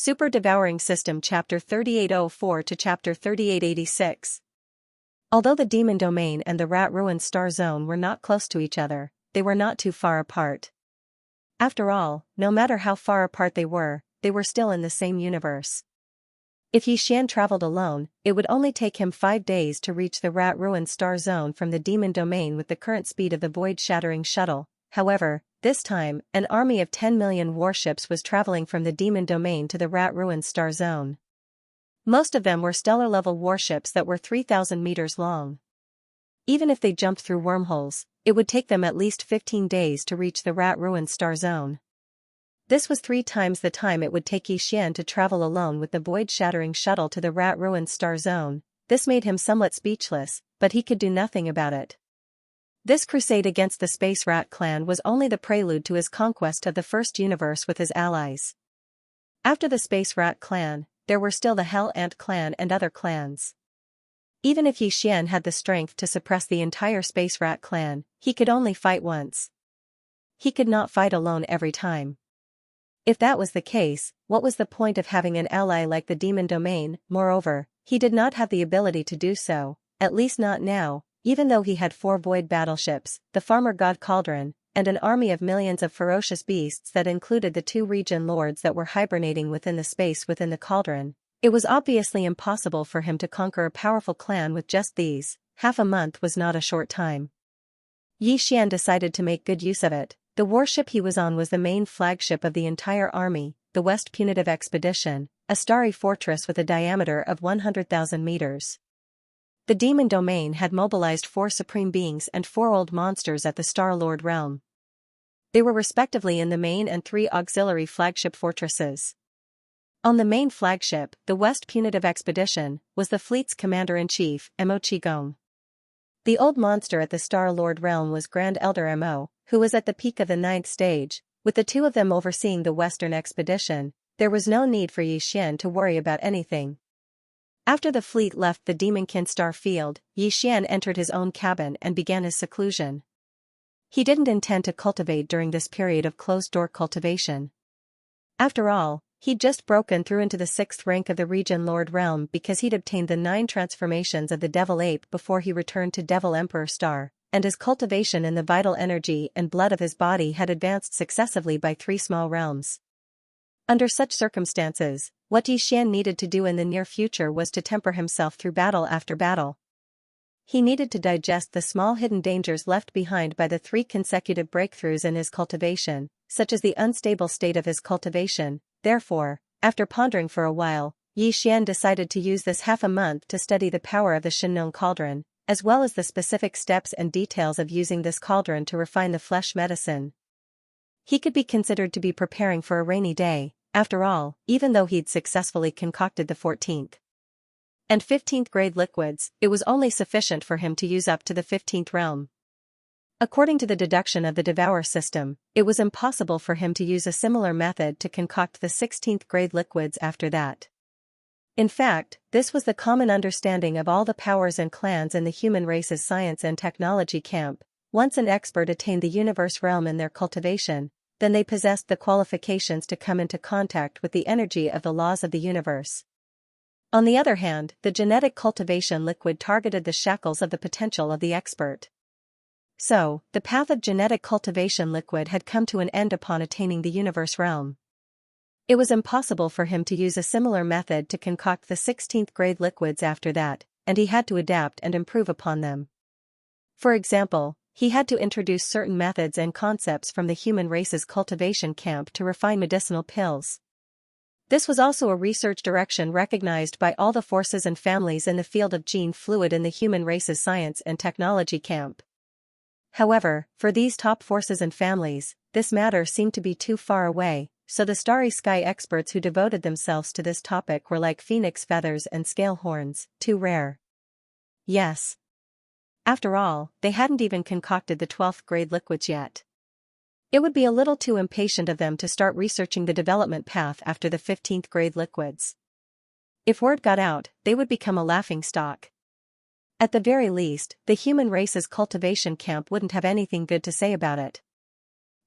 Super Devouring System Chapter 3804 to Chapter 3886. Although the Demon Domain and the Rat Ruin Star Zone were not close to each other, they were not too far apart. After all, no matter how far apart they were still in the same universe. If Xianxia traveled alone, it would only take him 5 days to reach the Rat Ruin Star Zone from the Demon Domain with the current speed of the void-shattering shuttle. However, this time, an army of 10 million warships was traveling from the Demon Domain to the Rat Ruin Star Zone. Most of them were stellar-level warships that were 3,000 meters long. Even if they jumped through wormholes, it would take them at least 15 days to reach the Rat Ruin Star Zone. This was 3 times the time it would take Xianxia to travel alone with the void-shattering shuttle to the Rat Ruin Star Zone. This made him somewhat speechless, but he could do nothing about it. This crusade against the Space Rat clan was only the prelude to his conquest of the first universe with his allies. After the Space Rat clan, there were still the Hell Ant clan and other clans. Even if Xianxia had the strength to suppress the entire Space Rat clan, he could only fight once. He could not fight alone every time. If that was the case, what was the point of having an ally like the Demon Domain? Moreover, he did not have the ability to do so, at least not now, even though he had 4 void battleships, the farmer god Cauldron, and an army of millions of ferocious beasts that included the 2 region lords that were hibernating within the space within the Cauldron. It was obviously impossible for him to conquer a powerful clan with just these. Half a month was not a short time. Xianxia decided to make good use of it. The warship he was on was the main flagship of the entire army, the West Punitive Expedition, a starry fortress with a diameter of 100,000 meters. The Demon Domain had mobilized 4 supreme beings and 4 old monsters at the Star-Lord realm. They were respectively in the main and 3 auxiliary flagship fortresses. On the main flagship, the West Punitive Expedition, was the fleet's commander-in-chief, Mo Qigong. The old monster at the Star-Lord realm was Grand Elder Mo, who was at the peak of the 9th stage. With the 2 of them overseeing the Western expedition, there was no need for Xianxia to worry about anything. After the fleet left the Demonkin star field, Xianxia entered his own cabin and began his seclusion. He didn't intend to cultivate during this period of closed-door cultivation. After all, he'd just broken through into the 6th rank of the Region Lord realm because he'd obtained the 9 transformations of the Devil Ape before he returned to Devil Emperor Star, and his cultivation in the vital energy and blood of his body had advanced successively by 3 small realms. Under such circumstances, what Xianxia needed to do in the near future was to temper himself through battle after battle. He needed to digest the small hidden dangers left behind by the 3 consecutive breakthroughs in his cultivation, such as the unstable state of his cultivation. Therefore, after pondering for a while, Xianxia decided to use this half a month to study the power of the Shinnon Cauldron, as well as the specific steps and details of using this cauldron to refine the flesh medicine. He could be considered to be preparing for a rainy day. After all, even though he'd successfully concocted the 14th and 15th grade liquids, it was only sufficient for him to use up to the 15th realm. According to the deduction of the Devour system, it was impossible for him to use a similar method to concoct the 16th grade liquids after that. In fact, this was the common understanding of all the powers and clans in the human race's science and technology camp. Once an expert attained the universe realm in their cultivation, then they possessed the qualifications to come into contact with the energy of the laws of the universe. On the other hand, the genetic cultivation liquid targeted the shackles of the potential of the expert. So, the path of genetic cultivation liquid had come to an end upon attaining the universe realm. It was impossible for him to use a similar method to concoct the 16th grade liquids after that, and he had to adapt and improve upon them. For example, he had to introduce certain methods and concepts from the human race's cultivation camp to refine medicinal pills. This was also a research direction recognized by all the forces and families in the field of gene fluid in the human race's science and technology camp. However, for these top forces and families, this matter seemed to be too far away, so the starry sky experts who devoted themselves to this topic were like phoenix feathers and scale horns, too rare. Yes. After all, they hadn't even concocted the 12th grade liquids yet. It would be a little too impatient of them to start researching the development path after the 15th grade liquids. If word got out, they would become a laughingstock. At the very least, the human race's cultivation camp wouldn't have anything good to say about it.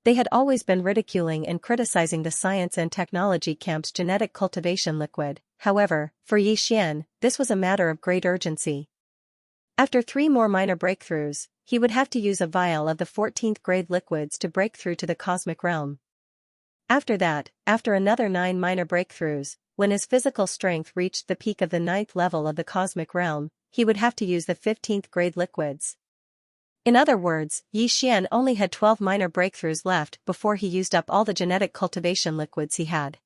They had always been ridiculing and criticizing the science and technology camp's genetic cultivation liquid. However, for Xian, this was a matter of great urgency. After 3 more minor breakthroughs, he would have to use a vial of the 14th grade liquids to break through to the cosmic realm. After that, after another 9 minor breakthroughs, when his physical strength reached the peak of the 9th level of the cosmic realm, he would have to use the 15th grade liquids. In other words, Xian only had 12 minor breakthroughs left before he used up all the genetic cultivation liquids he had.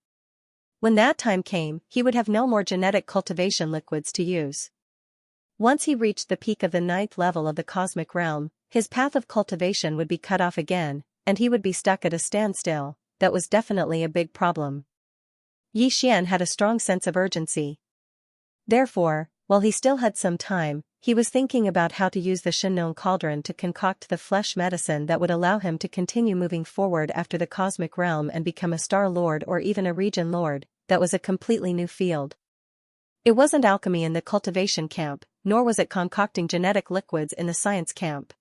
When that time came, he would have no more genetic cultivation liquids to use. Once he reached the peak of the 9th level of the cosmic realm, his path of cultivation would be cut off again, and he would be stuck at a standstill. That was definitely a big problem. Xian had a strong sense of urgency. Therefore, while he still had some time, he was thinking about how to use the Shennon cauldron to concoct the flesh medicine that would allow him to continue moving forward after the cosmic realm and become a star lord or even a region lord. That was a completely new field. It wasn't alchemy in the cultivation camp, nor was it concocting genetic liquids in the science camp.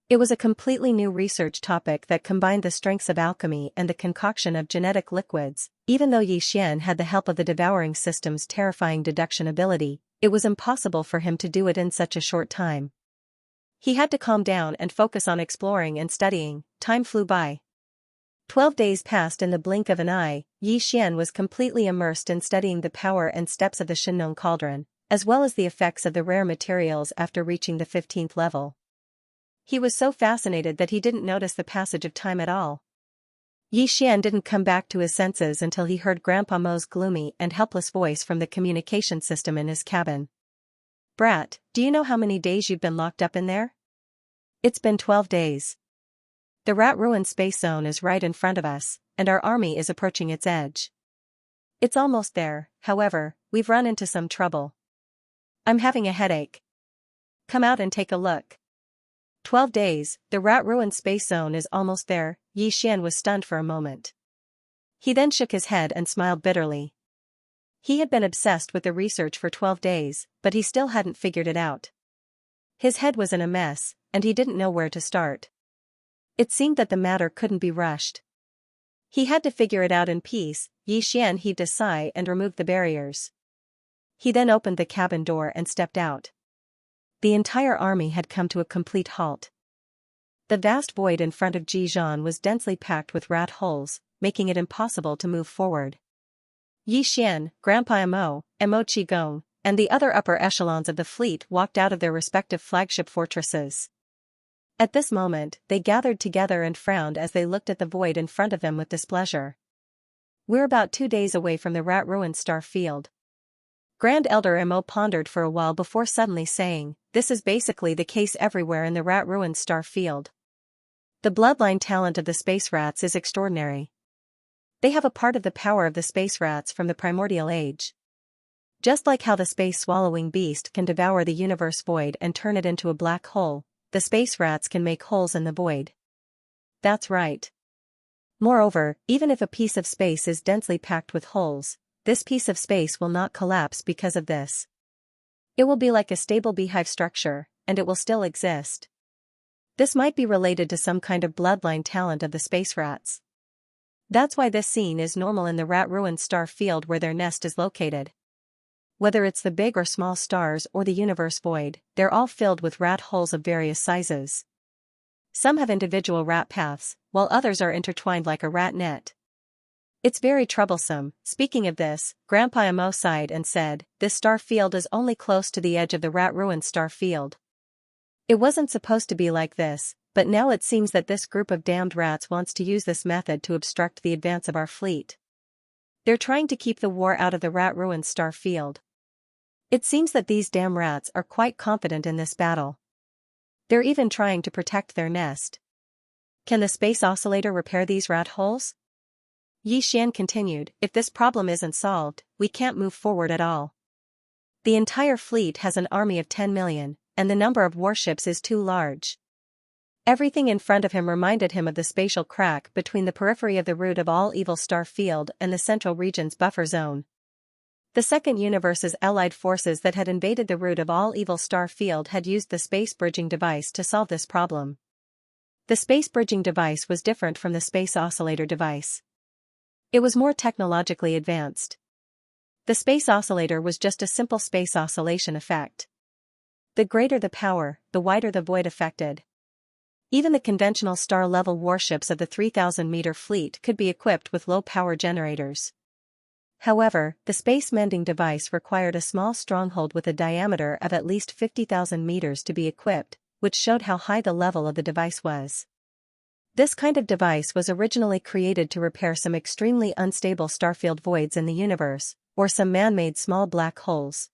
It was a completely new research topic that combined the strengths of alchemy and the concoction of genetic liquids. Even though Xian had the help of the Devouring system's terrifying deduction ability, it was impossible for him to do it in such a short time. He had to calm down and focus on exploring and studying. Time flew by. 12 days passed in the blink of an eye. Xian was completely immersed in studying the power and steps of the Shennon cauldron, as well as the effects of the rare materials after reaching the 15th level. He was so fascinated that he didn't notice the passage of time at all. Xian didn't come back to his senses until he heard Grandpa Mo's gloomy and helpless voice from the communication system in his cabin. "Brat, do you know how many days you've been locked up in there?" "It's been 12 days. The rat ruin space zone is right in front of us, and our army is approaching its edge. It's almost there, however, we've run into some trouble. I'm having a headache. Come out and take a look." 12 days, the rat ruin space zone is almost there. Xian was stunned for a moment. He then shook his head and smiled bitterly. He had been obsessed with the research for 12 days, but he still hadn't figured it out. His head was in a mess, and he didn't know where to start. It seemed that the matter couldn't be rushed. He had to figure it out in peace. Xian heaved a sigh and removed the barriers. He then opened the cabin door and stepped out. The entire army had come to a complete halt. The vast void in front of Zhejiang was densely packed with rat holes, making it impossible to move forward. Xian, Grandpa Mo, Mo Qigong, and the other upper echelons of the fleet walked out of their respective flagship fortresses. At this moment, they gathered together and frowned as they looked at the void in front of them with displeasure. "We're about 2 days away from the rat ruined star field." Grand Elder Mo pondered for a while before suddenly saying, "This is basically the case everywhere in the rat ruined star field. The bloodline talent of the space rats is extraordinary. They have a part of the power of the space rats from the primordial age. Just like how the space-swallowing beast can devour the universe void and turn it into a black hole, the space rats can make holes in the void." "That's right. Moreover, even if a piece of space is densely packed with holes, this piece of space will not collapse because of this. It will be like a stable beehive structure, and it will still exist. This might be related to some kind of bloodline talent of the space rats. That's why this scene is normal in the rat-ruined star field where their nest is located. Whether it's the big or small stars or the universe void, they're all filled with rat holes of various sizes. Some have individual rat paths, while others are intertwined like a rat net. It's very troublesome." Speaking of this, Grandpa Mo sighed and said, "This star field is only close to the edge of the rat-ruined star field. It wasn't supposed to be like this, but now it seems that this group of damned rats wants to use this method to obstruct the advance of our fleet. They're trying to keep the war out of the rat-ruined star field. It seems that these damn rats are quite confident in this battle. They're even trying to protect their nest. Can the space oscillator repair these rat holes?" Xian continued, "If this problem isn't solved, we can't move forward at all. The entire fleet has an army of 10 million, and the number of warships is too large." Everything in front of him reminded him of the spatial crack between the periphery of the root of all evil star field and the central region's buffer zone. The second universe's allied forces that had invaded the root of all evil star field had used the space bridging device to solve this problem. The space bridging device was different from the space oscillator device. It was more technologically advanced. The space oscillator was just a simple space oscillation effect. The greater the power, the wider the void affected. Even the conventional star-level warships of the 3,000-meter fleet could be equipped with low-power generators. However, the space-mending device required a small stronghold with a diameter of at least 50,000 meters to be equipped, which showed how high the level of the device was. This kind of device was originally created to repair some extremely unstable starfield voids in the universe, or some man-made small black holes.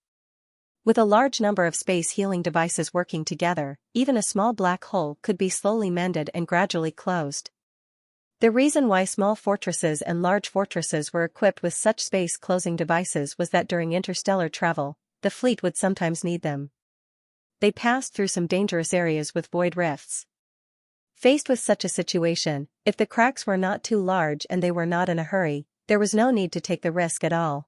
With a large number of space-healing devices working together, even a small black hole could be slowly mended and gradually closed. The reason why small fortresses and large fortresses were equipped with such space-closing devices was that during interstellar travel, the fleet would sometimes need them. They passed through some dangerous areas with void rifts. Faced with such a situation, if the cracks were not too large and they were not in a hurry, there was no need to take the risk at all.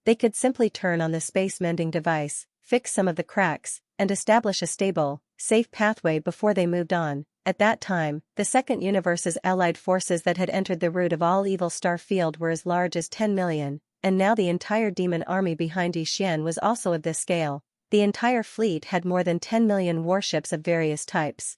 They could simply turn on the space-mending device, fix some of the cracks, and establish a stable, safe pathway before they moved on. At that time, the Second Universe's allied forces that had entered the root of all evil star field were as large as 10 million, and now the entire demon army behind Xianxia was also of this scale. The entire fleet had more than 10 million warships of various types.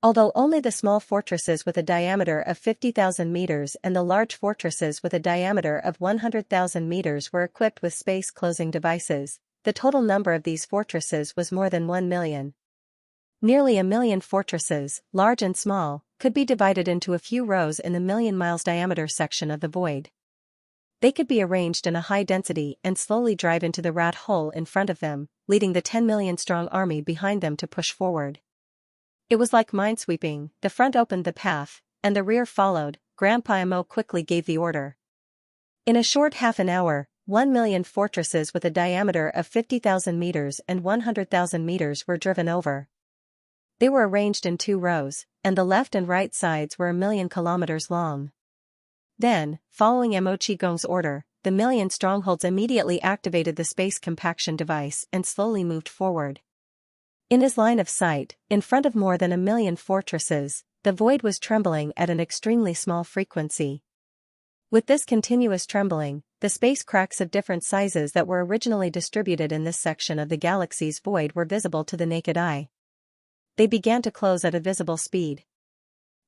Although only the small fortresses with a diameter of 50,000 meters and the large fortresses with a diameter of 100,000 meters were equipped with space-closing devices, the total number of these fortresses was more than 1 million. Nearly 1 million fortresses, large and small, could be divided into a few rows in the million miles diameter section of the void. They could be arranged in a high density and slowly drive into the rat hole in front of them, leading the 10 million strong army behind them to push forward. It was like minesweeping. The front opened the path, and the rear followed. Grandpa Mo quickly gave the order. In a short half an hour, 1 million fortresses with a diameter of 50,000 meters and 100,000 meters were driven over. They were arranged in 2 rows, and the left and right sides were 1 million kilometers long. Then, following Mo Qigong's order, the million strongholds immediately activated the space compaction device and slowly moved forward. In his line of sight, in front of more than 1 million fortresses, the void was trembling at an extremely small frequency. With this continuous trembling, the space cracks of different sizes that were originally distributed in this section of the galaxy's void were visible to the naked eye. They began to close at a visible speed.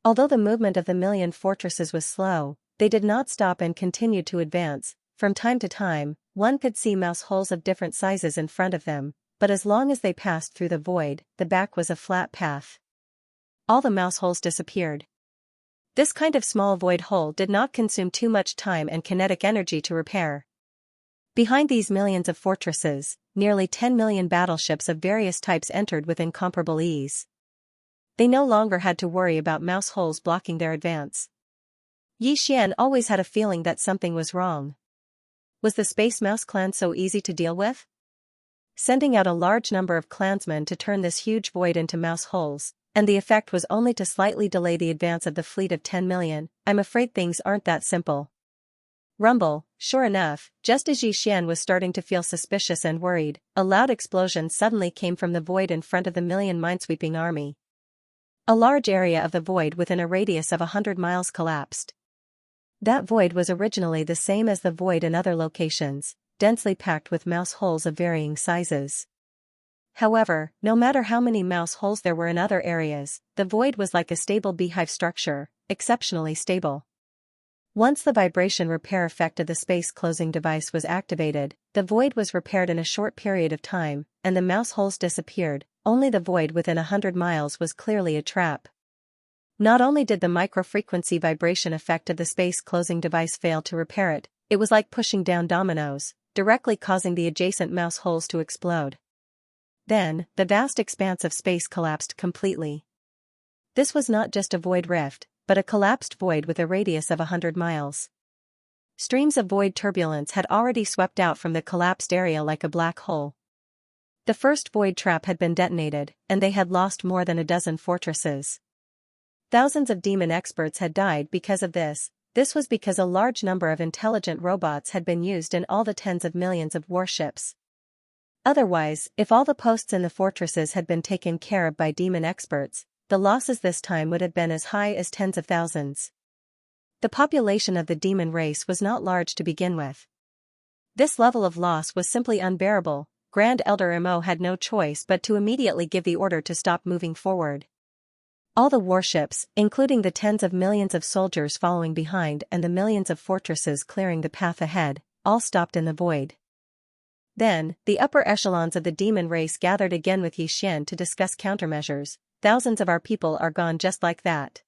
Although the movement of the million fortresses was slow, they did not stop and continued to advance. From time to time, one could see mouse holes of different sizes in front of them, but as long as they passed through the void, the back was a flat path. All the mouse holes disappeared. This kind of small void hole did not consume too much time and kinetic energy to repair. Behind these millions of fortresses, nearly 10 million battleships of various types entered with incomparable ease. They no longer had to worry about mouse holes blocking their advance. Yi Xian always had a feeling that something was wrong. Was the Space Mouse clan so easy to deal with? Sending out a large number of clansmen to turn this huge void into mouse holes, and the effect was only to slightly delay the advance of the fleet of 10 million, I'm afraid things aren't that simple. Rumble, sure enough, just as Yi Xian was starting to feel suspicious and worried, a loud explosion suddenly came from the void in front of the million minesweeping army. A large area of the void within a radius of 100 miles collapsed. That void was originally the same as the void in other locations, densely packed with mouse holes of varying sizes. However, no matter how many mouse holes there were in other areas, the void was like a stable beehive structure, exceptionally stable. Once the vibration repair effect of the space closing device was activated, the void was repaired in a short period of time, and the mouse holes disappeared. Only the void within 100 miles was clearly a trap. Not only did the microfrequency vibration effect of the space closing device fail to repair it, it was like pushing down dominoes, directly causing the adjacent mouse holes to explode. Then, the vast expanse of space collapsed completely. This was not just a void rift, but a collapsed void with a radius of 100 miles. Streams of void turbulence had already swept out from the collapsed area like a black hole. The first void trap had been detonated, and they had lost more than a dozen fortresses. Thousands of demon experts had died because of this. This was because a large number of intelligent robots had been used in all the tens of millions of warships. Otherwise, if all the posts in the fortresses had been taken care of by demon experts, the losses this time would have been as high as tens of thousands. The population of the demon race was not large to begin with. This level of loss was simply unbearable. Grand Elder Mo had no choice but to immediately give the order to stop moving forward. All the warships, including the tens of millions of soldiers following behind and the millions of fortresses clearing the path ahead, all stopped in the void. Then, the upper echelons of the demon race gathered again with Xian to discuss countermeasures. Thousands of our people are gone just like that.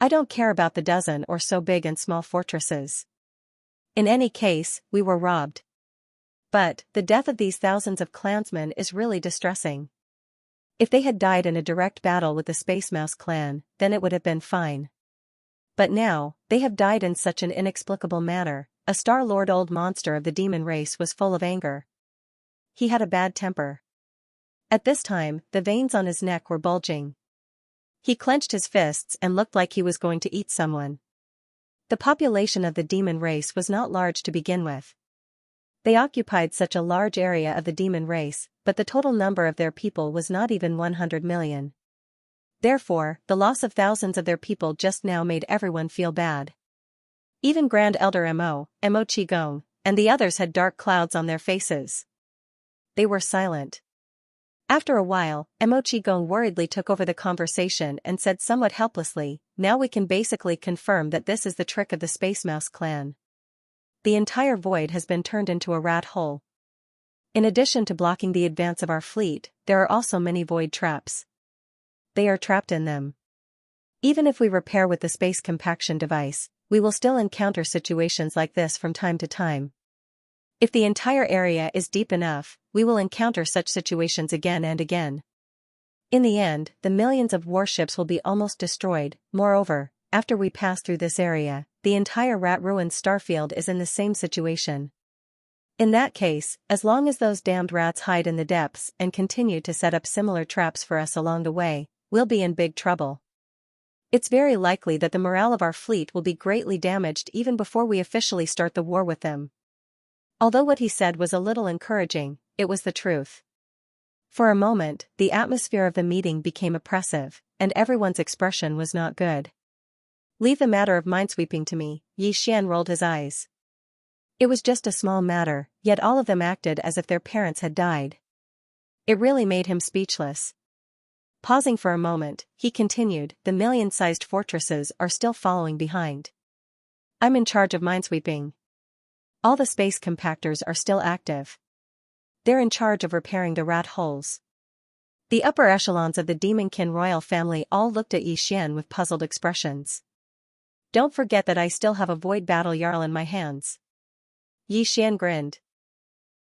I don't care about the dozen or so big and small fortresses. In any case, we were robbed. But, the death of these thousands of clansmen is really distressing. If they had died in a direct battle with the Space Mouse clan, then it would have been fine. But now, they have died in such an inexplicable manner. A Star-Lord old monster of the demon race was full of anger. He had a bad temper. At this time, the veins on his neck were bulging. He clenched his fists and looked like he was going to eat someone. The population of the demon race was not large to begin with. They occupied such a large area of the demon race, but the total number of their people was not even 100 million. Therefore, the loss of thousands of their people just now made everyone feel bad. Even Grand Elder Mo Qigong, and the others had dark clouds on their faces. They were silent. After a while, Mo Qigong worriedly took over the conversation and said somewhat helplessly, "Now we can basically confirm that this is the trick of the Space Mouse clan. The entire void has been turned into a rat hole. In addition to blocking the advance of our fleet, there are also many void traps. They are trapped in them. Even if we repair with the space compaction device, we will still encounter situations like this from time to time. If the entire area is deep enough, we will encounter such situations again and again. In the end, the millions of warships will be almost destroyed. Moreover, after we pass through this area, the entire rat-ruined starfield is in the same situation. In that case, as long as those damned rats hide in the depths and continue to set up similar traps for us along the way, we'll be in big trouble. It's very likely that the morale of our fleet will be greatly damaged even before we officially start the war with them." Although what he said was a little encouraging, it was the truth. For a moment, the atmosphere of the meeting became oppressive, and everyone's expression was not good. "Leave the matter of minesweeping to me," Yi Xian rolled his eyes. It was just a small matter, yet all of them acted as if their parents had died. It really made him speechless. Pausing for a moment, he continued, "The million-sized fortresses are still following behind. I'm in charge of minesweeping. All the space compactors are still active. They're in charge of repairing the rat holes." The upper echelons of the Demonkin royal family all looked at Yi Xian with puzzled expressions. "Don't forget that I still have a void battle Jarl in my hands." Yi Xian grinned.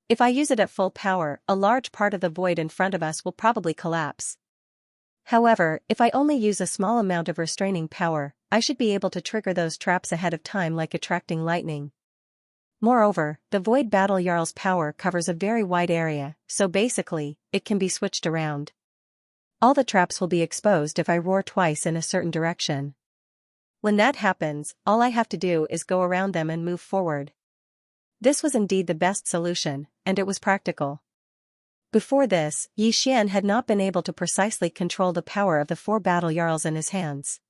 "If I use it at full power, a large part of the void in front of us will probably collapse. However, if I only use a small amount of restraining power, I should be able to trigger those traps ahead of time like attracting lightning. Moreover, the Void Battle Jarl's power covers a very wide area, so basically, it can be switched around. All the traps will be exposed if I roar twice in a certain direction. When that happens, all I have to do is go around them and move forward." This was indeed the best solution, and it was practical. Before this, Yi Xian had not been able to precisely control the power of the 4 battle Jarls in his hands.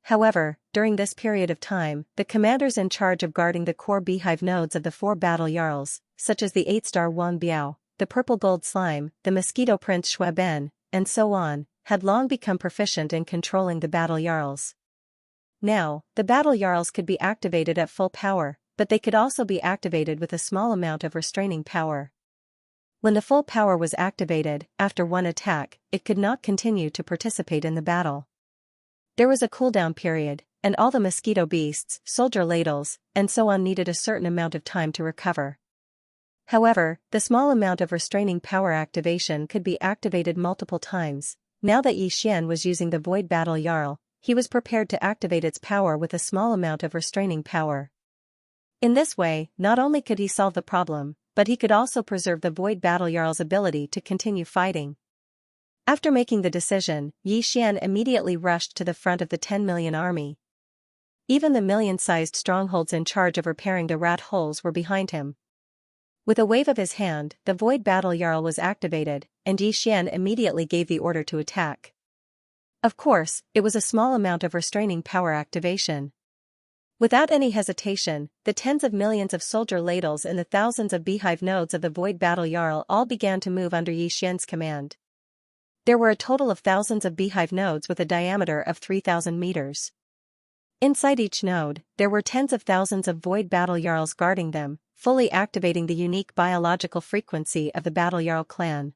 However, during this period of time, the commanders in charge of guarding the core beehive nodes of the 4 battle Jarls, such as the 8-star Wang Biao, the purple gold slime, the mosquito prince Shui Ben, and so on, had long become proficient in controlling the battle Jarls. Now, the battle Jarls could be activated at full power, but they could also be activated with a small amount of restraining power. When the full power was activated, after one attack, it could not continue to participate in the battle. There was a cooldown period, and all the mosquito beasts, soldier ladles, and so on needed a certain amount of time to recover. However, the small amount of restraining power activation could be activated multiple times. Now that Yi Xian was using the Void Battle Jarl, he was prepared to activate its power with a small amount of restraining power. In this way, not only could he solve the problem, but he could also preserve the Void Battle Jarl's ability to continue fighting. After making the decision, Yi Xian immediately rushed to the front of the 10 million army. Even the million-sized strongholds in charge of repairing the rat holes were behind him. With a wave of his hand, the Void Battle Jarl was activated, and Yi Xian immediately gave the order to attack. Of course, it was a small amount of restraining power activation. Without any hesitation, the tens of millions of soldier ladles and the thousands of beehive nodes of the Void Battle Jarl all began to move under Xian's command. There were a total of thousands of beehive nodes with a diameter of 3,000 meters. Inside each node, there were tens of thousands of Void Battle Jarls guarding them, fully activating the unique biological frequency of the Battle Jarl clan.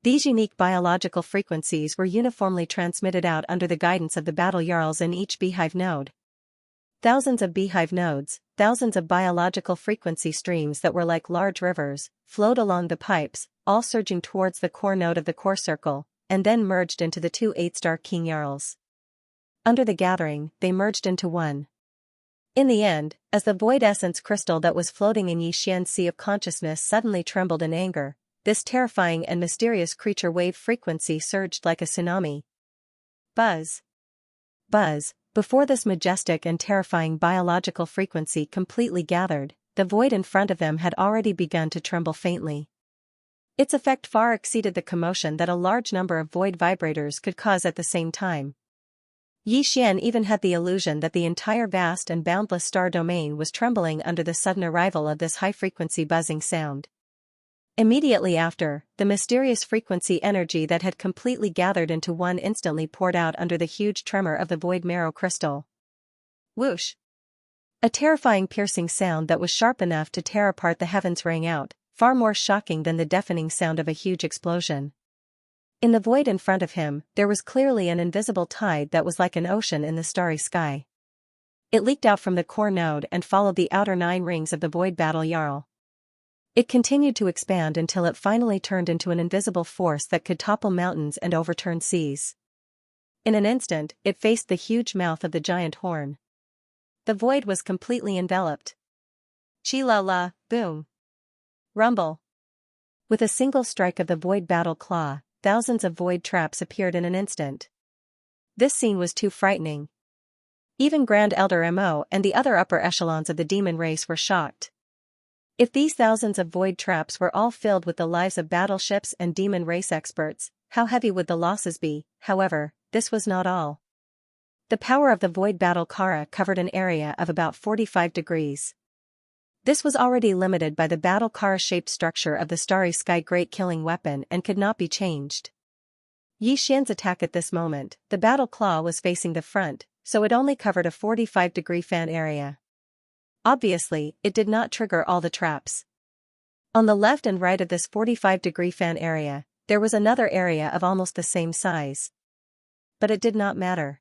These unique biological frequencies were uniformly transmitted out under the guidance of the Battle Jarls in each beehive node. Thousands of beehive nodes, thousands of biological frequency streams that were like large rivers, flowed along the pipes, all surging towards the core node of the core circle, and then merged into the two 8-star king jarls. Under the gathering, they merged into one. In the end, as the void essence crystal that was floating in Xian's sea of consciousness suddenly trembled in anger, this terrifying and mysterious creature wave frequency surged like a tsunami. Buzz. Buzz. Before this majestic and terrifying biological frequency completely gathered, the void in front of them had already begun to tremble faintly. Its effect far exceeded the commotion that a large number of void vibrators could cause at the same time. Xian even had the illusion that the entire vast and boundless star domain was trembling under the sudden arrival of this high-frequency buzzing sound. Immediately after, the mysterious frequency energy that had completely gathered into one instantly poured out under the huge tremor of the void marrow crystal. Whoosh! A terrifying piercing sound that was sharp enough to tear apart the heavens rang out, far more shocking than the deafening sound of a huge explosion. In the void in front of him, there was clearly an invisible tide that was like an ocean in the starry sky. It leaked out from the core node and followed the outer 9 rings of the Void Battle Jarl. It continued to expand until it finally turned into an invisible force that could topple mountains and overturn seas. In an instant, it faced the huge mouth of the giant horn. The void was completely enveloped. Chi-la-la, boom. Rumble. With a single strike of the void battle claw, thousands of void traps appeared in an instant. This scene was too frightening. Even Grand Elder Mo and the other upper echelons of the demon race were shocked. If these thousands of void traps were all filled with the lives of battleships and demon race experts, how heavy would the losses be? However, this was not all. The power of the void battle Kara covered an area of about 45 degrees. This was already limited by the battle Kara-shaped structure of the Starry Sky Great Killing Weapon and could not be changed. Xian's attack at this moment, the battle claw was facing the front, so it only covered a 45-degree fan area. Obviously, it did not trigger all the traps. On the left and right of this 45-degree fan area, there was another area of almost the same size. But it did not matter.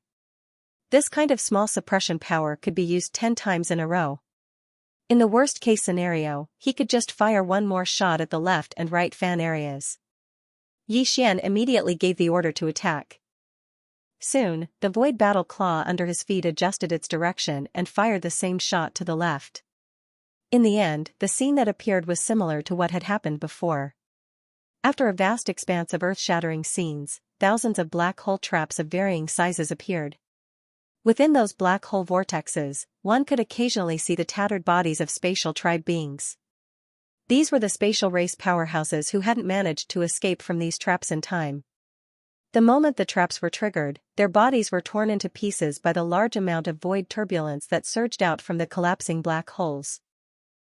This kind of small suppression power could be used 10 times in a row. In the worst-case scenario, he could just fire one more shot at the left and right fan areas. Xian immediately gave the order to attack. Soon, the void battle claw under his feet adjusted its direction and fired the same shot to the left. In the end, the scene that appeared was similar to what had happened before. After a vast expanse of earth-shattering scenes, thousands of black hole traps of varying sizes appeared. Within those black hole vortexes, one could occasionally see the tattered bodies of spatial tribe beings. These were the spatial race powerhouses who hadn't managed to escape from these traps in time. The moment the traps were triggered, their bodies were torn into pieces by the large amount of void turbulence that surged out from the collapsing black holes.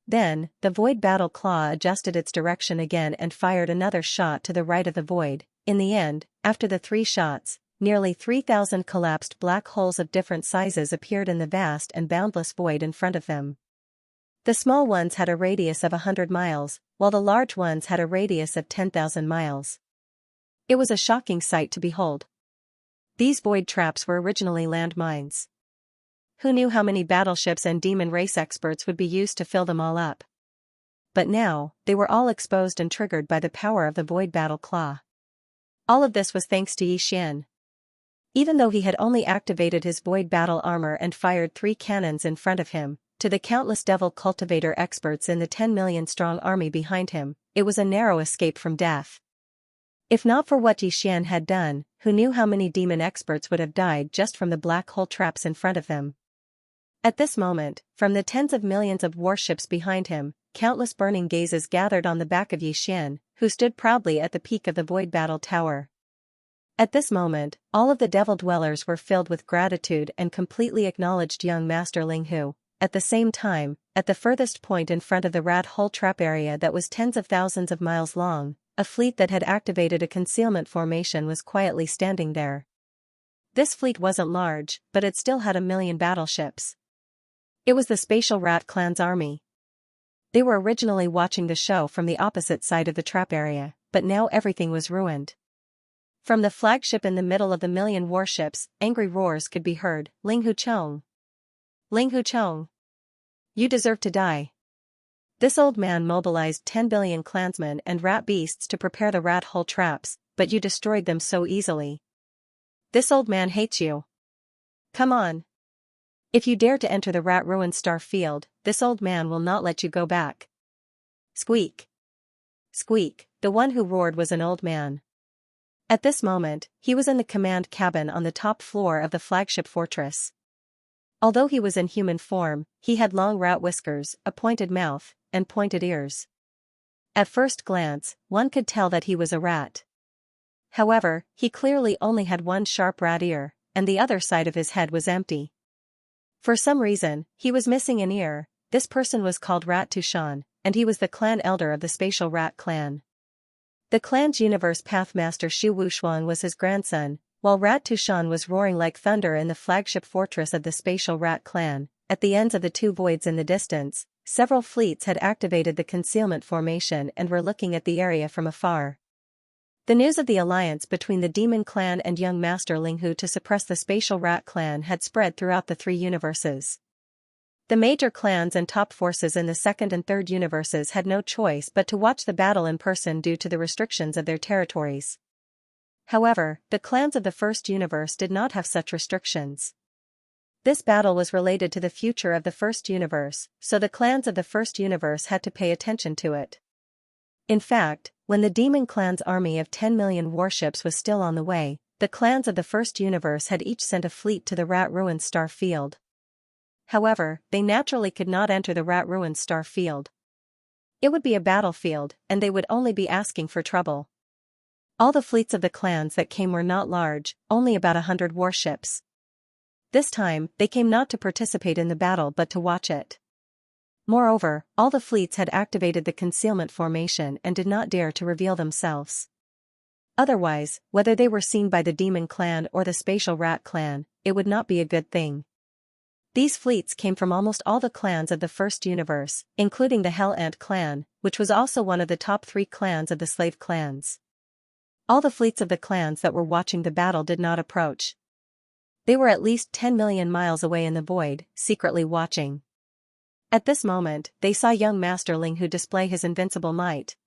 Then, the void battle claw adjusted its direction again and fired another shot to the right of the void. In the end, after the 3 shots, nearly 3,000 collapsed black holes of different sizes appeared in the vast and boundless void in front of them. The small ones had a radius of 100 miles, while the large ones had a radius of 10,000 miles. It was a shocking sight to behold. These void traps were originally landmines. Who knew how many battleships and demon race experts would be used to fill them all up? But now, they were all exposed and triggered by the power of the void battle claw. All of this was thanks to Xian. Even though he had only activated his void battle armor and fired 3 cannons in front of him, to the countless devil cultivator experts in the 10 million strong army behind him, it was a narrow escape from death. If not for what Xian had done, who knew how many demon experts would have died just from the black hole traps in front of them? At this moment, from the tens of millions of warships behind him, countless burning gazes gathered on the back of Xian, who stood proudly at the peak of the void battle tower. At this moment, all of the devil dwellers were filled with gratitude and completely acknowledged young Master Ling Hu. At the same time, at the furthest point in front of the rat hole trap area that was tens of thousands of miles long, a fleet that had activated a concealment formation was quietly standing there. This fleet wasn't large, but it still had 1,000,000 battleships. It was the Spatial Rat Clan's army. They were originally watching the show from the opposite side of the trap area, but now everything was ruined. From the flagship in the middle of the 1,000,000 warships, angry roars could be heard. Ling Hu Chong! Ling Hu Chong! You deserve to die. This old man mobilized 10 billion clansmen and rat beasts to prepare the rat hole traps, but you destroyed them so easily. This old man hates you. Come on. If you dare to enter the rat ruined star field, this old man will not let you go back. Squeak! Squeak! The one who roared was an old man. At this moment, he was in the command cabin on the top floor of the flagship fortress. Although he was in human form, he had long rat whiskers, a pointed mouth, and pointed ears. At first glance, one could tell that he was a rat. However, he clearly only had one sharp rat ear, and the other side of his head was empty. For some reason, he was missing an ear. This person was called Rat Tushan, and he was the clan elder of the Spatial Rat Clan. The clan's universe pathmaster Shu Wushuang was his grandson, while Rat Tushan was roaring like thunder in the flagship fortress of the Spatial Rat Clan. At the ends of the two voids in the distance, several fleets had activated the concealment formation and were looking at the area from afar. The news of the alliance between the Demon Clan and young Master Ling Hu to suppress the Spatial Rat Clan had spread throughout the three universes. The major clans and top forces in the second and third universes had no choice but to watch the battle in person due to the restrictions of their territories. However, the clans of the first universe did not have such restrictions. This battle was related to the future of the first universe, so the clans of the first universe had to pay attention to it. In fact, when the Demon Clan's army of 10 million warships was still on the way, the clans of the first universe had each sent a fleet to the Rat Ruined Star Field. However, they naturally could not enter the Rat Ruined Star Field. It would be a battlefield, and they would only be asking for trouble. All the fleets of the clans that came were not large, only about 100 warships. This time, they came not to participate in the battle but to watch it. Moreover, all the fleets had activated the concealment formation and did not dare to reveal themselves. Otherwise, whether they were seen by the Demon Clan or the Spatial Rat Clan, it would not be a good thing. These fleets came from almost all the clans of the first universe, including the Hell Ant Clan, which was also one of the top 3 clans of the slave clans. All the fleets of the clans that were watching the battle did not approach. They were at least 10 million miles away in the void, secretly watching. At this moment, they saw young Master Ling Hu display his invincible might.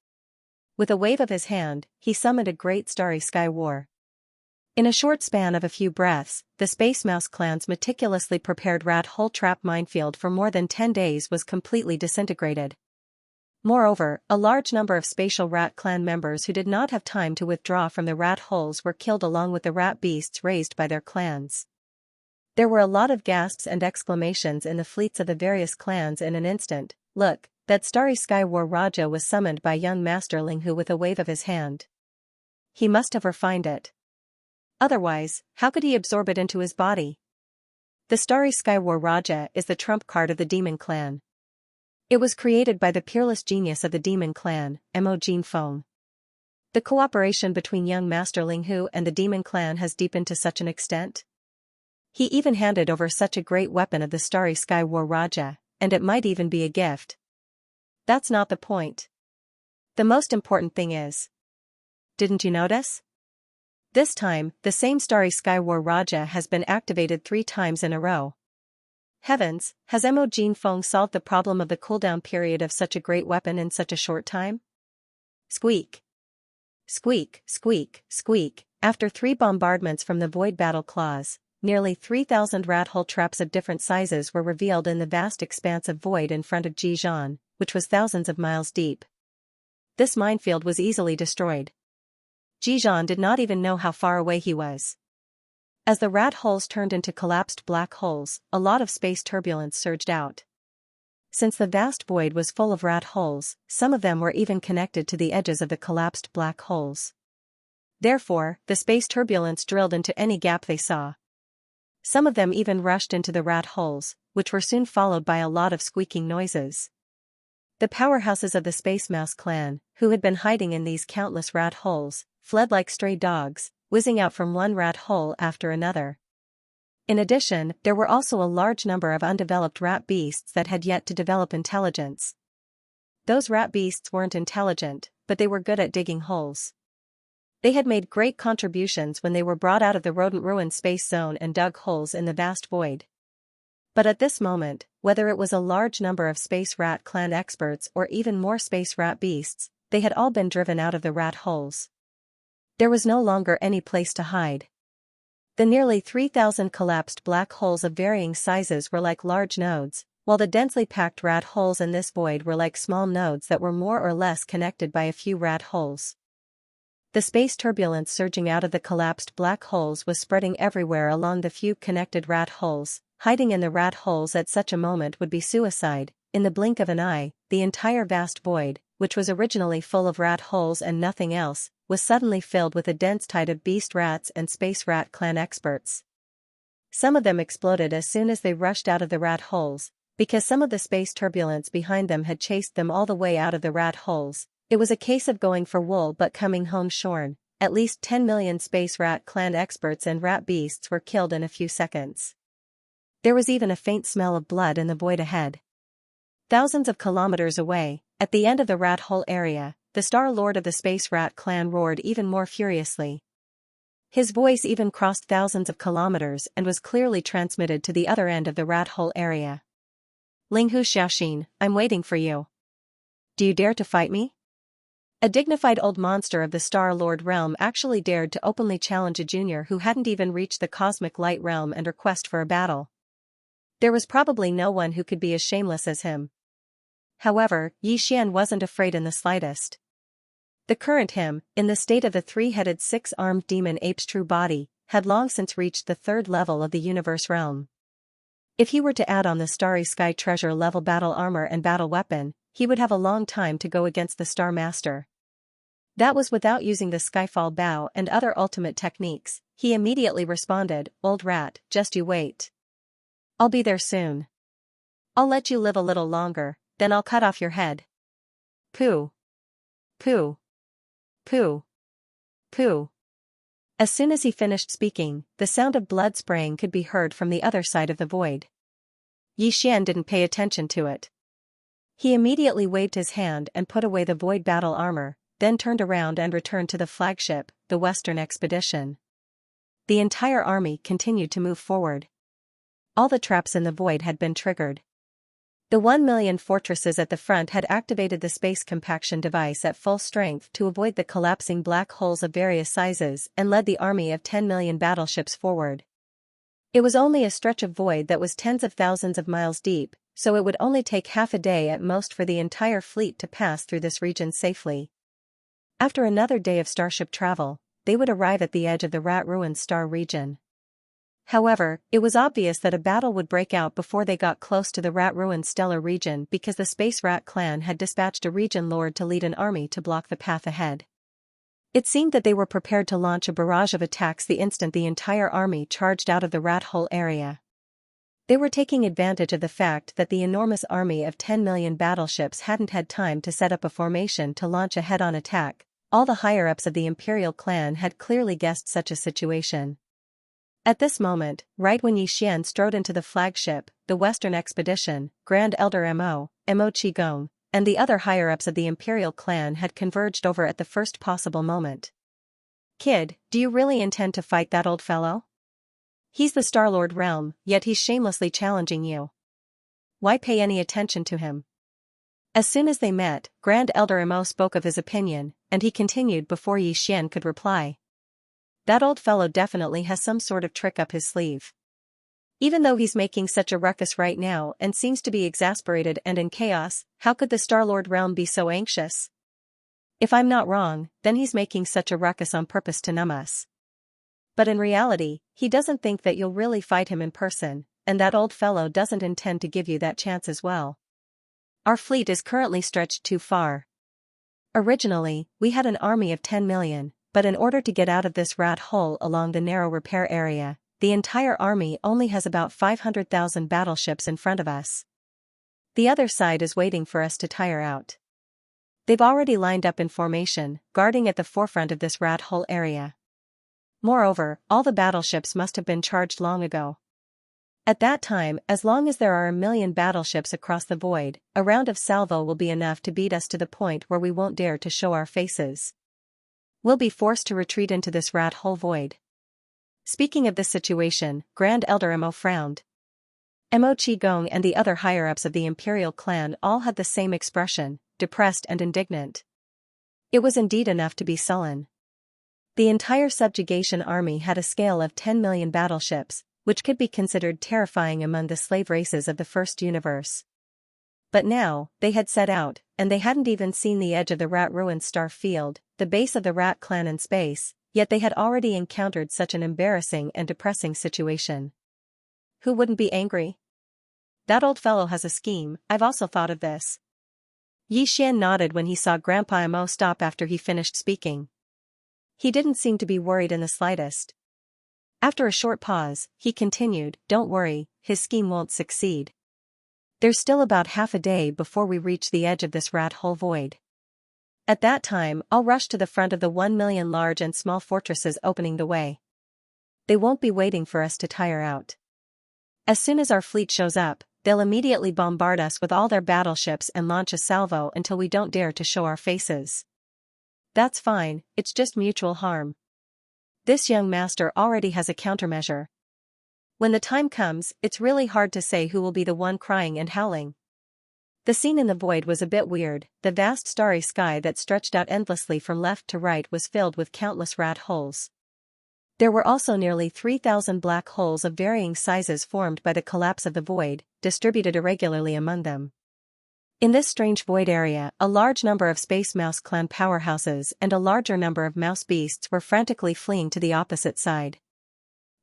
With a wave of his hand, he summoned a great starry sky war. In a short span of a few breaths, the Space Mouse clan's meticulously prepared rat hole trap minefield for more than 10 days was completely disintegrated. Moreover, a large number of Spatial Rat Clan members who did not have time to withdraw from the rat holes were killed along with the rat beasts raised by their clans. There were a lot of gasps and exclamations in the fleets of the various clans in an instant. Look, that starry sky war Raja was summoned by young Master Ling Hu with a wave of his hand. He must have refined it. Otherwise, how could he absorb it into his body? The starry sky war Raja is the trump card of the Demon Clan. It was created by the peerless genius of the Demon Clan, Mo Jinfeng. The cooperation between young Master Ling Hu and the Demon Clan has deepened to such an extent. He even handed over such a great weapon of the starry sky war Raja, and it might even be a gift. That's not the point. The most important thing is. Didn't you notice? This time, the same starry sky war Raja has been activated 3 times in a row. Heavens, has Mo Jinfeng solved the problem of the cooldown period of such a great weapon in such a short time? Squeak. Squeak, squeak, squeak. After 3 bombardments from the Void Battle Claws, nearly 3,000 rat hole traps of different sizes were revealed in the vast expanse of void in front of Jijan, which was thousands of miles deep. This minefield was easily destroyed. Jijan did not even know how far away he was. As the rat holes turned into collapsed black holes, a lot of space turbulence surged out. Since the vast void was full of rat holes, some of them were even connected to the edges of the collapsed black holes. Therefore, the space turbulence drilled into any gap they saw. Some of them even rushed into the rat holes, which were soon followed by a lot of squeaking noises. The powerhouses of the Space Mouse clan, who had been hiding in these countless rat holes, fled like stray dogs, whizzing out from one rat hole after another. In addition, there were also a large number of undeveloped rat beasts that had yet to develop intelligence. Those rat beasts weren't intelligent, but they were good at digging holes. They had made great contributions when they were brought out of the rodent-ruined space zone and dug holes in the vast void. But at this moment, whether it was a large number of space rat clan experts or even more space rat beasts, they had all been driven out of the rat holes. There was no longer any place to hide. The nearly 3,000 collapsed black holes of varying sizes were like large nodes, while the densely packed rat holes in this void were like small nodes that were more or less connected by a few rat holes. The space turbulence surging out of the collapsed black holes was spreading everywhere along the few connected rat holes. Hiding in the rat holes at such a moment would be suicide. In the blink of an eye, the entire vast void, which was originally full of rat holes and nothing else, was suddenly filled with a dense tide of beast rats and space rat clan experts. Some of them exploded as soon as they rushed out of the rat holes, because some of the space turbulence behind them had chased them all the way out of the rat holes. It was a case of going for wool but coming home shorn. At least 10 million space rat clan experts and rat beasts were killed in a few seconds. There was even a faint smell of blood in the void ahead. Thousands of kilometers away, at the end of the rat hole area, the Star Lord of the Space Rat clan roared even more furiously. His voice even crossed thousands of kilometers and was clearly transmitted to the other end of the rat hole area. Linghu Xiaoxin, I'm waiting for you. Do you dare to fight me? A dignified old monster of the Star Lord realm actually dared to openly challenge a junior who hadn't even reached the cosmic light realm and request for a battle. There was probably no one who could be as shameless as him. However, Yi Xian wasn't afraid in the slightest. The current him, in the state of the three-headed six-armed demon ape's true body, had long since reached the third level of the universe realm. If he were to add on the Starry Sky treasure level battle armor and battle weapon, he would have a long time to go against the Star Master. That was without using the Skyfall Bow and other ultimate techniques. He immediately responded, "Old rat, just you wait. I'll be there soon. I'll let you live a little longer, then I'll cut off your head." Pooh. Pooh. Pooh. Pooh. As soon as he finished speaking, the sound of blood spraying could be heard from the other side of the void. Yi Xian didn't pay attention to it. He immediately waved his hand and put away the void battle armor, then turned around and returned to the flagship, the Western Expedition. The entire army continued to move forward. All the traps in the void had been triggered. The 1,000,000 fortresses at the front had activated the space compaction device at full strength to avoid the collapsing black holes of various sizes and led the army of 10 million battleships forward. It was only a stretch of void that was tens of thousands of miles deep, so it would only take half a day at most for the entire fleet to pass through this region safely. After another day of starship travel, they would arrive at the edge of the rat-ruined star region. However, it was obvious that a battle would break out before they got close to the rat-ruined stellar region because the Space Rat clan had dispatched a region lord to lead an army to block the path ahead. It seemed that they were prepared to launch a barrage of attacks the instant the entire army charged out of the rat hole area. They were taking advantage of the fact that the enormous army of 10 million battleships hadn't had time to set up a formation to launch a head-on attack. All the higher-ups of the Imperial clan had clearly guessed such a situation. At this moment, right when Yi Xian strode into the flagship, the Western Expedition, Grand Elder Mo Qigong, and the other higher-ups of the Imperial clan had converged over at the first possible moment. "Kid, do you really intend to fight that old fellow? He's the Star-Lord realm, yet he's shamelessly challenging you. Why pay any attention to him?" As soon as they met, Grand Elder Mo spoke of his opinion, and he continued before Yi Xian could reply. "That old fellow definitely has some sort of trick up his sleeve. Even though he's making such a ruckus right now and seems to be exasperated and in chaos, how could the Star-Lord realm be so anxious? If I'm not wrong, then he's making such a ruckus on purpose to numb us. But in reality, he doesn't think that you'll really fight him in person, and that old fellow doesn't intend to give you that chance as well. Our fleet is currently stretched too far. Originally, we had an army of 10 million, but in order to get out of this rat hole along the narrow repair area, the entire army only has about 500,000 battleships in front of us. The other side is waiting for us to tire out. They've already lined up in formation, guarding at the forefront of this rat hole area. Moreover, all the battleships must have been charged long ago. At that time, as long as there are 1,000,000 battleships across the void, a round of salvo will be enough to beat us to the point where we won't dare to show our faces. We'll be forced to retreat into this rat hole void. Speaking of this situation, Grand Elder Mo frowned. Mo Qigong and the other higher-ups of the imperial clan all had the same expression, depressed and indignant. It was indeed enough to be sullen. The entire subjugation army had a scale of 10,000,000 battleships, which could be considered terrifying among the slave races of the first universe. But now, they had set out, and they hadn't even seen the edge of the rat-ruined star field, the base of the rat clan in space, yet they had already encountered such an embarrassing and depressing situation. Who wouldn't be angry? That old fellow has a scheme. I've also thought of this. Yi Xian nodded when he saw Grandpa Mo stop after he finished speaking. He didn't seem to be worried in the slightest. After a short pause, he continued, "Don't worry, his scheme won't succeed. There's still about half a day before we reach the edge of this rat hole void. At that time, I'll rush to the front of the 1,000,000 large and small fortresses opening the way. They won't be waiting for us to tire out. As soon as our fleet shows up, they'll immediately bombard us with all their battleships and launch a salvo until we don't dare to show our faces. That's fine, it's just mutual harm. This young master already has a countermeasure. When the time comes, it's really hard to say who will be the one crying and howling." The scene in the void was a bit weird. The vast starry sky that stretched out endlessly from left to right was filled with countless rat holes. There were also nearly 3,000 black holes of varying sizes formed by the collapse of the void, distributed irregularly among them. In this strange void area, a large number of Space Mouse clan powerhouses and a larger number of mouse beasts were frantically fleeing to the opposite side.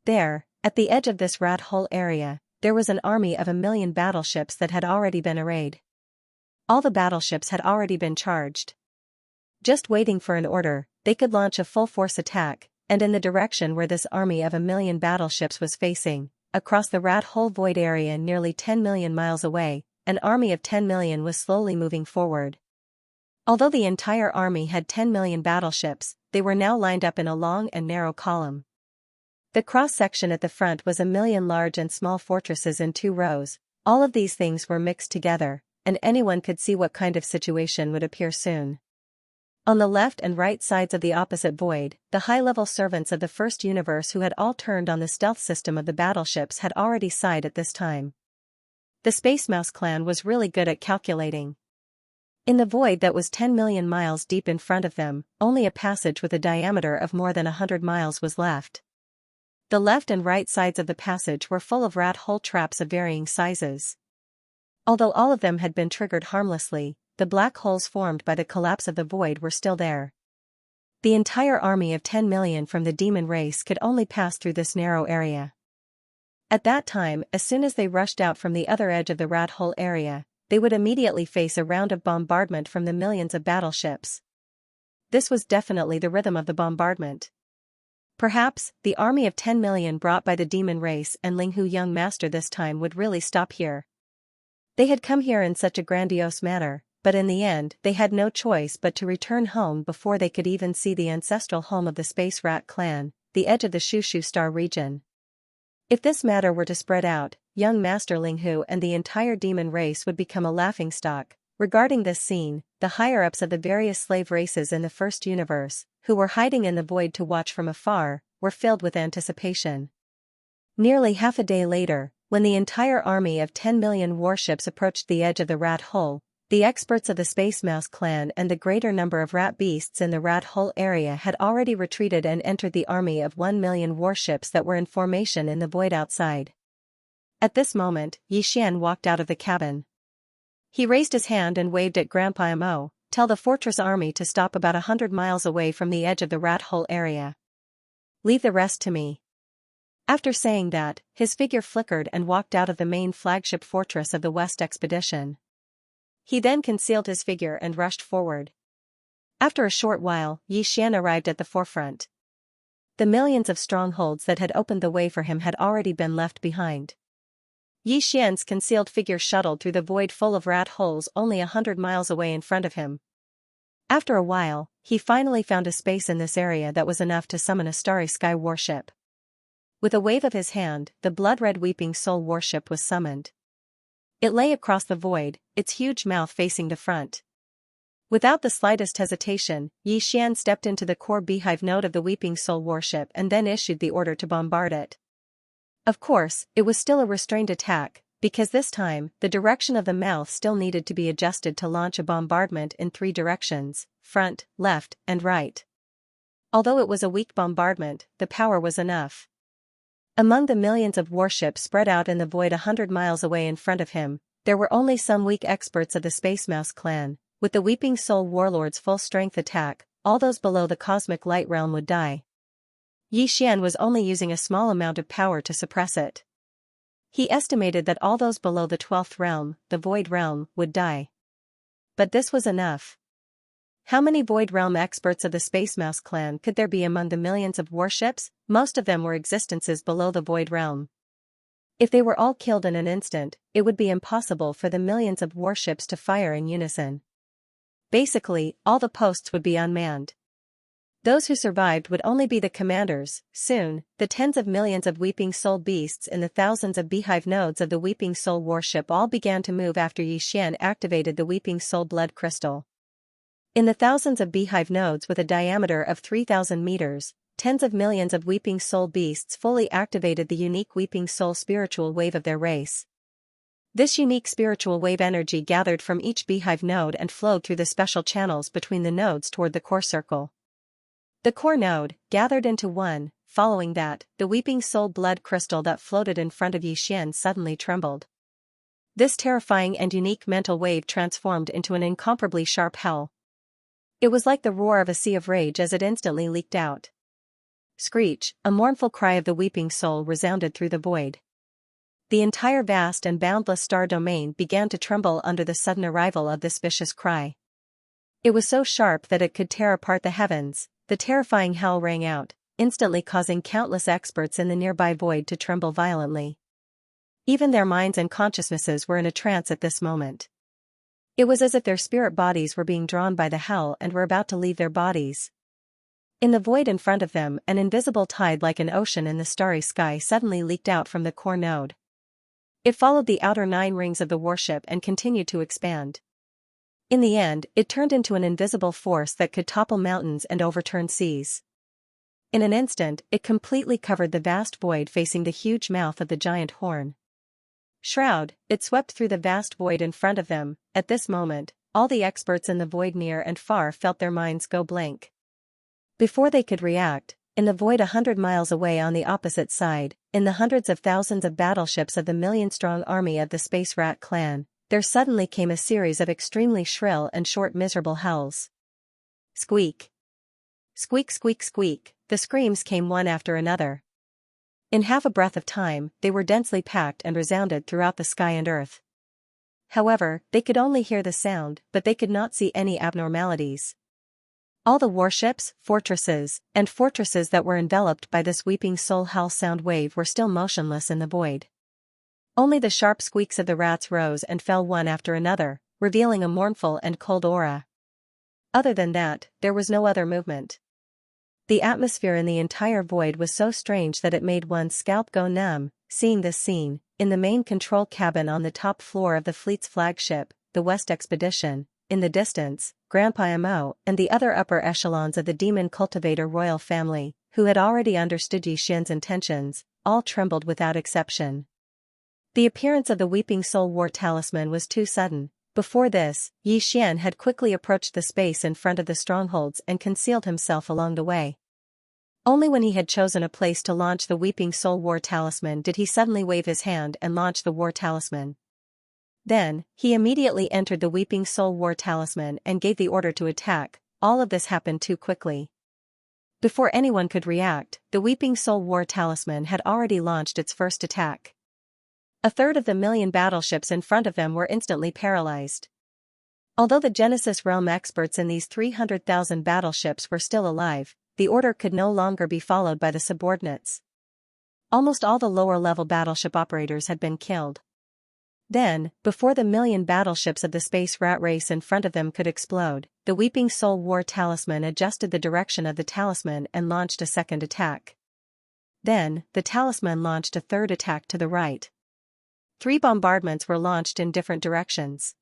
There, at the edge of this rat hole area, there was an army of 1,000,000 battleships that had already been arrayed. All the battleships had already been charged. Just waiting for an order, they could launch a full-force attack, and in the direction where this army of 1,000,000 battleships was facing, across the rat hole void area nearly 10,000,000 miles away, an army of 10,000,000 was slowly moving forward. Although the entire army had 10,000,000 battleships, they were now lined up in a long and narrow column. The cross-section at the front was 1,000,000 large and small fortresses in 2 rows. All of these things were mixed together, and anyone could see what kind of situation would appear soon. On the left and right sides of the opposite void, the high-level servants of the first universe who had all turned on the stealth system of the battleships had already sighed at this time. The Space Mouse clan was really good at calculating. In the void that was 10,000,000 miles deep in front of them, only a passage with a diameter of more than 100 miles was left. The left and right sides of the passage were full of rat hole traps of varying sizes. Although all of them had been triggered harmlessly, the black holes formed by the collapse of the void were still there. The entire army of 10,000,000 from the demon race could only pass through this narrow area. At that time, as soon as they rushed out from the other edge of the rat hole area, they would immediately face a round of bombardment from the millions of battleships. This was definitely the rhythm of the bombardment. Perhaps, the army of 10,000,000 brought by the demon race and Linghu young master this time would really stop here. They had come here in such a grandiose manner, but in the end they had no choice but to return home before they could even see the ancestral home of the Space Rat clan, the edge of the Shushu Star region. If this matter were to spread out, young Master Linghu and the entire demon race would become a laughingstock. Regarding this scene, the higher-ups of the various slave races in the first universe, who were hiding in the void to watch from afar, were filled with anticipation. Nearly half a day later, when the entire army of 10,000,000 warships approached the edge of the rat hole, the experts of the Space Mouse clan and the greater number of rat beasts in the rat hole area had already retreated and entered the army of 1,000,000 warships that were in formation in the void outside. At this moment, Yi Xian walked out of the cabin. He raised his hand and waved at Grandpa Mo, "Tell the fortress army to stop about 100 miles away from the edge of the rat hole area. Leave the rest to me." After saying that, his figure flickered and walked out of the main flagship fortress of the West expedition. He then concealed his figure and rushed forward. After a short while, Xian arrived at the forefront. The millions of strongholds that had opened the way for him had already been left behind. Xian's concealed figure shuttled through the void full of rat holes only 100 miles away in front of him. After a while, he finally found a space in this area that was enough to summon a Starry Sky warship. With a wave of his hand, the blood-red Weeping Soul warship was summoned. It lay across the void, its huge mouth facing the front. Without the slightest hesitation, Xian stepped into the core beehive node of the Weeping Soul warship and then issued the order to bombard it. Of course, it was still a restrained attack, because this time, the direction of the mouth still needed to be adjusted to launch a bombardment in 3 directions, front, left, and right. Although it was a weak bombardment, the power was enough. Among the millions of warships spread out in the void 100 miles away in front of him, there were only some weak experts of the Space Mouse clan. With the Weeping Soul Warlord's full-strength attack, all those below the Cosmic Light Realm would die. Xian was only using a small amount of power to suppress it. He estimated that all those below the 12th realm, the Void Realm, would die. But this was enough. How many Void Realm experts of the Space Mouse clan could there be among the millions of warships? Most of them were existences below the Void Realm. If they were all killed in an instant, it would be impossible for the millions of warships to fire in unison. Basically, all the posts would be unmanned. Those who survived would only be the commanders. Soon, the tens of millions of Weeping Soul beasts in the thousands of beehive nodes of the Weeping Soul warship all began to move after Xian activated the Weeping Soul blood crystal. In the thousands of beehive nodes with a diameter of 3,000 meters, tens of millions of Weeping Soul beasts fully activated the unique Weeping Soul spiritual wave of their race. This unique spiritual wave energy gathered from each beehive node and flowed through the special channels between the nodes toward the core circle. The core node gathered into one. Following that, the Weeping Soul blood crystal that floated in front of Xian suddenly trembled. This terrifying and unique mental wave transformed into an incomparably sharp howl. It was like the roar of a sea of rage as it instantly leaked out. Screech, a mournful cry of the Weeping Soul resounded through the void. The entire vast and boundless star domain began to tremble under the sudden arrival of this vicious cry. It was so sharp that it could tear apart the heavens. The terrifying howl rang out, instantly causing countless experts in the nearby void to tremble violently. Even their minds and consciousnesses were in a trance at this moment. It was as if their spirit bodies were being drawn by the howl and were about to leave their bodies. In the void in front of them, an invisible tide like an ocean in the starry sky suddenly leaked out from the core node. It followed the outer 9 rings of the warship and continued to expand. In the end, it turned into an invisible force that could topple mountains and overturn seas. In an instant, it completely covered the vast void facing the huge mouth of the giant horn. Shroud, it swept through the vast void in front of them. At this moment, all the experts in the void near and far felt their minds go blank. Before they could react, in the void 100 miles away on the opposite side, in the hundreds of thousands of battleships of the million-strong army of the Space Rat clan, there suddenly came a series of extremely shrill and short miserable howls. Squeak! Squeak, squeak, squeak, the screams came one after another. In half a breath of time, they were densely packed and resounded throughout the sky and earth. However, they could only hear the sound, but they could not see any abnormalities. All the warships, fortresses that were enveloped by this Weeping Soul howl sound wave were still motionless in the void. Only the sharp squeaks of the rats rose and fell one after another, revealing a mournful and cold aura. Other than that, there was no other movement. The atmosphere in the entire void was so strange that it made one's scalp go numb. Seeing this scene, in the main control cabin on the top floor of the fleet's flagship, the West Expedition, in the distance, Grandpa Mo and the other upper echelons of the Demon Cultivator royal family, who had already understood Xian's intentions, all trembled without exception. The appearance of the Weeping Soul War Talisman was too sudden. Before this, Xian had quickly approached the space in front of the strongholds and concealed himself along the way. Only when he had chosen a place to launch the Weeping Soul War Talisman did he suddenly wave his hand and launch the War Talisman. Then, he immediately entered the Weeping Soul War Talisman and gave the order to attack. All of this happened too quickly. Before anyone could react, the Weeping Soul War Talisman had already launched its first attack. A third of the million battleships in front of them were instantly paralyzed. Although the Genesis realm experts in these 300,000 battleships were still alive, the order could no longer be followed by the subordinates. Almost all the lower-level battleship operators had been killed. Then, before the million battleships of the space rat race in front of them could explode, the Weeping Soul War Talisman adjusted the direction of the talisman and launched a second attack. Then, the talisman launched a third attack to the right. 3 bombardments were launched in different directions.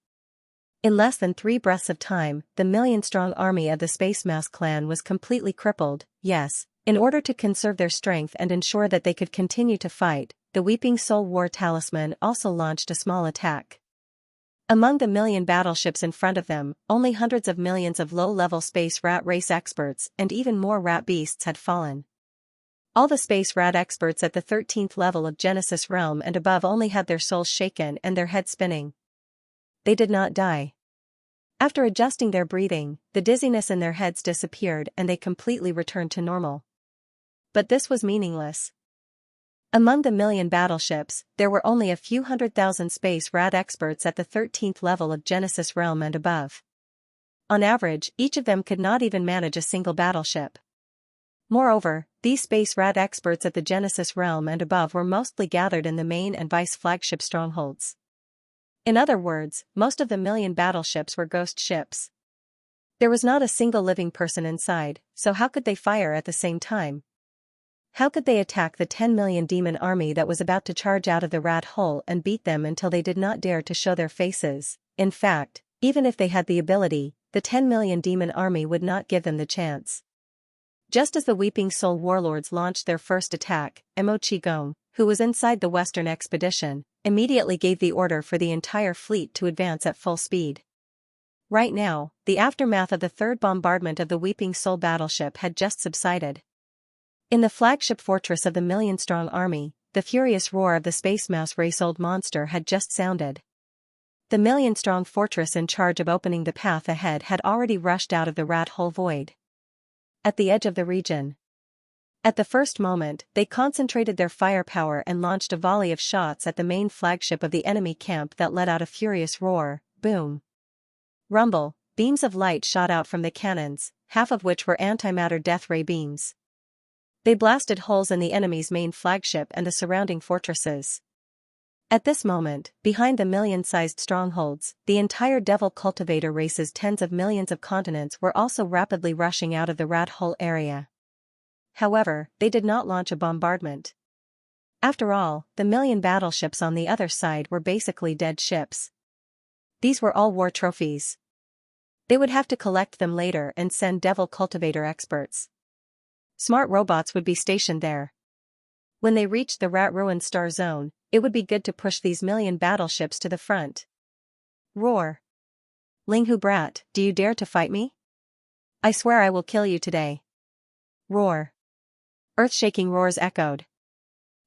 In less than 3 breaths of time, the million-strong army of the Space Mouse clan was completely crippled. Yes, in order to conserve their strength and ensure that they could continue to fight, the Weeping Soul War Talisman also launched a small attack. Among the million battleships in front of them, only hundreds of millions of low-level space rat race experts and even more rat beasts had fallen. All the space rat experts at the 13th level of Genesis realm and above only had their souls shaken and their heads spinning. They did not die. After adjusting their breathing, the dizziness in their heads disappeared and they completely returned to normal. But this was meaningless. Among the million battleships, there were only a few 100,000 space rat experts at the 13th level of Genesis realm and above. On average, each of them could not even manage a single battleship. Moreover, these space rat experts at the Genesis realm and above were mostly gathered in the main and vice flagship strongholds. In other words, most of the million battleships were ghost ships. There was not a single living person inside, so how could they fire at the same time? How could they attack the 10 million demon army that was about to charge out of the rat hole and beat them until they did not dare to show their faces? In fact, even if they had the ability, the 10 million demon army would not give them the chance. Just as the Weeping Soul warlords launched their first attack, Mo Qigong, who was inside the Western expedition, immediately gave the order for the entire fleet to advance at full speed. Right now, the aftermath of the third bombardment of the Weeping Soul battleship had just subsided. In the flagship fortress of the million-strong army, the furious roar of the Space Mouse race-old monster had just sounded. The million-strong fortress in charge of opening the path ahead had already rushed out of the rat hole void. At the edge of the region. At the first moment, they concentrated their firepower and launched a volley of shots at the main flagship of the enemy camp that let out a furious roar, boom. Rumble, beams of light shot out from the cannons, half of which were antimatter death ray beams. They blasted holes in the enemy's main flagship and the surrounding fortresses. At this moment, behind the million-sized strongholds, the entire Devil Cultivator race's tens of millions of continents were also rapidly rushing out of the rat hole area. However, they did not launch a bombardment. After all, the million battleships on the other side were basically dead ships. These were all war trophies. They would have to collect them later and send Devil Cultivator experts. Smart robots would be stationed there. When they reached the rat-ruined star zone, it would be good to push these million battleships to the front. Roar. Linghu brat, do you dare to fight me? I swear I will kill you today. Roar. Earth-shaking roars echoed.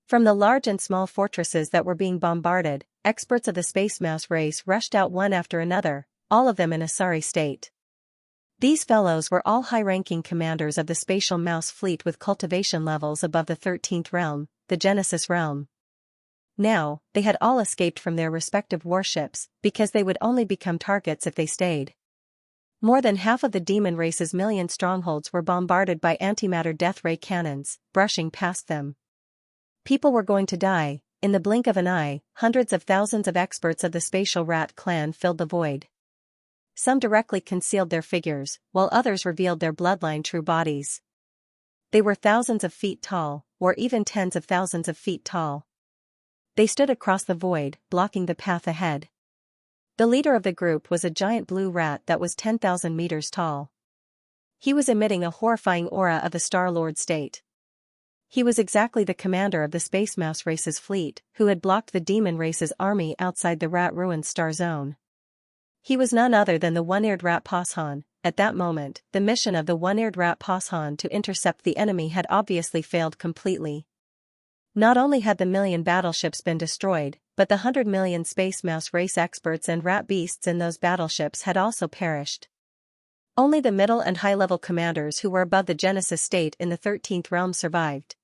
From the large and small fortresses that were being bombarded, experts of the Space Mouse race rushed out one after another, all of them in a sorry state. These fellows were all high-ranking commanders of the Spatial Mouse fleet with cultivation levels above the 13th realm, the Genesis realm. Now, they had all escaped from their respective warships, because they would only become targets if they stayed. More than half of the demon race's million strongholds were bombarded by antimatter death ray cannons, brushing past them. People were going to die. In the blink of an eye, hundreds of thousands of experts of the Spatial Rat clan filled the void. Some directly concealed their figures, while others revealed their bloodline true bodies. They were thousands of feet tall, or even tens of thousands of feet tall. They stood across the void, blocking the path ahead. The leader of the group was a giant blue rat that was 10,000 meters tall. He was emitting a horrifying aura of the Star-Lord state. He was exactly the commander of the Space Mouse race's fleet, who had blocked the demon race's army outside the rat-ruined star zone. He was none other than the one-eared rat Poshan. At that moment, the mission of the one-eared rat Poshan to intercept the enemy had obviously failed completely. Not only had the million battleships been destroyed, but the 100 million Space Mouse race experts and rat beasts in those battleships had also perished. Only the middle and high-level commanders who were above the Genesis state in the 13th realm survived.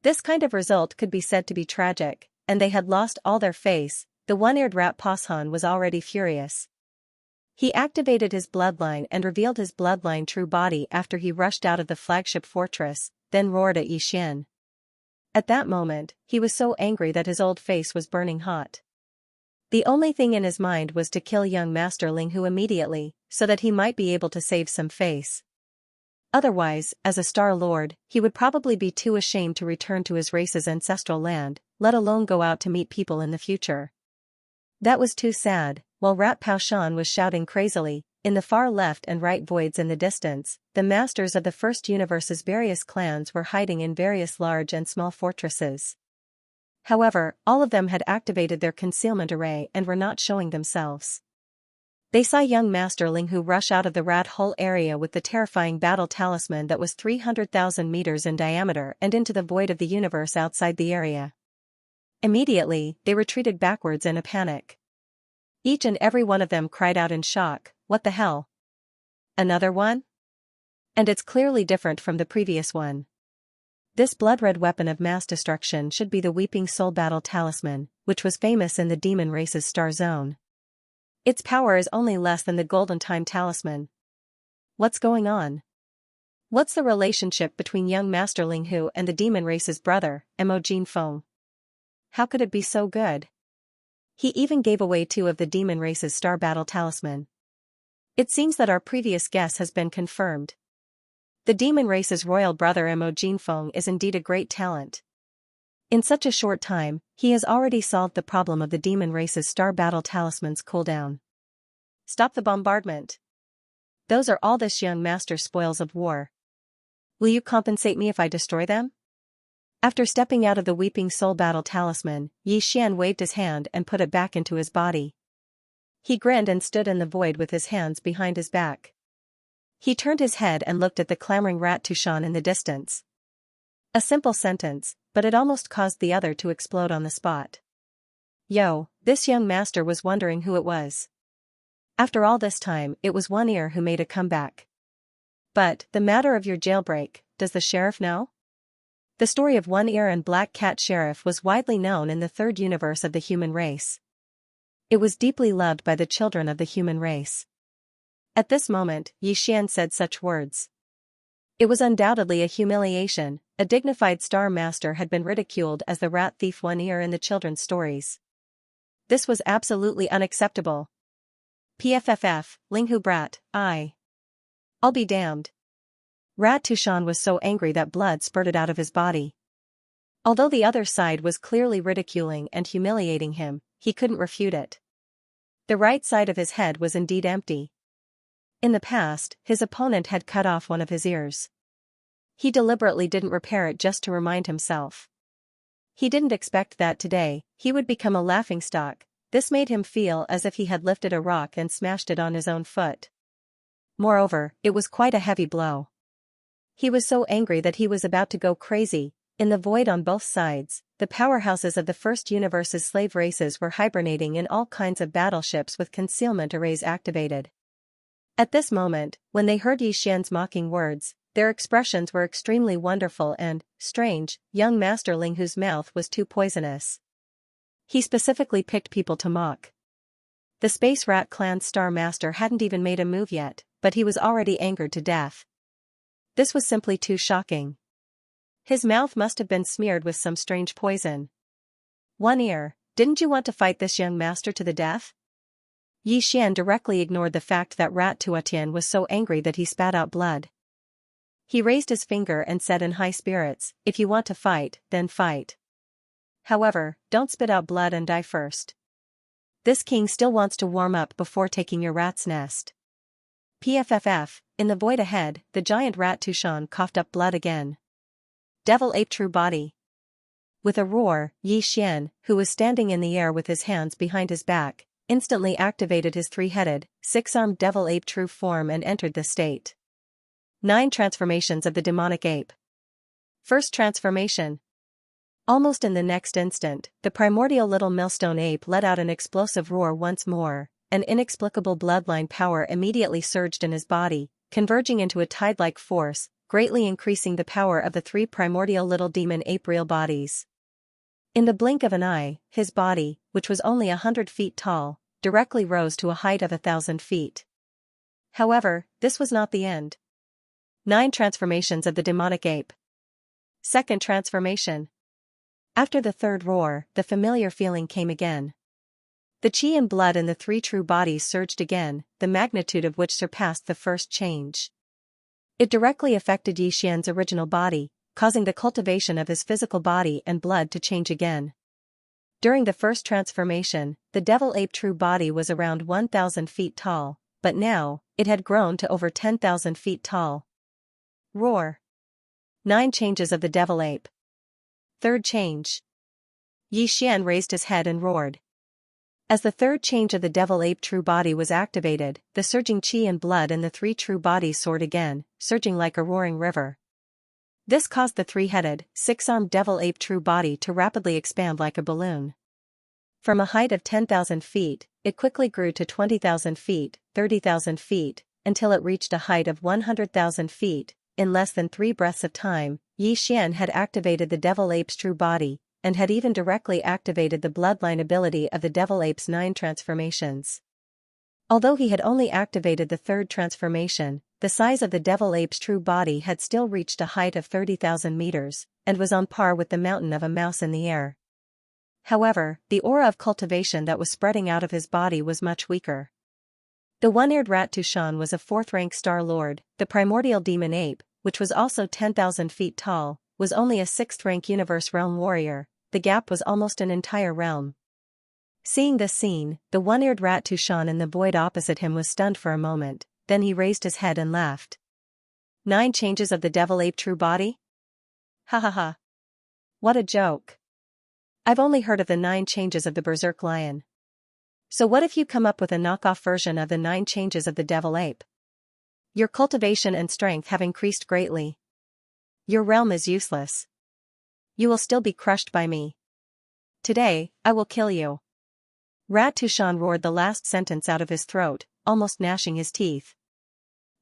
This kind of result could be said to be tragic, and they had lost all their face. The one-eared rat Poshan was already furious. He activated his bloodline and revealed his bloodline true body after he rushed out of the flagship fortress, then roared at Yixian. At that moment, he was so angry that his old face was burning hot. The only thing in his mind was to kill young Master Ling Hu immediately, so that he might be able to save some face. Otherwise, as a Star Lord, he would probably be too ashamed to return to his race's ancestral land, let alone go out to meet people in the future. That was too sad. While Rat Pao Shan was shouting crazily, in the far left and right voids in the distance, the masters of the First Universe's various clans were hiding in various large and small fortresses. However, all of them had activated their concealment array and were not showing themselves. They saw young Master Ling Hu rush out of the rat hole area with the terrifying battle talisman that was 300,000 meters in diameter and into the void of the universe outside the area. Immediately, they retreated backwards in a panic. Each and every one of them cried out in shock, "What the hell? Another one? And it's clearly different from the previous one. This blood-red weapon of mass destruction should be the Weeping Soul Battle Talisman, which was famous in the demon race's star zone. Its power is only less than the Golden Time Talisman. What's going on? What's the relationship between young Master Ling Hu and the demon race's brother, Mo Jinfeng? How could it be so good? He even gave away 2 of the demon race's star battle talisman. It seems that our previous guess has been confirmed. The demon race's royal brother Mo Jinfeng is indeed a great talent. In such a short time, he has already solved the problem of the demon race's star battle talisman's cooldown. Stop the bombardment. Those are all this young master's spoils of war. Will you compensate me if I destroy them? After stepping out of the Weeping Soul Battle Talisman, Yixian waved his hand and put it back into his body. He grinned and stood in the void with his hands behind his back. He turned his head and looked at the clamoring Rat Tushan in the distance. A simple sentence, but it almost caused the other to explode on the spot. Yo, this young master was wondering who it was. After all this time, it was One Ear who made a comeback. But, the matter of your jailbreak, does the sheriff know? The story of One Ear and Black Cat Sheriff was widely known in the third universe of the human race. It was deeply loved by the children of the human race. At this moment, Yixian said such words. It was undoubtedly a humiliation. A dignified star master had been ridiculed as the rat thief One Ear in the children's stories. This was absolutely unacceptable. PFFF, Ling Hu brat, I'll be damned. Rat Tushan was so angry that blood spurted out of his body. Although the other side was clearly ridiculing and humiliating him, he couldn't refute it. The right side of his head was indeed empty. In the past, his opponent had cut off one of his ears. He deliberately didn't repair it just to remind himself. He didn't expect that today, he would become a laughingstock. This made him feel as if he had lifted a rock and smashed it on his own foot. Moreover, it was quite a heavy blow. He was so angry that he was about to go crazy. In the void on both sides, the powerhouses of the First Universe's slave races were hibernating in all kinds of battleships with concealment arrays activated. At this moment, when they heard Yixian's mocking words, their expressions were extremely wonderful and strange. Young Master Ling Hu's mouth was too poisonous. He specifically picked people to mock. The Space Rat Clan's Star Master hadn't even made a move yet, but he was already angered to death. This was simply too shocking. His mouth must have been smeared with some strange poison. One Ear, didn't you want to fight this young master to the death? Yixian directly ignored the fact that Rat Tuatian was so angry that he spat out blood. He raised his finger and said in high spirits, if you want to fight, then fight. However, don't spit out blood and die first. This king still wants to warm up before taking your rat's nest. PFFF, in the void ahead, the giant Rat Tushan coughed up blood again. Devil Ape True Body. With a roar, Yixian, who was standing in the air with his hands behind his back, instantly activated his 3-headed, 6-armed Devil Ape True form and entered the state. 9 transformations of the demonic ape. First transformation. Almost in the next instant, the primordial little millstone ape let out an explosive roar once more. An inexplicable bloodline power immediately surged in his body, converging into a tide-like force, greatly increasing the power of the 3 primordial little demon ape real bodies. In the blink of an eye, his body, which was only 100 feet tall, directly rose to a height of 1,000 feet. However, this was not the end. 9 transformations of the demonic ape. Second transformation. After the third roar, the familiar feeling came again. The chi and blood in the 3 true bodies surged again, the magnitude of which surpassed the first change. It directly affected Xianxia's original body, causing the cultivation of his physical body and blood to change again. During the first transformation, the devil ape true body was around 1,000 feet tall, but now, it had grown to over 10,000 feet tall. Roar. 9 changes of the devil ape. Third change. Xian raised his head and roared. As the third change of the devil ape true body was activated, the surging chi and blood in the 3 true bodies soared again, surging like a roaring river. This caused the 3-headed, 6-armed devil ape true body to rapidly expand like a balloon. From a height of 10,000 feet, it quickly grew to 20,000 feet, 30,000 feet, until it reached a height of 100,000 feet. In less than 3 breaths of time, Xian had activated the devil ape's true body, and had even directly activated the bloodline ability of the devil ape's 9 transformations. Although he had only activated the third transformation, the size of the devil ape's true body had still reached a height of 30,000 meters, and was on par with the mountain of a mouse in the air. However, the aura of cultivation that was spreading out of his body was much weaker. The one-eared rat Tushan was a 4th-rank star lord, the primordial demon ape, which was also 10,000 feet tall, was only a 6th-rank universe realm warrior. The gap was almost an entire realm. Seeing this scene, the one-eared rat Tushan in the void opposite him was stunned for a moment, then he raised his head and laughed. 9 changes of the devil ape true body? Ha ha ha. What a joke. I've only heard of the 9 changes of the berserk lion. So what if you come up with a knockoff version of the 9 changes of the devil ape? Your cultivation and strength have increased greatly. Your realm is useless. You will still be crushed by me. Today, I will kill you. Rat Tushan roared the last sentence out of his throat, almost gnashing his teeth.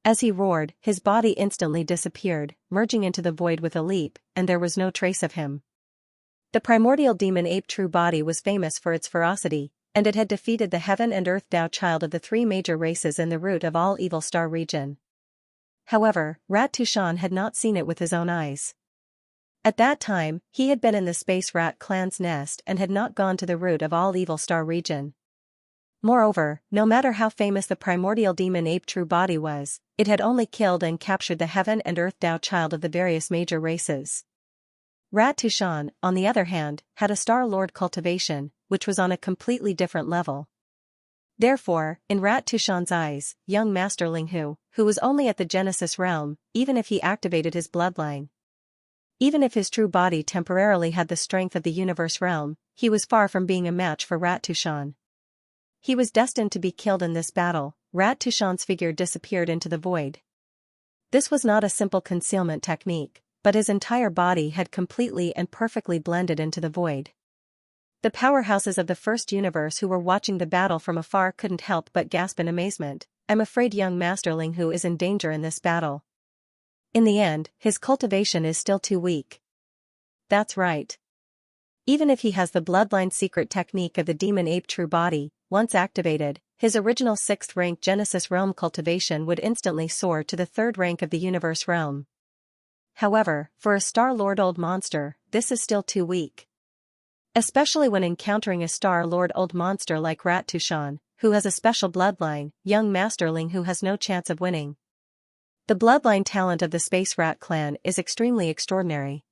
As he roared, his body instantly disappeared, merging into the void with a leap, and there was no trace of him. The primordial demon ape true body was famous for its ferocity, and it had defeated the heaven and earth Tao child of the 3 major races in the root of all evil star region. However, Rat Tushan had not seen it with his own eyes. At that time, he had been in the space rat clan's nest and had not gone to the root of all evil star region. Moreover, no matter how famous the primordial demon ape true body was, it had only killed and captured the heaven and earth Tao child of the various major races. Rat Tushan, on the other hand, had a star lord cultivation, which was on a completely different level. Therefore, in Rat Tushan's eyes, young Master Linghu, who was only at the Genesis realm, even if he activated his bloodline, even if his true body temporarily had the strength of the universe realm, he was far from being a match for Rat Tushan. He was destined to be killed in this battle. Rat Tushan's figure disappeared into the void. This was not a simple concealment technique, but his entire body had completely and perfectly blended into the void. The powerhouses of the first universe who were watching the battle from afar couldn't help but gasp in amazement. I'm afraid young Master Linghu is in danger in this battle. In the end, his cultivation is still too weak. That's right. Even if he has the bloodline secret technique of the demon ape true body, once activated, his original 6th rank Genesis realm cultivation would instantly soar to the 3rd rank of the universe realm. However, for a Star Lord old monster, this is still too weak. Especially when encountering a Star Lord old monster like Rat Tushan, who has a special bloodline, young Master Linghu has no chance of winning. The bloodline talent of the Space Rat clan is extremely extraordinary.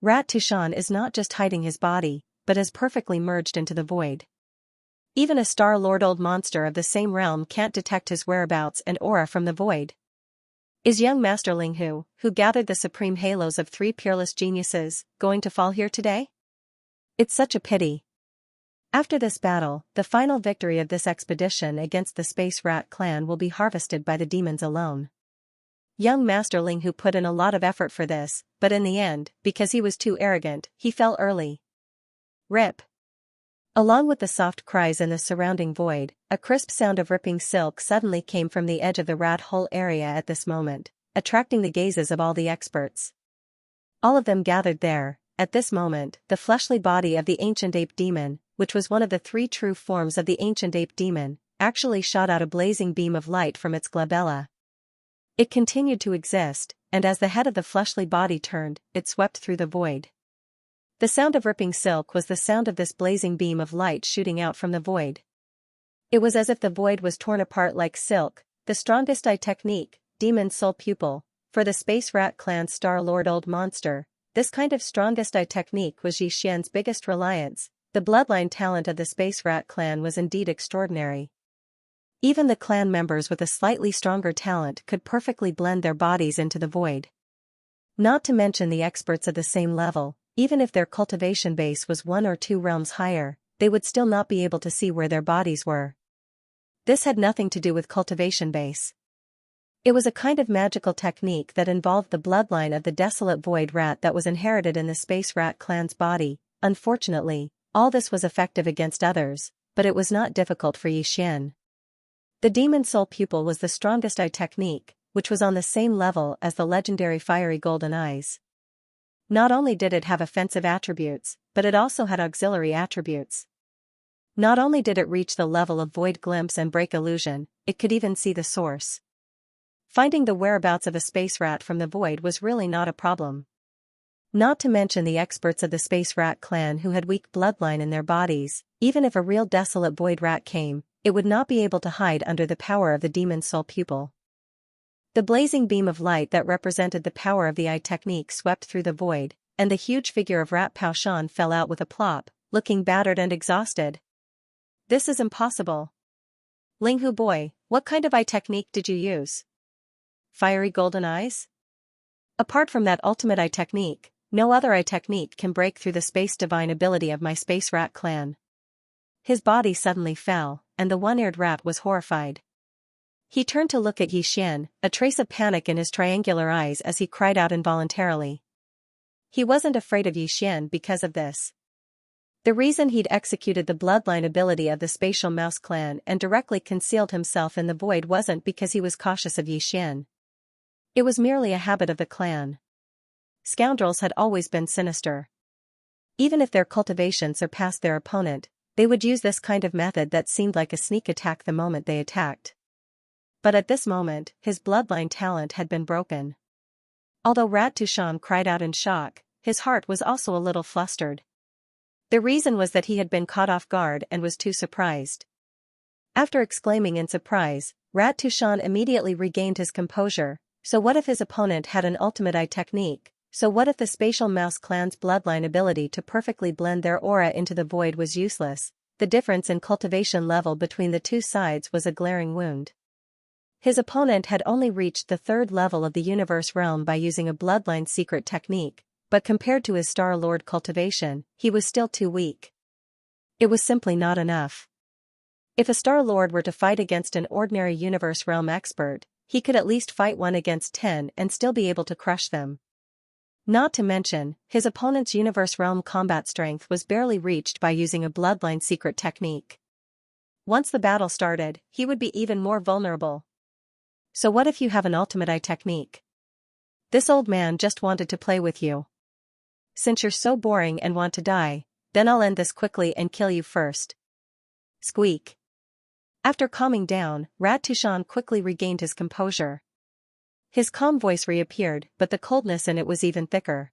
Rat Tushan is not just hiding his body, but has perfectly merged into the void. Even a Star Lord old monster of the same realm can't detect his whereabouts and aura from the void. Is young Master Linghu, who gathered the supreme halos of 3 peerless geniuses, going to fall here today? It's such a pity. After this battle, the final victory of this expedition against the Space Rat clan will be harvested by the demons alone. Young Master Linghu put in a lot of effort for this, but in the end, because he was too arrogant, he fell early. Rip. Along with the soft cries in the surrounding void, a crisp sound of ripping silk suddenly came from the edge of the rat hole area at this moment, attracting the gazes of all the experts. All of them gathered there. At this moment, the fleshly body of the ancient ape demon, which was one of the 3 true forms of the ancient ape demon, actually shot out a blazing beam of light from its glabella. It continued to exist, and as the head of the fleshly body turned, it swept through the void. The sound of ripping silk was the sound of this blazing beam of light shooting out from the void. It was as if the void was torn apart like silk. The strongest eye technique, Demon Soul Pupil, for the Space Rat Clan's Star Lord Old Monster. This kind of strongest eye technique was Xianxia's biggest reliance. The bloodline talent of the Space Rat Clan was indeed extraordinary. Even the clan members with a slightly stronger talent could perfectly blend their bodies into the void. Not to mention the experts at the same level, even if their cultivation base was 1 or 2 realms higher, they would still not be able to see where their bodies were. This had nothing to do with cultivation base. It was a kind of magical technique that involved the bloodline of the desolate void rat that was inherited in the Space Rat Clan's body. Unfortunately, all this was effective against others, but it was not difficult for Xian. The Demon Soul Pupil was the strongest eye technique, which was on the same level as the legendary fiery golden eyes. Not only did it have offensive attributes, but it also had auxiliary attributes. Not only did it reach the level of void glimpse and break illusion, it could even see the source. Finding the whereabouts of a space rat from the void was really not a problem. Not to mention the experts of the Space Rat Clan who had weak bloodline in their bodies. Even if a real desolate void rat came, it would not be able to hide under the power of the Demon Soul Pupil. The blazing beam of light that represented the power of the eye technique swept through the void, and the huge figure of Rat Pao Shan fell out with a plop, looking battered and exhausted. This is impossible. Linghu boy, what kind of eye technique did you use? Fiery golden eyes? Apart from that ultimate eye technique, no other eye technique can break through the space divine ability of my Space Rat Clan. His body suddenly fell, and the one-eared rat was horrified. He turned to look at Xian, a trace of panic in his triangular eyes as he cried out involuntarily. He wasn't afraid of Xian because of this. The reason he'd executed the bloodline ability of the Spatial Mouse Clan and directly concealed himself in the void wasn't because he was cautious of Xian. It was merely a habit of the clan. Scoundrels had always been sinister. Even if their cultivation surpassed their opponent, they would use this kind of method that seemed like a sneak attack the moment they attacked. But at this moment, his bloodline talent had been broken. Although Rat Tushan cried out in shock, his heart was also a little flustered. The reason was that he had been caught off guard and was too surprised. After exclaiming in surprise, Rat Tushan immediately regained his composure. So what if his opponent had an ultimate eye technique? So what if the Spatial Mouse Clan's bloodline ability to perfectly blend their aura into the void was useless? The difference in cultivation level between the two sides was a glaring wound. His opponent had only reached the 3rd level of the universe realm by using a bloodline secret technique, but compared to his Star Lord cultivation, he was still too weak. It was simply not enough. If a Star Lord were to fight against an ordinary universe realm expert, he could at least fight 1 against 10 and still be able to crush them. Not to mention, his opponent's universe realm combat strength was barely reached by using a bloodline secret technique. Once the battle started, he would be even more vulnerable. So what if you have an ultimate eye technique? This old man just wanted to play with you. Since you're so boring and want to die, then I'll end this quickly and kill you first. Squeak. After calming down, Rat Tushan quickly regained his composure. His calm voice reappeared, but the coldness in it was even thicker.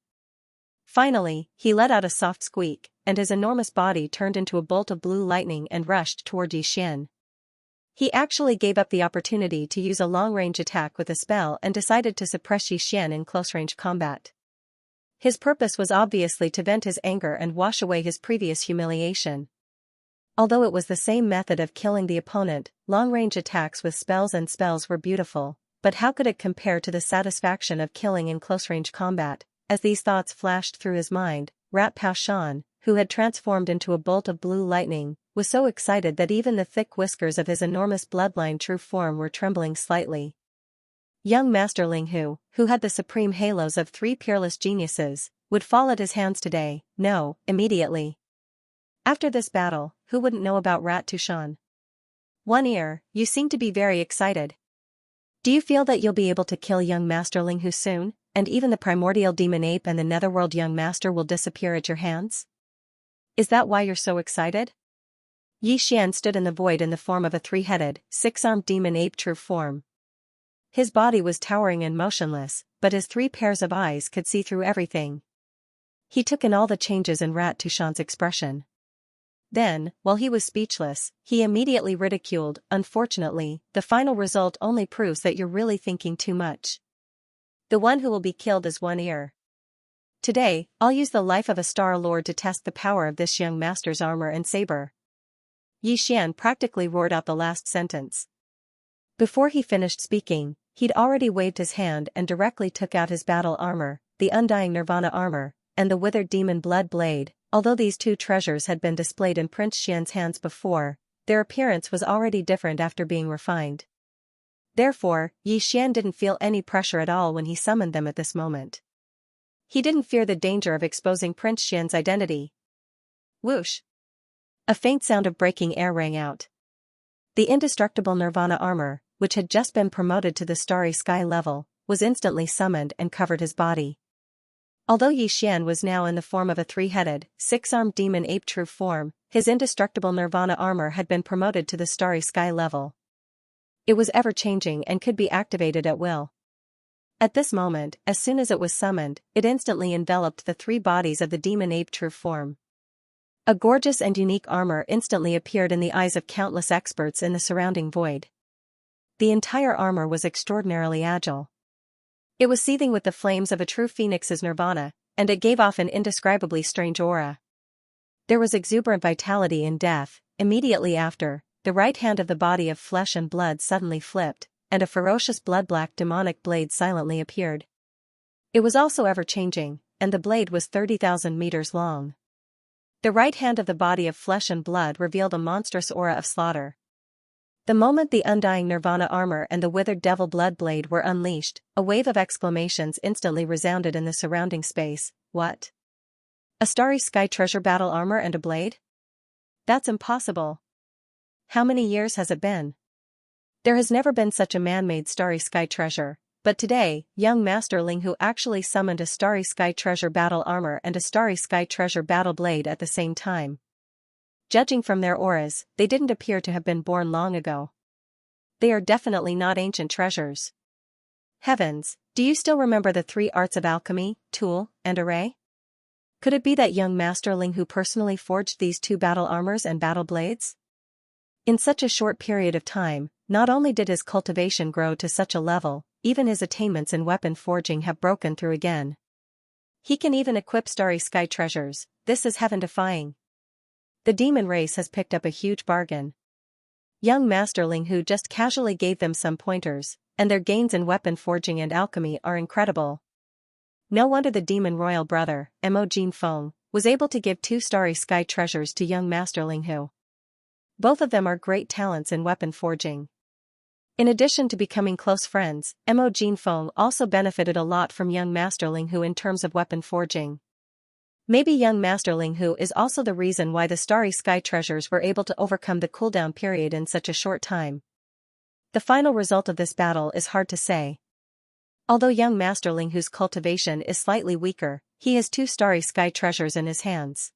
Finally, he let out a soft squeak, and his enormous body turned into a bolt of blue lightning and rushed toward Xian. He actually gave up the opportunity to use a long-range attack with a spell and decided to suppress Xian in close-range combat. His purpose was obviously to vent his anger and wash away his previous humiliation. Although it was the same method of killing the opponent, long-range attacks with spells and spells were beautiful, but how could it compare to the satisfaction of killing in close-range combat? As these thoughts flashed through his mind, Rat Pao Shan, who had transformed into a bolt of blue lightning, was so excited that even the thick whiskers of his enormous bloodline true form were trembling slightly. Young Master Linghu, who had the supreme halos of 3 peerless geniuses, would fall at his hands today, no, immediately. After this battle, who wouldn't know about Rat Tushan? One Ear, you seem to be very excited. Do you feel that you'll be able to kill young Master Linghu soon, and even the primordial demon ape and the netherworld young master will disappear at your hands? Is that why you're so excited? Yi Xian stood in the void in the form of a three-headed, six-armed demon ape true form. His body was towering and motionless, but his three pairs of eyes could see through everything. He took in all the changes in Rat Tushan's expression. Then, while he was speechless, he immediately ridiculed, "Unfortunately, the final result only proves that you're really thinking too much. The one who will be killed is One Ear. Today, I'll use the life of a Star Lord to test the power of this young master's armor and saber." Yi Xian practically roared out the last sentence. Before he finished speaking, he'd already waved his hand and directly took out his battle armor, the undying Nirvana armor, and the withered demon blood blade. Although these two treasures had been displayed in Prince Xian's hands before, their appearance was already different after being refined. Therefore, Yi Xian didn't feel any pressure at all when he summoned them at this moment. He didn't fear the danger of exposing Prince Xian's identity. Whoosh! A faint sound of breaking air rang out. The indestructible Nirvana armor, which had just been promoted to the starry sky level, was instantly summoned and covered his body. Although Yi Xian was now in the form of a three-headed, six-armed demon ape true form, his indestructible Nirvana armor had been promoted to the starry sky level. It was ever-changing and could be activated at will. At this moment, as soon as it was summoned, it instantly enveloped the three bodies of the demon ape true form. A gorgeous and unique armor instantly appeared in the eyes of countless experts in the surrounding void. The entire armor was extraordinarily agile. It was seething with the flames of a true phoenix's nirvana, and it gave off an indescribably strange aura. There was exuberant vitality in death. Immediately after, the right hand of the body of flesh and blood suddenly flipped, and a ferocious blood-black demonic blade silently appeared. It was also ever-changing, and the blade was 30,000 meters long. The right hand of the body of flesh and blood revealed a monstrous aura of slaughter. The moment the undying Nirvana armor and the withered devil blood blade were unleashed, a wave of exclamations instantly resounded in the surrounding space. What? A starry sky treasure battle armor and a blade? That's impossible. How many years has it been? There has never been such a man-made starry sky treasure, but today, young Master Linghu actually summoned a starry sky treasure battle armor and a starry sky treasure battle blade at the same time. Judging from their auras, they didn't appear to have been born long ago. They are definitely not ancient treasures. Heavens, do you still remember the three arts of alchemy, tool, and array? Could it be that young Master Linghu personally forged these two battle armors and battle blades? In such a short period of time, not only did his cultivation grow to such a level, even his attainments in weapon forging have broken through again. He can even equip starry sky treasures. This is heaven-defying. The demon race has picked up a huge bargain. Young Master Linghu just casually gave them some pointers, and their gains in weapon forging and alchemy are incredible. No wonder the demon royal brother, Mo Jinfeng, was able to give two starry sky treasures to young Master Linghu. Both of them are great talents in weapon forging. In addition to becoming close friends, Mo Jinfeng also benefited a lot from young Master Linghu in terms of weapon forging. Maybe young Master Linghu is also the reason why the starry sky treasures were able to overcome the cooldown period in such a short time. The final result of this battle is hard to say. Although young Master Linghu's cultivation is slightly weaker, he has two starry sky treasures in his hands.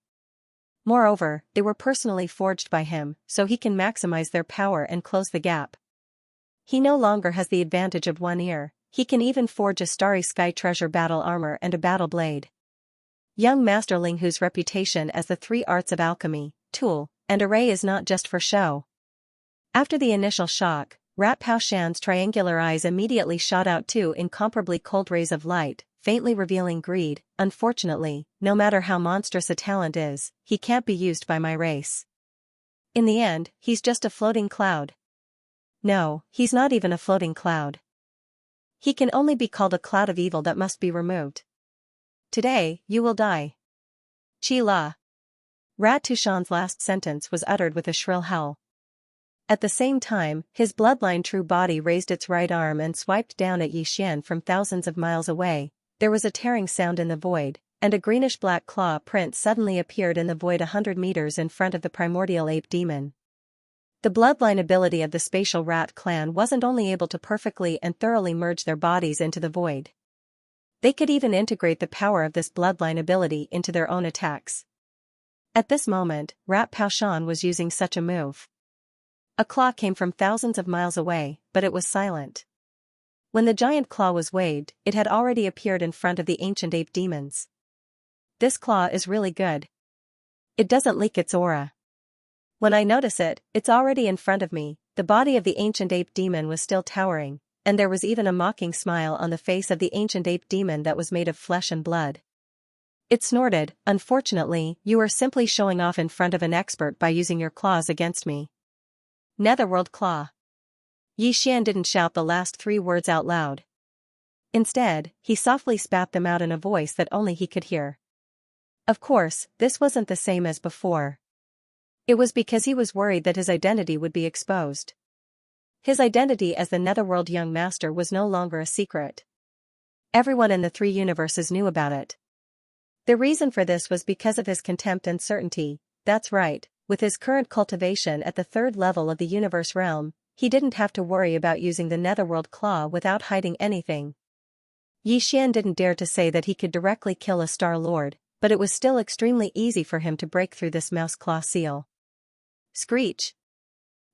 Moreover, they were personally forged by him, so he can maximize their power and close the gap. He no longer has the advantage of one ear, he can even forge a starry sky treasure battle armor and a battle blade. Young Master Linghu's reputation as the three arts of alchemy, tool, and array is not just for show. After the initial shock, Rat Pao Shan's triangular eyes immediately shot out two incomparably cold rays of light, faintly revealing greed. Unfortunately, no matter how monstrous a talent is, he can't be used by my race. In the end, he's just a floating cloud. No, he's not even a floating cloud. He can only be called a cloud of evil that must be removed. Today, you will die. Chi La. Rat Tushan's last sentence was uttered with a shrill howl. At the same time, his bloodline true body raised its right arm and swiped down at Yi Xian from thousands of miles away. There was a tearing sound in the void, and a greenish-black claw print suddenly appeared in the void 100 meters in front of the primordial ape demon. The bloodline ability of the spatial rat clan wasn't only able to perfectly and thoroughly merge their bodies into the void. They could even integrate the power of this bloodline ability into their own attacks. At this moment, Rat Pao Shan was using such a move. A claw came from thousands of miles away, but it was silent. When the giant claw was waved, it had already appeared in front of the ancient ape demons. This claw is really good. It doesn't leak its aura. When I notice it, it's already in front of me. The body of the ancient ape demon was still towering, and there was even a mocking smile on the face of the ancient ape demon that was made of flesh and blood. It snorted, "Unfortunately, you are simply showing off in front of an expert by using your claws against me." Netherworld Claw. Yi Xian didn't shout the last 3 words out loud. Instead, he softly spat them out in a voice that only he could hear. Of course, this wasn't the same as before. It was because he was worried that his identity would be exposed. His identity as the Netherworld Young Master was no longer a secret. Everyone in the 3 universes knew about it. The reason for this was because of his contempt and certainty. That's right, with his current cultivation at the 3rd level of the universe realm, he didn't have to worry about using the Netherworld Claw without hiding anything. Yi Xian didn't dare to say that he could directly kill a Star Lord, but it was still extremely easy for him to break through this mouse claw seal. Screech!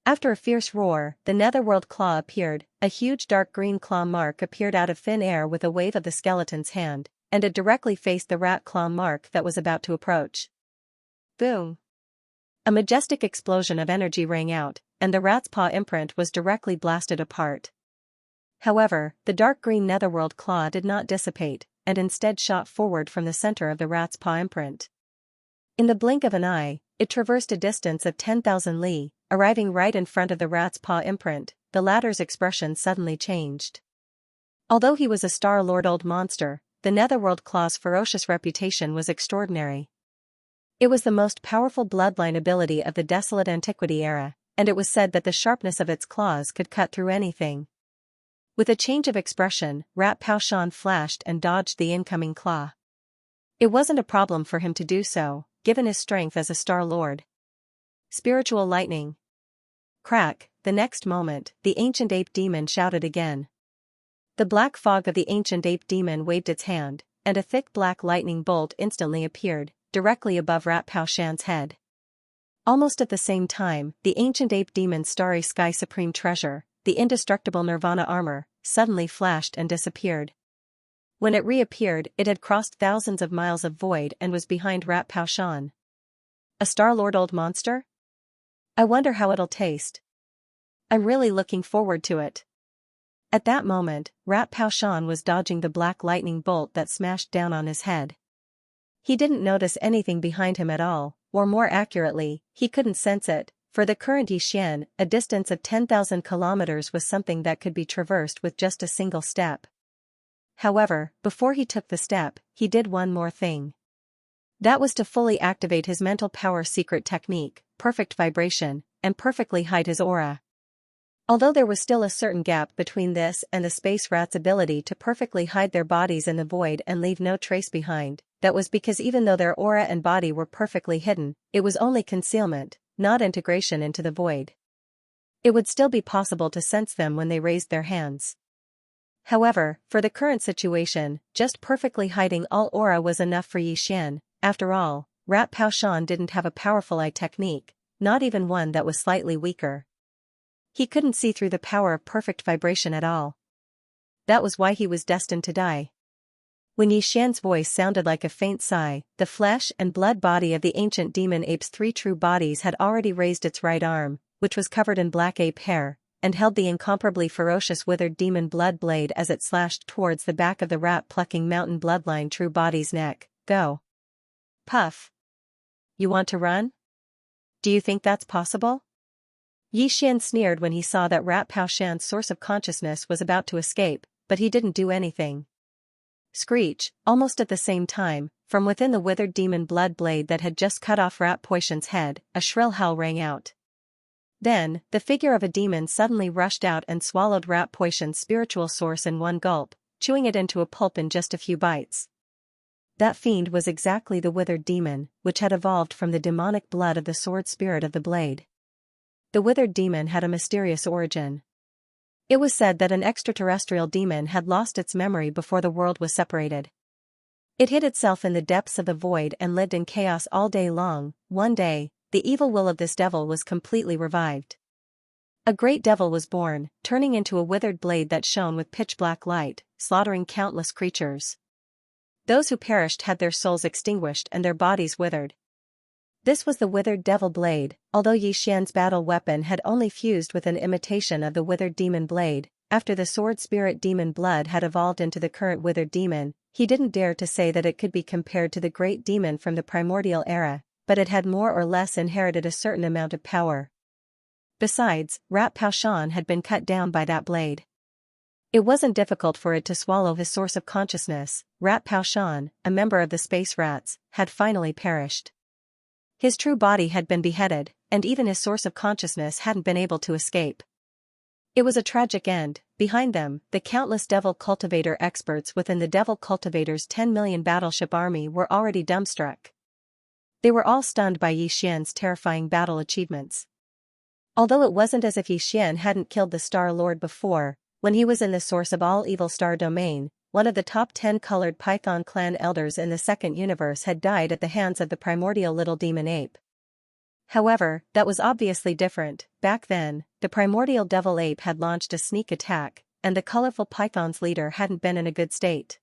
After a fierce roar, the Netherworld Claw appeared. A huge dark green claw mark appeared out of thin air with a wave of the skeleton's hand, and it directly faced the rat claw mark that was about to approach. Boom! A majestic explosion of energy rang out, and the rat's paw imprint was directly blasted apart. However, the dark green Netherworld Claw did not dissipate, and instead shot forward from the center of the rat's paw imprint. In the blink of an eye, it traversed a distance of 10,000 li, arriving right in front of the rat's paw imprint. The latter's expression suddenly changed. Although he was a Star Lord old monster, the Netherworld Claw's ferocious reputation was extraordinary. It was the most powerful bloodline ability of the desolate antiquity era, and it was said that the sharpness of its claws could cut through anything. With a change of expression, Rat Pao Shan flashed and dodged the incoming claw. It wasn't a problem for him to do so, given his strength as a Star Lord. Spiritual lightning. Crack! The next moment, the ancient ape demon shouted again. The black fog of the ancient ape demon waved its hand, and a thick black lightning bolt instantly appeared, directly above Rat Pao Shan's head. Almost at the same time, the ancient ape demon's starry sky supreme treasure, the indestructible Nirvana armor, suddenly flashed and disappeared. When it reappeared, it had crossed thousands of miles of void and was behind Rat Pao Shan. A Star-Lord old monster? I wonder how it'll taste. I'm really looking forward to it. At that moment, Rat Pao Shan was dodging the black lightning bolt that smashed down on his head. He didn't notice anything behind him at all, or more accurately, he couldn't sense it. For the current Yi Xian, a distance of 10,000 kilometers was something that could be traversed with just a single step. However, before he took the step, he did one more thing. That was to fully activate his mental power secret technique, perfect vibration, and perfectly hide his aura. Although there was still a certain gap between this and the space rat's ability to perfectly hide their bodies in the void and leave no trace behind, that was because even though their aura and body were perfectly hidden, it was only concealment, not integration into the void. It would still be possible to sense them when they raised their hands. However, for the current situation, just perfectly hiding all aura was enough for Yi Xian. After all, Rat Pao Shan didn't have a powerful eye technique, not even one that was slightly weaker. He couldn't see through the power of perfect vibration at all. That was why he was destined to die. When Yi Xian's voice sounded like a faint sigh, the flesh and blood body of the ancient demon ape's 3 true bodies had already raised its right arm, which was covered in black ape hair, and held the incomparably ferocious withered demon blood blade as it slashed towards the back of the rat-plucking mountain bloodline true body's neck. Go. Puff. You want to run? Do you think that's possible? Yi Xian sneered when he saw that Rat Pao Shan's source of consciousness was about to escape, but he didn't do anything. Screech! Almost at the same time, from within the withered demon blood blade that had just cut off Rat Pao Shan's head, a shrill howl rang out. Then, the figure of a demon suddenly rushed out and swallowed Rat Pao Shan's spiritual source in one gulp, chewing it into a pulp in just a few bites. That fiend was exactly the withered demon, which had evolved from the demonic blood of the sword spirit of the blade. The withered demon had a mysterious origin. It was said that an extraterrestrial demon had lost its memory before the world was separated. It hid itself in the depths of the void and lived in chaos all day long. One day, the evil will of this devil was completely revived. A great devil was born, turning into a withered blade that shone with pitch-black light, slaughtering countless creatures. Those who perished had their souls extinguished and their bodies withered. This was the withered devil blade. Although Xianxia's battle weapon had only fused with an imitation of the withered demon blade, after the sword spirit demon blood had evolved into the current withered demon, he didn't dare to say that it could be compared to the great demon from the primordial era, but it had more or less inherited a certain amount of power. Besides, Rat Paoshan had been cut down by that blade. It wasn't difficult for it to swallow his source of consciousness. Rat Paoshan, a member of the space rats, had finally perished. His true body had been beheaded, and even his source of consciousness hadn't been able to escape. It was a tragic end. Behind them, the countless Devil Cultivator experts within the Devil Cultivator's 10 million battleship army were already dumbstruck. They were all stunned by Xian's terrifying battle achievements. Although it wasn't as if Xian hadn't killed the Star Lord before, when he was in the source of all evil star domain, one of the top 10 colored Python clan elders in the second universe had died at the hands of the primordial little demon ape. However, that was obviously different. Back then, the primordial devil ape had launched a sneak attack, and the colorful python's leader hadn't been in a good state.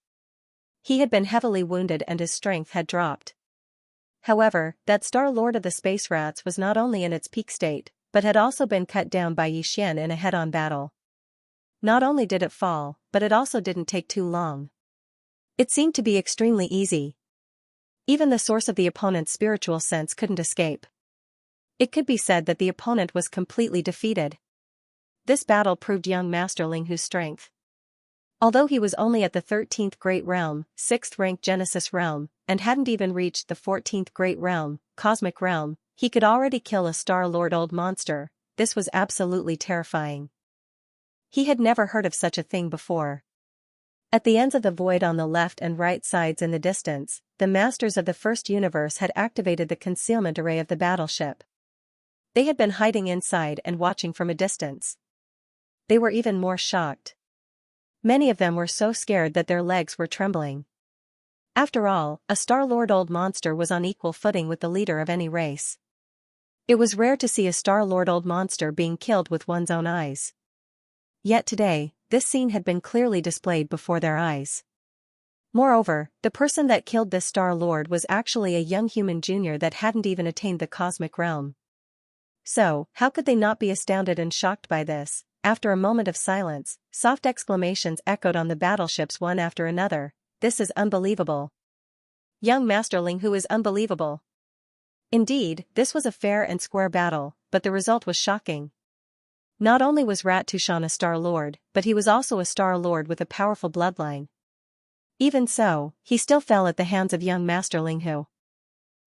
He had been heavily wounded and his strength had dropped. However, that Star Lord of the Space Rats was not only in its peak state, but had also been cut down by Xian in a head-on battle. Not only did it fall, but it also didn't take too long. It seemed to be extremely easy. Even the source of the opponent's spiritual sense couldn't escape. It could be said that the opponent was completely defeated. This battle proved young Master Linghu's strength. Although he was only at the 13th Great Realm, 6th rank Genesis Realm, and hadn't even reached the 14th Great Realm, Cosmic Realm, he could already kill a Star Lord old monster. This was absolutely terrifying. He had never heard of such a thing before. At the ends of the void on the left and right sides in the distance, the masters of the first universe had activated the concealment array of the battleship. They had been hiding inside and watching from a distance. They were even more shocked. Many of them were so scared that their legs were trembling. After all, a Star-Lord old monster was on equal footing with the leader of any race. It was rare to see a Star-Lord old monster being killed with one's own eyes. Yet today, this scene had been clearly displayed before their eyes. Moreover, the person that killed this Star-Lord was actually a young human junior that hadn't even attained the Cosmic Realm. So, how could they not be astounded and shocked by this? After a moment of silence, soft exclamations echoed on the battleships one after another. This is unbelievable. Young Master Linghu is unbelievable. Indeed, this was a fair and square battle, but the result was shocking. Not only was Rat Paoshan a Star Lord, but he was also a Star Lord with a powerful bloodline. Even so, he still fell at the hands of young Master Linghu.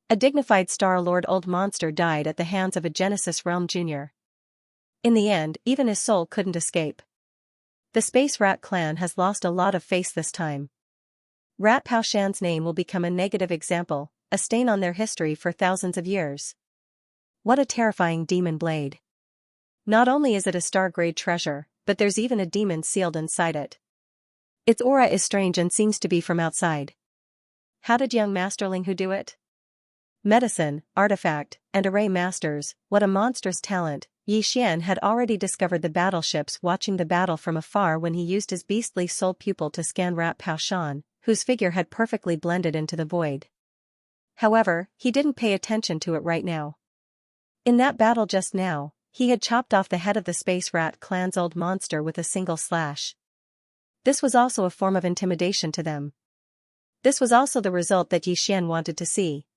A dignified Star Lord old monster died at the hands of a Genesis Realm Junior. In the end, even his soul couldn't escape. The Space Rat clan has lost a lot of face this time. Rat Paoshan's name will become a negative example, a stain on their history for thousands of years. What a terrifying demon blade. Not only is it a star-grade treasure, but there's even a demon sealed inside it. Its aura is strange and seems to be from outside. How did young Master Linghu do it? Medicine, artifact, and array masters, what a monstrous talent. Xian had already discovered the battleships watching the battle from afar when he used his beastly soul pupil to scan Rat Paoshan, whose figure had perfectly blended into the void. However, he didn't pay attention to it right now. In that battle just now, he had chopped off the head of the Space Rat clan's old monster with a single slash. This was also a form of intimidation to them. This was also the result that Xian wanted to see.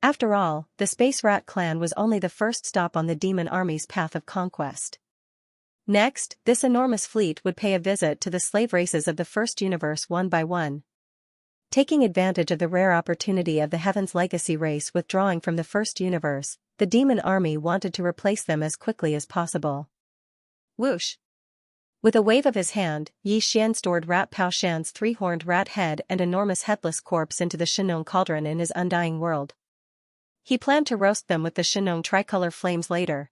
After all, the Space Rat clan was only the first stop on the demon army's path of conquest. Next, this enormous fleet would pay a visit to the slave races of the first universe one by one. Taking advantage of the rare opportunity of the Heaven's Legacy race withdrawing from the first universe, the demon army wanted to replace them as quickly as possible. Whoosh! With a wave of his hand, Xian stored Rat Paoshan's three-horned rat head and enormous headless corpse into the Shinong cauldron in his undying world. He planned to roast them with the Shinong tricolor flames later.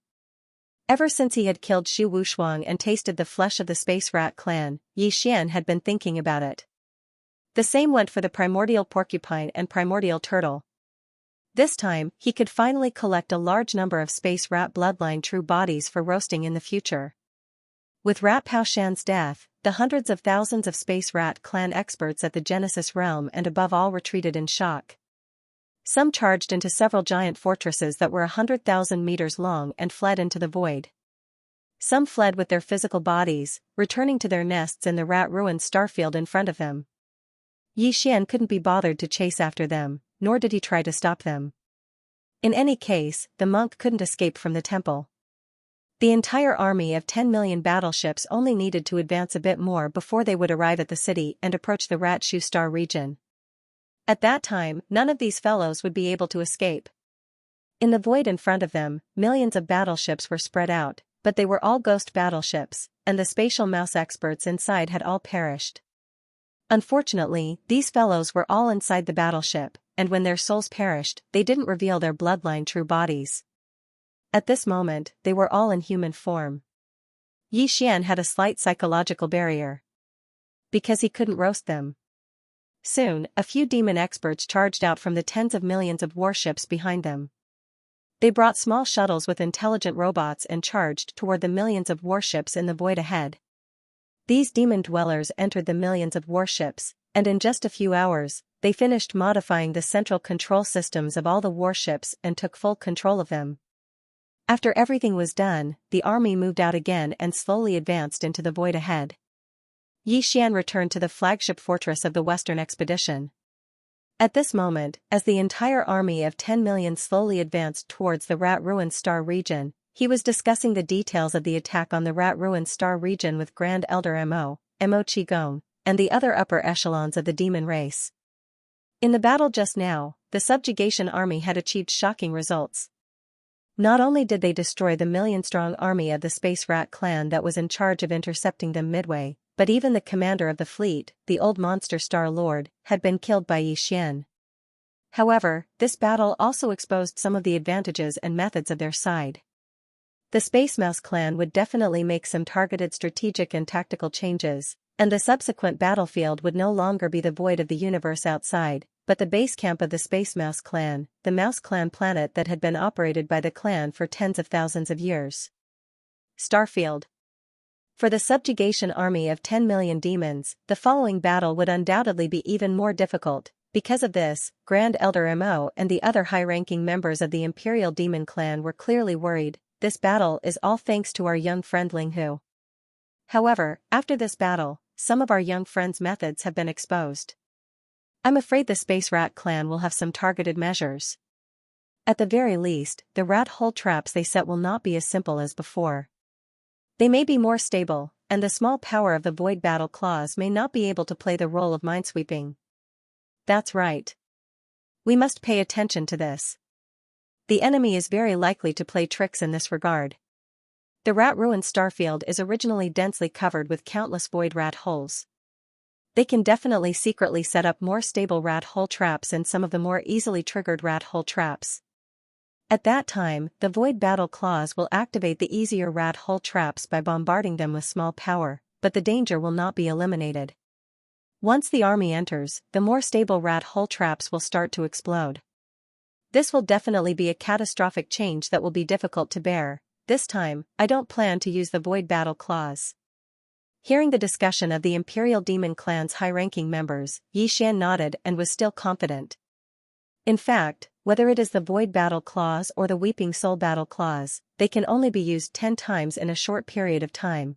Ever since he had killed Xu Wushuang and tasted the flesh of the Space Rat clan, Xian had been thinking about it. The same went for the primordial porcupine and primordial turtle. This time, he could finally collect a large number of space rat bloodline true bodies for roasting in the future. With Rat Pao Shan's death, the hundreds of thousands of space rat clan experts at the Genesis realm and above all retreated in shock. Some charged into several giant fortresses that were 100,000 meters long and fled into the void. Some fled with their physical bodies, returning to their nests in the rat-ruined starfield in front of them. Yi Xian couldn't be bothered to chase after them, nor did he try to stop them. In any case, the monk couldn't escape from the temple. The entire army of 10 million battleships only needed to advance a bit more before they would arrive at the city and approach the Rat Shu Star region. At that time, none of these fellows would be able to escape. In the void in front of them, millions of battleships were spread out, but they were all ghost battleships, and the spatial mouse experts inside had all perished. Unfortunately, these fellows were all inside the battleship, and when their souls perished, they didn't reveal their bloodline true bodies. At this moment, they were all in human form. Yi Xian had a slight psychological barrier. Because he couldn't roast them. Soon, a few demon experts charged out from the tens of millions of warships behind them. They brought small shuttles with intelligent robots and charged toward the millions of warships in the void ahead. These demon dwellers entered the millions of warships, and in just a few hours, they finished modifying the central control systems of all the warships and took full control of them. After everything was done, the army moved out again and slowly advanced into the void ahead. Yi Xian returned to the flagship fortress of the Western expedition. At this moment, as the entire army of 10 million slowly advanced towards the rat-ruined star region, he was discussing the details of the attack on the rat-ruined star region with Grand Elder Mo Qigong, and the other upper echelons of the demon race. In the battle just now, the subjugation army had achieved shocking results. Not only did they destroy the million-strong army of the Space Rat clan that was in charge of intercepting them midway, but even the commander of the fleet, the old monster Star Lord, had been killed by Yi Xian. However, this battle also exposed some of the advantages and methods of their side. The Space Mouse clan would definitely make some targeted strategic and tactical changes, and the subsequent battlefield would no longer be the void of the universe outside, but the base camp of the Space Mouse clan, the Mouse Clan planet that had been operated by the clan for tens of thousands of years. Starfield. For the subjugation army of 10 million demons, the following battle would undoubtedly be even more difficult. Because of this, Grand Elder Mo and the other high-ranking members of the Imperial Demon clan were clearly worried. This battle is all thanks to our young friend Ling Hu. However, after this battle, some of our young friend's methods have been exposed. I'm afraid the Space Rat clan will have some targeted measures. At the very least, the rat hole traps they set will not be as simple as before. They may be more stable, and the small power of the Void Battle Claws may not be able to play the role of minesweeping. That's right. We must pay attention to this. The enemy is very likely to play tricks in this regard. The rat-ruined starfield is originally densely covered with countless void rat holes. They can definitely secretly set up more stable rat hole traps in some of the more easily triggered rat hole traps. At that time, the Void Battle Claws will activate the easier rat hole traps by bombarding them with small power, but the danger will not be eliminated. Once the army enters, the more stable rat hole traps will start to explode. This will definitely be a catastrophic change that will be difficult to bear. This time, I don't plan to use the Void Battle Claws. Hearing the discussion of the Imperial Demon clan's high-ranking members, Yi Xian nodded and was still confident. In fact, whether it is the Void Battle Claws or the Weeping Soul Battle Claws, they can only be used 10 times in a short period of time.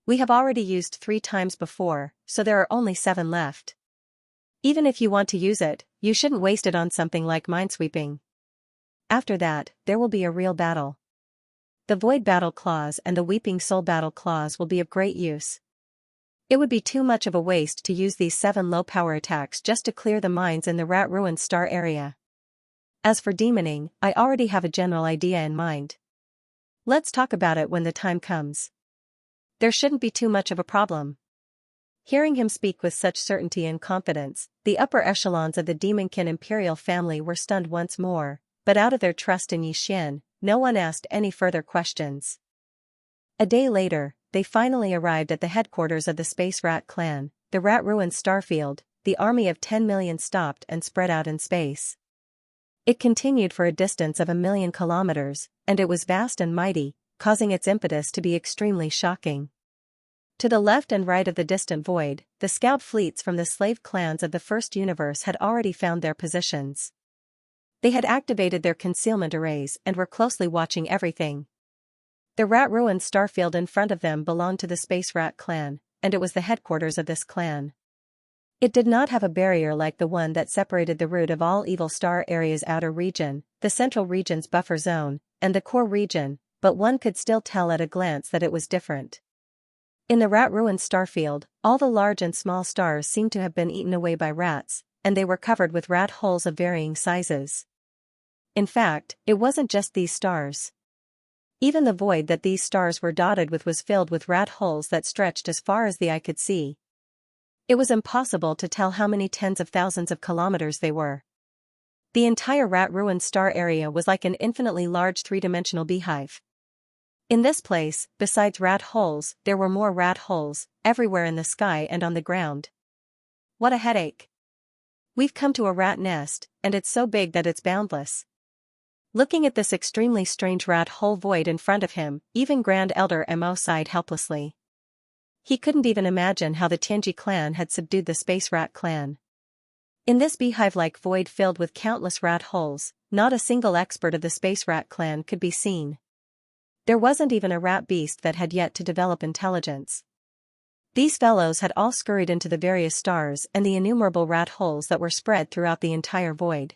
We have already used 3 times before, so there are only 7 left. Even if you want to use it, you shouldn't waste it on something like minesweeping. After that, there will be a real battle. The Void Battle Claws and the Weeping Soul Battle Claws will be of great use. It would be too much of a waste to use these 7 low-power attacks just to clear the mines in the rat-ruined star area. As for demoning, I already have a general idea in mind. Let's talk about it when the time comes. There shouldn't be too much of a problem. Hearing him speak with such certainty and confidence, the upper echelons of the Demonkin Imperial family were stunned once more, but out of their trust in Yi Xian, no one asked any further questions. A day later, they finally arrived at the headquarters of the Space Rat clan, the rat-ruined starfield. the army of 10 million stopped and spread out in space. It continued for a distance of 1,000,000 kilometers, and it was vast and mighty, causing its impetus to be extremely shocking. To the left and right of the distant void, the scout fleets from the slave clans of the first universe had already found their positions. They had activated their concealment arrays and were closely watching everything. The rat-ruined starfield in front of them belonged to the Space Rat clan, and it was the headquarters of this clan. It did not have a barrier like the one that separated the root of all evil star area's outer region, the central region's buffer zone, and the core region, but one could still tell at a glance that it was different. In the rat-ruined starfield, all the large and small stars seemed to have been eaten away by rats, and they were covered with rat holes of varying sizes. In fact, it wasn't just these stars. Even the void that these stars were dotted with was filled with rat holes that stretched as far as the eye could see. It was impossible to tell how many tens of thousands of kilometers they were. The entire rat-ruined star area was like an infinitely large three-dimensional beehive. In this place, besides rat holes, there were more rat holes, everywhere in the sky and on the ground. What a headache. We've come to a rat nest, and it's so big that it's boundless. Looking at this extremely strange rat hole void in front of him, even Grand Elder Mo sighed helplessly. He couldn't even imagine how the Tianji clan had subdued the Space Rat clan. In this beehive-like void filled with countless rat holes, not a single expert of the Space Rat clan could be seen. There wasn't even a rat beast that had yet to develop intelligence. These fellows had all scurried into the various stars and the innumerable rat holes that were spread throughout the entire void.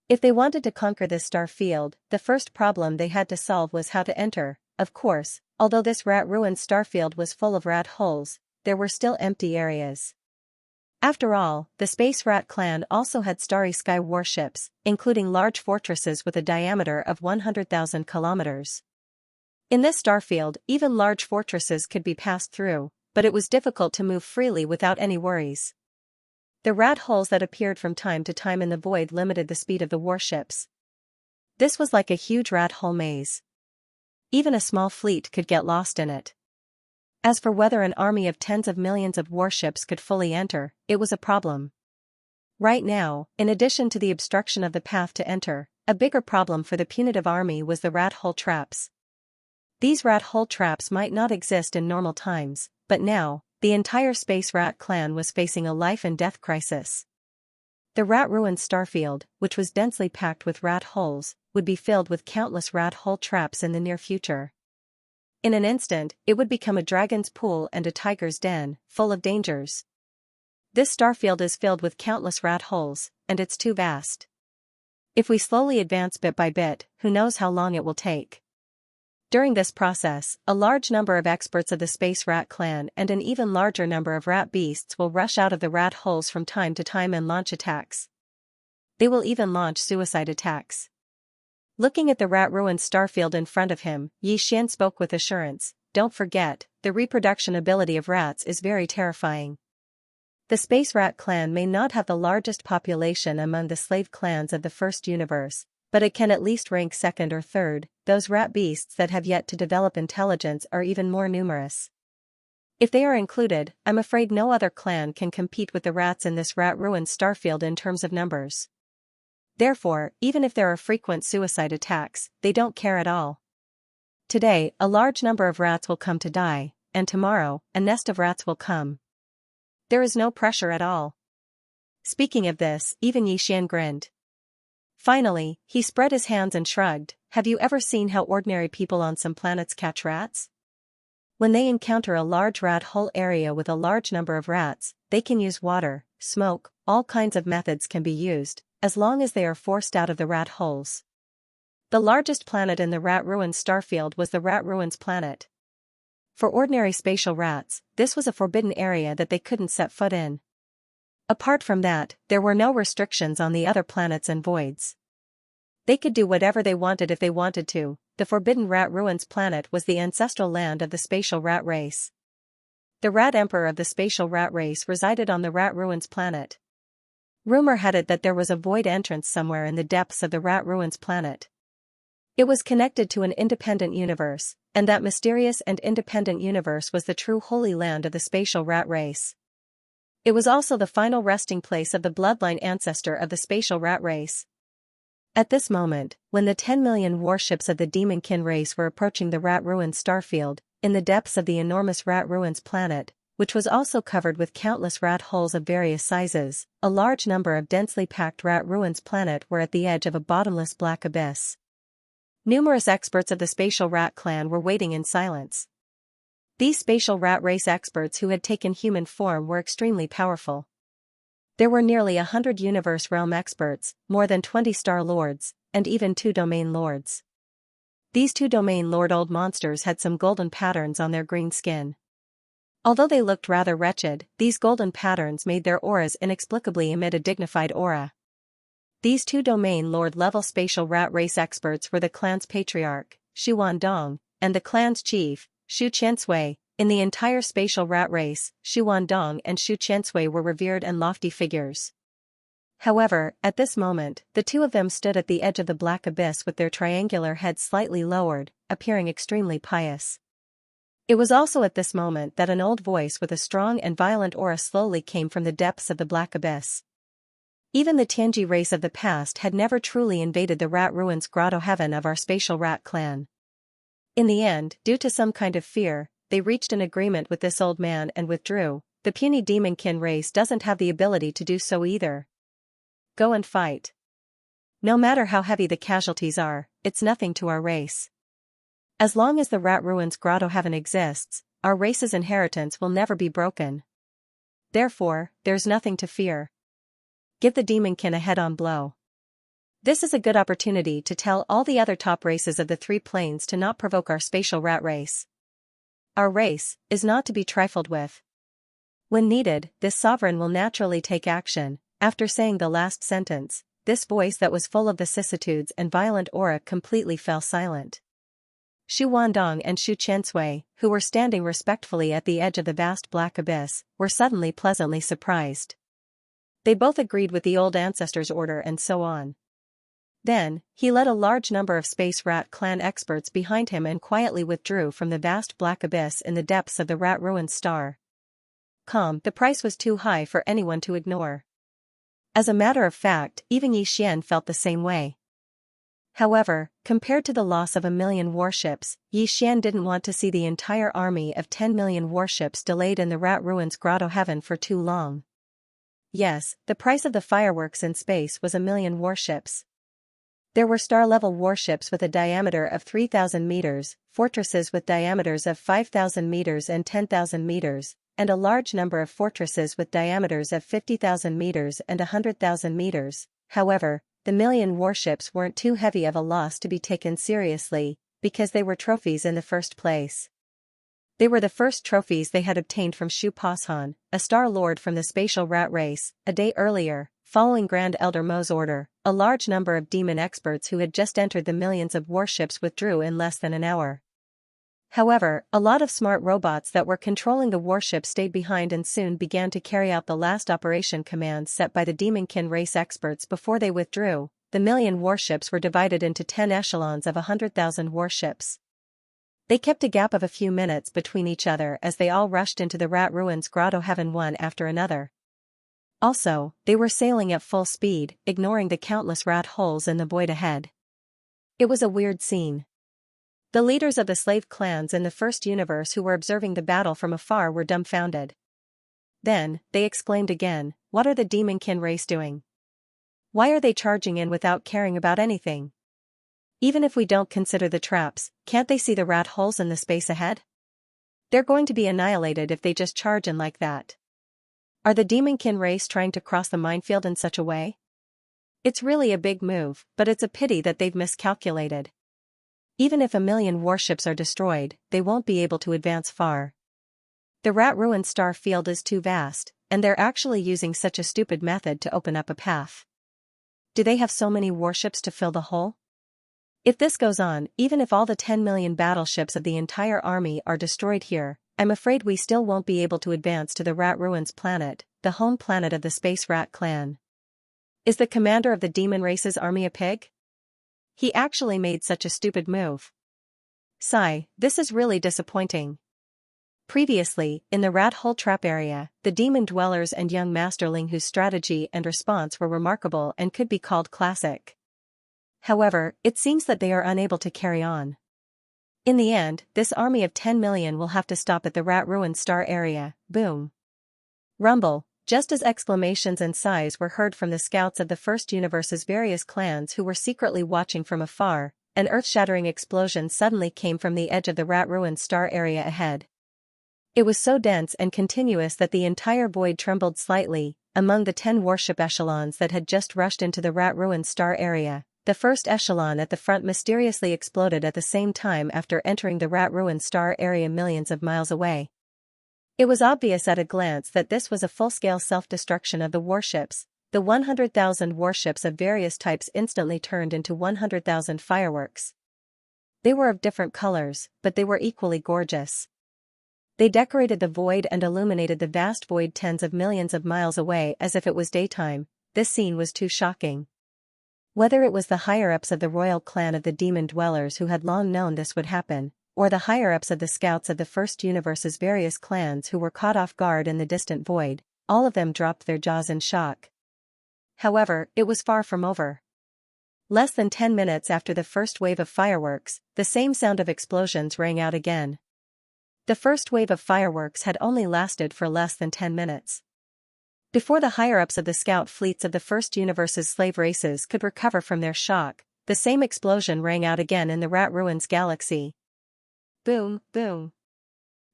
If they wanted to conquer this star field, the first problem they had to solve was how to enter. Of course, although this rat-ruined starfield was full of rat holes, there were still empty areas. After all, the Space Rat clan also had starry sky warships, including large fortresses with a diameter of 100,000 kilometers. In this starfield, even large fortresses could be passed through, but it was difficult to move freely without any worries. The rat holes that appeared from time to time in the void limited the speed of the warships. This was like a huge rat hole maze. Even a small fleet could get lost in it. As for whether an army of tens of millions of warships could fully enter, it was a problem. Right now, in addition to the obstruction of the path to enter, a bigger problem for the punitive army was the rat hole traps. These rat hole traps might not exist in normal times, but now, the entire Space Rat clan was facing a life-and-death crisis. The rat-ruined starfield, which was densely packed with rat holes, would be filled with countless rat hole traps in the near future. In an instant, it would become a dragon's pool and a tiger's den, full of dangers. This starfield is filled with countless rat holes, and it's too vast. If we slowly advance bit by bit, who knows how long it will take. During this process, a large number of experts of the Space Rat clan and an even larger number of rat beasts will rush out of the rat holes from time to time and launch attacks. They will even launch suicide attacks. Looking at the rat-ruined starfield in front of him, Xianxia spoke with assurance. Don't forget, the reproduction ability of rats is very terrifying. The Space Rat clan may not have the largest population among the slave clans of the first universe, but it can at least rank second or third. Those rat beasts that have yet to develop intelligence are even more numerous. If they are included, I'm afraid no other clan can compete with the rats in this rat-ruined starfield in terms of numbers. Therefore, even if there are frequent suicide attacks, they don't care at all. Today, a large number of rats will come to die, and tomorrow, a nest of rats will come. There is no pressure at all. Speaking of this, even Xianxia grinned. Finally, he spread his hands and shrugged. Have you ever seen how ordinary people on some planets catch rats? When they encounter a large rat hole area with a large number of rats, they can use water, smoke, all kinds of methods can be used, as long as they are forced out of the rat holes. The largest planet in the rat-ruined starfield was the rat-ruins planet. For ordinary spatial rats, this was a forbidden area that they couldn't set foot in. Apart from that, there were no restrictions on the other planets and voids. They could do whatever they wanted if they wanted to. The forbidden rat-ruins planet was the ancestral land of the spatial rat race. The rat emperor of the spatial rat race resided on the rat-ruins planet. Rumor had it that there was a void entrance somewhere in the depths of the rat-ruins planet. It was connected to an independent universe, and that mysterious and independent universe was the true holy land of the spatial rat race. It was also the final resting place of the bloodline ancestor of the spatial rat race. At this moment, when the 10 million warships of the Demonkin race were approaching the Rat Ruins starfield, in the depths of the enormous Rat Ruins planet, which was also covered with countless rat holes of various sizes, a large number of densely packed Rat Ruins planet were at the edge of a bottomless black abyss. Numerous experts of the spatial rat clan were waiting in silence. These spatial rat race experts who had taken human form were extremely powerful. There were nearly 100 universe realm experts, more than 20 star lords, and even 2 domain lords. These 2 domain lord old monsters had some golden patterns on their green skin. Although they looked rather wretched, these golden patterns made their auras inexplicably emit a dignified aura. These 2 domain lord level spatial rat race experts were the clan's patriarch, Xu Wandong, and the clan's chief, Xu Qiansui. In the entire spatial rat race, Xu Wandong and Xu Qiansui were revered and lofty figures. However, at this moment, the 2 of them stood at the edge of the black abyss with their triangular heads slightly lowered, appearing extremely pious. It was also at this moment that an old voice with a strong and violent aura slowly came from the depths of the black abyss. Even the Tianji race of the past had never truly invaded the Rat Ruins grotto heaven of our spatial rat clan. In the end, due to some kind of fear, they reached an agreement with this old man and withdrew. The puny Demonkin race doesn't have the ability to do so either. Go and fight. No matter how heavy the casualties are, it's nothing to our race. As long as the Rat Ruins grotto heaven exists, our race's inheritance will never be broken. Therefore, there's nothing to fear. Give the Demonkin a head-on blow. This is a good opportunity to tell all the other top races of the 3 planes to not provoke our spatial rat race. Our race is not to be trifled with. When needed, this sovereign will naturally take action. After saying the last sentence, this voice that was full of vicissitudes and violent aura completely fell silent. Xu Wandong and Xu Qiansui, who were standing respectfully at the edge of the vast black abyss, were suddenly pleasantly surprised. They both agreed with the old ancestor's order and so on. Then, he led a large number of Space Rat clan experts behind him and quietly withdrew from the vast black abyss in the depths of the Rat Ruins star. The price was too high for anyone to ignore. As a matter of fact, even Yi Xian felt the same way. However, compared to the loss of 1 million warships, Yi Xian didn't want to see the entire army of 10 million warships delayed in the Rat Ruins grotto heaven for too long. Yes, the price of the fireworks in space was 1 million warships. There were star-level warships with a diameter of 3,000 meters, fortresses with diameters of 5,000 meters and 10,000 meters, and a large number of fortresses with diameters of 50,000 meters and 100,000 meters. However, the million warships weren't too heavy of a loss to be taken seriously, because they were trophies in the first place. They were the first trophies they had obtained from Xu Pashan, a star lord from the spatial rat race, a day earlier. Following Grand Elder Mo's order, a large number of demon experts who had just entered the millions of warships withdrew in less than an hour. However, a lot of smart robots that were controlling the warship stayed behind and soon began to carry out the last operation commands set by the Demonkin race experts before they withdrew. The million warships were divided into 10 echelons of 100,000 warships. They kept a gap of a few minutes between each other as they all rushed into the Rat Ruins grotto heaven one after another. Also, they were sailing at full speed, ignoring the countless rat holes in the void ahead. It was a weird scene. The leaders of the slave clans in the first universe who were observing the battle from afar were dumbfounded. Then, they exclaimed again, "What are the Demonkin race doing? Why are they charging in without caring about anything? Even if we don't consider the traps, can't they see the rat holes in the space ahead? They're going to be annihilated if they just charge in like that. Are the Demonkin race trying to cross the minefield in such a way? It's really a big move, but it's a pity that they've miscalculated. Even if 1 million warships are destroyed, they won't be able to advance far. The Rat Ruin star field is too vast, and they're actually using such a stupid method to open up a path. Do they have so many warships to fill the hole? If this goes on, even if all the 10 million battleships of the entire army are destroyed here, I'm afraid we still won't be able to advance to the Rat Ruins planet, the home planet of the Space Rat clan. Is the commander of the demon race's army a pig? He actually made such a stupid move. Sigh, this is really disappointing. Previously, in the rat hole trap area, the demon dwellers and young masterling whose strategy and response were remarkable and could be called classic. However, it seems that they are unable to carry on. In the end, this army of 10 million will have to stop at the rat ruined star area. Boom. Rumble. Just as exclamations and sighs were heard from the scouts of the First Universe's various clans who were secretly watching from afar, an earth-shattering explosion suddenly came from the edge of the rat-ruined star area ahead. It was so dense and continuous that the entire void trembled slightly. Among the 10 warship echelons that had just rushed into the rat-ruined star area, the first echelon at the front mysteriously exploded at the same time after entering the rat-ruined star area millions of miles away. It was obvious at a glance that this was a full-scale self-destruction of the warships. The 100,000 warships of various types instantly turned into 100,000 fireworks. They were of different colors, but they were equally gorgeous. They decorated the void and illuminated the vast void tens of millions of miles away as if it was daytime. This scene was too shocking. Whether it was the higher-ups of the royal clan of the demon dwellers who had long known this would happen, or the higher-ups of the scouts of the First Universe's various clans who were caught off guard in the distant void, all of them dropped their jaws in shock. However, it was far from over. Less than 10 minutes after the first wave of fireworks, the same sound of explosions rang out again. The first wave of fireworks had only lasted for less than 10 minutes. Before the higher-ups of the scout fleets of the First Universe's slave races could recover from their shock, the same explosion rang out again in the Rat Ruins galaxy. Boom, boom.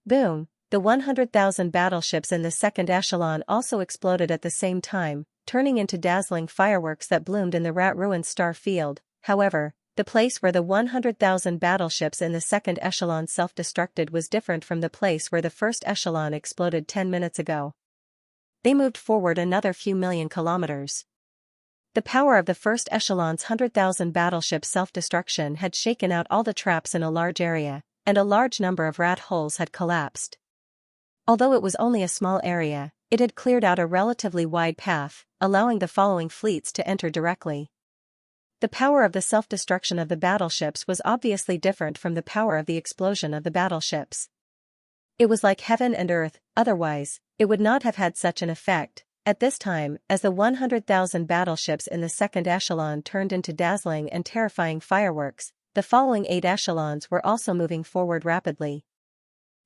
Boom. The 100,000 battleships in the second echelon also exploded at the same time, turning into dazzling fireworks that bloomed in the Rat Ruins star field. However, the place where the 100,000 battleships in the second echelon self-destructed was different from the place where the first echelon exploded 10 minutes ago. They moved forward another few million kilometers. The power of the first echelon's 100,000 battleship self-destruction had shaken out all the traps in a large area, and a large number of rat holes had collapsed. Although it was only a small area, it had cleared out a relatively wide path, allowing the following fleets to enter directly. The power of the self-destruction of the battleships was obviously different from the power of the explosion of the battleships. It was like heaven and earth, otherwise, it would not have had such an effect. At this time, as the 100,000 battleships in the second echelon turned into dazzling and terrifying fireworks, the following 8 echelons were also moving forward rapidly.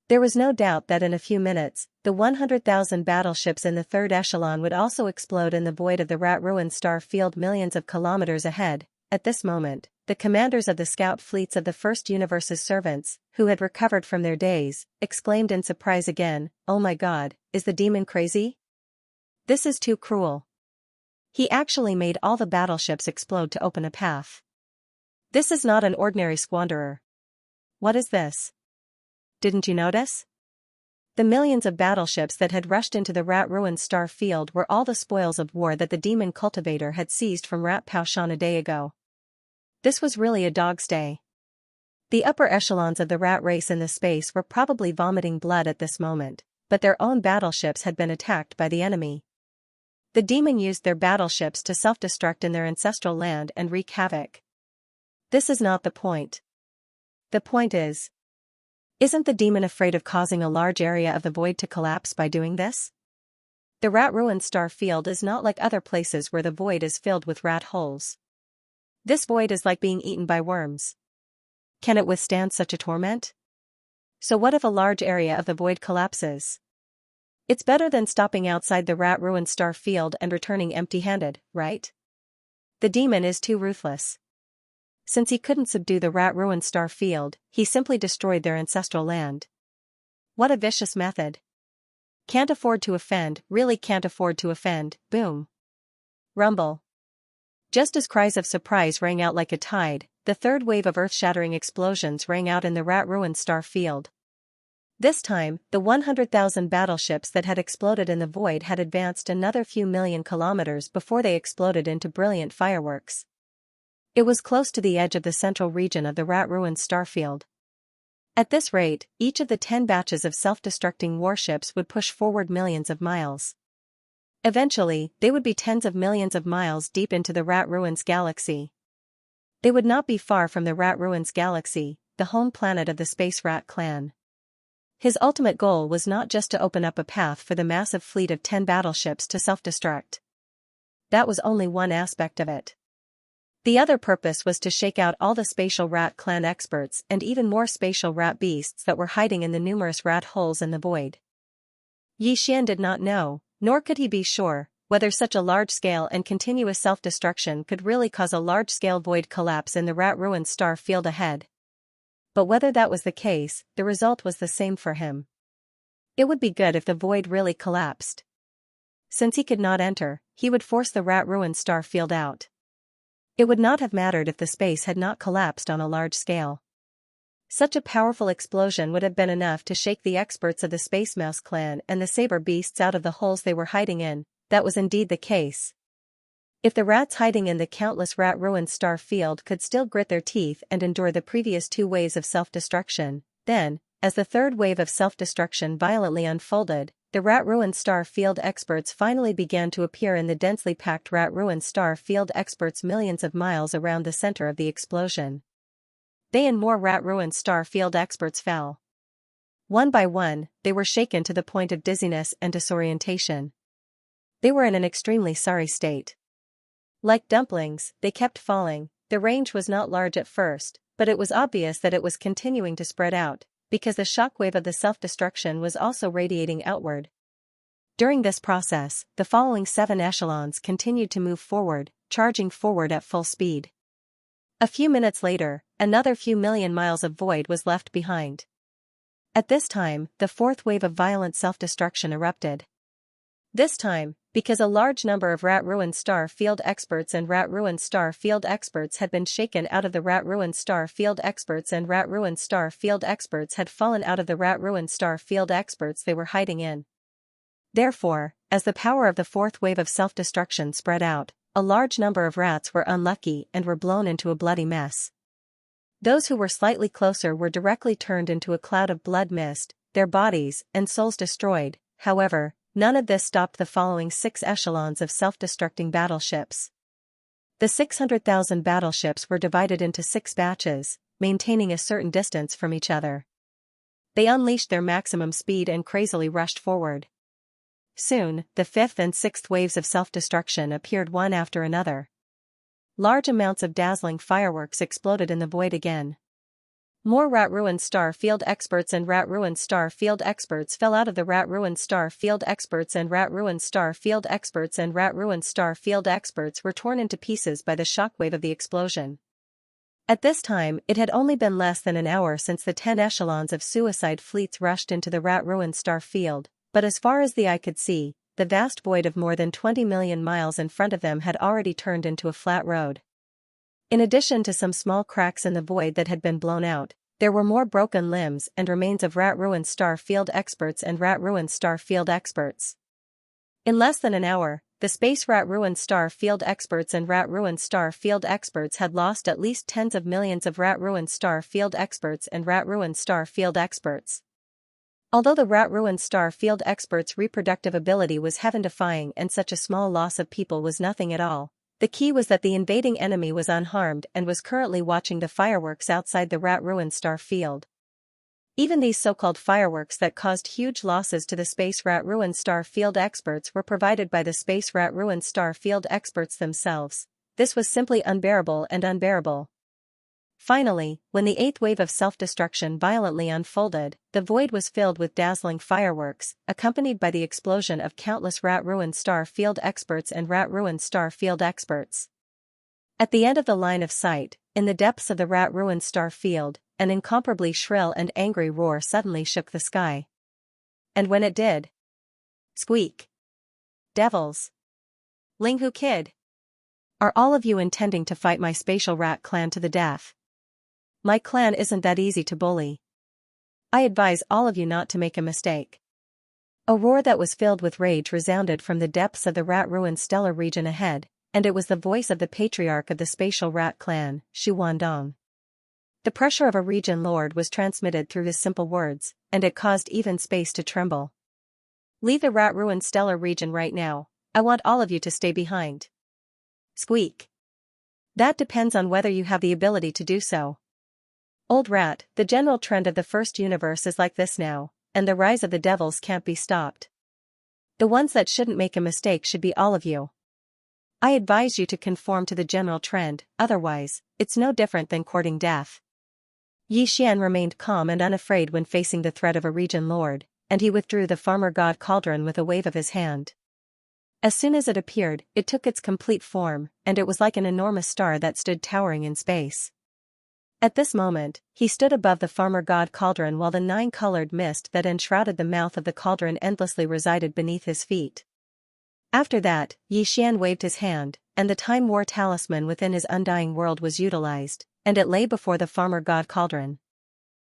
There was no doubt that in a few minutes, the 100,000 battleships in the third echelon would also explode in the void of the rat-ruined star field millions of kilometers ahead. At this moment, the commanders of the scout fleets of the First Universe's servants, who had recovered from their daze, exclaimed in surprise again, "Oh my God, is the demon crazy? This is too cruel. He actually made all the battleships explode to open a path. This is not an ordinary squanderer. What is this? Didn't you notice? The millions of battleships that had rushed into the rat-ruined star field were all the spoils of war that the demon cultivator had seized from Rat Paushan a day ago. This was really a dog's day." The upper echelons of the rat race in the space were probably vomiting blood at this moment, but their own battleships had been attacked by the enemy. The demon used their battleships to self-destruct in their ancestral land and wreak havoc. This is not the point. The point is, isn't the demon afraid of causing a large area of the void to collapse by doing this? The rat-ruined star field is not like other places where the void is filled with rat holes. This void is like being eaten by worms. Can it withstand such a torment? So what if a large area of the void collapses? It's better than stopping outside the rat-ruined star field and returning empty-handed, right? The demon is too ruthless. Since he couldn't subdue the rat-ruined star field, he simply destroyed their ancestral land. What a vicious method. Can't afford to offend, really can't afford to offend. Boom. Rumble. Just as cries of surprise rang out like a tide, the third wave of earth-shattering explosions rang out in the rat-ruined star field. This time, the 100,000 battleships that had exploded in the void had advanced another few million kilometers before they exploded into brilliant fireworks. It was close to the edge of the central region of the rat-ruined starfield. At this rate, each of the 10 batches of self-destructing warships would push forward millions of miles. Eventually, they would be tens of millions of miles deep into the Rat Ruins galaxy. They would not be far from the Rat Ruins galaxy, the home planet of the Space Rat clan. His ultimate goal was not just to open up a path for the massive fleet of 10 battleships to self-destruct. That was only one aspect of it. The other purpose was to shake out all the spatial rat clan experts and even more spatial rat beasts that were hiding in the numerous rat holes in the void. Yi Xian did not know, nor could he be sure, whether such a large-scale and continuous self-destruction could really cause a large-scale void collapse in the rat-ruined star field ahead. But whether that was the case, the result was the same for him. It would be good if the void really collapsed. Since he could not enter, he would force the rat-ruined star field out. It would not have mattered if the space had not collapsed on a large scale. Such a powerful explosion would have been enough to shake the experts of the Space Mouse clan and the saber beasts out of the holes they were hiding in. That was indeed the case. If the rats hiding in the countless rat-ruined star field could still grit their teeth and endure the previous 2 waves of self-destruction, then, as the third wave of self-destruction violently unfolded, the rat-ruined star field experts finally began to appear in the densely packed rat-ruined star field experts millions of miles around the center of the explosion. They and more rat-ruined star field experts fell. One by one, they were shaken to the point of dizziness and disorientation. They were in an extremely sorry state. Like dumplings, they kept falling. The range was not large at first, but it was obvious that it was continuing to spread out, because the shockwave of the self-destruction was also radiating outward. During this process, the following 7 echelons continued to move forward, charging forward at full speed. A few minutes later, another few million miles of void was left behind. At this time, the 4th wave of violent self-destruction erupted. This time, because a large number of rat-ruined star field experts and rat-ruined star field experts had been shaken out of the rat-ruined star field experts and rat-ruined star field experts had fallen out of the rat-ruined star field experts they were hiding in. Therefore, as the power of the 4th wave of self-destruction spread out, a large number of rats were unlucky and were blown into a bloody mess. Those who were slightly closer were directly turned into a cloud of blood mist, their bodies and souls destroyed. However, none of this stopped the following 6 echelons of self-destructing battleships. The 600,000 battleships were divided into 6 batches, maintaining a certain distance from each other. They unleashed their maximum speed and crazily rushed forward. Soon, the 5th and 6th waves of self-destruction appeared one after another. Large amounts of dazzling fireworks exploded in the void again. More rat-ruined star field experts and rat-ruined star field experts fell out of the rat-ruined star field experts and rat-ruined star field experts and rat-ruined star field experts were torn into pieces by the shockwave of the explosion. At this time, it had only been less than an hour since the 10 echelons of suicide fleets rushed into the rat-ruined star field, but as far as the eye could see, the vast void of more than 20 million miles in front of them had already turned into a flat road. In addition to some small cracks in the void that had been blown out, there were more broken limbs and remains of rat-ruined star field experts and rat-ruined star field experts. In less than an hour, the space rat-ruined star field experts and rat-ruined star field experts had lost at least tens of millions of rat-ruined star field experts and rat-ruined star field experts. Although the rat-ruined star field experts' reproductive ability was heaven-defying and such a small loss of people was nothing at all, the key was that the invading enemy was unharmed and was currently watching the fireworks outside the rat-ruined star field. Even these so-called fireworks that caused huge losses to the space rat-ruined star field experts were provided by the space rat-ruined star field experts themselves. This was simply unbearable and unbearable. Finally, when the 8th wave of self-destruction violently unfolded, the void was filled with dazzling fireworks, accompanied by the explosion of countless rat-ruined star field experts and rat-ruined star field experts. At the end of the line of sight, in the depths of the rat-ruined star field, an incomparably shrill and angry roar suddenly shook the sky. And when it did, squeak! Devils! Linghu Kid! Are all of you intending to fight my spatial rat clan to the death? My clan isn't that easy to bully. I advise all of you not to make a mistake. A roar that was filled with rage resounded from the depths of the rat-ruined stellar region ahead, and it was the voice of the patriarch of the spatial rat clan, Xu Wandong. The pressure of a region lord was transmitted through his simple words, and it caused even space to tremble. Leave the rat-ruined stellar region right now. I want all of you to stay behind. Squeak. That depends on whether you have the ability to do so. Old rat, the general trend of the first universe is like this now. and the rise of the devils can't be stopped. The ones that shouldn't make a mistake should be all of you. I advise you to conform to the general trend, otherwise, it's no different than courting death. Yi Xian remained calm and unafraid when facing the threat of a region lord, and he withdrew the farmer god cauldron with a wave of his hand. As soon as it appeared, it took its complete form, and it was like an enormous star that stood towering in space. At this moment, he stood above the farmer god cauldron while the nine-colored mist that enshrouded the mouth of the cauldron endlessly resided beneath his feet. After that, Yi Xian waved his hand, and the Time War talisman within his undying world was utilized, and it lay before the farmer god cauldron.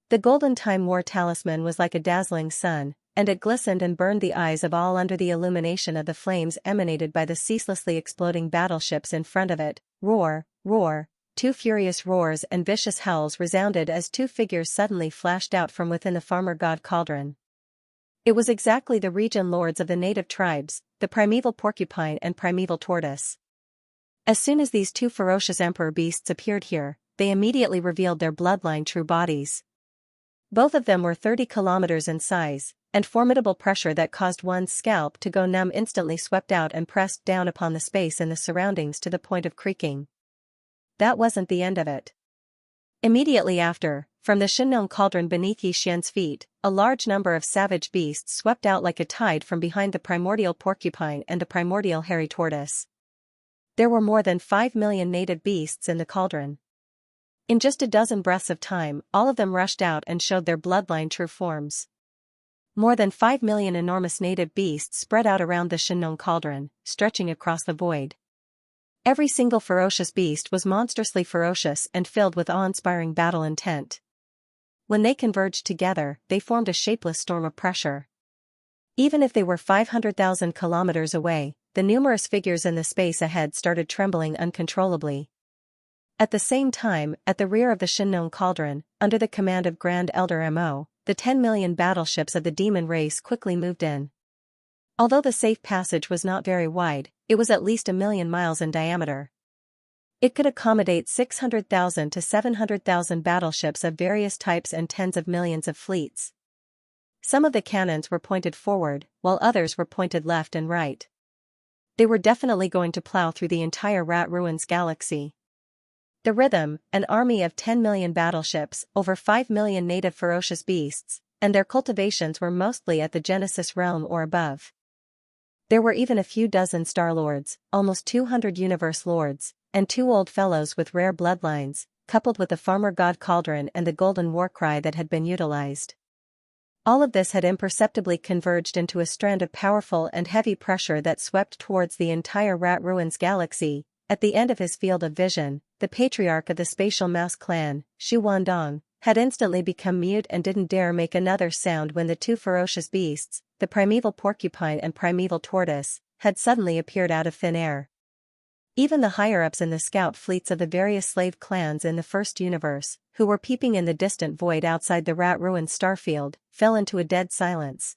The golden Time War talisman was like a dazzling sun, and it glistened and burned the eyes of all under the illumination of the flames emanated by the ceaselessly exploding battleships in front of it. Roar, roar. Two furious roars and vicious howls resounded as two figures suddenly flashed out from within the farmer god cauldron. It was exactly the region lords of the native tribes, the primeval porcupine and primeval tortoise. As soon as these two ferocious emperor beasts appeared here, they immediately revealed their bloodline true bodies. Both of them were 30 kilometers in size, and formidable pressure that caused one's scalp to go numb instantly swept out and pressed down upon the space in the surroundings to the point of creaking. That wasn't the end of it. Immediately after, from the Xianxia cauldron beneath Yi Xian's feet, a large number of savage beasts swept out like a tide from behind the primordial porcupine and the primordial hairy tortoise. There were more than 5 million native beasts in the cauldron. In just a dozen breaths of time, all of them rushed out and showed their bloodline true forms. More than 5 million enormous native beasts spread out around the Xianxia cauldron, stretching across the void. Every single ferocious beast was monstrously ferocious and filled with awe-inspiring battle intent. When they converged together, they formed a shapeless storm of pressure. Even if they were 500,000 kilometers away, the numerous figures in the space ahead started trembling uncontrollably. At the same time, at the rear of the Xianxia cauldron, under the command of Grand Elder Mo, the 10 million battleships of the demon race quickly moved in. Although the safe passage was not very wide, it was at least 1 million miles in diameter. It could accommodate 600,000 to 700,000 battleships of various types and tens of millions of fleets. Some of the cannons were pointed forward, while others were pointed left and right. They were definitely going to plow through the entire Rat Ruins galaxy. The rhythm, an army of 10 million battleships, over 5 million native ferocious beasts, and their cultivations were mostly at the Genesis realm or above. There were even a few dozen Star Lords, almost 200 Universe Lords, and 2 old fellows with rare bloodlines, coupled with the Farmer God Cauldron and the Golden Warcry that had been utilized. All of this had imperceptibly converged into a strand of powerful and heavy pressure that swept towards the entire Rat Ruins galaxy. At the end of his field of vision, the patriarch of the Spatial Mouse clan, Xu Wandong, had instantly become mute and didn't dare make another sound when the two ferocious beasts, the primeval porcupine and primeval tortoise, had suddenly appeared out of thin air. Even the higher-ups in the scout fleets of the various slave clans in the First Universe, who were peeping in the distant void outside the Rat Ruins starfield, fell into a dead silence.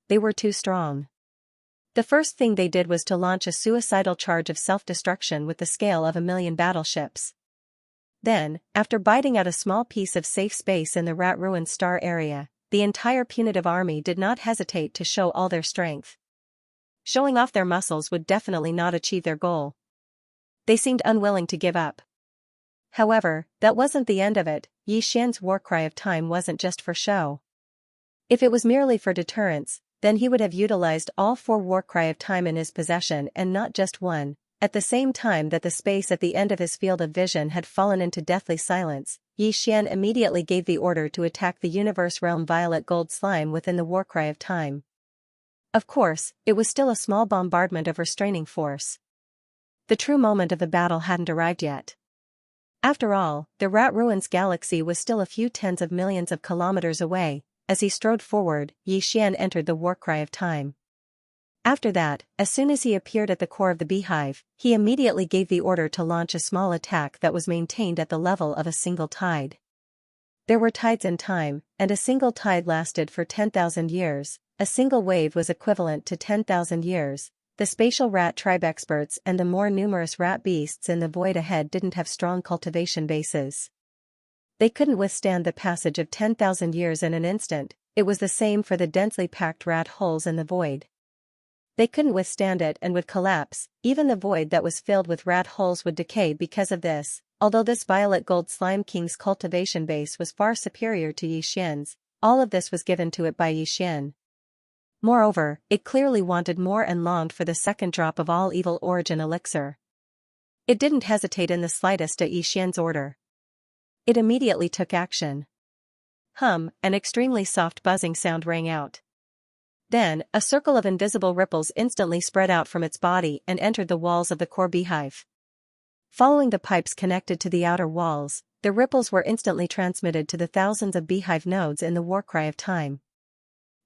They were too strong. The first thing they did was to launch a suicidal charge of self-destruction with the scale of 1 million battleships. Then, after biting out a small piece of safe space in the Rat Ruins star area, the entire punitive army did not hesitate to show all their strength. Showing off their muscles would definitely not achieve their goal. They seemed unwilling to give up. However, that wasn't the end of it. Yi Xian's warcry of time wasn't just for show. If it was merely for deterrence, then he would have utilized all 4 warcry of time in his possession and not just one. At the same time that the space at the end of his field of vision had fallen into deathly silence, Yi Xian immediately gave the order to attack the universe realm violet gold slime within the warcry of time. Of course, it was still a small bombardment of restraining force. The true moment of the battle hadn't arrived yet. After all, the Rat Ruins galaxy was still a few tens of millions of kilometers away. As he strode forward, Yi Xian entered the warcry of time. After that, as soon as he appeared at the core of the beehive, he immediately gave the order to launch a small attack that was maintained at the level of a single tide. There were tides in time, and a single tide lasted for 10,000 years. A single wave was equivalent to 10,000 years. The spatial rat tribe experts and the more numerous rat beasts in the void ahead didn't have strong cultivation bases. They couldn't withstand the passage of 10,000 years in an instant. it was the same for the densely packed rat holes in the void. They couldn't withstand it and would collapse. Even the void that was filled with rat holes would decay because of this. Although this violet gold slime king's cultivation base was far superior to Xianxia's, all of this was given to it by Xian. Moreover, it clearly wanted more and longed for the second drop of all evil origin elixir. It didn't hesitate in the slightest at Xian's order. It immediately took action. An extremely soft buzzing sound rang out. Then, a circle of invisible ripples instantly spread out from its body and entered the walls of the core beehive. Following the pipes connected to the outer walls, the ripples were instantly transmitted to the thousands of beehive nodes in the warcry of time.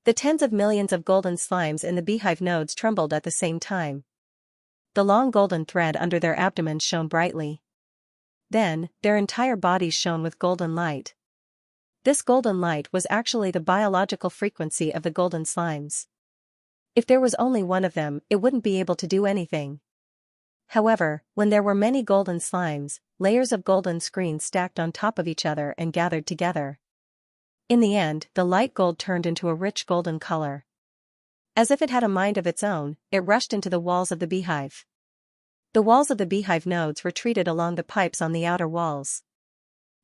The tens of millions of golden slimes in the beehive nodes trembled at the same time. The long golden thread under their abdomens shone brightly. Then, their entire bodies shone with golden light. This golden light was actually the biological frequency of the golden slimes. If there was only one of them, it wouldn't be able to do anything. However, when there were many golden slimes, layers of golden screens stacked on top of each other and gathered together. In the end, the light gold turned into a rich golden color. As if it had a mind of its own, it rushed into the walls of the beehive. The walls of the beehive nodes retreated along the pipes on the outer walls.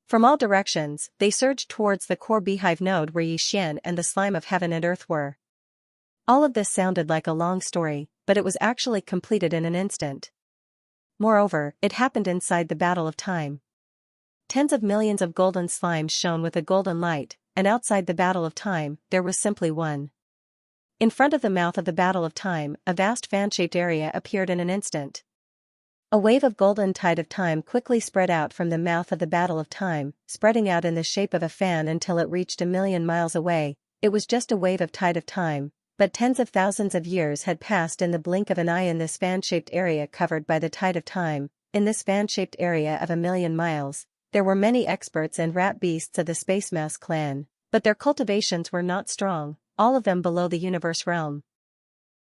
From all directions, they surged towards the core beehive node where Xian and the slime of heaven and earth were. All of this sounded like a long story, but it was actually completed in an instant. Moreover, it happened inside the battle of time. Tens of millions of golden slimes shone with a golden light, and outside the battle of time, there was simply one. In front of the mouth of the battle of time, a vast fan-shaped area appeared in an instant. A wave of golden tide of time quickly spread out from the mouth of the battle of time, spreading out in the shape of a fan until it reached 1,000,000 miles away. It was just a wave of tide of time, but tens of thousands of years had passed in the blink of an eye in this fan-shaped area covered by the tide of time. In this fan-shaped area of 1,000,000 miles, there were many experts and rat beasts of the Space Mouse clan, but their cultivations were not strong, all of them below the universe realm.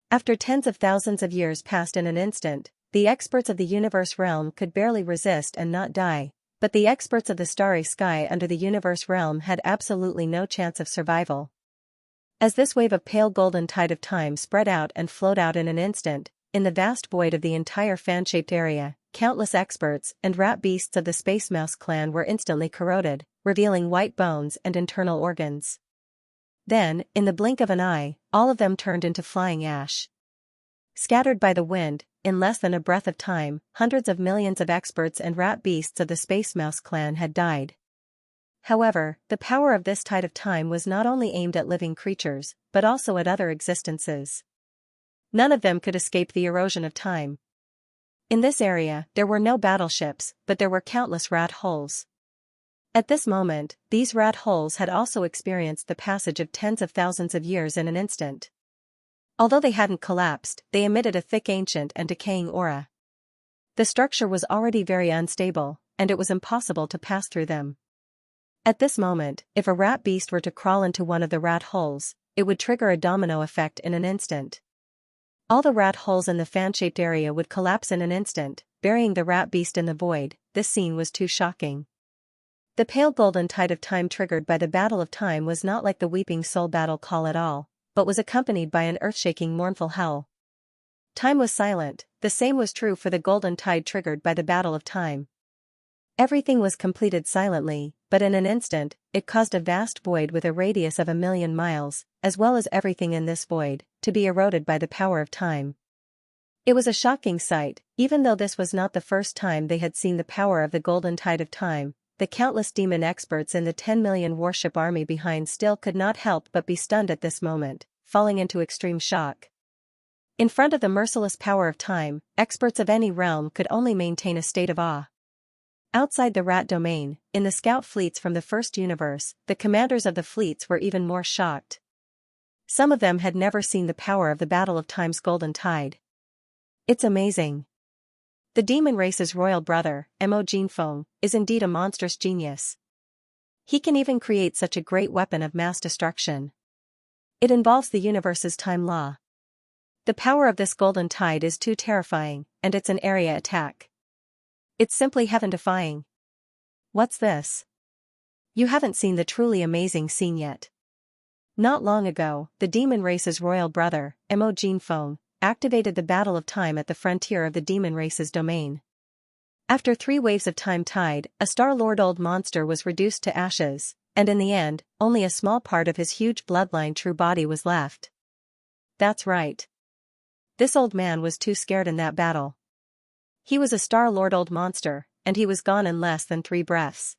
After tens of thousands of years passed in an instant, the experts of the universe realm could barely resist and not die, but the experts of the starry sky under the universe realm had absolutely no chance of survival. As this wave of pale golden tide of time spread out and flowed out in an instant, in the vast void of the entire fan-shaped area, countless experts and rat beasts of the Space Mouse clan were instantly corroded, revealing white bones and internal organs. Then, in the blink of an eye, all of them turned into flying ash. Scattered by the wind, in less than a breath of time, hundreds of millions of experts and rat beasts of the Space Mouse clan had died. However, the power of this tide of time was not only aimed at living creatures, but also at other existences. None of them could escape the erosion of time. In this area, there were no battleships, but there were countless rat holes. At this moment, these rat holes had also experienced the passage of tens of thousands of years in an instant. Although they hadn't collapsed, they emitted a thick ancient and decaying aura. The structure was already very unstable, and it was impossible to pass through them. At this moment, if a rat beast were to crawl into one of the rat holes, it would trigger a domino effect in an instant. All the rat holes in the fan-shaped area would collapse in an instant, burying the rat beast in the void. This scene was too shocking. The pale golden tide of time triggered by the battle of time was not like the weeping soul battle call at all, but was accompanied by an earth-shaking mournful howl. Time was silent. The same was true for the golden tide triggered by the battle of time. Everything was completed silently, but in an instant, it caused a vast void with a radius of 1,000,000 miles, as well as everything in this void, to be eroded by the power of time. It was a shocking sight. Even though this was not the first time they had seen the power of the golden tide of time, the countless demon experts in the 10 million warship army behind still could not help but be stunned at this moment, falling into extreme shock. In front of the merciless power of time, experts of any realm could only maintain a state of awe. Outside the rat domain, in the scout fleets from the first universe, the commanders of the fleets were even more shocked. Some of them had never seen the power of the battle of time's golden tide. It's amazing. The demon race's royal brother, Mo Jinfeng, is indeed a monstrous genius. He can even create such a great weapon of mass destruction. It involves the universe's time law. The power of this golden tide is too terrifying, and it's an area attack. It's simply heaven-defying. What's this? You haven't seen the truly amazing scene yet. Not long ago, the demon race's royal brother, Mo Jinfeng, activated the Battle of Time at the frontier of the demon race's domain. After 3 waves of time tide, a Star-Lord old monster was reduced to ashes, and in the end, only a small part of his huge bloodline true body was left. That's right. This old man was too scared in that battle. He was a Star-Lord old monster, and he was gone in less than 3 breaths.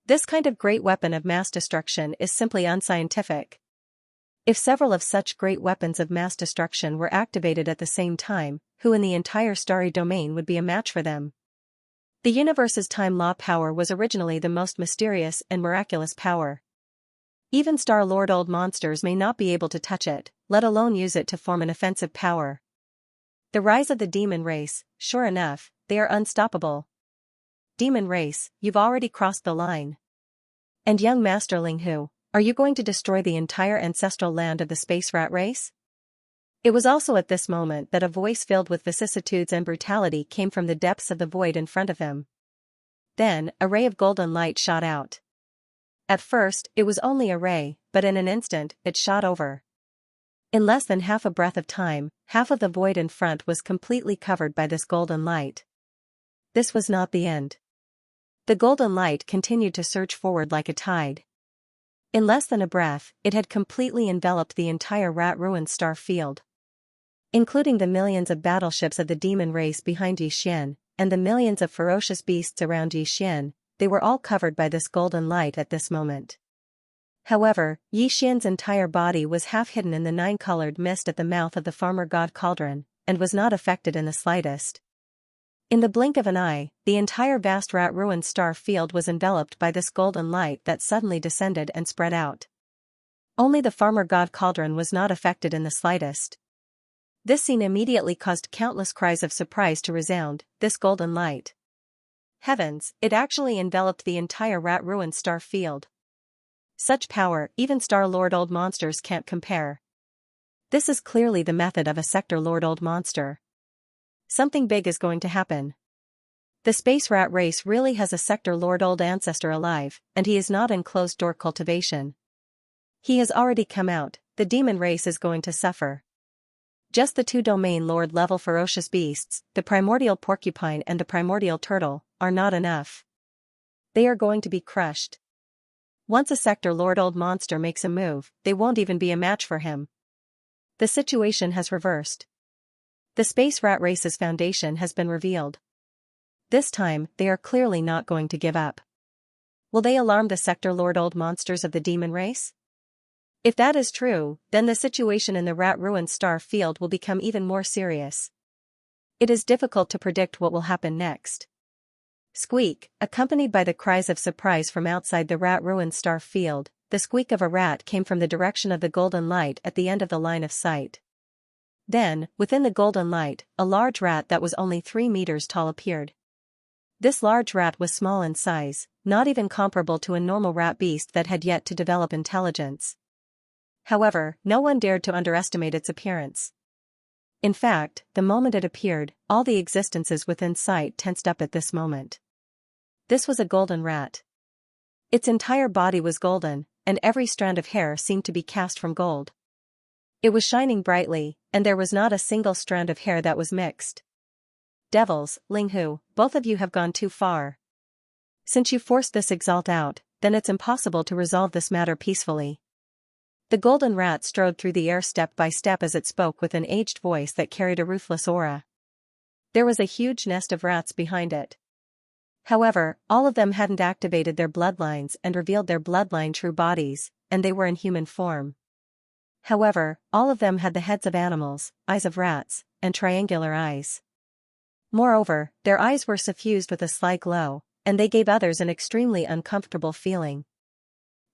This kind of great weapon of mass destruction is simply unscientific. If several of such great weapons of mass destruction were activated at the same time, who in the entire starry domain would be a match for them? The universe's time law power was originally the most mysterious and miraculous power. Even Star-Lord old monsters may not be able to touch it, let alone use it to form an offensive power. The rise of the demon race, sure enough, they are unstoppable. Demon race, you've already crossed the line. And young Master Ling Hu, are you going to destroy the entire ancestral land of the space rat race? It was also at this moment that a voice filled with vicissitudes and brutality came from the depths of the void in front of him. Then, a ray of golden light shot out. At first, it was only a ray, but in an instant, it shot over. In less than half a breath of time, half of the void in front was completely covered by this golden light. This was not the end. The golden light continued to surge forward like a tide. In less than a breath, it had completely enveloped the entire rat-ruined star field. Including the millions of battleships of the demon race behind Yixian, and the millions of ferocious beasts around Yixian, they were all covered by this golden light at this moment. However, Yixian's entire body was half hidden in the 9-colored mist at the mouth of the farmer god cauldron, and was not affected in the slightest. In the blink of an eye, the entire vast rat-ruined star field was enveloped by this golden light that suddenly descended and spread out. Only the farmer god cauldron was not affected in the slightest. This scene immediately caused countless cries of surprise to resound, this golden light. Heavens, it actually enveloped the entire rat-ruined star field. Such power, even Star-Lord old monsters can't compare. This is clearly the method of a Sector-Lord old monster. Something big is going to happen. The space rat race really has a Sector-Lord old ancestor alive, and he is not in closed-door cultivation. He has already come out, the demon race is going to suffer. Just the 2 domain lord level ferocious beasts, the primordial porcupine and the primordial turtle, are not enough. They are going to be crushed. Once a Sector-Lord old monster makes a move, they won't even be a match for him. The situation has reversed. The space rat race's foundation has been revealed. This time, they are clearly not going to give up. Will they alarm the Sector-Lord old monsters of the demon race? If that is true, then the situation in the rat-ruined star field will become even more serious. It is difficult to predict what will happen next. Squeak, accompanied by the cries of surprise from outside the rat-ruined star field, the squeak of a rat came from the direction of the golden light at the end of the line of sight. Then, within the golden light, a large rat that was only 3 meters tall appeared. This large rat was small in size, not even comparable to a normal rat beast that had yet to develop intelligence. However, no one dared to underestimate its appearance. In fact, the moment it appeared, all the existences within sight tensed up at this moment. This was a golden rat. Its entire body was golden, and every strand of hair seemed to be cast from gold. It was shining brightly, and there was not a single strand of hair that was mixed. Devils, Ling Hu, both of you have gone too far. Since you forced this exalt out, then it's impossible to resolve this matter peacefully. The golden rat strode through the air step by step as it spoke with an aged voice that carried a ruthless aura. There was a huge nest of rats behind it. However, all of them hadn't activated their bloodlines and revealed their bloodline true bodies, and they were in human form. However, all of them had the heads of animals, eyes of rats, and triangular eyes. Moreover, their eyes were suffused with a sly glow, and they gave others an extremely uncomfortable feeling.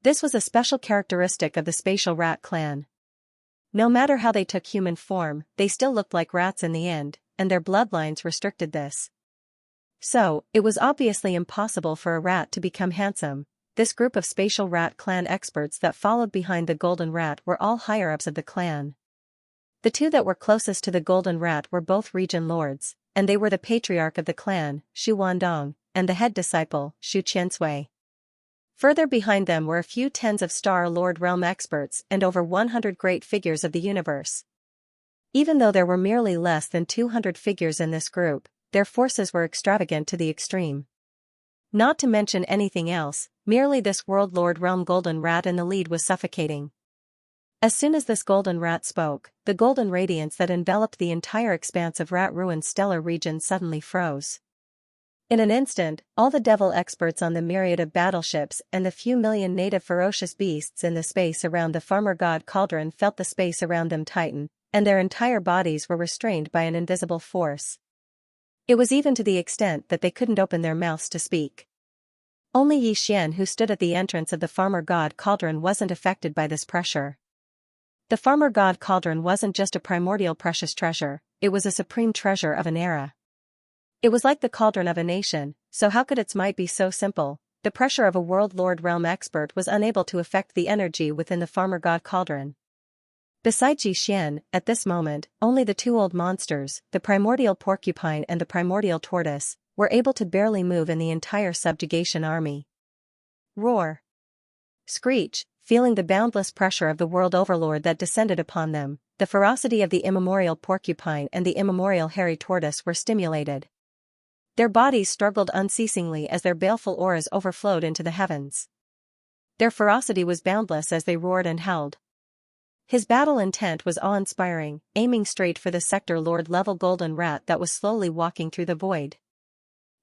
This was a special characteristic of the spatial rat clan. No matter how they took human form, they still looked like rats in the end, and their bloodlines restricted this. So, it was obviously impossible for a rat to become handsome. This group of spatial rat clan experts that followed behind the golden rat were all higher-ups of the clan. The 2 that were closest to the golden rat were both region lords, and they were the patriarch of the clan, Shu Wandong, and the head disciple, Shu Qiansui. Further behind them were a few tens of Star-Lord realm experts and over 100 great figures of the universe. Even though there were merely less than 200 figures in this group, their forces were extravagant to the extreme. Not to mention anything else, merely this World Lord Realm Golden Rat in the lead was suffocating. As soon as this Golden Rat spoke, the golden radiance that enveloped the entire expanse of Rat Ruin's stellar region suddenly froze. In an instant, all the devil experts on the myriad of battleships and the few million native ferocious beasts in the space around the farmer god cauldron felt the space around them tighten, and their entire bodies were restrained by an invisible force. It was even to the extent that they couldn't open their mouths to speak. Only Xianxia, who stood at the entrance of the farmer god cauldron, wasn't affected by this pressure. The farmer god cauldron wasn't just a primordial precious treasure, it was a supreme treasure of an era. It was like the cauldron of a nation, so how could its might be so simple? The pressure of a world lord realm expert was unable to affect the energy within the farmer god cauldron. Besides Xianxia, at this moment, only the two old monsters, the primordial porcupine and the primordial tortoise, were able to barely move in the entire subjugation army. Roar! Screech! Feeling the boundless pressure of the world overlord that descended upon them, the ferocity of the immemorial porcupine and the immemorial hairy tortoise were stimulated. Their bodies struggled unceasingly as their baleful auras overflowed into the heavens. Their ferocity was boundless as they roared and howled. His battle intent was awe-inspiring, aiming straight for the sector lord-level golden rat that was slowly walking through the void.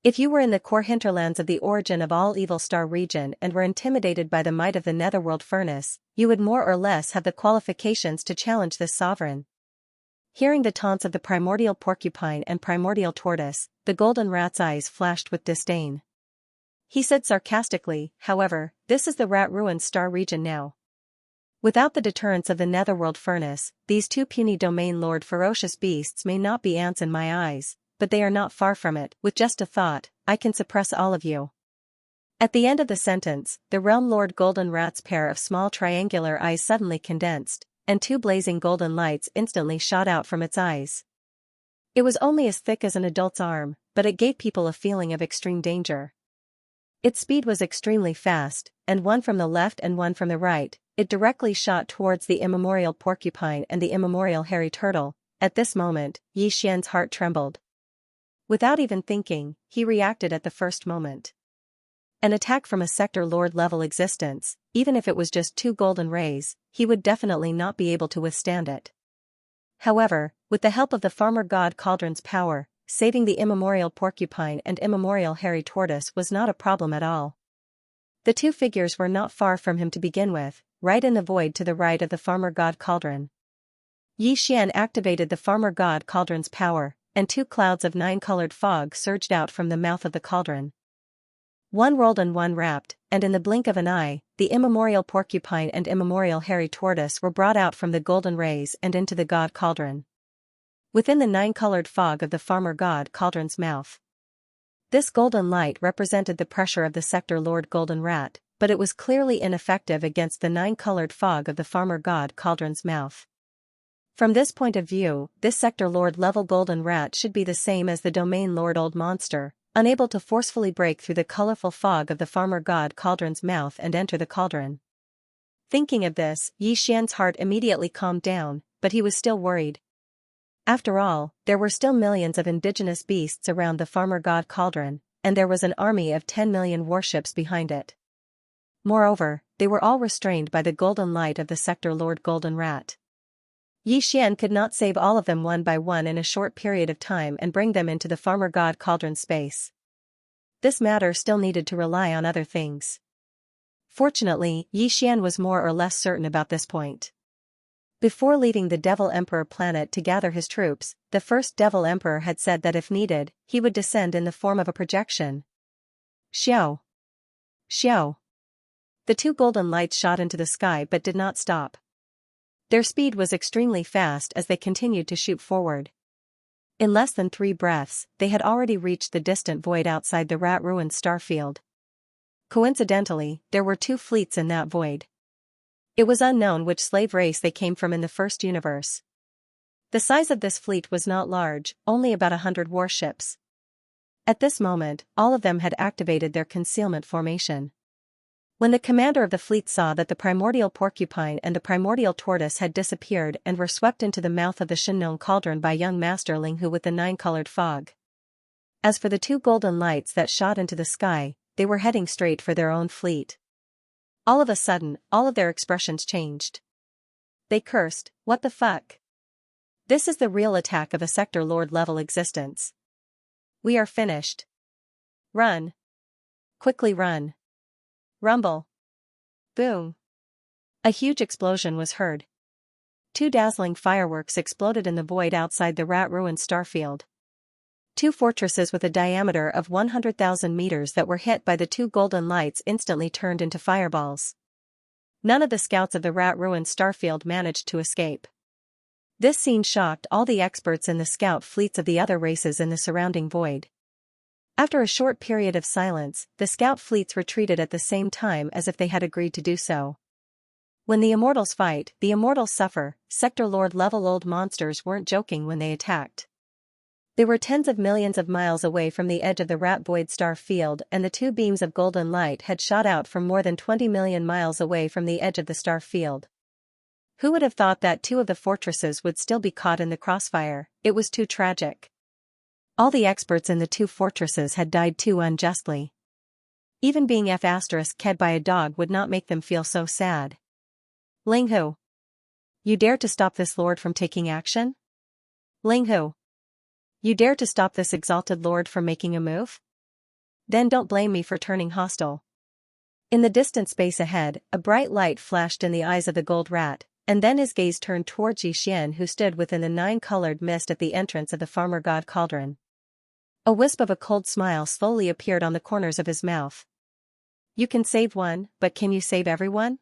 If you were in the core hinterlands of the origin of all evil star region and were intimidated by the might of the netherworld furnace, you would more or less have the qualifications to challenge this sovereign. Hearing the taunts of the primordial porcupine and primordial tortoise, the golden rat's eyes flashed with disdain. He said sarcastically, however, "This is the rat ruined star region now. Without the deterrence of the netherworld furnace, these two puny domain lord ferocious beasts may not be ants in my eyes, but they are not far from it. With just a thought, I can suppress all of you." At the end of the sentence, the realm lord golden rat's pair of small triangular eyes suddenly condensed, and two blazing golden lights instantly shot out from its eyes. It was only as thick as an adult's arm, but it gave people a feeling of extreme danger. Its speed was extremely fast, and one from the left and one from the right, it directly shot towards the immemorial porcupine and the immemorial hairy turtle. At this moment, Xianxia's heart trembled. Without even thinking, he reacted at the first moment. An attack from a sector lord level existence, even if it was just two golden rays, he would definitely not be able to withstand it. However, with the help of the farmer god cauldron's power, saving the immemorial porcupine and immemorial hairy tortoise was not a problem at all. The two figures were not far from him to begin with, right in the void to the right of the farmer god cauldron. Xianxia activated the farmer god cauldron's power, and two clouds of nine-colored fog surged out from the mouth of the cauldron. One rolled and one wrapped, and in the blink of an eye, the immemorial porcupine and immemorial hairy tortoise were brought out from the golden rays and into the god cauldron. Within the nine-colored fog of the farmer god cauldron's mouth. This golden light represented the pressure of the sector lord golden rat, but it was clearly ineffective against the nine-colored fog of the farmer god cauldron's mouth. From this point of view, this sector lord level golden rat should be the same as the domain lord old monster, unable to forcefully break through the colorful fog of the farmer god cauldron's mouth and enter the cauldron. Thinking of this, Xianxia's heart immediately calmed down, but he was still worried. After all, there were still millions of indigenous beasts around the farmer god cauldron, and there was an army of 10 million warships behind it. Moreover, they were all restrained by the golden light of the sector lord golden rat. Xianxia could not save all of them one by one in a short period of time and bring them into the farmer god cauldron space. This matter still needed to rely on other things. Fortunately, Xianxia was more or less certain about this point. Before leaving the Devil Emperor planet to gather his troops, the first Devil Emperor had said that if needed, he would descend in the form of a projection. Xiao! Xiao! The two golden lights shot into the sky but did not stop. Their speed was extremely fast as they continued to shoot forward. In less than 3 breaths, they had already reached the distant void outside the rat-ruined starfield. Coincidentally, there were 2 fleets in that void. It was unknown which slave race they came from in the first universe. The size of this fleet was not large, only about 100 warships. At this moment, all of them had activated their concealment formation. When the commander of the fleet saw that the primordial porcupine and the primordial tortoise had disappeared and were swept into the mouth of the Shinnon cauldron by young Master Ling Hu with the nine-colored fog. As for the two golden lights that shot into the sky, they were heading straight for their own fleet. All of a sudden, all of their expressions changed. They cursed, "What the fuck? This is the real attack of a Sector Lord level existence. We are finished. Run. Quickly run. Rumble. Boom." A huge explosion was heard. Two dazzling fireworks exploded in the void outside the rat-ruined starfield. Two fortresses with a diameter of 100,000 meters that were hit by the two golden lights instantly turned into fireballs. None of the scouts of the rat-ruined starfield managed to escape. This scene shocked all the experts in the scout fleets of the other races in the surrounding void. After a short period of silence, the scout fleets retreated at the same time as if they had agreed to do so. When the immortals fight, the immortals suffer. Sector Lord level old monsters weren't joking when they attacked. They were tens of millions of miles away from the edge of the rat void star field, and the two beams of golden light had shot out from more than 20 million miles away from the edge of the star field. Who would have thought that two of the fortresses would still be caught in the crossfire? It was too tragic. All the experts in the two fortresses had died too unjustly. Even being F***ed by a dog would not make them feel so sad. Ling Hu. You dare to stop this lord from taking action? Ling Hu. You dare to stop this exalted lord from making a move? Then don't blame me for turning hostile. In the distant space ahead, a bright light flashed in the eyes of the gold rat, and then his gaze turned towards Xianxia, who stood within the nine-colored mist at the entrance of the farmer god cauldron. A wisp of a cold smile slowly appeared on the corners of his mouth. You can save one, but can you save everyone?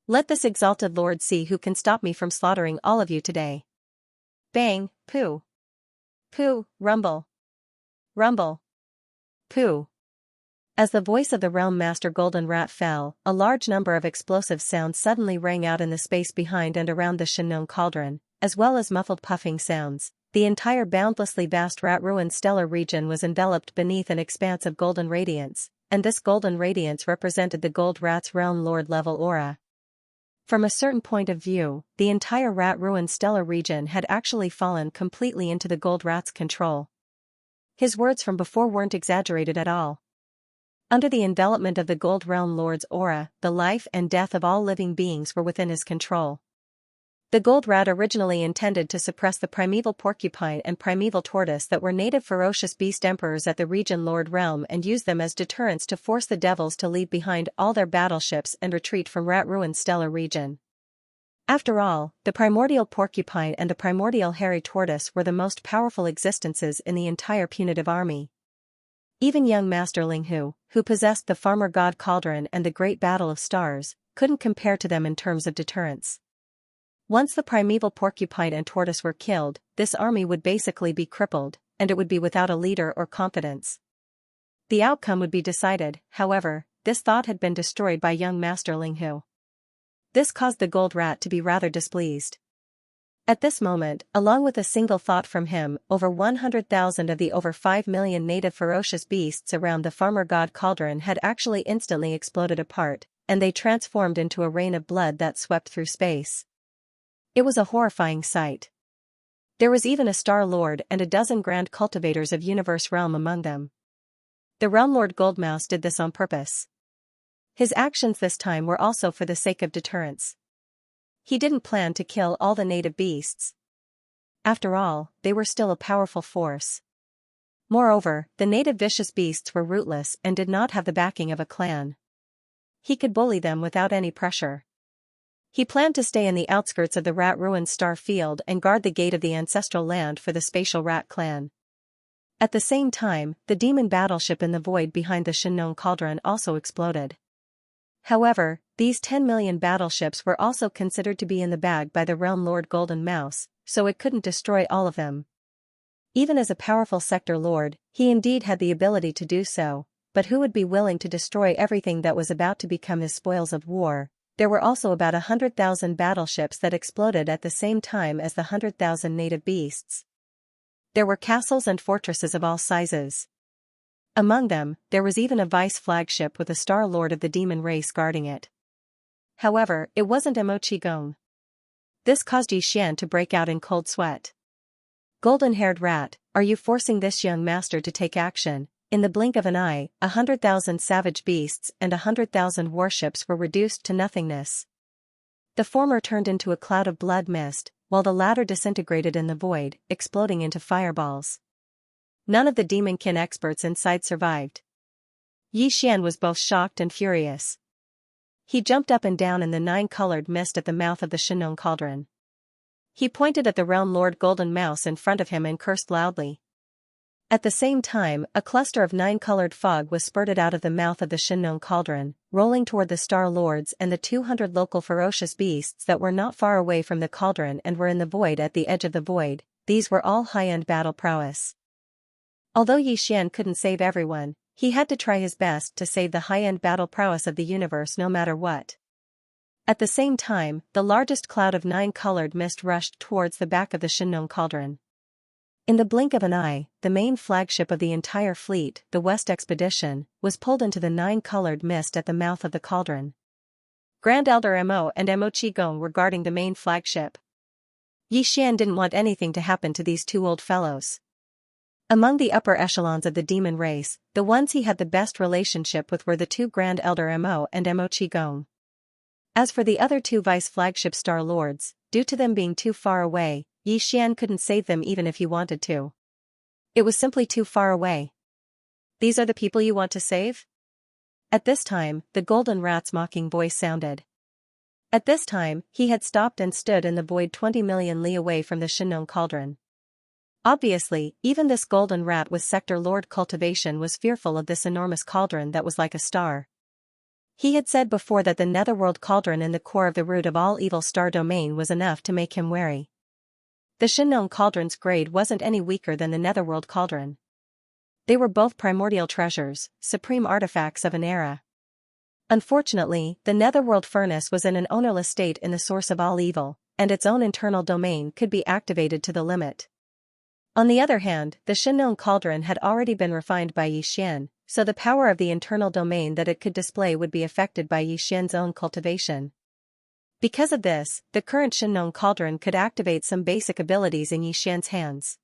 Let this exalted lord see who can stop me from slaughtering all of you today. Bang, poo. Poo, rumble. Rumble. Poo. As the voice of the Realm Master Golden Rat fell, a large number of explosive sounds suddenly rang out in the space behind and around the Shinnon cauldron, as well as muffled puffing sounds. The entire boundlessly vast rat-ruined stellar region was enveloped beneath an expanse of golden radiance, and this golden radiance represented the Gold Rat's Realm Lord level aura. From a certain point of view, the entire rat-ruined stellar region had actually fallen completely into the Gold Rat's control. His words from before weren't exaggerated at all. Under the envelopment of the Gold Realm Lord's aura, the life and death of all living beings were within his control. The Gold Rat originally intended to suppress the primeval porcupine and primeval tortoise that were native ferocious beast emperors at the region Lord Realm and use them as deterrents to force the devils to leave behind all their battleships and retreat from rat-ruined stellar region. After all, the primordial porcupine and the primordial hairy tortoise were the most powerful existences in the entire punitive army. Even young Master Ling Hu, who possessed the Farmer God Cauldron and the Great Battle of Stars, couldn't compare to them in terms of deterrence. Once the primeval porcupine and tortoise were killed, this army would basically be crippled, and it would be without a leader or confidence. The outcome would be decided. However, this thought had been destroyed by young Master Ling Hu. This caused the Gold Rat to be rather displeased. At this moment, along with a single thought from him, over 100,000 of the over 5 million native ferocious beasts around the Farmer God Cauldron had actually instantly exploded apart, and they transformed into a rain of blood that swept through space. It was a horrifying sight. There was even a Star Lord and a dozen grand cultivators of Universe Realm among them. The Realm Lord Goldmouse did this on purpose. His actions this time were also for the sake of deterrence. He didn't plan to kill all the native beasts. After all, they were still a powerful force. Moreover, the native vicious beasts were rootless and did not have the backing of a clan. He could bully them without any pressure. He planned to stay in the outskirts of the rat-ruined star field and guard the gate of the ancestral land for the spatial rat clan. At the same time, the demon battleship in the void behind the Shinnon cauldron also exploded. However, these 10 million battleships were also considered to be in the bag by the Realm Lord Golden Mouse, so it couldn't destroy all of them. Even as a powerful sector lord, he indeed had the ability to do so, but who would be willing to destroy everything that was about to become his spoils of war? There were also about 100,000 battleships that exploded at the same time as the 100,000 native beasts. There were castles and fortresses of all sizes. Among them, there was even a vice flagship with a Star Lord of the demon race guarding it. However, it wasn't Emochi Gong. This caused Xian to break out in cold sweat. Golden-haired rat, are you forcing this young master to take action? In the blink of an eye, 100,000 savage beasts and 100,000 warships were reduced to nothingness. The former turned into a cloud of blood mist, while the latter disintegrated in the void, exploding into fireballs. None of the demonkin experts inside survived. Yi Xian was both shocked and furious. He jumped up and down in the 9-colored mist at the mouth of the Shinong cauldron. He pointed at the realm lord Golden Mouse in front of him and cursed loudly. At the same time, a cluster of 9-colored fog was spurted out of the mouth of the Shinong cauldron, rolling toward the Star Lords and the 200 local ferocious beasts that were not far away from the cauldron and were in the void at the edge of the void. These were all high-end battle prowess. Although Yi Xian couldn't save everyone, he had to try his best to save the high-end battle prowess of the universe no matter what. At the same time, the largest cloud of 9-colored mist rushed towards the back of the Shinong cauldron. In the blink of an eye, the main flagship of the entire fleet, the West Expedition, was pulled into the 9-colored mist at the mouth of the cauldron. Grand Elder Mo and Emochi Gong were guarding the main flagship. Yi Xian didn't want anything to happen to these two old fellows. Among the upper echelons of the demon race, the ones he had the best relationship with were the two Grand Elder Mo and Emochi Gong. As for the other two vice flagship Star Lords, due to them being too far away, Yi Xian couldn't save them even if he wanted to. It was simply too far away. These are the people you want to save? At this time, the Golden Rat's mocking voice sounded. At this time, he had stopped and stood in the void 20 million li away from the Shinong cauldron. Obviously, even this Golden Rat with Sector Lord Cultivation was fearful of this enormous cauldron that was like a star. He had said before that the Netherworld cauldron in the core of the root of all evil star domain was enough to make him wary. The Shinong cauldron's grade wasn't any weaker than the Netherworld cauldron. They were both primordial treasures, supreme artifacts of an era. Unfortunately, the Netherworld furnace was in an ownerless state in the source of all evil, and its own internal domain could be activated to the limit. On the other hand, the Shinong cauldron had already been refined by Yi Xian, so the power of the internal domain that it could display would be affected by Yi Xian's own cultivation. Because of this, the current Shinong cauldron could activate some basic abilities in Yi Xian's hands.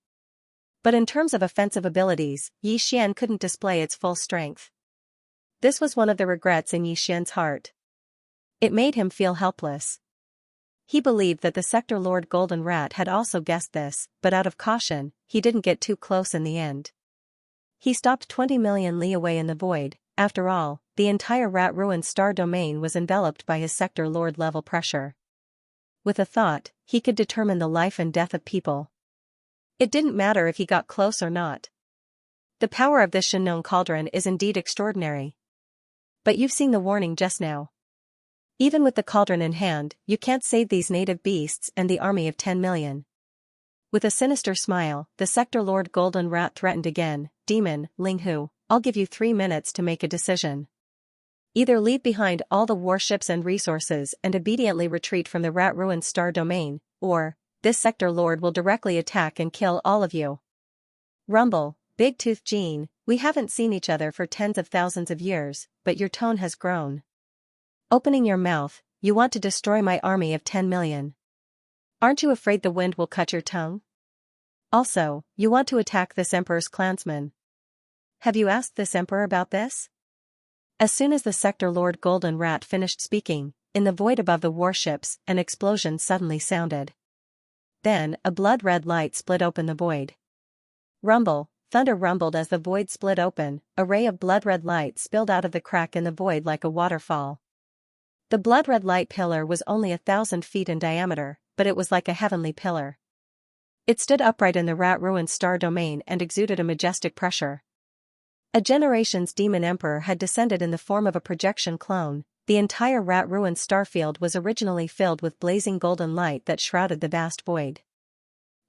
But in terms of offensive abilities, Yi Xian couldn't display its full strength. This was one of the regrets in Yi Xian's heart. It made him feel helpless. He believed that the Sector Lord Golden Rat had also guessed this, but out of caution, he didn't get too close in the end. He stopped 20 million li away in the void. After all, the entire Rat Ruin star domain was enveloped by his Sector Lord level pressure. With a thought, he could determine the life and death of people. It didn't matter if he got close or not. The power of this Shinong cauldron is indeed extraordinary. But you've seen the warning just now. Even with the cauldron in hand, you can't save these native beasts and the army of 10 million. With a sinister smile, the Sector Lord Golden Rat threatened again, Demon, Linghu, I'll give you 3 minutes to make a decision. Either leave behind all the warships and resources and obediently retreat from the Rat Ruin star domain, or, this Sector Lord will directly attack and kill all of you. Rumble, Big Tooth Jean, we haven't seen each other for tens of thousands of years, but your tone has grown. Opening your mouth, you want to destroy my army of 10 million. Aren't you afraid the wind will cut your tongue? Also, you want to attack this Emperor's clansmen. Have you asked this Emperor about this? As soon as the Sector Lord Golden Rat finished speaking, in the void above the warships, an explosion suddenly sounded. Then, a blood-red light split open the void. Rumble, thunder rumbled as the void split open, a ray of blood-red light spilled out of the crack in the void like a waterfall. The blood-red light pillar was only 1,000 feet in diameter, but it was like a heavenly pillar. It stood upright in the Rat Ruin star domain and exuded a majestic pressure. A generation's demon emperor had descended in the form of a projection clone. The entire Rat Ruin starfield was originally filled with blazing golden light that shrouded the vast void.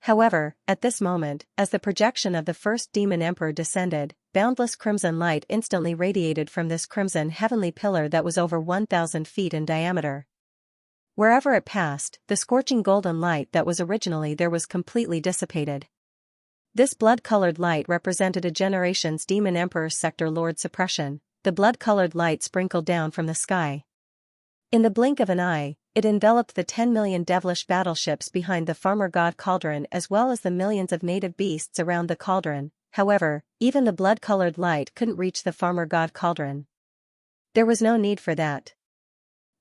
However, at this moment, as the projection of the first demon emperor descended, boundless crimson light instantly radiated from this crimson heavenly pillar that was over 1,000 feet in diameter. Wherever it passed, the scorching golden light that was originally there was completely dissipated. This blood-colored light represented a generation's demon emperor's sector lord suppression. The blood-colored light sprinkled down from the sky. In the blink of an eye, it enveloped the 10 million devilish battleships behind the farmer god cauldron as well as the millions of native beasts around the cauldron. However, even the blood-colored light couldn't reach the farmer god cauldron. There was no need for that.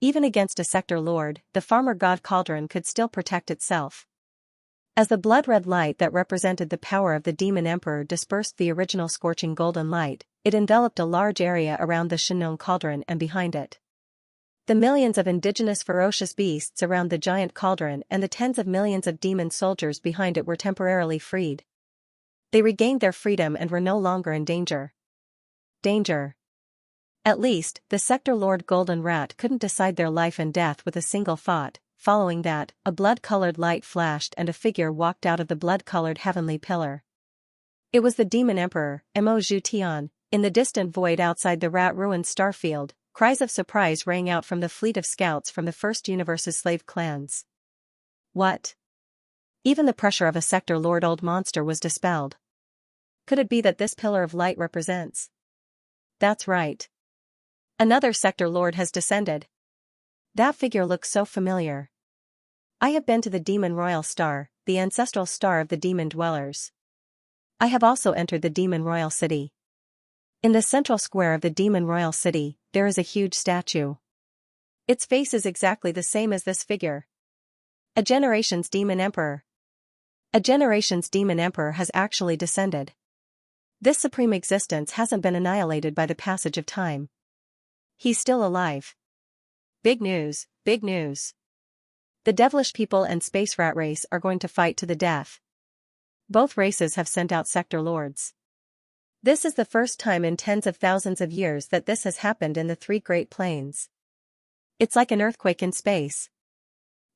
Even against a sector lord, the farmer god cauldron could still protect itself. As the blood-red light that represented the power of the demon emperor dispersed the original scorching golden light, it enveloped a large area around the Xianxia cauldron and behind it. The millions of indigenous ferocious beasts around the giant cauldron and the tens of millions of demon soldiers behind it were temporarily freed. They regained their freedom and were no longer in danger. Danger. At least, the sector lord Golden Rat couldn't decide their life and death with a single thought. Following that, a blood-colored light flashed and a figure walked out of the blood-colored heavenly pillar. It was the demon emperor, Mo Zhutian. In the distant void outside the rat-ruined starfield, cries of surprise rang out from the fleet of scouts from the First Universe's slave clans. What? Even the pressure of a sector lord old monster was dispelled. Could it be that this pillar of light represents? That's right. Another sector lord has descended. That figure looks so familiar. I have been to the Demon Royal Star, the ancestral star of the demon dwellers. I have also entered the Demon Royal City. In the central square of the Demon Royal City, there is a huge statue. Its face is exactly the same as this figure. A generation's demon emperor. A generation's demon emperor has actually descended. This supreme existence hasn't been annihilated by the passage of time. He's still alive. Big news, big news. The devilish people and space rat race are going to fight to the death. Both races have sent out sector lords. This is the first time in tens of thousands of years that this has happened in the three Great Plains. It's like an earthquake in space.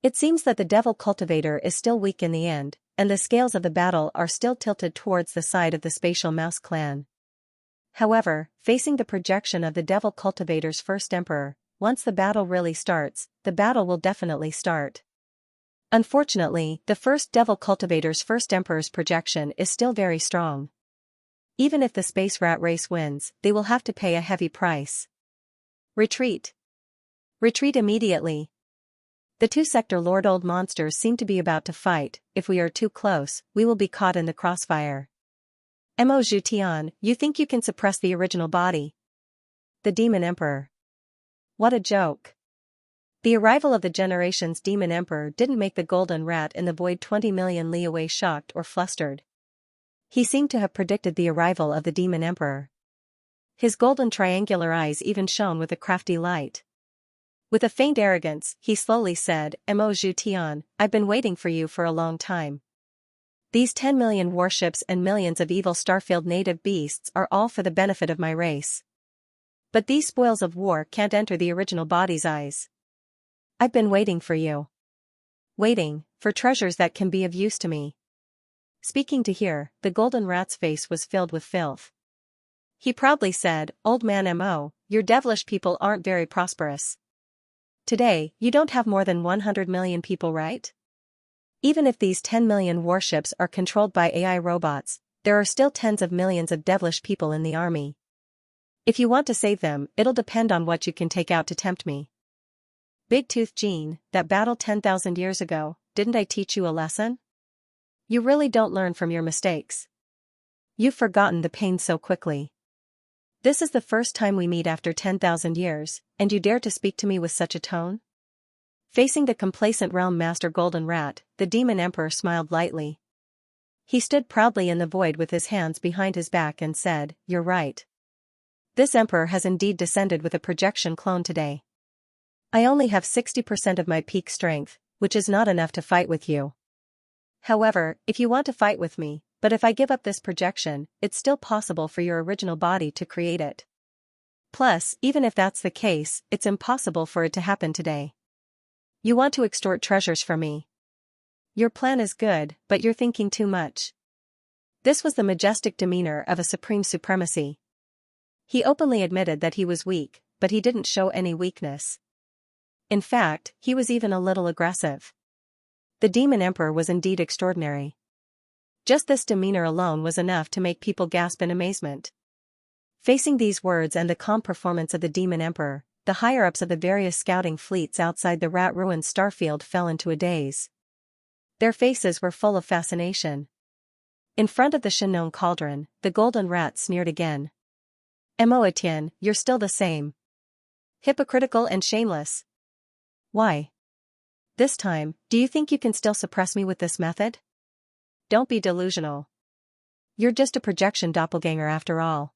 It seems that the devil cultivator is still weak in the end, and the scales of the battle are still tilted towards the side of the spatial mouse clan. However, facing the projection of the devil cultivator's first emperor, once the battle really starts, the battle will definitely start. Unfortunately, the first devil cultivator's first emperor's projection is still very strong. Even if the space rat race wins, they will have to pay a heavy price. Retreat. Retreat immediately. The two sector lord old monsters seem to be about to fight. If we are too close, we will be caught in the crossfire. Mo Zhutian, you think you can suppress the original body? The demon emperor. What a joke. The arrival of the generation's demon emperor didn't make the golden rat in the void 20 million li away shocked or flustered. He seemed to have predicted the arrival of the demon emperor. His golden triangular eyes even shone with a crafty light. With a faint arrogance, he slowly said, Mo Zhutian, I've been waiting for you for a long time. These 10 million warships and millions of evil starfield native beasts are all for the benefit of my race. But these spoils of war can't enter the original body's eyes. I've been waiting for you. Waiting, for treasures that can be of use to me. Speaking to here, the golden rat's face was filled with filth. He proudly said, Old man Mo, your devilish people aren't very prosperous. Today, you don't have more than 100 million people, right? Even if these 10 million warships are controlled by AI robots, there are still tens of millions of devilish people in the army. If you want to save them, it'll depend on what you can take out to tempt me. Big Tooth Gene, that battle 10,000 years ago, didn't I teach you a lesson? You really don't learn from your mistakes. You've forgotten the pain so quickly. This is the first time we meet after 10,000 years, and you dare to speak to me with such a tone? Facing the complacent realm master Golden Rat, the demon emperor smiled lightly. He stood proudly in the void with his hands behind his back and said, You're right. This emperor has indeed descended with a projection clone today. I only have 60% of my peak strength, which is not enough to fight with you. However, if you want to fight with me, but if I give up this projection, it's still possible for your original body to create it. Plus, even if that's the case, it's impossible for it to happen today. You want to extort treasures from me. Your plan is good, but you're thinking too much. This was the majestic demeanor of a supreme supremacy. He openly admitted that he was weak, but he didn't show any weakness. In fact, he was even a little aggressive. The demon emperor was indeed extraordinary. Just this demeanor alone was enough to make people gasp in amazement. Facing these words and the calm performance of the Demon Emperor, the higher-ups of the various scouting fleets outside the rat-ruined starfield fell into a daze. Their faces were full of fascination. In front of the Shinon cauldron, the golden rat sneered again. "Mo Etienne, you're still the same. Hypocritical and shameless. Why? This time, do you think you can still suppress me with this method? Don't be delusional. You're just a projection doppelganger after all.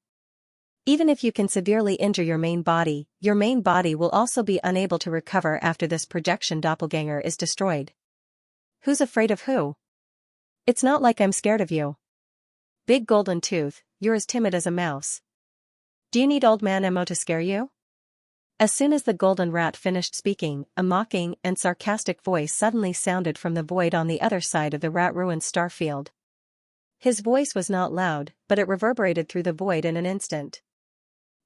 Even if you can severely injure your main body will also be unable to recover after this projection doppelganger is destroyed. Who's afraid of who? It's not like I'm scared of you. Big Golden Tooth, you're as timid as a mouse. Do you need Old Man Mo to scare you?" As soon as the golden rat finished speaking, a mocking and sarcastic voice suddenly sounded from the void on the other side of the rat-ruined starfield. His voice was not loud, but it reverberated through the void in an instant.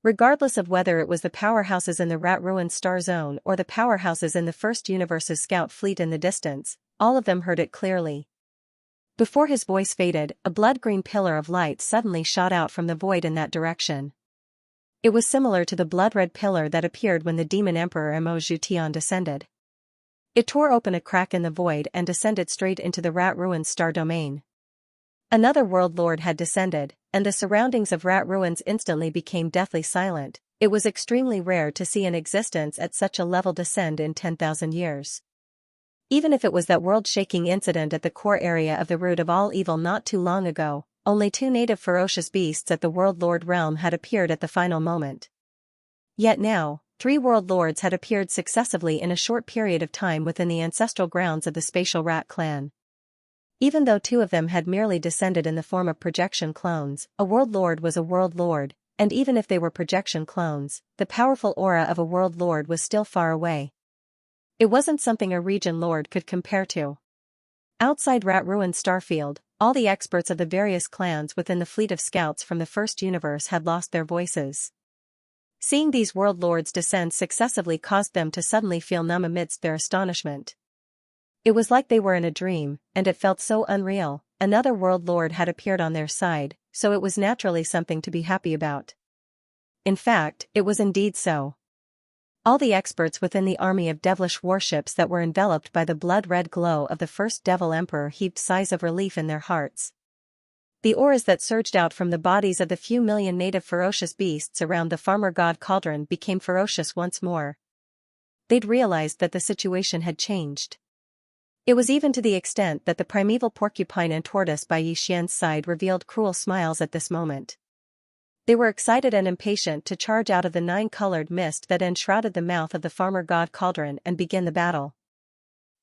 Regardless of whether it was the powerhouses in the rat-ruined star zone or the powerhouses in the First Universe's scout fleet in the distance, all of them heard it clearly. Before his voice faded, a blood-green pillar of light suddenly shot out from the void in that direction. It was similar to the blood-red pillar that appeared when the Demon Emperor Mo Zutian descended. It tore open a crack in the void and descended straight into the rat-ruined star domain. Another world lord had descended, and the surroundings of rat ruins instantly became deathly silent. It was extremely rare to see an existence at such a level descend in 10,000 years. Even if it was that world-shaking incident at the core area of the root of all evil not too long ago, only 2 native ferocious beasts at the World Lord realm had appeared at the final moment. Yet now, 3 world lords had appeared successively in a short period of time within the ancestral grounds of the Spatial Rat clan. Even though 2 of them had merely descended in the form of projection clones, a world lord was a world lord, and even if they were projection clones, the powerful aura of a world lord was still far away. It wasn't something a region lord could compare to. Outside rat-ruined Starfield, all the experts of the various clans within the fleet of scouts from the First Universe had lost their voices. Seeing these world lords descend successively caused them to suddenly feel numb amidst their astonishment. It was like they were in a dream, and it felt so unreal. Another world lord had appeared on their side, so it was naturally something to be happy about. In fact, it was indeed so. All the experts within the army of devilish warships that were enveloped by the blood-red glow of the first Devil Emperor heaved sighs of relief in their hearts. The auras that surged out from the bodies of the few million native ferocious beasts around the farmer god cauldron became ferocious once more. They'd realized that the situation had changed. It was even to the extent that the primeval porcupine and tortoise by Xianxia's side revealed cruel smiles at this moment. They were excited and impatient to charge out of the 9-colored mist that enshrouded the mouth of the farmer god cauldron and begin the battle.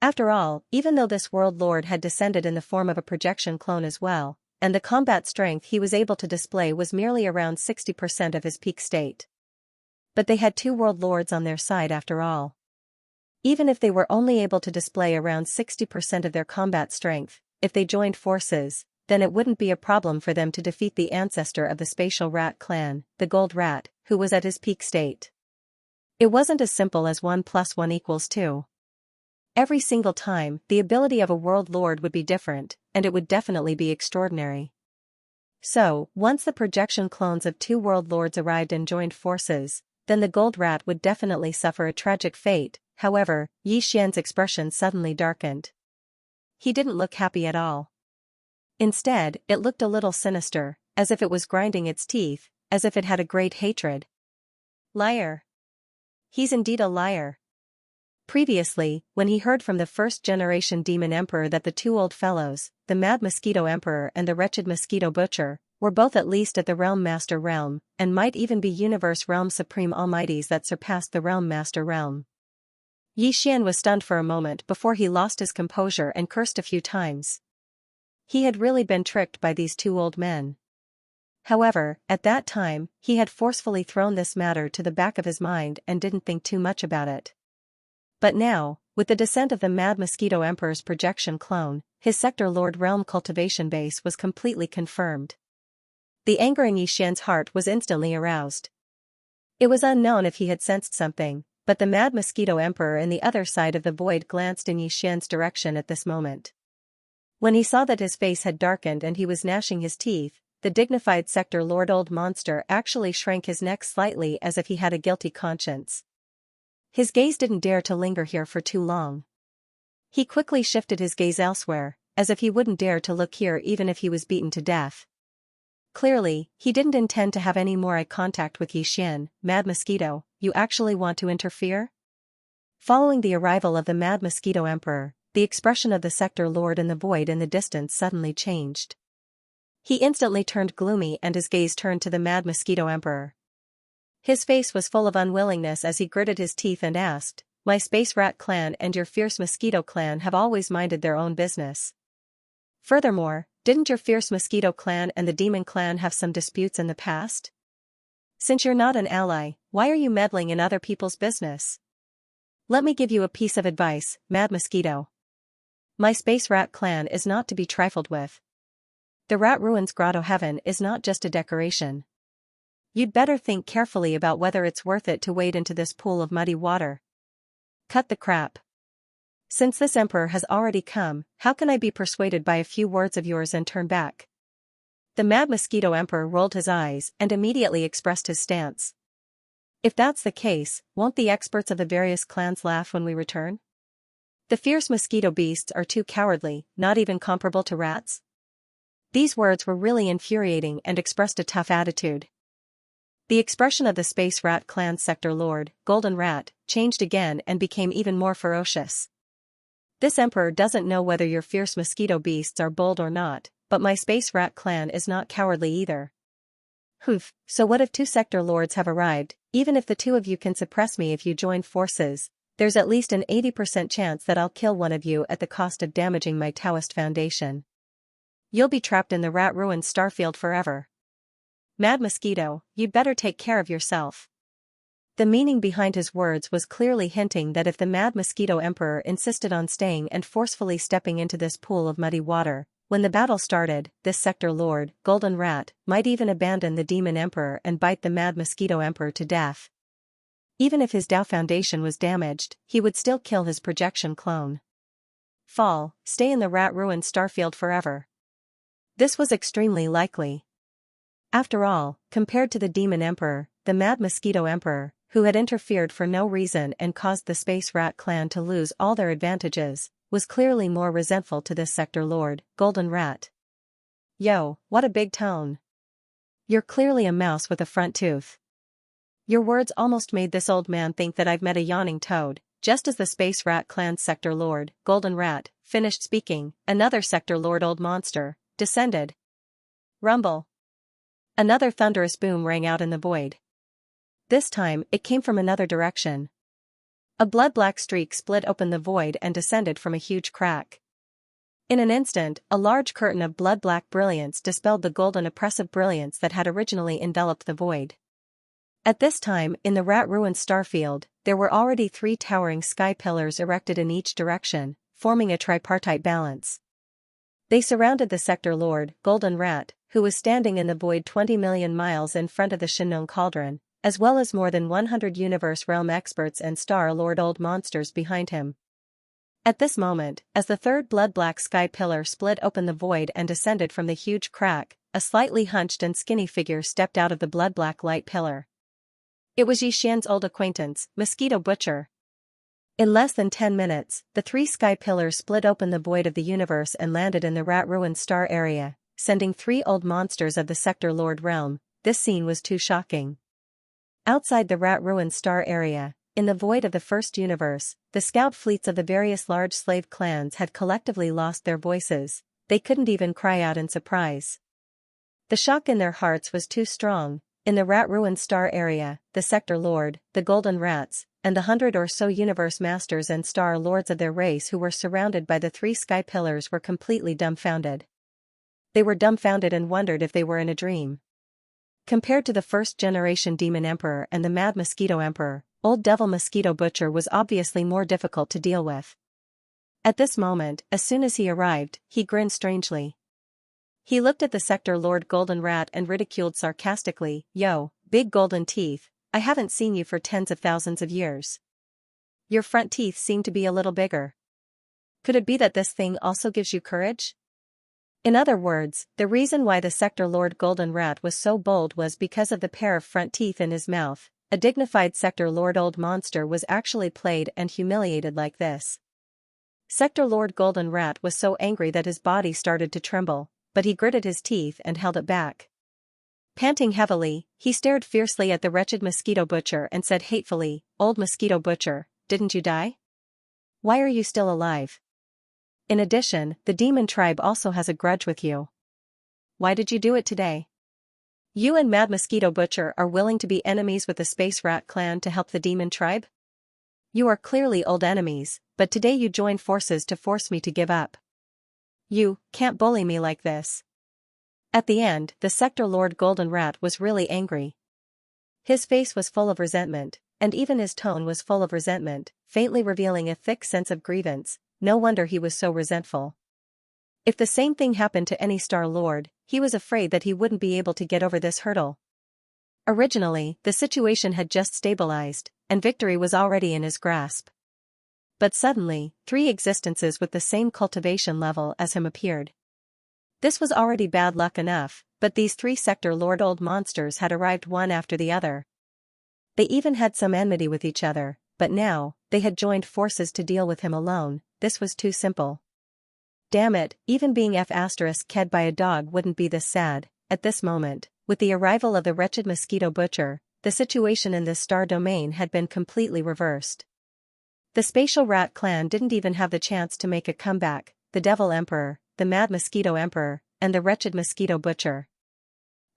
After all, even though this world lord had descended in the form of a projection clone as well, and the combat strength he was able to display was merely around 60% of his peak state. But they had 2 world lords on their side after all. Even if they were only able to display around 60% of their combat strength, if they joined forces, then it wouldn't be a problem for them to defeat the ancestor of the Spatial Rat clan, the Gold Rat, who was at his peak state. It wasn't as simple as 1 + 1 = 2. Every single time, the ability of a world lord would be different, and it would definitely be extraordinary. So, once the projection clones of 2 world lords arrived and joined forces, then the Gold Rat would definitely suffer a tragic fate. However, Yi Xian's expression suddenly darkened. He didn't look happy at all. Instead, it looked a little sinister, as if it was grinding its teeth, as if it had a great hatred. Liar. He's indeed a liar. Previously, when he heard from the first-generation Demon Emperor that the 2 old fellows, the Mad Mosquito Emperor and the Wretched Mosquito Butcher, were both at least at the Realm Master realm, and might even be Universe Realm Supreme Almighties that surpassed the Realm Master realm. Yi Xian was stunned for a moment before he lost his composure and cursed a few times. He had really been tricked by these 2 old men. However, at that time, he had forcefully thrown this matter to the back of his mind and didn't think too much about it. But now, with the descent of the Mad Mosquito Emperor's projection clone, his Sector Lord Realm Cultivation base was completely confirmed. The anger in Yi Xian's heart was instantly aroused. It was unknown if he had sensed something, but the Mad Mosquito Emperor in the other side of the void glanced in Yi Xian's direction at this moment. When he saw that his face had darkened and he was gnashing his teeth, the dignified Sector Lord Old Monster actually shrank his neck slightly as if he had a guilty conscience. His gaze didn't dare to linger here for too long. He quickly shifted his gaze elsewhere, as if he wouldn't dare to look here even if he was beaten to death. Clearly, he didn't intend to have any more eye contact with Xian. Mad Mosquito, you actually want to interfere? Following the arrival of the Mad Mosquito Emperor, the expression of the Sector Lord in the void in the distance suddenly changed. He instantly turned gloomy and his gaze turned to the Mad Mosquito Emperor. His face was full of unwillingness as he gritted his teeth and asked, "My Space Rat Clan and your Fierce Mosquito Clan have always minded their own business. Furthermore, didn't your Fierce Mosquito Clan and the Demon Clan have some disputes in the past? Since you're not an ally, why are you meddling in other people's business? Let me give you a piece of advice, Mad Mosquito. My Space Rat Clan is not to be trifled with. The Rat Ruins Grotto Heaven is not just a decoration. You'd better think carefully about whether it's worth it to wade into this pool of muddy water. Cut the crap. Since this emperor has already come, how can I be persuaded by a few words of yours and turn back?" The Mad Mosquito Emperor rolled his eyes and immediately expressed his stance. "If that's the case, won't the experts of the various clans laugh when we return? The fierce mosquito beasts are too cowardly, not even comparable to rats?" These words were really infuriating and expressed a tough attitude. The expression of the Space Rat Clan's Sector Lord, Golden Rat, changed again and became even more ferocious. "This emperor doesn't know whether your fierce mosquito beasts are bold or not, but my Space Rat Clan is not cowardly either. Hoof, so what if two Sector Lords have arrived? Even if the two of you can suppress me if you join forces, there's at least an 80% chance that I'll kill one of you at the cost of damaging my Taoist foundation. You'll be trapped in the Rat Ruins starfield forever. Mad Mosquito, you'd better take care of yourself." The meaning behind his words was clearly hinting that if the Mad Mosquito Emperor insisted on staying and forcefully stepping into this pool of muddy water, when the battle started, this Sector Lord, Golden Rat, might even abandon the Demon Emperor and bite the Mad Mosquito Emperor to death. Even if his Tao foundation was damaged, he would still kill his projection clone. Stay in the Rat Ruins starfield forever. This was extremely likely. After all, compared to the Demon Emperor, the Mad Mosquito Emperor, who had interfered for no reason and caused the Space Rat Clan to lose all their advantages, was clearly more resentful to this Sector Lord, Golden Rat. "Yo, what a big tone. You're clearly a mouse with a front tooth." Your words almost made this old man think that I've met a yawning toad. Just as the Space Rat Clan's Sector Lord, Golden Rat, finished speaking, another Sector Lord Old Monster descended. Rumble. Another thunderous boom rang out in the void. This time, it came from another direction. A blood-black streak split open the void and descended from a huge crack. In an instant, a large curtain of blood-black brilliance dispelled the golden oppressive brilliance that had originally enveloped the void. At this time, in the Rat Ruins starfield, there were already 3 towering sky pillars erected in each direction, forming a tripartite balance. They surrounded the Sector Lord, Golden Rat, who was standing in the void 20 million miles in front of the Shinnon Cauldron, as well as more than 100 Universe Realm experts and Star Lord Old Monsters behind him. At this moment, as the third blood-black sky pillar split open the void and descended from the huge crack, a slightly hunched and skinny figure stepped out of the blood-black light pillar. It was Yi Xian's old acquaintance, Mosquito Butcher. In less than 10 minutes, the 3 sky pillars split open the void of the universe and landed in the Rat Ruins star area, sending 3 old monsters of the Sector Lord realm. This scene was too shocking. Outside the Rat Ruins star area, in the void of the first universe, the scout fleets of the various large slave clans had collectively lost their voices. They couldn't even cry out in surprise. The shock in their hearts was too strong. In the Rat Ruins star area, the Sector Lord, the Golden Rats, and the 100 or so universe masters and star lords of their race who were surrounded by the 3 sky pillars were completely dumbfounded. They were dumbfounded and wondered if they were in a dream. Compared to the first-generation Demon Emperor and the Mad Mosquito Emperor, Old Devil Mosquito Butcher was obviously more difficult to deal with. At this moment, as soon as he arrived, he grinned strangely. He looked at the Sector Lord Golden Rat and ridiculed sarcastically, "Yo, big golden teeth, I haven't seen you for tens of thousands of years. Your front teeth seem to be a little bigger. Could it be that this thing also gives you courage?" In other words, the reason why the Sector Lord Golden Rat was so bold was because of the pair of front teeth in his mouth. A dignified Sector Lord Old Monster was actually played and humiliated like this. Sector Lord Golden Rat was so angry that his body started to tremble, but he gritted his teeth and held it back. Panting heavily, he stared fiercely at the wretched Mosquito Butcher and said hatefully, "Old Mosquito Butcher, didn't you die? Why are you still alive? In addition, the demon tribe also has a grudge with you. Why did you do it today? You and Mad Mosquito Butcher are willing to be enemies with the Space Rat clan to help the demon tribe? You are clearly old enemies, but today you joined forces to force me to give up. You can't bully me like this." At the end, the Sector Lord Golden Rat was really angry. His face was full of resentment, and even his tone was full of resentment, faintly revealing a thick sense of grievance. No wonder he was so resentful. If the same thing happened to any Star Lord, he was afraid that he wouldn't be able to get over this hurdle. Originally, the situation had just stabilized, and victory was already in his grasp. But suddenly, 3 existences with the same cultivation level as him appeared. This was already bad luck enough, but these 3 Sector Lord Old Monsters had arrived one after the other. They even had some enmity with each other, but now, they had joined forces to deal with him alone. This was too simple. Damn it, even being F***ed by a dog wouldn't be this sad. At this moment, with the arrival of the wretched Mosquito Butcher, the situation in this star domain had been completely reversed. The Spatial Rat clan didn't even have the chance to make a comeback. The Devil Emperor, the Mad Mosquito Emperor, and the wretched Mosquito Butcher.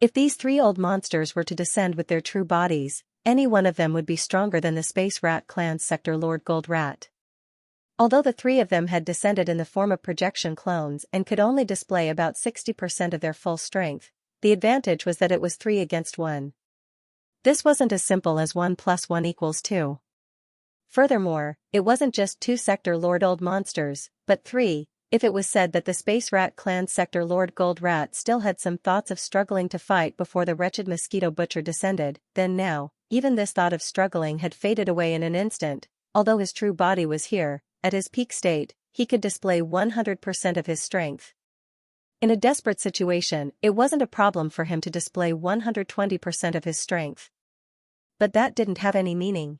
If these 3 old monsters were to descend with their true bodies, any one of them would be stronger than the Space Rat clan's Sector Lord Gold Rat. Although the 3 of them had descended in the form of projection clones and could only display about 60% of their full strength, the advantage was that it was 3 against 1. This wasn't as simple as 1 + 1 = 2. Furthermore, it wasn't just 2 Sector Lord Old Monsters, but 3. If it was said that the Space Rat clan Sector Lord Gold Rat still had some thoughts of struggling to fight before the wretched Mosquito Butcher descended, then now, even this thought of struggling had faded away in an instant. Although his true body was here, at his peak state, he could display 100% of his strength. In a desperate situation, it wasn't a problem for him to display 120% of his strength. But that didn't have any meaning.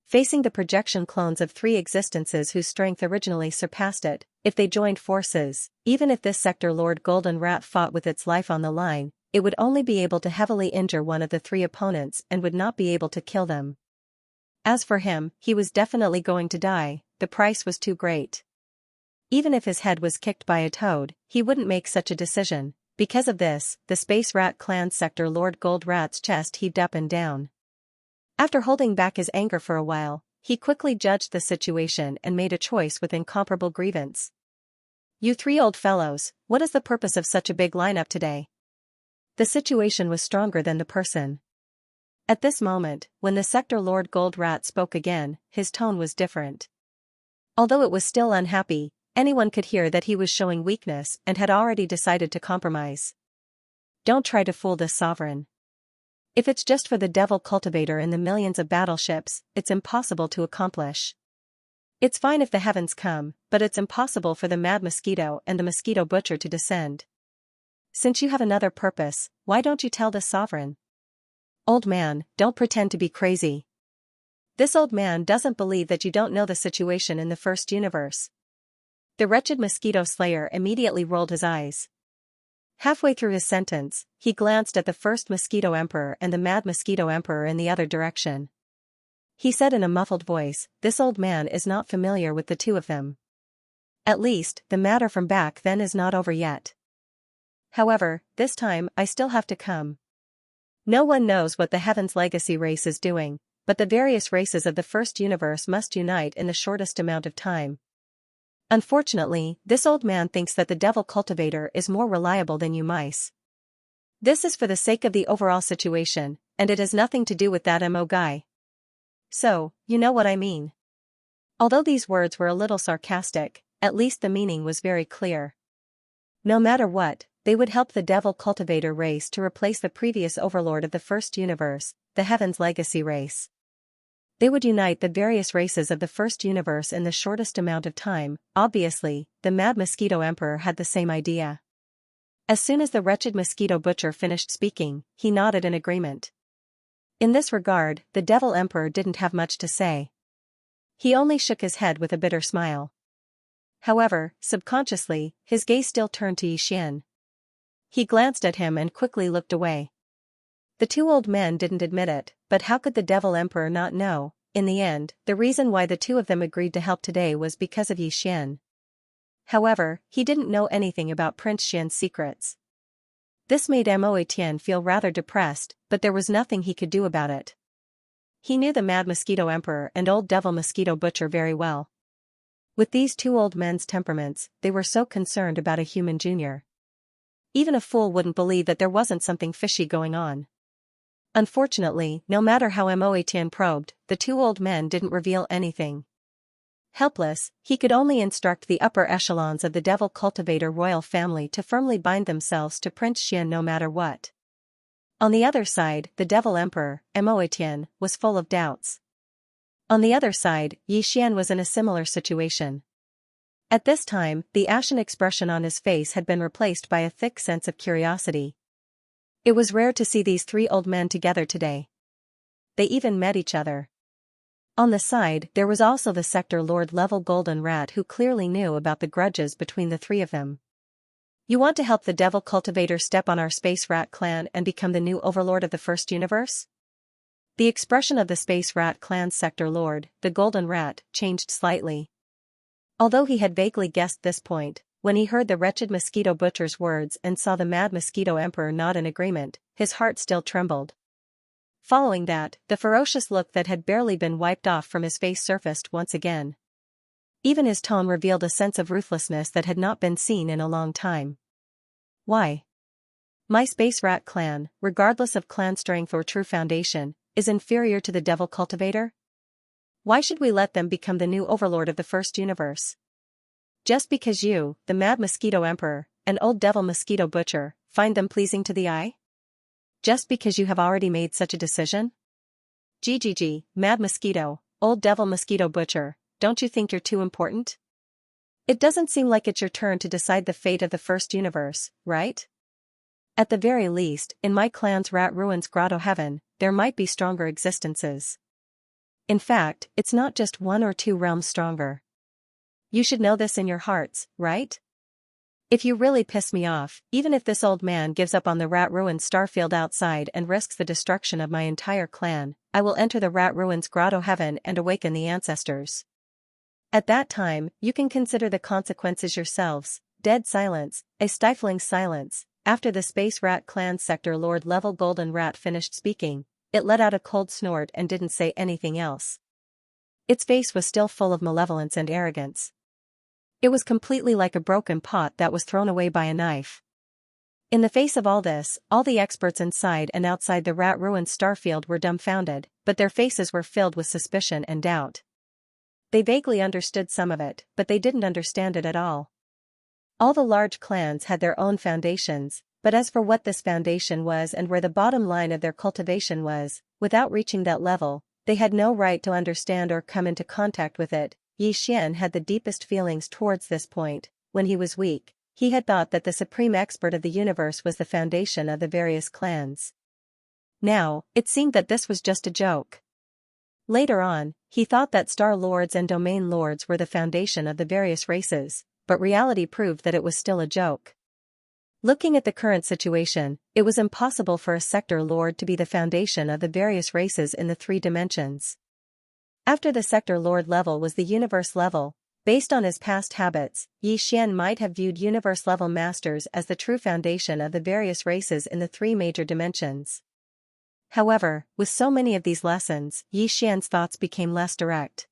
Facing the projection clones of 3 existences whose strength originally surpassed it, if they joined forces, even if this Sector Lord Golden Rat fought with its life on the line, it would only be able to heavily injure one of the 3 opponents and would not be able to kill them. As for him, he was definitely going to die. The price was too great. Even if his head was kicked by a toad, he wouldn't make such a decision. Because of this, the Space Rat clan Sector Lord Gold Rat's chest heaved up and down. After holding back his anger for a while, he quickly judged the situation and made a choice with incomparable grievance. "You 3 old fellows, what is the purpose of such a big lineup today?" The situation was stronger than the person. At this moment, when the Sector Lord Gold Rat spoke again, his tone was different. Although it was still unhappy, anyone could hear that he was showing weakness and had already decided to compromise. "Don't try to fool this sovereign. If it's just for the Devil Cultivator and the millions of battleships, it's impossible to accomplish. It's fine if the heavens come, but it's impossible for the Mad Mosquito and the Mosquito Butcher to descend. Since you have another purpose, why don't you tell the sovereign?" "Old man, don't pretend to be crazy. This old man doesn't believe that you don't know the situation in the first universe." The wretched Mosquito Slayer immediately rolled his eyes. Halfway through his sentence, he glanced at the first Mosquito Emperor and the Mad Mosquito Emperor in the other direction. He said in a muffled voice, "This old man is not familiar with the 2 of them. At least, the matter from back then is not over yet. However, this time I still have to come. No one knows what the Heaven's Legacy race is doing, but the various races of the first universe must unite in the shortest amount of time. Unfortunately, this old man thinks that the Devil Cultivator is more reliable than you mice. This is for the sake of the overall situation, and it has nothing to do with that MO guy. So, you know what I mean." Although these words were a little sarcastic, at least the meaning was very clear. No matter what, they would help the Devil Cultivator race to replace the previous overlord of the first universe, the Heaven's Legacy race. They would unite the various races of the first universe in the shortest amount of time. Obviously, the Mad Mosquito Emperor had the same idea. As soon as the wretched mosquito butcher finished speaking, he nodded in agreement. In this regard, the Devil Emperor didn't have much to say. He only shook his head with a bitter smile. However, subconsciously, his gaze still turned to Xian. He glanced at him and quickly looked away. The two old men didn't admit it, but how could the Devil Emperor not know? In the end, the reason why the two of them agreed to help today was because of Xian. However, he didn't know anything about Prince Xian's secrets. This made Mo Etienne feel rather depressed, but there was nothing he could do about it. He knew the Mad Mosquito Emperor and Old Devil Mosquito Butcher very well. With these two old men's temperaments, they were so concerned about a human junior. Even a fool wouldn't believe that there wasn't something fishy going on. Unfortunately, no matter how Mo Etienne probed, the two old men didn't reveal anything. Helpless, he could only instruct the upper echelons of the Devil Cultivator royal family to firmly bind themselves to Prince Xian no matter what. On the other side, the Devil Emperor, Mo Etienne, was full of doubts. On the other side, Yi Xian was in a similar situation. At this time, the ashen expression on his face had been replaced by a thick sense of curiosity. It was rare to see these three old men together today. They even met each other. On the side, there was also the Sector Lord level Golden Rat who clearly knew about the grudges between the three of them. You want to help the Devil Cultivator step on our Space Rat clan and become the new overlord of the First Universe? The expression of the Space Rat clan's Sector Lord, the Golden Rat, changed slightly. Although he had vaguely guessed this point, when he heard the wretched mosquito butcher's words and saw the Mad Mosquito Emperor nod in agreement, his heart still trembled. Following that, the ferocious look that had barely been wiped off from his face surfaced once again. Even his tone revealed a sense of ruthlessness that had not been seen in a long time. Why? My Space Rat clan, regardless of clan strength or true foundation, is inferior to the Devil Cultivator? Why should we let them become the new overlord of the First Universe? Just because you, the Mad Mosquito Emperor, and Old Devil Mosquito Butcher, find them pleasing to the eye? Just because you have already made such a decision? GGG, Mad Mosquito, Old Devil Mosquito Butcher, don't you think you're too important? It doesn't seem like it's your turn to decide the fate of the First Universe, right? At the very least, in my clan's Rat Ruins Grotto Heaven, there might be stronger existences. In fact, it's not just one or two realms stronger. You should know this in your hearts, right? If you really piss me off, even if this old man gives up on the Rat Ruins Starfield outside and risks the destruction of my entire clan, I will enter the Rat Ruins Grotto Heaven and awaken the ancestors. At that time, you can consider the consequences yourselves. Dead silence, a stifling silence. After the Space Rat Clan Sector Lord level Golden Rat finished speaking, it let out a cold snort and didn't say anything else. Its face was still full of malevolence and arrogance. It was completely like a broken pot that was thrown away by a knife. In the face of all this, all the experts inside and outside the Rat Ruins Starfield were dumbfounded, but their faces were filled with suspicion and doubt. They vaguely understood some of it, but they didn't understand it at all. All the large clans had their own foundations, but as for what this foundation was and where the bottom line of their cultivation was, without reaching that level, they had no right to understand or come into contact with it. Yi Xian had the deepest feelings towards this point. When he was weak, he had thought that the supreme expert of the universe was the foundation of the various clans. Now, it seemed that this was just a joke. Later on, he thought that Star Lords and Domain Lords were the foundation of the various races, but reality proved that it was still a joke. Looking at the current situation, it was impossible for a Sector Lord to be the foundation of the various races in the three dimensions. After the Sector Lord level was the Universe level. Based on his past habits, Yi Xian might have viewed Universe-level masters as the true foundation of the various races in the three major dimensions. However, with so many of these lessons, Yi Xian's thoughts became less direct.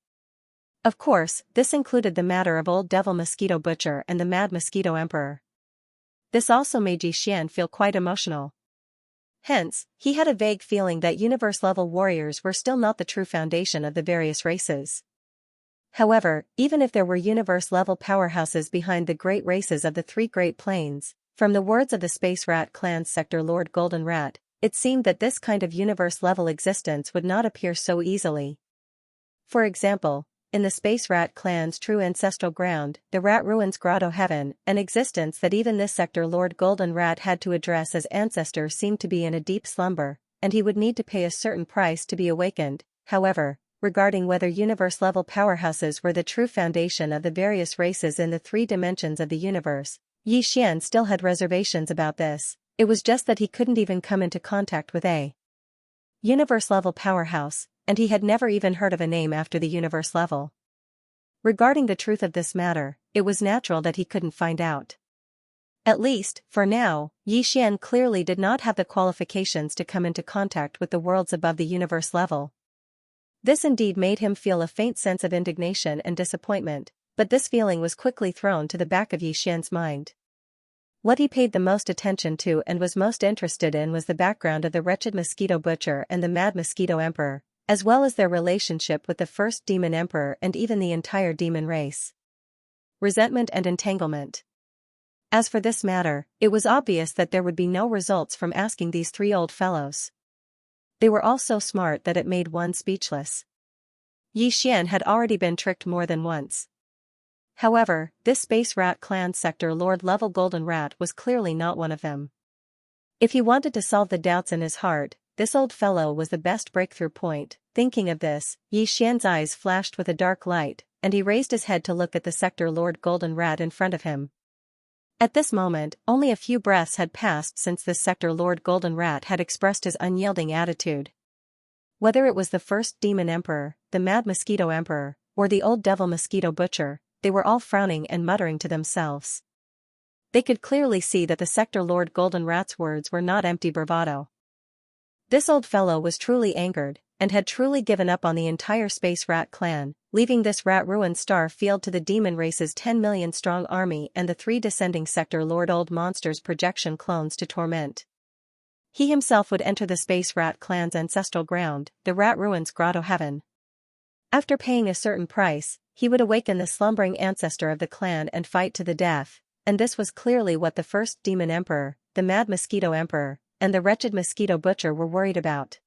Of course, this included the matter of Old Devil Mosquito Butcher and the Mad Mosquito Emperor. This also made Yi Xian feel quite emotional. Hence, he had a vague feeling that Universe-level warriors were still not the true foundation of the various races. However, even if there were universe-level powerhouses behind the great races of the three Great Plains, from the words of the Space Rat Clan's Sector Lord Golden Rat, it seemed that this kind of universe-level existence would not appear so easily. For example, in the Space Rat clan's true ancestral ground, the Rat Ruins Grotto Heaven, an existence that even this Sector Lord Golden Rat had to address as ancestor seemed to be in a deep slumber, and he would need to pay a certain price to be awakened. However, regarding whether universe-level powerhouses were the true foundation of the various races in the three dimensions of the universe, Yi Xian still had reservations about this. It was just that he couldn't even come into contact with a universe-level powerhouse, and he had never even heard of a name after the universe level. Regarding the truth of this matter, it was natural that he couldn't find out. At least, for now, Yi Xian clearly did not have the qualifications to come into contact with the worlds above the universe level. This indeed made him feel a faint sense of indignation and disappointment, but this feeling was quickly thrown to the back of Yi Xian's mind. What he paid the most attention to and was most interested in was the background of the wretched Mosquito Butcher and the Mad Mosquito Emperor, as well as their relationship with the first Demon Emperor and even the entire demon race. Resentment and entanglement. As for this matter, it was obvious that there would be no results from asking these three old fellows. They were all so smart that it made one speechless. Yi Xian had already been tricked more than once. However, this Space Rat clan sector Lord level Golden Rat was clearly not one of them. If he wanted to solve the doubts in his heart, this old fellow was the best breakthrough point. Thinking of this, Yi Xian's eyes flashed with a dark light, and he raised his head to look at the sector Lord Golden Rat in front of him. At this moment, only a few breaths had passed since this sector Lord Golden Rat had expressed his unyielding attitude. Whether it was the first Demon Emperor, the Mad Mosquito Emperor, or the old Devil Mosquito Butcher, they were all frowning and muttering to themselves. They could clearly see that the sector Lord Golden Rat's words were not empty bravado. This old fellow was truly angered, and had truly given up on the entire Space Rat clan, leaving this rat ruined star field to the demon race's 10 million strong army and the three descending sector Lord Old Monsters projection clones to torment. He himself would enter the Space Rat clan's ancestral ground, the Rat Ruins Grotto Heaven. After paying a certain price, he would awaken the slumbering ancestor of the clan and fight to the death, and this was clearly what the first Demon Emperor, the Mad Mosquito Emperor, and the wretched Mosquito Butcher were worried about.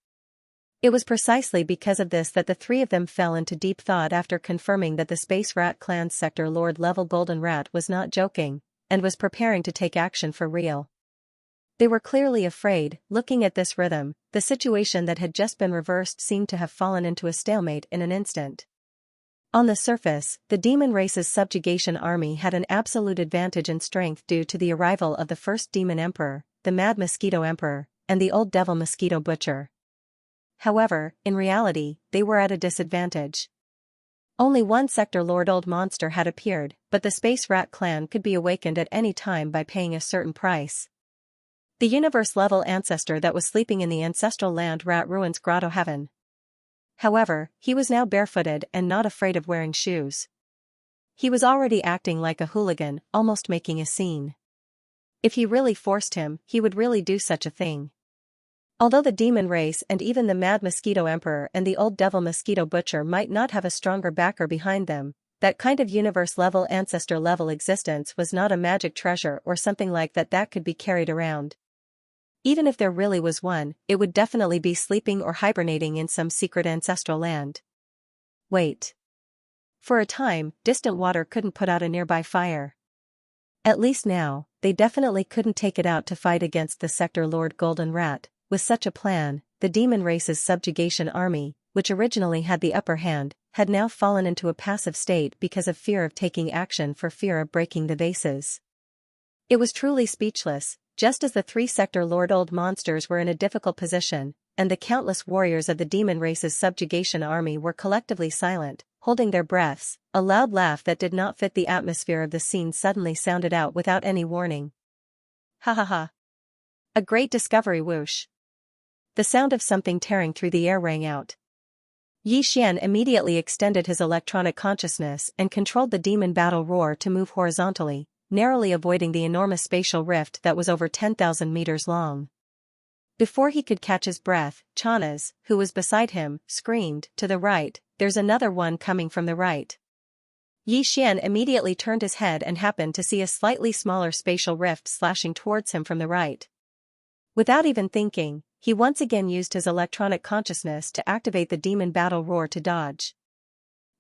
It was precisely because of this that the three of them fell into deep thought after confirming that the Space Rat clan's sector Lord level Golden Rat was not joking, and was preparing to take action for real. They were clearly afraid. Looking at this rhythm, the situation that had just been reversed seemed to have fallen into a stalemate in an instant. On the surface, the demon race's subjugation army had an absolute advantage in strength due to the arrival of the first Demon Emperor, the Mad Mosquito Emperor, and the old Devil Mosquito Butcher. However, in reality, they were at a disadvantage. Only one sector Lord Old Monster had appeared, but the Space Rat clan could be awakened at any time by paying a certain price. The universe-level ancestor that was sleeping in the ancestral land Rat Ruins Grotto Heaven. However, he was now barefooted and not afraid of wearing shoes. He was already acting like a hooligan, almost making a scene. If he really forced him, he would really do such a thing. Although the demon race and even the Mad Mosquito Emperor and the old Devil Mosquito Butcher might not have a stronger backer behind them, that kind of universe-level ancestor-level existence was not a magic treasure or something like that could be carried around. Even if there really was one, it would definitely be sleeping or hibernating in some secret ancestral land. Wait. For a time, distant water couldn't put out a nearby fire. At least now, they definitely couldn't take it out to fight against the sector Lord Golden Rat. With such a plan, the demon race's subjugation army, which originally had the upper hand, had now fallen into a passive state because of fear of taking action for fear of breaking the vases. It was truly speechless. Just as the three sector Lord Old Monsters were in a difficult position, and the countless warriors of the demon race's subjugation army were collectively silent, holding their breaths, a loud laugh that did not fit the atmosphere of the scene suddenly sounded out without any warning. Ha ha ha. A great discovery whoosh. The sound of something tearing through the air rang out. Yi Xian immediately extended his electronic consciousness and controlled the demon battle roar to move horizontally, narrowly avoiding the enormous spatial rift that was over 10,000 meters long. Before he could catch his breath, Chanas, who was beside him, screamed, "To the right, there's another one coming from the right." Yi Xian immediately turned his head and happened to see a slightly smaller spatial rift slashing towards him from the right. Without even thinking, he once again used his electronic consciousness to activate the demon battle roar to dodge.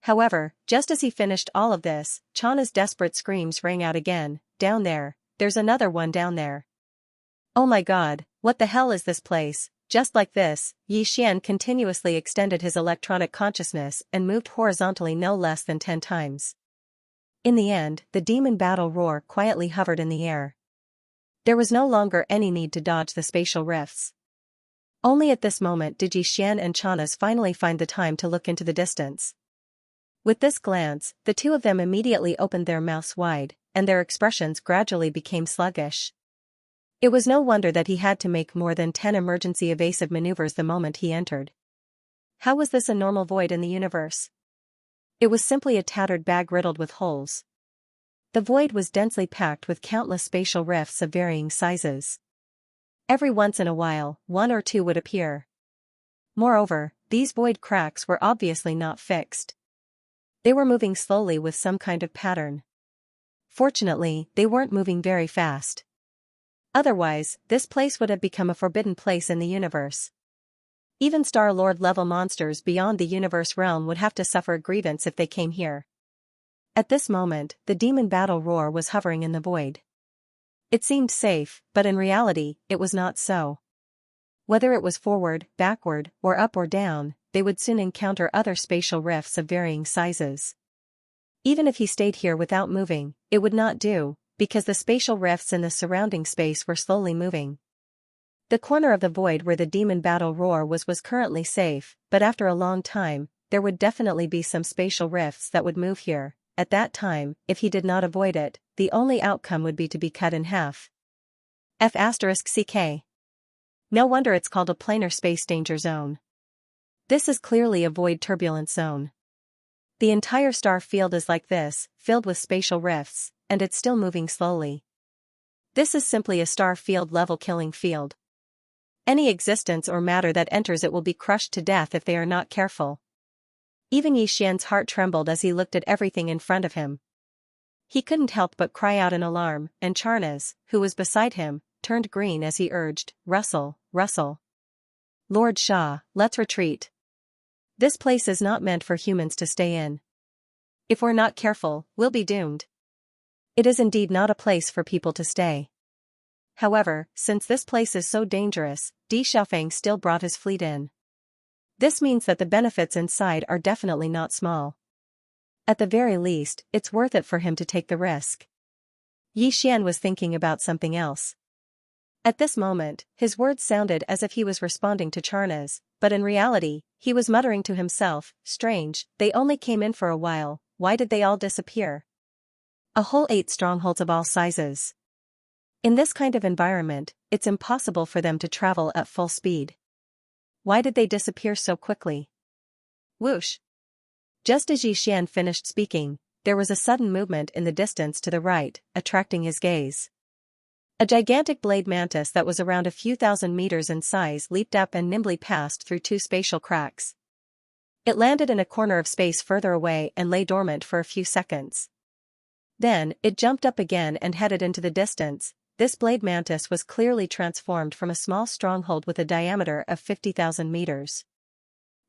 However, just as he finished all of this, Chana's desperate screams rang out again. Down there, there's another one down there. Oh my god, what the hell is this place? Just like this, Yi Xian continuously extended his electronic consciousness and moved horizontally no less than 10 times. In the end, the demon battle roar quietly hovered in the air. There was no longer any need to dodge the spatial rifts. Only at this moment did Yi Xian and Chana's finally find the time to look into the distance. With this glance, the two of them immediately opened their mouths wide, and their expressions gradually became sluggish. It was no wonder that he had to make more than 10 emergency evasive maneuvers the moment he entered. How was this a normal void in the universe? It was simply a tattered bag riddled with holes. The void was densely packed with countless spatial rifts of varying sizes. Every once in a while, one or two would appear. Moreover, these void cracks were obviously not fixed. They were moving slowly with some kind of pattern. Fortunately, they weren't moving very fast. Otherwise, this place would have become a forbidden place in the universe. Even Star-Lord level monsters beyond the universe realm would have to suffer a grievance if they came here. At this moment, the demon battle roar was hovering in the void. It seemed safe, but in reality, it was not so. Whether it was forward, backward, or up or down, they would soon encounter other spatial rifts of varying sizes. Even if he stayed here without moving, it would not do, because the spatial rifts in the surrounding space were slowly moving. The corner of the void where the demon battle roar was currently safe, but after a long time, there would definitely be some spatial rifts that would move here. At that time, if he did not avoid it, the only outcome would be to be cut in half. F***CK. No wonder it's called a planar space danger zone. This is clearly a void turbulence zone. The entire star field is like this, filled with spatial rifts, and it's still moving slowly. This is simply a star field level killing field. Any existence or matter that enters it will be crushed to death if they are not careful. Even Yi Xian's heart trembled as he looked at everything in front of him. He couldn't help but cry out in alarm, and Chana's, who was beside him, turned green as he urged, "Russell, Russell. Lord Shah, let's retreat. This place is not meant for humans to stay in. If we're not careful, we'll be doomed. It is indeed not a place for people to stay." However, since this place is so dangerous, Di Xiaofeng still brought his fleet in. This means that the benefits inside are definitely not small. At the very least, it's worth it for him to take the risk. Yi Xian was thinking about something else. At this moment, his words sounded as if he was responding to Chana's, but in reality, he was muttering to himself, "Strange, they only came in for a while, why did they all disappear? A whole 8 strongholds of all sizes. In this kind of environment, it's impossible for them to travel at full speed. Why did they disappear so quickly?" Whoosh! Just as Yi Xian finished speaking, there was a sudden movement in the distance to the right, attracting his gaze. A gigantic blade mantis that was around a few thousand meters in size leaped up and nimbly passed through 2 spatial cracks. It landed in a corner of space further away and lay dormant for a few seconds. Then, it jumped up again and headed into the distance. This blade mantis was clearly transformed from a small stronghold with a diameter of 50,000 meters.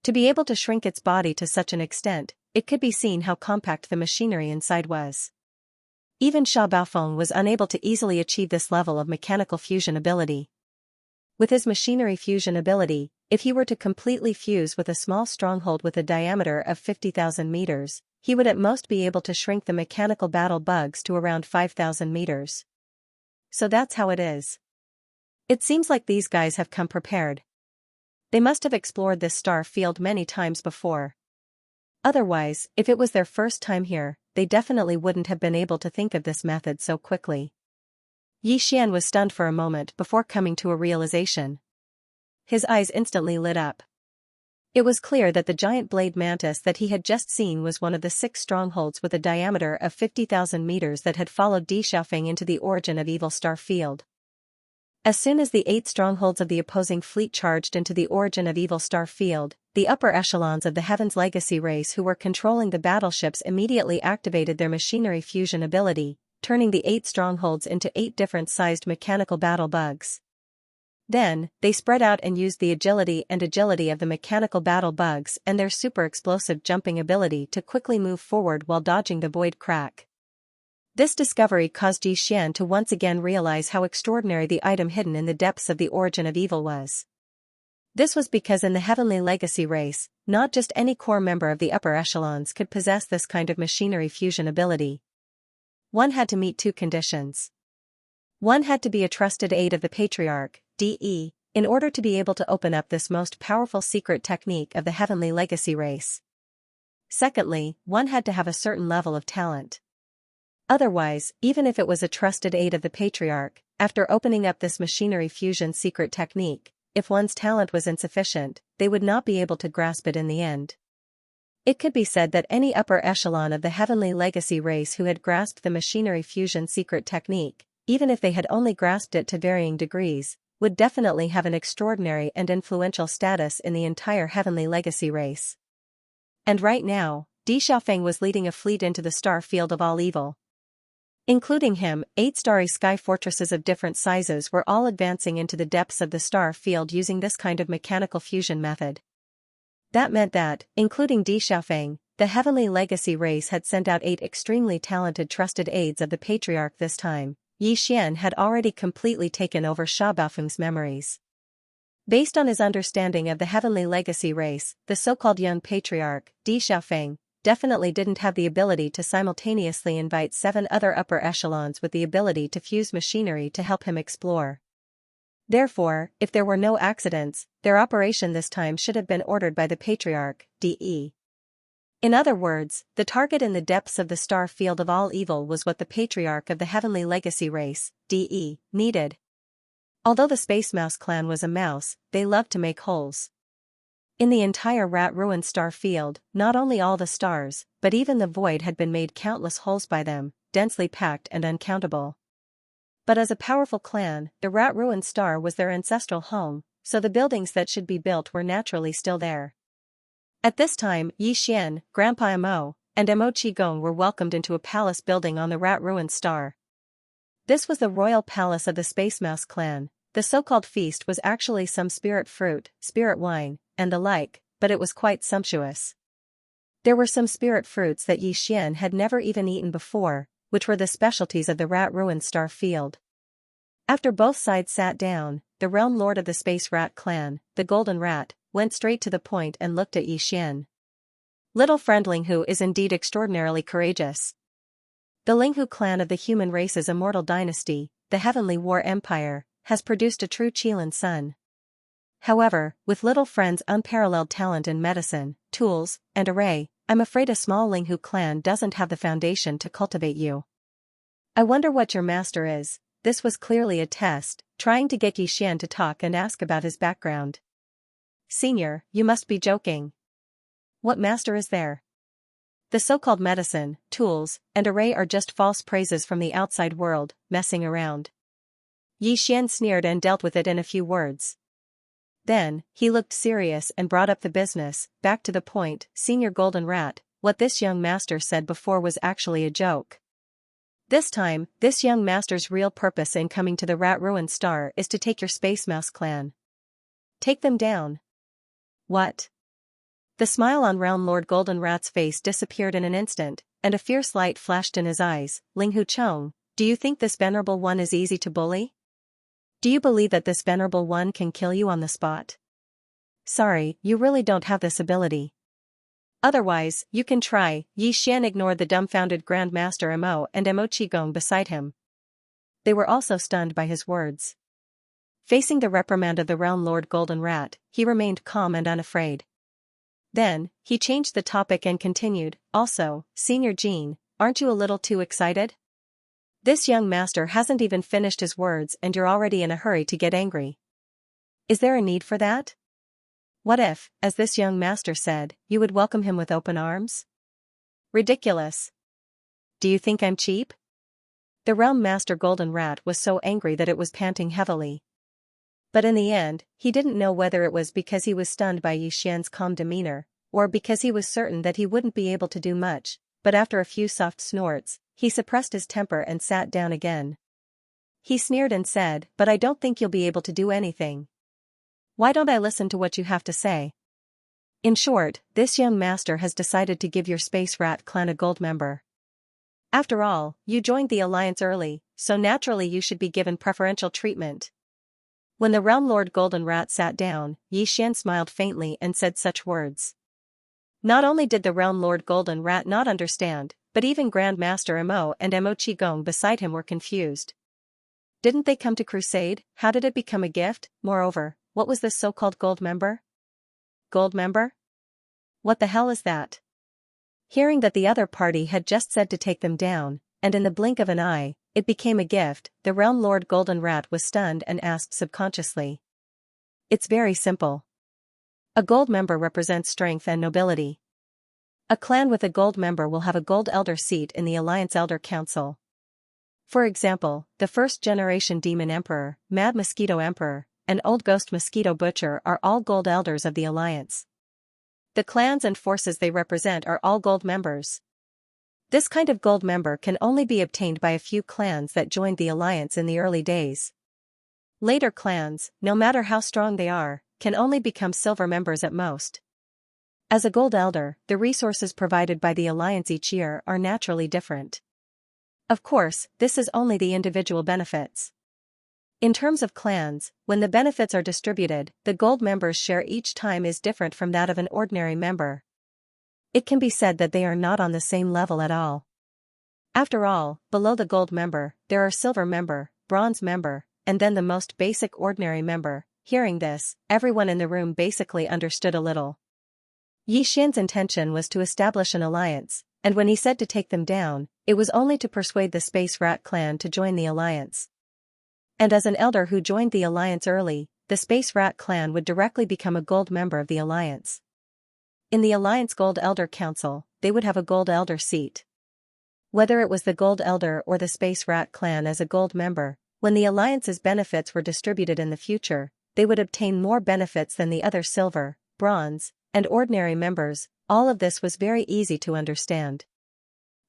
To be able to shrink its body to such an extent, it could be seen how compact the machinery inside was. Even Sha Baofeng was unable to easily achieve this level of mechanical fusion ability. With his machinery fusion ability, if he were to completely fuse with a small stronghold with a diameter of 50,000 meters, he would at most be able to shrink the mechanical battle bugs to around 5,000 meters. So that's how it is. It seems like these guys have come prepared. They must have explored this star field many times before. Otherwise, if it was their first time here, they definitely wouldn't have been able to think of this method so quickly. Yi Xian was stunned for a moment before coming to a realization. His eyes instantly lit up. It was clear that the giant blade mantis that he had just seen was one of the 6 strongholds with a diameter of 50,000 meters that had followed Di Xiaofeng into the origin of Evil Star Field. As soon as the 8 strongholds of the opposing fleet charged into the origin of Evil Star Field, the upper echelons of the Heaven's Legacy race who were controlling the battleships immediately activated their machinery fusion ability, turning the 8 strongholds into 8 different-sized mechanical battle bugs. Then, they spread out and used the agility of the mechanical battle bugs and their super explosive jumping ability to quickly move forward while dodging the void crack. This discovery caused Xian to once again realize how extraordinary the item hidden in the depths of the origin of evil was. This was because in the Heavenly Legacy race, not just any core member of the upper echelons could possess this kind of machinery fusion ability. One had to meet two conditions. One had to be a trusted aide of the Patriarch, DE, in order to be able to open up this most powerful secret technique of the Heavenly Legacy race. Secondly, one had to have a certain level of talent. Otherwise, even if it was a trusted aide of the Patriarch, after opening up this machinery fusion secret technique, if one's talent was insufficient, they would not be able to grasp it in the end. It could be said that any upper echelon of the Heavenly Legacy race who had grasped the machinery fusion secret technique, even if they had only grasped it to varying degrees, would definitely have an extraordinary and influential status in the entire Heavenly Legacy race. And right now, Di Xiaofeng was leading a fleet into the star field of all evil. Including him, 8 starry sky fortresses of different sizes were all advancing into the depths of the star field using this kind of mechanical fusion method. That meant that, including Di Xiaofeng, the Heavenly Legacy race had sent out 8 extremely talented trusted aides of the Patriarch this time. Yi Xian had already completely taken over Sha Baofeng's memories. Based on his understanding of the Heavenly Legacy race, the so-called young Patriarch, Di Xiaofeng, definitely didn't have the ability to simultaneously invite 7 other upper echelons with the ability to fuse machinery to help him explore. Therefore, if there were no accidents, their operation this time should have been ordered by the Patriarch, DE. In other words, the target in the depths of the star field of all evil was what the Patriarch of the Heavenly Legacy race, DE, needed. Although the Space Mouse clan was a mouse, they loved to make holes. In the entire rat-ruined star field, not only all the stars, but even the void had been made countless holes by them, densely packed and uncountable. But as a powerful clan, the rat-ruined star was their ancestral home, so the buildings that should be built were naturally still there. At this time, Yi Xian, Grandpa Mo, and Mo Qigong were welcomed into a palace building on the rat-ruined star. This was the royal palace of the Space Mouse clan. The so-called feast was actually some spirit fruit, spirit wine, and the like, but it was quite sumptuous. There were some spirit fruits that Yi Xian had never even eaten before, which were the specialties of the rat-ruined star field. After both sides sat down, the realm lord of the Space Rat clan, the Golden Rat, went straight to the point and looked at Yi Xian. Little friend Linghu is indeed extraordinarily courageous. The Linghu clan of the human race's immortal dynasty, the Heavenly War Empire, has produced a true Qilin son. However, with little friend's unparalleled talent in medicine, tools, and array, I'm afraid a small Linghu clan doesn't have the foundation to cultivate you. I wonder what your master is. This was clearly a test, trying to get Yi Xian to talk and ask about his background. Senior, you must be joking. What master is there? The so-called medicine, tools, and array are just false praises from the outside world, messing around. Yi Xian sneered and dealt with it in a few words. Then, he looked serious and brought up the business, back to the point. Senior Golden Rat, what this young master said before was actually a joke. This time, this young master's real purpose in coming to the rat-ruined star is to take your Space Mouse clan. Take them down. What? The smile on Realm Lord Golden Rat's face disappeared in an instant, and a fierce light flashed in his eyes. Linghu Chong, do you think this venerable one is easy to bully? Do you believe that this venerable one can kill you on the spot? Sorry, you really don't have this ability. Otherwise, you can try. Yi Xian ignored the dumbfounded Grand Master Mo and Mo Qigong beside him. They were also stunned by his words. Facing the reprimand of the Realm Lord Golden Rat, he remained calm and unafraid. Then, he changed the topic and continued, also, Senior Jean, aren't you a little too excited? This young master hasn't even finished his words and you're already in a hurry to get angry. Is there a need for that? What if, as this young master said, you would welcome him with open arms? Ridiculous. Do you think I'm cheap? The Realm Master Golden Rat was so angry that it was panting heavily. But in the end, he didn't know whether it was because he was stunned by Yi Xian's calm demeanor, or because he was certain that he wouldn't be able to do much, but after a few soft snorts, he suppressed his temper and sat down again. He sneered and said, "But I don't think you'll be able to do anything. Why don't I listen to what you have to say?" In short, this young master has decided to give your Space Rat clan a gold member. After all, you joined the alliance early, so naturally you should be given preferential treatment. When the Realm Lord Golden Rat sat down, Xian smiled faintly and said such words. Not only did the Realm Lord Golden Rat not understand, but even Grand Master Mo and Mo Qigong beside him were confused. Didn't they come to crusade? How did it become a gift? Moreover, what was this so-called gold member? Gold member? What the hell is that? Hearing that the other party had just said to take them down, and in the blink of an eye, it became a gift, the Realm Lord Golden Rat was stunned and asked subconsciously. It's very simple. A gold member represents strength and nobility. A clan with a gold member will have a gold elder seat in the Alliance Elder Council. For example, the first-generation Demon Emperor, Mad Mosquito Emperor, and Old Ghost Mosquito Butcher are all gold elders of the Alliance. The clans and forces they represent are all gold members. This kind of gold member can only be obtained by a few clans that joined the Alliance in the early days. Later clans, no matter how strong they are, can only become silver members at most. As a gold elder, the resources provided by the Alliance each year are naturally different. Of course, this is only the individual benefits. In terms of clans, when the benefits are distributed, the gold member's share each time is different from that of an ordinary member. It can be said that they are not on the same level at all. After all, below the gold member, there are silver member, bronze member, and then the most basic ordinary member. Hearing this, everyone in the room basically understood a little. Xian's intention was to establish an alliance, and when he said to take them down, it was only to persuade the Space Rat clan to join the alliance. And as an elder who joined the alliance early, the Space Rat clan would directly become a gold member of the alliance. In the Alliance Gold Elder Council, they would have a gold elder seat. Whether it was the gold elder or the Space Rat clan as a gold member, when the alliance's benefits were distributed in the future, they would obtain more benefits than the other silver, bronze, and ordinary members. All of this was very easy to understand.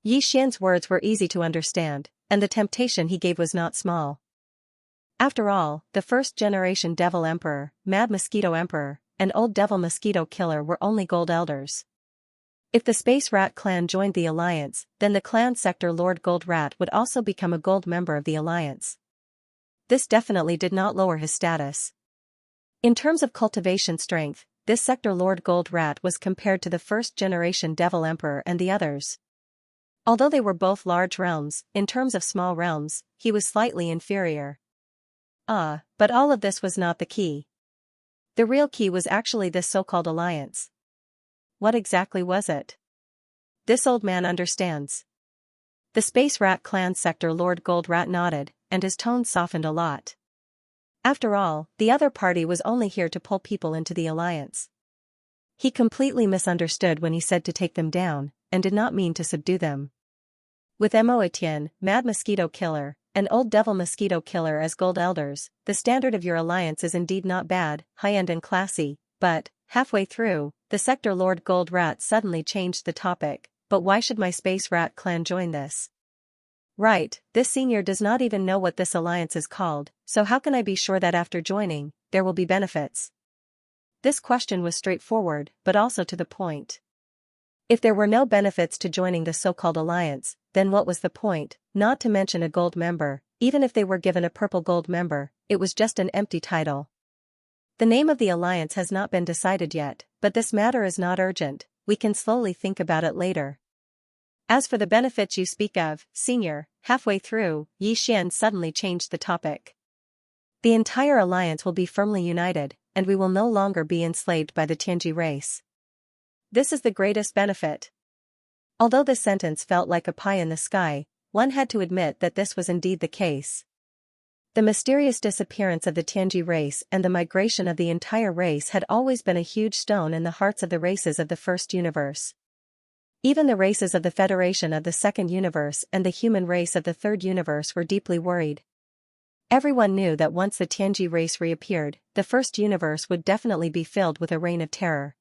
Xian's words were easy to understand, and the temptation he gave was not small. After all, the first-generation Devil Emperor, Mad Mosquito Emperor, and Old Devil Mosquito Killer were only gold elders. If the Space Rat clan joined the alliance, then the clan sector Lord Gold Rat would also become a gold member of the alliance. This definitely did not lower his status. In terms of cultivation strength, this sector Lord Gold Rat was compared to the first-generation Devil Emperor and the others. Although they were both large realms, in terms of small realms, he was slightly inferior. But all of this was not the key. The real key was actually this so-called alliance. What exactly was it? This old man understands. The Space Rat clan sector Lord Gold Rat nodded, and his tone softened a lot. After all, the other party was only here to pull people into the alliance. He completely misunderstood when he said to take them down, and did not mean to subdue them. With Mo Etienne, Mad Mosquito Killer, and Old Devil Mosquito Killer as gold elders, the standard of your alliance is indeed not bad, high-end and classy, but, halfway through, the sector Lord Gold Rat suddenly changed the topic. But why should my Space Rat clan join this? Right, this senior does not even know what this alliance is called, so how can I be sure that after joining, there will be benefits? This question was straightforward, but also to the point. If there were no benefits to joining the so-called alliance, then what was the point? Not to mention a gold member, even if they were given a purple gold member, it was just an empty title. The name of the alliance has not been decided yet, but this matter is not urgent, we can slowly think about it later. As for the benefits you speak of, senior, halfway through, Xian suddenly changed the topic. The entire alliance will be firmly united, and we will no longer be enslaved by the Tianji race. This is the greatest benefit. Although this sentence felt like a pie in the sky, one had to admit that this was indeed the case. The mysterious disappearance of the Tianji race and the migration of the entire race had always been a huge stone in the hearts of the races of the first universe. Even the races of the Federation of the second universe and the human race of the third universe were deeply worried. Everyone knew that once the Tianji race reappeared, the first universe would definitely be filled with a reign of terror.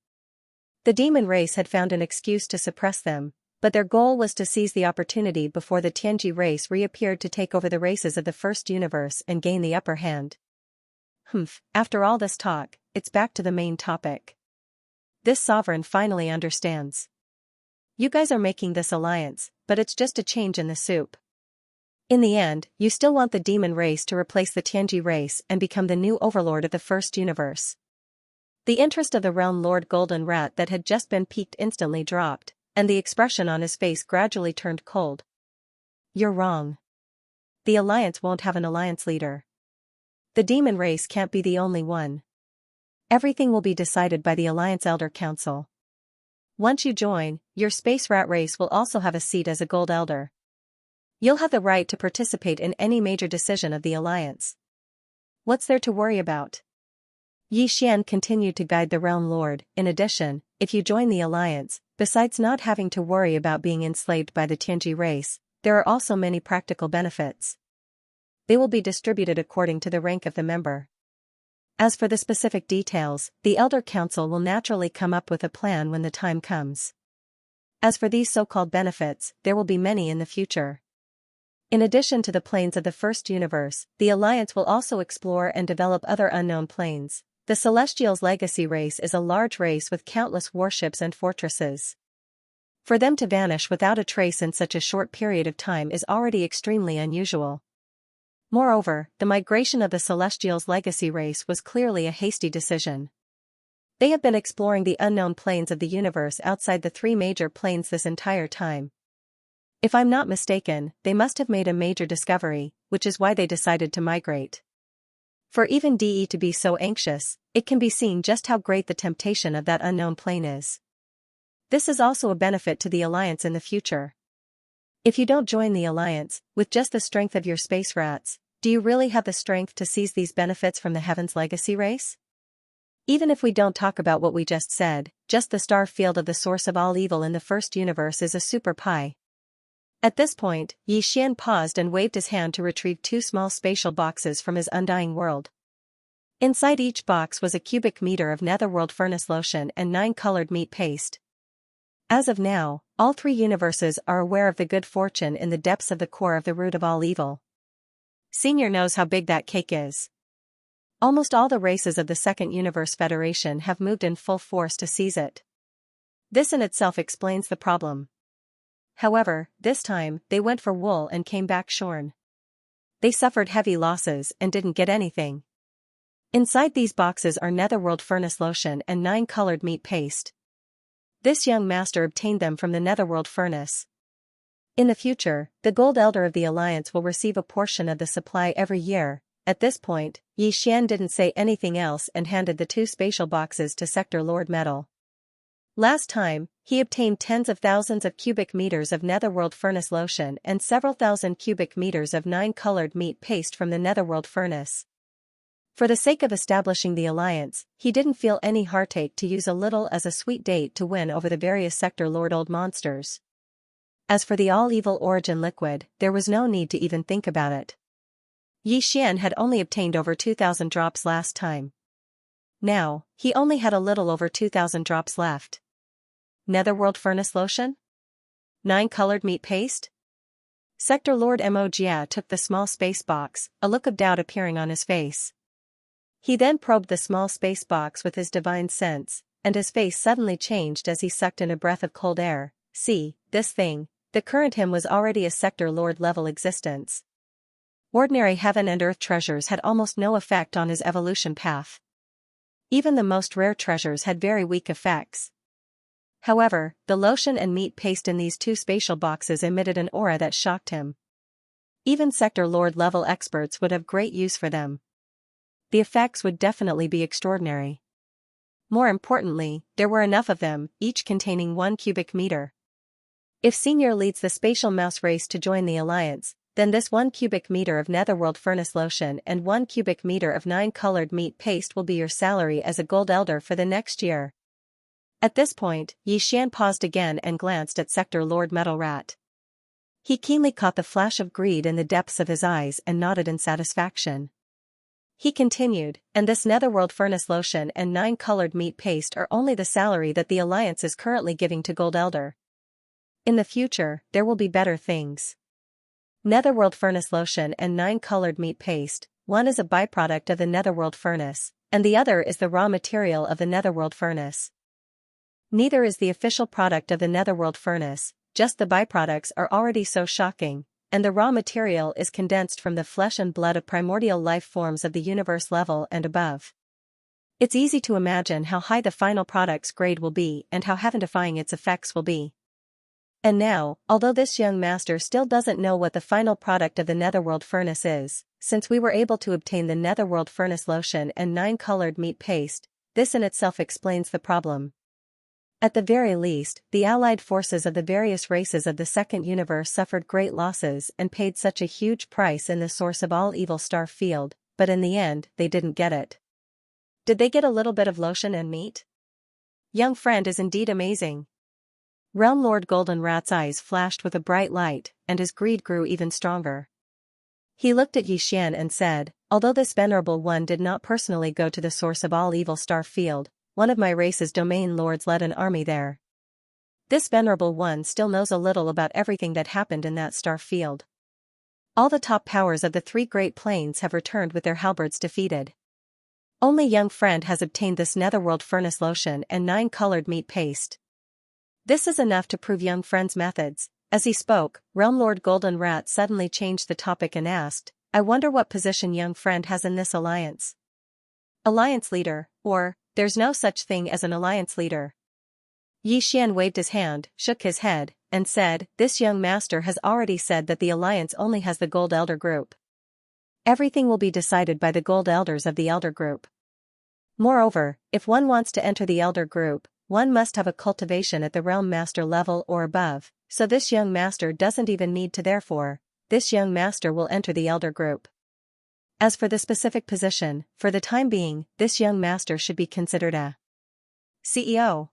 The demon race had found an excuse to suppress them, But their goal was to seize the opportunity before the Tianji race reappeared to take over the races of the first universe and gain the upper hand. After all this talk, it's back to the main topic. This sovereign finally understands. You guys are making this alliance, but it's just a change in the soup. In the end, you still want the demon race to replace the Tianji race and become the new overlord of the first universe. The interest of the realm lord Golden Rat that had just been piqued instantly dropped, and the expression on his face gradually turned cold. You're wrong. The alliance won't have an alliance leader. The demon race can't be the only one. Everything will be decided by the Alliance Elder Council. Once you join, your space rat race will also have a seat as a Gold Elder. You'll have the right to participate in any major decision of the Alliance. What's there to worry about? Yi Xian continued to guide the Realm Lord. In addition, if you join the Alliance, besides not having to worry about being enslaved by the Tianji race, there are also many practical benefits. They will be distributed according to the rank of the member. As for the specific details, the Elder Council will naturally come up with a plan when the time comes. As for these so-called benefits, there will be many in the future. In addition to the planes of the first universe, the Alliance will also explore and develop other unknown planes. The Celestials' legacy race is a large race with countless warships and fortresses. For them to vanish without a trace in such a short period of time is already extremely unusual. Moreover, the migration of the Celestials' legacy race was clearly a hasty decision. They have been exploring the unknown planes of the universe outside the three major planes this entire time. If I'm not mistaken, they must have made a major discovery, which is why they decided to migrate. For even DE to be so anxious, it can be seen just how great the temptation of that unknown plane is. This is also a benefit to the Alliance in the future. If you don't join the Alliance, with just the strength of your space rats, do you really have the strength to seize these benefits from the Heaven's legacy race? Even if we don't talk about what we just said, just the star field of the source of all evil in the first universe is a super pie. At this point, Yi Xian paused and waved his hand to retrieve two small spatial boxes from his undying world. Inside each box was a cubic meter of netherworld furnace lotion and 9 colored meat paste. As of now, all three universes are aware of the good fortune in the depths of the core of the root of all evil. Senior knows how big that cake is. Almost all the races of the Second Universe Federation have moved in full force to seize it. This in itself explains the problem. However, this time, they went for wool and came back shorn. They suffered heavy losses and didn't get anything. Inside these boxes are netherworld furnace lotion and 9 colored meat paste. This young master obtained them from the netherworld furnace. In the future, the Gold Elder of the Alliance will receive a portion of the supply every year. At this point, Yi Xian didn't say anything else and handed the two spatial boxes to Sector Lord Metal. Last time, he obtained tens of thousands of cubic meters of netherworld furnace lotion and several thousand cubic meters of 9 colored meat paste from the netherworld furnace. For the sake of establishing the alliance, he didn't feel any heartache to use a little as a sweet date to win over the various Sector Lord old monsters. As for the all-evil origin liquid, there was no need to even think about it. Yi Xian had only obtained over 2,000 drops last time. Now, he only had a little over 2,000 drops left. Netherworld furnace lotion? 9 colored meat paste? Sector Lord Mo Jia took the small space box, a look of doubt appearing on his face. He then probed the small space box with his divine sense, and his face suddenly changed as he sucked in a breath of cold air. See, this thing, the current him was already a Sector Lord level existence. Ordinary heaven and earth treasures had almost no effect on his evolution path. Even the most rare treasures had very weak effects. However, the lotion and meat paste in these two spatial boxes emitted an aura that shocked him. Even Sector Lord level experts would have great use for them. The effects would definitely be extraordinary. More importantly, there were enough of them, each containing 1 cubic meter. If Senior leads the spatial mouse race to join the alliance, then this 1 cubic meter of netherworld furnace lotion and 1 cubic meter of 9 colored meat paste will be your salary as a Gold Elder for the next year. At this point, Yi Xian paused again and glanced at Sector Lord Metal Rat. He keenly caught the flash of greed in the depths of his eyes and nodded in satisfaction. He continued, and this netherworld furnace lotion and 9 colored meat paste are only the salary that the alliance is currently giving to Gold Elder. In the future, there will be better things. Netherworld furnace lotion and 9-colored meat paste, one is a byproduct of the Netherworld furnace, and the other is the raw material of the Netherworld furnace. Neither is the official product of the Netherworld furnace, just the byproducts are already so shocking, and the raw material is condensed from the flesh and blood of primordial life forms of the universe level and above. It's easy to imagine how high the final product's grade will be and how heaven-defying its effects will be. And now, although this young master still doesn't know what the final product of the Netherworld furnace is, since we were able to obtain the Netherworld furnace lotion and 9-colored meat paste, this in itself explains the problem. At the very least, the allied forces of the various races of the second universe suffered great losses and paid such a huge price in the source of all evil star field, but in the end, they didn't get it. Did they get a little bit of lotion and meat? Young friend is indeed amazing. Realm Lord Goldenrat's eyes flashed with a bright light, and his greed grew even stronger. He looked at Xianxia and said, although this venerable one did not personally go to the source of all evil star field, one of my race's domain lords led an army there. This venerable one still knows a little about everything that happened in that star field. All the top powers of the 3 Great Plains have returned with their halberds defeated. Only young friend has obtained this Netherworld furnace lotion and 9-colored meat paste. This is enough to prove young friend's methods. As he spoke, Realm Lord Goldenrat suddenly changed the topic and asked, I wonder what position young friend has in this alliance. Alliance leader, or, there's no such thing as an alliance leader. Xianxia waved his hand, shook his head, and said, this young master has already said that the alliance only has the Gold Elder group. Everything will be decided by the Gold Elders of the Elder group. Moreover, if one wants to enter the Elder group, one must have a cultivation at the Realm Master level or above, so this young master doesn't even need to therefore, this young master will enter the Elder group. As for the specific position, for the time being, this young master should be considered a CEO.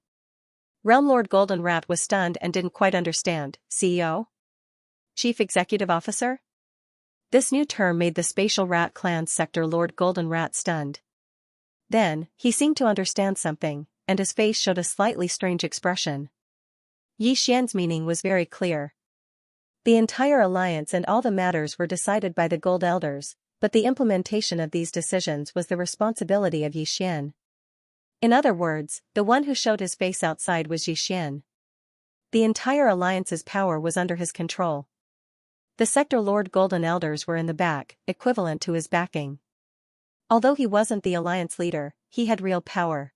Realm Lord Goldenrat was stunned and didn't quite understand. CEO? Chief Executive Officer? This new term made the Spatial Rat Clan's Sector Lord Goldenrat stunned. Then, he seemed to understand something, and his face showed a slightly strange expression. Xianxia's meaning was very clear. The entire alliance and all the matters were decided by the Gold Elders, but the implementation of these decisions was the responsibility of Xianxia. In other words, the one who showed his face outside was Xianxia. The entire alliance's power was under his control. The Sector Lord Golden Elders were in the back, equivalent to his backing. Although he wasn't the alliance leader, he had real power.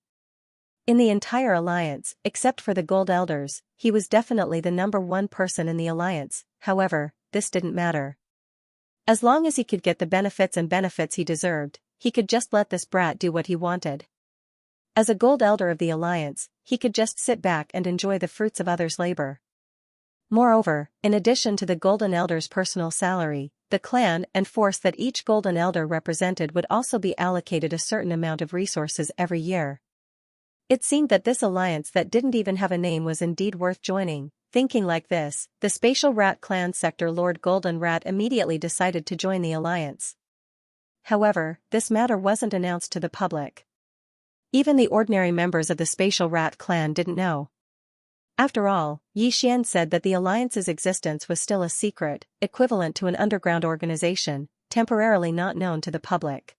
In the entire alliance, except for the Gold Elders, he was definitely the number 1 person in the alliance. However, this didn't matter. As long as he could get the benefits he deserved, he could just let this brat do what he wanted. As a Gold Elder of the alliance, he could just sit back and enjoy the fruits of others' labor. Moreover, in addition to the Golden Elder's personal salary, the clan and force that each Golden Elder represented would also be allocated a certain amount of resources every year. It seemed that this alliance that didn't even have a name was indeed worth joining. Thinking like this, the Spatial Rat Clan Sector Lord Golden Rat immediately decided to join the alliance. However, this matter wasn't announced to the public. Even the ordinary members of the Spatial Rat Clan didn't know. After all, Xianxia said that the alliance's existence was still a secret, equivalent to an underground organization, temporarily not known to the public.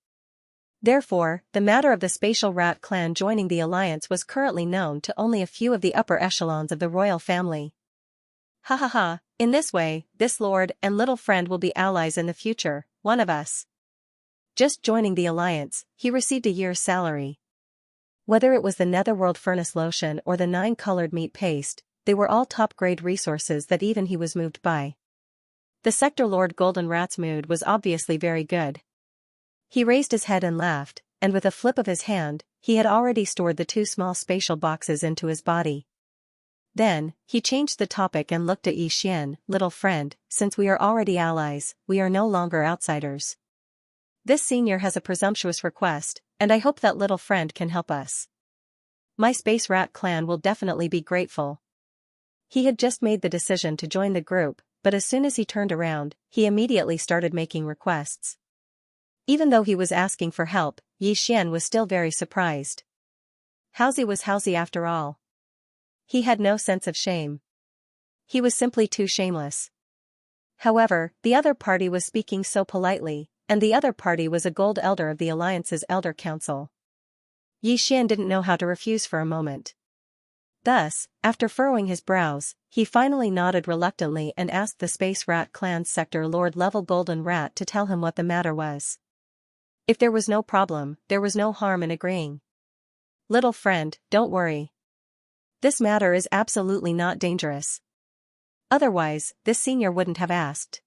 Therefore, the matter of the Spatial Rat Clan joining the alliance was currently known to only a few of the upper echelons of the royal family. Ha ha ha, in this way, this lord and little friend will be allies in the future, one of us. Just joining the alliance, he received a year's salary. Whether it was the Netherworld furnace lotion or the 9-colored meat paste, they were all top-grade resources that even he was moved by. The Sector Lord Goldenrat's mood was obviously very good. He raised his head and laughed, and with a flip of his hand, he had already stored the 2 small spatial boxes into his body. Then, he changed the topic and looked at Xianxia, little friend, since we are already allies, we are no longer outsiders. This senior has a presumptuous request, and I hope that little friend can help us. My Space Rat Clan will definitely be grateful. He had just made the decision to join the group, but as soon as he turned around, he immediately started making requests. Even though he was asking for help, Xianxia was still very surprised. Housey was Housey after all. He had no sense of shame. He was simply too shameless. However, the other party was speaking so politely, and the other party was a gold elder of the Alliance's Elder Council. Xian didn't know how to refuse for a moment. Thus, after furrowing his brows, he finally nodded reluctantly and asked the Space Rat Clan's Sector Lord level Golden Rat to tell him what the matter was. If there was no problem, there was no harm in agreeing. Little friend, don't worry. This matter is absolutely not dangerous. Otherwise, this senior wouldn't have asked.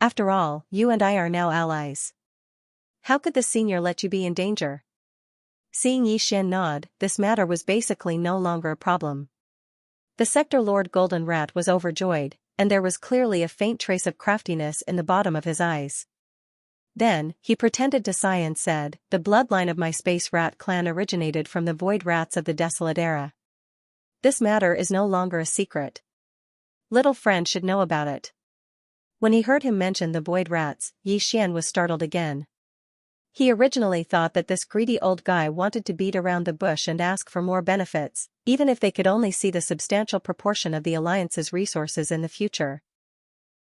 After all, you and I are now allies. How could the senior let you be in danger? Seeing Xian nod, this matter was basically no longer a problem. The Sector Lord Golden Rat was overjoyed, and there was clearly a faint trace of craftiness in the bottom of his eyes. Then, he pretended to sigh and said, "The bloodline of my Space Rat clan originated from the Void Rats of the Desolate Era. This matter is no longer a secret. Little friend should know about it." When he heard him mention the Void Rats, Xian was startled again. He originally thought that this greedy old guy wanted to beat around the bush and ask for more benefits, even if they could only see the substantial proportion of the Alliance's resources in the future.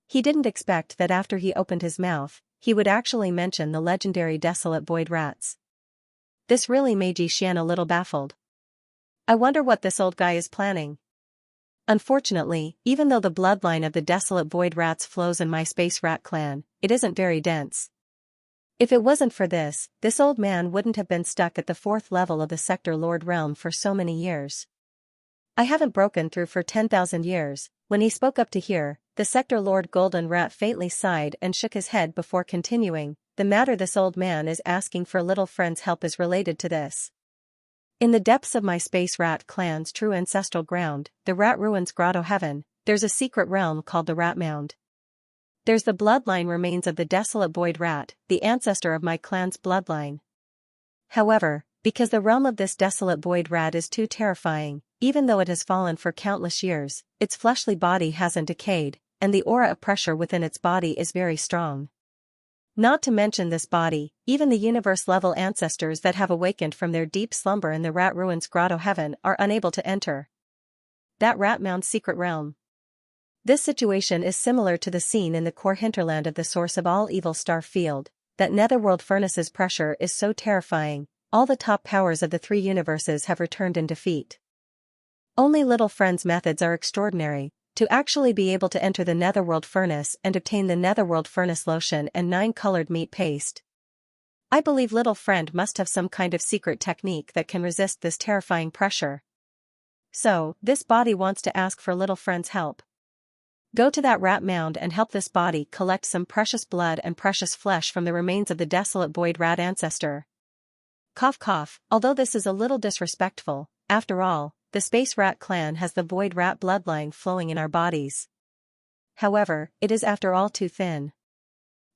He didn't expect that after he opened his mouth, he would actually mention the legendary Desolate Void Rats. This really made Xian a little baffled. I wonder what this old guy is planning. Unfortunately, even though the bloodline of the Desolate Void Rats flows in my Space Rat clan, it isn't very dense. If it wasn't for this old man wouldn't have been stuck at the 4th level of the Sector Lord realm for so many years. I haven't broken through for 10,000 years. When he spoke up to here, the Sector Lord Golden Rat faintly sighed and shook his head before continuing, "The matter this old man is asking for little friend's help is related to this. In the depths of my Space Rat clan's true ancestral ground, the Rat Ruins Grotto Heaven, there's a secret realm called the Rat Mound. There's the bloodline remains of the Desolate Void Rat, the ancestor of my clan's bloodline. However, because the realm of this Desolate Void Rat is too terrifying, even though it has fallen for countless years, its fleshly body hasn't decayed, and the aura of pressure within its body is very strong. Not to mention this body, even the universe-level ancestors that have awakened from their deep slumber in the Rat Ruins Grotto Heaven are unable to enter that Rat Mound's secret realm. This situation is similar to the scene in the core hinterland of the source of all evil star field, that netherworld furnace's pressure is so terrifying, all the top powers of the 3 universes have returned in defeat. Only little friend's methods are extraordinary, to actually be able to enter the netherworld furnace and obtain the netherworld furnace lotion and 9-colored meat paste. I believe little friend must have some kind of secret technique that can resist this terrifying pressure. So, this body wants to ask for little friend's help. Go to that rat mound and help this body collect some precious blood and precious flesh from the remains of the Desolate Void Rat ancestor. Cough cough, although this is a little disrespectful, after all, the Space Rat clan has the Void Rat bloodline flowing in our bodies. However, it is after all too thin.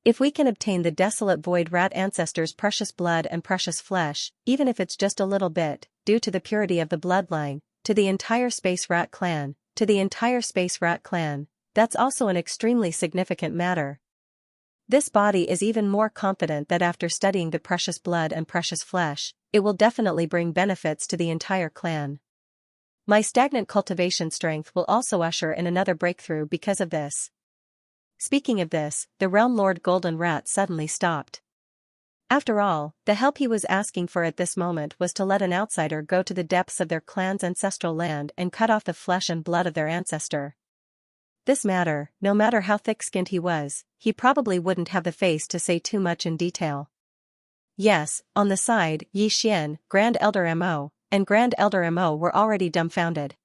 If we can obtain the Desolate Void Rat ancestor's precious blood and precious flesh, even if it's just a little bit, due to the purity of the bloodline, to the entire Space Rat clan, that's also an extremely significant matter. This body is even more confident that after studying the precious blood and precious flesh, it will definitely bring benefits to the entire clan. My stagnant cultivation strength will also usher in another breakthrough because of this. Speaking of this, the Realm Lord Golden Rat suddenly stopped. After all, the help he was asking for at this moment was to let an outsider go to the depths of their clan's ancestral land and cut off the flesh and blood of their ancestor. This matter, no matter how thick-skinned he was, he probably wouldn't have the face to say too much in detail. Yes, on the side, Xian, Grand Elder Mo, and Grand Elder Mo were already dumbfounded.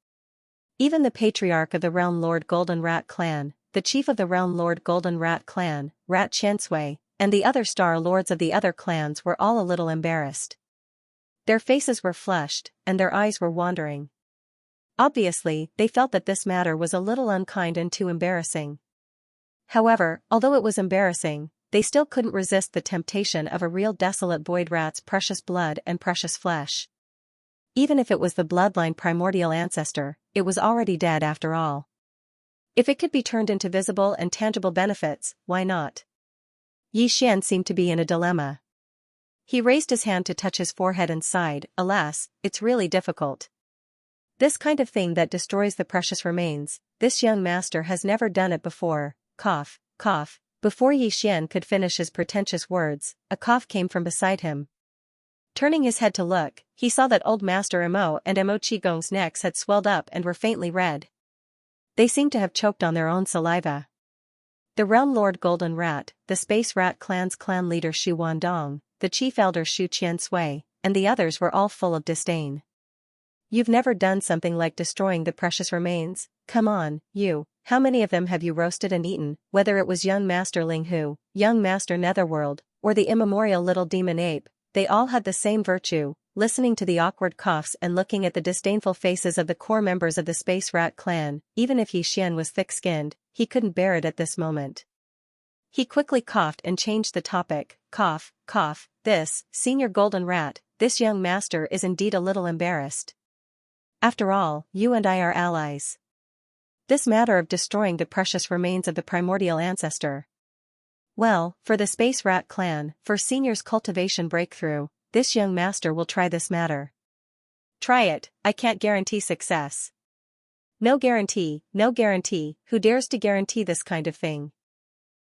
Even the patriarch of the Realm Lord Golden Rat clan, the chief of the Realm Lord Golden Rat clan, Rat Xianxia, and the other star lords of the other clans were all a little embarrassed. Their faces were flushed, and their eyes were wandering. Obviously, they felt that this matter was a little unkind and too embarrassing. However, although it was embarrassing, they still couldn't resist the temptation of a real Desolate Void Rat's precious blood and precious flesh. Even if it was the bloodline primordial ancestor, it was already dead after all. If it could be turned into visible and tangible benefits, why not? Xian seemed to be in a dilemma. He raised his hand to touch his forehead and sighed, "Alas, it's really difficult." This kind of thing that destroys the precious remains, this young master has never done it before, cough, cough. Before Yi Xian could finish his pretentious words, a cough came from beside him. Turning his head to look, he saw that old Master Mo and Mo Qigong's necks had swelled up and were faintly red. They seemed to have choked on their own saliva. The Realm Lord Golden Rat, the Space Rat Clan's clan leader Shu Wandong, the chief elder Shu Qiansui, and the others were all full of disdain. You've never done something like destroying the precious remains, come on, you. How many of them have you roasted and eaten, whether it was young Master Ling Hu, young Master Netherworld, or the immemorial little demon ape, they all had the same virtue. Listening to the awkward coughs and looking at the disdainful faces of the core members of the Space Rat clan, even if Yi Xian was thick-skinned, he couldn't bear it at this moment. He quickly coughed and changed the topic, cough, cough, this, Senior Golden Rat, this young master is indeed a little embarrassed. After all, you and I are allies. This matter of destroying the precious remains of the primordial ancestor. Well, for the Space Rat clan, for Senior's cultivation breakthrough, this young master will try this matter. Try it, I can't guarantee success. No guarantee, no guarantee, who dares to guarantee this kind of thing?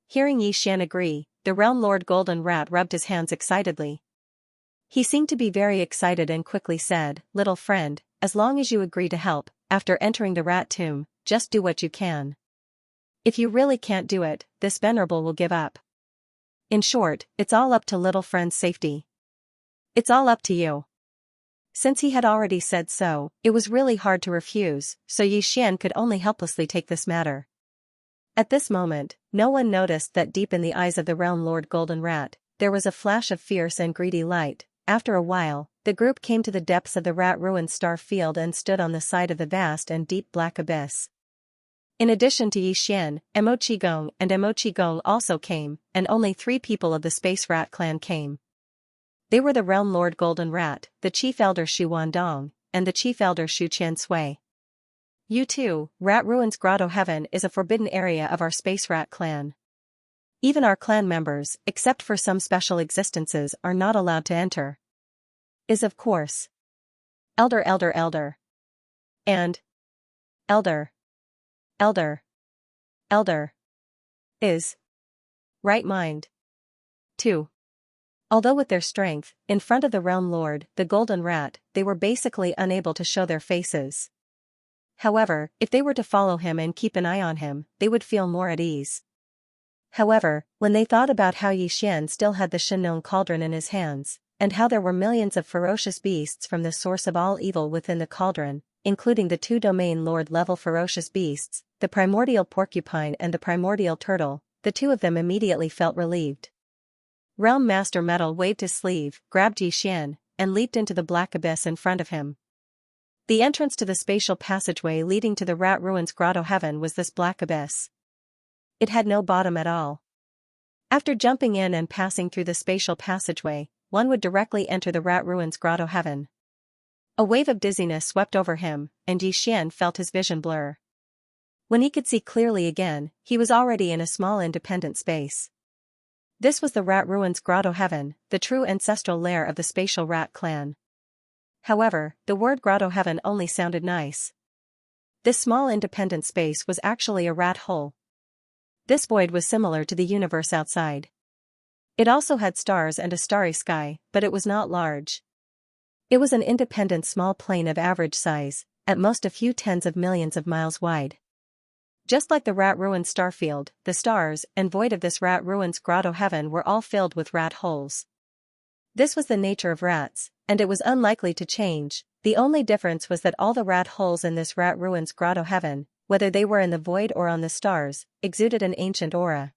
Hearing Yi Xian agree, the Realm Lord Golden Rat rubbed his hands excitedly. He seemed to be very excited and quickly said, little friend, as long as you agree to help, after entering the rat tomb, just do what you can. If you really can't do it, this venerable will give up. In short, it's all up to little friend's safety. It's all up to you. Since he had already said so, it was really hard to refuse, so Yi Xian could only helplessly take this matter. At this moment, no one noticed that deep in the eyes of the Realm Lord Golden Rat, there was a flash of fierce and greedy light. After a while, the group came to the depths of the rat-ruined star field and stood on the side of the vast and deep black abyss. In addition to Yi Xian, Mo Qigong and Mo Qigong also came, and only 3 people of the Space Rat clan came. They were the Realm Lord Golden Rat, the Chief Elder Shu Wandong, and the Chief Elder Shu Qiansui. You too, Rat Ruins Grotto Heaven is a forbidden area of our Space Rat clan. Even our clan members, except for some special existences, are not allowed to enter. Is of course. Elder. And Elder. Is. Right mind. 2. Although with their strength, in front of the Realm Lord, the Golden Rat, they were basically unable to show their faces. However, if they were to follow him and keep an eye on him, they would feel more at ease. However, when they thought about how Yi Xian still had the Shenong cauldron in his hands, and how there were millions of ferocious beasts from the source of all evil within the cauldron, including the 2 domain lord-level ferocious beasts, the primordial porcupine and the primordial turtle, the 2 of them immediately felt relieved. Realm Master Metal waved his sleeve, grabbed Yi Xian, and leaped into the black abyss in front of him. The entrance to the spatial passageway leading to the Rat Ruins Grotto Heaven was this black abyss. It had no bottom at all. After jumping in and passing through the spatial passageway, one would directly enter the Rat Ruins Grotto Heaven. A wave of dizziness swept over him, and Yi Xian felt his vision blur. When he could see clearly again, he was already in a small independent space. This was the Rat Ruins Grotto Heaven, the true ancestral lair of the Spatial Rat clan. However, the word Grotto Heaven only sounded nice. This small independent space was actually a rat hole. This void was similar to the universe outside. It also had stars and a starry sky, but it was not large. It was an independent small plane of average size, at most a few tens of millions of miles wide. Just like the Rat Ruins starfield, the stars and void of this Rat Ruins Grotto Heaven were all filled with rat holes. This was the nature of rats, and it was unlikely to change. The only difference was that all the rat holes in this Rat Ruins Grotto Heaven, whether they were in the void or on the stars, exuded an ancient aura.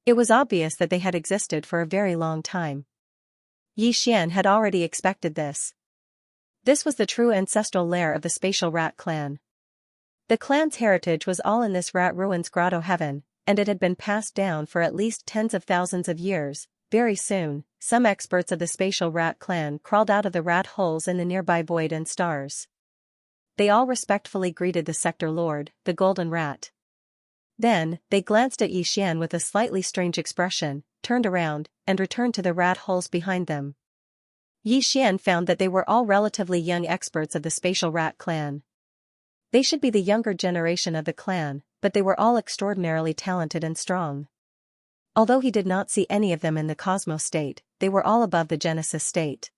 It was obvious that they had existed for a very long time. Yi Xian had already expected this. This was the true ancestral lair of the Spatial Rat clan. The clan's heritage was all in this Rat Ruins Grotto Heaven, and it had been passed down for at least tens of thousands of years. Very soon, some experts of the Spatial Rat clan crawled out of the rat holes in the nearby void and stars. They all respectfully greeted the Sector Lord, the Golden Rat. Then, they glanced at Yi Xian with a slightly strange expression, turned around, and returned to the rat holes behind them. Yi Xian found that they were all relatively young experts of the spatial rat clan. They should be the younger generation of the clan, but they were all extraordinarily talented and strong. Although he did not see any of them in the cosmos state, they were all above the Genesis state.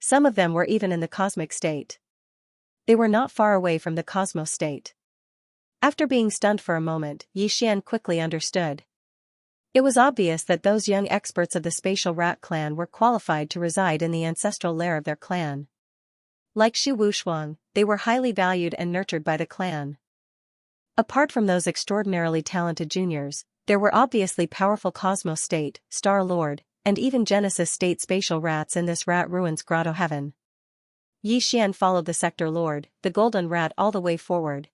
Some of them were even in the cosmic state. They were not far away from the cosmos state. After being stunned for a moment, Yi Xian quickly understood. It was obvious that those young experts of the spatial rat clan were qualified to reside in the ancestral lair of their clan. Like Xu Wushuang, they were highly valued and nurtured by the clan. Apart from those extraordinarily talented juniors, there were obviously powerful Cosmos State, Star Lord, and even Genesis State spatial rats in this rat ruins grotto heaven. Yi Xian followed the sector lord, the golden rat, all the way forward.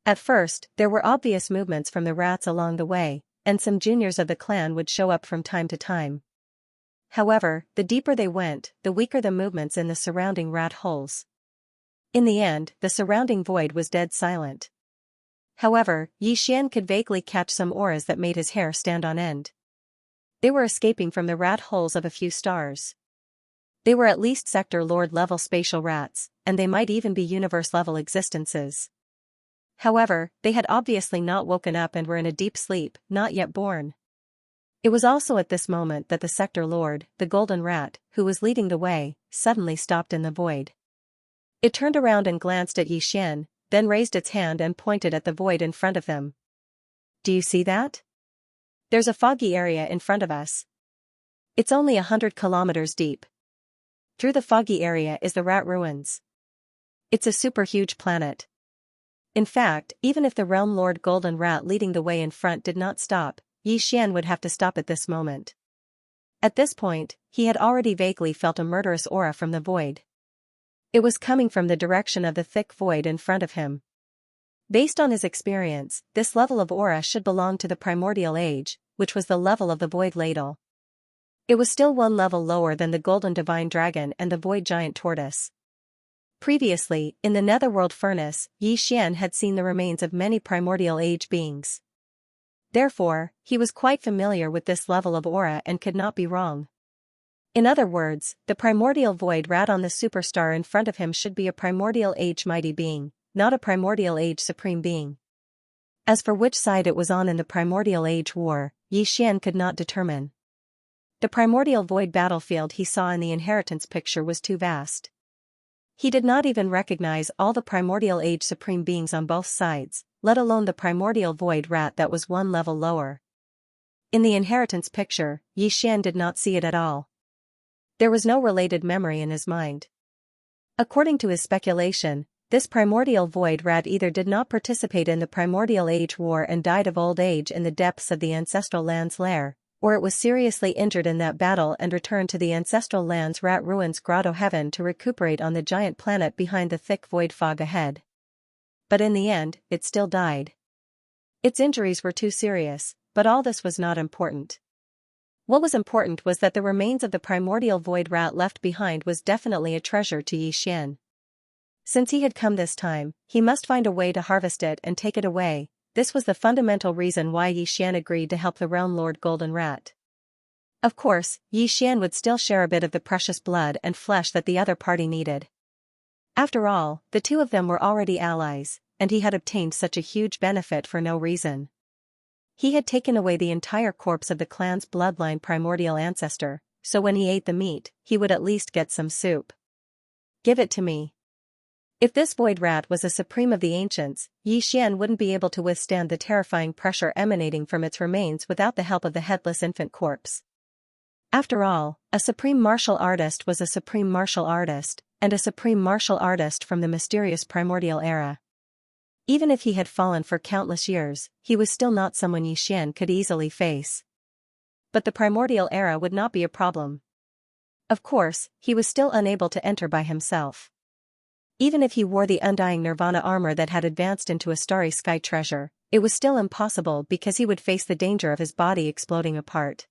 At first, there were obvious movements from the rats along the way, and some juniors of the clan would show up from time to time. However, the deeper they went, the weaker the movements in the surrounding rat holes. In the end, the surrounding void was dead silent. However, Yi Xian could vaguely catch some auras that made his hair stand on end. They were escaping from the rat holes of a few stars. They were at least sector lord level spatial rats, and they might even be universe level existences. However, they had obviously not woken up and were in a deep sleep, not yet born. It was also at this moment that the sector lord, the golden rat, who was leading the way, suddenly stopped in the void. It turned around and glanced at Yi Xian, then raised its hand and pointed at the void in front of them. Do you see that? There's a foggy area in front of us. It's only 100 kilometers deep. Through the foggy area is the rat ruins. It's a super huge planet. In fact, even if the realm lord golden rat leading the way in front did not stop, Yi Xian would have to stop at this moment. At this point, he had already vaguely felt a murderous aura from the void. It was coming from the direction of the thick void in front of him. Based on his experience, this level of aura should belong to the primordial age, which was the level of the void ladle. It was still one level lower than the golden divine dragon and the void giant tortoise. Previously, in the netherworld furnace, Yi Xian had seen the remains of many primordial age beings. Therefore, he was quite familiar with this level of aura and could not be wrong. In other words, the primordial void rat on the superstar in front of him should be a primordial age mighty being, not a primordial age supreme being. As for which side it was on in the primordial age war, Yi Xian could not determine. The primordial void battlefield he saw in the inheritance picture was too vast. He did not even recognize all the primordial age supreme beings on both sides, let alone the primordial void rat that was one level lower. In the inheritance picture, Yi Xian did not see it at all. There was no related memory in his mind. According to his speculation, this primordial void rat either did not participate in the primordial age war and died of old age in the depths of the ancestral land's lair, or it was seriously injured in that battle and returned to the ancestral land's rat ruins grotto heaven to recuperate on the giant planet behind the thick void fog ahead. But in the end, it still died. Its injuries were too serious, but all this was not important. What was important was that the remains of the primordial void rat left behind was definitely a treasure to Yi Xian. Since he had come this time, he must find a way to harvest it and take it away. This was the fundamental reason why Yi Xian agreed to help the realm lord golden rat. Of course, Yi Xian would still share a bit of the precious blood and flesh that the other party needed. After all, the two of them were already allies, and he had obtained such a huge benefit for no reason. He had taken away the entire corpse of the clan's bloodline primordial ancestor, so when he ate the meat, he would at least get some soup. Give it to me. If this void rat was a supreme of the ancients, Yi Xian wouldn't be able to withstand the terrifying pressure emanating from its remains without the help of the headless infant corpse. After all, a supreme martial artist was a supreme martial artist, and a supreme martial artist from the mysterious primordial era. Even if he had fallen for countless years, he was still not someone Yi Xian could easily face. But the primordial era would not be a problem. Of course, he was still unable to enter by himself. Even if he wore the undying nirvana armor that had advanced into a starry sky treasure, it was still impossible because he would face the danger of his body exploding apart.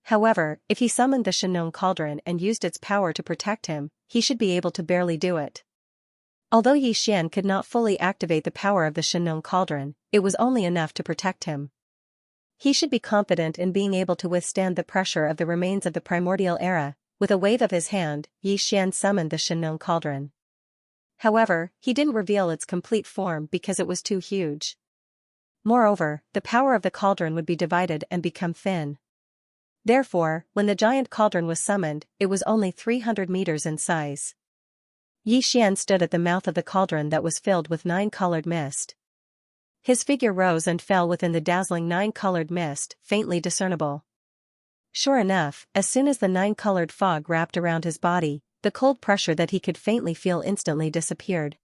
However, if he summoned the Xianxia cauldron and used its power to protect him, he should be able to barely do it. Although Yi Xian could not fully activate the power of the Xianxia cauldron, it was only enough to protect him. He should be confident in being able to withstand the pressure of the remains of the primordial era, With a wave of his hand, Xian summoned the Shenong cauldron. However, he didn't reveal its complete form because it was too huge. Moreover, the power of the cauldron would be divided and become thin. Therefore, when the giant cauldron was summoned, it was only 300 meters in size. Xian stood at the mouth of the cauldron that was filled with 9-colored mist. His figure rose and fell within the dazzling 9-colored mist, faintly discernible. Sure enough, as soon as the 9-colored fog wrapped around his body, the cold pressure that he could faintly feel instantly disappeared.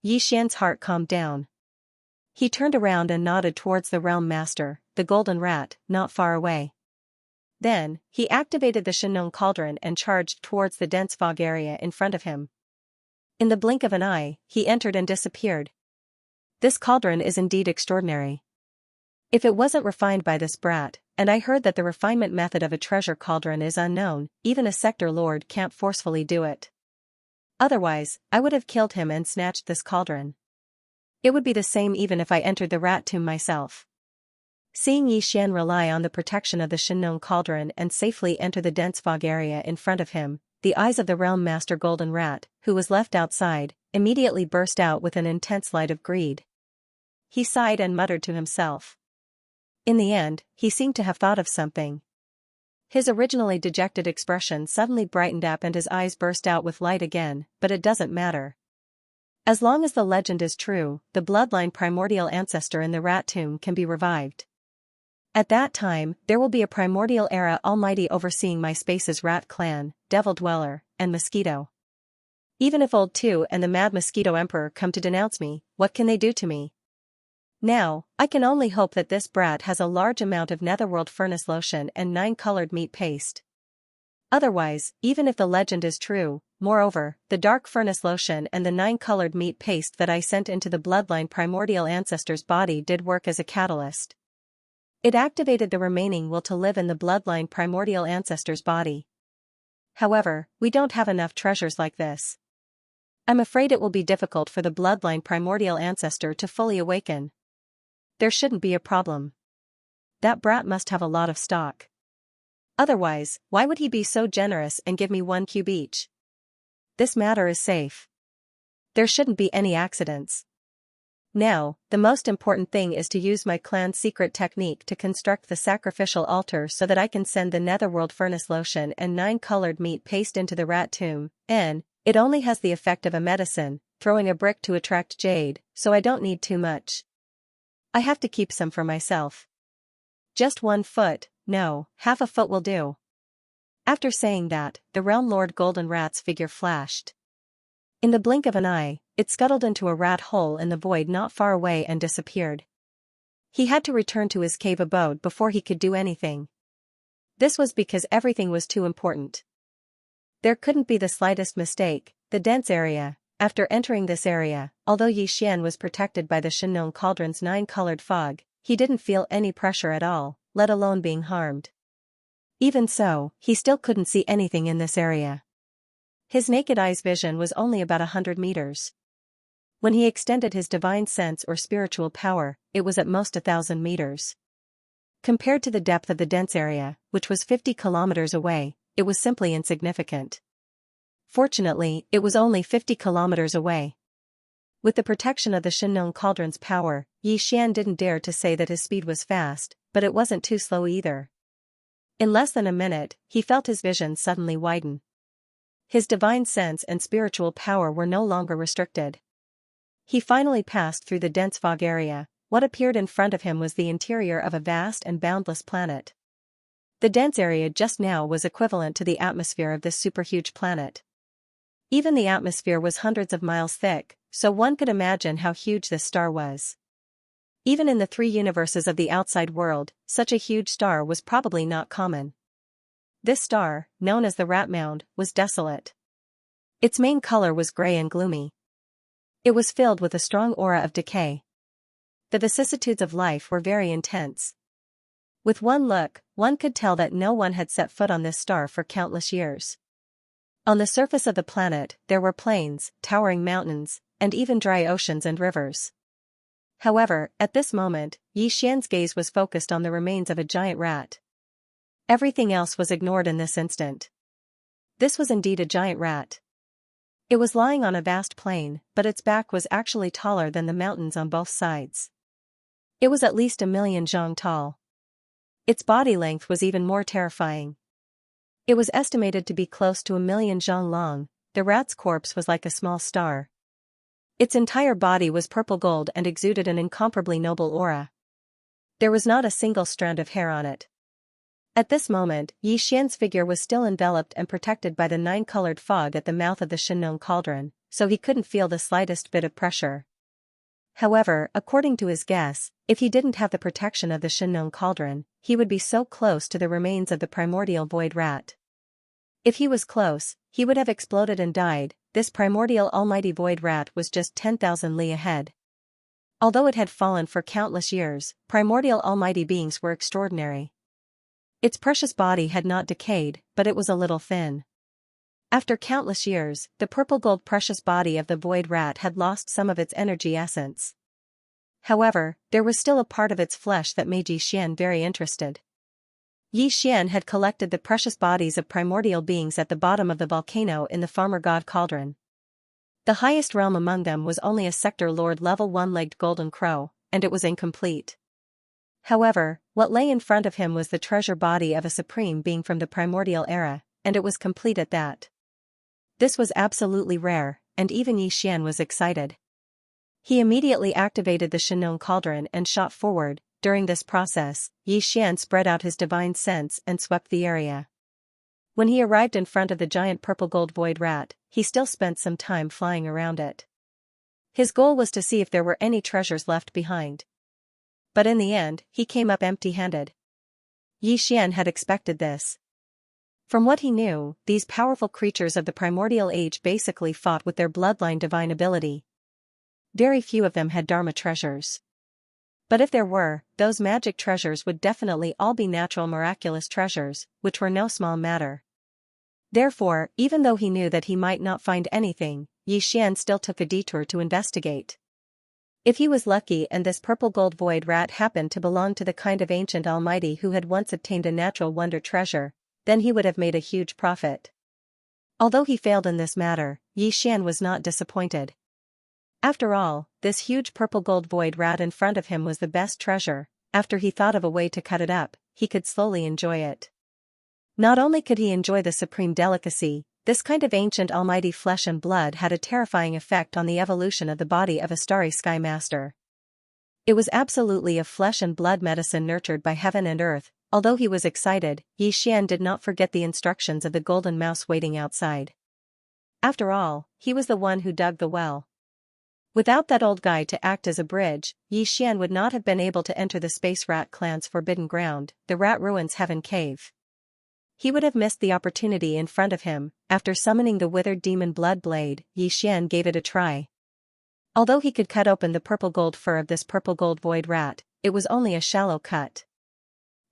Xian's heart calmed down. He turned around and nodded towards the realm master, the golden rat, not far away. Then, he activated the Shenong cauldron and charged towards the dense fog area in front of him. In the blink of an eye, he entered and disappeared. This cauldron is indeed extraordinary. If it wasn't refined by this brat, and I heard that the refinement method of a treasure cauldron is unknown, even a sector lord can't forcefully do it. Otherwise, I would have killed him and snatched this cauldron. It would be the same even if I entered the rat tomb myself. Seeing Xian rely on the protection of the Shenong cauldron and safely enter the dense fog area in front of him, the eyes of the realm master golden rat, who was left outside, immediately burst out with an intense light of greed. He sighed and muttered to himself. In the end, he seemed to have thought of something. His originally dejected expression suddenly brightened up and his eyes burst out with light again, but it doesn't matter. As long as the legend is true, the bloodline primordial ancestor in the rat tomb can be revived. At that time, there will be a primordial era almighty overseeing my space's rat clan, devil dweller, and mosquito. Even if Old Two and the mad mosquito emperor come to denounce me, what can they do to me? Now, I can only hope that this brat has a large amount of netherworld furnace lotion and 9-colored meat paste. Otherwise, even if the legend is true, moreover, the dark furnace lotion and the 9-colored meat paste that I sent into the bloodline primordial ancestor's body did work as a catalyst. It activated the remaining will to live in the bloodline primordial ancestor's body. However, we don't have enough treasures like this. I'm afraid it will be difficult for the bloodline primordial ancestor to fully awaken. There shouldn't be a problem. That brat must have a lot of stock. Otherwise, why would he be so generous and give me 1 cube each? This matter is safe. There shouldn't be any accidents. Now, the most important thing is to use my clan's secret technique to construct the sacrificial altar so that I can send the netherworld furnace lotion and 9-colored meat paste into the rat tomb, and it only has the effect of a medicine, throwing a brick to attract jade, so I don't need too much. I have to keep some for myself. Just 1 foot, no, half a foot will do. After saying that, the realm lord golden rat's figure flashed. In the blink of an eye, it scuttled into a rat hole in the void not far away and disappeared. He had to return to his cave abode before he could do anything. This was because everything was too important. There couldn't be the slightest mistake. The dense area. After entering this area, although Xian was protected by the Shenong cauldron's 9-colored fog, he didn't feel any pressure at all, let alone being harmed. Even so, he still couldn't see anything in this area. His naked eye's vision was only about 100 meters. When he extended his divine sense or spiritual power, it was at most 1,000 meters. Compared to the depth of the dense area, which was 50 kilometers away, it was simply insignificant. Fortunately, it was only 50 kilometers away. With the protection of the Shenong cauldron's power, Xian didn't dare to say that his speed was fast, but it wasn't too slow either. In less than a minute, he felt his vision suddenly widen. His divine sense and spiritual power were no longer restricted. He finally passed through the dense fog area. What appeared in front of him was the interior of a vast and boundless planet. The dense area just now was equivalent to the atmosphere of this superhuge planet. Even the atmosphere was hundreds of miles thick, so one could imagine how huge this star was. Even in the 3 universes of the outside world, such a huge star was probably not common. This star, known as the Rat Mound, was desolate. Its main color was gray and gloomy. It was filled with a strong aura of decay. The vicissitudes of life were very intense. With one look, one could tell that no one had set foot on this star for countless years. On the surface of the planet, there were plains, towering mountains, and even dry oceans and rivers. However, at this moment, Xian's gaze was focused on the remains of a giant rat. Everything else was ignored in this instant. This was indeed a giant rat. It was lying on a vast plain, but its back was actually taller than the mountains on both sides. It was at least 1,000,000 zhang tall. Its body length was even more terrifying. It was estimated to be close to 1,000,000 zhang long. The rat's corpse was like a small star. Its entire body was purple gold and exuded an incomparably noble aura. There was not a single strand of hair on it. At this moment, Yi Xian's figure was still enveloped and protected by the 9-colored fog at the mouth of the Shenong cauldron, so he couldn't feel the slightest bit of pressure. However, according to his guess, if he didn't have the protection of the Shenong cauldron, he would be so close to the remains of the primordial void rat. If he was close, he would have exploded and died. This primordial almighty void rat was just 10,000 li ahead. Although it had fallen for countless years, primordial almighty beings were extraordinary. Its precious body had not decayed, but it was a little thin. After countless years, the purple gold precious body of the void rat had lost some of its energy essence. However, there was still a part of its flesh that made Yi Xian very interested. Yi Xian had collected the precious bodies of primordial beings at the bottom of the volcano in the farmer god cauldron. The highest realm among them was only a sector lord level 1-legged golden crow, and it was incomplete. However, what lay in front of him was the treasure body of a supreme being from the primordial era, and it was complete at that. This was absolutely rare, and even Yi Xian was excited. He immediately activated the Shenong cauldron and shot forward. During this process, Yi Xian spread out his divine sense and swept the area. When he arrived in front of the giant purple gold void rat, he still spent some time flying around it. His goal was to see if there were any treasures left behind. But in the end, he came up empty-handed. Yi Xian had expected this. From what he knew, these powerful creatures of the primordial age basically fought with their bloodline divine ability. Very few of them had Dharma treasures. But if there were, those magic treasures would definitely all be natural miraculous treasures, which were no small matter. Therefore, even though he knew that he might not find anything, Yi Xian still took a detour to investigate. If he was lucky and this purple gold void rat happened to belong to the kind of ancient almighty who had once obtained a natural wonder treasure, then he would have made a huge profit. Although he failed in this matter, Yi Xian was not disappointed. After all, this huge purple gold void rat in front of him was the best treasure. After he thought of a way to cut it up, he could slowly enjoy it. Not only could he enjoy the supreme delicacy, this kind of ancient almighty flesh and blood had a terrifying effect on the evolution of the body of a starry sky master. It was absolutely a flesh and blood medicine nurtured by heaven and earth. Although he was excited, Yi Xian did not forget the instructions of the golden mouse waiting outside. After all, he was the one who dug the well. Without that old guy to act as a bridge, Yi Xian would not have been able to enter the space rat clan's forbidden ground, the rat ruins heaven cave. He would have missed the opportunity in front of him. After summoning the withered demon blood blade, Yi Xian gave it a try. Although he could cut open the purple gold fur of this purple gold void rat, it was only a shallow cut.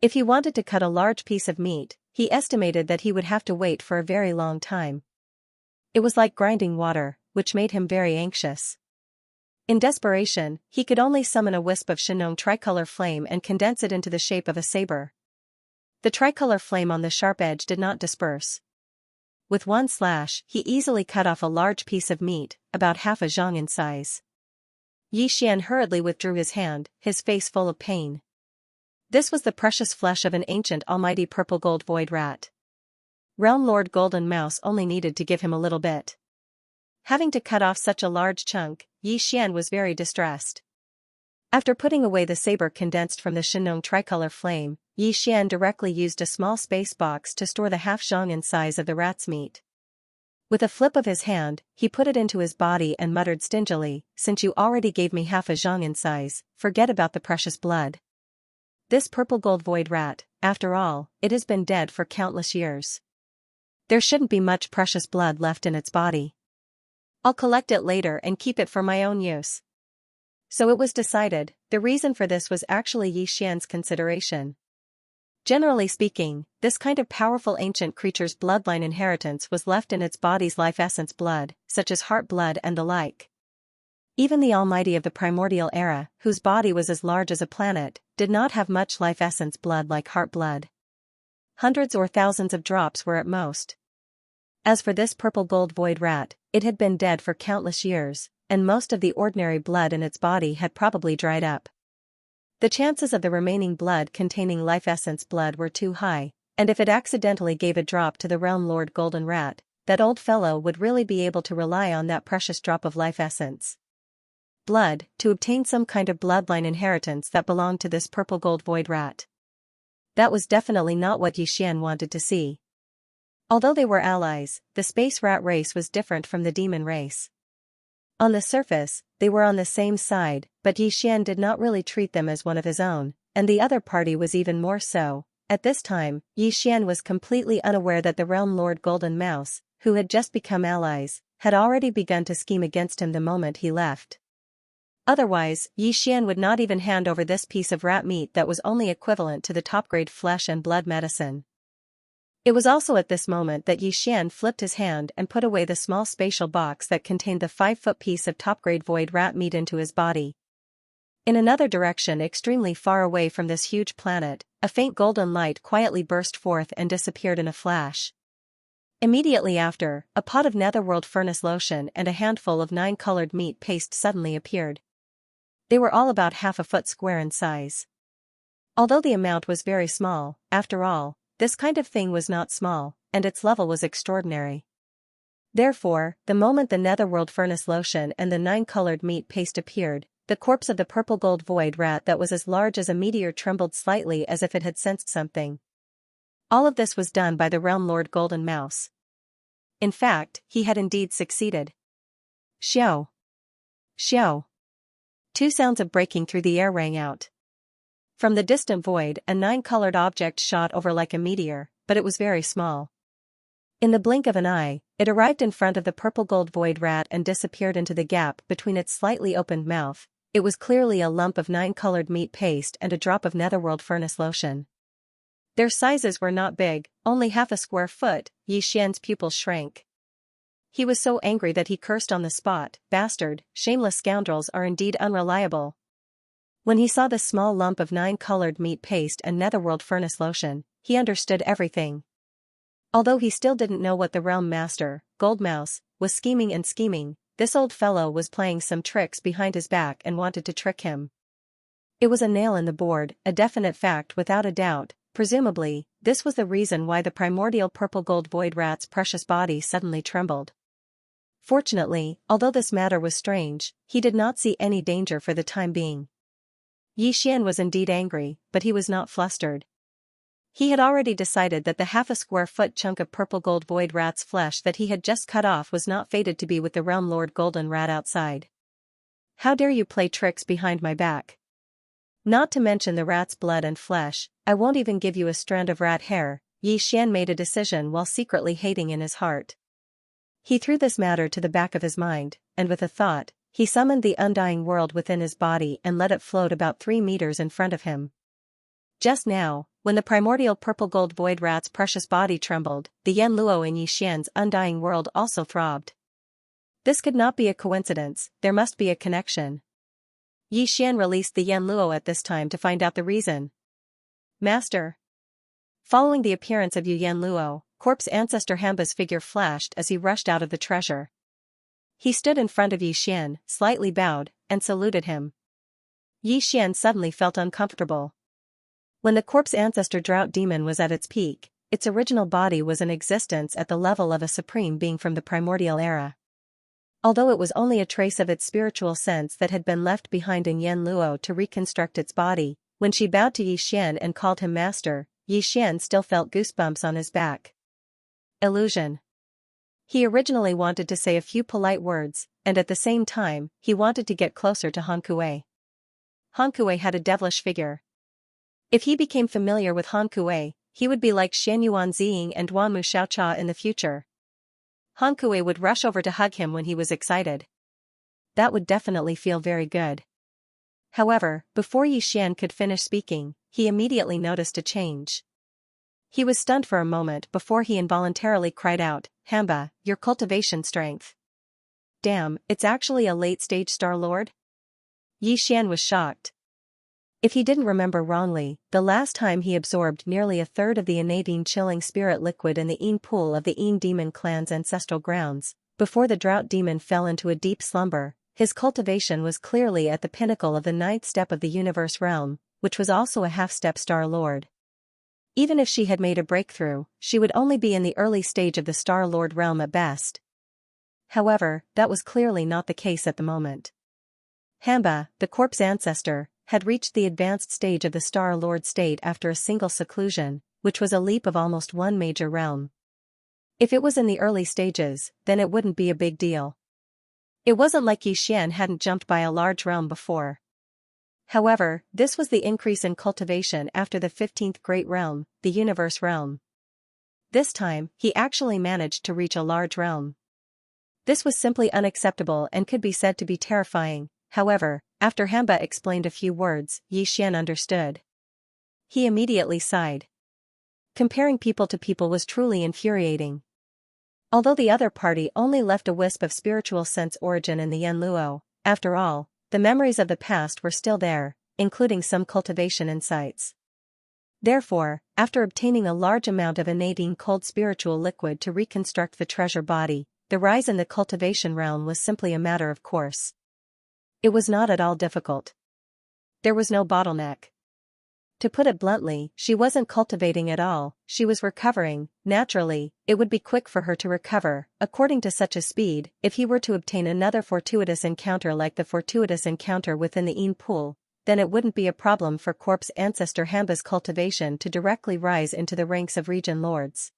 If he wanted to cut a large piece of meat, he estimated that he would have to wait for a very long time. It was like grinding water, which made him very anxious. In desperation, he could only summon a wisp of Shenong tricolor flame and condense it into the shape of a saber. The tricolor flame on the sharp edge did not disperse. With one slash, he easily cut off a large piece of meat, about half a zhang in size. Yi Xian hurriedly withdrew his hand, his face full of pain. This was the precious flesh of an ancient almighty purple gold void rat. Realm Lord Golden Mouse only needed to give him a little bit. Having to cut off such a large chunk, Yi Xian was very distressed. After putting away the saber condensed from the Shenong tricolor flame, Yi Xian directly used a small space box to store the half zhang in size of the rat's meat. With a flip of his hand, he put it into his body and muttered stingily, "Since you already gave me half a zhang in size, forget about the precious blood. This purple gold void rat, after all, it has been dead for countless years. There shouldn't be much precious blood left in its body. I'll collect it later and keep it for my own use." So it was decided. The reason for this was actually Yi Xian's consideration. Generally speaking, this kind of powerful ancient creature's bloodline inheritance was left in its body's life essence blood, such as heart blood and the like. Even the almighty of the primordial era, whose body was as large as a planet, did not have much life essence blood like heart blood. Hundreds or thousands of drops were at most. As for this purple gold void rat, it had been dead for countless years, and most of the ordinary blood in its body had probably dried up. The chances of the remaining blood containing life essence blood were too high, and if it accidentally gave a drop to the realm lord golden rat, that old fellow would really be able to rely on that precious drop of life essence blood to obtain some kind of bloodline inheritance that belonged to this purple gold void rat. That was definitely not what Xian wanted to see. Although they were allies, the space rat race was different from the demon race. On the surface, they were on the same side, but Xian did not really treat them as one of his own, and the other party was even more so. At this time, Xian was completely unaware that the realm lord Golden Mouse, who had just become allies, had already begun to scheme against him the moment he left. Otherwise, Xian would not even hand over this piece of rat meat that was only equivalent to the top-grade flesh and blood medicine. It was also at this moment that Xian flipped his hand and put away the small spatial box that contained the 5-foot piece of top-grade void rat meat into his body. In another direction extremely far away from this huge planet, a faint golden light quietly burst forth and disappeared in a flash. Immediately after, a pot of netherworld furnace lotion and a handful of 9-colored meat paste suddenly appeared. They were all about half a foot square in size. Although the amount was very small, after all, this kind of thing was not small, and its level was extraordinary. Therefore, the moment the netherworld furnace lotion and the 9-colored meat paste appeared, the corpse of the purple gold void rat that was as large as a meteor trembled slightly as if it had sensed something. All of this was done by the realm lord Golden Mouse. In fact, he had indeed succeeded. Xiao! Xiao! 2 sounds of breaking through the air rang out. From the distant void, a 9-colored object shot over like a meteor, but it was very small. In the blink of an eye, it arrived in front of the purple gold void rat and disappeared into the gap between its slightly opened mouth. It was clearly a lump of 9-colored meat paste and a drop of netherworld furnace lotion. Their sizes were not big, only half a square foot. Xian's pupils shrank. He was so angry that he cursed on the spot. Bastard, shameless scoundrels are indeed unreliable. When he saw the small lump of 9-colored meat paste and netherworld furnace lotion, he understood everything. Although he still didn't know what the realm master, Gold Mouse, was scheming, this old fellow was playing some tricks behind his back and wanted to trick him. It was a nail in the board, a definite fact without a doubt. Presumably, this was the reason why the primordial purple gold void rat's precious body suddenly trembled. Fortunately, although this matter was strange, he did not see any danger for the time being. Xian was indeed angry, but he was not flustered. He had already decided that the half-a-square-foot chunk of purple gold void rat's flesh that he had just cut off was not fated to be with the realm lord golden rat outside. How dare you play tricks behind my back? Not to mention the rat's blood and flesh, I won't even give you a strand of rat hair. Xian made a decision while secretly hating in his heart. He threw this matter to the back of his mind, and with a thought, he summoned the undying world within his body and let it float about 3 meters in front of him. Just now, when the primordial purple gold void rat's precious body trembled, the Yen Luo in Xian's undying world also throbbed. This could not be a coincidence, there must be a connection. Xian released the Yen Luo at this time to find out the reason. Master. Following the appearance of Yen Luo, corpse ancestor Hamba's figure flashed as he rushed out of the treasure. He stood in front of Xian, slightly bowed, and saluted him. Xian suddenly felt uncomfortable. When the corpse ancestor drought demon was at its peak, its original body was in existence at the level of a supreme being from the primordial era. Although it was only a trace of its spiritual sense that had been left behind in Yen Luo to reconstruct its body, when she bowed to Xian and called him master, Xian still felt goosebumps on his back. Illusion. He originally wanted to say a few polite words, and at the same time, he wanted to get closer to Han Kuei. Han Kuei had a devilish figure. If he became familiar with Han Kuei, he would be like Shan Yuan Ziying and Duanmu Xiaocha in the future. Han Kuei would rush over to hug him when he was excited. That would definitely feel very good. However, before Xian could finish speaking, he immediately noticed a change. He was stunned for a moment before he involuntarily cried out, Hamba, your cultivation strength. Damn, it's actually a late-stage Star Lord? Xian was shocked. If he didn't remember wrongly, the last time he absorbed nearly a third of the innate chilling spirit liquid in the Een pool of the Een demon clan's ancestral grounds, before the drought demon fell into a deep slumber, his cultivation was clearly at the pinnacle of the ninth step of the universe realm, which was also a half-step Star Lord. Even if she had made a breakthrough, she would only be in the early stage of the Star Lord realm at best. However, that was clearly not the case at the moment. Hamba, the corpse ancestor, had reached the advanced stage of the Star Lord state after a single seclusion, which was a leap of almost one major realm. If it was in the early stages, then it wouldn't be a big deal. It wasn't like Xian hadn't jumped by a large realm before. However, this was the increase in cultivation after the 15th great realm, the universe realm. This time, he actually managed to reach a large realm. This was simply unacceptable and could be said to be terrifying. However, after Hamba explained a few words, Xian understood. He immediately sighed. Comparing people to people was truly infuriating. Although the other party only left a wisp of spiritual sense origin in the Yanluo, after all, the memories of the past were still there, including some cultivation insights. Therefore, after obtaining a large amount of innate cold spiritual liquid to reconstruct the treasure body, the rise in the cultivation realm was simply a matter of course. It was not at all difficult. There was no bottleneck. To put it bluntly, she wasn't cultivating at all, she was recovering. Naturally, it would be quick for her to recover, according to such a speed, if he were to obtain another fortuitous encounter like the fortuitous encounter within the Een pool, then it wouldn't be a problem for corpse ancestor Hamba's cultivation to directly rise into the ranks of region lords.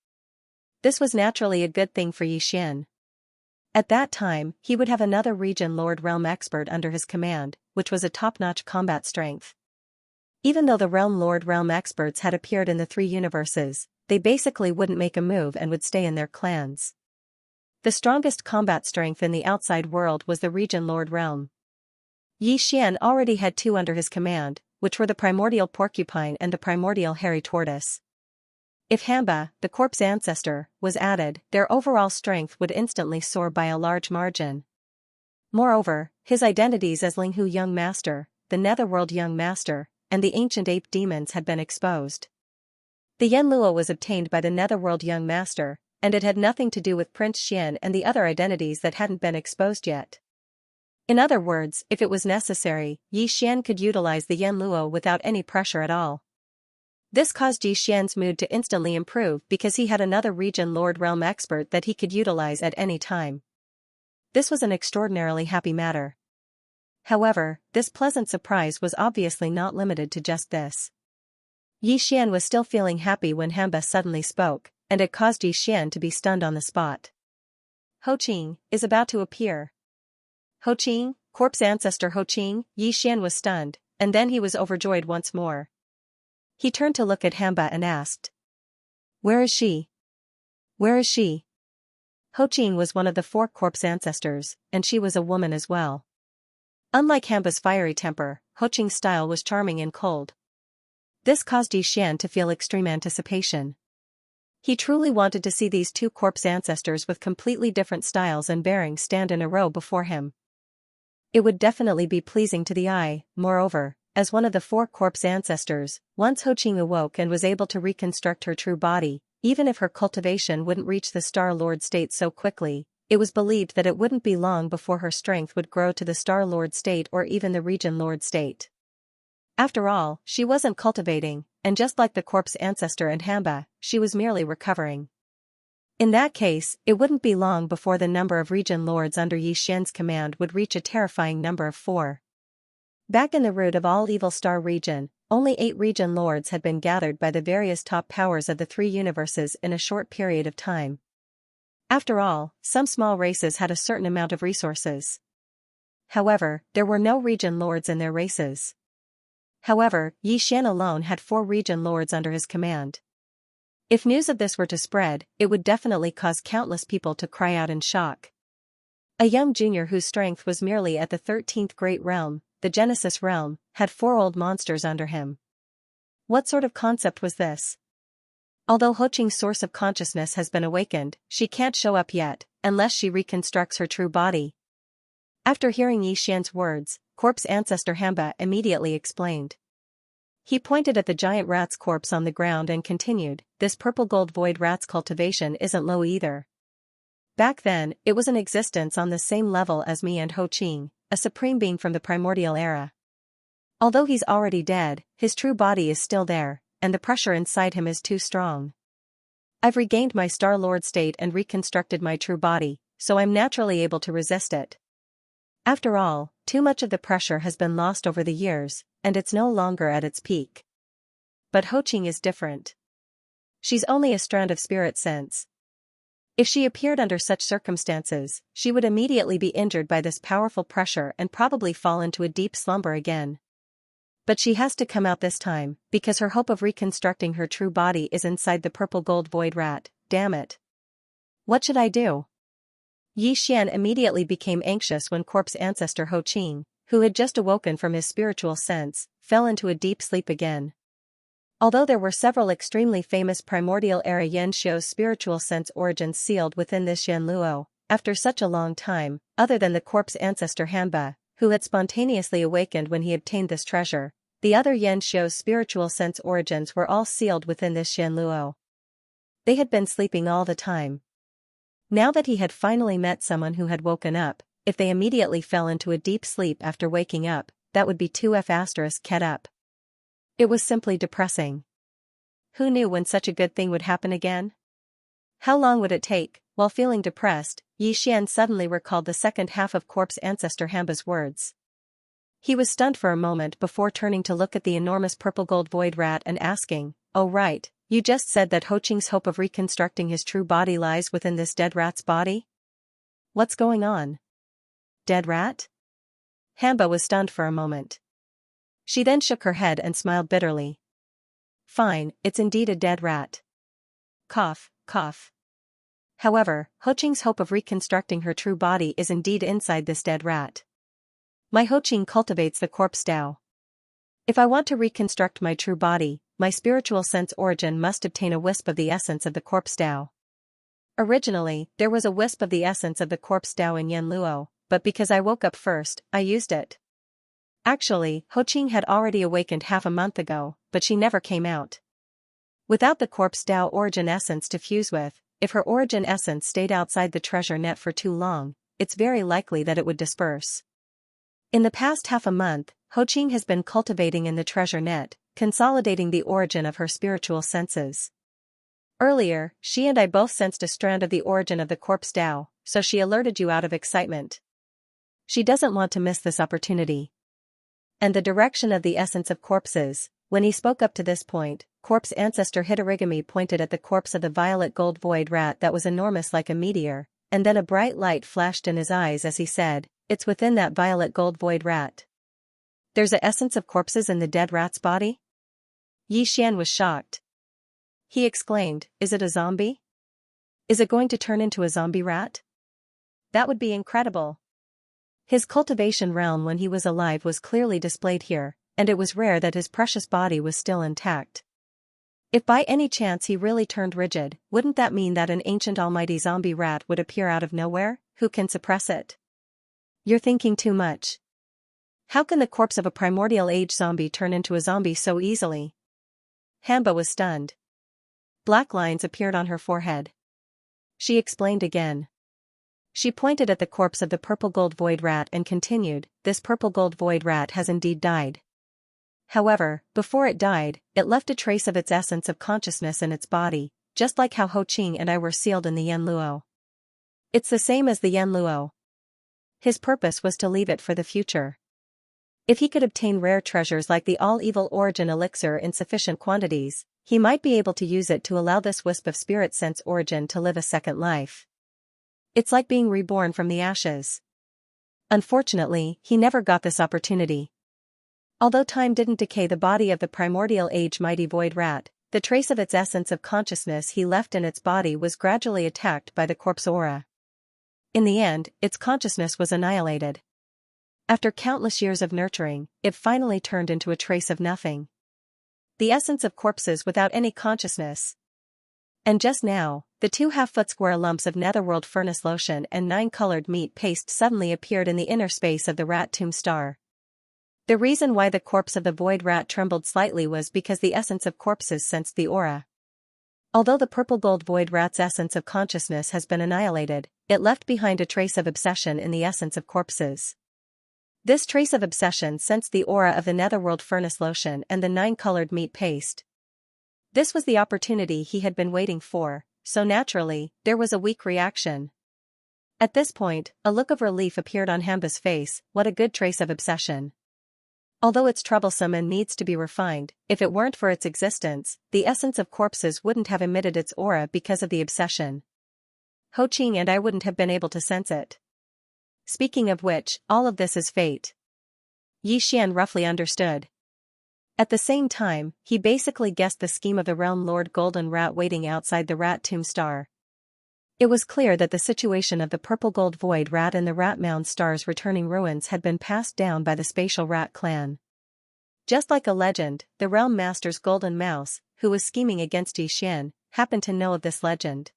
This was naturally a good thing for Xian. At that time, he would have another region lord realm expert under his command, which was a top-notch combat strength. Even though the realm lord realm experts had appeared in the three universes, they basically wouldn't make a move and would stay in their clans. The strongest combat strength in the outside world was the region lord realm. Xian already had two under his command, which were the primordial porcupine and the primordial hairy tortoise. If Hamba, the corpse ancestor, was added, their overall strength would instantly soar by a large margin. Moreover, his identities as Linghu Young Master, the Netherworld Young Master, and the ancient ape demons had been exposed. The Yanluo was obtained by the Netherworld Young Master, and it had nothing to do with Prince Xian and the other identities that hadn't been exposed yet. In other words, if it was necessary, Xian could utilize the Yanluo without any pressure at all. This caused Xian's mood to instantly improve because he had another region lord realm expert that he could utilize at any time. This was an extraordinarily happy matter. However, this pleasant surprise was obviously not limited to just this. Xian was still feeling happy when Hamba suddenly spoke, and it caused Xian to be stunned on the spot. Ho Qing is about to appear. Ho Qing, corpse ancestor Ho Qing. Xian was stunned, and then he was overjoyed once more. He turned to look at Hamba and asked, "Where is she? Where is she?" Ho Qing was one of the four corpse ancestors, and she was a woman as well. Unlike Hamba's fiery temper, Ho Qing's style was charming and cold. This caused Xian to feel extreme anticipation. He truly wanted to see these two corpse ancestors with completely different styles and bearings stand in a row before him. It would definitely be pleasing to the eye. Moreover, as one of the four corpse ancestors, once Ho Qing awoke and was able to reconstruct her true body, even if her cultivation wouldn't reach the Star Lord state so quickly, it was believed that it wouldn't be long before her strength would grow to the Star Lord state or even the Region Lord state. After all, she wasn't cultivating, and just like the corpse ancestor and Hamba, she was merely recovering. In that case, it wouldn't be long before the number of region lords under Xian's command would reach a terrifying number of 4. Back in the root of all Evil Star region, only 8 region lords had been gathered by the various top powers of the 3 universes in a short period of time. After all, some small races had a certain amount of resources. However, there were no region lords in their races. However, Xian alone had 4 region lords under his command. If news of this were to spread, it would definitely cause countless people to cry out in shock. A young junior whose strength was merely at the 13th great realm, the Genesis realm, had 4 old monsters under him. What sort of concept was this? Although Ho Qing's source of consciousness has been awakened, she can't show up yet, unless she reconstructs her true body. After hearing Xian's words, corpse ancestor Hamba immediately explained. He pointed at the giant rat's corpse on the ground and continued, "This purple gold void rat's cultivation isn't low either. Back then, it was in existence on the same level as me and Ho Qing, a supreme being from the primordial era. Although he's already dead, his true body is still there, and the pressure inside him is too strong. I've regained my Star Lord state and reconstructed my true body, so I'm naturally able to resist it. After all, too much of the pressure has been lost over the years, and it's no longer at its peak. But Ho Qing is different. She's only a strand of spirit sense. If she appeared under such circumstances, she would immediately be injured by this powerful pressure and probably fall into a deep slumber again. But she has to come out this time, because her hope of reconstructing her true body is inside the purple gold void rat, damn it. What should I do?" Yi Xian immediately became anxious when corpse ancestor Ho Qing, who had just awoken from his spiritual sense, fell into a deep sleep again. Although there were several extremely famous primordial era Xianxia's spiritual sense origins sealed within this Xianluo, after such a long time, other than the corpse ancestor Hanba, who had spontaneously awakened when he obtained this treasure, the other Xianxia's spiritual sense origins were all sealed within this Xianluo. They had been sleeping all the time. Now that he had finally met someone who had woken up, if they immediately fell into a deep sleep after waking up, that would be too ket up. It was simply depressing. Who knew when such a good thing would happen again? How long would it take? While feeling depressed, Yi Xian suddenly recalled the second half of corpse ancestor Hanba's words. He was stunned for a moment before turning to look at the enormous purple gold void rat and asking, "Oh right, you just said that Ho Qing's hope of reconstructing his true body lies within this dead rat's body? What's going on? Dead rat?" Hanba was stunned for a moment. She then shook her head and smiled bitterly. "Fine, it's indeed a dead rat. Cough, cough. However, Ho Qing's hope of reconstructing her true body is indeed inside this dead rat. My Ho Qing cultivates the corpse Tao. If I want to reconstruct my true body, my spiritual sense origin must obtain a wisp of the essence of the corpse Tao. Originally, there was a wisp of the essence of the corpse Tao in Yanluo, but because I woke up first, I used it. Actually, Ho Qing had already awakened half a month ago, but she never came out. Without the corpse Tao origin essence to fuse with, if her origin essence stayed outside the treasure net for too long, it's very likely that it would disperse. In the past half a month, Ho Qing has been cultivating in the treasure net, consolidating the origin of her spiritual senses. Earlier, she and I both sensed a strand of the origin of the corpse Tao, so she alerted you out of excitement. She doesn't want to miss this opportunity. And the direction of the essence of corpses. When he spoke up to this point, corpse ancestor Hitorigami pointed at the corpse of the violet gold void rat that was enormous like a meteor, and then a bright light flashed in his eyes as he said, "It's within that violet gold void rat." "There's a essence of corpses in the dead rat's body?" Yi Xian was shocked. He exclaimed, "Is it a zombie? Is it going to turn into a zombie rat? That would be incredible." His cultivation realm when he was alive was clearly displayed here, and it was rare that his precious body was still intact. If by any chance he really turned rigid, wouldn't that mean that an ancient almighty zombie rat would appear out of nowhere? Who can suppress it? You're thinking too much. How can the corpse of a primordial age zombie turn into a zombie so easily? Hanba was stunned. Black lines appeared on her forehead. She explained again. She pointed at the corpse of the purple gold void rat and continued, "This purple gold void rat has indeed died. However, before it died, it left a trace of its essence of consciousness in its body, just like how Ho Qing and I were sealed in the Yanluo. It's the same as the Yanluo. His purpose was to leave it for the future. If he could obtain rare treasures like the all-evil origin elixir in sufficient quantities, he might be able to use it to allow this wisp of spirit sense origin to live a second life. It's like being reborn from the ashes. Unfortunately, he never got this opportunity. Although time didn't decay the body of the primordial age mighty void rat, the trace of its essence of consciousness he left in its body was gradually attacked by the corpse aura. In the end, its consciousness was annihilated. After countless years of nurturing, it finally turned into a trace of nothing. The essence of corpses without any consciousness. And just now, the 2 half-foot square lumps of netherworld furnace lotion and 9-colored meat paste suddenly appeared in the inner space of the rat tomb star. The reason why the corpse of the void rat trembled slightly was because the essence of corpses sensed the aura. Although the purple gold void rat's essence of consciousness has been annihilated, it left behind a trace of obsession in the essence of corpses. This trace of obsession sensed the aura of the netherworld furnace lotion and the 9-colored meat paste. This was the opportunity he had been waiting for, so naturally, there was a weak reaction. At this point, a look of relief appeared on Hamba's face. What a good trace of obsession. Although it's troublesome and needs to be refined, if it weren't for its existence, the essence of corpses wouldn't have emitted its aura because of the obsession. Ho Qing and I wouldn't have been able to sense it. Speaking of which, all of this is fate. Yi Xian roughly understood. At the same time, he basically guessed the scheme of the Realm Lord Golden Rat waiting outside the Rat Tomb Star. It was clear that the situation of the Purple Gold Void Rat and the Rat Mound Star's returning ruins had been passed down by the Spatial Rat clan. Just like a legend, the Realm Master's Golden Mouse, who was scheming against Yi Xian, happened to know of this legend.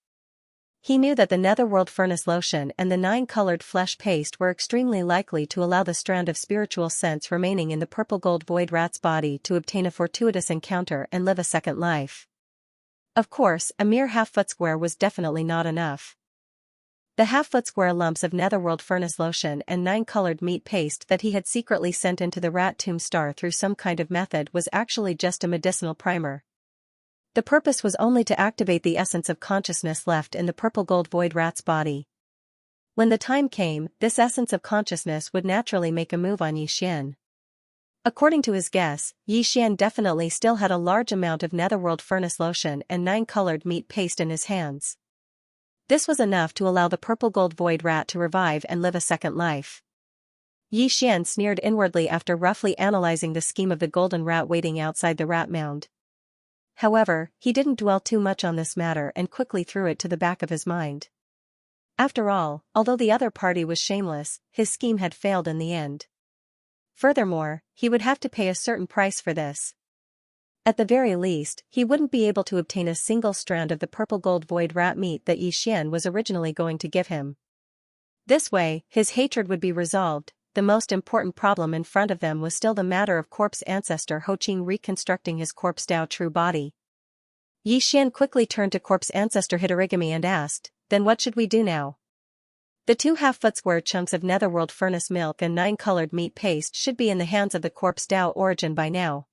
He knew that the netherworld furnace lotion and the 9-colored flesh paste were extremely likely to allow the strand of spiritual sense remaining in the Purple Gold Void Rat's body to obtain a fortuitous encounter and live a second life. Of course, a mere half-foot square was definitely not enough. The half-foot square lumps of netherworld furnace lotion and 9-colored meat paste that he had secretly sent into the Rat Tomb Star through some kind of method was actually just a medicinal primer. The purpose was only to activate the essence of consciousness left in the Purple Gold Void Rat's body. When the time came, this essence of consciousness would naturally make a move on Yi Xian. According to his guess, Yi Xian definitely still had a large amount of netherworld furnace lotion and 9-colored meat paste in his hands. This was enough to allow the Purple Gold Void Rat to revive and live a second life. Yi Xian sneered inwardly after roughly analyzing the scheme of the Golden Rat waiting outside the rat mound. However, he didn't dwell too much on this matter and quickly threw it to the back of his mind. After all, although the other party was shameless, his scheme had failed in the end. Furthermore, he would have to pay a certain price for this. At the very least, he wouldn't be able to obtain a single strand of the Purple Gold Void Rat meat that Yi Xian was originally going to give him. This way, his hatred would be resolved. The most important problem in front of them was still the matter of corpse ancestor Ho Qing reconstructing his corpse Dao true body. Yi Xian quickly turned to corpse ancestor Hitorigami and asked, "Then what should we do now?" The 2 half-foot square chunks of netherworld furnace milk and 9-colored meat paste should be in the hands of the corpse Dao origin by now.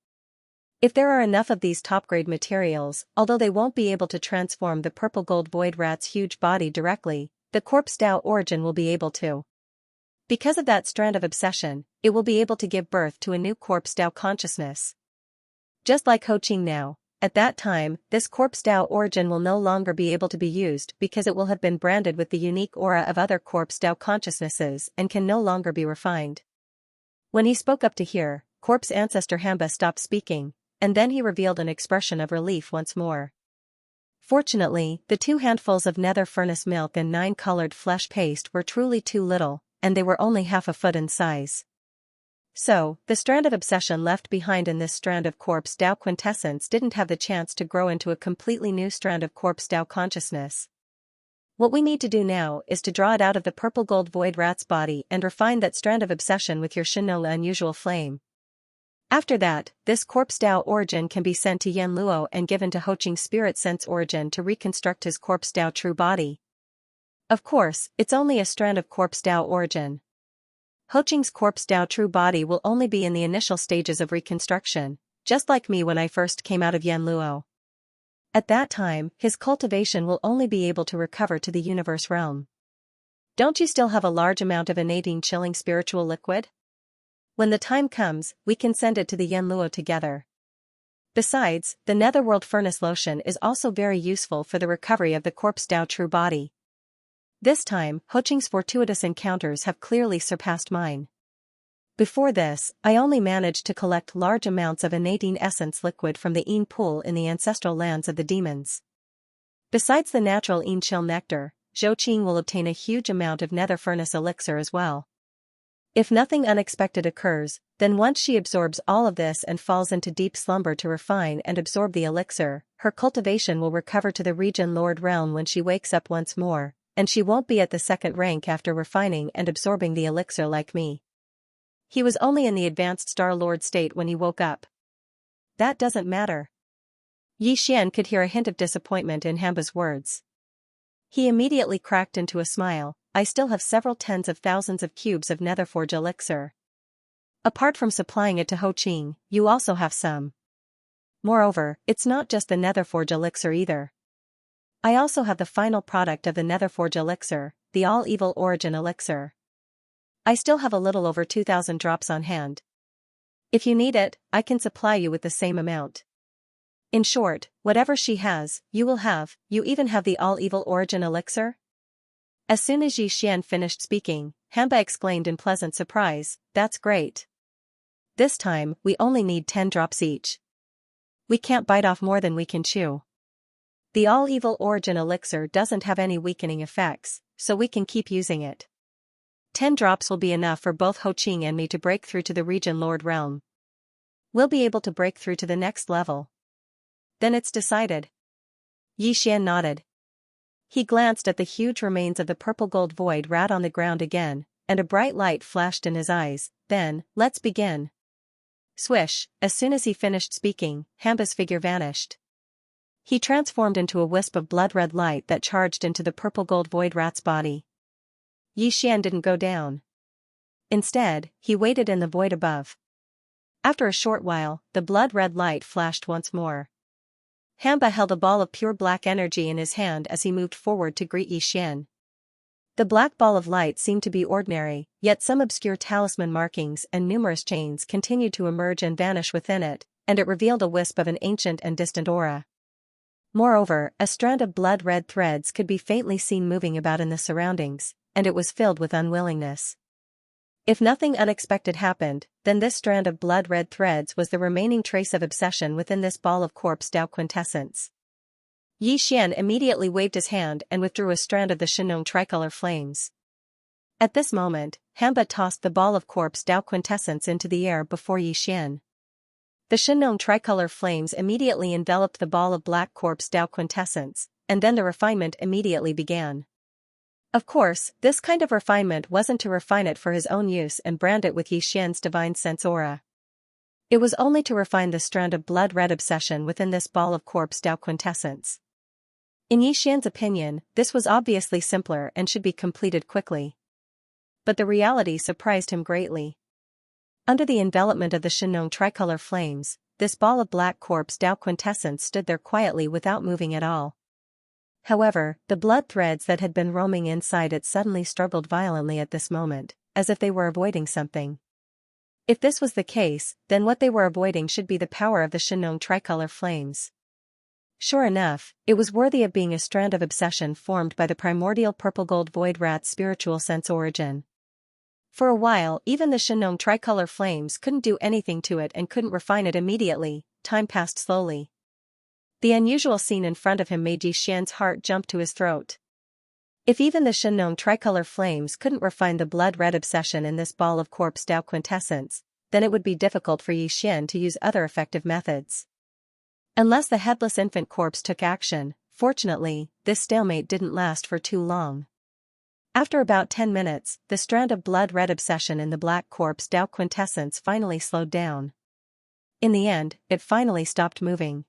If there are enough of these top-grade materials, although they won't be able to transform the Purple Gold Void Rat's huge body directly, the corpse Dao origin will be able to. Because of that strand of obsession, it will be able to give birth to a new corpse Dao consciousness. Just like Ho Qing now, at that time, this corpse Dao origin will no longer be able to be used because it will have been branded with the unique aura of other corpse Dao consciousnesses and can no longer be refined. When he spoke up to hear, corpse ancestor Hamba stopped speaking, and then he revealed an expression of relief once more. Fortunately, the 2 handfuls of nether furnace milk and 9-colored flesh paste were truly too little, and they were only half a foot in size. So, the strand of obsession left behind in this strand of corpse Dao quintessence didn't have the chance to grow into a completely new strand of corpse Dao consciousness. What we need to do now is to draw it out of the Purple Gold Void Rat's body and refine that strand of obsession with your Shinola unusual flame. After that, this corpse Dao origin can be sent to Yan Luo and given to Ho Qing's spirit sense origin to reconstruct his corpse Dao true body. Of course, it's only a strand of corpse Dao origin. Ho Qing's corpse Dao true body will only be in the initial stages of reconstruction, just like me when I first came out of Yan Luo. At that time, his cultivation will only be able to recover to the universe realm. Don't you still have a large amount of innate chilling spiritual liquid? When the time comes, we can send it to the Yan Luo together. Besides, the netherworld furnace lotion is also very useful for the recovery of the corpse Dao true body. This time, Ho Qing's fortuitous encounters have clearly surpassed mine. Before this, I only managed to collect large amounts of innate essence liquid from the Yin pool in the ancestral lands of the demons. Besides the natural Yin chill nectar, Zhou Qing will obtain a huge amount of nether furnace elixir as well. If nothing unexpected occurs, then once she absorbs all of this and falls into deep slumber to refine and absorb the elixir, her cultivation will recover to the region Lord realm when she wakes up once more, and she won't be at the second rank after refining and absorbing the elixir like me. He was only in the advanced Star Lord state when he woke up. That doesn't matter. Yi Xian could hear a hint of disappointment in Hamba's words. He immediately cracked into a smile. I still have several tens of thousands of cubes of Netherforge elixir. Apart from supplying it to Ho Qing, you also have some. Moreover, it's not just the Netherforge elixir either. I also have the final product of the Netherforge elixir, the All-Evil Origin elixir. I still have a little over 2,000 drops on hand. If you need it, I can supply you with the same amount. In short, whatever she has, you will have. You even have the All-Evil Origin elixir? As soon as Yi Xian finished speaking, Hamba exclaimed in pleasant surprise, that's great. This time, we only need 10 drops each. We can't bite off more than we can chew. The All-Evil Origin elixir doesn't have any weakening effects, so we can keep using it. 10 drops will be enough for both Ho Qing and me to break through to the Region Lord realm. We'll be able to break through to the next level. Then it's decided. Yi Xian nodded. He glanced at the huge remains of the purple gold void rat on the ground again, and a bright light flashed in his eyes. Then, let's begin. Swish, as soon as he finished speaking, Hamba's figure vanished. He transformed into a wisp of blood-red light that charged into the purple gold void rat's body. Yi Xian didn't go down. Instead, he waited in the void above. After a short while, the blood-red light flashed once more. Hamba held a ball of pure black energy in his hand as he moved forward to greet Yi Xian. The black ball of light seemed to be ordinary, yet some obscure talisman markings and numerous chains continued to emerge and vanish within it, and it revealed a wisp of an ancient and distant aura. Moreover, a strand of blood-red threads could be faintly seen moving about in the surroundings, and it was filled with unwillingness. If nothing unexpected happened, then this strand of blood-red threads was the remaining trace of obsession within this ball of corpse Tao quintessence. Yi Xian immediately waved his hand and withdrew a strand of the Shinong tricolor flames. At this moment, Hamba tossed the ball of corpse Tao quintessence into the air before Yi Xian. The Shinong tricolor flames immediately enveloped the ball of black corpse Tao quintessence, and then the refinement immediately began. Of course, this kind of refinement wasn't to refine it for his own use and brand it with Yi Xian's divine sense aura. It was only to refine the strand of blood-red obsession within this ball of corpse Tao quintessence. In Yi Xian's opinion, this was obviously simpler and should be completed quickly. But the reality surprised him greatly. Under the envelopment of the Shinong tricolor flames, this ball of black corpse Tao quintessence stood there quietly without moving at all. However, the blood threads that had been roaming inside it suddenly struggled violently at this moment, as if they were avoiding something. If this was the case, then what they were avoiding should be the power of the Shinong tricolor flames. Sure enough, it was worthy of being a strand of obsession formed by the primordial purple gold void rat's spiritual sense origin. For a while, even the Shinong tricolor flames couldn't do anything to it and couldn't refine it immediately. Time passed slowly. The unusual scene in front of him made Yi Xian's heart jump to his throat. If even the Shinong tricolor flames couldn't refine the blood-red obsession in this ball of corpse Tao quintessence, then it would be difficult for Yi Xian to use other effective methods. Unless the headless infant corpse took action, fortunately, this stalemate didn't last for too long. After about 10 minutes, the strand of blood-red obsession in the black corpse Tao quintessence finally slowed down. In the end, it finally stopped moving.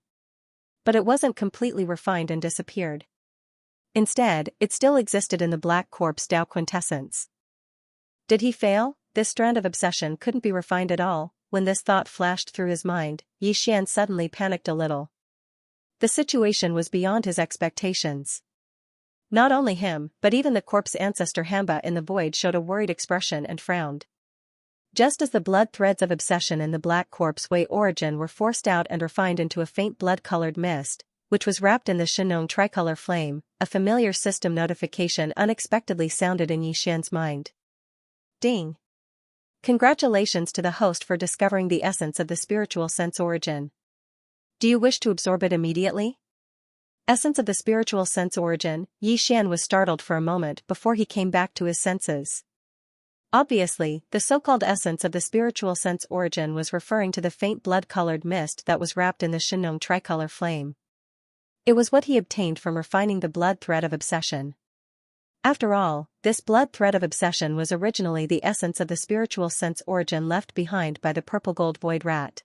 But it wasn't completely refined and disappeared. Instead, it still existed in the black corpse Tao quintessence. Did he fail? This strand of obsession couldn't be refined at all. When this thought flashed through his mind, Yi Xian suddenly panicked a little. The situation was beyond his expectations. Not only him, but even the corpse ancestor Hamba in the void showed a worried expression and frowned. Just as the blood threads of obsession in the black corpse way origin were forced out and refined into a faint blood-colored mist, which was wrapped in the Shinong tricolor flame, a familiar system notification unexpectedly sounded in Yi Xian's mind. Ding! Congratulations to the host for discovering the essence of the spiritual sense origin. Do you wish to absorb it immediately? Essence of the spiritual sense origin. Yi Xian was startled for a moment before he came back to his senses. Obviously, the so-called essence of the spiritual sense origin was referring to the faint blood-colored mist that was wrapped in the Shinong tricolor flame. It was what he obtained from refining the blood thread of obsession. After all, this blood thread of obsession was originally the essence of the spiritual sense origin left behind by the purple gold void rat.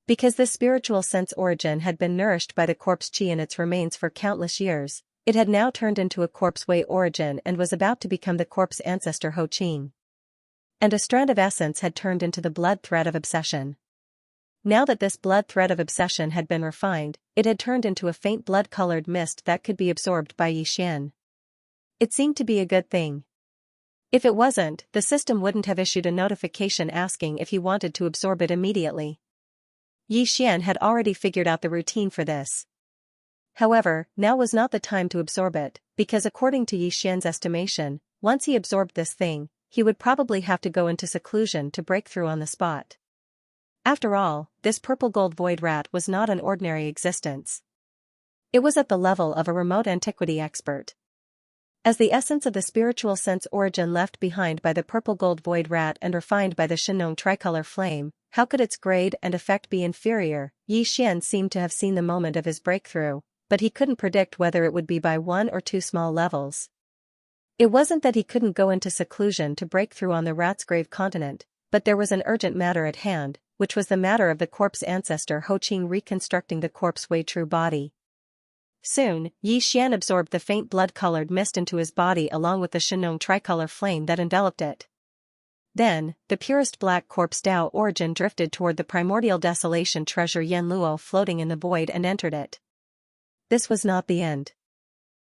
Because this spiritual sense origin had been nourished by the corpse chi in its remains for countless years, it had now turned into a corpse way origin and was about to become the corpse ancestor Ho Qing. And a strand of essence had turned into the blood thread of obsession. Now that this blood thread of obsession had been refined, it had turned into a faint blood-colored mist that could be absorbed by Xian. It seemed to be a good thing. If it wasn't, the system wouldn't have issued a notification asking if he wanted to absorb it immediately. Xian had already figured out the routine for this. However, now was not the time to absorb it, because according to Xian's estimation, once he absorbed this thing, he would probably have to go into seclusion to break through on the spot. After all, this purple gold void rat was not an ordinary existence. It was at the level of a remote antiquity expert. As the essence of the spiritual sense origin left behind by the purple gold void rat and refined by the Shenong tricolor flame, how could its grade and effect be inferior? Xian seemed to have seen the moment of his breakthrough, but he couldn't predict whether it would be by one or two small levels. It wasn't that he couldn't go into seclusion to break through on the rat's grave continent, but there was an urgent matter at hand, which was the matter of the corpse ancestor Ho Qing reconstructing the corpse way true body. Soon, Xian absorbed the faint blood-colored mist into his body along with the Shenong tricolor flame that enveloped it. Then, the purest black corpse Tao origin drifted toward the primordial desolation treasure Yan Luo floating in the void and entered it. This was not the end.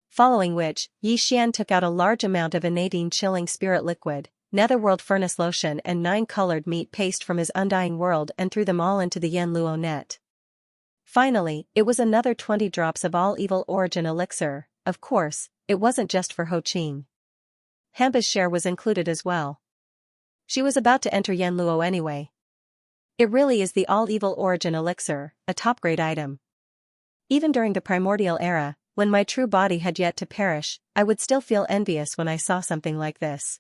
Following which, Xian took out a large amount of innatine chilling spirit liquid, netherworld furnace lotion and 9-colored meat paste from his undying world and threw them all into the Yan Luo net. Finally, it was another 20 drops of all evil origin elixir. Of course, it wasn't just for Ho Qing. Hamba's share was included as well. She was about to enter Yan Luo anyway. It really is the all-evil origin elixir, a top-grade item. Even during the primordial era, when my true body had yet to perish, I would still feel envious when I saw something like this.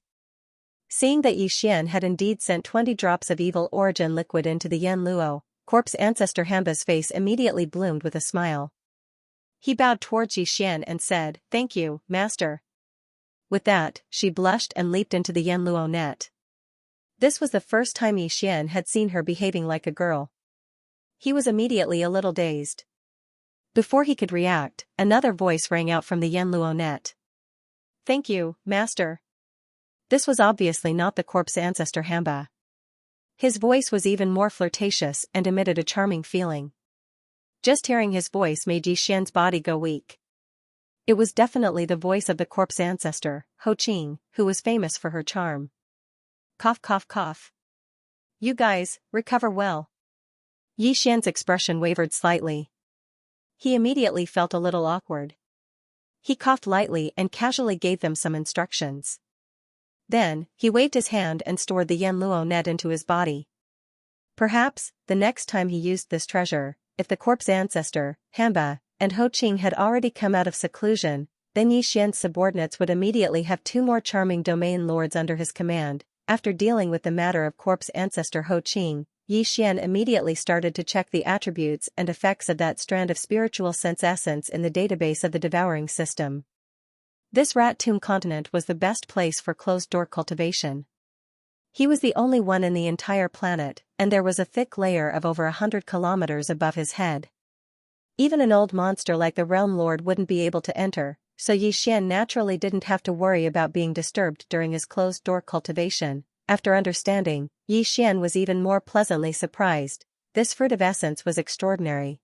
Seeing that Xian had indeed sent 20 drops of evil origin liquid into the Yan Luo, corpse ancestor Hamba's face immediately bloomed with a smile. He bowed towards Xian and said, "Thank you, master." With that, she blushed and leaped into the Yan Luo net. This was the first time Xian had seen her behaving like a girl. He was immediately a little dazed. Before he could react, another voice rang out from the Yan Luo net. "Thank you, master." This was obviously not the corpse ancestor Hamba. His voice was even more flirtatious and emitted a charming feeling. Just hearing his voice made Xian's body go weak. It was definitely the voice of the corpse ancestor, Ho Qing, who was famous for her charm. Cough cough cough. "You guys, recover well." Xian's expression wavered slightly. He immediately felt a little awkward. He coughed lightly and casually gave them some instructions. Then, he waved his hand and stored the Yan Luo net into his body. Perhaps, the next time he used this treasure, if the corpse ancestor, Hamba, and Ho Qing had already come out of seclusion, then Xian's subordinates would immediately have 2 more charming domain lords under his command. After dealing with the matter of corpse ancestor Ho Qing, Xian immediately started to check the attributes and effects of that strand of spiritual sense essence in the database of the Devouring system. This rat tomb continent was the best place for closed-door cultivation. He was the only one in the entire planet, and there was a thick layer of over 100 kilometers above his head. Even an old monster like the Realm Lord wouldn't be able to enter, so Xian naturally didn't have to worry about being disturbed during his closed-door cultivation. After understanding, Xian was even more pleasantly surprised. This fruit of essence was extraordinary.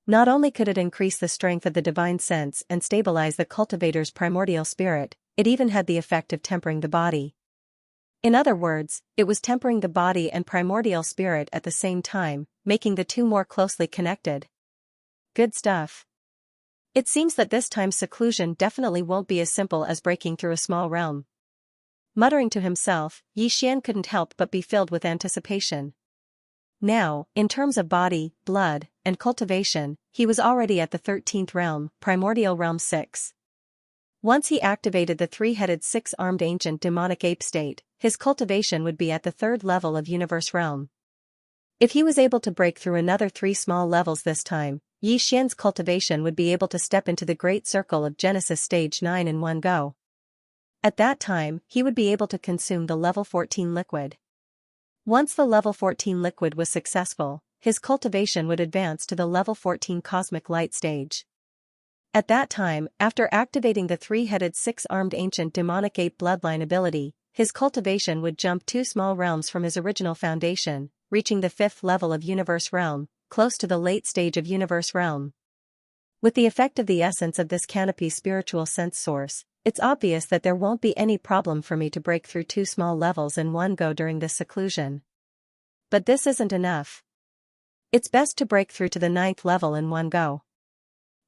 Not only could it increase the strength of the divine sense and stabilize the cultivator's primordial spirit, it even had the effect of tempering the body. In other words, it was tempering the body and primordial spirit at the same time, making the two more closely connected. Good stuff. It seems that this time seclusion definitely won't be as simple as breaking through a small realm. Muttering to himself, Xian couldn't help but be filled with anticipation. Now, in terms of body, blood, and cultivation, he was already at the 13th realm, Primordial Realm 6. Once he activated the 3-headed 6-armed ancient demonic ape state, his cultivation would be at the 3rd level of Universe Realm. If he was able to break through another 3 small levels this time, Xian's cultivation would be able to step into the Great Circle of Genesis Stage 9 in one go. At that time, he would be able to consume the level 14 liquid. Once the level 14 liquid was successful, his cultivation would advance to the level 14 cosmic light stage. At that time, after activating the three-headed six-armed ancient demonic ape bloodline ability, his cultivation would jump 2 small realms from his original foundation, reaching the 5th level of Universe Realm, close to the late stage of Universe Realm. With the effect of the essence of this canopy's spiritual sense source, it's obvious that there won't be any problem for me to break through 2 small levels in one go during this seclusion. But this isn't enough. It's best to break through to the 9th level in one go.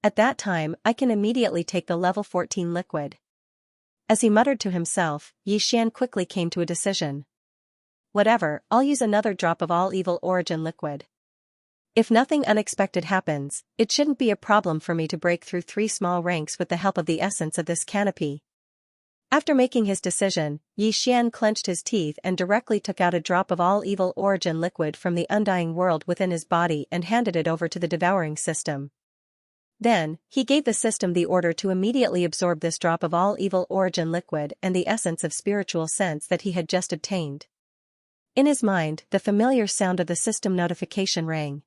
At that time, I can immediately take the level 14 liquid. As he muttered to himself, Xian quickly came to a decision. Whatever, I'll use another drop of all evil origin liquid. If nothing unexpected happens, it shouldn't be a problem for me to break through 3 small ranks with the help of the essence of this canopy. After making his decision, Xian clenched his teeth and directly took out a drop of all evil origin liquid from the undying world within his body and handed it over to the devouring system. Then, he gave the system the order to immediately absorb this drop of all evil origin liquid and the essence of spiritual sense that he had just obtained. In his mind, the familiar sound of the system notification rang.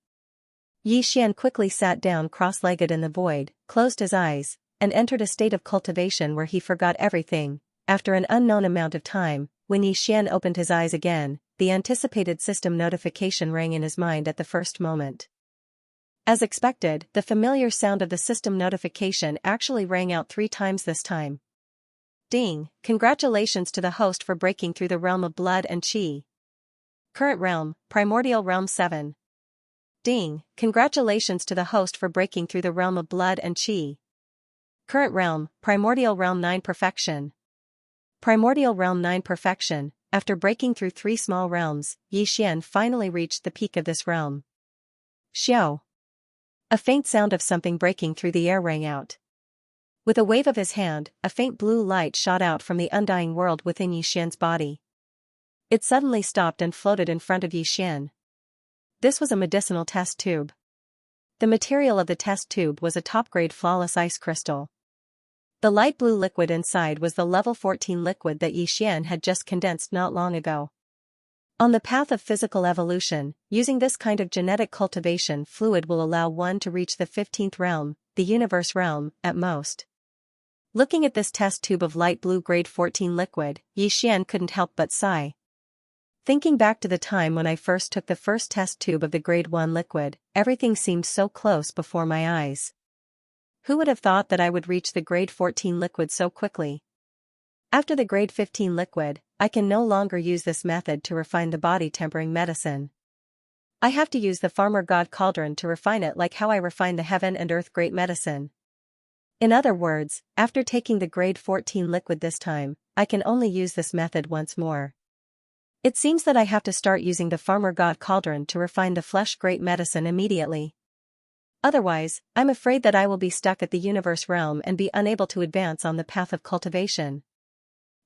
Xian quickly sat down cross-legged in the void, closed his eyes, and entered a state of cultivation where he forgot everything. After an unknown amount of time, when Xian opened his eyes again, the anticipated system notification rang in his mind at the first moment. As expected, the familiar sound of the system notification actually rang out 3 times this time. Ding! Congratulations to the host for breaking through the realm of blood and qi. Current realm, Primordial Realm 7. Ding! Congratulations to the host for breaking through the realm of blood and qi. Current realm, Primordial Realm 9 Perfection. Primordial Realm 9 Perfection. After breaking through 3 small realms, Xian finally reached the peak of this realm. Xiao! A faint sound of something breaking through the air rang out. With a wave of his hand, a faint blue light shot out from the undying world within Xian's body. It suddenly stopped and floated in front of Xian. This was a medicinal test tube. The material of the test tube was a top-grade flawless ice crystal. The light blue liquid inside was the level 14 liquid that Xian had just condensed not long ago. On the path of physical evolution, using this kind of genetic cultivation fluid will allow one to reach the 15th realm, the universe realm, at most. Looking at this test tube of light blue grade 14 liquid, Xian couldn't help but sigh. Thinking back to the time when I first took the first test tube of the grade 1 liquid, everything seemed so close before my eyes. Who would have thought that I would reach the grade 14 liquid so quickly? After the grade 15 liquid, I can no longer use this method to refine the body-tempering medicine. I have to use the farmer god cauldron to refine it like how I refine the heaven and earth great medicine. In other words, after taking the grade 14 liquid this time, I can only use this method once more. It seems that I have to start using the farmer god cauldron to refine the flesh great medicine immediately. Otherwise, I'm afraid that I will be stuck at the universe realm and be unable to advance on the path of cultivation.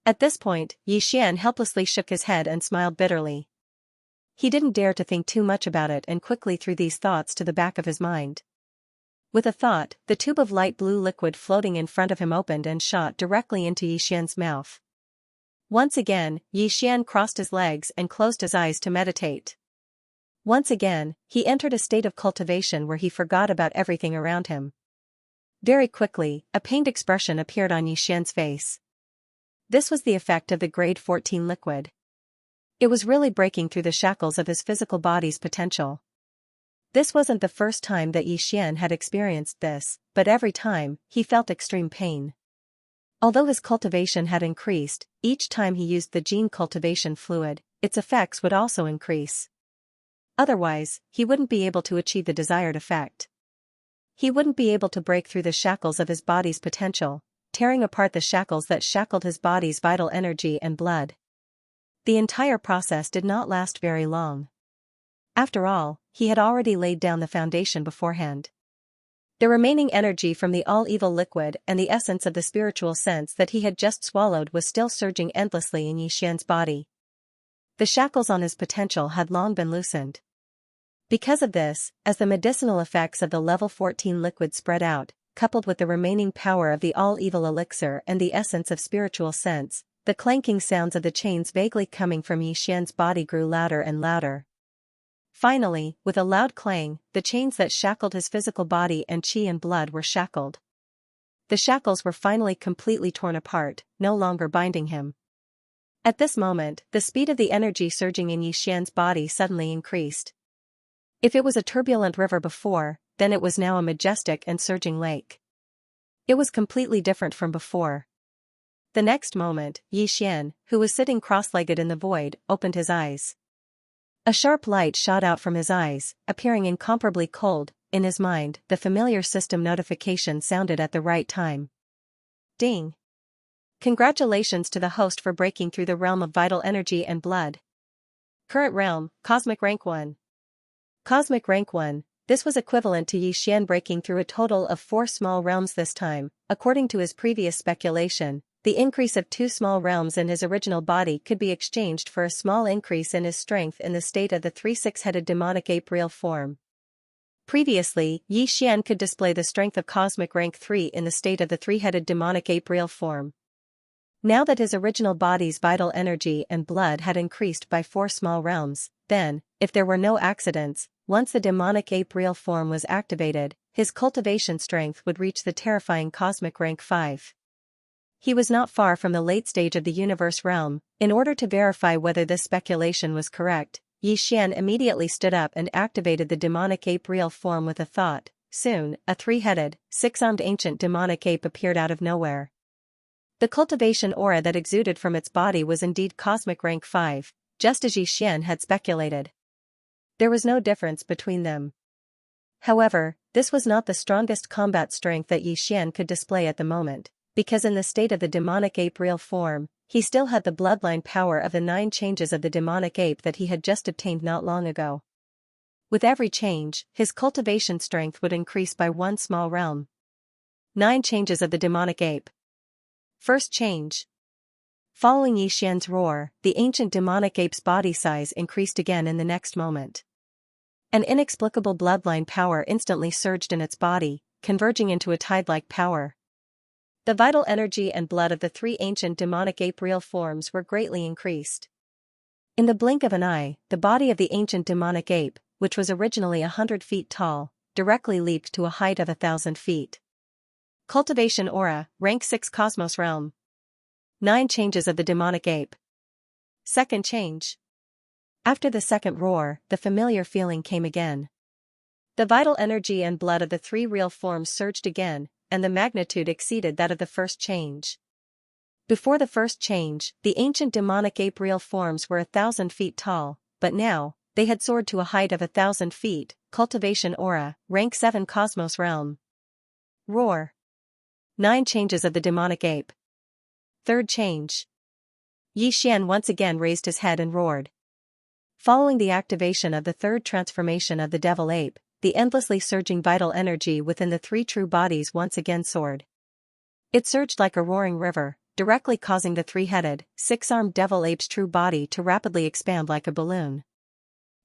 At this point, Xian helplessly shook his head and smiled bitterly. He didn't dare to think too much about it and quickly threw these thoughts to the back of his mind. With a thought, the tube of light blue liquid floating in front of him opened and shot directly into Xian's mouth. Once again, Xian crossed his legs and closed his eyes to meditate. Once again, he entered a state of cultivation where he forgot about everything around him. Very quickly, a pained expression appeared on Xian's face. This was the effect of the grade 14 liquid. It was really breaking through the shackles of his physical body's potential. This wasn't the first time that Xian had experienced this, but every time, he felt extreme pain. Although his cultivation had increased, each time he used the gene cultivation fluid, its effects would also increase. Otherwise, he wouldn't be able to achieve the desired effect. He wouldn't be able to break through the shackles of his body's potential, tearing apart the shackles that shackled his body's vital energy and blood. The entire process did not last very long. After all, he had already laid down the foundation beforehand. The remaining energy from the all-evil liquid and the essence of the spiritual sense that he had just swallowed was still surging endlessly in Xian's body. The shackles on his potential had long been loosened. Because of this, as the medicinal effects of the level 14 liquid spread out, coupled with the remaining power of the all-evil elixir and the essence of spiritual sense, the clanking sounds of the chains vaguely coming from Xian's body grew louder and louder. Finally, with a loud clang, the chains that shackled his physical body and qi and blood were shackled. The shackles were finally completely torn apart, no longer binding him. At this moment, the speed of the energy surging in Xian's body suddenly increased. If it was a turbulent river before, then it was now a majestic and surging lake. It was completely different from before. The next moment, Xian, who was sitting cross-legged in the void, opened his eyes. A sharp light shot out from his eyes, appearing incomparably cold. In his mind, the familiar system notification sounded at the right time. Ding! Congratulations to the host for breaking through the realm of vital energy and blood. Current realm, Cosmic Rank 1. Cosmic Rank 1, this was equivalent to Xian breaking through a total of 4 small realms this time. According to his previous speculation, the increase of 2 small realms in his original body could be exchanged for a small increase in his strength in the state of the 3-6-headed demonic ape real form. Previously, Xian could display the strength of Cosmic Rank 3 in the state of the 3-headed demonic ape real form. Now that his original body's vital energy and blood had increased by 4 small realms, then, if there were no accidents, once the demonic ape real form was activated, his cultivation strength would reach the terrifying Cosmic Rank 5. He was not far from the late stage of the universe realm. In order to verify whether this speculation was correct, Xian immediately stood up and activated the demonic ape real form with a thought. Soon, a 3-headed, 6-armed ancient demonic ape appeared out of nowhere. The cultivation aura that exuded from its body was indeed Cosmic Rank 5, just as Xian had speculated. There was no difference between them. However, this was not the strongest combat strength that Xian could display at the moment, because in the state of the demonic ape real form, he still had the bloodline power of the 9 changes of the demonic ape that he had just obtained not long ago. With every change, his cultivation strength would increase by 1 small realm. 9 changes of the demonic ape. First change. Following Xian's roar, the ancient demonic ape's body size increased again in the next moment. An inexplicable bloodline power instantly surged in its body, converging into a tide-like power. The vital energy and blood of the 3 ancient demonic ape real forms were greatly increased. In the blink of an eye, the body of the ancient demonic ape, which was originally 100 feet tall, directly leaped to a height of 1,000 feet. Cultivation aura, rank 6 Cosmos realm. 9 changes of the demonic ape. Second change. After the second roar, the familiar feeling came again. The vital energy and blood of the 3 real forms surged again, and the magnitude exceeded that of the first change. Before the first change, the ancient demonic ape real forms were 1,000 feet tall, but now, they had soared to a height of 1,000 feet, cultivation aura, rank 7 Cosmos realm. Roar. 9 changes of the demonic ape. Third change. Xian once again raised his head and roared. Following the activation of the third transformation of the devil ape, the endlessly surging vital energy within the 3 true bodies once again soared. It surged like a roaring river, directly causing the 3-headed, 6-armed devil ape's true body to rapidly expand like a balloon.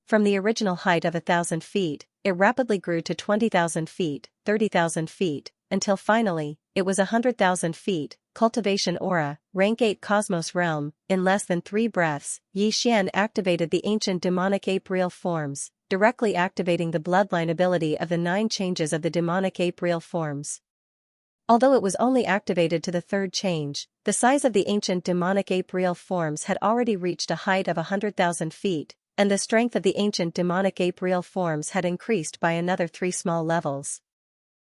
From the original height of 1,000 feet, it rapidly grew to 20,000 feet, 30,000 feet, until finally, it was 100,000 feet. Cultivation aura, rank 8 Cosmos realm. In less than 3 breaths, Xian activated the ancient demonic ape real forms, directly activating the bloodline ability of the 9 changes of the demonic ape real forms. Although it was only activated to the third change, the size of the ancient demonic ape real forms had already reached a height of 100,000 feet, and the strength of the ancient demonic ape real forms had increased by another 3 small levels.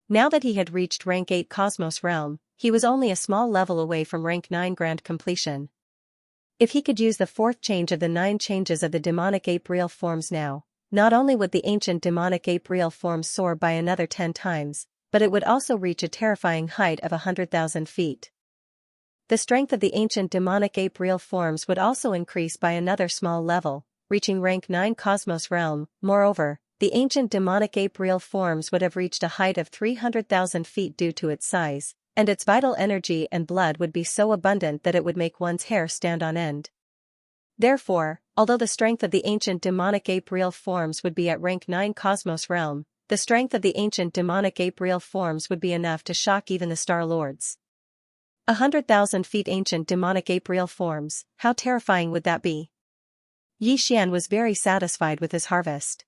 Now that he had reached rank 8 Cosmos realm, he was only a small level away from rank 9 grand completion. If he could use the 4th change of the 9 changes of the demonic ape real forms now, not only would the ancient demonic ape real forms soar by another 10 times, but it would also reach a terrifying height of 100,000 feet. The strength of the ancient demonic ape real forms would also increase by another small level, reaching rank 9 Cosmos realm. Moreover, the ancient demonic ape real forms would have reached a height of 300,000 feet due to its size, and its vital energy and blood would be so abundant that it would make one's hair stand on end. Therefore, although the strength of the ancient demonic ape real forms would be at rank 9 Cosmos realm, the strength of the ancient demonic ape real forms would be enough to shock even the Star Lords. 100,000 feet ancient demonic ape real forms, how terrifying would that be? Yi Xian was very satisfied with his harvest.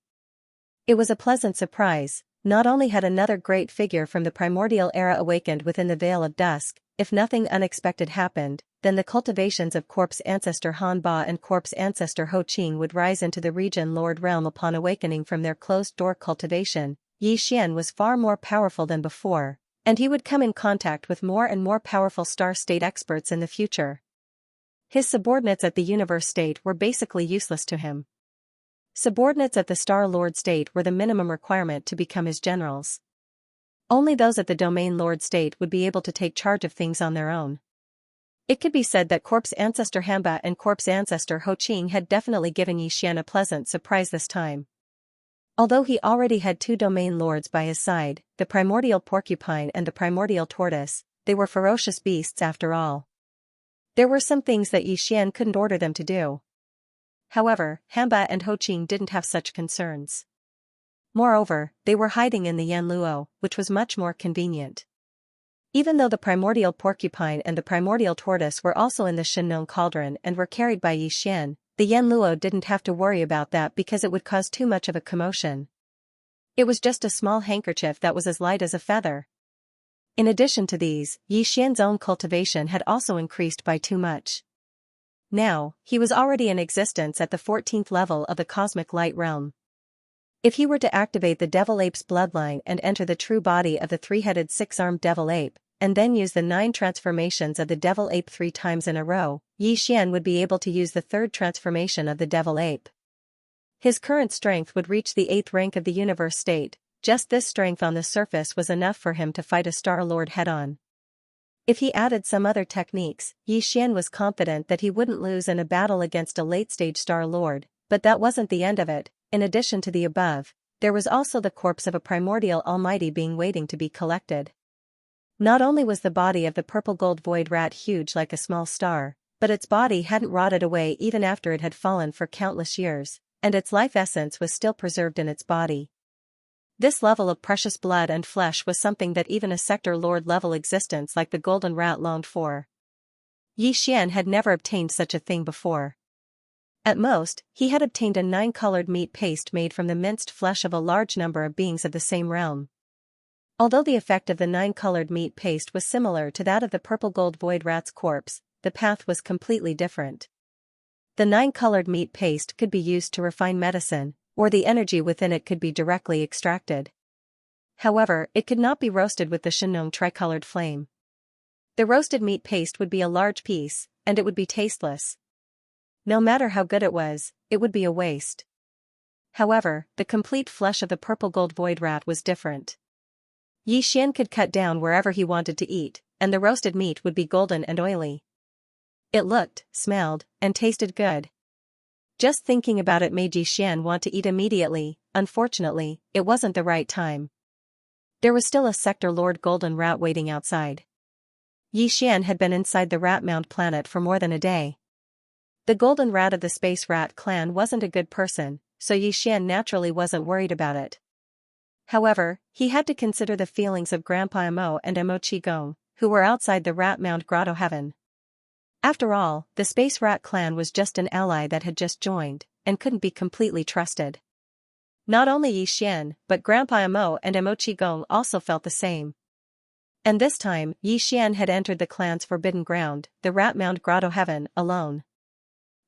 It was a pleasant surprise. Not only had another great figure from the primordial era awakened within the Veil of Dusk, if nothing unexpected happened, then the cultivations of Corpse Ancestor Han Ba and Corpse Ancestor Ho Qing would rise into the Region Lord realm upon awakening from their closed-door cultivation. Yi Xian was far more powerful than before, and he would come in contact with more and more powerful Star State experts in the future. His subordinates at the Universe State were basically useless to him. Subordinates at the Star Lord State were the minimum requirement to become his generals. Only those at the Domain Lord State would be able to take charge of things on their own. It could be said that Corpse Ancestor Hanba and Corpse Ancestor Ho Qing had definitely given Yi Xian a pleasant surprise this time. Although he already had two Domain Lords by his side, the Primordial Porcupine and the Primordial Tortoise, they were ferocious beasts after all. There were some things that Yi Xian couldn't order them to do. However, Hanba and Ho Qing didn't have such concerns. Moreover, they were hiding in the Yanluo, which was much more convenient. Even though the Primordial Porcupine and the Primordial Tortoise were also in the Shinnon Cauldron and were carried by Yi Xian, the Yanluo didn't have to worry about that because it would cause too much of a commotion. It was just a small handkerchief that was as light as a feather. In addition to these, Yi Xian's own cultivation had also increased by too much. Now, he was already in existence at the 14th level of the Cosmic Light Realm. If he were to activate the Devil Ape's bloodline and enter the true body of the three-headed six-armed Devil Ape, and then use the 9 transformations of the Devil Ape 3 times in a row, Yi Xian would be able to use the 3rd transformation of the Devil Ape. His current strength would reach the 8th rank of the Universe State. Just this strength on the surface was enough for him to fight a Star Lord head-on. If he added some other techniques, Yi Xian was confident that he wouldn't lose in a battle against a late-stage Star Lord, but that wasn't the end of it. In addition to the above, there was also the corpse of a primordial almighty being waiting to be collected. Not only was the body of the purple gold void rat huge like a small star, but its body hadn't rotted away even after it had fallen for countless years, and its life essence was still preserved in its body. This level of precious blood and flesh was something that even a Sector Lord level existence like the Golden Rat longed for. Yi Xian had never obtained such a thing before. At most, he had obtained a 9-colored meat paste made from the minced flesh of a large number of beings of the same realm. Although the effect of the 9-colored meat paste was similar to that of the purple gold void rat's corpse, the path was completely different. The 9-colored meat paste could be used to refine medicine, or the energy within it could be directly extracted. However, it could not be roasted with the Shinong tricolored flame. The roasted meat paste would be a large piece, and it would be tasteless. No matter how good it was, it would be a waste. However, the complete flesh of the purple gold void rat was different. Yi Xian could cut down wherever he wanted to eat, and the roasted meat would be golden and oily. It looked, smelled, and tasted good. Just thinking about it made Yi Xian want to eat immediately. Unfortunately, it wasn't the right time. There was still a Sector Lord Golden Rat waiting outside. Yi Xian had been inside the Rat Mound planet for more than a day. The Golden Rat of the Space Rat clan wasn't a good person, so Yi Xian naturally wasn't worried about it. However, he had to consider the feelings of Grandpa Imo and Imo Qigong, who were outside the Rat Mound Grotto Heaven. After all, the Space Rat clan was just an ally that had just joined, and couldn't be completely trusted. Not only Yi Xian, but Grandpa Imo and Imo Qigong also felt the same. And this time, Yi Xian had entered the clan's forbidden ground, the Rat Mound Grotto Heaven, alone.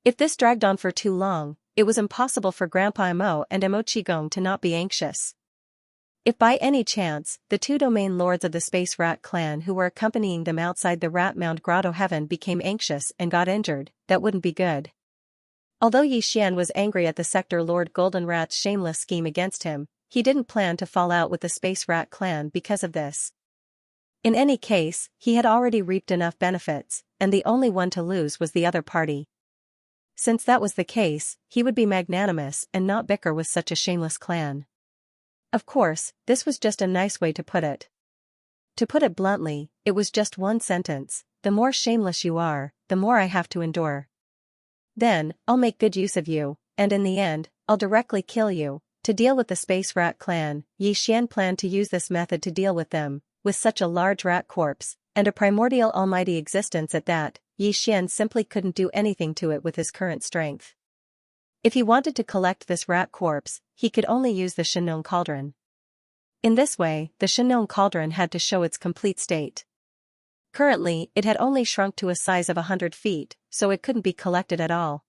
If this dragged on for too long, it was impossible for Grandpa Imo and Imo Qigong to not be anxious. If by any chance, the 2 domain lords of the Space Rat clan who were accompanying them outside the Rat Mound Grotto Heaven became anxious and got injured, that wouldn't be good. Although Yi Xian was angry at the Sector Lord Golden Rat's shameless scheme against him, he didn't plan to fall out with the Space Rat clan because of this. In any case, he had already reaped enough benefits, and the only one to lose was the other party. Since that was the case, he would be magnanimous and not bicker with such a shameless clan. Of course, this was just a nice way to put it. To put it bluntly, it was just one sentence: the more shameless you are, the more I have to endure. Then, I'll make good use of you, and in the end, I'll directly kill you, To deal with the space rat clan, Xian planned to use this method to deal with them. With such a large rat corpse, and a primordial almighty existence at that, Xian simply couldn't do anything to it with his current strength. If he wanted to collect this rat corpse, he could only use the Shenong cauldron. In this way, the Shenong cauldron had to show its complete state. Currently, it had only shrunk to a size of 100 feet, so it couldn't be collected at all.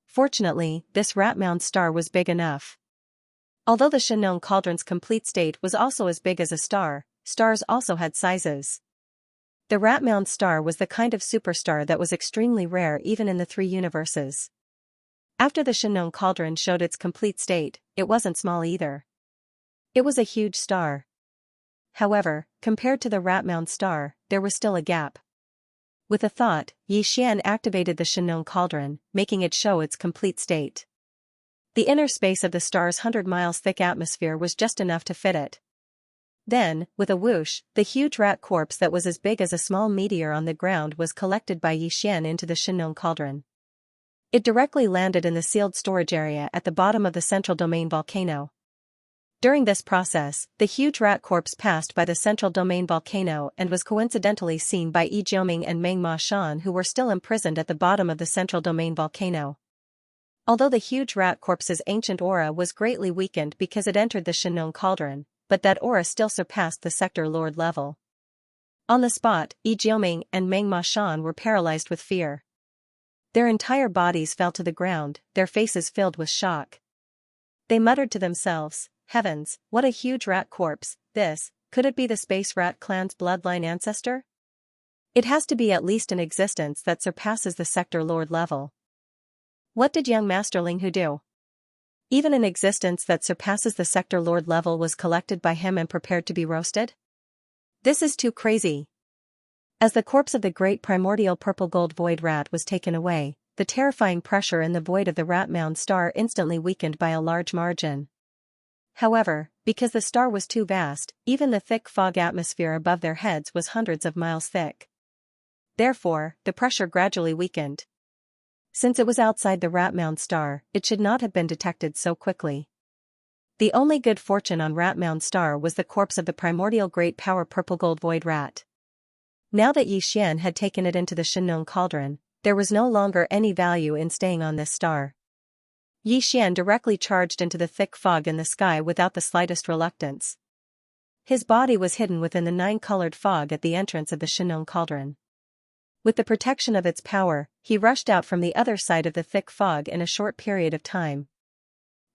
Fortunately, this rat mound star was big enough. Although the Shenong cauldron's complete state was also as big as a star, stars also had sizes. The rat mound star was the kind of superstar that was extremely rare even in the three universes. After the Shenong cauldron showed its complete state, it wasn't small either. It was a huge star. However, compared to the rat mound star, there was still a gap. With a thought, Xian activated the Shenong cauldron, making it show its complete state. The inner space of the star's 100 miles thick atmosphere was just enough to fit it. Then, with a whoosh, the huge rat corpse that was as big as a small meteor on the ground was collected by Xian into the Shenong cauldron. It directly landed in the sealed storage area at the bottom of the central domain volcano. During this process, the huge rat corpse passed by the central domain volcano and was coincidentally seen by Yi Jiuming and Meng Ma Shan, who were still imprisoned at the bottom of the central domain volcano. Although the huge rat corpse's ancient aura was greatly weakened because it entered the Shenong cauldron, but that aura still surpassed the sector lord level. On the spot, Yi Jiuming and Meng Ma Shan were paralyzed with fear. Their entire bodies fell to the ground, their faces filled with shock. They muttered to themselves, "Heavens, what a huge rat corpse, this, could it be the space rat clan's bloodline ancestor? It has to be at least an existence that surpasses the sector lord level." What did young Master Ling Hu do? Even an existence that surpasses the sector lord level was collected by him and prepared to be roasted? This is too crazy. As the corpse of the great primordial purple gold void rat was taken away, the terrifying pressure in the void of the rat mound star instantly weakened by a large margin. However, because the star was too vast, even the thick fog atmosphere above their heads was hundreds of miles thick. Therefore, the pressure gradually weakened. Since it was outside the rat mound star, it should not have been detected so quickly. The only good fortune on rat mound star was the corpse of the primordial great power purple gold void rat. Now that Xian had taken it into the Shenong cauldron, there was no longer any value in staying on this star. Xian directly charged into the thick fog in the sky without the slightest reluctance. His body was hidden within the 9-colored fog at the entrance of the Shenong cauldron. With the protection of its power, he rushed out from the other side of the thick fog in a short period of time.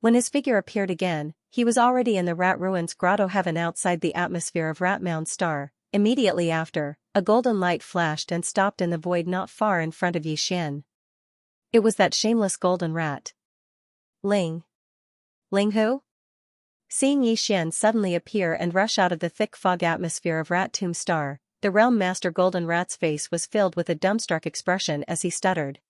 When his figure appeared again, he was already in the rat ruins grotto heaven outside the atmosphere of rat mound star. Immediately after, a golden light flashed and stopped in the void not far in front of Xian. It was that shameless golden rat. Ling Hu? Seeing Xian suddenly appear and rush out of the thick fog atmosphere of Rat Tomb Star, the Realm Master Golden Rat's face was filled with a dumbstruck expression as he stuttered.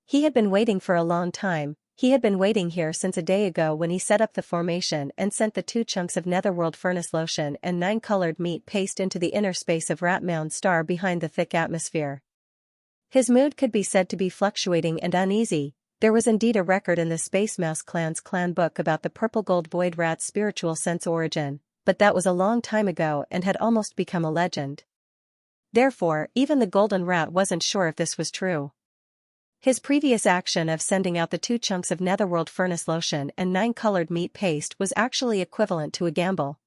He had been waiting for a long time. He had been waiting here since a day ago when he set up the formation and sent the 2 chunks of netherworld furnace lotion and 9-colored meat paste into the inner space of Rat Mound Star behind the thick atmosphere. His mood could be said to be fluctuating and uneasy. There was indeed a record in the Space Mouse Clan's clan book about the purple gold void rat's spiritual sense origin, but that was a long time ago and had almost become a legend. Therefore, even the golden rat wasn't sure if this was true. His previous action of sending out the 2 chunks of netherworld furnace lotion and 9-colored meat paste was actually equivalent to a gamble.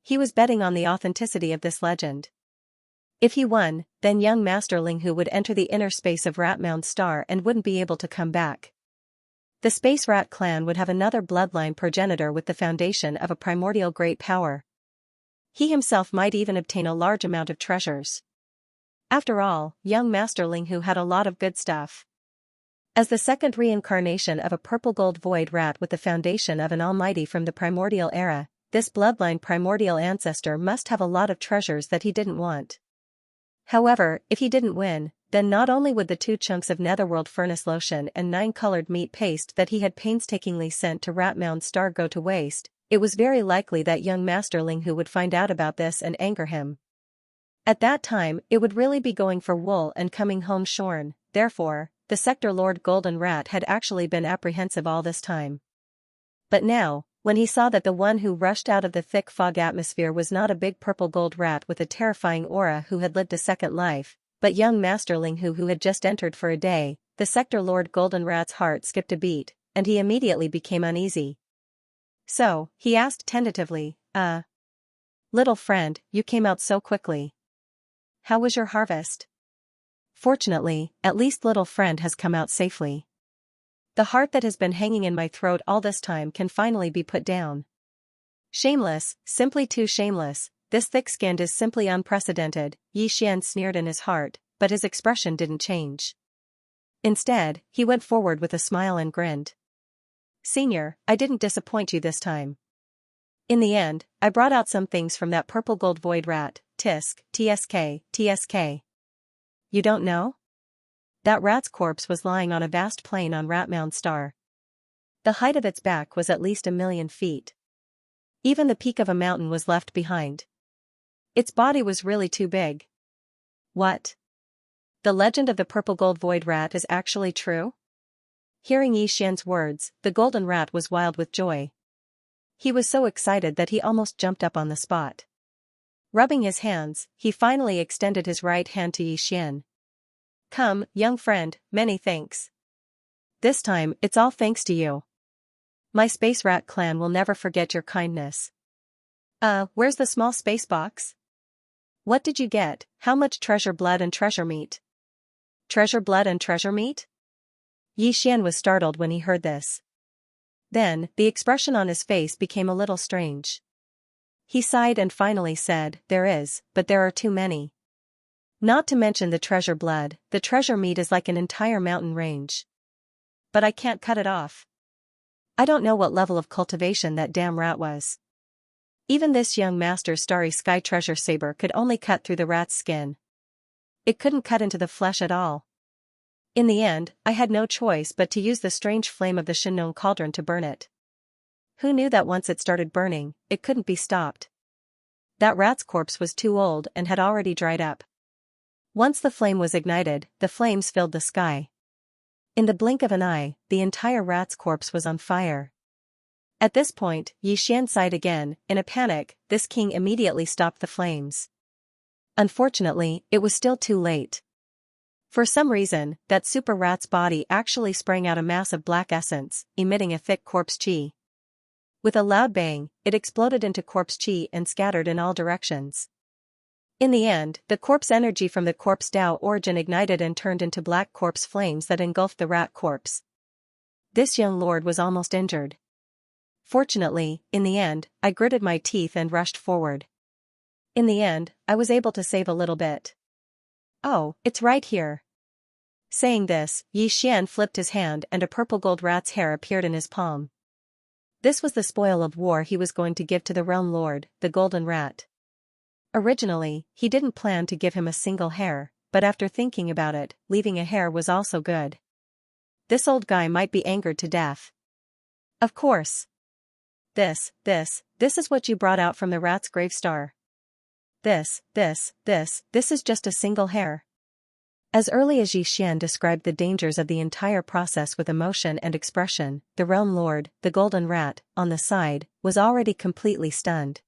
He was betting on the authenticity of this legend. If he won, then young Master Ling Hu would enter the inner space of Rat Mound Star and wouldn't be able to come back. The Space Rat clan would have another bloodline progenitor with the foundation of a primordial great power. He himself might even obtain a large amount of treasures. After all, young Master Ling Hu had a lot of good stuff. As the second reincarnation of a purple gold void rat with the foundation of an almighty from the primordial era, this bloodline primordial ancestor must have a lot of treasures that he didn't want. However, if he didn't win, then not only would the 2 chunks of netherworld furnace lotion and 9-colored meat paste that he had painstakingly sent to Rat Mound Star go to waste, it was very likely that young Master Ling Hu would find out about this and anger him. At that time, it would really be going for wool and coming home shorn. Therefore, the Sector Lord Golden Rat had actually been apprehensive all this time. But now, when he saw that the one who rushed out of the thick fog atmosphere was not a big purple gold rat with a terrifying aura who had lived a second life, but young Master Ling who had just entered for a day, the Sector Lord Golden Rat's heart skipped a beat, and he immediately became uneasy. So, he asked tentatively, little friend, you came out so quickly. How was your harvest? Fortunately, at least little friend has come out safely. The heart that has been hanging in my throat all this time can finally be put down. Shameless, simply too shameless, this thick-skinned is simply unprecedented, Yi Xian sneered in his heart, but his expression didn't change. Instead, he went forward with a smile and grinned. Senior, I didn't disappoint you this time. In the end, I brought out some things from that purple gold void rat, tisk, tsk. You don't know? That rat's corpse was lying on a vast plain on Ratmound Star. The height of its back was at least 1,000,000 feet. Even the peak of a mountain was left behind. Its body was really too big. What? The legend of the purple gold void rat is actually true? Hearing Yi Xian's words, the golden rat was wild with joy. He was so excited that he almost jumped up on the spot. Rubbing his hands, he finally extended his right hand to Yi Xian. Come, young friend, many thanks. This time, it's all thanks to you. My space rat clan will never forget your kindness. Where's the small space box? What did you get? How much treasure blood and treasure meat? Treasure blood and treasure meat? Yi Xian was startled when he heard this. Then, the expression on his face became a little strange. He sighed and finally said, there is, but there are too many. Not to mention the treasure blood, the treasure meat is like an entire mountain range. But I can't cut it off. I don't know what level of cultivation that damn rat was. Even this young master's starry sky treasure saber could only cut through the rat's skin. It couldn't cut into the flesh at all. In the end, I had no choice but to use the strange flame of the Shinnon cauldron to burn it. Who knew that once it started burning, it couldn't be stopped? That rat's corpse was too old and had already dried up. Once the flame was ignited, the flames filled the sky. In the blink of an eye, the entire rat's corpse was on fire. At this point, Yi Xian sighed again. In a panic, this king immediately stopped the flames. Unfortunately, it was still too late. For some reason, that super rat's body actually sprang out a mass of black essence, emitting a thick corpse chi. With a loud bang, it exploded into corpse chi and scattered in all directions. In the end, the corpse energy from the corpse Tao origin ignited and turned into black corpse flames that engulfed the rat corpse. This young lord was almost injured. Fortunately, in the end, I gritted my teeth and rushed forward. In the end, I was able to save a little bit. Oh, it's right here. Saying this, Yi Xian flipped his hand and a purple gold rat's hair appeared in his palm. This was the spoil of war he was going to give to the realm lord, the golden rat. Originally, he didn't plan to give him a single hair, but after thinking about it, leaving a hair was also good. This old guy might be angered to death. Of course. This is what you brought out from the rat's gravestar. This is just a single hair. As early as Yi Xian described the dangers of the entire process with emotion and expression, the realm lord, the golden rat, on the side, was already completely stunned.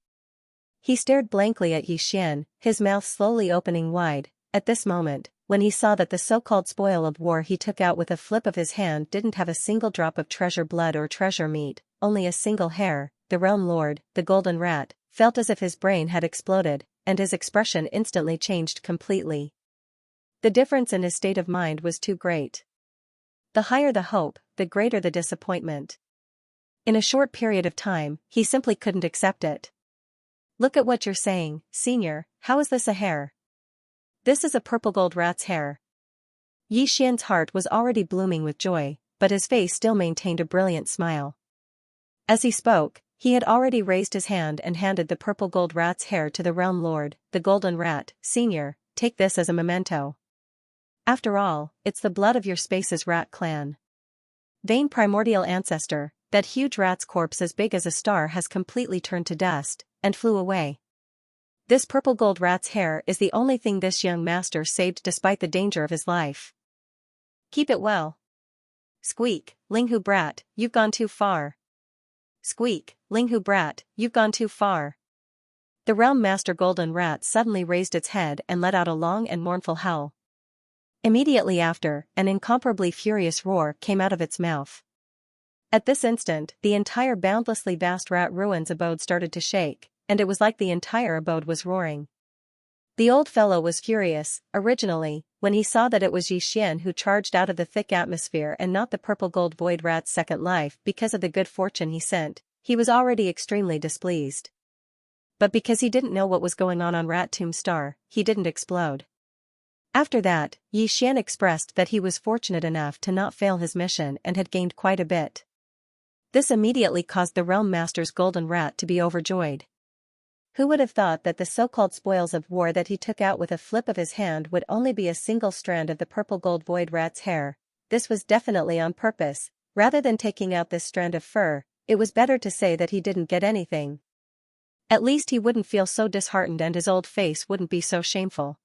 He stared blankly at Yi Xian, his mouth slowly opening wide. At this moment, when he saw that the so-called spoil of war he took out with a flip of his hand didn't have a single drop of treasure blood or treasure meat, only a single hair, the realm lord, the golden rat, felt as if his brain had exploded, and his expression instantly changed completely. The difference in his state of mind was too great. The higher the hope, the greater the disappointment. In a short period of time, he simply couldn't accept it. Look at what you're saying, senior, how is this a hair? This is a purple gold rat's hair. Yi Xian's heart was already blooming with joy, but his face still maintained a brilliant smile. As he spoke, he had already raised his hand and handed the purple gold rat's hair to the realm lord, the golden rat. Senior, take this as a memento. After all, it's the blood of your space's rat clan. Vain primordial ancestor, that huge rat's corpse as big as a star has completely turned to dust, and flew away. This purple gold rat's hair is the only thing this young master saved despite the danger of his life. Keep it well. Squeak, Linghu brat, you've gone too far. Squeak, Linghu brat, you've gone too far. The realm master golden rat suddenly raised its head and let out a long and mournful howl. Immediately after, an incomparably furious roar came out of its mouth. At this instant, the entire boundlessly vast rat ruins abode started to shake, and it was like the entire abode was roaring. The old fellow was furious, originally, when he saw that it was Xian who charged out of the thick atmosphere and not the purple gold void rat's second life because of the good fortune he sent. He was already extremely displeased. But because he didn't know what was going on Rat Tomb Star, he didn't explode. After that, Yi Xian expressed that he was fortunate enough to not fail his mission and had gained quite a bit. This immediately caused the Realm Master's golden rat to be overjoyed. Who would have thought that the so-called spoils of war that he took out with a flip of his hand would only be a single strand of the purple gold void rat's hair? This was definitely on purpose. Rather than taking out this strand of fur, it was better to say that he didn't get anything. At least he wouldn't feel so disheartened and his old face wouldn't be so shameful.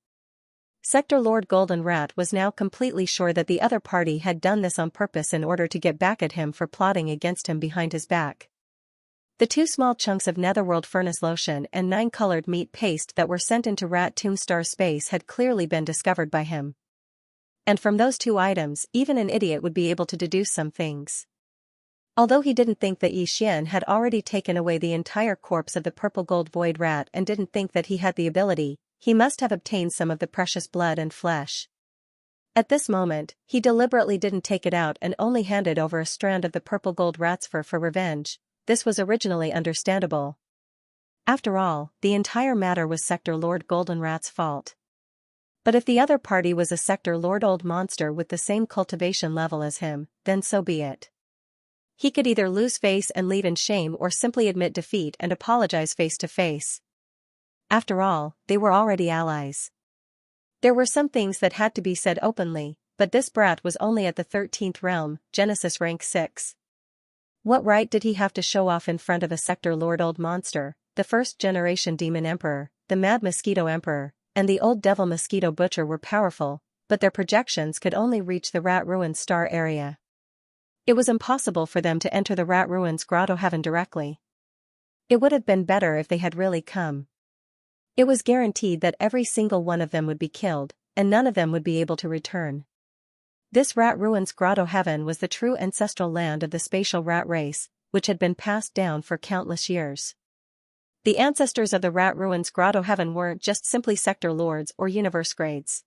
Sector Lord Golden Rat was now completely sure that the other party had done this on purpose in order to get back at him for plotting against him behind his back. The 2 small chunks of netherworld furnace lotion and 9 colored meat paste that were sent into Rat Tomb Star space had clearly been discovered by him. And from those 2 items, even an idiot would be able to deduce some things. Although he didn't think that Yi Xian had already taken away the entire corpse of the purple gold void rat and didn't think that he had the ability, he must have obtained some of the precious blood and flesh. At this moment, he deliberately didn't take it out and only handed over a strand of the purple gold rat's fur for revenge. This was originally understandable. After all, the entire matter was Sector Lord Golden Rat's fault. But if the other party was a Sector Lord old monster with the same cultivation level as him, then so be it. He could either lose face and leave in shame or simply admit defeat and apologize face to face. After all, they were already allies. There were some things that had to be said openly, but this brat was only at the 13th realm, Genesis rank 6. What right did he have to show off in front of a Sector Lord old monster, the first generation Demon Emperor, the Mad Mosquito Emperor, and the old Devil Mosquito Butcher were powerful, but their projections could only reach the Rat Ruins Star area. It was impossible for them to enter the Rat Ruins Grotto Heaven directly. It would have been better if they had really come. It was guaranteed that every single one of them would be killed, and none of them would be able to return. This Rat Ruins Grotto Heaven was the true ancestral land of the spatial rat race, which had been passed down for countless years. The ancestors of the Rat Ruins Grotto Heaven weren't just simply sector lords or universe grades.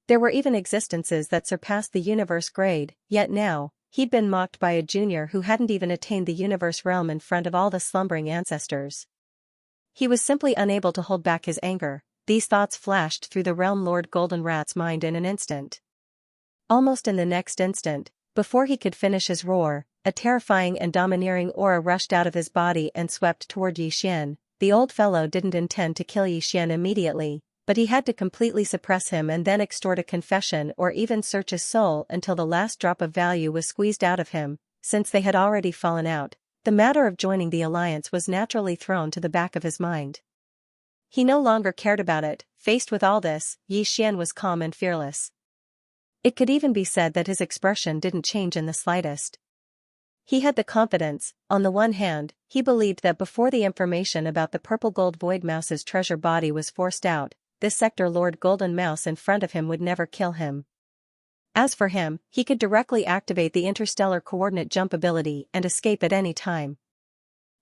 There were even existences that surpassed the universe grade, yet now, he'd been mocked by a junior who hadn't even attained the universe realm in front of all the slumbering ancestors. He was simply unable to hold back his anger. These thoughts flashed through the Realm Lord Golden Rat's mind in an instant. Almost in the next instant, before he could finish his roar, a terrifying and domineering aura rushed out of his body and swept toward Yi Xian. The old fellow didn't intend to kill Yi Xian immediately, but he had to completely suppress him and then extort a confession or even search his soul until the last drop of value was squeezed out of him. Since they had already fallen out, the matter of joining the alliance was naturally thrown to the back of his mind. He no longer cared about it. Faced with all this, Yi Xian was calm and fearless. It could even be said that his expression didn't change in the slightest. He had the confidence. On the one hand, he believed that before the information about the purple gold void mouse's treasure body was forced out, this Sector Lord Golden Mouse in front of him would never kill him. As for him, he could directly activate the interstellar coordinate jump ability and escape at any time.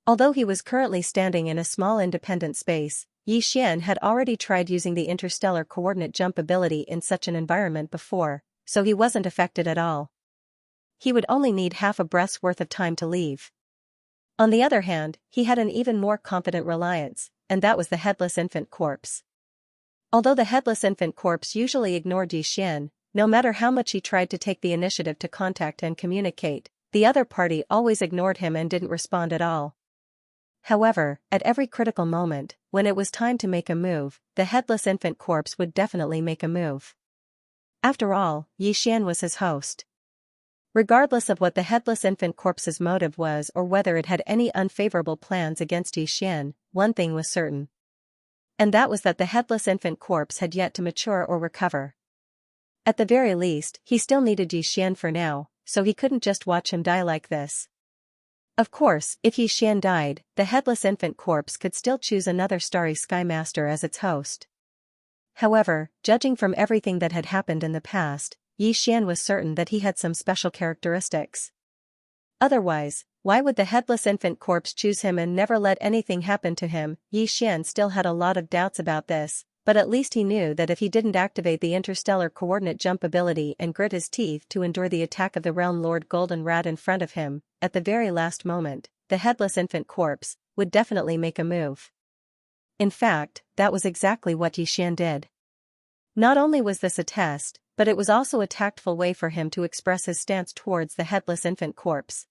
Although he was currently standing in a small independent space, Yi Xian had already tried using the interstellar coordinate jump ability in such an environment before, so he wasn't affected at all. He would only need half a breath's worth of time to leave. On the other hand, he had an even more confident reliance, and that was the headless infant corpse. Although the headless infant corpse usually ignored Yi Xian, no matter how much he tried to take the initiative to contact and communicate, the other party always ignored him and didn't respond at all. However, at every critical moment, when it was time to make a move, the headless infant corpse would definitely make a move. After all, Yi Xian was his host. Regardless of what the headless infant corpse's motive was or whether it had any unfavorable plans against Yi Xian, one thing was certain. And that was that the headless infant corpse had yet to mature or recover. At the very least, he still needed Yi Xian for now, so he couldn't just watch him die like this. Of course, if Yi Xian died, the headless infant corpse could still choose another starry sky master as its host. However, judging from everything that had happened in the past, Yi Xian was certain that he had some special characteristics. Otherwise, why would the headless infant corpse choose him and never let anything happen to him? Yi Xian still had a lot of doubts about this, but at least he knew that if he didn't activate the interstellar coordinate jump ability and grit his teeth to endure the attack of the Realm Lord Golden Rat in front of him, at the very last moment, the headless infant corpse would definitely make a move. In fact, that was exactly what Yi Xian did. Not only was this a test, but it was also a tactful way for him to express his stance towards the headless infant corpse.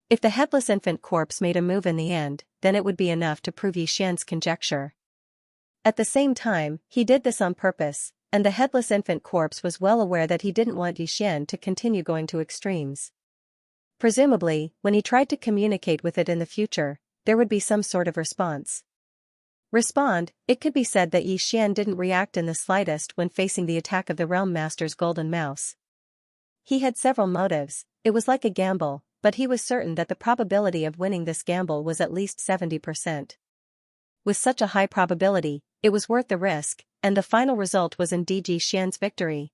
If the headless infant corpse made a move in the end, then it would be enough to prove Yi Xian's conjecture. At the same time, he did this on purpose, and the headless infant corpse was well aware that he didn't want Yi Xian to continue going to extremes. Presumably, when he tried to communicate with it in the future, there would be some sort of response. It could be said that Yi Xian didn't react in the slightest when facing the attack of the Realm Master's golden mouse. He had several motives. It was like a gamble, but he was certain that the probability of winning this gamble was at least 70%. With such a high probability, it was worth the risk, and the final result was indeed Yi Xian's victory.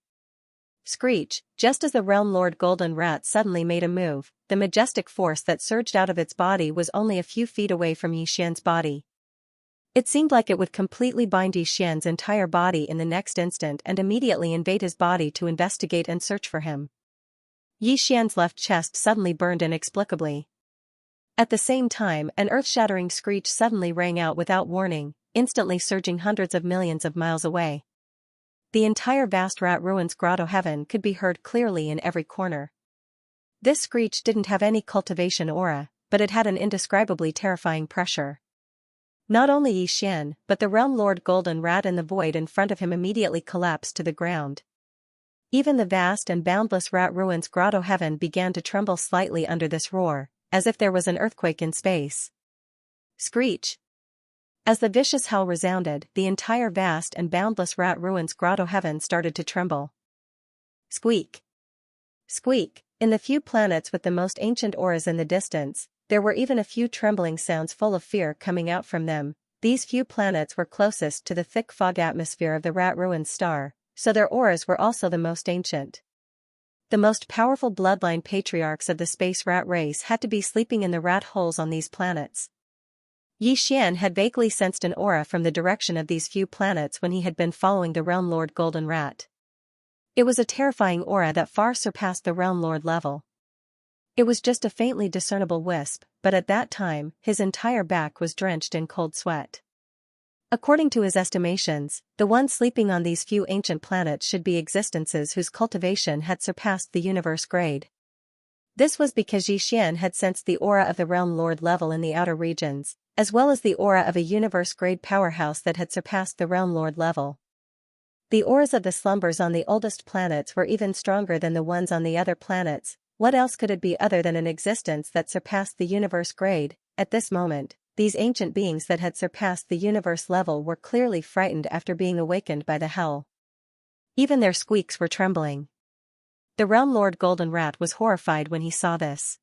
Screech, just as the Realm Lord Golden Rat suddenly made a move, the majestic force that surged out of its body was only a few feet away from Yi Xian's body. It seemed like it would completely bind Yi Xian's entire body in the next instant and immediately invade his body to investigate and search for him. Yi Xian's left chest suddenly burned inexplicably. At the same time, an earth-shattering screech suddenly rang out without warning, instantly surging hundreds of millions of miles away. The entire vast rat ruins grotto heaven could be heard clearly in every corner. This screech didn't have any cultivation aura, but it had an indescribably terrifying pressure. Not only Yi Xian, but the Realm Lord Golden Rat in the void in front of him immediately collapsed to the ground. Even the vast and boundless rat ruins grotto heaven began to tremble slightly under this roar, as if there was an earthquake in space. Screech! As the vicious howl resounded, the entire vast and boundless rat ruins grotto heaven started to tremble. Squeak! Squeak! In the few planets with the most ancient auras in the distance, there were even a few trembling sounds full of fear coming out from them. These few planets were closest to the thick fog atmosphere of the rat ruins star, so their auras were also the most ancient. The most powerful bloodline patriarchs of the space rat race had to be sleeping in the rat holes on these planets. Yi Xian had vaguely sensed an aura from the direction of these few planets when he had been following the Realm Lord Golden Rat. It was a terrifying aura that far surpassed the Realm Lord level. It was just a faintly discernible wisp, but at that time, his entire back was drenched in cold sweat. According to his estimations, the ones sleeping on these few ancient planets should be existences whose cultivation had surpassed the universe grade. This was because Yi Xian had sensed the aura of the Realm Lord level in the outer regions, as well as the aura of a universe-grade powerhouse that had surpassed the Realm Lord level. The auras of the slumbers on the oldest planets were even stronger than the ones on the other planets. What else could it be other than an existence that surpassed the universe grade? At this moment, these ancient beings that had surpassed the universe level were clearly frightened after being awakened by the howl. Even their squeaks were trembling. The Realm Lord Golden Rat was horrified when he saw this.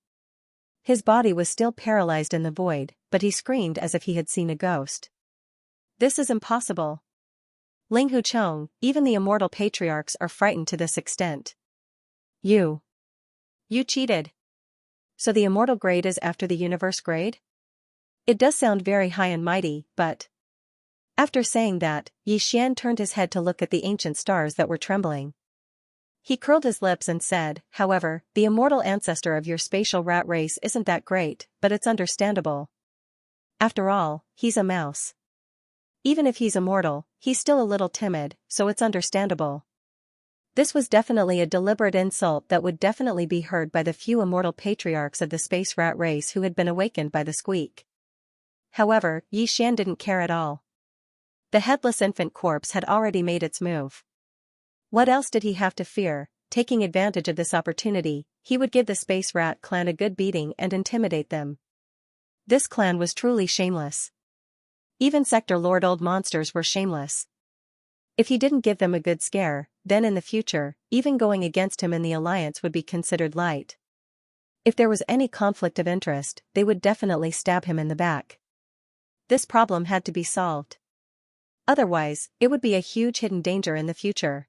His body was still paralyzed in the void, but he screamed as if he had seen a ghost. This is impossible. Ling Huchong, even the immortal patriarchs are frightened to this extent. You cheated. So the immortal grade is after the universe grade? It does sound very high and mighty, but... After saying that, Yi Xian turned his head to look at the ancient stars that were trembling. He curled his lips and said, however, the immortal ancestor of your spatial rat race isn't that great, but it's understandable. After all, he's a mouse. Even if he's immortal, he's still a little timid, so it's understandable. This was definitely a deliberate insult that would definitely be heard by the few immortal patriarchs of the space rat race who had been awakened by the squeak. However, Yi Xian didn't care at all. The headless infant corpse had already made its move. What else did he have to fear? Taking advantage of this opportunity, he would give the space rat clan a good beating and intimidate them. This clan was truly shameless. Even Sector Lord old monsters were shameless. If he didn't give them a good scare, then in the future, even going against him in the alliance would be considered light. If there was any conflict of interest, they would definitely stab him in the back. This problem had to be solved. Otherwise, it would be a huge hidden danger in the future.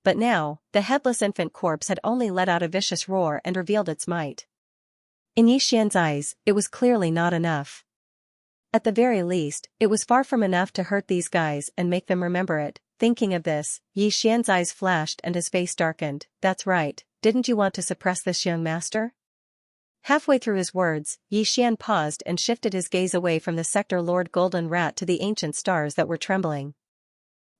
But now, the headless infant corpse had only let out a vicious roar and revealed its might. In Xian's eyes, it was clearly not enough. At the very least, it was far from enough to hurt these guys and make them remember it. Thinking of this, Xian's eyes flashed and his face darkened. That's right, didn't you want to suppress this young master? Halfway through his words, Xian paused and shifted his gaze away from the Sector Lord Golden Rat to the ancient stars that were trembling.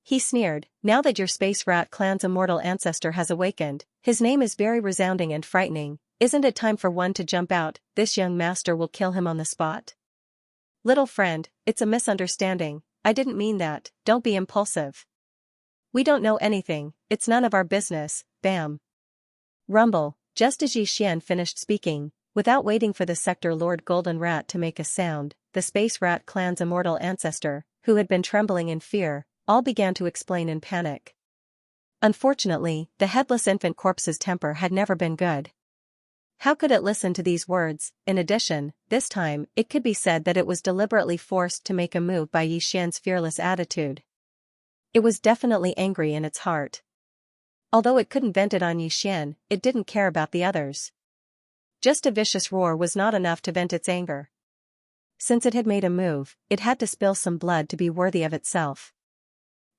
He sneered, now that your Space Rat clan's immortal ancestor has awakened, his name is very resounding and frightening, isn't it time for one to jump out? This young master will kill him on the spot. Little friend, it's a misunderstanding, I didn't mean that, don't be impulsive. We don't know anything, it's none of our business, bam. Rumble, just as Xian finished speaking, without waiting for the Sector Lord Golden Rat to make a sound, the Space Rat clan's immortal ancestor, who had been trembling in fear, all began to explain in panic. Unfortunately, the headless infant corpse's temper had never been good. How could it listen to these words? In addition, this time, it could be said that it was deliberately forced to make a move by Xian's fearless attitude. It was definitely angry in its heart. Although it couldn't vent it on Xian, it didn't care about the others. Just a vicious roar was not enough to vent its anger. Since it had made a move, it had to spill some blood to be worthy of itself.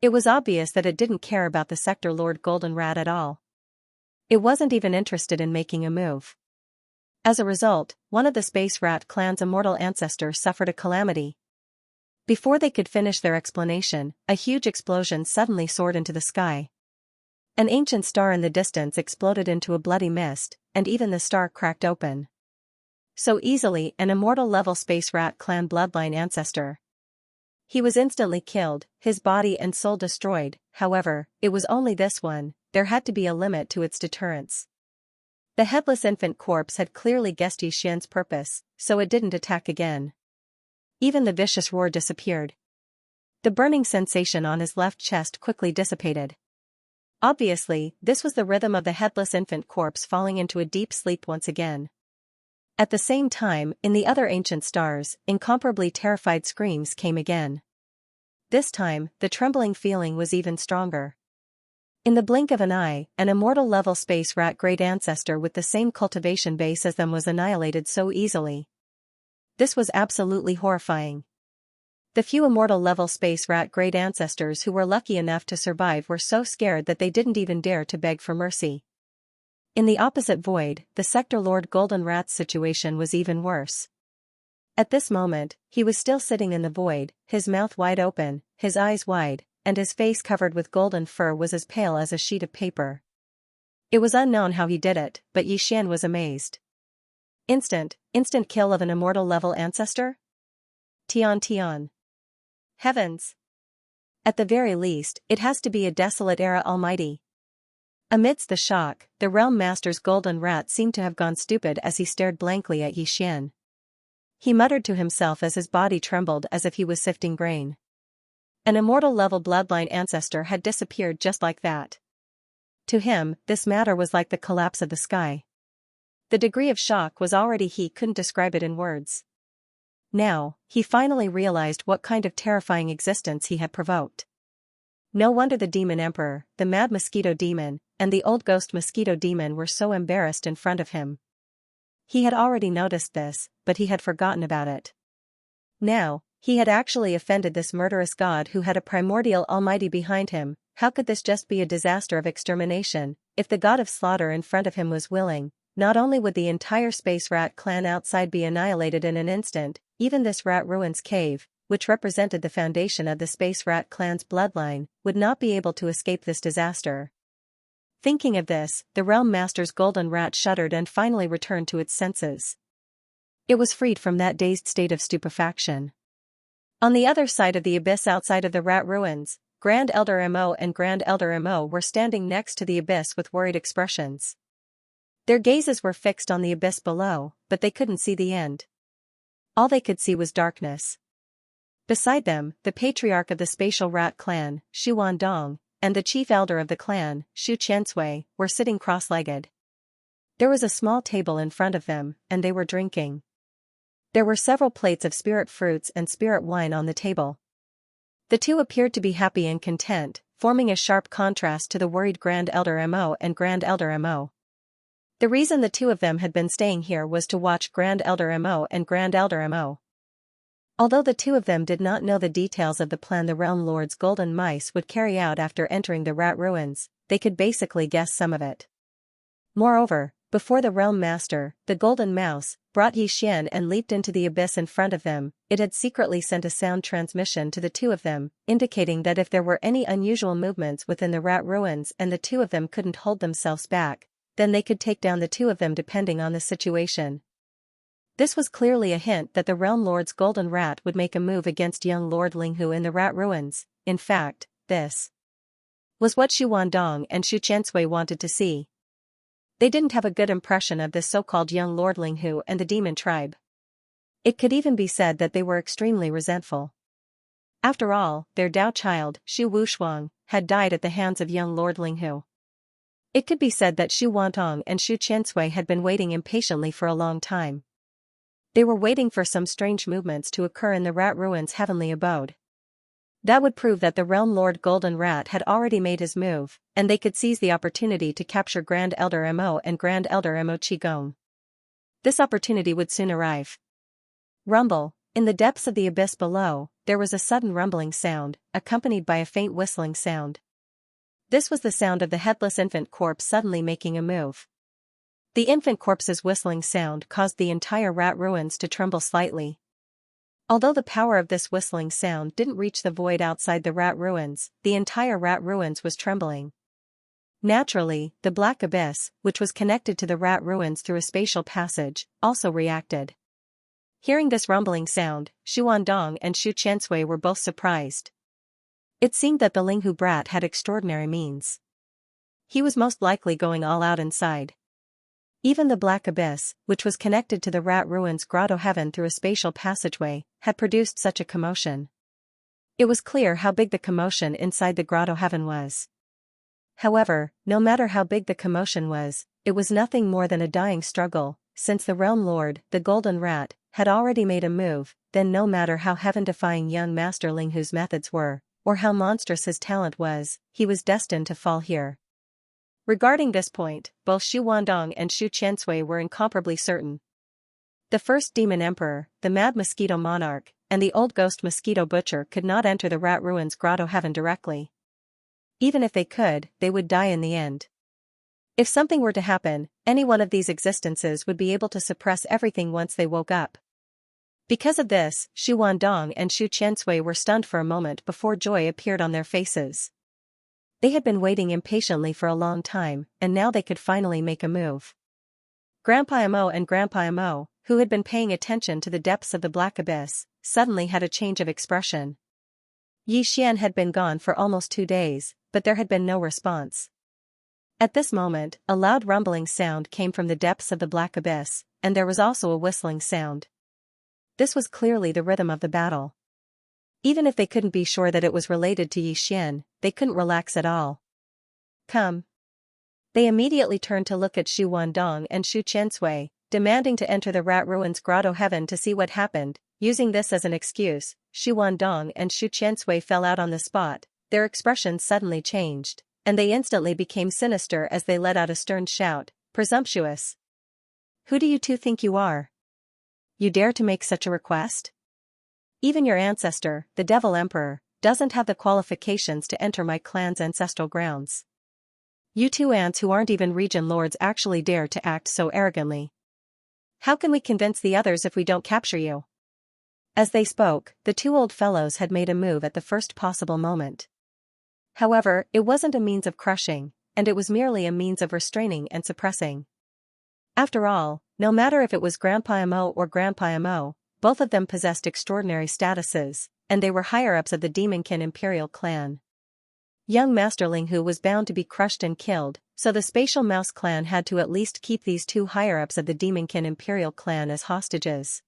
It was obvious that it didn't care about the Sector Lord Golden Rat at all. It wasn't even interested in making a move. As a result, one of the Space Rat clan's immortal ancestors suffered a calamity. Before they could finish their explanation, a huge explosion suddenly soared into the sky. An ancient star in the distance exploded into a bloody mist, and even the star cracked open. So easily, an immortal level Space Rat clan bloodline ancestor. He was instantly killed, his body and soul destroyed. However, it was only this one, there had to be a limit to its deterrence. The headless infant corpse had clearly guessed Xian's purpose, so it didn't attack again. Even the vicious roar disappeared. The burning sensation on his left chest quickly dissipated. Obviously, this was the rhythm of the headless infant corpse falling into a deep sleep once again. At the same time, in the other ancient stars, incomparably terrified screams came again. This time, the trembling feeling was even stronger. In the blink of an eye, an immortal-level Space Rat great ancestor with the same cultivation base as them was annihilated so easily. This was absolutely horrifying. The few immortal-level Space Rat great ancestors who were lucky enough to survive were so scared that they didn't even dare to beg for mercy. In the opposite void, the Sector Lord Golden Rat's situation was even worse. At this moment, he was still sitting in the void, his mouth wide open, his eyes wide, and his face covered with golden fur was as pale as a sheet of paper. It was unknown how he did it, but Xian was amazed. Instant kill of an immortal-level ancestor? Tian. Heavens! At the very least, it has to be a desolate era almighty. Amidst the shock, the Realm Master's Golden Rat seemed to have gone stupid as he stared blankly at Xian. He muttered to himself as his body trembled as if he was sifting grain. An immortal-level bloodline ancestor had disappeared just like that. To him, this matter was like the collapse of the sky. The degree of shock was already he couldn't describe it in words. Now, he finally realized what kind of terrifying existence he had provoked. No wonder the Demon Emperor, the Mad Mosquito Demon, and the Old Ghost Mosquito Demon were so embarrassed in front of him. He had already noticed this, but he had forgotten about it. Now, he had actually offended this murderous god who had a primordial almighty behind him. How could this just be a disaster of extermination? If the god of slaughter in front of him was willing, not only would the entire Space Rat clan outside be annihilated in an instant, even this Rat Ruins cave, which represented the foundation of the Space Rat clan's bloodline, would not be able to escape this disaster. Thinking of this, the Realm Master's Golden Rat shuddered and finally returned to its senses. It was freed from that dazed state of stupefaction. On the other side of the abyss outside of the Rat Ruins, Grand Elder Mo and Grand Elder Mo were standing next to the abyss with worried expressions. Their gazes were fixed on the abyss below, but they couldn't see the end. All they could see was darkness. Beside them, the patriarch of the Spatial Rat clan, Shu Wandong, and the chief elder of the clan, Shu Qiansui, were sitting cross-legged. There was a small table in front of them, and they were drinking. There were several plates of spirit fruits and spirit wine on the table. The two appeared to be happy and content, forming a sharp contrast to the worried Grand Elder Mo and Grand Elder Mo. The reason the two of them had been staying here was to watch Grand Elder Mo and Grand Elder Mo. Although the two of them did not know the details of the plan the Realm Lord's golden mice would carry out after entering the rat ruins, they could basically guess some of it. Moreover, before the Realm Master, the Golden Mouse, brought Xianxia and leaped into the abyss in front of them, it had secretly sent a sound transmission to the two of them, indicating that if there were any unusual movements within the rat ruins and the two of them couldn't hold themselves back, then they could take down the two of them depending on the situation. This was clearly a hint that the Realm Lord's golden rat would make a move against young Lord Linghu in the rat ruins. In fact, this was what Xu Wandong and Xu Qiansui wanted to see. They didn't have a good impression of this so-called young Lord Linghu and the demon tribe. It could even be said that they were extremely resentful. After all, their Dao child, Xu Wushuang, had died at the hands of young Lord Linghu. It could be said that Xu Wandong and Xu Qiansui had been waiting impatiently for a long time. They were waiting for some strange movements to occur in the rat ruins' heavenly abode. That would prove that the Realm Lord Golden Rat had already made his move, and they could seize the opportunity to capture Grand Elder Mo and Grand Elder Mo Qigong. This opportunity would soon arrive. Rumble. In the depths of the abyss below, there was a sudden rumbling sound, accompanied by a faint whistling sound. This was the sound of the headless infant corpse suddenly making a move. The infant corpse's whistling sound caused the entire rat ruins to tremble slightly. Although the power of this whistling sound didn't reach the void outside the rat ruins, the entire rat ruins was trembling. Naturally, the black abyss, which was connected to the rat ruins through a spatial passage, also reacted. Hearing this rumbling sound, Xu Wandong and Xu Qiansui were both surprised. It seemed that the Linghu brat had extraordinary means. He was most likely going all out inside. Even the black abyss, which was connected to the rat ruins' grotto heaven through a spatial passageway, had produced such a commotion. It was clear how big the commotion inside the grotto heaven was. However, no matter how big the commotion was, it was nothing more than a dying struggle, since the Realm Lord, the Golden Rat, had already made a move. Then no matter how heaven-defying young Master Linghu's methods were, or how monstrous his talent was, he was destined to fall here. Regarding this point, both Xu Wandong and Xu Qiansui were incomparably certain. The first demon emperor, the mad mosquito monarch, and the old ghost mosquito butcher could not enter the rat ruins' grotto heaven directly. Even if they could, they would die in the end. If something were to happen, any one of these existences would be able to suppress everything once they woke up. Because of this, Xu Wandong and Xu Qiansui were stunned for a moment before joy appeared on their faces. They had been waiting impatiently for a long time, and now they could finally make a move. Grandpa Mo and Grandpa Mo, who had been paying attention to the depths of the black abyss, suddenly had a change of expression. Xian had been gone for almost 2 days, but there had been no response. At this moment, a loud rumbling sound came from the depths of the black abyss, and there was also a whistling sound. This was clearly the rhythm of the battle. Even if they couldn't be sure that it was related to Xian, they couldn't relax at all. Come. They immediately turned to look at Xu Wandong and Xu Qiansui, demanding to enter the rat ruins' grotto heaven to see what happened. Using this as an excuse, Xu Wandong and Xu Qiansui fell out on the spot. Their expressions suddenly changed, and they instantly became sinister as they let out a stern shout, "Presumptuous! Who do you two think you are? You dare to make such a request? Even your ancestor, the Devil Emperor, doesn't have the qualifications to enter my clan's ancestral grounds. You two ants who aren't even region lords actually dare to act so arrogantly. How can we convince the others if we don't capture you?" As they spoke, the two old fellows had made a move at the first possible moment. However, it wasn't a means of crushing, and it was merely a means of restraining and suppressing. After all, no matter if it was Grandpa Mo or Grandpa Mo, both of them possessed extraordinary statuses, and they were higher-ups of the Demonkin Imperial clan. Young Master Linghu was bound to be crushed and killed, so the Spatial Mouse clan had to at least keep these two higher-ups of the Demonkin Imperial clan as hostages.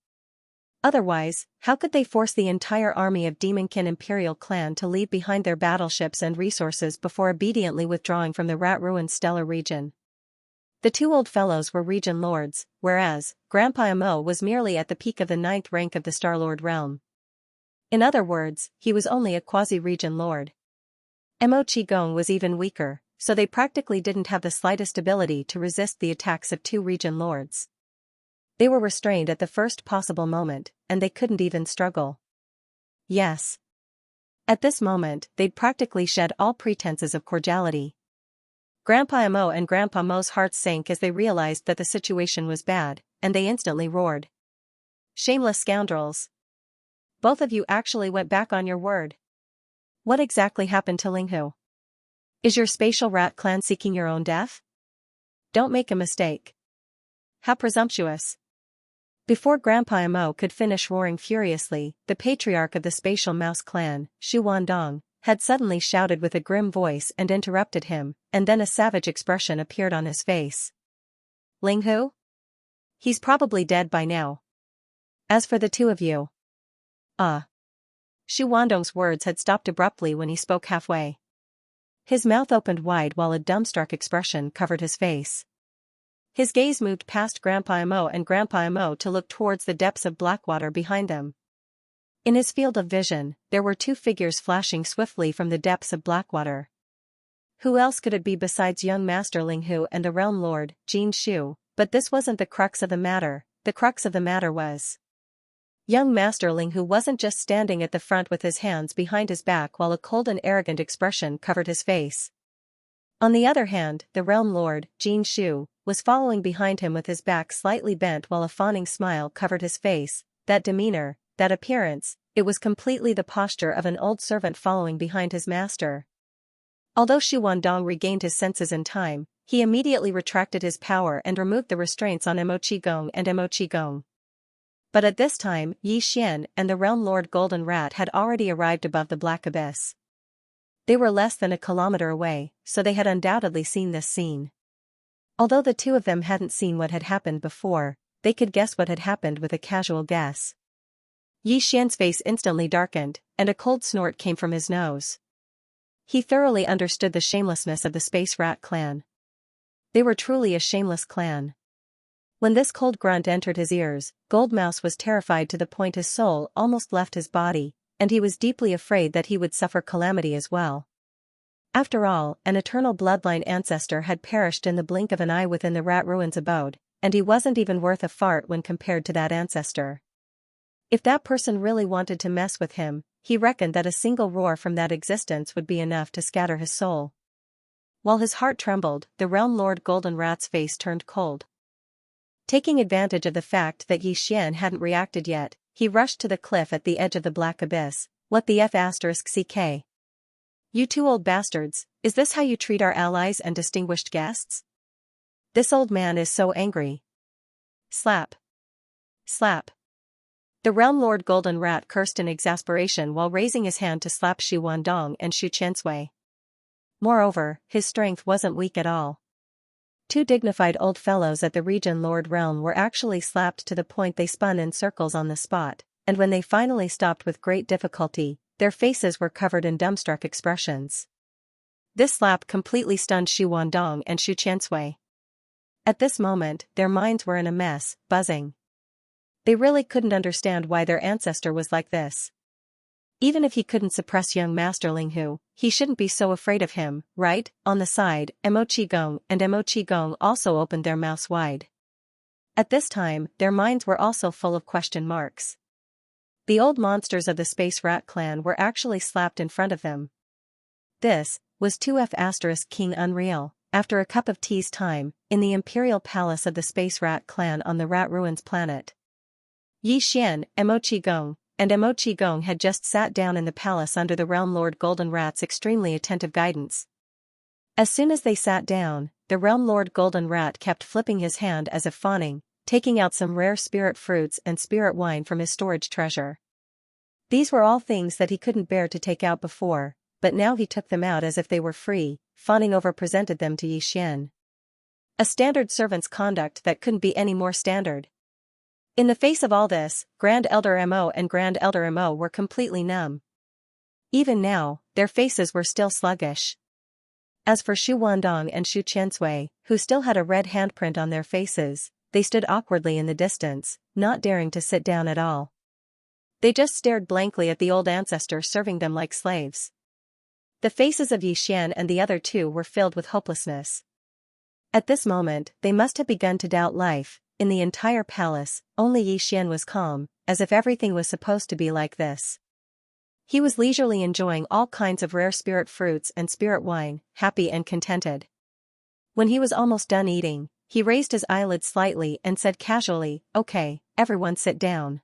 Otherwise, how could they force the entire army of Demonkin Imperial clan to leave behind their battleships and resources before obediently withdrawing from the Rat Ruins Stellar region? The two old fellows were region lords, whereas Grandpa Mo was merely at the peak of the 9th rank of the Star-Lord realm. In other words, he was only a quasi-region lord. Mo Qigong was even weaker, so they practically didn't have the slightest ability to resist the attacks of two region lords. They were restrained at the first possible moment, and they couldn't even struggle. Yes. At this moment, they'd practically shed all pretenses of cordiality. Grandpa Mo and Grandpa Mo's hearts sank as they realized that the situation was bad, and they instantly roared. Shameless scoundrels! Both of you actually went back on your word. What exactly happened to Linghu? Is your spatial rat clan seeking your own death? Don't make a mistake. How presumptuous. Before Grandpa Mo could finish roaring furiously, the patriarch of the spatial mouse clan, Shu Wandong, had suddenly shouted with a grim voice and interrupted him, and then a savage expression appeared on his face. Linghu? He's probably dead by now. As for the two of you. Shu Wandong's words had stopped abruptly when he spoke halfway. His mouth opened wide while a dumbstruck expression covered his face. His gaze moved past Grandpa Mo and Grandpa Mo to look towards the depths of Blackwater behind them. In his field of vision, there were two figures flashing swiftly from the depths of Blackwater. Who else could it be besides young Master Linghu and the Realm Lord, Jin Shu? But this wasn't the crux of the matter. The crux of the matter was young Master Linghu wasn't just standing at the front with his hands behind his back while a cold and arrogant expression covered his face. On the other hand, the Realm Lord, Jin Shu, was following behind him with his back slightly bent while a fawning smile covered his face. That demeanor, that appearance, it was completely the posture of an old servant following behind his master. Although Shu Wandong regained his senses in time, he immediately retracted his power and removed the restraints on Mo Qigong and Mo Qigong. But at this time, Yi Xian and the Realm Lord Golden Rat had already arrived above the black abyss. They were less than a kilometer away, so they had undoubtedly seen this scene. Although the two of them hadn't seen what had happened before, they could guess what had happened with a casual guess. Yi Xian's face instantly darkened, and a cold snort came from his nose. He thoroughly understood the shamelessness of the Space Rat clan. They were truly a shameless clan. When this cold grunt entered his ears, Goldmouse was terrified to the point his soul almost left his body, and he was deeply afraid that he would suffer calamity as well. After all, an eternal bloodline ancestor had perished in the blink of an eye within the Rat Ruins abode, and he wasn't even worth a fart when compared to that ancestor. If that person really wanted to mess with him, he reckoned that a single roar from that existence would be enough to scatter his soul. While his heart trembled, the Realm Lord Golden Rat's face turned cold. Taking advantage of the fact that Yi Xian hadn't reacted yet, he rushed to the cliff at the edge of the black abyss. What the F***ck? You two old bastards, is this how you treat our allies and distinguished guests? This old man is so angry. Slap. Slap. The Realm Lord Golden Rat cursed in exasperation while raising his hand to slap Shu Wandong and Shu Qiansui. Moreover, his strength wasn't weak at all. Two dignified old fellows at the Region Lord realm were actually slapped to the point they spun in circles on the spot, and when they finally stopped with great difficulty, their faces were covered in dumbstruck expressions. This slap completely stunned Shu Wandong and Shu Qiansui. At this moment, their minds were in a mess, buzzing. They really couldn't understand why their ancestor was like this. Even if he couldn't suppress young Master Linghu, he shouldn't be so afraid of him, right? On the side, Mo Qigong and Mo Qigong also opened their mouths wide. At this time, their minds were also full of question marks. The old monsters of the Space Rat clan were actually slapped in front of them. This was 2F** King Unreal, after a cup of tea's time, in the Imperial Palace of the Space Rat clan on the Rat Ruins planet. Yi Xian, Mo Qigong, and Mo Qigong had just sat down in the palace under the Realm Lord Golden Rat's extremely attentive guidance. As soon as they sat down, the Realm Lord Golden Rat kept flipping his hand as if fawning, taking out some rare spirit fruits and spirit wine from his storage treasure. These were all things that he couldn't bear to take out before, but now he took them out as if they were free, fawning over presented them to Yi Xian. A standard servant's conduct that couldn't be any more standard. In the face of all this, Grand Elder Mo and Grand Elder Mo were completely numb. Even now, their faces were still sluggish. As for Shu Wandong and Shu Qiansui, who still had a red handprint on their faces, they stood awkwardly in the distance, not daring to sit down at all. They just stared blankly at the old ancestor serving them like slaves. The faces of Yi Xian and the other two were filled with hopelessness. At this moment, they must have begun to doubt life. In the entire palace, only Yi Xian was calm, as if everything was supposed to be like this. He was leisurely enjoying all kinds of rare spirit fruits and spirit wine, happy and contented. When he was almost done eating, he raised his eyelids slightly and said casually, "Okay, everyone sit down.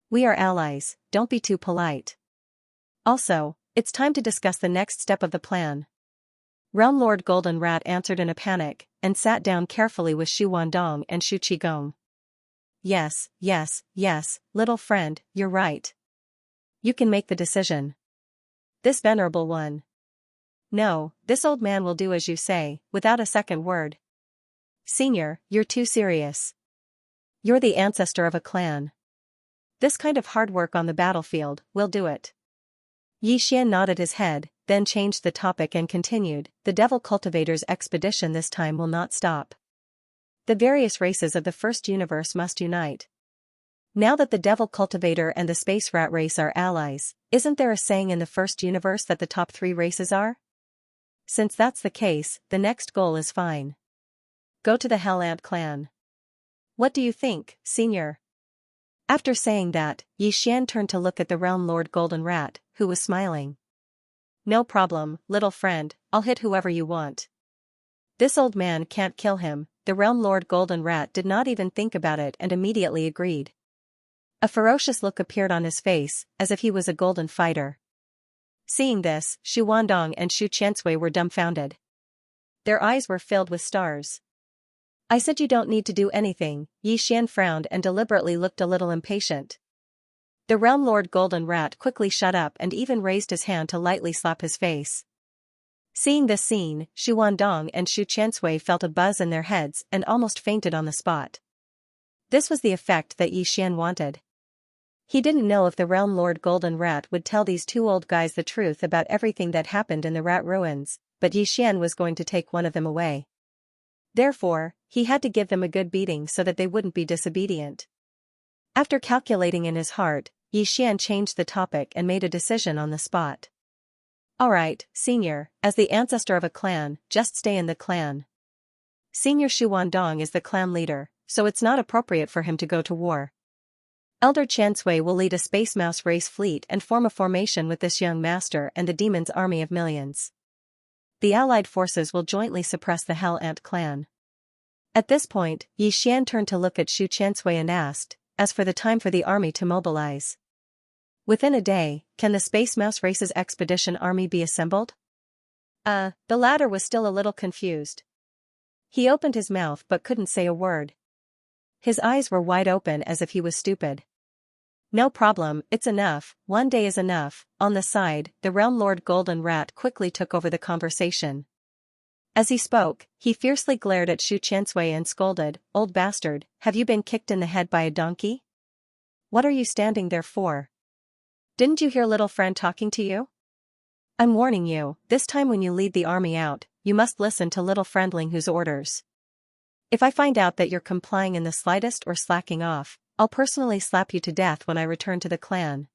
We are allies, don't be too polite. Also, it's time to discuss the next step of the plan." Realm Lord Golden Rat answered in a panic, and sat down carefully with Shu Wandong and Shu Qigong. Yes, little friend, you're right. You can make the decision. This venerable one. No, this old man will do as you say, without a second word. Senior, you're too serious. You're the ancestor of a clan. This kind of hard work on the battlefield will do it. Yi Xian nodded his head, then changed the topic and continued, the Devil Cultivator's expedition this time will not stop. The various races of the first universe must unite. Now that the Devil Cultivator and the Space Rat race are allies, isn't there a saying in the first universe that the top 3 races are? Since that's the case, the next goal is fine. Go to the Hell Ant clan. What do you think, Senior? After saying that, Yi Xian turned to look at the Realm Lord Golden Rat, who was smiling. No problem, little friend, I'll hit whoever you want. This old man can't kill him. The Realm Lord Golden Rat did not even think about it and immediately agreed. A ferocious look appeared on his face, as if he was a golden fighter. Seeing this, Shu Wandong and Shu Qiansui were dumbfounded. Their eyes were filled with stars. I said you don't need to do anything. Yi Xian frowned and deliberately looked a little impatient. The Realm Lord Golden Rat quickly shut up and even raised his hand to lightly slap his face. Seeing this scene, Shu Wandong and Shu Qiansui felt a buzz in their heads and almost fainted on the spot. This was the effect that Yi Xian wanted. He didn't know if the Realm Lord Golden Rat would tell these 2 old guys the truth about everything that happened in the rat ruins, but Yi Xian was going to take one of them away. Therefore, he had to give them a good beating so that they wouldn't be disobedient. After calculating in his heart, Yi Xian changed the topic and made a decision on the spot. Alright, Senior, as the ancestor of a clan, just stay in the clan. Senior Shu Wandong is the clan leader, so it's not appropriate for him to go to war. Elder Qiansui will lead a Space Mouse race fleet and form a formation with this young master and the demon's army of millions. The allied forces will jointly suppress the Hell Ant clan. At this point, Yi Xian turned to look at Shu Qiansui and asked, as for the time for the army to mobilize. Within a day, can the Space Mouse race's expedition army be assembled? The latter was still a little confused. He opened his mouth but couldn't say a word. His eyes were wide open as if he was stupid. No problem, it's enough, one day is enough. On the side, the Realm Lord Golden Rat quickly took over the conversation. As he spoke, he fiercely glared at Shu Qiansui and scolded, "Old bastard, have you been kicked in the head by a donkey? What are you standing there for? Didn't you hear little friend talking to you? I'm warning you, this time when you lead the army out, you must listen to little friendling whose orders. If I find out that you're complying in the slightest or slacking off, I'll personally slap you to death when I return to the clan."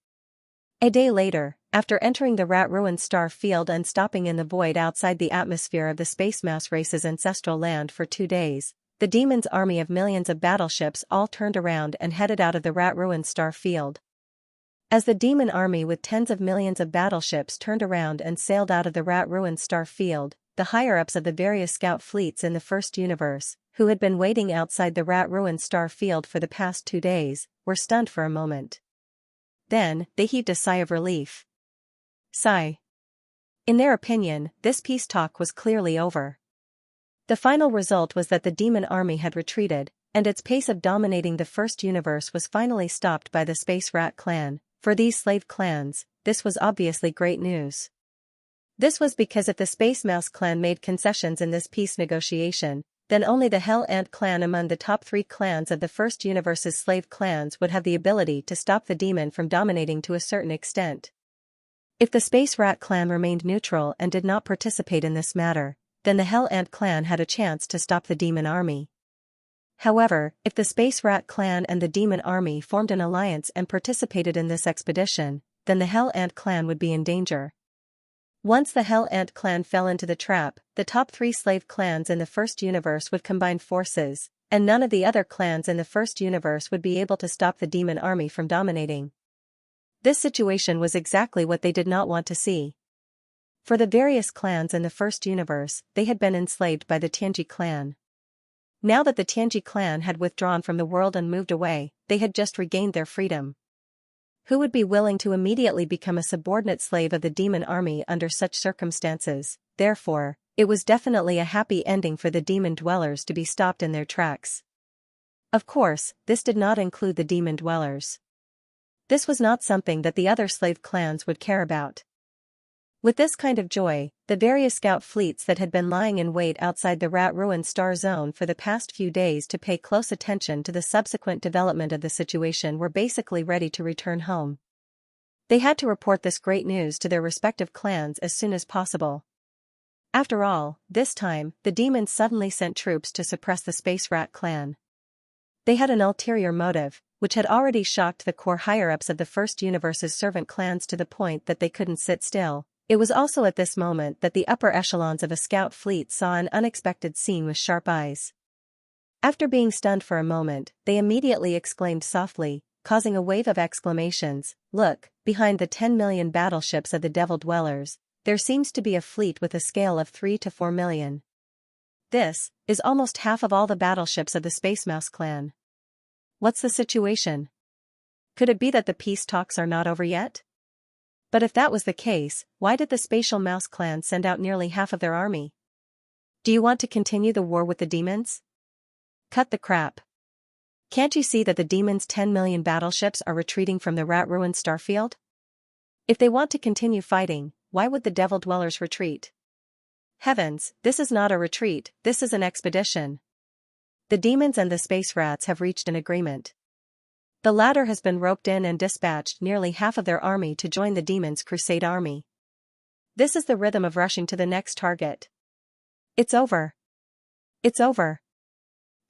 A day later, after entering the Rat Ruined Star Field and stopping in the void outside the atmosphere of the Space Mouse race's ancestral land for 2 days, the demon's army of millions of battleships all turned around and headed out of the Rat Ruined Star Field. As the demon army with tens of millions of battleships turned around and sailed out of the Rat Ruined Star Field, the higher-ups of the various scout fleets in the first universe, who had been waiting outside the Rat Ruined Star Field for the past 2 days, were stunned for a moment. Then, they heaved a sigh of relief. Sigh. In their opinion, this peace talk was clearly over. The final result was that the demon army had retreated, and its pace of dominating the first universe was finally stopped by the Space Rat clan. For these slave clans, this was obviously great news. This was because if the Space Mouse clan made concessions in this peace negotiation, then only the Hell Ant clan among the top 3 clans of the first universe's slave clans would have the ability to stop the demon from dominating to a certain extent. If the Space Rat clan remained neutral and did not participate in this matter, then the Hell Ant clan had a chance to stop the demon army. However, if the Space Rat clan and the demon army formed an alliance and participated in this expedition, then the Hell Ant clan would be in danger. Once the Hell Ant clan fell into the trap, the top 3 slave clans in the first universe would combine forces, and none of the other clans in the first universe would be able to stop the demon army from dominating. This situation was exactly what they did not want to see. For the various clans in the first universe, they had been enslaved by the Tianji clan. Now that the Tianji clan had withdrawn from the world and moved away, they had just regained their freedom. Who would be willing to immediately become a subordinate slave of the demon army under such circumstances? Therefore, it was definitely a happy ending for the demon dwellers to be stopped in their tracks. Of course, this did not include the demon dwellers. This was not something that the other slave clans would care about. With this kind of joy, the various scout fleets that had been lying in wait outside the Rat Ruin Star Zone for the past few days to pay close attention to the subsequent development of the situation were basically ready to return home. They had to report this great news to their respective clans as soon as possible. After all, this time, the demons suddenly sent troops to suppress the Space Rat clan. They had an ulterior motive, which had already shocked the core higher-ups of the first universe's servant clans to the point that they couldn't sit still. It was also at this moment that the upper echelons of a scout fleet saw an unexpected scene with sharp eyes. After being stunned for a moment, they immediately exclaimed softly, causing a wave of exclamations, "Look, behind the 10 million battleships of the Devil Dwellers, there seems to be a fleet with a scale of 3 to 4 million. This is almost half of all the battleships of the Space Mouse clan. What's the situation? Could it be that the peace talks are not over yet? But if that was the case, why did the Spatial Mouse clan send out nearly half of their army? Do you want to continue the war with the demons? Cut the crap. Can't you see that the demons' 10 million battleships are retreating from the Rat Ruin Starfield? If they want to continue fighting, why would the Devil Dwellers retreat? Heavens, this is not a retreat, this is an expedition. The demons and the space rats have reached an agreement. The latter has been roped in and dispatched nearly half of their army to join the demons' crusade army. This is the rhythm of rushing to the next target. It's over. It's over.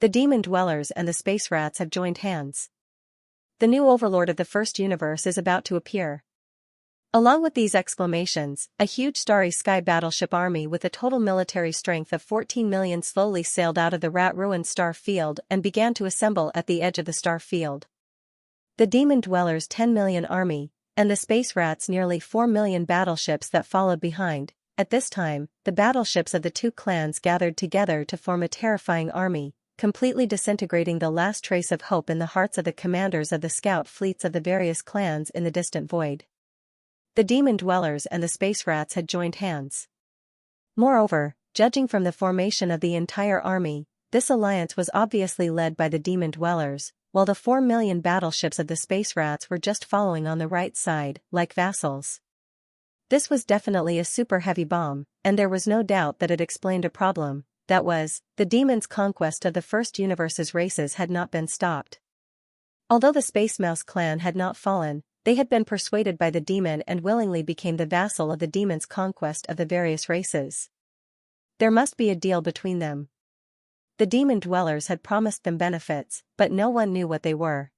The demon dwellers and the space rats have joined hands. The new overlord of the first universe is about to appear. Along with these exclamations, a huge starry sky battleship army with a total military strength of 14 million slowly sailed out of the Rat Ruin star field and began to assemble at the edge of the star field. The demon dwellers' 10 million army, and the space rats' nearly 4 million battleships that followed behind. At this time, the battleships of the two clans gathered together to form a terrifying army, completely disintegrating the last trace of hope in the hearts of the commanders of the scout fleets of the various clans in the distant void. The demon dwellers and the space rats had joined hands. Moreover, judging from the formation of the entire army, this alliance was obviously led by the demon dwellers, while the 4 million battleships of the space rats were just following on the right side, like vassals. This was definitely a super heavy bomb, and there was no doubt that it explained a problem, that was, the demons' conquest of the first universe's races had not been stopped. Although the Space Mouse clan had not fallen, they had been persuaded by the demon and willingly became the vassal of the demon's conquest of the various races. There must be a deal between them. The demon dwellers had promised them benefits, but no one knew what they were.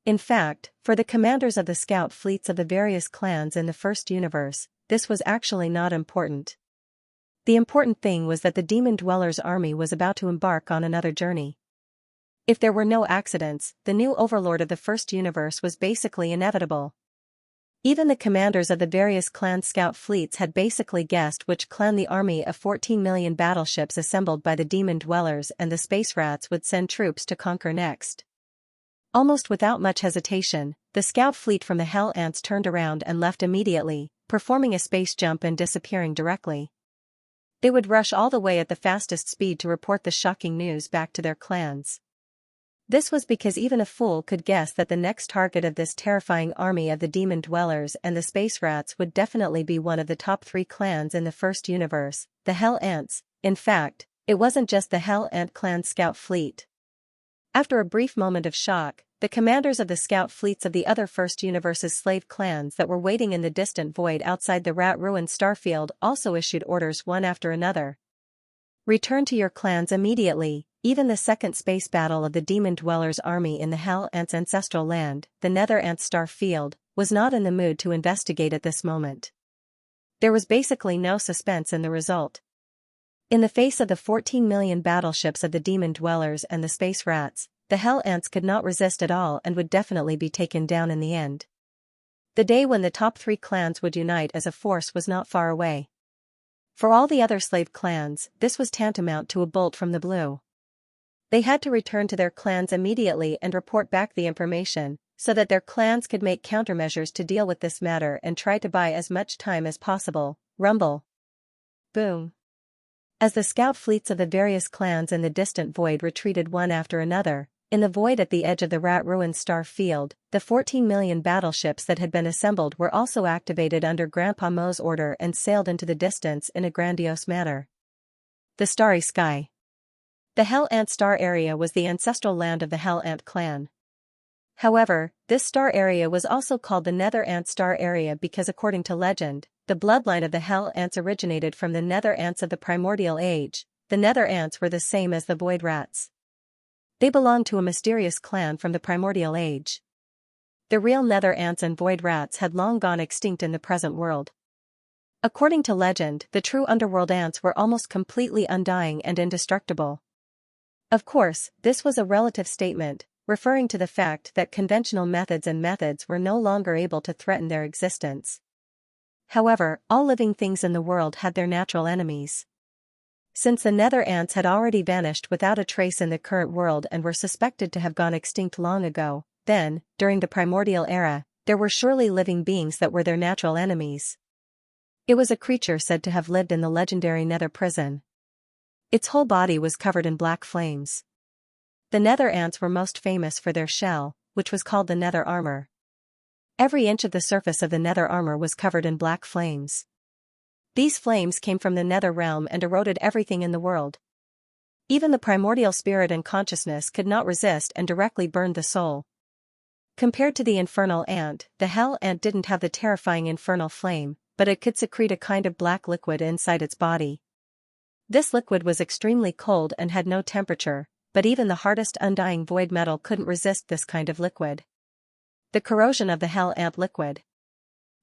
In fact, for the commanders of the scout fleets of the various clans in the first universe, this was actually not important. The important thing was that the demon dwellers' army was about to embark on another journey. If there were no accidents, the new overlord of the first universe was basically inevitable. Even the commanders of the various clan scout fleets had basically guessed which clan the army of 14 million battleships assembled by the demon dwellers and the space rats would send troops to conquer next. Almost without much hesitation, the scout fleet from the Hell Ants turned around and left immediately, performing a space jump and disappearing directly. They would rush all the way at the fastest speed to report the shocking news back to their clans. This was because even a fool could guess that the next target of this terrifying army of the demon dwellers and the space rats would definitely be one of the top 3 clans in the first universe, the Hell Ants. In fact, it wasn't just the Hell Ant clan scout fleet. After a brief moment of shock, the commanders of the scout fleets of the other First Universe's slave clans that were waiting in the distant void outside the rat-ruined starfield also issued orders one after another. Return to your clans immediately. Even the second space battle of the Demon Dwellers' army in the Hell Ants' ancestral land, the Nether Ants' star field, was not in the mood to investigate at this moment. There was basically no suspense in the result. In the face of the 14 million battleships of the Demon Dwellers and the Space Rats, the Hell Ants could not resist at all and would definitely be taken down in the end. The day when the top 3 clans would unite as a force was not far away. For all the other slave clans, this was tantamount to a bolt from the blue. They had to return to their clans immediately and report back the information, so that their clans could make countermeasures to deal with this matter and try to buy as much time as possible. Rumble. Boom. As the scout fleets of the various clans in the distant void retreated one after another, in the void at the edge of the rat-ruined star field, the 14 million battleships that had been assembled were also activated under Grandpa Mo's order and sailed into the distance in a grandiose manner. The Starry Sky. The Hell Ant Star Area was the ancestral land of the Hell Ant clan. However, this star area was also called the Nether Ant Star Area because, according to legend, the bloodline of the Hell Ants originated from the Nether Ants of the Primordial Age. The Nether Ants were the same as the Void Rats. They belonged to a mysterious clan from the Primordial Age. The real Nether Ants and Void Rats had long gone extinct in the present world. According to legend, the true underworld ants were almost completely undying and indestructible. Of course, this was a relative statement, referring to the fact that conventional methods were no longer able to threaten their existence. However, all living things in the world had their natural enemies. Since the Nether Ants had already vanished without a trace in the current world and were suspected to have gone extinct long ago, then, during the Primordial Era, there were surely living beings that were their natural enemies. It was a creature said to have lived in the legendary Nether Prison. Its whole body was covered in black flames. The Nether Ants were most famous for their shell, which was called the Nether Armor. Every inch of the surface of the Nether Armor was covered in black flames. These flames came from the Nether Realm and eroded everything in the world. Even the primordial spirit and consciousness could not resist and directly burned the soul. Compared to the Infernal Ant, the Hell Ant didn't have the terrifying infernal flame, but it could secrete a kind of black liquid inside its body. This liquid was extremely cold and had no temperature, but even the hardest undying void metal couldn't resist this kind of liquid. The corrosion of the Hell Ant liquid.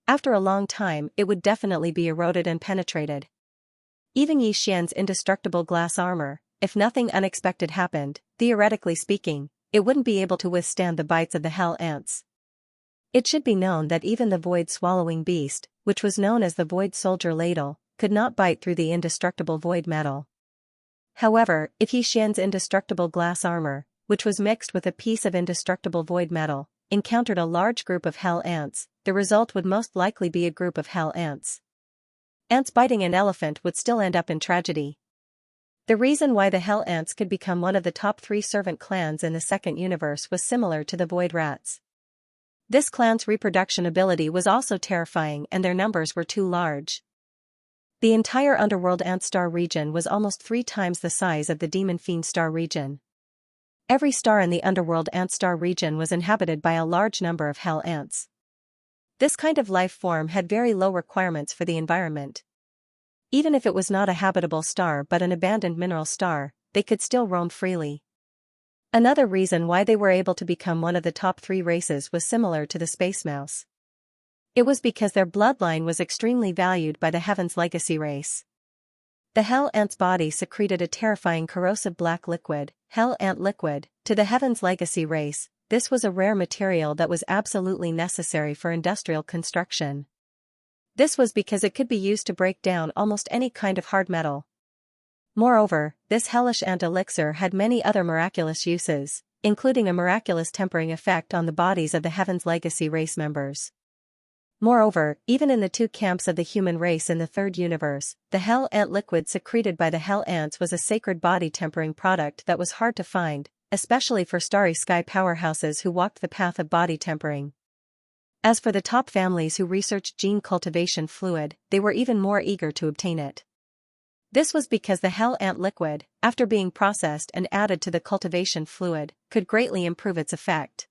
After a long time, it would definitely be eroded and penetrated. Even Yi Xian's indestructible glass armor, if nothing unexpected happened, theoretically speaking, it wouldn't be able to withstand the bites of the Hell Ants. It should be known that even the void-swallowing beast, which was known as the Void Soldier Ladle, could not bite through the indestructible void metal. However, if Yi Xian's indestructible glass armor, which was mixed with a piece of indestructible void metal, encountered a large group of Hell Ants, the result would most likely be a group of Hell Ants. Ants biting an elephant would still end up in tragedy. The reason why the Hell Ants could become one of the top 3 servant clans in the second universe was similar to the Void Rats. This clan's reproduction ability was also terrifying and their numbers were too large. The entire Underworld Ant Star region was almost 3 times the size of the Demon Fiend Star region. Every star in the Underworld Ant Star region was inhabited by a large number of Hell Ants. This kind of life form had very low requirements for the environment. Even if it was not a habitable star but an abandoned mineral star, they could still roam freely. Another reason why they were able to become one of the top 3 races was similar to the Space Mouse. It was because their bloodline was extremely valued by the Heaven's Legacy race. The Hell Ant's body secreted a terrifying corrosive black liquid, Hell Ant liquid, to the Heaven's Legacy race. This was a rare material that was absolutely necessary for industrial construction. This was because it could be used to break down almost any kind of hard metal. Moreover, this hellish ant elixir had many other miraculous uses, including a miraculous tempering effect on the bodies of the Heaven's Legacy race members. Moreover, even in the 2 camps of the human race in the third universe, the Hell Ant liquid secreted by the Hell Ants was a sacred body tempering product that was hard to find, especially for Starry Sky powerhouses who walked the path of body tempering. As for the top families who researched gene cultivation fluid, they were even more eager to obtain it. This was because the Hell Ant liquid, after being processed and added to the cultivation fluid, could greatly improve its effect.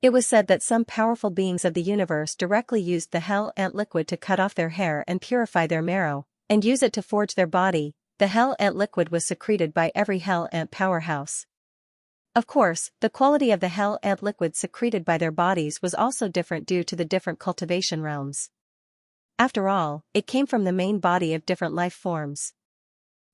It was said that some powerful beings of the universe directly used the Hell Ant liquid to cut off their hair and purify their marrow, and use it to forge their body. The Hell Ant liquid was secreted by every Hell Ant powerhouse. Of course, the quality of the Hell Ant liquid secreted by their bodies was also different due to the different cultivation realms. After all, it came from the main body of different life forms.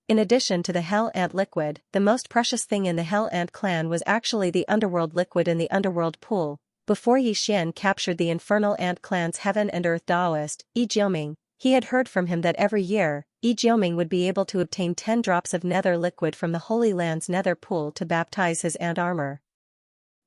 In addition to the Hell Ant liquid, the most precious thing in the Hell Ant clan was actually the underworld liquid in the underworld pool. Before Xian captured the infernal ant clan's heaven and earth Taoist, Yi Jiuming, he had heard from him that every year, Yi Jiuming would be able to obtain 10 drops of nether liquid from the Holy Land's nether pool to baptize his ant armor.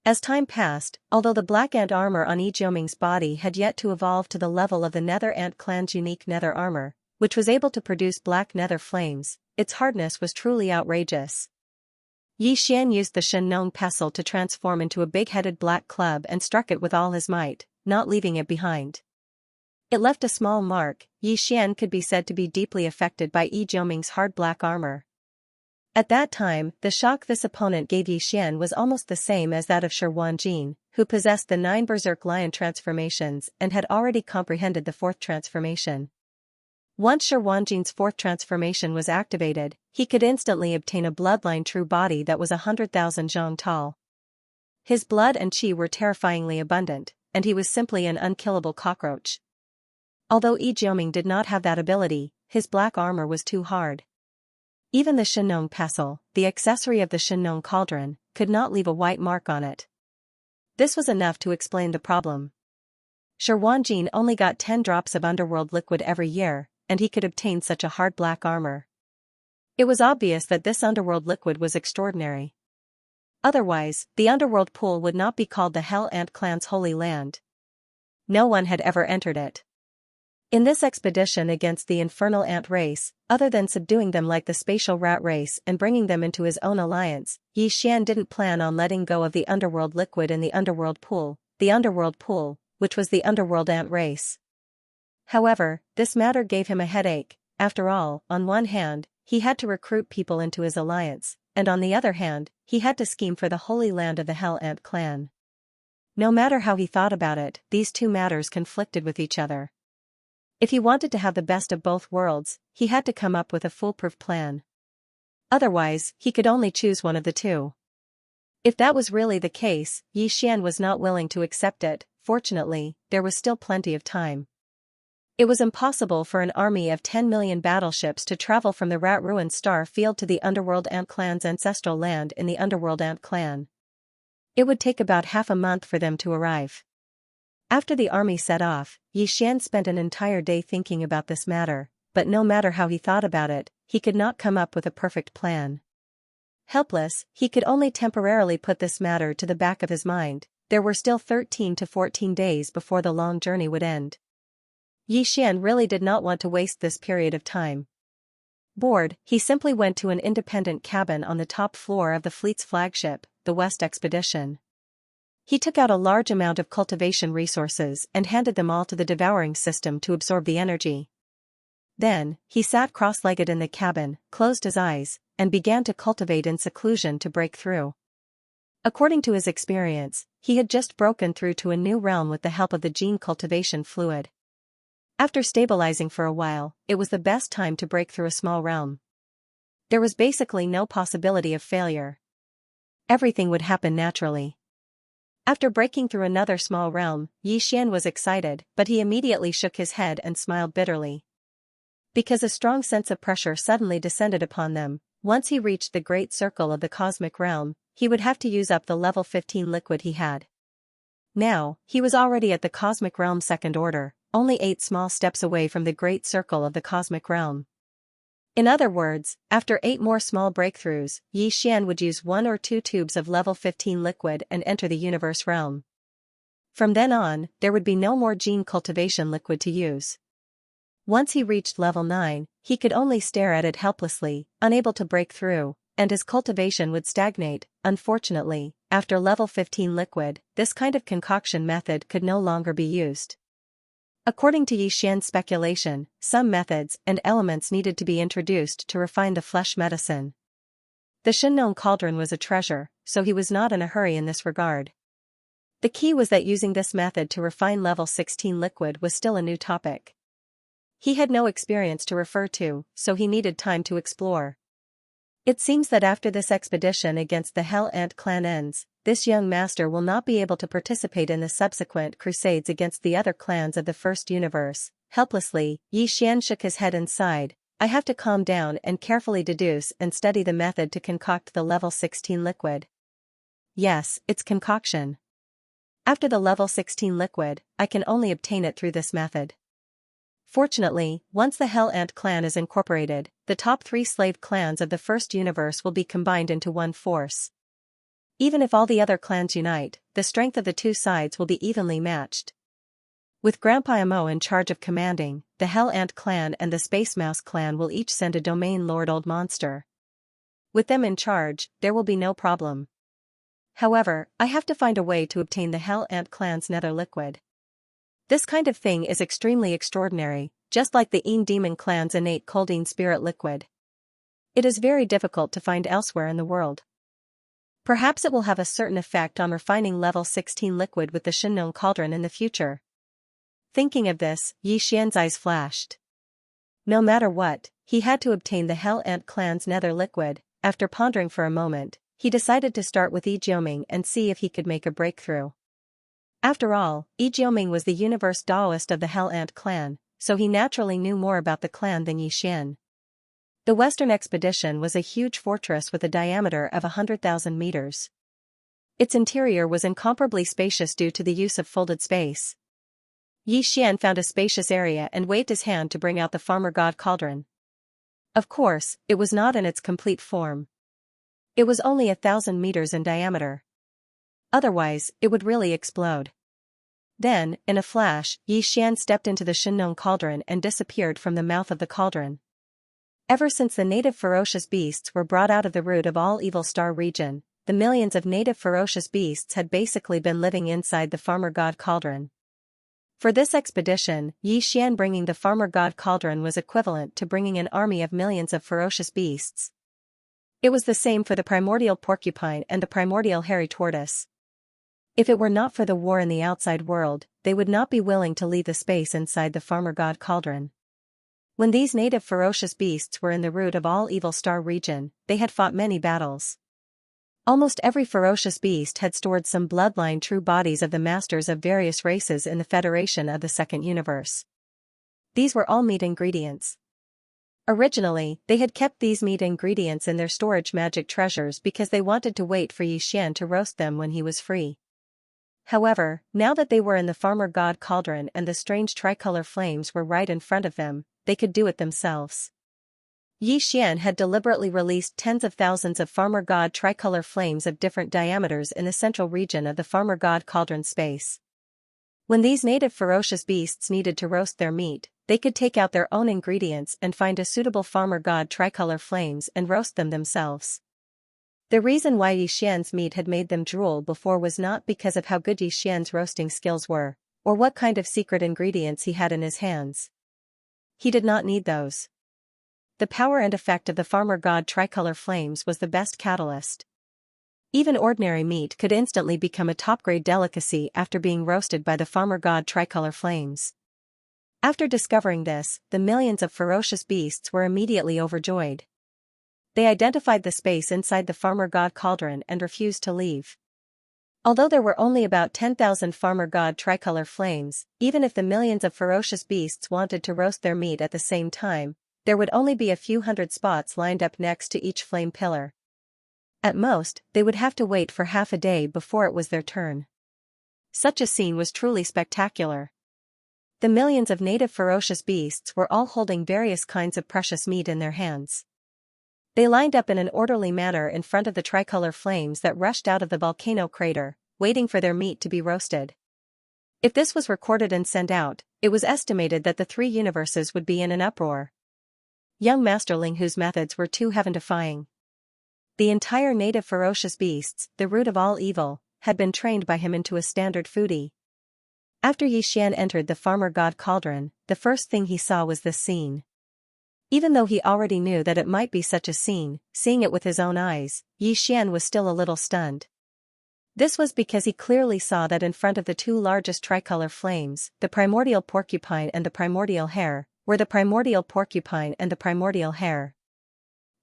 As time passed, although the black ant armor on Yi Jiuming's body had yet to evolve to the level of the nether ant clan's unique nether armor, which was able to produce black nether flames, its hardness was truly outrageous. Yi Xian used the Shenong pestle to transform into a big-headed black club and struck it with all his might, not leaving it behind. It left a small mark. Yi Xian could be said to be deeply affected by Yi Jiuming's hard black armor. At that time, the shock this opponent gave Yi Xian was almost the same as that of Shi Wanjin, who possessed the 9 Berserk Lion transformations and had already comprehended the 4th transformation. Once Shi Wanjin's 4th transformation was activated, he could instantly obtain a bloodline true body that was 100,000 zhong tall. His blood and qi were terrifyingly abundant, and he was simply an unkillable cockroach. Although Yi Jiuming did not have that ability, his black armor was too hard. Even the Shenong pestle, the accessory of the Shenong cauldron, could not leave a white mark on it. This was enough to explain the problem. Shi Wanjin only got 10 drops of underworld liquid every year, and he could obtain such a hard black armor. It was obvious that this underworld liquid was extraordinary. Otherwise, the underworld pool would not be called the Hell Ant clan's holy land. No one had ever entered it. In this expedition against the infernal ant race, other than subduing them like the spatial rat race and bringing them into his own alliance, Yi Xian didn't plan on letting go of the underworld liquid in the underworld pool, which was the underworld ant race. However, this matter gave him a headache. After all, on one hand, he had to recruit people into his alliance, and on the other hand, he had to scheme for the holy land of the Hell Ant clan. No matter how he thought about it, these two matters conflicted with each other. If he wanted to have the best of both worlds, he had to come up with a foolproof plan. Otherwise, he could only choose one of the two. If that was really the case, Yi Xian was not willing to accept it. Fortunately, there was still plenty of time. It was impossible for an army of 10 million battleships to travel from the Rat Ruined Star Field to the Underworld Ant Clan's ancestral land in the Underworld Ant Clan. It would take about half a month for them to arrive. After the army set off, Yi Xian spent an entire day thinking about this matter, but no matter how he thought about it, he could not come up with a perfect plan. Helpless, he could only temporarily put this matter to the back of his mind. There were still 13 to 14 days before the long journey would end. Yi Xian really did not want to waste this period of time. Bored, he simply went to an independent cabin on the top floor of the fleet's flagship, the West Expedition. He took out a large amount of cultivation resources and handed them all to the devouring system to absorb the energy. Then, he sat cross-legged in the cabin, closed his eyes, and began to cultivate in seclusion to break through. According to his experience, he had just broken through to a new realm with the help of the gene cultivation fluid. After stabilizing for a while, it was the best time to break through a small realm. There was basically no possibility of failure. Everything would happen naturally. After breaking through another small realm, Yi Xian was excited, but he immediately shook his head and smiled bitterly. Because a strong sense of pressure suddenly descended upon them, once he reached the great circle of the cosmic realm, he would have to use up the level 15 liquid he had. Now, he was already at the cosmic realm second order, only 8 small steps away from the great circle of the cosmic realm. In other words, after 8 more small breakthroughs, Yi Xian would use 1 or 2 tubes of level 15 liquid and enter the universe realm. From then on, there would be no more gene cultivation liquid to use. Once he reached level 9, he could only stare at it helplessly, unable to break through, and his cultivation would stagnate. Unfortunately, after level 15 liquid, this kind of concoction method could no longer be used. According to Yi Xian's speculation, some methods and elements needed to be introduced to refine the flesh medicine. The Shenong cauldron was a treasure, so he was not in a hurry in this regard. The key was that using this method to refine level 16 liquid was still a new topic. He had no experience to refer to, so he needed time to explore. It seems that after this expedition against the Hell Ant clan ends, this young master will not be able to participate in the subsequent crusades against the other clans of the first universe. Helplessly, Yi Xian shook his head and sighed. I have to calm down and carefully deduce and study the method to concoct the level 16 liquid. Yes, it's concoction. After the level 16 liquid, I can only obtain it through this method. Fortunately, once the Hell Ant clan is incorporated, the top 3 slave clans of the first universe will be combined into one force. Even if all the other clans unite, the strength of the two sides will be evenly matched. With Grandpa Mo in charge of commanding, the Hell Ant clan and the Space Mouse clan will each send a domain lord old monster. With them in charge, there will be no problem. However, I have to find a way to obtain the Hell Ant clan's nether liquid. This kind of thing is extremely extraordinary, just like the Een Demon clan's innate Coldine spirit liquid. It is very difficult to find elsewhere in the world. Perhaps it will have a certain effect on refining level 16 liquid with the Shenong cauldron in the future. Thinking of this, Yi Xian's eyes flashed. No matter what, he had to obtain the Hell Ant clan's nether liquid. After pondering for a moment, he decided to start with Yi Jioming and see if he could make a breakthrough. After all, Yi Jioming was the universe Daoist of the Hell Ant clan, so he naturally knew more about the clan than Yi Xian. The Western expedition was a huge fortress with a diameter of 100,000 meters. Its interior was incomparably spacious due to the use of folded space. Yi Xian found a spacious area and waved his hand to bring out the farmer god cauldron. Of course, it was not in its complete form. It was only 1,000 meters in diameter. Otherwise, it would really explode. Then, in a flash, Yi Xian stepped into the Shenong cauldron and disappeared from the mouth of the cauldron. Ever since the native ferocious beasts were brought out of the root of all evil star region, the millions of native ferocious beasts had basically been living inside the farmer god cauldron. For this expedition, Yi Xian bringing the farmer god cauldron was equivalent to bringing an army of millions of ferocious beasts. It was the same for the primordial porcupine and the primordial hairy tortoise. If it were not for the war in the outside world, they would not be willing to leave the space inside the farmer god cauldron. When these native ferocious beasts were in the root of all evil star region, they had fought many battles. Almost every ferocious beast had stored some bloodline true bodies of the masters of various races in the Federation of the Second Universe. These were all meat ingredients. Originally, they had kept these meat ingredients in their storage magic treasures because they wanted to wait for Yi Xian to roast them when he was free. However, now that they were in the farmer god cauldron and the strange tricolor flames were right in front of them, they could do it themselves. Yi Xian had deliberately released tens of thousands of farmer god tricolor flames of different diameters in the central region of the farmer god cauldron space. When these native ferocious beasts needed to roast their meat, they could take out their own ingredients and find a suitable farmer god tricolor flames and roast them themselves. The reason why Yi Xian's meat had made them drool before was not because of how good Yi Xian's roasting skills were, or what kind of secret ingredients he had in his hands. He did not need those. The power and effect of the farmer god tricolor flames was the best catalyst. Even ordinary meat could instantly become a top-grade delicacy after being roasted by the farmer god tricolor flames. After discovering this, the millions of ferocious beasts were immediately overjoyed. They identified the space inside the farmer god cauldron and refused to leave. Although there were only about 10,000 farmer god tricolor flames, even if the millions of ferocious beasts wanted to roast their meat at the same time, there would only be a few hundred spots lined up next to each flame pillar. At most, they would have to wait for half a day before it was their turn. Such a scene was truly spectacular. The millions of native ferocious beasts were all holding various kinds of precious meat in their hands. They lined up in an orderly manner in front of the tricolor flames that rushed out of the volcano crater, waiting for their meat to be roasted. If this was recorded and sent out, it was estimated that the 3 universes would be in an uproar. Young Masterling whose methods were too heaven-defying. The entire native ferocious beasts, the root of all evil, had been trained by him into a standard foodie. After Yi Xian entered the farmer god cauldron, the first thing he saw was this scene. Even though he already knew that it might be such a scene, seeing it with his own eyes, Yi Xian was still a little stunned. This was because he clearly saw that in front of the two largest tricolor flames, the primordial porcupine and the primordial hare, were the primordial porcupine and the primordial hare.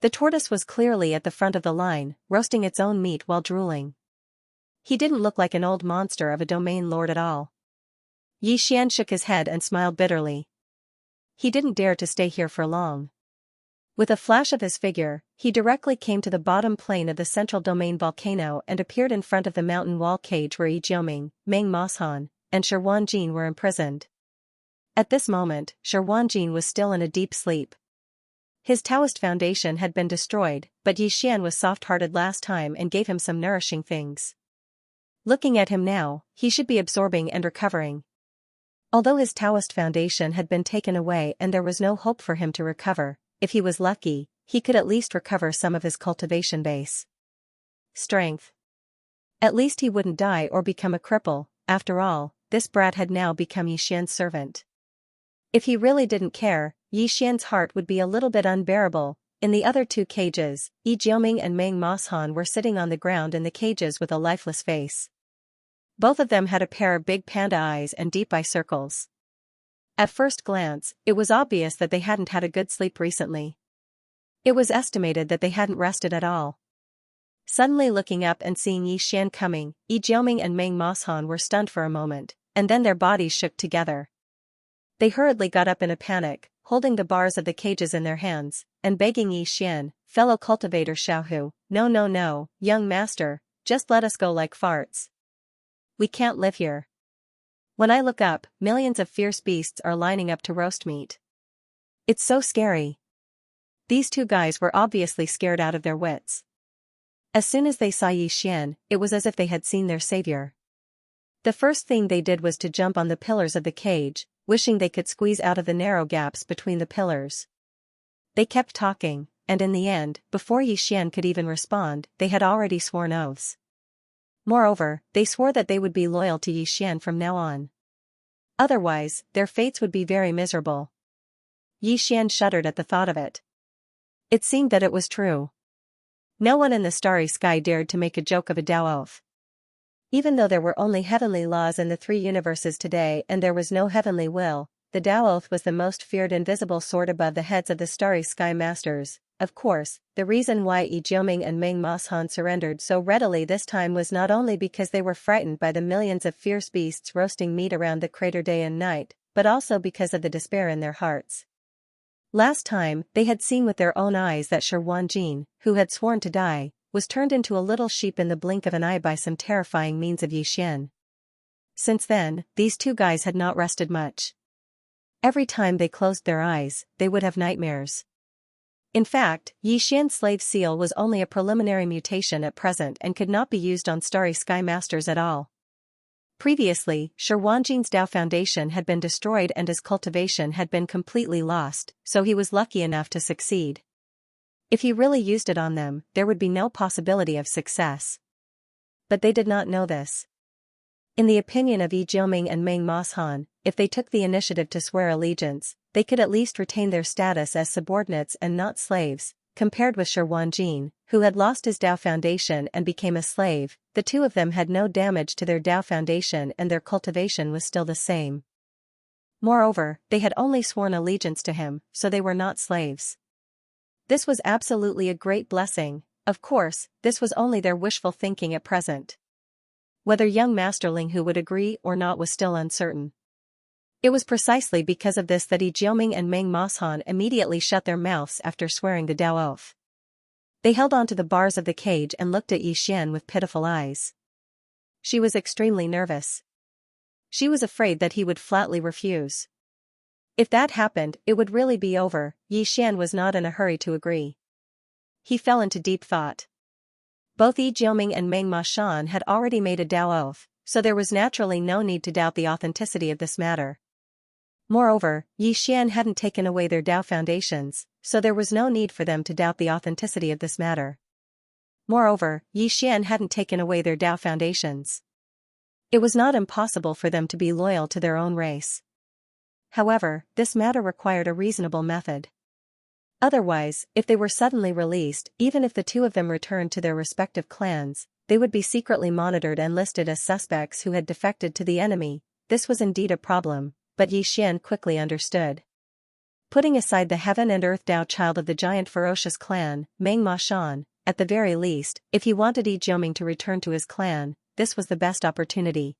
The tortoise was clearly at the front of the line, roasting its own meat while drooling. He didn't look like an old monster of a domain lord at all. Yi Xian shook his head and smiled bitterly. He didn't dare to stay here for long. With a flash of his figure, he directly came to the bottom plane of the central domain volcano and appeared in front of the mountain wall cage where Yi Jiuming, Meng Moshan, and Shi Wanjin were imprisoned. At this moment, Shi Wanjin was still in a deep sleep. His Taoist foundation had been destroyed, but Yi Xian was soft-hearted last time and gave him some nourishing things. Looking at him now, he should be absorbing and recovering. Although his Taoist foundation had been taken away and there was no hope for him to recover, if he was lucky, he could at least recover some of his cultivation base. Strength. At least he wouldn't die or become a cripple. After all, this brat had now become Yi Xian's servant. If he really didn't care, Yi Xian's heart would be a little bit unbearable. In the other two cages, Yi Jiuming and Meng Moshan were sitting on the ground in the cages with a lifeless face. Both of them had a pair of big panda eyes and deep eye circles. At first glance, it was obvious that they hadn't had a good sleep recently. It was estimated that they hadn't rested at all. Suddenly looking up and seeing Yi Xian coming, Yi Jiuming and Meng Moshan were stunned for a moment, and then their bodies shook together. They hurriedly got up in a panic, holding the bars of the cages in their hands, and begging Yi Xian, fellow cultivator Xiaohu, no, young master, just let us go like farts. We can't live here. When I look up, millions of fierce beasts are lining up to roast meat. It's so scary. These two guys were obviously scared out of their wits. As soon as they saw Yi Xian, it was as if they had seen their savior. The first thing they did was to jump on the pillars of the cage, wishing they could squeeze out of the narrow gaps between the pillars. They kept talking, and in the end, before Yi Xian could even respond, they had already sworn oaths. Moreover, they swore that they would be loyal to Yi Xian from now on. Otherwise, their fates would be very miserable. Yi Xian shuddered at the thought of it. It seemed that it was true. No one in the starry sky dared to make a joke of a Tao oath. Even though there were only heavenly laws in the three universes today and there was no heavenly will, the Tao oath was the most feared invisible sword above the heads of the starry sky masters. Of course, the reason why Yi Jiuming and Meng Moshan surrendered so readily this time was not only because they were frightened by the millions of fierce beasts roasting meat around the crater day and night, but also because of the despair in their hearts. Last time, they had seen with their own eyes that Shi Wanjin, who had sworn to die, was turned into a little sheep in the blink of an eye by some terrifying means of Yi Xian. Since then, these two guys had not rested much. Every time they closed their eyes, they would have nightmares. In fact, Yi Xian's slave seal was only a preliminary mutation at present and could not be used on starry sky masters at all. Previously, Shi Wanjin's Tao Foundation had been destroyed and his cultivation had been completely lost, so he was lucky enough to succeed. If he really used it on them, there would be no possibility of success. But they did not know this. In the opinion of Yi Jiuming and Meng Moshan, if they took the initiative to swear allegiance, they could at least retain their status as subordinates and not slaves. Compared with Shi Wanjin, who had lost his Tao Foundation and became a slave, the two of them had no damage to their Tao Foundation and their cultivation was still the same. Moreover, they had only sworn allegiance to him, so they were not slaves. This was absolutely a great blessing. Of course, this was only their wishful thinking at present. Whether young Master Ling Hu would agree or not was still uncertain. It was precisely because of this that Yi Jiuming and Meng Moshan immediately shut their mouths after swearing the Tao oath. They held on to the bars of the cage and looked at Yi Xian with pitiful eyes. She was extremely nervous. She was afraid that he would flatly refuse. If that happened, it would really be over. Yi Xian was not in a hurry to agree. He fell into deep thought. Both Yi Jiuming and Meng Moshan had already made a Tao oath, so there was naturally no need to doubt the authenticity of this matter. Moreover, Yi Xian hadn't taken away their Tao foundations, so there was no need for them to doubt the authenticity of this matter. Moreover, Yi Xian hadn't taken away their Tao foundations. It was not impossible for them to be loyal to their own race. However, this matter required a reasonable method. Otherwise, if they were suddenly released, even if the two of them returned to their respective clans, they would be secretly monitored and listed as suspects who had defected to the enemy. This was indeed a problem, but Yi Xian quickly understood. Putting aside the heaven and earth Dao child of the giant ferocious clan, Meng Ma Shan, at the very least, if he wanted Yi Jiuming to return to his clan, this was the best opportunity.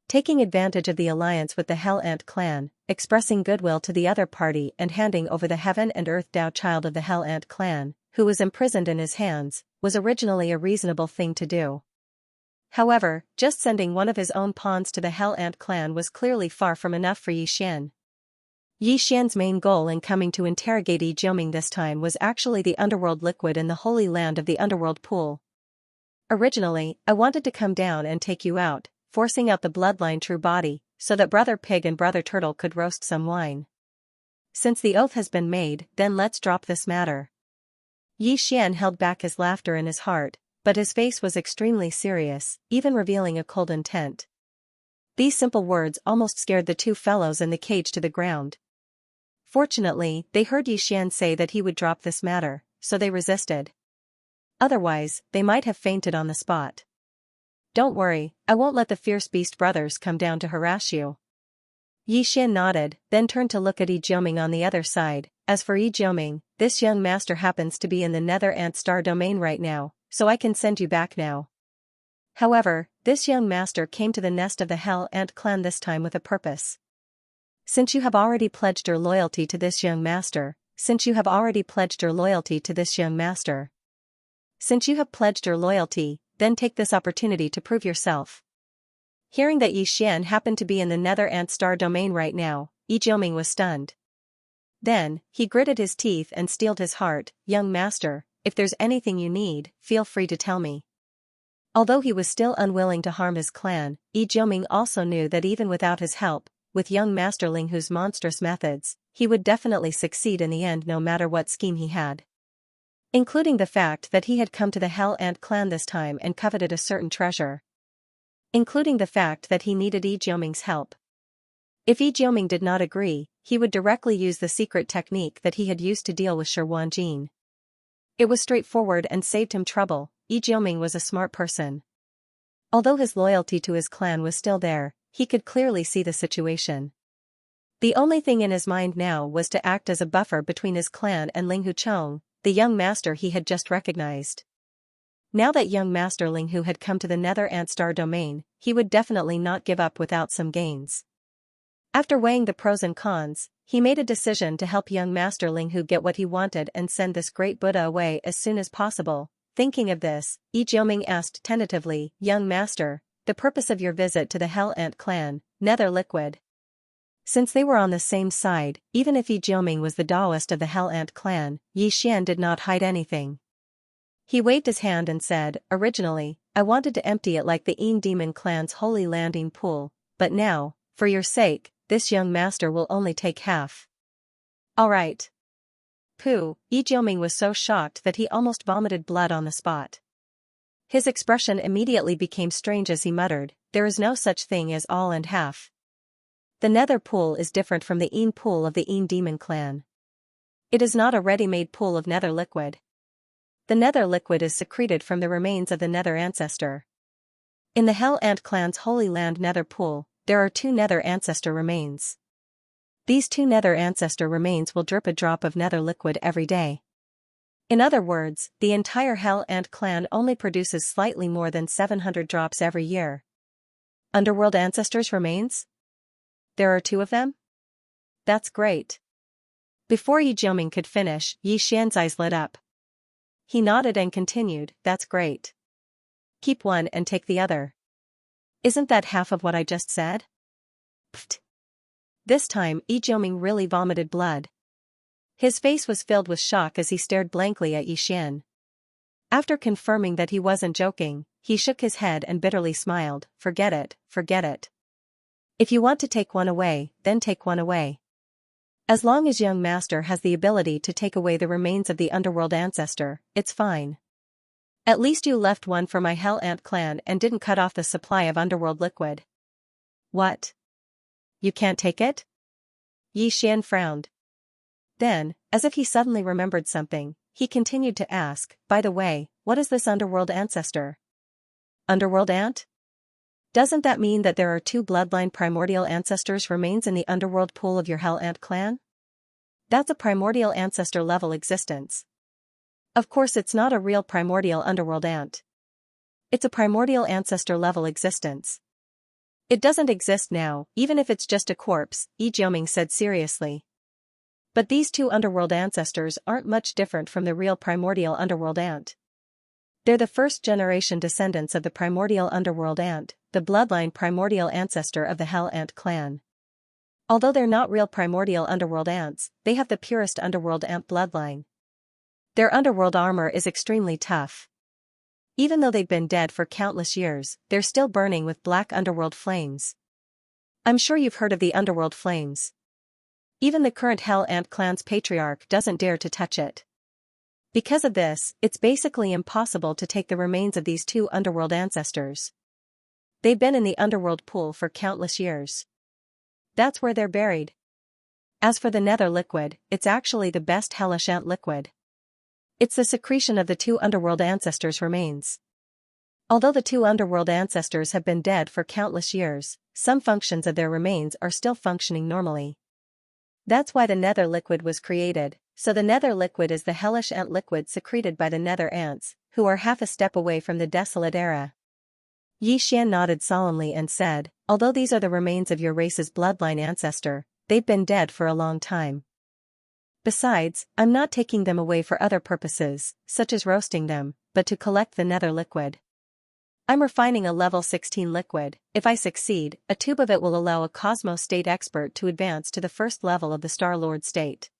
Taking advantage of the alliance with the Hell Ant clan, expressing goodwill to the other party and handing over the heaven and earth Dao child of the Hell Ant clan, who was imprisoned in his hands, was originally a reasonable thing to do. However, just sending one of his own pawns to the Hell Ant clan was clearly far from enough for Yi Xian. Yi Xian's main goal in coming to interrogate Yi Jiuming this time was actually the underworld liquid in the holy land of the underworld pool. Originally, I wanted to come down and take you out, forcing out the bloodline true body, so that Brother Pig and Brother Turtle could roast some wine. Since the oath has been made, then let's drop this matter. Yi Xian held back his laughter in his heart, but his face was extremely serious, even revealing a cold intent. These simple words almost scared the two fellows in the cage to the ground. Fortunately, they heard Yi Xian say that he would drop this matter, so they resisted. Otherwise, they might have fainted on the spot. Don't worry, I won't let the fierce beast brothers come down to harass you. Yi Xian nodded, then turned to look at Yi Jiuming on the other side. As for Yi Jiuming, this young master happens to be in the Nether Ant Star domain right now, so I can send you back now. However, this young master came to the nest of the Hell Ant clan this time with a purpose. Since you have already pledged your loyalty to this young master, Since you have pledged your loyalty, then take this opportunity to prove yourself. Hearing that Yi Xian happened to be in the Nether Ant Star domain right now, Yi Jiuming was stunned. Then, he gritted his teeth and steeled his heart. Young master, if there's anything you need, feel free to tell me. Although he was still unwilling to harm his clan, Yi Jiuming also knew that even without his help, with young Master Ling Hu's monstrous methods, he would definitely succeed in the end no matter what scheme he had. Including the fact that he had come to the Hell Ant clan this time and coveted a certain treasure. Including the fact that he needed Yi Jiuming's help. If Yi Jiuming did not agree, he would directly use the secret technique that he had used to deal with Shi Wanjin. It was straightforward and saved him trouble. Yi Jiuming was a smart person. Although his loyalty to his clan was still there, he could clearly see the situation. The only thing in his mind now was to act as a buffer between his clan and Ling Hu Chong, the young master he had just recognized. Now that young Master Ling Hu had come to the Nether Ant Star domain, he would definitely not give up without some gains. After weighing the pros and cons, he made a decision to help young Master Ling Hu get what he wanted and send this great Buddha away as soon as possible. Thinking of this, Yi Jiuming asked tentatively, "Young master, the purpose of your visit to the Hell Ant clan, Nether Liquid." Since they were on the same side, even if Yi Jiuming was the Taoist of the Hell Ant clan, Yi Xian did not hide anything. He waved his hand and said, "Originally, I wanted to empty it like the Een Demon clan's holy landing pool, but now, for your sake, this young master will only take half." "All right." Pooh, Yi Jiuming was so shocked that he almost vomited blood on the spot. His expression immediately became strange as he muttered, "There is no such thing as all and half. The Nether pool is different from the Een pool of the Een Demon clan. It is not a ready-made pool of Nether liquid. The Nether liquid is secreted from the remains of the Nether ancestor. In the Hell Ant clan's holy land Nether pool, there are 2 Nether ancestor remains. These 2 Nether ancestor remains will drip a drop of Nether liquid every day. In other words, the entire Hell Ant clan only produces slightly more than 700 drops every year. Underworld ancestors' remains? There are 2 of them? That's great." Before Yi Jiuming could finish, Yi Xian's eyes lit up. He nodded and continued, "That's great. Keep one and take the other. Isn't that half of what I just said?" Pfft. This time, Yi Jiuming really vomited blood. His face was filled with shock as he stared blankly at Yi Xian. After confirming that he wasn't joking, he shook his head and bitterly smiled, Forget it. If you want to take one away, then take one away. As long as young master has the ability to take away the remains of the underworld ancestor, it's fine. At least you left one for my Hell Ant clan and didn't cut off the supply of underworld liquid. What? You can't take it? Yi Xian frowned. Then, as if he suddenly remembered something, he continued to ask, by the way, what is this underworld ancestor? Underworld ant? Doesn't that mean that there are two bloodline primordial ancestors remains in the underworld pool of your Hell Ant clan? That's a primordial ancestor level existence. Of course it's not a real primordial underworld ant. It's a primordial ancestor level existence. It doesn't exist now, even if it's just a corpse, Yi Jioming said seriously. But these two underworld ancestors aren't much different from the real primordial underworld ant. They're the first-generation descendants of the primordial underworld ant, the bloodline primordial ancestor of the Hell Ant clan. Although they're not real primordial underworld ants, they have the purest underworld ant bloodline. Their underworld armor is extremely tough. Even though they've been dead for countless years, they're still burning with black underworld flames. I'm sure you've heard of the underworld flames. Even the current Hell Ant clan's patriarch doesn't dare to touch it. Because of this, it's basically impossible to take the remains of these two underworld ancestors. They've been in the underworld pool for countless years. That's where they're buried. As for the nether liquid, it's actually the best hellish ant liquid. It's the secretion of the two underworld ancestors' remains. Although the two underworld ancestors have been dead for countless years, some functions of their remains are still functioning normally. That's why the nether liquid was created, so the nether liquid is the hellish ant liquid secreted by the nether ants, who are half a step away from the desolate era. Yi Xian nodded solemnly and said, although these are the remains of your race's bloodline ancestor, they've been dead for a long time. Besides, I'm not taking them away for other purposes, such as roasting them, but to collect the nether liquid. I'm refining a level 16 liquid. If I succeed, a tube of it will allow a Cosmos state expert to advance to the first level of the Star Lord state.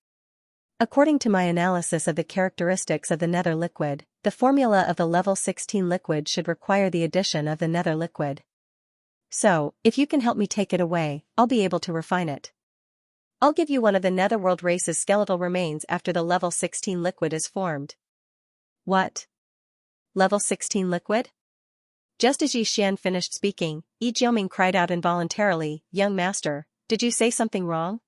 According to my analysis of the characteristics of the nether liquid, the formula of the level 16 liquid should require the addition of the nether liquid. So, if you can help me take it away, I'll be able to refine it. I'll give you one of the netherworld race's skeletal remains after the level 16 liquid is formed. What? Level 16 liquid? Just as Yi Xian finished speaking, Yi Jioming cried out involuntarily, young master, did you say something wrong?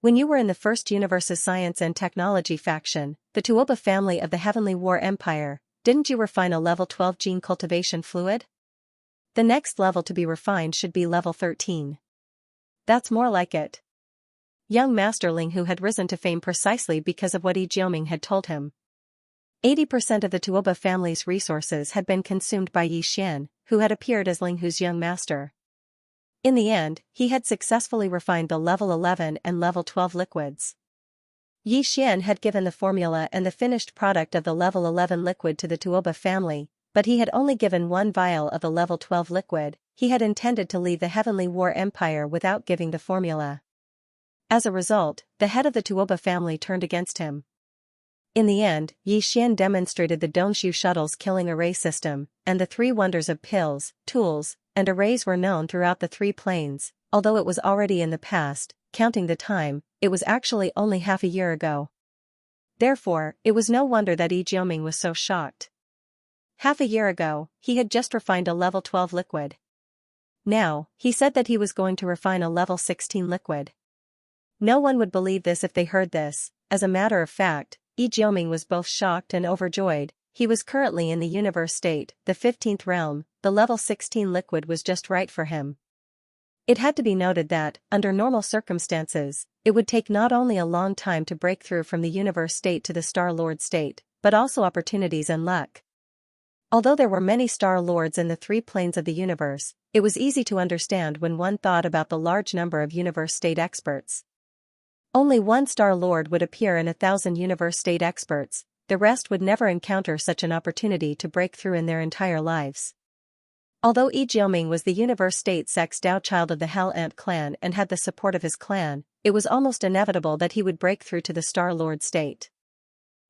When you were in the First Universe's Science and Technology faction, the Tuoba family of the Heavenly War Empire, didn't you refine a level 12 gene cultivation fluid? The next level to be refined should be level 13. That's more like it. Young Master Ling, who had risen to fame precisely because of what Yi Jioming had told him. 80% of the Tuoba family's resources had been consumed by Yi Xian, who had appeared as Ling Hu's young master. In the end, he had successfully refined the level 11 and level 12 liquids. Yi Xian had given the formula and the finished product of the level 11 liquid to the Tuoba family, but he had only given one vial of the level 12 liquid. He had intended to leave the Heavenly War Empire without giving the formula. As a result, the head of the Tuoba family turned against him. In the end, Yi Xian demonstrated the Dongshu shuttle's killing array system, and the three wonders of pills, tools, and arrays were known throughout the three planes. Although it was already in the past, counting the time, it was actually only half a year ago. Therefore, it was no wonder that Yi Jioming was so shocked. Half a year ago, he had just refined a level 12 liquid. Now, he said that he was going to refine a level 16 liquid. No one would believe this if they heard this. As a matter of fact, Yi Jioming was both shocked and overjoyed. He was currently in the universe state, the 15th realm. The level 16 liquid was just right for him. It had to be noted that, under normal circumstances, it would take not only a long time to break through from the universe state to the Star Lord state, but also opportunities and luck. Although there were many Star Lords in the three planes of the universe, it was easy to understand when one thought about the large number of universe state experts. Only one Star Lord would appear in 1,000 universe state experts. The rest would never encounter such an opportunity to break through in their entire lives. Although Yi Jioming was the universe state sex Dao child of the Hell Ant clan and had the support of his clan, it was almost inevitable that he would break through to the Star Lord state.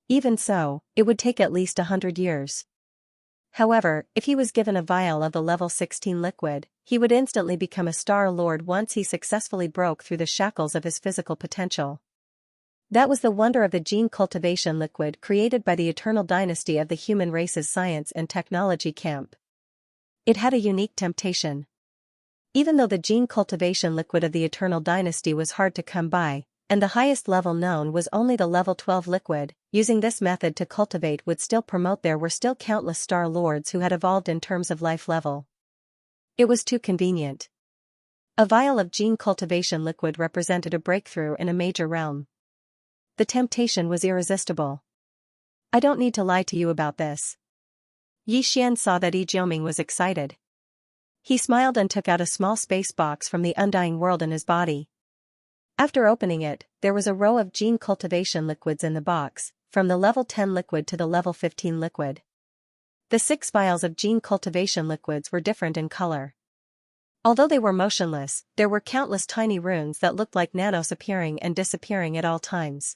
Even so, it would take at least 100 years. However, if he was given a vial of the level 16 liquid, he would instantly become a Star Lord once he successfully broke through the shackles of his physical potential. That was the wonder of the gene cultivation liquid created by the eternal dynasty of the human race's science and technology camp. It had a unique temptation. Even though the gene cultivation liquid of the eternal dynasty was hard to come by, and the highest level known was only the level 12 liquid, using this method to cultivate would still promote. There were still countless star lords who had evolved in terms of life level. It was too convenient. A vial of gene cultivation liquid represented a breakthrough in a major realm. The temptation was irresistible. I don't need to lie to you about this. Yi Xian saw that Yi Jioming was excited. He smiled and took out a small space box from the undying world in his body. After opening it, there was a row of gene cultivation liquids in the box, from the level 10 liquid to the level 15 liquid. The 6 vials of gene cultivation liquids were different in color. Although they were motionless, there were countless tiny runes that looked like nanos appearing and disappearing at all times.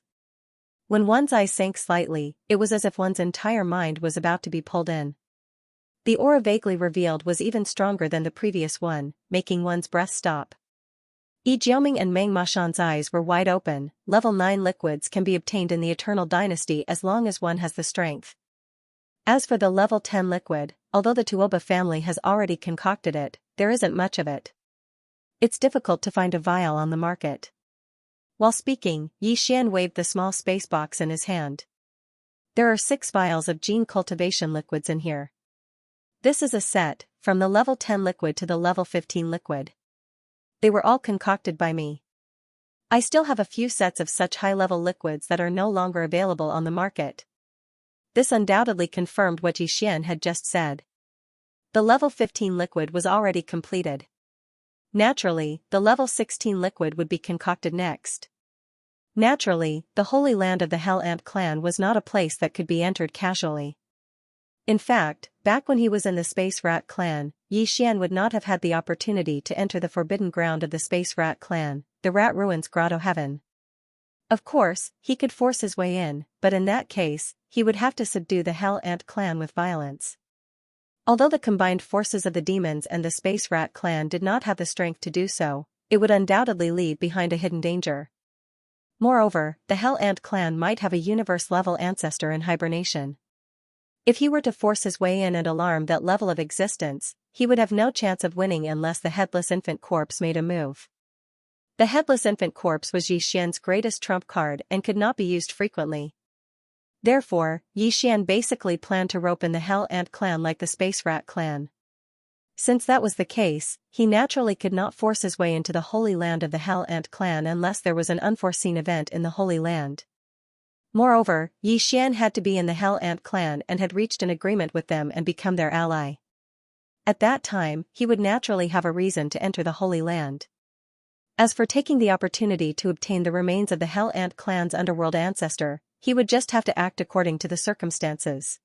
When one's eyes sank slightly, it was as if one's entire mind was about to be pulled in. The aura vaguely revealed was even stronger than the previous one, making one's breath stop. Yi Jioming and Meng Mashan's eyes were wide open. Level 9 liquids can be obtained in the Eternal Dynasty as long as one has the strength. As for the level 10 liquid, although the Tuoba family has already concocted it, there isn't much of it. It's difficult to find a vial on the market. While speaking, Yi Xian waved the small space box in his hand. There are 6 vials of gene cultivation liquids in here. This is a set, from the level 10 liquid to the level 15 liquid. They were all concocted by me. I still have a few sets of such high-level liquids that are no longer available on the market. This undoubtedly confirmed what Yi Xian had just said. The level 15 liquid was already completed. Naturally, the level 16 liquid would be concocted next. Naturally, the Holy Land of the Hell Ant clan was not a place that could be entered casually. In fact, back when he was in the Space Rat clan, Yi Xian would not have had the opportunity to enter the forbidden ground of the Space Rat clan, the Rat Ruins Grotto Heaven. Of course, he could force his way in, but in that case, he would have to subdue the Hell Ant clan with violence. Although the combined forces of the demons and the Space Rat clan did not have the strength to do so, it would undoubtedly leave behind a hidden danger. Moreover, the Hell Ant clan might have a universe-level ancestor in hibernation. If he were to force his way in and alarm that level of existence, he would have no chance of winning unless the headless infant corpse made a move. The headless infant corpse was Yi Xian's greatest trump card and could not be used frequently. Therefore, Yi Xian basically planned to rope in the Hell Ant clan like the Space Rat clan. Since that was the case, he naturally could not force his way into the Holy Land of the Hell Ant clan unless there was an unforeseen event in the Holy Land. Moreover, Yi Xian had to be in the Hell Ant clan and had reached an agreement with them and become their ally. At that time, he would naturally have a reason to enter the Holy Land. As for taking the opportunity to obtain the remains of the Hell Ant clan's underworld ancestor, he would just have to act according to the circumstances.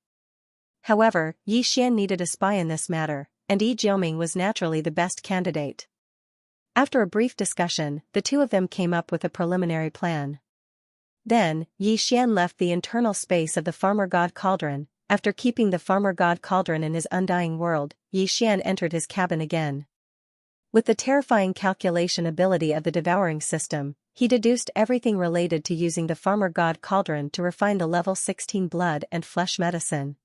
However, Yi Xian needed a spy in this matter, and Yi Jioming was naturally the best candidate. After a brief discussion, the two of them came up with a preliminary plan. Then, Yi Xian left the internal space of the Farmer God Cauldron. After keeping the Farmer God Cauldron in his undying world, Yi Xian entered his cabin again. With the terrifying calculation ability of the Devouring system, he deduced everything related to using the Farmer God Cauldron to refine the level 16 blood and flesh medicine.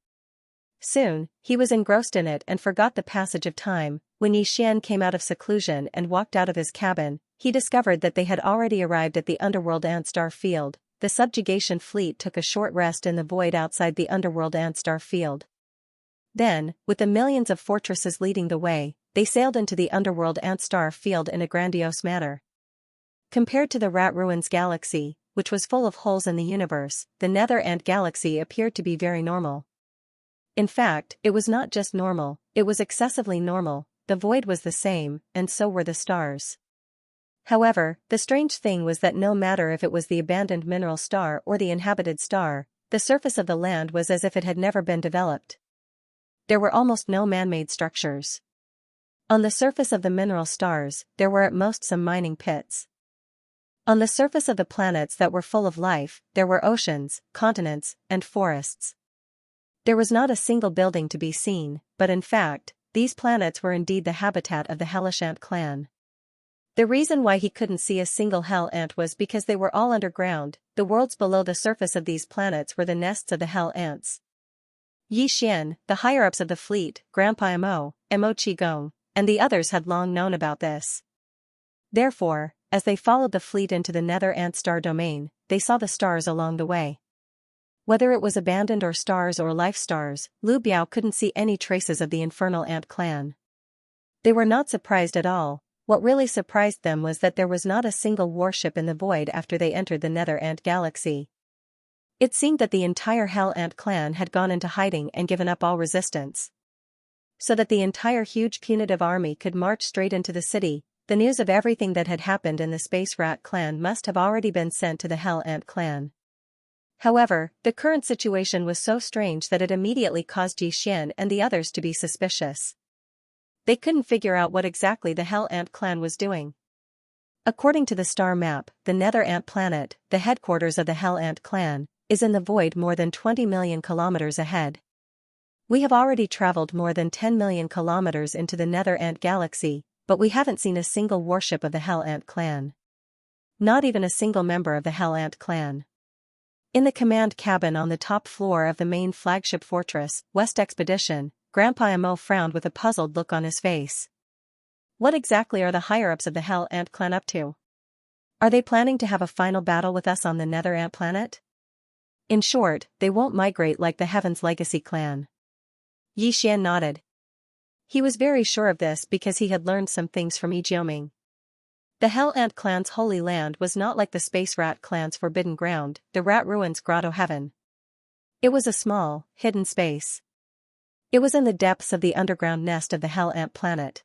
Soon, he was engrossed in it and forgot the passage of time. When Yi Xian came out of seclusion and walked out of his cabin, he discovered that they had already arrived at the Underworld Ant Star Field. The subjugation fleet took a short rest in the void outside the Underworld Ant Star Field. Then, with the millions of fortresses leading the way, they sailed into the Underworld Ant Star Field in a grandiose manner. Compared to the Rat Ruins Galaxy, which was full of holes in the universe, the Nether Ant Galaxy appeared to be very normal. In fact, it was not just normal, it was excessively normal. The void was the same, and so were the stars. However, the strange thing was that no matter if it was the abandoned mineral star or the inhabited star, the surface of the land was as if it had never been developed. There were almost no man-made structures. On the surface of the mineral stars, there were at most some mining pits. On the surface of the planets that were full of life, there were oceans, continents, and forests. There was not a single building to be seen, but in fact, these planets were indeed the habitat of the Hellish Ant clan. The reason why he couldn't see a single hell ant was because they were all underground. The worlds below the surface of these planets were the nests of the hell ants. Yi Xian, the higher-ups of the fleet, Grandpa Mo, Mo Qigong, and the others had long known about this. Therefore, as they followed the fleet into the nether ant star domain, they saw the stars along the way. Whether it was abandoned or stars or life stars, Lu Biao couldn't see any traces of the infernal ant clan. They were not surprised at all. What really surprised them was that there was not a single warship in the void after they entered the nether ant galaxy. It seemed that the entire Hell Ant clan had gone into hiding and given up all resistance. So that the entire huge punitive army could march straight into the city, the news of everything that had happened in the Space Rat clan must have already been sent to the Hell Ant clan. However, the current situation was so strange that it immediately caused Yi Xian and the others to be suspicious. They couldn't figure out what exactly the Hell Ant clan was doing. According to the star map, the Nether Ant planet, the headquarters of the Hell Ant clan, is in the void more than 20 million kilometers ahead. We have already traveled more than 10 million kilometers into the Nether Ant galaxy, but we haven't seen a single warship of the Hell Ant clan. Not even a single member of the Hell Ant clan. In the command cabin on the top floor of the main flagship fortress, West Expedition, Grandpa Mo frowned with a puzzled look on his face. What exactly are the higher-ups of the Hell Ant clan up to? Are they planning to have a final battle with us on the Nether Ant planet? In short, they won't migrate like the Heaven's Legacy clan. Yi Xian nodded. He was very sure of this because he had learned some things from Yi Jioming. The Hell Ant clan's holy land was not like the Space Rat clan's forbidden ground, the Rat Ruins Grotto Heaven. It was a small, hidden space. It was in the depths of the underground nest of the Hell Ant planet.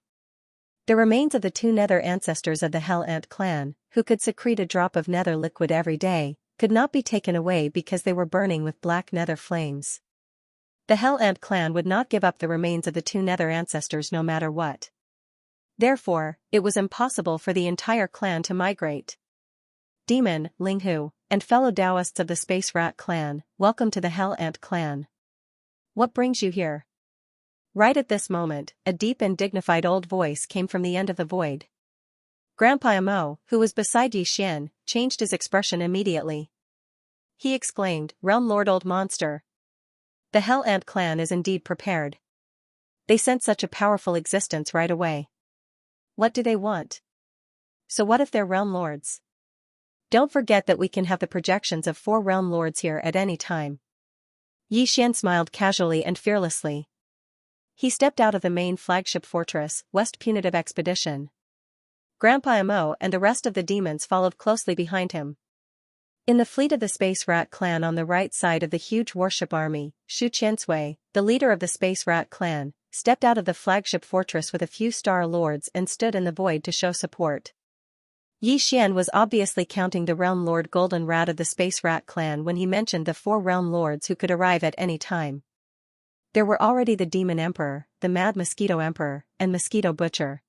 The remains of the two nether ancestors of the Hell Ant clan, who could secrete a drop of nether liquid every day, could not be taken away because they were burning with black nether flames. The Hell Ant clan would not give up the remains of the two nether ancestors no matter what. Therefore, it was impossible for the entire clan to migrate. Demon, Linghu, and fellow Taoists of the Space Rat clan, welcome to the Hell Ant clan. What brings you here? Right at this moment, a deep and dignified old voice came from the end of the void. Grandpa Mo, who was beside Yi Xian, changed his expression immediately. He exclaimed, "Realm Lord Old Monster. The Hell Ant clan is indeed prepared. They sent such a powerful existence right away. What do they want? So what if they're Realm Lords? Don't forget that we can have the projections of 4 Realm Lords here at any time." Yi Xian smiled casually and fearlessly. He stepped out of the main flagship fortress, West Punitive Expedition. Grandpa Mo and the rest of the demons followed closely behind him. In the fleet of the Space Rat clan on the right side of the huge warship army, Shu Qiansui, the leader of the Space Rat clan, stepped out of the flagship fortress with a few star lords and stood in the void to show support. Yi Xian was obviously counting the Realm Lord Golden Rat of the Space Rat clan when he mentioned the 4 Realm Lords who could arrive at any time. There were already the Demon Emperor, the Mad Mosquito Emperor, and Mosquito Butcher.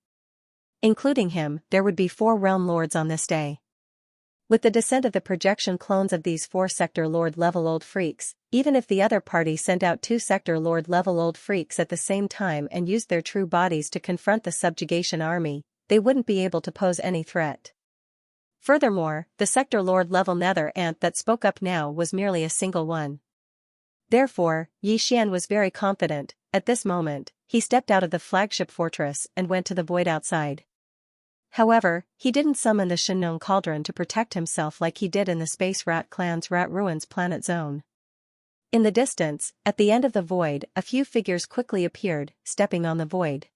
Including him, there would be 4 Realm Lords on this day. With the descent of the projection clones of these 4 Sector Lord level old freaks, even if the other party sent out 2 Sector Lord level old freaks at the same time and used their true bodies to confront the subjugation army, they wouldn't be able to pose any threat. Furthermore, the Sector Lord level Nether Ant that spoke up now was merely a single one. Therefore, Yi Xian was very confident. At this moment, he stepped out of the flagship fortress and went to the void outside. However, he didn't summon the Shenong Cauldron to protect himself like he did in the Space Rat clan's Rat Ruins planet zone. In the distance, at the end of the void, a few figures quickly appeared, stepping on the void.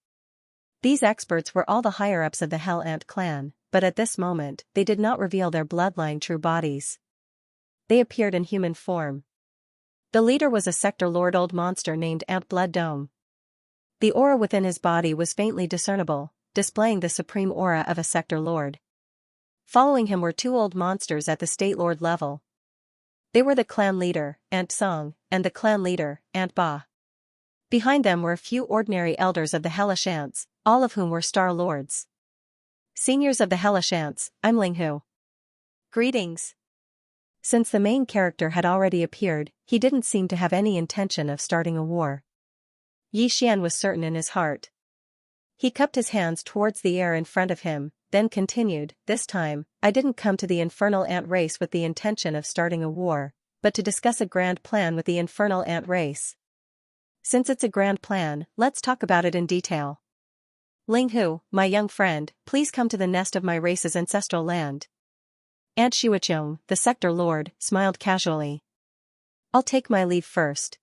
These experts were all the higher-ups of the Hell Ant clan, but at this moment, they did not reveal their bloodline true bodies. They appeared in human form. The leader was a Sector Lord Old Monster named Ant Blood Dome. The aura within his body was faintly discernible, displaying the supreme aura of a Sector Lord. Following him were 2 old monsters at the State Lord level. They were the clan leader, Ant Song, and the clan leader, Ant Ba. Behind them were a few ordinary elders of the Hellish Ants, all of whom were Star Lords. Seniors of the Hellish Ants, I'm Linghu. Greetings. Since the main character had already appeared, he didn't seem to have any intention of starting a war. Yi Xian was certain in his heart. He cupped his hands towards the air in front of him, then continued, this time, I didn't come to the infernal ant race with the intention of starting a war, but to discuss a grand plan with the infernal ant race. Since it's a grand plan, let's talk about it in detail. Ling Hu, my young friend, please come to the nest of my race's ancestral land. Ant Xianxia, the sector lord, smiled casually. I'll take my leave first.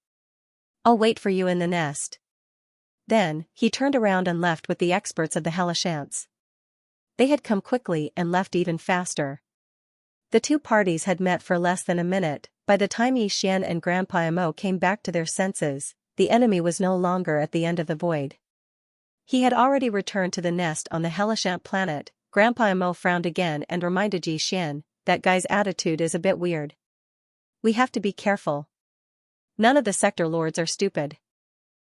I'll wait for you in the nest. Then, he turned around and left with the experts of the hellish ants. They had come quickly and left even faster. The two parties had met for less than a minute. By the time Yi Xian and Grandpa Mo came back to their senses, the enemy was no longer at the end of the void. He had already returned to the nest on the hellish ant planet. Grandpa Mo frowned again and reminded Yi Xian, that guy's attitude is a bit weird. We have to be careful. None of the sector lords are stupid.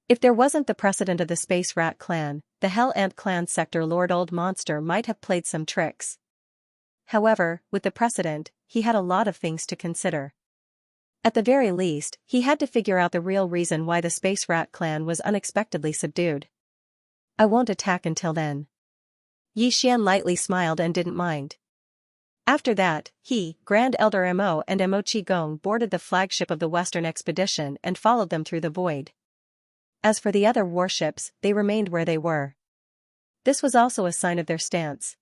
If there wasn't the precedent of the Space Rat clan, the Hell Ant clan sector lord Old Monster might have played some tricks. However, with the precedent, he had a lot of things to consider. At the very least, he had to figure out the real reason why the Space Rat clan was unexpectedly subdued. I won't attack until then. Yi Xian lightly smiled and didn't mind. After that, he, Grand Elder Mo and Mo Qigong boarded the flagship of the Western expedition and followed them through the void. As for the other warships, they remained where they were. This was also a sign of their stance.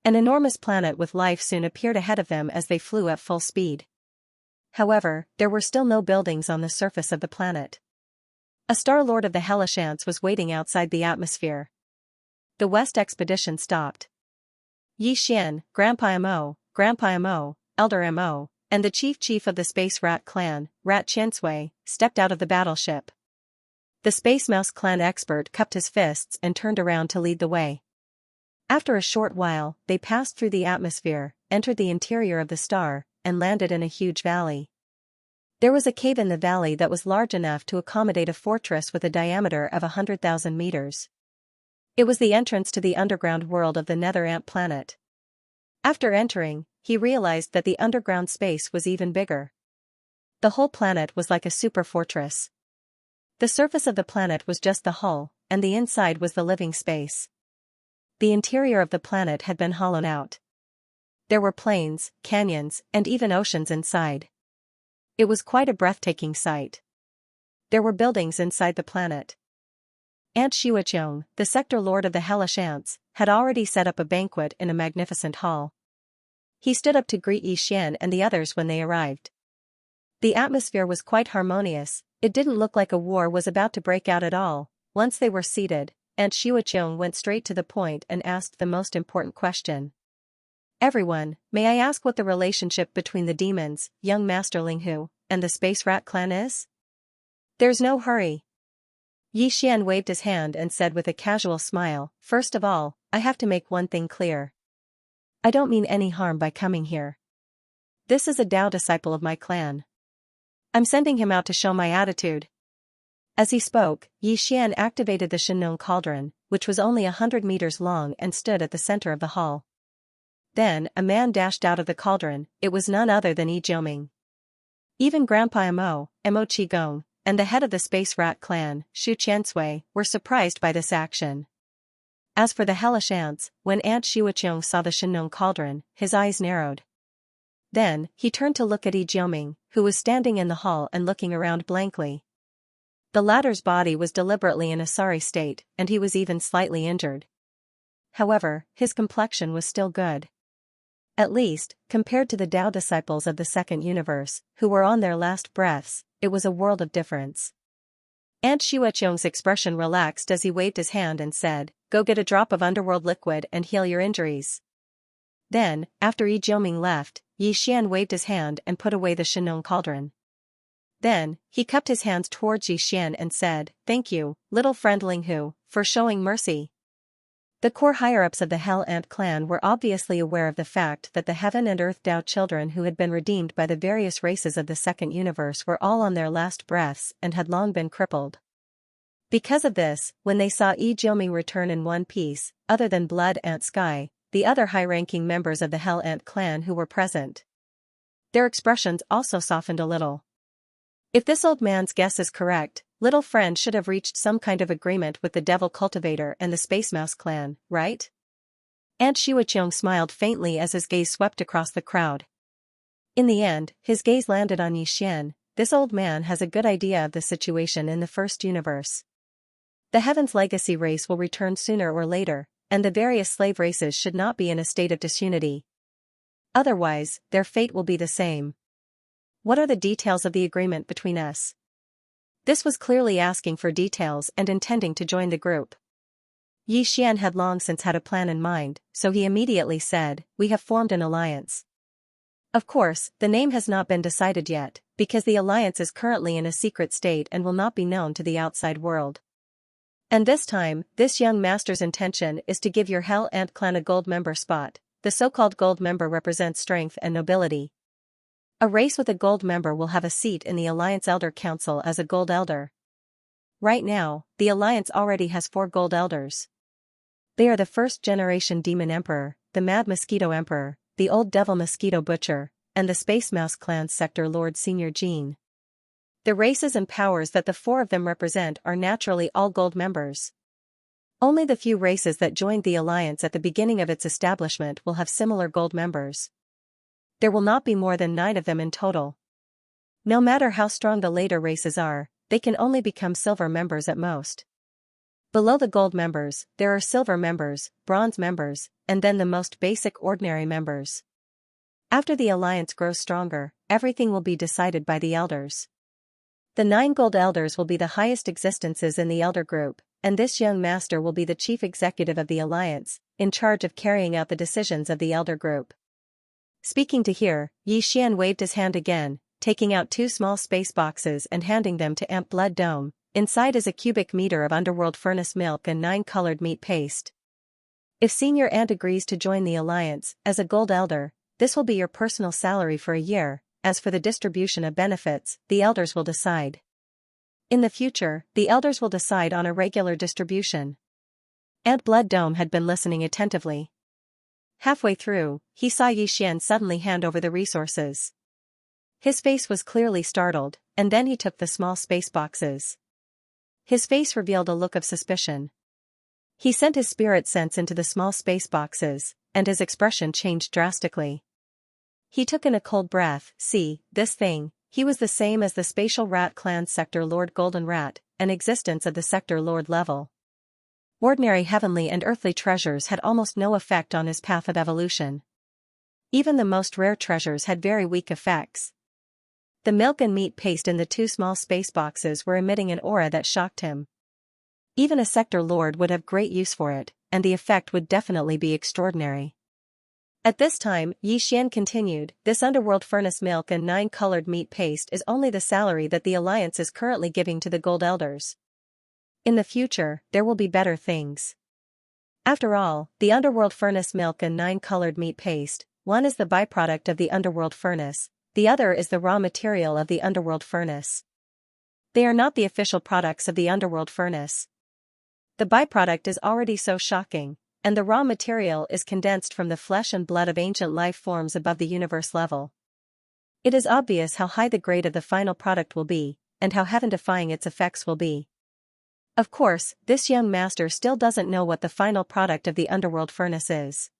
An enormous planet with life soon appeared ahead of them as they flew at full speed. However, there were still no buildings on the surface of the planet. A Star Lord of the hellish ants was waiting outside the atmosphere. The West expedition stopped. Yi Xian, Grandpa Mo, Elder Mo, and the chief of the Space Rat clan, Rat Xianxia, stepped out of the battleship. The Space Mouse clan expert cupped his fists and turned around to lead the way. After a short while, they passed through the atmosphere, entered the interior of the star, and landed in a huge valley. There was a cave in the valley that was large enough to accommodate a fortress with a diameter of 100,000 meters. It was the entrance to the underground world of the Nether Ant planet. After entering, he realized that the underground space was even bigger. The whole planet was like a super fortress. The surface of the planet was just the hull, and the inside was the living space. The interior of the planet had been hollowed out. There were plains, canyons, and even oceans inside. It was quite a breathtaking sight. There were buildings inside the planet. Ant Xianxia, the sector lord of the hellish ants, had already set up a banquet in a magnificent hall. He stood up to greet Yi Xian and the others when they arrived. The atmosphere was quite harmonious. It didn't look like a war was about to break out at all. Once they were seated, Ant Xianxia went straight to the point and asked the most important question. Everyone, may I ask what the relationship between the demons, young Master Ling Hu, and the Space Rat clan is? There's no hurry. Yi Xian waved his hand and said with a casual smile, first of all, I have to make one thing clear. I don't mean any harm by coming here. This is a Dao disciple of my clan. I'm sending him out to show my attitude. As he spoke, Yi Xian activated the Shenong cauldron, which was only 100 meters long and stood at the center of the hall. Then, a man dashed out of the cauldron. It was none other than Yi Jiuming. Even Grandpa Mo Qigong, and the head of the Space Rat clan, Shu Qiansui, were surprised by this action. As for the hellish ants, when Ant Xianxia saw the Shenong cauldron, his eyes narrowed. Then, he turned to look at Yi Jiuming, who was standing in the hall and looking around blankly. The latter's body was deliberately in a sorry state, and he was even slightly injured. However, his complexion was still good. At least, compared to the Dao disciples of the second universe, who were on their last breaths, it was a world of difference. Ant Xianxia's expression relaxed as he waved his hand and said, go get a drop of underworld liquid and heal your injuries. Then, after Yi Jiuming left, Yi Xian waved his hand and put away the Shenong cauldron. Then, he cupped his hands towards Yi Xian and said, thank you, little friend Ling Hu, for showing mercy. The core higher-ups of the Hell Ant clan were obviously aware of the fact that the Heaven and Earth Dao children who had been redeemed by the various races of the second universe were all on their last breaths and had long been crippled. Because of this, when they saw Yi Jiuming return in one piece, other than Blood Ant Sky, the other high-ranking members of the Hell Ant clan who were present, their expressions also softened a little. If this old man's guess is correct, little friend should have reached some kind of agreement with the Devil Cultivator and the Space Mouse clan, right? Aunt Xiaoqiang smiled faintly as his gaze swept across the crowd. In the end, his gaze landed on Yi Xian. This old man has a good idea of the situation in the first universe. The Heaven's Legacy race will return sooner or later, and the various slave races should not be in a state of disunity. Otherwise, their fate will be the same. What are the details of the agreement between us? This was clearly asking for details and intending to join the group. Yi Xian had long since had a plan in mind, so he immediately said, "We have formed an alliance." Of course, the name has not been decided yet, because the alliance is currently in a secret state and will not be known to the outside world. And this time, this young master's intention is to give your Hell Ant clan a gold member spot. The so-called gold member represents strength and nobility. A race with a gold member will have a seat in the Alliance Elder Council as a gold elder. Right now, the Alliance already has 4 gold elders. They are the first-generation Demon Emperor, the Mad Mosquito Emperor, the Old Devil Mosquito Butcher, and the Space Mouse Clan's Sector Lord Senior Jean. The races and powers that the 4 of them represent are naturally all gold members. Only the few races that joined the Alliance at the beginning of its establishment will have similar gold members. There will not be more than 9 of them in total. No matter how strong the later races are, they can only become silver members at most. Below the gold members, there are silver members, bronze members, and then the most basic ordinary members. After the Alliance grows stronger, everything will be decided by the elders. The 9 gold elders will be the highest existences in the elder group, and this young master will be the chief executive of the Alliance, in charge of carrying out the decisions of the elder group. Speaking to here, Yi Xian waved his hand again, taking out 2 small space boxes and handing them to Amp Blood Dome. Inside is a cubic meter of underworld furnace milk and 9 colored meat paste. If Senior Ant agrees to join the Alliance, as a gold elder, this will be your personal salary for a year. As for the distribution of benefits, the elders will decide. In the future, the elders will decide on a regular distribution. Ant Blood Dome had been listening attentively. Halfway through, he saw Yi Xian suddenly hand over the resources. His face was clearly startled, and then he took the small space boxes. His face revealed a look of suspicion. He sent his spirit sense into the small space boxes, and his expression changed drastically. He took in a cold breath. See, this thing, he was the same as the Spatial Rat Clan's Sector Lord Golden Rat, an existence of the Sector Lord level. Ordinary heavenly and earthly treasures had almost no effect on his path of evolution. Even the most rare treasures had very weak effects. The milk and meat paste in the 2 small space boxes were emitting an aura that shocked him. Even a Sector Lord would have great use for it, and the effect would definitely be extraordinary. At this time, Yi Xian continued, this underworld furnace milk and 9 colored meat paste is only the salary that the Alliance is currently giving to the gold elders. In the future, there will be better things. After all, the underworld furnace milk and 9 colored meat paste, one is the byproduct of the underworld furnace, the other is the raw material of the underworld furnace. They are not the official products of the underworld furnace. The byproduct is already so shocking, and the raw material is condensed from the flesh and blood of ancient life forms above the universe level. It is obvious how high the grade of the final product will be, and how heaven-defying its effects will be. Of course, this young master still doesn't know what the final product of the underworld furnace is.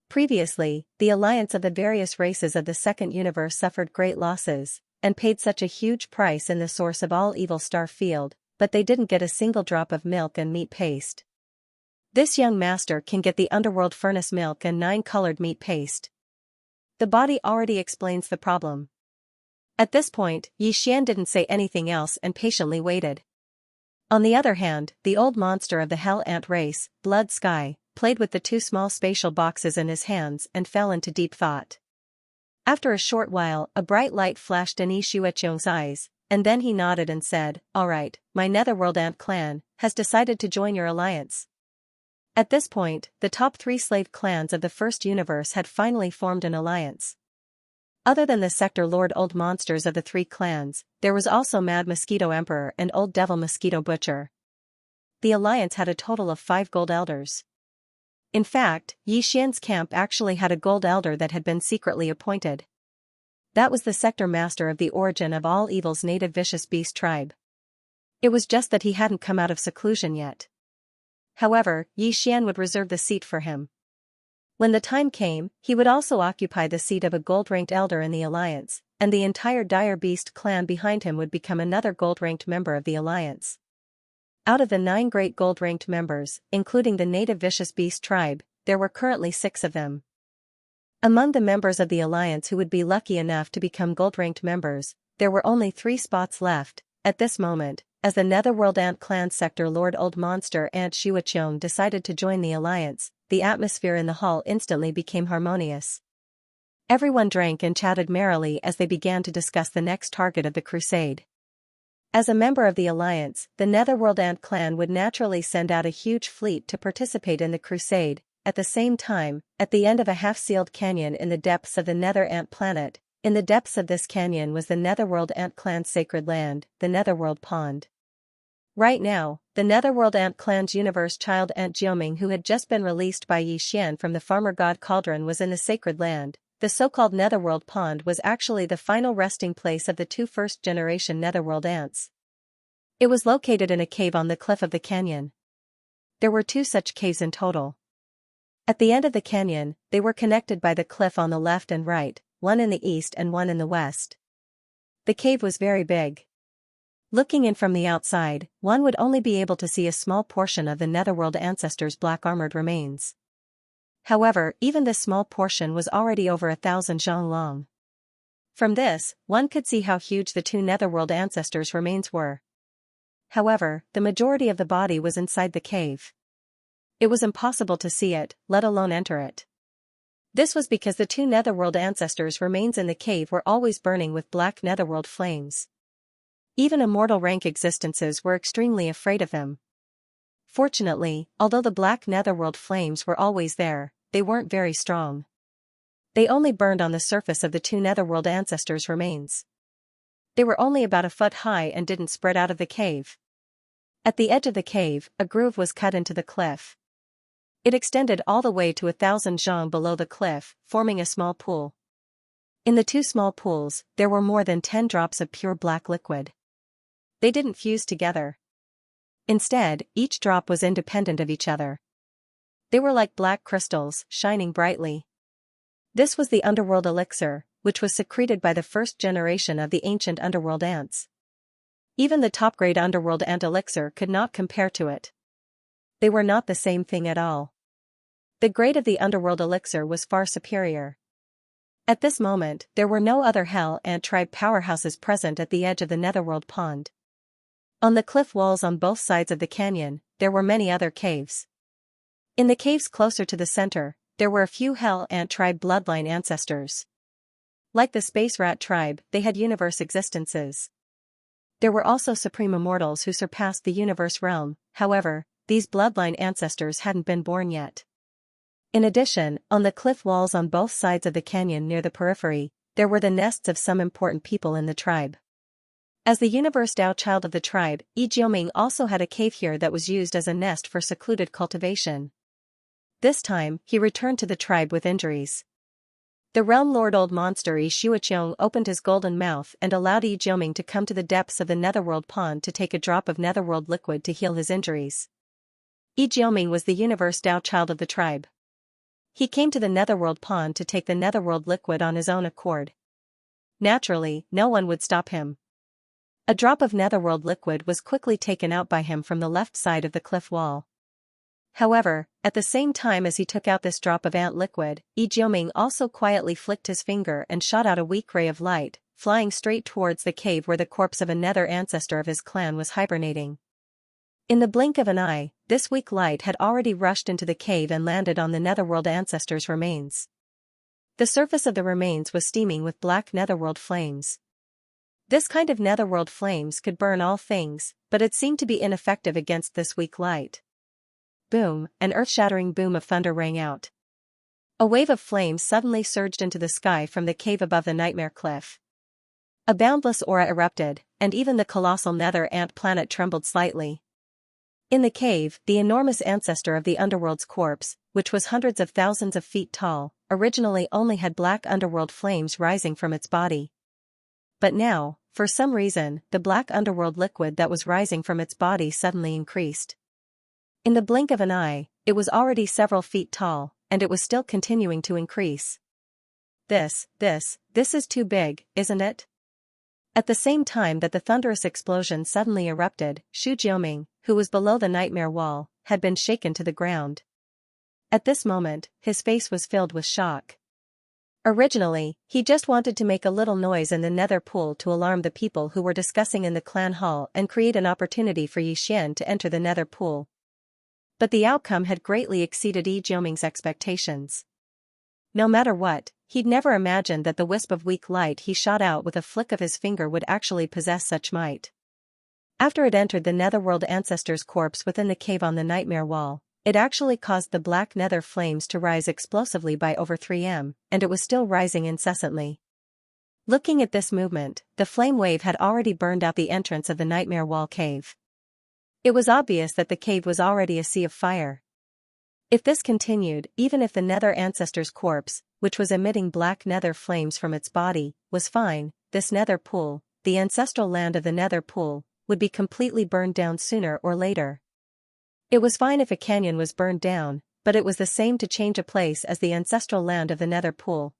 Previously, the alliance of the various races of the second universe suffered great losses, and paid such a huge price in the source of all evil star field, but they didn't get a single drop of milk and meat paste. This young master can get the underworld furnace milk and 9 colored meat paste. The body already explains the problem. At this point, Yi Xian didn't say anything else and patiently waited. On the other hand, the old monster of the Hell Ant race, Blood Sky, played with the 2 small spatial boxes in his hands and fell into deep thought. After a short while, a bright light flashed in Yi Xueqiong's eyes, and then he nodded and said, "All right, my Netherworld Ant clan has decided to join your alliance." At this point, the top 3 slave clans of the first universe had finally formed an alliance. Other than the Sector Lord Old Monsters of the 3 clans, there was also Mad Mosquito Emperor and Old Devil Mosquito Butcher. The alliance had a total of 5 gold elders. In fact, Yi Xian's camp actually had a gold elder that had been secretly appointed. That was the sector master of the Origin of All Evil's native vicious beast tribe. It was just that he hadn't come out of seclusion yet. However, Yi Xian would reserve the seat for him. When the time came, he would also occupy the seat of a gold-ranked elder in the Alliance, and the entire Dire Beast clan behind him would become another gold-ranked member of the Alliance. Out of the 9 great gold-ranked members, including the native Vicious Beast tribe, there were currently 6 of them. Among the members of the Alliance who would be lucky enough to become gold-ranked members, there were only 3 spots left. At this moment, as the Netherworld Ant Clan Sector Lord Old Monster Ant Xianxia decided to join the Alliance, the atmosphere in the hall instantly became harmonious. Everyone drank and chatted merrily as they began to discuss the next target of the crusade. As a member of the Alliance, the Netherworld Ant Clan would naturally send out a huge fleet to participate in the crusade. At the same time, at the end of a half-sealed canyon in the depths of the Nether Ant Planet, in the depths of this canyon was the Netherworld Ant Clan's sacred land, the Netherworld Pond. Right now, the Netherworld Ant Clan's universe child Ant Xiaoming, who had just been released by Yi Xian from the farmer god Cauldron, was in the sacred land. The so-called Netherworld Pond was actually the final resting place of the 2 first-generation Netherworld ants. It was located in a cave on the cliff of the canyon. There were 2 such caves in total. At the end of the canyon, they were connected by the cliff on the left and right, one in the east and one in the west. The cave was very big. Looking in from the outside, one would only be able to see a small portion of the Netherworld ancestors' black armored remains. However, even this small portion was already over 1,000 zhang long. From this, one could see how huge the 2 Netherworld ancestors' remains were. However, the majority of the body was inside the cave. It was impossible to see it, let alone enter it. This was because the 2 Netherworld ancestors' remains in the cave were always burning with black Netherworld flames. Even immortal rank existences were extremely afraid of them. Fortunately, although the black Netherworld flames were always there, they weren't very strong. They only burned on the surface of the 2 Netherworld ancestors' remains. They were only about a foot high and didn't spread out of the cave. At the edge of the cave, a groove was cut into the cliff. It extended all the way to 1,000 zhang below the cliff, forming a small pool. In the 2 small pools, there were more than 10 drops of pure black liquid. They didn't fuse together. Instead, each drop was independent of each other. They were like black crystals, shining brightly. This was the underworld elixir, which was secreted by the first generation of the ancient underworld ants. Even the top-grade underworld ant elixir could not compare to it. They were not the same thing at all. The grade of the underworld elixir was far superior. At this moment, there were no other Hell Ant tribe powerhouses present at the edge of the Netherworld Pond. On the cliff walls on both sides of the canyon, there were many other caves. In the caves closer to the center, there were a few Hell Ant tribe bloodline ancestors. Like the Space Rat tribe, they had universe existences. There were also supreme immortals who surpassed the universe realm. However, these bloodline ancestors hadn't been born yet. In addition, on the cliff walls on both sides of the canyon near the periphery, there were the nests of some important people in the tribe. As the universe Tao child of the tribe, Yi Jioming also had a cave here that was used as a nest for secluded cultivation. This time, he returned to the tribe with injuries. The realm lord Old Monster Yi Xianxia opened his golden mouth and allowed Yi Jioming to come to the depths of the Netherworld Pond to take a drop of Netherworld liquid to heal his injuries. Yi Jioming was the universe Tao child of the tribe. He came to the Netherworld Pond to take the Netherworld liquid on his own accord. Naturally, no one would stop him. A drop of Netherworld liquid was quickly taken out by him from the left side of the cliff wall. However, at the same time as he took out this drop of ant liquid, Yi Jioming also quietly flicked his finger and shot out a weak ray of light, flying straight towards the cave where the corpse of a nether ancestor of his clan was hibernating. In the blink of an eye, this weak light had already rushed into the cave and landed on the Netherworld ancestor's remains. The surface of the remains was steaming with black Netherworld flames. This kind of Netherworld flames could burn all things, but it seemed to be ineffective against this weak light. Boom, an earth-shattering boom of thunder rang out. A wave of flames suddenly surged into the sky from the cave above the Nightmare Cliff. A boundless aura erupted, and even the colossal Nether Ant planet trembled slightly. In the cave, the enormous ancestor of the underworld's corpse, which was hundreds of thousands of feet tall, originally only had black underworld flames rising from its body. But now, for some reason, the black underworld liquid that was rising from its body suddenly increased. In the blink of an eye, it was already several feet tall, and it was still continuing to increase. This is too big, isn't it? At the same time that the thunderous explosion suddenly erupted, Xu Jiuming, who was below the nightmare wall, had been shaken to the ground. At this moment, his face was filled with shock. Originally, he just wanted to make a little noise in the nether pool to alarm the people who were discussing in the clan hall and create an opportunity for Yi Xian to enter the nether pool. But the outcome had greatly exceeded Yi Jiuming's expectations. No matter what, he'd never imagined that the wisp of weak light he shot out with a flick of his finger would actually possess such might. After it entered the netherworld ancestor's corpse within the cave on the nightmare wall, it actually caused the black nether flames to rise explosively by over 3 m, and it was still rising incessantly. Looking at this movement, the flame wave had already burned out the entrance of the nightmare wall cave. It was obvious that the cave was already a sea of fire. If this continued, even if the nether ancestor's corpse, which was emitting black nether flames from its body, was fine, this nether pool, the ancestral land of the nether pool, would be completely burned down sooner or later. It was fine if a canyon was burned down, but it was the same to change a place as the ancestral land of the nether pool.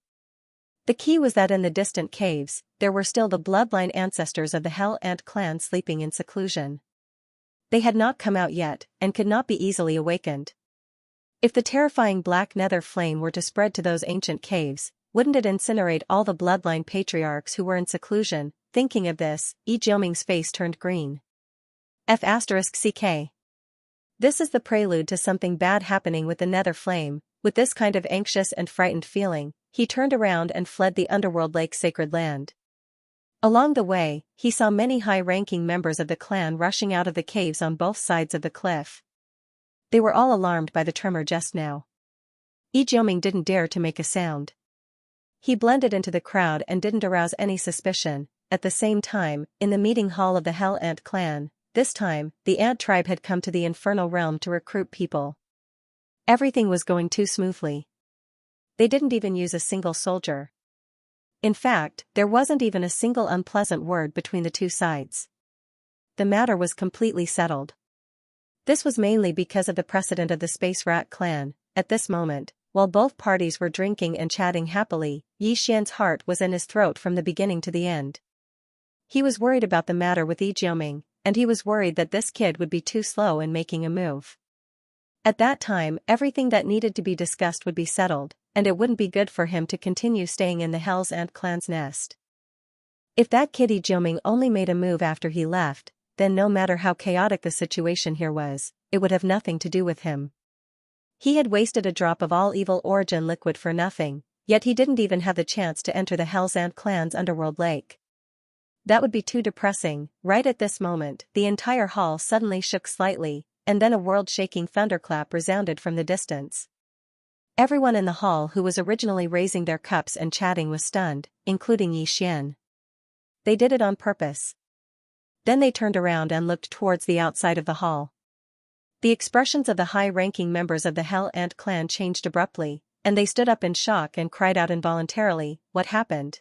The key was that in the distant caves, there were still the bloodline ancestors of the Hell Ant clan sleeping in seclusion. They had not come out yet, and could not be easily awakened. If the terrifying black nether flame were to spread to those ancient caves, wouldn't it incinerate all the bloodline patriarchs who were in seclusion? Thinking of this, Yi Jiuming's face turned green. F***ck. This is the prelude to something bad happening with the nether flame. With this kind of anxious and frightened feeling, he turned around and fled the underworld lake sacred land. Along the way, he saw many high-ranking members of the clan rushing out of the caves on both sides of the cliff. They were all alarmed by the tremor just now. Yi Jiuming didn't dare to make a sound. He blended into the crowd and didn't arouse any suspicion. At the same time, in the meeting hall of the Hell Ant clan, this time, the ant tribe had come to the infernal realm to recruit people. Everything was going too smoothly. They didn't even use a single soldier. In fact, there wasn't even a single unpleasant word between the two sides. The matter was completely settled. This was mainly because of the precedent of the Space Rat clan. At this moment, while both parties were drinking and chatting happily, Yi Xian's heart was in his throat from the beginning to the end. He was worried about the matter with Yi Jiuming, and he was worried that this kid would be too slow in making a move. At that time, everything that needed to be discussed would be settled, and it wouldn't be good for him to continue staying in the Hell's Ant clan's nest. If that kid Yi Jiuming only made a move after he left, then no matter how chaotic the situation here was, it would have nothing to do with him. He had wasted a drop of all evil origin liquid for nothing, yet he didn't even have the chance to enter the Hell's Ant clan's underworld lake. That would be too depressing. Right at this moment, the entire hall suddenly shook slightly, and then a world-shaking thunderclap resounded from the distance. Everyone in the hall who was originally raising their cups and chatting was stunned, including Yi Xian. They did it on purpose. Then they turned around and looked towards the outside of the hall. The expressions of the high-ranking members of the Hell Ant clan changed abruptly, and they stood up in shock and cried out involuntarily, "What happened?"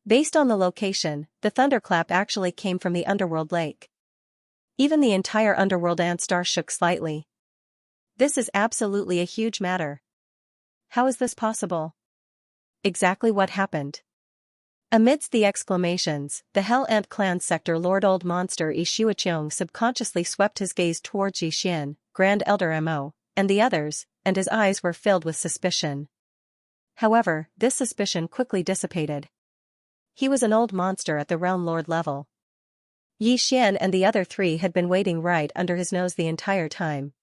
Based on the location, the thunderclap actually came from the underworld lake. Even the entire underworld ant star shook slightly. This is absolutely a huge matter. How is this possible? Exactly what happened? Amidst the exclamations, the Hell Ant clan sector Lord Old Monster Yi Xiuqiong subconsciously swept his gaze towards Yi Xian, Grand Elder Mo, and the others, and his eyes were filled with suspicion. However, this suspicion quickly dissipated. He was an old monster at the Realm Lord level. Yi Xian and the other three had been waiting right under his nose the entire time.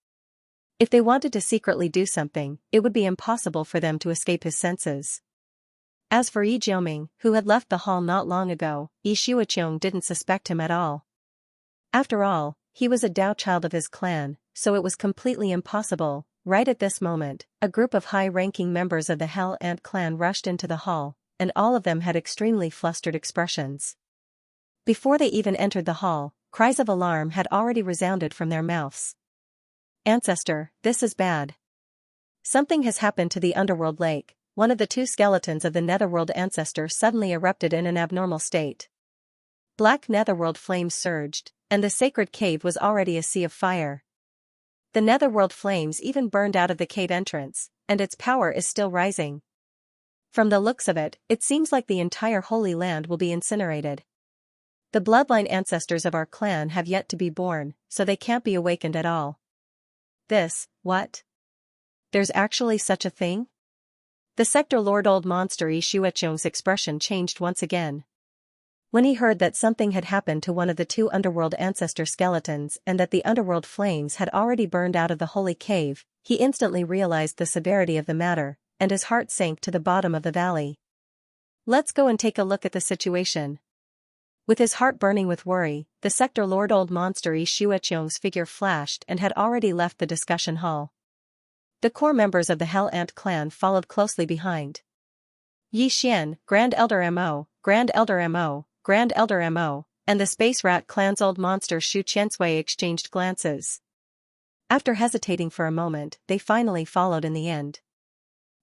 If they wanted to secretly do something, it would be impossible for them to escape his senses. As for Yi Jiuming, who had left the hall not long ago, Yi Xiuqiong didn't suspect him at all. After all, he was a Dao child of his clan, so it was completely impossible. Right at this moment, a group of high-ranking members of the Hell Ant clan rushed into the hall, and all of them had extremely flustered expressions. Before they even entered the hall, cries of alarm had already resounded from their mouths. "Ancestor, this is bad. Something has happened to the underworld lake." One of the two skeletons of the netherworld ancestor suddenly erupted in an abnormal state. Black netherworld flames surged, and the sacred cave was already a sea of fire. The netherworld flames even burned out of the cave entrance, and its power is still rising. From the looks of it, it seems like the entire Holy Land will be incinerated. The bloodline ancestors of our clan have yet to be born, so they can't be awakened at all. What? There's actually such a thing? The sector lord old monster Xianxia's expression changed once again. When he heard that something had happened to one of the two underworld ancestor skeletons and that the underworld flames had already burned out of the holy cave, he instantly realized the severity of the matter, and his heart sank to the bottom of the valley. Let's go and take a look at the situation. With his heart burning with worry, the sector lord old monster Xianxia's figure flashed and had already left the discussion hall. The core members of the Hell Ant clan followed closely behind. Yi Xian, Grand Elder Mo, Grand Elder Mo, Grand Elder Mo, and the Space Rat clan's old monster Shu Qiansui exchanged glances. After hesitating for a moment, they finally followed in the end.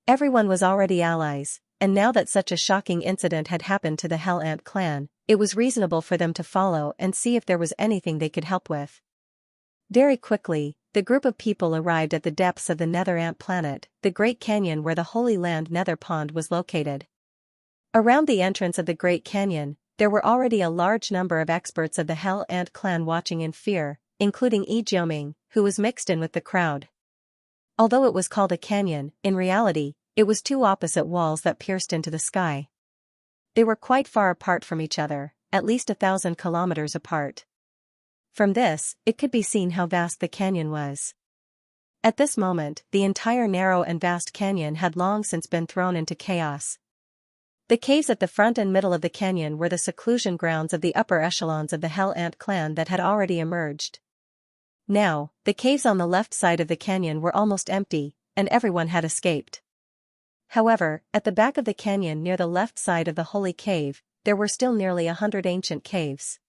Everyone was already allies, and now that such a shocking incident had happened to the Hell Ant clan, it was reasonable for them to follow and see if there was anything they could help with. Very quickly, the group of people arrived at the depths of the Nether Ant planet, the Great Canyon where the Holy Land Nether Pond was located. Around the entrance of the Great Canyon, there were already a large number of experts of the Hell Ant clan watching in fear, including Yi Jiuming, who was mixed in with the crowd. Although it was called a canyon, in reality, it was two opposite walls that pierced into the sky. They were quite far apart from each other, at least 1,000 kilometers apart. From this, it could be seen how vast the canyon was. At this moment, the entire narrow and vast canyon had long since been thrown into chaos. The caves at the front and middle of the canyon were the seclusion grounds of the upper echelons of the Hell Ant clan that had already emerged. Now, the caves on the left side of the canyon were almost empty, and everyone had escaped. However, at the back of the canyon near the left side of the holy cave, there were still nearly 100 ancient caves.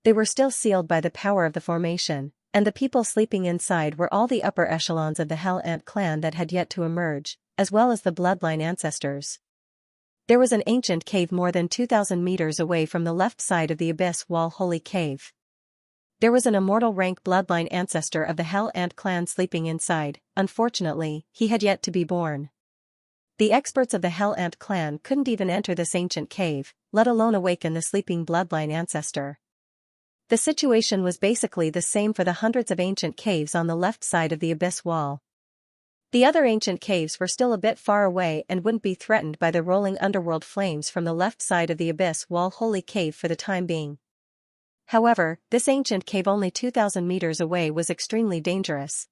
They were still sealed by the power of the formation, and the people sleeping inside were all the upper echelons of the Hell Ant clan that had yet to emerge, as well as the bloodline ancestors. There was an ancient cave more than 2,000 meters away from the left side of the Abyss Wall Holy Cave. There was an immortal rank bloodline ancestor of the Hell Ant clan sleeping inside. Unfortunately, he had yet to be born. The experts of the Hell Ant clan couldn't even enter this ancient cave, let alone awaken the sleeping bloodline ancestor. The situation was basically the same for the hundreds of ancient caves on the left side of the Abyss Wall. The other ancient caves were still a bit far away and wouldn't be threatened by the rolling underworld flames from the left side of the Abyss Wall Holy Cave for the time being. However, this ancient cave only 2,000 meters away was extremely dangerous.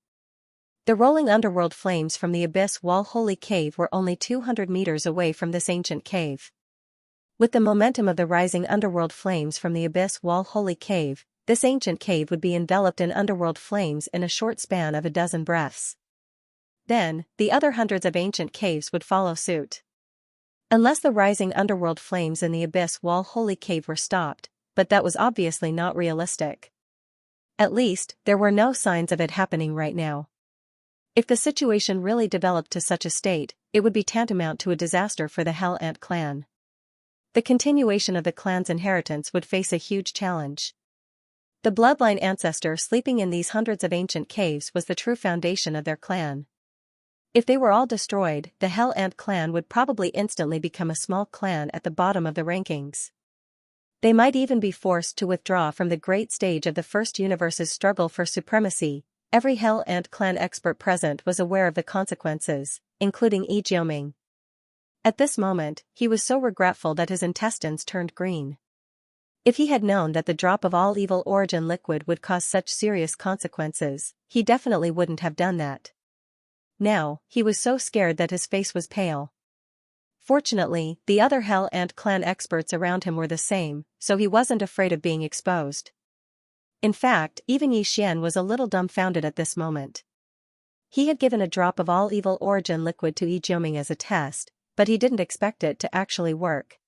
The rolling underworld flames from the Abyss Wall Holy Cave were only 200 meters away from this ancient cave. With the momentum of the rising underworld flames from the Abyss Wall Holy Cave, this ancient cave would be enveloped in underworld flames in a short span of a dozen breaths. Then, the other hundreds of ancient caves would follow suit. Unless the rising underworld flames in the Abyss Wall Holy Cave were stopped, but that was obviously not realistic. At least, there were no signs of it happening right now. If the situation really developed to such a state, it would be tantamount to a disaster for the Hell Ant clan. The continuation of the clan's inheritance would face a huge challenge. The bloodline ancestor sleeping in these hundreds of ancient caves was the true foundation of their clan. If they were all destroyed, the Hell Ant clan would probably instantly become a small clan at the bottom of the rankings. They might even be forced to withdraw from the great stage of the First Universe's struggle for supremacy. Every Hell Ant clan expert present was aware of the consequences, including Yi Jiuming. At this moment, he was so regretful that his intestines turned green. If he had known that the drop of all evil origin liquid would cause such serious consequences, he definitely wouldn't have done that. Now, he was so scared that his face was pale. Fortunately, the other Hell Ant clan experts around him were the same, so he wasn't afraid of being exposed. In fact, even Yi Xian was a little dumbfounded at this moment. He had given a drop of all evil origin liquid to Yi Jiuming as a test, but he didn't expect it to actually work.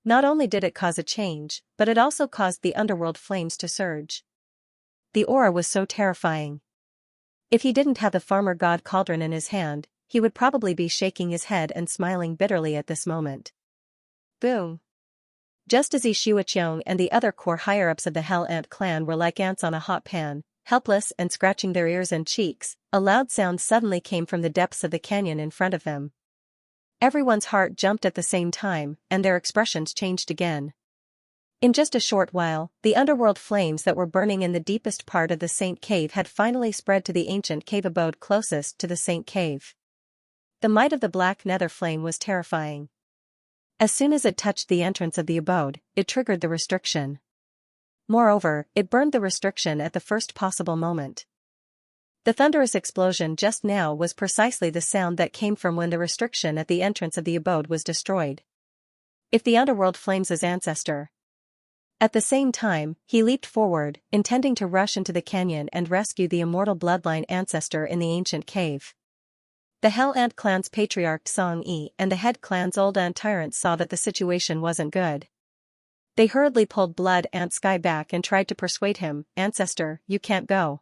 Not only did it cause a change, but it also caused the underworld flames to surge. The aura was so terrifying. If he didn't have the farmer god cauldron in his hand, he would probably be shaking his head and smiling bitterly at this moment. Boom! Just as Xianxia and the other core higher-ups of the Hell Ant clan were like ants on a hot pan, helpless and scratching their ears and cheeks, a loud sound suddenly came from the depths of the canyon in front of them. Everyone's heart jumped at the same time, and their expressions changed again. In just a short while, the underworld flames that were burning in the deepest part of the Saint Cave had finally spread to the ancient cave abode closest to the Saint Cave. The might of the black nether flame was terrifying. As soon as it touched the entrance of the abode, it triggered the restriction. Moreover, it burned the restriction at the first possible moment. The thunderous explosion just now was precisely the sound that came from when the restriction at the entrance of the abode was destroyed. If the underworld flames' ancestor. At the same time, he leaped forward, intending to rush into the canyon and rescue the immortal bloodline ancestor in the ancient cave. The Hell Ant clan's patriarch Xianxia and the head clan's old ant tyrant saw that the situation wasn't good. They hurriedly pulled Blood Ant Sky back and tried to persuade him, "Ancestor, you can't go.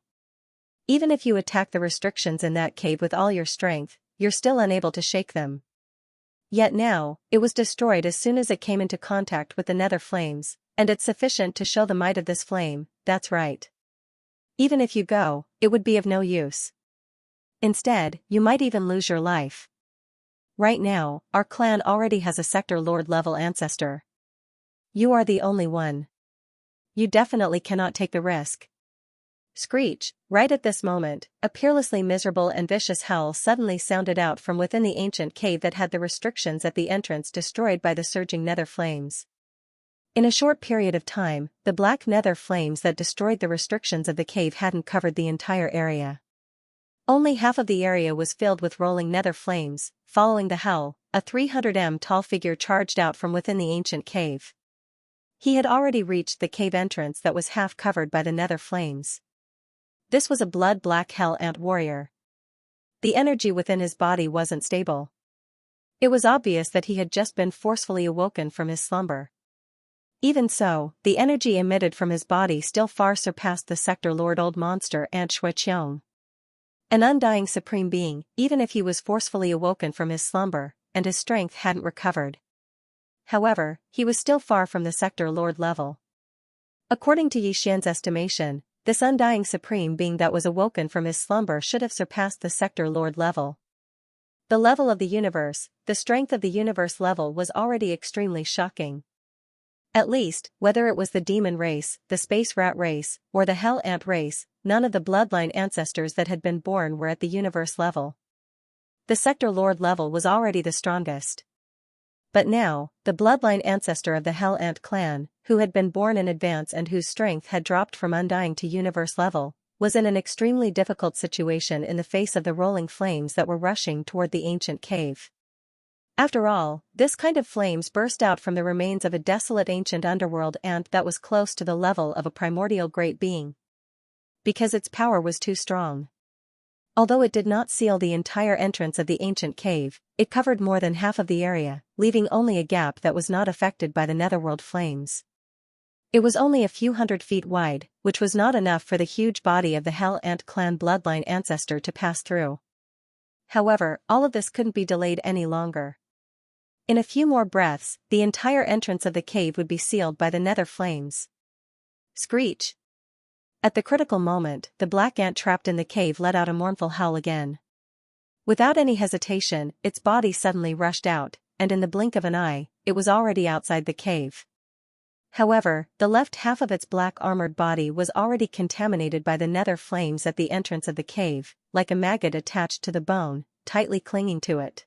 Even if you attack the restrictions in that cave with all your strength, you're still unable to shake them." Yet now, it was destroyed as soon as it came into contact with the nether flames, and it's sufficient to show the might of this flame. That's right. Even if you go, it would be of no use. Instead, you might even lose your life. Right now, our clan already has a sector lord level ancestor. You are the only one. You definitely cannot take the risk. Screech. Right at this moment, a peerlessly miserable and vicious howl suddenly sounded out from within the ancient cave that had the restrictions at the entrance destroyed by the surging nether flames. In a short period of time, the black nether flames that destroyed the restrictions of the cave hadn't covered the entire area. Only half of the area was filled with rolling nether flames. Following the howl, a 300 m tall figure charged out from within the ancient cave. He had already reached the cave entrance that was half covered by the nether flames. This was a blood-black hell ant warrior. The energy within his body wasn't stable. It was obvious that he had just been forcefully awoken from his slumber. Even so, the energy emitted from his body still far surpassed the sector lord old monster Ant Shuiqiong. An undying supreme being, even if he was forcefully awoken from his slumber, and his strength hadn't recovered. However, he was still far from the sector lord level. According to Yi Xian's estimation, this undying supreme being that was awoken from his slumber should have surpassed the sector lord level. The level of the universe, the strength of the universe level was already extremely shocking. At least, whether it was the demon race, the space rat race, or the hell ant race, none of the bloodline ancestors that had been born were at the universe level. The sector lord level was already the strongest. But now, the bloodline ancestor of the Hell Ant clan, who had been born in advance and whose strength had dropped from undying to universe level, was in an extremely difficult situation in the face of the rolling flames that were rushing toward the ancient cave. After all, this kind of flames burst out from the remains of a desolate ancient underworld ant that was close to the level of a primordial great being. Because its power was too strong. Although it did not seal the entire entrance of the ancient cave, it covered more than half of the area, leaving only a gap that was not affected by the netherworld flames. It was only a few hundred feet wide, which was not enough for the huge body of the Hell Ant clan bloodline ancestor to pass through. However, all of this couldn't be delayed any longer. In a few more breaths, the entire entrance of the cave would be sealed by the nether flames. Screech! At the critical moment, the black ant trapped in the cave let out a mournful howl again. Without any hesitation, its body suddenly rushed out, and in the blink of an eye, it was already outside the cave. However, the left half of its black armored body was already contaminated by the nether flames at the entrance of the cave, like a maggot attached to the bone, tightly clinging to it.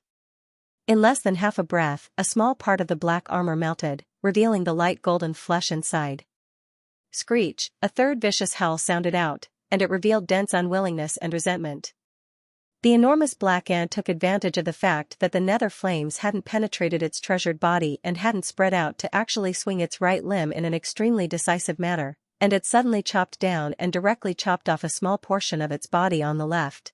In less than half a breath, a small part of the black armor melted, revealing the light golden flesh inside. Screech! A third vicious howl sounded out, and it revealed dense unwillingness and resentment. The enormous black ant took advantage of the fact that the nether flames hadn't penetrated its treasured body and hadn't spread out to actually swing its right limb in an extremely decisive manner, and it suddenly chopped down and directly chopped off a small portion of its body on the left.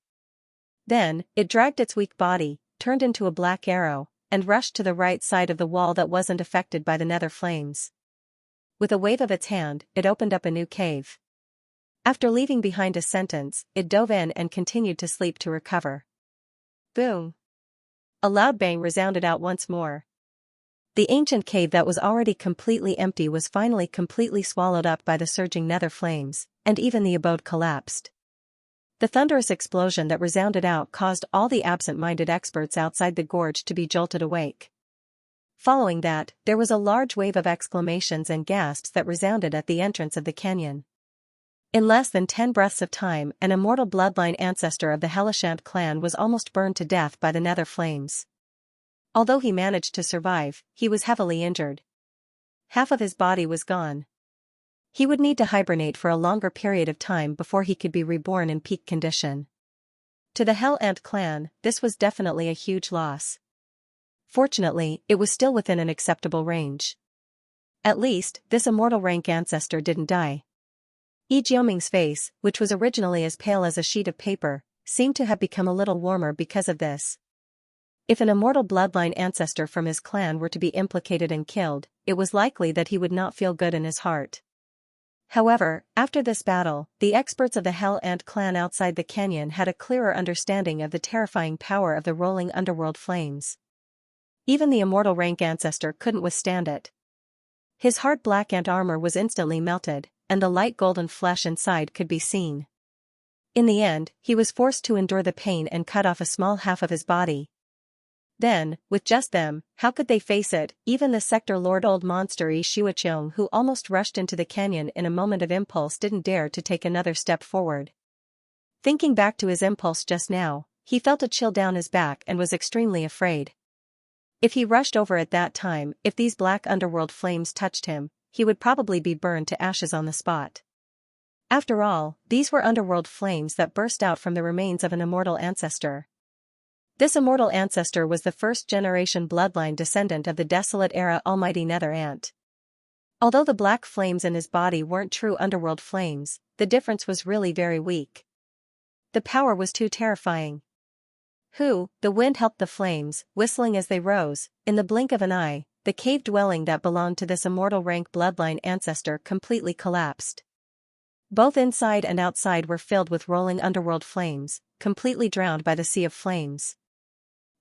Then, it dragged its weak body, turned into a black arrow, and rushed to the right side of the wall that wasn't affected by the nether flames. With a wave of its hand, it opened up a new cave. After leaving behind a sentence, it dove in and continued to sleep to recover. Boom! A loud bang resounded out once more. The ancient cave that was already completely empty was finally completely swallowed up by the surging nether flames, and even the abode collapsed. The thunderous explosion that resounded out caused all the absent-minded experts outside the gorge to be jolted awake. Following that, there was a large wave of exclamations and gasps that resounded at the entrance of the canyon. In less than 10 breaths of time, an immortal bloodline ancestor of the Xianxia clan was almost burned to death by the nether flames. Although he managed to survive, he was heavily injured. Half of his body was gone. He would need to hibernate for a longer period of time before he could be reborn in peak condition. To the Xianxia clan, this was definitely a huge loss. Fortunately, it was still within an acceptable range. At least, this immortal rank ancestor didn't die. Yi Jiuming's face, which was originally as pale as a sheet of paper, seemed to have become a little warmer because of this. If an immortal bloodline ancestor from his clan were to be implicated and killed, it was likely that he would not feel good in his heart. However, after this battle, the experts of the Xianxia clan outside the canyon had a clearer understanding of the terrifying power of the rolling underworld flames. Even the immortal rank ancestor couldn't withstand it. His hard black ant armor was instantly melted, and the light golden flesh inside could be seen. In the end, he was forced to endure the pain and cut off a small half of his body. Then, with just them, how could they face it? Even the sector lord old monster Xianxia, who almost rushed into the canyon in a moment of impulse, didn't dare to take another step forward. Thinking back to his impulse just now, he felt a chill down his back and was extremely afraid. If he rushed over at that time, if these black underworld flames touched him, he would probably be burned to ashes on the spot. After all, these were underworld flames that burst out from the remains of an immortal ancestor. This immortal ancestor was the first-generation bloodline descendant of the Desolate-era Almighty Nether Ant. Although the black flames in his body weren't true underworld flames, the difference was really very weak. The power was too terrifying. The wind helped the flames, whistling as they rose. In the blink of an eye, the cave dwelling that belonged to this immortal rank bloodline ancestor completely collapsed. Both inside and outside were filled with rolling underworld flames, completely drowned by the sea of flames.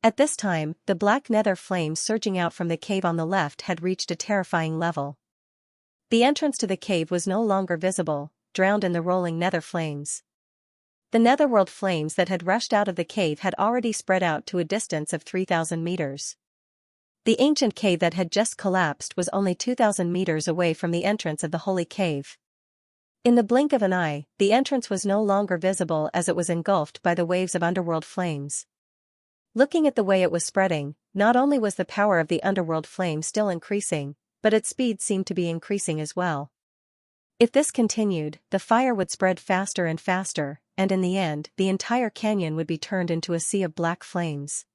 At this time, the black nether flames surging out from the cave on the left had reached a terrifying level. The entrance to the cave was no longer visible, drowned in the rolling nether flames. The netherworld flames that had rushed out of the cave had already spread out to a distance of 3,000 meters. The ancient cave that had just collapsed was only 2,000 meters away from the entrance of the holy cave. In the blink of an eye, the entrance was no longer visible as it was engulfed by the waves of underworld flames. Looking at the way it was spreading, not only was the power of the underworld flame still increasing, but its speed seemed to be increasing as well. If this continued, the fire would spread faster and faster, and in the end, the entire canyon would be turned into a sea of black flames.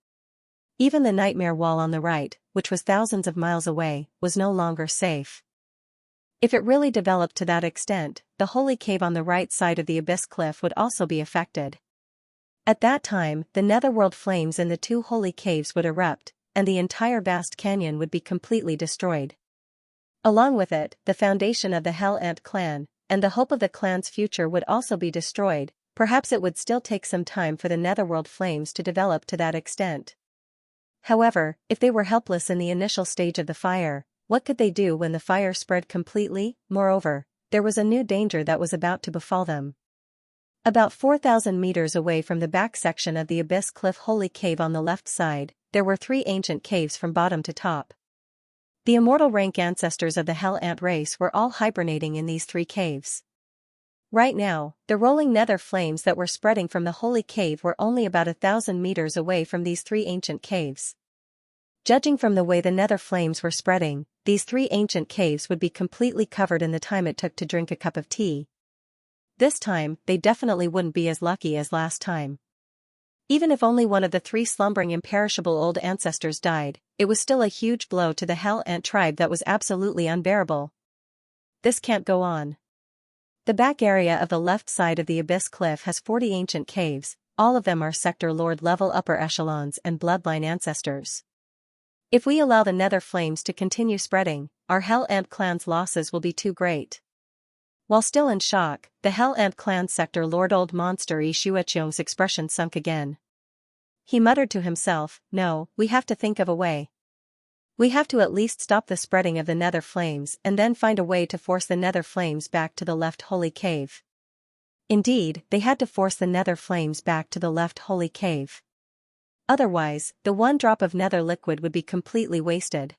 Even the nightmare wall on the right, which was thousands of miles away, was no longer safe. If it really developed to that extent, the holy cave on the right side of the abyss cliff would also be affected. At that time, the netherworld flames in the two holy caves would erupt, and the entire vast canyon would be completely destroyed. Along with it, the foundation of the Xianxia clan, and the hope of the clan's future would also be destroyed. Perhaps it would still take some time for the netherworld flames to develop to that extent. However, if they were helpless in the initial stage of the fire, what could they do when the fire spread completely? Moreover, there was a new danger that was about to befall them. About 4,000 meters away from the back section of the abyss cliff holy cave on the left side, there were 3 ancient caves from bottom to top. The immortal rank ancestors of the Xianxia race were all hibernating in these 3 caves. Right now, the rolling nether flames that were spreading from the holy cave were only about 1,000 meters away from these 3 ancient caves. Judging from the way the nether flames were spreading, these 3 ancient caves would be completely covered in the time it took to drink a cup of tea. This time, they definitely wouldn't be as lucky as last time. Even if only one of the 3 slumbering imperishable old ancestors died, it was still a huge blow to the Xianxia tribe that was absolutely unbearable. This can't go on. The back area of the left side of the abyss cliff has 40 ancient caves, all of them are sector lord level upper echelons and bloodline ancestors. If we allow the nether flames to continue spreading, our Xianxia clan's losses will be too great. While still in shock, the Xianxia clan sector lord old monster Xianxia's expression sunk again. He muttered to himself, "No, we have to think of a way." We have to at least stop the spreading of the nether flames and then find a way to force the nether flames back to the left holy cave. Indeed, they had to force the nether flames back to the left holy cave. Otherwise, the one drop of nether liquid would be completely wasted.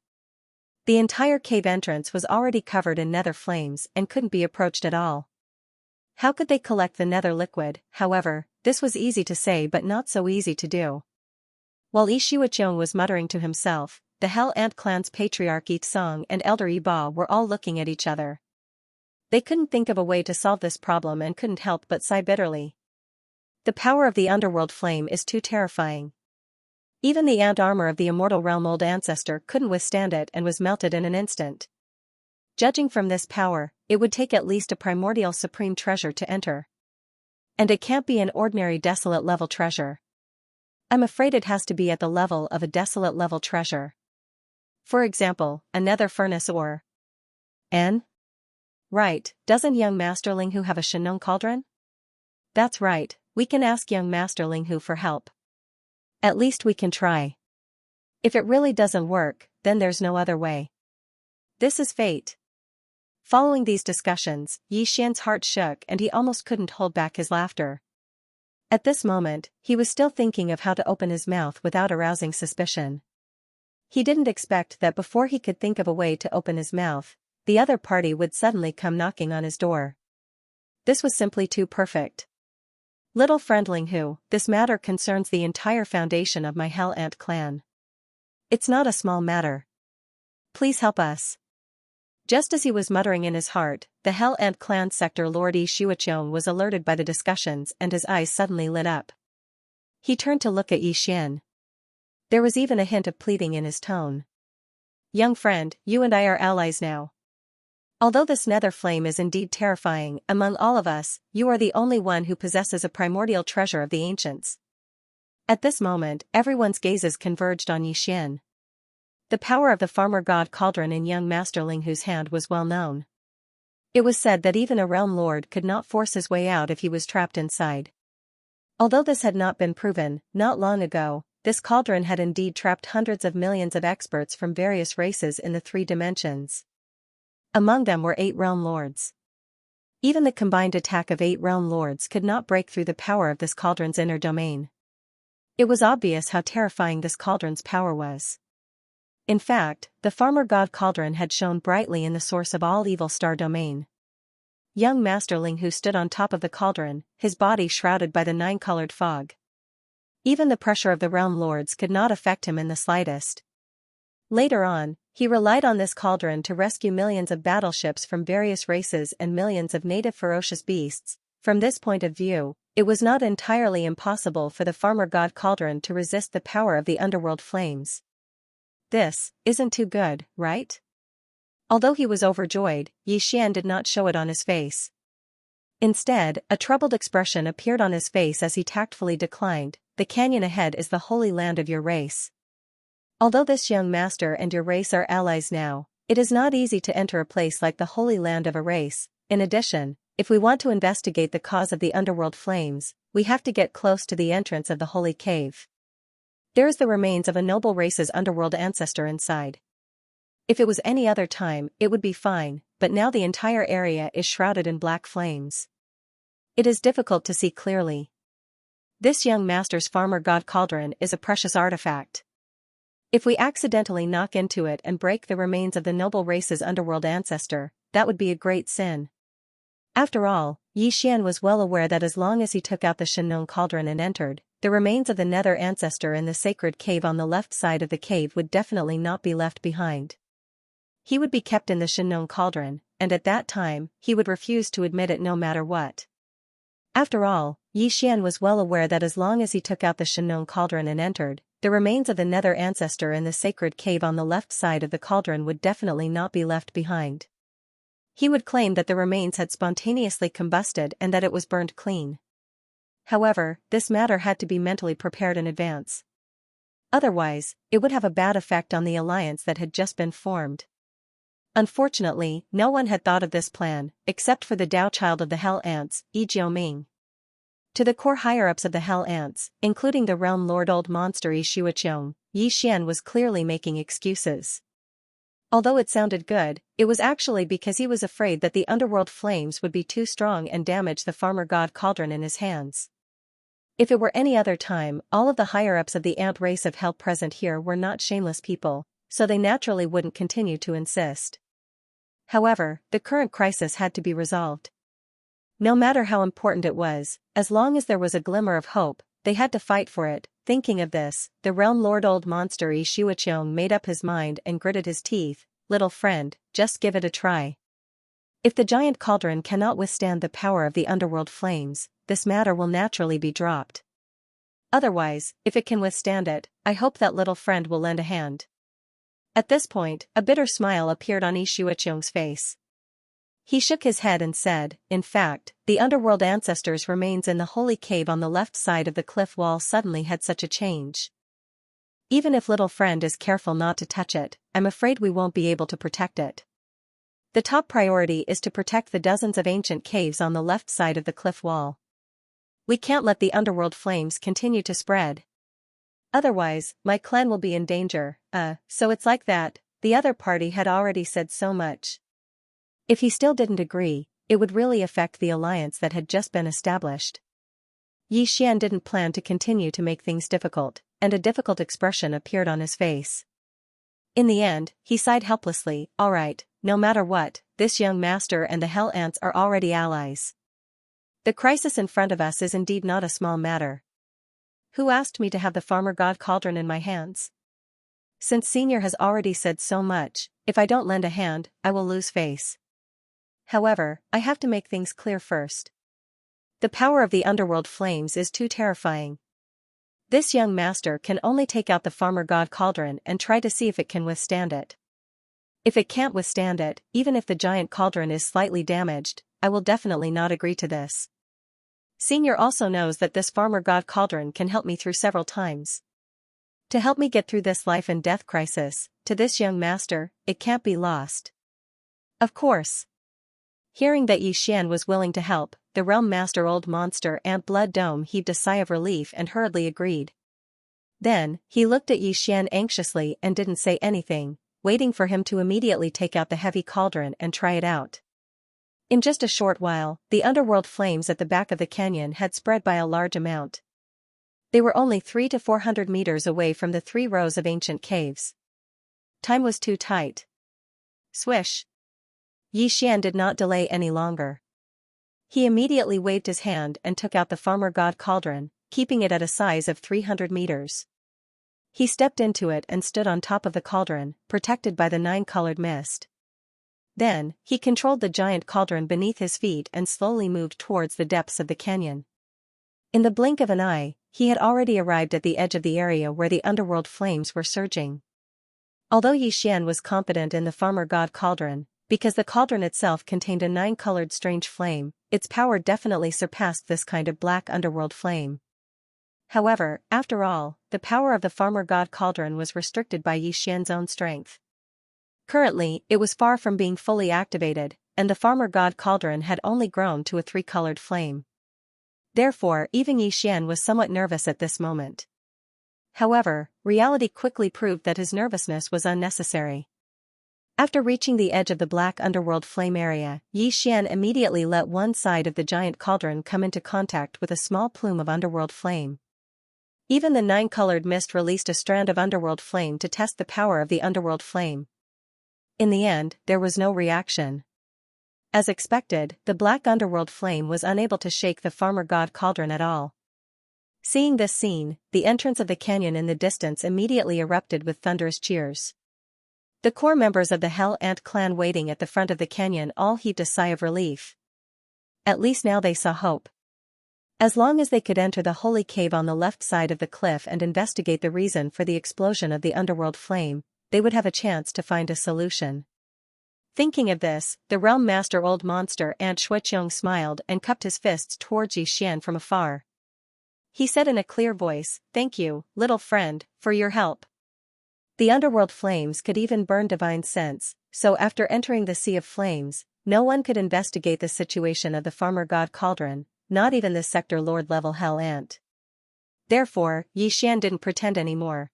The entire cave entrance was already covered in nether flames and couldn't be approached at all. How could they collect the nether liquid? However, this was easy to say but not so easy to do. While Xianxia was muttering to himself, the Hell Ant clan's patriarch Song and Elder Ba were all looking at each other. They couldn't think of a way to solve this problem and couldn't help but sigh bitterly. The power of the underworld flame is too terrifying. Even the ant armor of the immortal realm old ancestor couldn't withstand it and was melted in an instant. Judging from this power, it would take at least a primordial supreme treasure to enter. And it can't be an ordinary desolate level treasure. I'm afraid it has to be at the level of a desolate level treasure. For example, a nether furnace or an? Right, doesn't young Master Ling Hu have a Xianxia cauldron? That's right, we can ask young Master Ling Hu for help. At least we can try. If it really doesn't work, then there's no other way. This is fate. Following these discussions, Xian's heart shook and he almost couldn't hold back his laughter. At this moment, he was still thinking of how to open his mouth without arousing suspicion. He didn't expect that before he could think of a way to open his mouth, the other party would suddenly come knocking on his door. This was simply too perfect. Little friend Ling Hu, this matter concerns the entire foundation of my Hell Ant clan. It's not a small matter. Please help us. Just as he was muttering in his heart, the Hell Ant clan sector Lord Xianxia was alerted by the discussions and his eyes suddenly lit up. He turned to look at Xian. There was even a hint of pleading in his tone. Young friend, you and I are allies now. Although this nether flame is indeed terrifying, among all of us, you are the only one who possesses a primordial treasure of the ancients. At this moment, everyone's gazes converged on Xian. The power of the farmer god cauldron in young Master Ling Hu's hand was well known. It was said that even a realm lord could not force his way out if he was trapped inside. Although this had not been proven, not long ago, this cauldron had indeed trapped hundreds of millions of experts from various races in the 3 dimensions. Among them were 8 realm lords. Even the combined attack of 8 realm lords could not break through the power of this cauldron's inner domain. It was obvious how terrifying this cauldron's power was. In fact, the farmer god cauldron had shone brightly in the source of all evil star domain. Young Master Ling Hu stood on top of the cauldron, his body shrouded by the 9-colored fog. Even the pressure of the realm lords could not affect him in the slightest. Later on, he relied on this cauldron to rescue millions of battleships from various races and millions of native ferocious beasts. From this point of view, it was not entirely impossible for the farmer god cauldron to resist the power of the underworld flames. This isn't too good, right? Although he was overjoyed, Xian did not show it on his face. Instead, a troubled expression appeared on his face as he tactfully declined. The canyon ahead is the holy land of your race. Although this young master and your race are allies now, it is not easy to enter a place like the holy land of a race. In addition, if we want to investigate the cause of the underworld flames, we have to get close to the entrance of the holy cave. There is the remains of a noble race's underworld ancestor inside. If it was any other time, it would be fine, but now the entire area is shrouded in black flames. It is difficult to see clearly. This young master's farmer god cauldron is a precious artifact. If we accidentally knock into it and break the remains of the noble race's underworld ancestor, that would be a great sin. After all, Xian was well aware that as long as he took out the Xianxia cauldron and entered, the remains of the nether ancestor in the sacred cave on the left side of the cave would definitely not be left behind. He would be kept in the Xianxia cauldron, and at that time, he would refuse to admit it no matter what. After all, Xian was well aware that as long as he took out the Xianxia cauldron and entered, the remains of the nether ancestor in the sacred cave on the left side of the cauldron would definitely not be left behind. He would claim that the remains had spontaneously combusted and that it was burned clean. However, this matter had to be mentally prepared in advance. Otherwise, it would have a bad effect on the alliance that had just been formed. Unfortunately, no one had thought of this plan, except for the Tao child of the Hell Ants, Ming. To the core higher-ups of the Hell Ants, including the realm lord old monster Xianxia, Xian was clearly making excuses. Although it sounded good, it was actually because he was afraid that the underworld flames would be too strong and damage the farmer god cauldron in his hands. If it were any other time, all of the higher-ups of the ant race of hell present here were not shameless people, so they naturally wouldn't continue to insist. However, the current crisis had to be resolved. No matter how important it was, as long as there was a glimmer of hope, they had to fight for it. Thinking of this, the realm lord old monster Xianxia made up his mind and gritted his teeth. Little friend, just give it a try. If the giant cauldron cannot withstand the power of the underworld flames, this matter will naturally be dropped. Otherwise, if it can withstand it, I hope that little friend will lend a hand. At this point, a bitter smile appeared on Xianxia's face. He shook his head and said, in fact, the underworld ancestors' remains in the holy cave on the left side of the cliff wall suddenly had such a change. Even if little friend is careful not to touch it, I'm afraid we won't be able to protect it. The top priority is to protect the dozens of ancient caves on the left side of the cliff wall. We can't let the underworld flames continue to spread. Otherwise, my clan will be in danger. So it's like that. The other party had already said so much. If he still didn't agree, it would really affect the alliance that had just been established. Yi Xian didn't plan to continue to make things difficult, and a difficult expression appeared on his face. In the end, he sighed helplessly. All right, no matter what, this young master and the hell ants are already allies. The crisis in front of us is indeed not a small matter. Who asked me to have the farmer god cauldron in my hands? Since Senior has already said so much, if I don't lend a hand, I will lose face. However, I have to make things clear first. The power of the underworld flames is too terrifying. This young master can only take out the farmer god cauldron and try to see if it can withstand it. If it can't withstand it, even if the giant cauldron is slightly damaged, I will definitely not agree to this. Senior also knows that this farmer god cauldron can help me through several times. To help me get through this life and death crisis, to this young master, it can't be lost. Of course. Hearing that Yi Xian was willing to help, the realm master old monster Ant Blood Dome heaved a sigh of relief and hurriedly agreed. Then, he looked at Yi Xian anxiously and didn't say anything, waiting for him to immediately take out the heavy cauldron and try it out. In just a short while, the underworld flames at the back of the canyon had spread by a large amount. They were only 300 to 400 meters away from the 3 rows of ancient caves. Time was too tight. Swish. Yi Xian did not delay any longer. He immediately waved his hand and took out the farmer god cauldron, keeping it at a size of 300 meters. He stepped into it and stood on top of the cauldron, protected by the 9-colored mist. Then, he controlled the giant cauldron beneath his feet and slowly moved towards the depths of the canyon. In the blink of an eye, he had already arrived at the edge of the area where the underworld flames were surging. Although Yi Xian was confident in the farmer god cauldron, because the cauldron itself contained a 9-colored strange flame, its power definitely surpassed this kind of black underworld flame. However, after all, the power of the farmer god cauldron was restricted by Yi Xian's own strength. Currently, it was far from being fully activated, and the farmer god cauldron had only grown to a 3-colored flame. Therefore, even Yi Xian was somewhat nervous at this moment. However, reality quickly proved that his nervousness was unnecessary. After reaching the edge of the black underworld flame area, Yi Xian immediately let one side of the giant cauldron come into contact with a small plume of underworld flame. Even the 9-colored mist released a strand of underworld flame to test the power of the underworld flame. In the end, there was no reaction. As expected, the black underworld flame was unable to shake the farmer god cauldron at all. Seeing this scene, the entrance of the canyon in the distance immediately erupted with thunderous cheers. The core members of the Hell Ant clan waiting at the front of the canyon all heaved a sigh of relief. At least now they saw hope. As long as they could enter the holy cave on the left side of the cliff and investigate the reason for the explosion of the underworld flame, they would have a chance to find a solution. Thinking of this, the realm master old monster Ant Shuiqiong smiled and cupped his fists towards Yi Xian from afar. He said in a clear voice, "Thank you, little friend, for your help." The underworld flames could even burn divine sense, so after entering the sea of flames, no one could investigate the situation of the farmer god cauldron, not even the sector lord level hell ant. Therefore, Yi Xian didn't pretend anymore.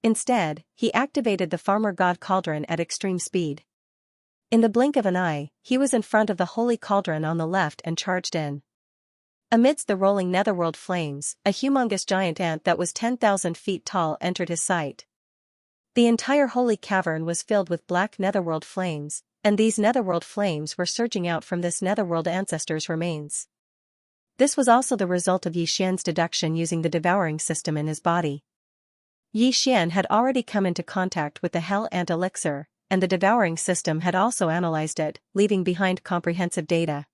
Instead, he activated the farmer god cauldron at extreme speed. In the blink of an eye, he was in front of the holy cauldron on the left and charged in. Amidst the rolling netherworld flames, a humongous giant ant that was 10,000 feet tall entered his sight. The entire holy cavern was filled with black netherworld flames, and these netherworld flames were surging out from this netherworld ancestor's remains. This was also the result of Xian's deduction using the devouring system in his body. Xian had already come into contact with the hell ant elixir, and the devouring system had also analyzed it, leaving behind comprehensive data.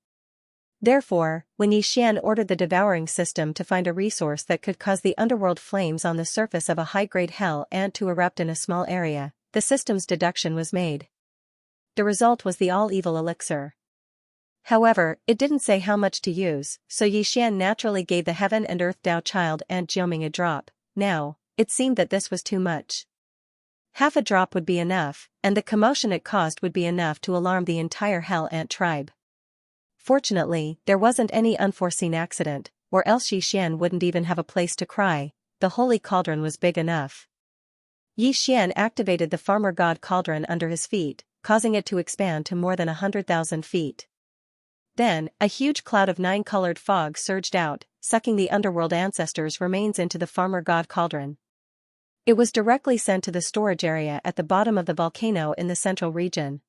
Therefore, when Xian ordered the devouring system to find a resource that could cause the underworld flames on the surface of a high-grade hell ant to erupt in a small area, the system's deduction was made. The result was the all-evil elixir. However, it didn't say how much to use, so Xian naturally gave the heaven and earth Dao child Ant Jiuming a drop. Now, it seemed that this was too much. Half a drop would be enough, and the commotion it caused would be enough to alarm the entire hell ant tribe. Fortunately, there wasn't any unforeseen accident, or else Xian wouldn't even have a place to cry. The holy cauldron was big enough. Xian activated the farmer god cauldron under his feet, causing it to expand to more than 100,000 feet. Then, a huge cloud of 9-colored fog surged out, sucking the underworld ancestors' remains into the farmer god cauldron. It was directly sent to the storage area at the bottom of the volcano in the central region.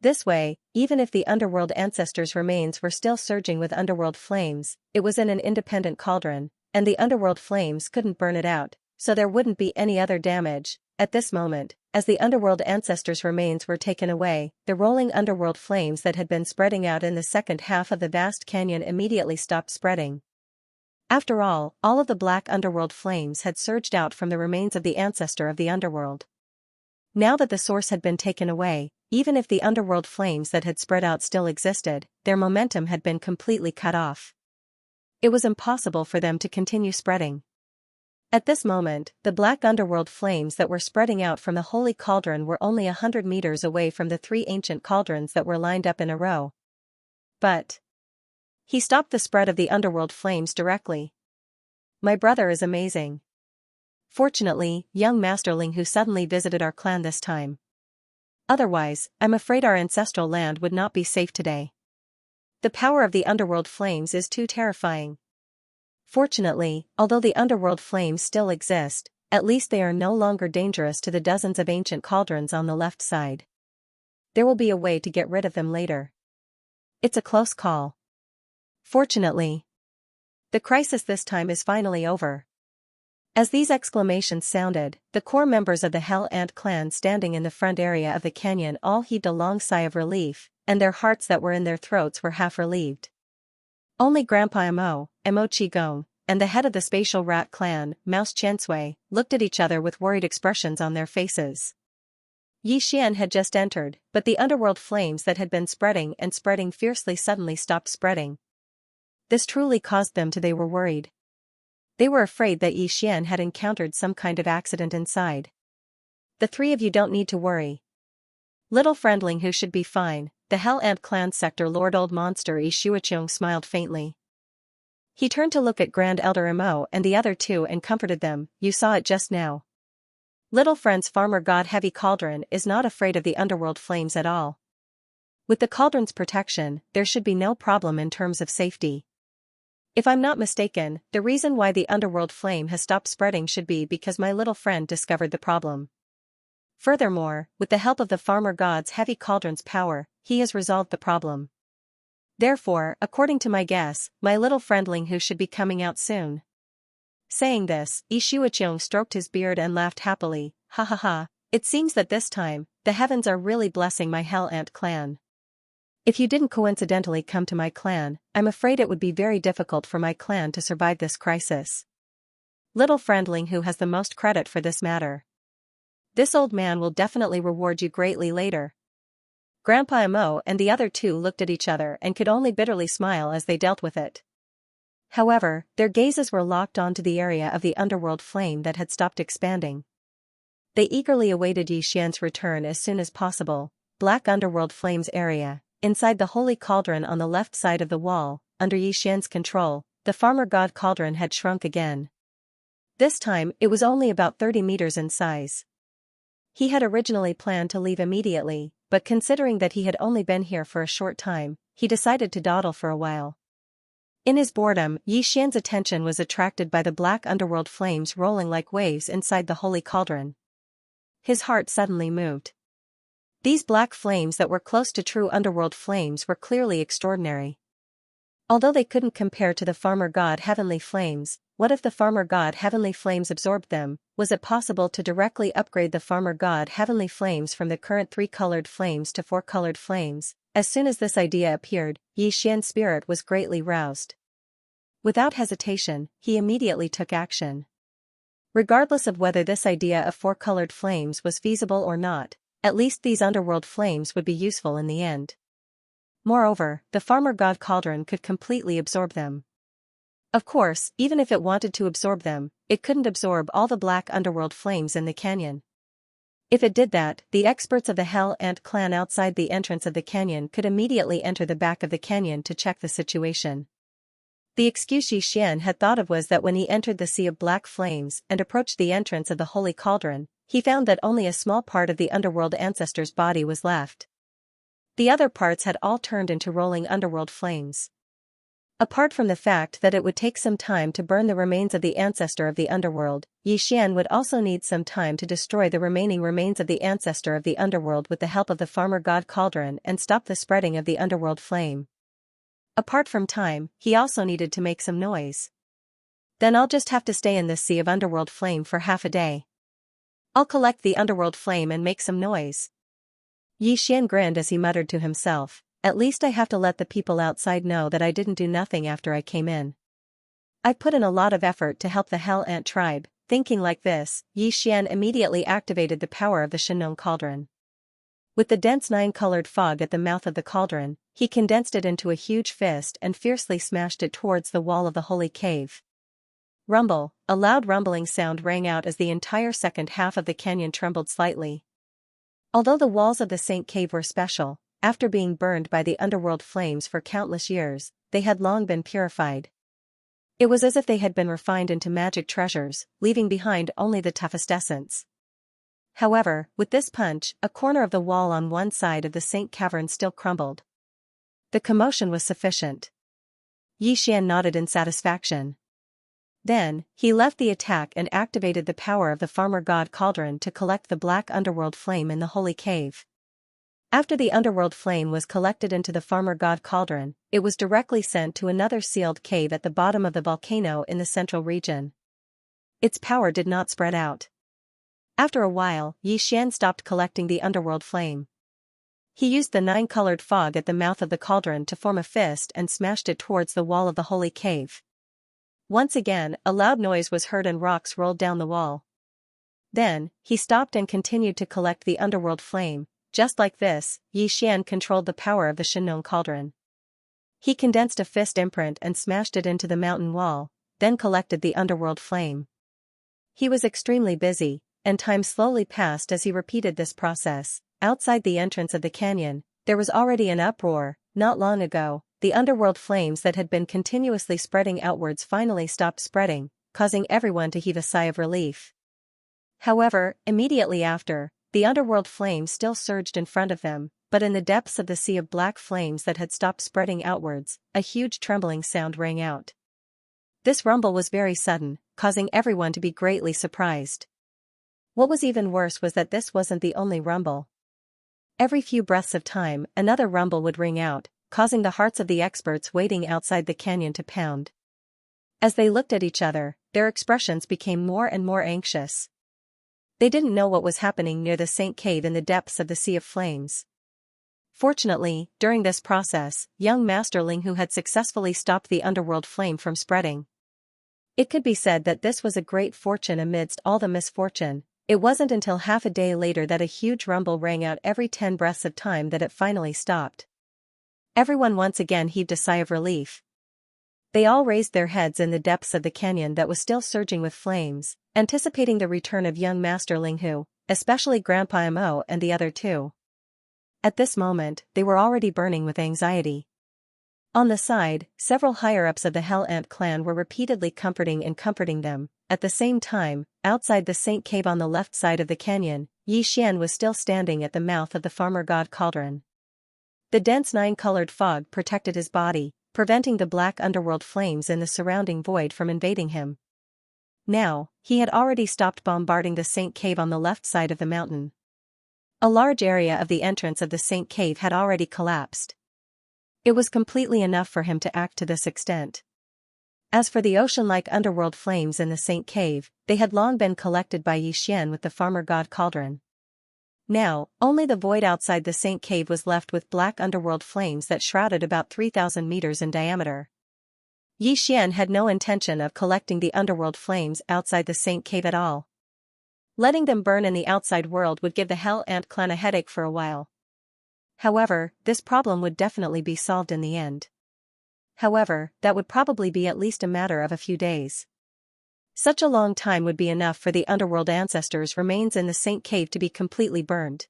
This way, even if the underworld ancestors' remains were still surging with underworld flames, it was in an independent cauldron, and the underworld flames couldn't burn it out, so there wouldn't be any other damage. At this moment, as the underworld ancestors' remains were taken away, the rolling underworld flames that had been spreading out in the second half of the vast canyon immediately stopped spreading. After all of the black underworld flames had surged out from the remains of the ancestor of the underworld. Now that the source had been taken away, even if the underworld flames that had spread out still existed, their momentum had been completely cut off. It was impossible for them to continue spreading. At this moment, the black underworld flames that were spreading out from the holy cauldron were only 100 meters away from the 3 ancient cauldrons that were lined up in a row. But he stopped the spread of the underworld flames directly. My brother is amazing. Fortunately, young Master Ling who suddenly visited our clan this time. Otherwise, I'm afraid our ancestral land would not be safe today. The power of the underworld flames is too terrifying. Fortunately, although the underworld flames still exist, at least they are no longer dangerous to the dozens of ancient cauldrons on the left side. There will be a way to get rid of them later. It's a close call. Fortunately, the crisis this time is finally over. As these exclamations sounded, the core members of the Hell Ant clan standing in the front area of the canyon all heaved a long sigh of relief, and their hearts that were in their throats were half relieved. Only Grandpa Mo Qigong, and the head of the spatial rat clan, Mouse Qiansui, looked at each other with worried expressions on their faces. Xian had just entered, but the underworld flames that had been spreading and spreading fiercely suddenly stopped spreading. This truly caused them to they were worried. They were afraid that Xian had encountered some kind of accident inside. The 3 of you don't need to worry. Little friendling who should be fine, the Hell Ant clan sector Lord Old Monster Xiuqiong smiled faintly. He turned to look at Grand Elder Mo and the other 2 and comforted them. You saw it just now. Little friend's farmer god Heavy Cauldron is not afraid of the underworld flames at all. With the cauldron's protection, there should be no problem in terms of safety. If I'm not mistaken, the reason why the underworld flame has stopped spreading should be because my little friend discovered the problem. Furthermore, with the help of the farmer god's Heavy Cauldron's power, he has resolved the problem. Therefore, according to my guess, my little friendling who should be coming out soon. Saying this, Xiuqiong stroked his beard and laughed happily. Ha ha ha, it seems that this time, the heavens are really blessing my Hell Ant clan. If you didn't coincidentally come to my clan, I'm afraid it would be very difficult for my clan to survive this crisis. Little friendling who has the most credit for this matter. This old man will definitely reward you greatly later. Grandpa Mo and the other 2 looked at each other and could only bitterly smile as they dealt with it. However, their gazes were locked onto the area of the underworld flame that had stopped expanding. They eagerly awaited Xian's return as soon as possible. Black underworld flames area. Inside the holy cauldron on the left side of the wall, under Xian's control, the farmer god cauldron had shrunk again. This time, it was only about 30 meters in size. He had originally planned to leave immediately, but considering that he had only been here for a short time, he decided to dawdle for a while. In his boredom, Xian's attention was attracted by the black underworld flames rolling like waves inside the holy cauldron. His heart suddenly moved. These black flames that were close to true underworld flames were clearly extraordinary. Although they couldn't compare to the farmer god heavenly flames, what if the farmer god heavenly flames absorbed them? Was it possible to directly upgrade the farmer god heavenly flames from the current 3-colored flames to 4-colored flames? As soon as this idea appeared, Xian's spirit was greatly roused. Without hesitation, he immediately took action. Regardless of whether this idea of 4-colored flames was feasible or not, at least these underworld flames would be useful in the end. Moreover, the farmer god cauldron could completely absorb them. Of course, even if it wanted to absorb them, it couldn't absorb all the black underworld flames in the canyon. If it did that, the experts of the Hell Ant clan outside the entrance of the canyon could immediately enter the back of the canyon to check the situation. The excuse Xian had thought of was that when he entered the sea of black flames and approached the entrance of the holy cauldron, he found that only a small part of the underworld ancestor's body was left. The other parts had all turned into rolling underworld flames. Apart from the fact that it would take some time to burn the remains of the ancestor of the underworld, Xian would also need some time to destroy the remaining remains of the ancestor of the underworld with the help of the farmer god cauldron and stop the spreading of the underworld flame. Apart from time, he also needed to make some noise. Then I'll just have to stay in this sea of underworld flame for half a day. I'll collect the underworld flame and make some noise. Xian grinned as he muttered to himself, at least I have to let the people outside know that I didn't do nothing after I came in. I put in a lot of effort to help the Hell Ant tribe. Thinking like this, Xian immediately activated the power of the Xianxia cauldron. With the dense 9-colored fog at the mouth of the cauldron, he condensed it into a huge fist and fiercely smashed it towards the wall of the holy cave. Rumble, a loud rumbling sound rang out as the entire second half of the canyon trembled slightly. Although the walls of the Saint Cave were special, after being burned by the underworld flames for countless years, they had long been purified. It was as if they had been refined into magic treasures, leaving behind only the toughest essence. However, with this punch, a corner of the wall on one side of the Saint Cavern still crumbled. The commotion was sufficient. Xian nodded in satisfaction. Then, he left the attack and activated the power of the farmer god cauldron to collect the black underworld flame in the holy cave. After the underworld flame was collected into the farmer god cauldron, it was directly sent to another sealed cave at the bottom of the volcano in the central region. Its power did not spread out. After a while, Xian stopped collecting the underworld flame. He used the 9-colored fog at the mouth of the cauldron to form a fist and smashed it towards the wall of the holy cave. Once again, a loud noise was heard and rocks rolled down the wall. Then, he stopped and continued to collect the underworld flame. Just like this, Xian controlled the power of the Xianxia cauldron. He condensed a fist imprint and smashed it into the mountain wall, then collected the underworld flame. He was extremely busy, and time slowly passed as he repeated this process. Outside the entrance of the canyon, there was already an uproar. Not long ago, the underworld flames that had been continuously spreading outwards finally stopped spreading, causing everyone to heave a sigh of relief. However, immediately after, the underworld flames still surged in front of them, but in the depths of the sea of black flames that had stopped spreading outwards, a huge trembling sound rang out. This rumble was very sudden, causing everyone to be greatly surprised. What was even worse was that this wasn't the only rumble. Every few breaths of time, another rumble would ring out, causing the hearts of the experts waiting outside the canyon to pound. As they looked at each other, their expressions became more and more anxious. They didn't know what was happening near the Saint Cave in the depths of the Sea of Flames. Fortunately, during this process, young Master Ling Hu had successfully stopped the underworld flame from spreading. It could be said that this was a great fortune amidst all the misfortune. It wasn't until half a day later that a huge rumble rang out every 10 breaths of time that it finally stopped. Everyone once again heaved a sigh of relief. They all raised their heads in the depths of the canyon that was still surging with flames, anticipating the return of young Master Ling Hu, especially Grandpa Mo and the other two. At this moment, they were already burning with anxiety. On the side, several higher-ups of the Hell Ant clan were repeatedly comforting them, At the same time, outside the Saint Cave on the left side of the canyon, Xian was still standing at the mouth of the farmer god cauldron. The dense nine-colored fog protected his body, preventing the black underworld flames in the surrounding void from invading him. Now, he had already stopped bombarding the Saint Cave on the left side of the mountain. A large area of the entrance of the Saint Cave had already collapsed. It was completely enough for him to act to this extent. As for the ocean-like underworld flames in the Saint Cave, they had long been collected by Xian with the farmer god cauldron. Now, only the void outside the Saint Cave was left with black underworld flames that shrouded about 3,000 meters in diameter. Xian had no intention of collecting the underworld flames outside the Saint Cave at all. Letting them burn in the outside world would give the Hell Ant clan a headache for a while. However, this problem would definitely be solved in the end. However, that would probably be at least a matter of a few days. Such a long time would be enough for the underworld ancestors' remains in the Saint Cave to be completely burned.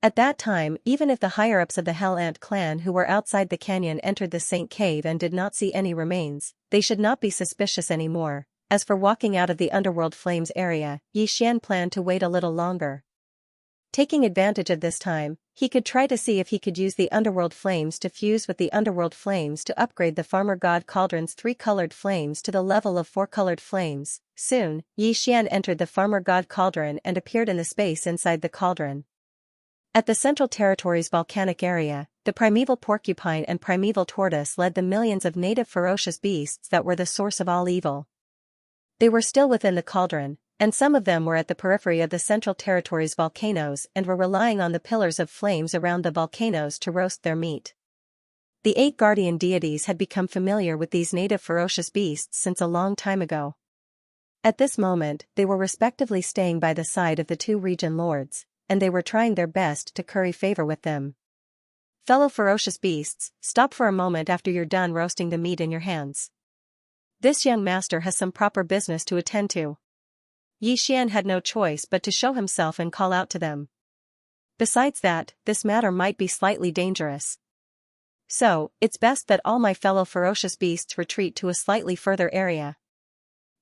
At that time, even if the higher-ups of the Hell Ant clan who were outside the canyon entered the Saint Cave and did not see any remains, they should not be suspicious anymore. As for walking out of the underworld flames area, Xian planned to wait a little longer. Taking advantage of this time, he could try to see if he could use the underworld flames to fuse with the underworld flames to upgrade the farmer god cauldron's 3-colored flames to the level of 4-colored flames. Soon, Xian entered the farmer god cauldron and appeared in the space inside the cauldron. At the Central Territory's volcanic area, the primeval porcupine and primeval tortoise led the millions of native ferocious beasts that were the source of all evil. They were still within the cauldron, and some of them were at the periphery of the Central Territory's volcanoes and were relying on the pillars of flames around the volcanoes to roast their meat. The 8 guardian deities had become familiar with these native ferocious beasts since a long time ago. At this moment, they were respectively staying by the side of the 2 region lords, and they were trying their best to curry favor with them. Fellow ferocious beasts, stop for a moment after you're done roasting the meat in your hands. This young master has some proper business to attend to. Xian had no choice but to show himself and call out to them. Besides that, this matter might be slightly dangerous. So, it's best that all my fellow ferocious beasts retreat to a slightly further area.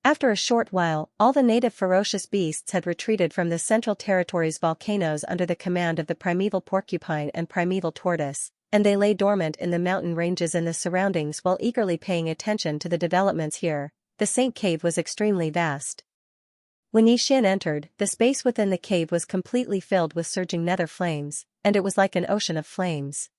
After a short while, all the native ferocious beasts had retreated from the Central Territory's volcanoes under the command of the primeval porcupine and primeval tortoise, and they lay dormant in the mountain ranges in the surroundings while eagerly paying attention to the developments here. The Saint Cave was extremely vast. When Xian entered, the space within the cave was completely filled with surging nether flames, and it was like an ocean of flames.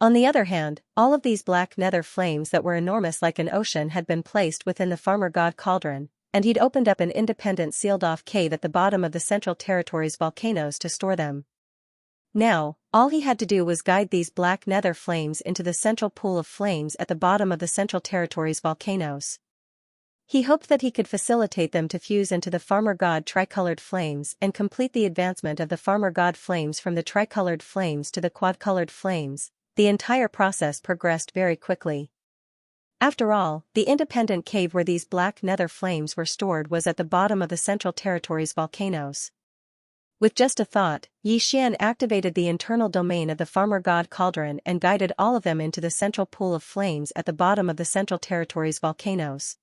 On the other hand, all of these black nether flames that were enormous like an ocean had been placed within the farmer god cauldron, and he'd opened up an independent sealed-off cave at the bottom of the Central Territory's volcanoes to store them. Now, all he had to do was guide these black nether flames into the central pool of flames at the bottom of the Central Territory's volcanoes. He hoped that he could facilitate them to fuse into the farmer god tricolored flames and complete the advancement of the farmer god flames from the tricolored flames to the quad-colored flames. The entire process progressed very quickly. After all, the independent cave where these black nether flames were stored was at the bottom of the Central Territory's volcanoes. With just a thought, Xian activated the internal domain of the farmer god cauldron and guided all of them into the central pool of flames at the bottom of the Central Territory's volcanoes.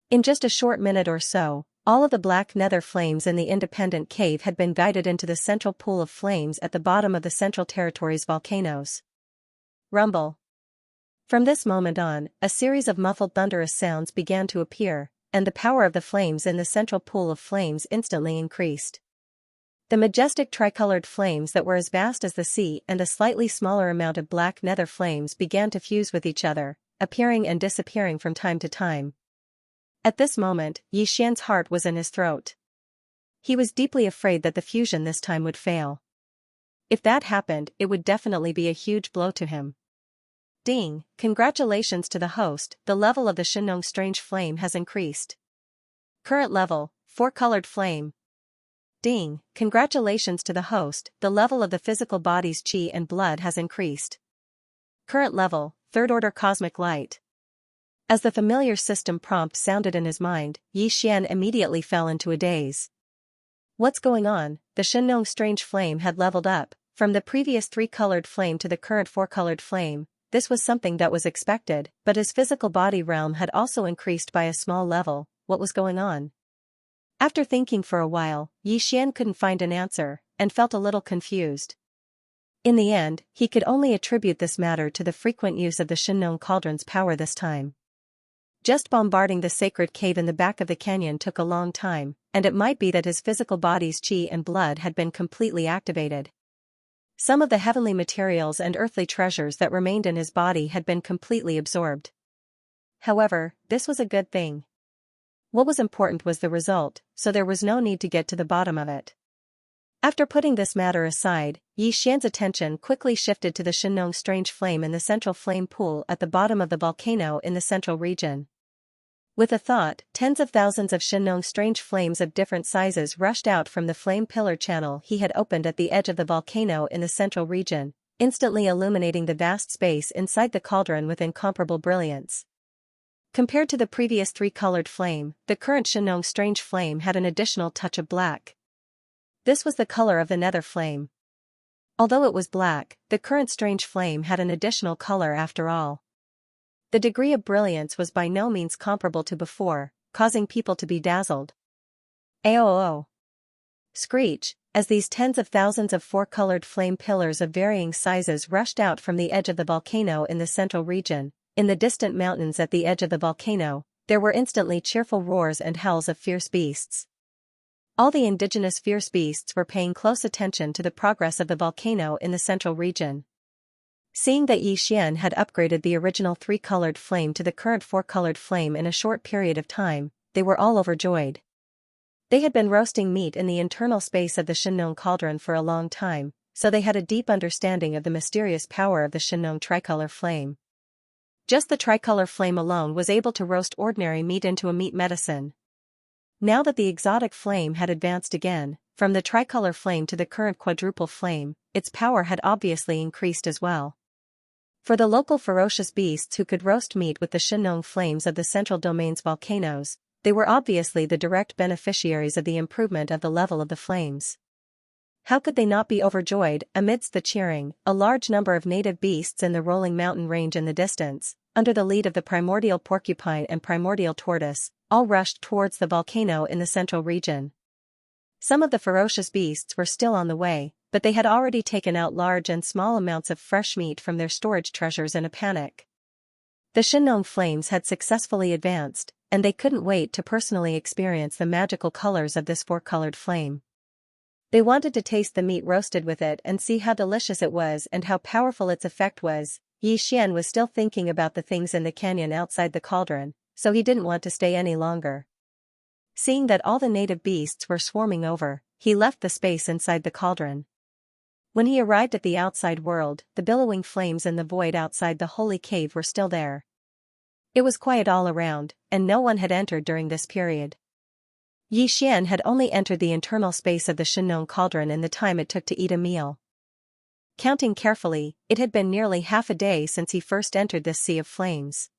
In just a short minute or so, all of the black nether flames in the independent cave had been guided into the central pool of flames at the bottom of the Central Territory's volcanoes. Rumble. From this moment on, a series of muffled thunderous sounds began to appear, and the power of the flames in the central pool of flames instantly increased. The majestic tricolored flames that were as vast as the sea and a slightly smaller amount of black nether flames began to fuse with each other, appearing and disappearing from time to time. At this moment, Xian's heart was in his throat. He was deeply afraid that the fusion this time would fail. If that happened, it would definitely be a huge blow to him. Ding, congratulations to the host, the level of the Xianxia strange flame has increased. Current level, 4-colored flame. Ding, congratulations to the host, the level of the physical body's qi and blood has increased. Current level, 3rd-order cosmic light. As the familiar system prompt sounded in his mind, Xian immediately fell into a daze. What's going on? The Xianxia strange flame had leveled up, from the previous 3-colored flame to the current 4-colored flame. This was something that was expected, but his physical body realm had also increased by a small level, what was going on. After thinking for a while, Yi Xian couldn't find an answer, and felt a little confused. In the end, he could only attribute this matter to the frequent use of the Shinong cauldron's power this time. Just bombarding the sacred cave in the back of the canyon took a long time, and it might be that his physical body's qi and blood had been completely activated. Some of the heavenly materials and earthly treasures that remained in his body had been completely absorbed. However, this was a good thing. What was important was the result, so there was no need to get to the bottom of it. After putting this matter aside, Yi Xian's attention quickly shifted to the Shinong strange flame in the central flame pool at the bottom of the volcano in the central region. With a thought, tens of thousands of Shinong strange flames of different sizes rushed out from the flame pillar channel he had opened at the edge of the volcano in the central region, instantly illuminating the vast space inside the cauldron with incomparable brilliance. Compared to the previous three-colored flame, the current Shinong strange flame had an additional touch of black. This was the color of the nether flame. Although it was black, the current strange flame had an additional color after all. The degree of brilliance was by no means comparable to before, causing people to be dazzled. Aoo! Screech, as these tens of thousands of four-colored flame pillars of varying sizes rushed out from the edge of the volcano in the central region. In the distant mountains at the edge of the volcano, there were instantly cheerful roars and howls of fierce beasts. All the indigenous fierce beasts were paying close attention to the progress of the volcano in the central region. Seeing that Yi Xian had upgraded the original three-colored flame to the current four-colored flame in a short period of time, they were all overjoyed. They had been roasting meat in the internal space of the Shinong cauldron for a long time, so they had a deep understanding of the mysterious power of the Shinong tricolor flame. Just the tricolor flame alone was able to roast ordinary meat into a meat medicine. Now that the exotic flame had advanced again, from the tricolor flame to the current quadruple flame, its power had obviously increased as well. For the local ferocious beasts who could roast meat with the Shinong flames of the central domain's volcanoes, they were obviously the direct beneficiaries of the improvement of the level of the flames. How could they not be overjoyed? Amidst the cheering, a large number of native beasts in the rolling mountain range in the distance, under the lead of the primordial porcupine and primordial tortoise, all rushed towards the volcano in the central region. Some of the ferocious beasts were still on the way, but they had already taken out large and small amounts of fresh meat from their storage treasures in a panic. The Shinong flames had successfully advanced, and they couldn't wait to personally experience the magical colors of this four-colored flame. They wanted to taste the meat roasted with it and see how delicious it was and how powerful its effect was. Yi Xian was still thinking about the things in the canyon outside the cauldron, so he didn't want to stay any longer. Seeing that all the native beasts were swarming over, he left the space inside the cauldron. When he arrived at the outside world, the billowing flames in the void outside the holy cave were still there. It was quiet all around, and no one had entered during this period. Yi Xian had only entered the internal space of the Shinong cauldron in the time it took to eat a meal. Counting carefully, it had been nearly half a day since he first entered this sea of flames.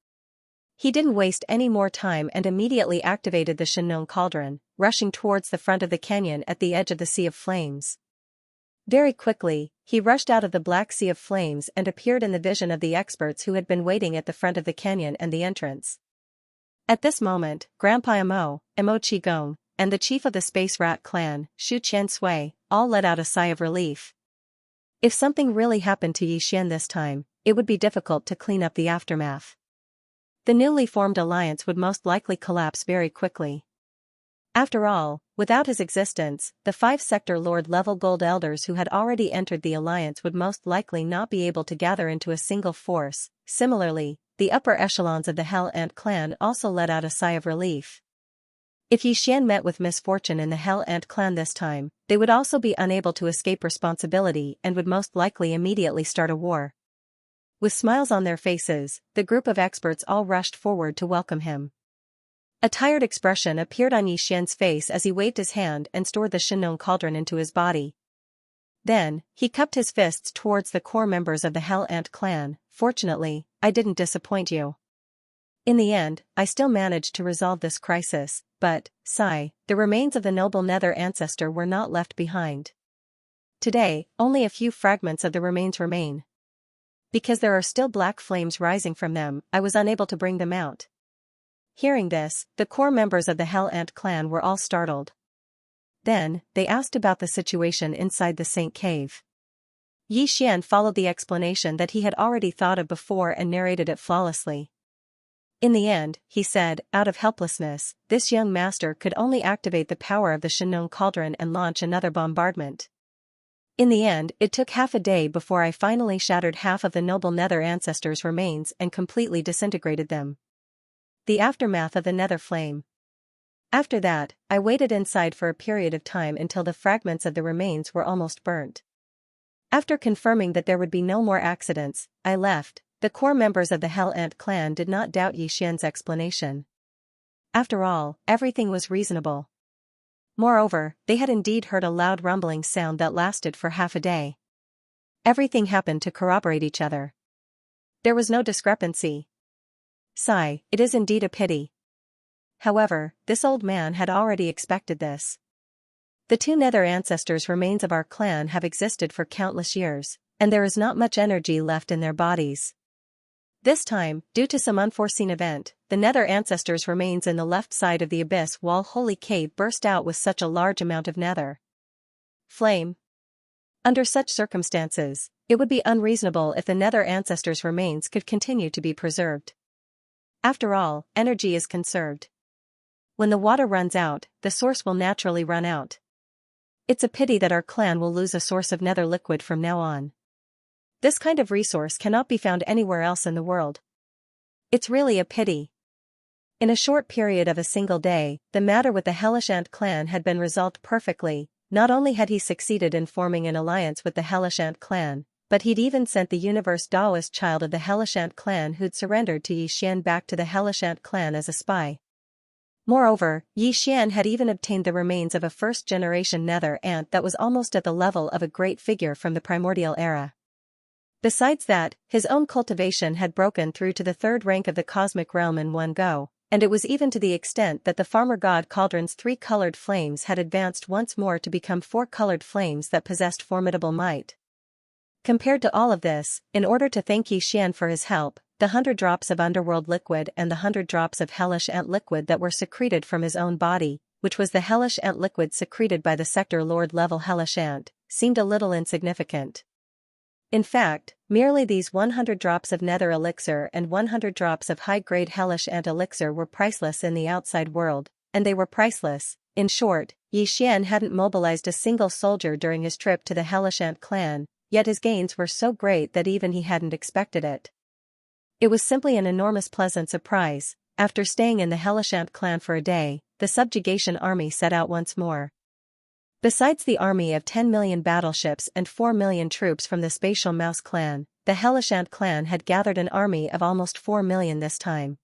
He didn't waste any more time and immediately activated the Shinong cauldron, rushing towards the front of the canyon at the edge of the sea of flames. Very quickly, he rushed out of the black sea of flames and appeared in the vision of the experts who had been waiting at the front of the canyon and the entrance. At this moment, Grandpa Mo Qigong, and the chief of the Space Rat clan, Shu Qiansui, all let out a sigh of relief. If something really happened to Yi Xian this time, it would be difficult to clean up the aftermath. The newly formed alliance would most likely collapse very quickly. After all, without his existence, the 5-sector Lord-level Gold Elders who had already entered the alliance would most likely not be able to gather into a single force. Similarly, the upper echelons of the Hell Ant clan also let out a sigh of relief. If Yi Xian met with misfortune in the Hell Ant clan this time, they would also be unable to escape responsibility and would most likely immediately start a war. With smiles on their faces, the group of experts all rushed forward to welcome him. A tired expression appeared on Yi Xian's face as he waved his hand and stored the Shinong cauldron into his body. Then, he cupped his fists towards the core members of the Hell Ant clan. Fortunately, I didn't disappoint you. In the end, I still managed to resolve this crisis, but, sigh, the remains of the noble Nether ancestor were not left behind. Today, only a few fragments of the remains remain. Because there are still black flames rising from them, I was unable to bring them out. Hearing this, the core members of the Hell Ant clan were all startled. Then, they asked about the situation inside the Saint Cave. Yi Xian followed the explanation that he had already thought of before and narrated it flawlessly. In the end, he said, out of helplessness, this young master could only activate the power of the Shenong cauldron and launch another bombardment. In the end, it took half a day before I finally shattered half of the noble Nether ancestors' remains and completely disintegrated them. The aftermath of the Nether flame. After that, I waited inside for a period of time until the fragments of the remains were almost burnt. After confirming that there would be no more accidents, I left. The core members of the Hell Ant clan did not doubt Yi Xian's explanation. After all, everything was reasonable. Moreover, they had indeed heard a loud rumbling sound that lasted for half a day. Everything happened to corroborate each other. There was no discrepancy. Sigh, it is indeed a pity. However, this old man had already expected this. The two Nether ancestors' remains of our clan have existed for countless years, and there is not much energy left in their bodies. This time, due to some unforeseen event, the Nether ancestors' remains in the left side of the abyss wall holy cave burst out with such a large amount of Nether flame. Under such circumstances, it would be unreasonable if the Nether ancestors' remains could continue to be preserved. After all, energy is conserved. When the water runs out, the source will naturally run out. It's a pity that our clan will lose a source of Nether liquid from now on. This kind of resource cannot be found anywhere else in the world. It's really a pity. In a short period of a single day, the matter with the Hellish Ant clan had been resolved perfectly. Not only had he succeeded in forming an alliance with the Hellish Ant clan, but he'd even sent the universe Daoist child of the Hellish Ant clan who'd surrendered to Yi Xian back to the Hellish Ant clan as a spy. Moreover, Yi Xian had even obtained the remains of a first-generation Nether ant that was almost at the level of a great figure from the primordial era. Besides that, his own cultivation had broken through to the third rank of the cosmic realm in one go, and it was even to the extent that the farmer god Cauldron's three-colored flames had advanced once more to become four-colored flames that possessed formidable might. Compared to all of this, in order to thank Yi Xian for his help, the 100 drops of underworld liquid and the 100 drops of hellish ant liquid that were secreted from his own body, which was the hellish ant liquid secreted by the sector lord level hellish ant, seemed a little insignificant. In fact, merely these 100 drops of nether elixir and 100 drops of high-grade hellish ant elixir were priceless in the outside world, and they were priceless. In short, Yi Xian hadn't mobilized a single soldier during his trip to the hellish ant clan, yet his gains were so great that even he hadn't expected it. It was simply an enormous pleasant surprise. After staying in the hellish ant clan for a day, the subjugation army set out once more. Besides the army of 10 million battleships and 4 million troops from the Spatial Mouse clan, the Hellish Ant clan had gathered an army of almost 4 million this time.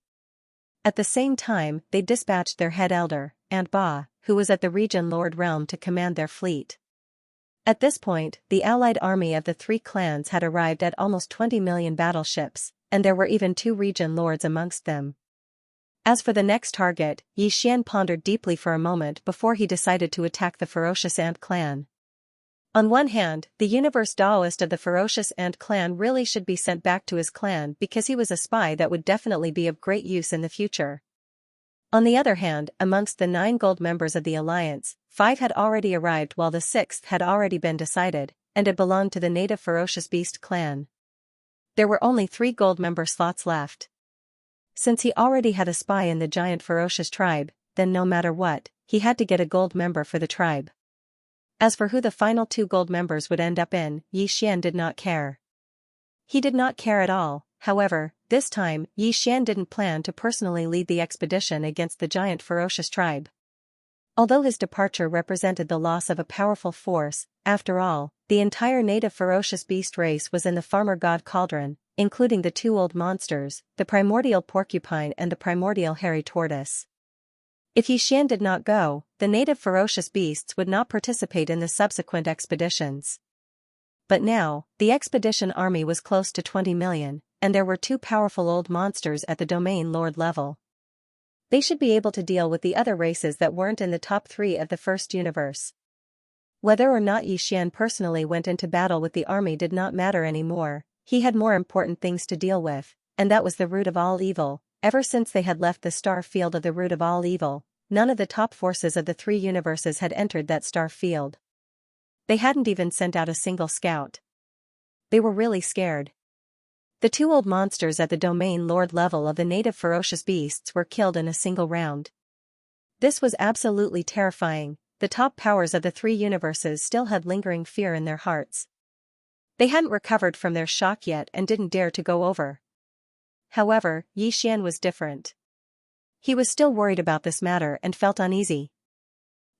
At the same time, they dispatched their head elder, Ant Ba, who was at the region Lord Realm to command their fleet. At this point, the allied army of the three clans had arrived at almost 20 million battleships, and there were even 2 region lords amongst them. As for the next target, Yi Xian pondered deeply for a moment before he decided to attack the ferocious Ant clan. On one hand, the universe Daoist of the ferocious Ant clan really should be sent back to his clan because he was a spy that would definitely be of great use in the future. On the other hand, amongst the 9 gold members of the alliance, 5 had already arrived while the 6th had already been decided, and it belonged to the native ferocious beast clan. There were only 3 gold member slots left. Since he already had a spy in the giant ferocious tribe, then no matter what, he had to get a gold member for the tribe. As for who the final 2 gold members would end up in, Yi Xian did not care. He did not care at all. However, this time, Yi Xian didn't plan to personally lead the expedition against the giant ferocious tribe. Although his departure represented the loss of a powerful force, after all, the entire native ferocious beast race was in the farmer god Cauldron, including the 2 old monsters, the primordial porcupine and the primordial hairy tortoise. If Yi Xian did not go, the native ferocious beasts would not participate in the subsequent expeditions. But now, the expedition army was close to 20 million, and there were 2 powerful old monsters at the domain lord level. They should be able to deal with the other races that weren't in the top 3 of the first universe. Whether or not Yi Xian personally went into battle with the army did not matter anymore. He had more important things to deal with, and that was the root of all evil, ever since they had left the star field of the root of all evil, none of the top forces of the three universes had entered that star field. They hadn't even sent out a single scout. They were really scared. The two old monsters at the domain lord level of the native ferocious beasts were killed in a single round. This was absolutely terrifying. The top powers of the three universes still had lingering fear in their hearts. They hadn't recovered from their shock yet and didn't dare to go over. However, Xian was different. He was still worried about this matter and felt uneasy.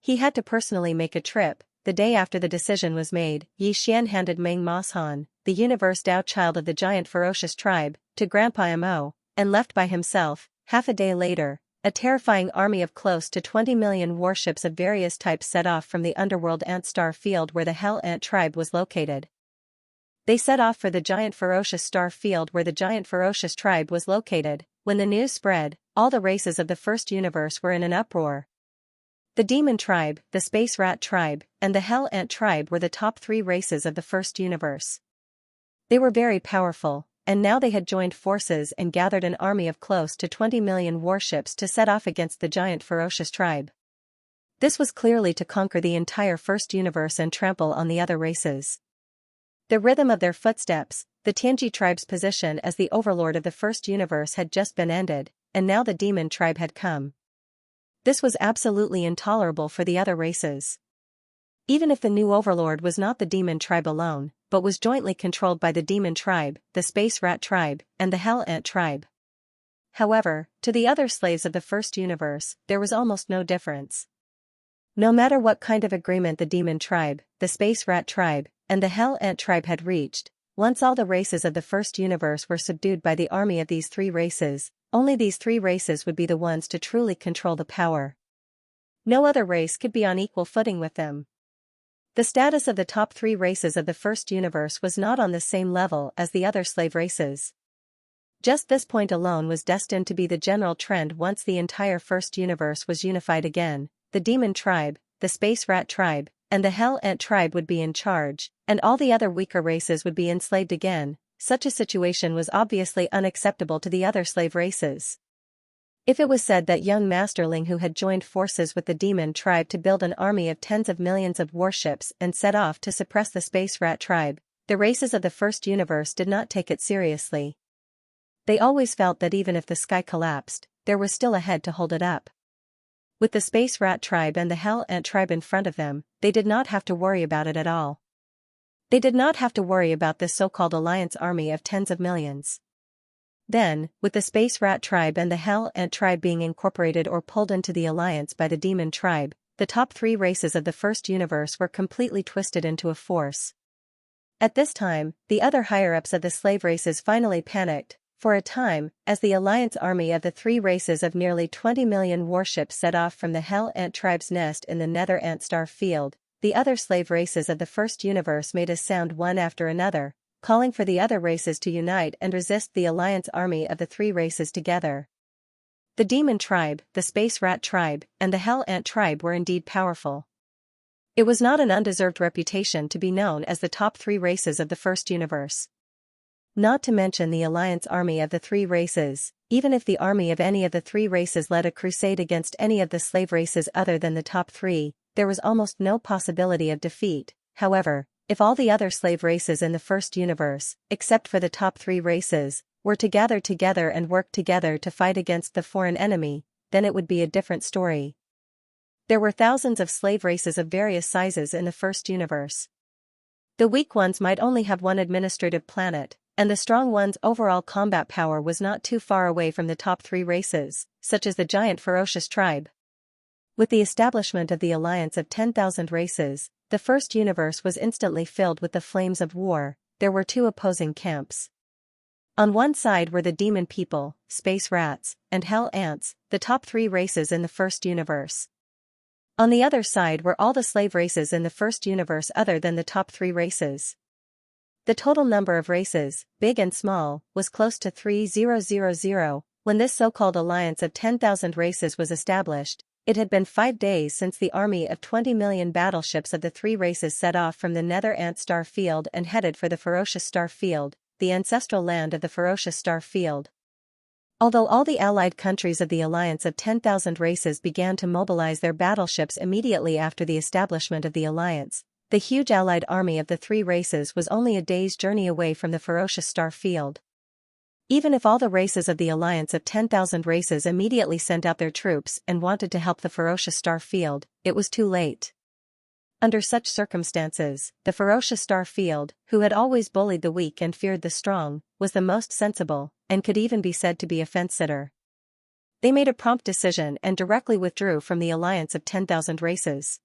He had to personally make a trip. The day after the decision was made, Xian handed Meng Moshan, the universe Dao child of the giant ferocious tribe, to Grandpa Mo, and left by himself. Half a day later, a terrifying army of close to 20 million warships of various types set off from the underworld ant star field where the Hell Ant tribe was located. They set off for the giant ferocious star field where the giant ferocious tribe was located. When the news spread, all the races of the first universe were in an uproar. The demon tribe, the space rat tribe, and the hell ant tribe were the top three races of the first universe. They were very powerful, and now they had joined forces and gathered an army of close to 20 million warships to set off against the giant ferocious tribe. This was clearly to conquer the entire first universe and trample on the other races. The rhythm of their footsteps, the Tianji tribe's position as the overlord of the first universe had just been ended, and now the demon tribe had come. This was absolutely intolerable for the other races. Even if the new overlord was not the demon tribe alone, but was jointly controlled by the demon tribe, the space rat tribe, and the hell ant tribe. However, to the other slaves of the first universe, there was almost no difference. No matter what kind of agreement the demon tribe, the space rat tribe, and the hell ant tribe had reached, once all the races of the first universe were subdued by the army of these three races, only these three races would be the ones to truly control the power. No other race could be on equal footing with them. The status of the top three races of the first universe was not on the same level as the other slave races. Just this point alone was destined to be the general trend once the entire first universe was unified again. The demon tribe, the space rat tribe, and the hell ant tribe would be in charge, and all the other weaker races would be enslaved again. Such a situation was obviously unacceptable to the other slave races. If it was said that young Masterling who had joined forces with the demon tribe to build an army of tens of millions of warships and set off to suppress the space rat tribe, the races of the first universe did not take it seriously. They always felt that even if the sky collapsed, there was still a head to hold it up. With the space rat tribe and the hell ant tribe in front of them, they did not have to worry about it at all. They did not have to worry about this so-called alliance army of tens of millions. Then, with the space rat tribe and the hell ant tribe being incorporated or pulled into the alliance by the demon tribe, the top three races of the first universe were completely twisted into a force. At this time, the other higher-ups of the slave races finally panicked, for a time, as the alliance army of the three races of nearly 20 million warships set off from the hell ant tribe's nest in the nether ant star field. The other slave races of the first universe made a sound one after another, calling for the other races to unite and resist the alliance army of the three races together. The demon tribe, the space rat tribe, and the hell ant tribe were indeed powerful. It was not an undeserved reputation to be known as the top three races of the first universe. Not to mention the alliance army of the three races. Even if the army of any of the three races led a crusade against any of the slave races other than the top three, there was almost no possibility of defeat. However, if all the other slave races in the first universe, except for the top three races, were to gather together and work together to fight against the foreign enemy, then it would be a different story. There were thousands of slave races of various sizes in the first universe. The weak ones might only have one administrative planet, and the strong ones' overall combat power was not too far away from the top three races, such as the giant ferocious tribe. With the establishment of the alliance of 10,000 races, the first universe was instantly filled with the flames of war. There were two opposing camps. On one side were the demon people, space rats, and hell ants, the top three races in the first universe. On the other side were all the slave races in the first universe other than the top three races. The total number of races, big and small, was close to 3000. When this so-called alliance of 10,000 races was established, it had been 5 days since the army of 20 million battleships of the three races set off from the nether ant star field and headed for the ferocious star field, the ancestral land of the ferocious star field. Although all the allied countries of the alliance of 10,000 races began to mobilize their battleships immediately after the establishment of the alliance, the huge allied army of the three races was only a day's journey away from the ferocious star field. Even if all the races of the alliance of 10,000 races immediately sent out their troops and wanted to help the ferocious star field, it was too late. Under such circumstances, the ferocious star field, who had always bullied the weak and feared the strong, was the most sensible, and could even be said to be a fence-sitter. They made a prompt decision and directly withdrew from the alliance of 10,000 races.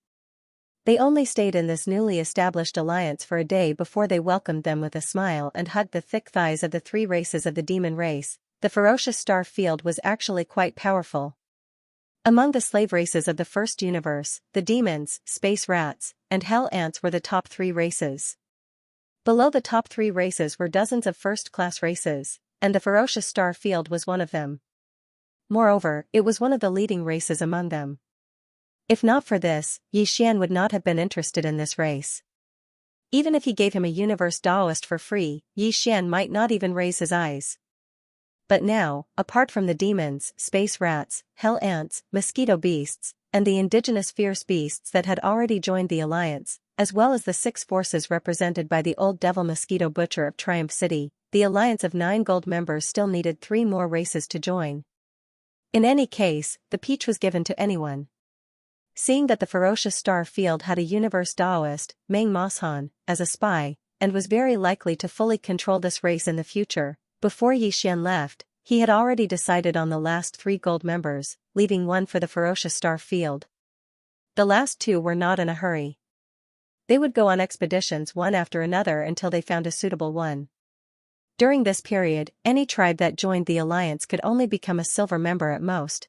They only stayed in this newly established alliance for a day before they welcomed them with a smile and hugged the thick thighs of the three races of the demon race. The ferocious star field was actually quite powerful. Among the slave races of the first universe, the demons, space rats, and hell ants were the top three races. Below the top three races were dozens of first-class races, and the ferocious star field was one of them. Moreover, it was one of the leading races among them. If not for this, Xian would not have been interested in this race. Even if he gave him a universe Daoist for free, Xian might not even raise his eyes. But now, apart from the demons, space rats, hell ants, mosquito beasts, and the indigenous fierce beasts that had already joined the alliance, as well as the 6 forces represented by the old devil mosquito butcher of Triumph City, the alliance of 9 gold members still needed 3 more races to join. In any case, the peach was given to anyone. Seeing that the ferocious star field had a universe Daoist, Meng Moshan, as a spy, and was very likely to fully control this race in the future, before Xian left, he had already decided on the last 3 gold members, leaving 1 for the ferocious star field. The last 2 were not in a hurry. They would go on expeditions one after another until they found a suitable one. During this period, any tribe that joined the alliance could only become a silver member at most.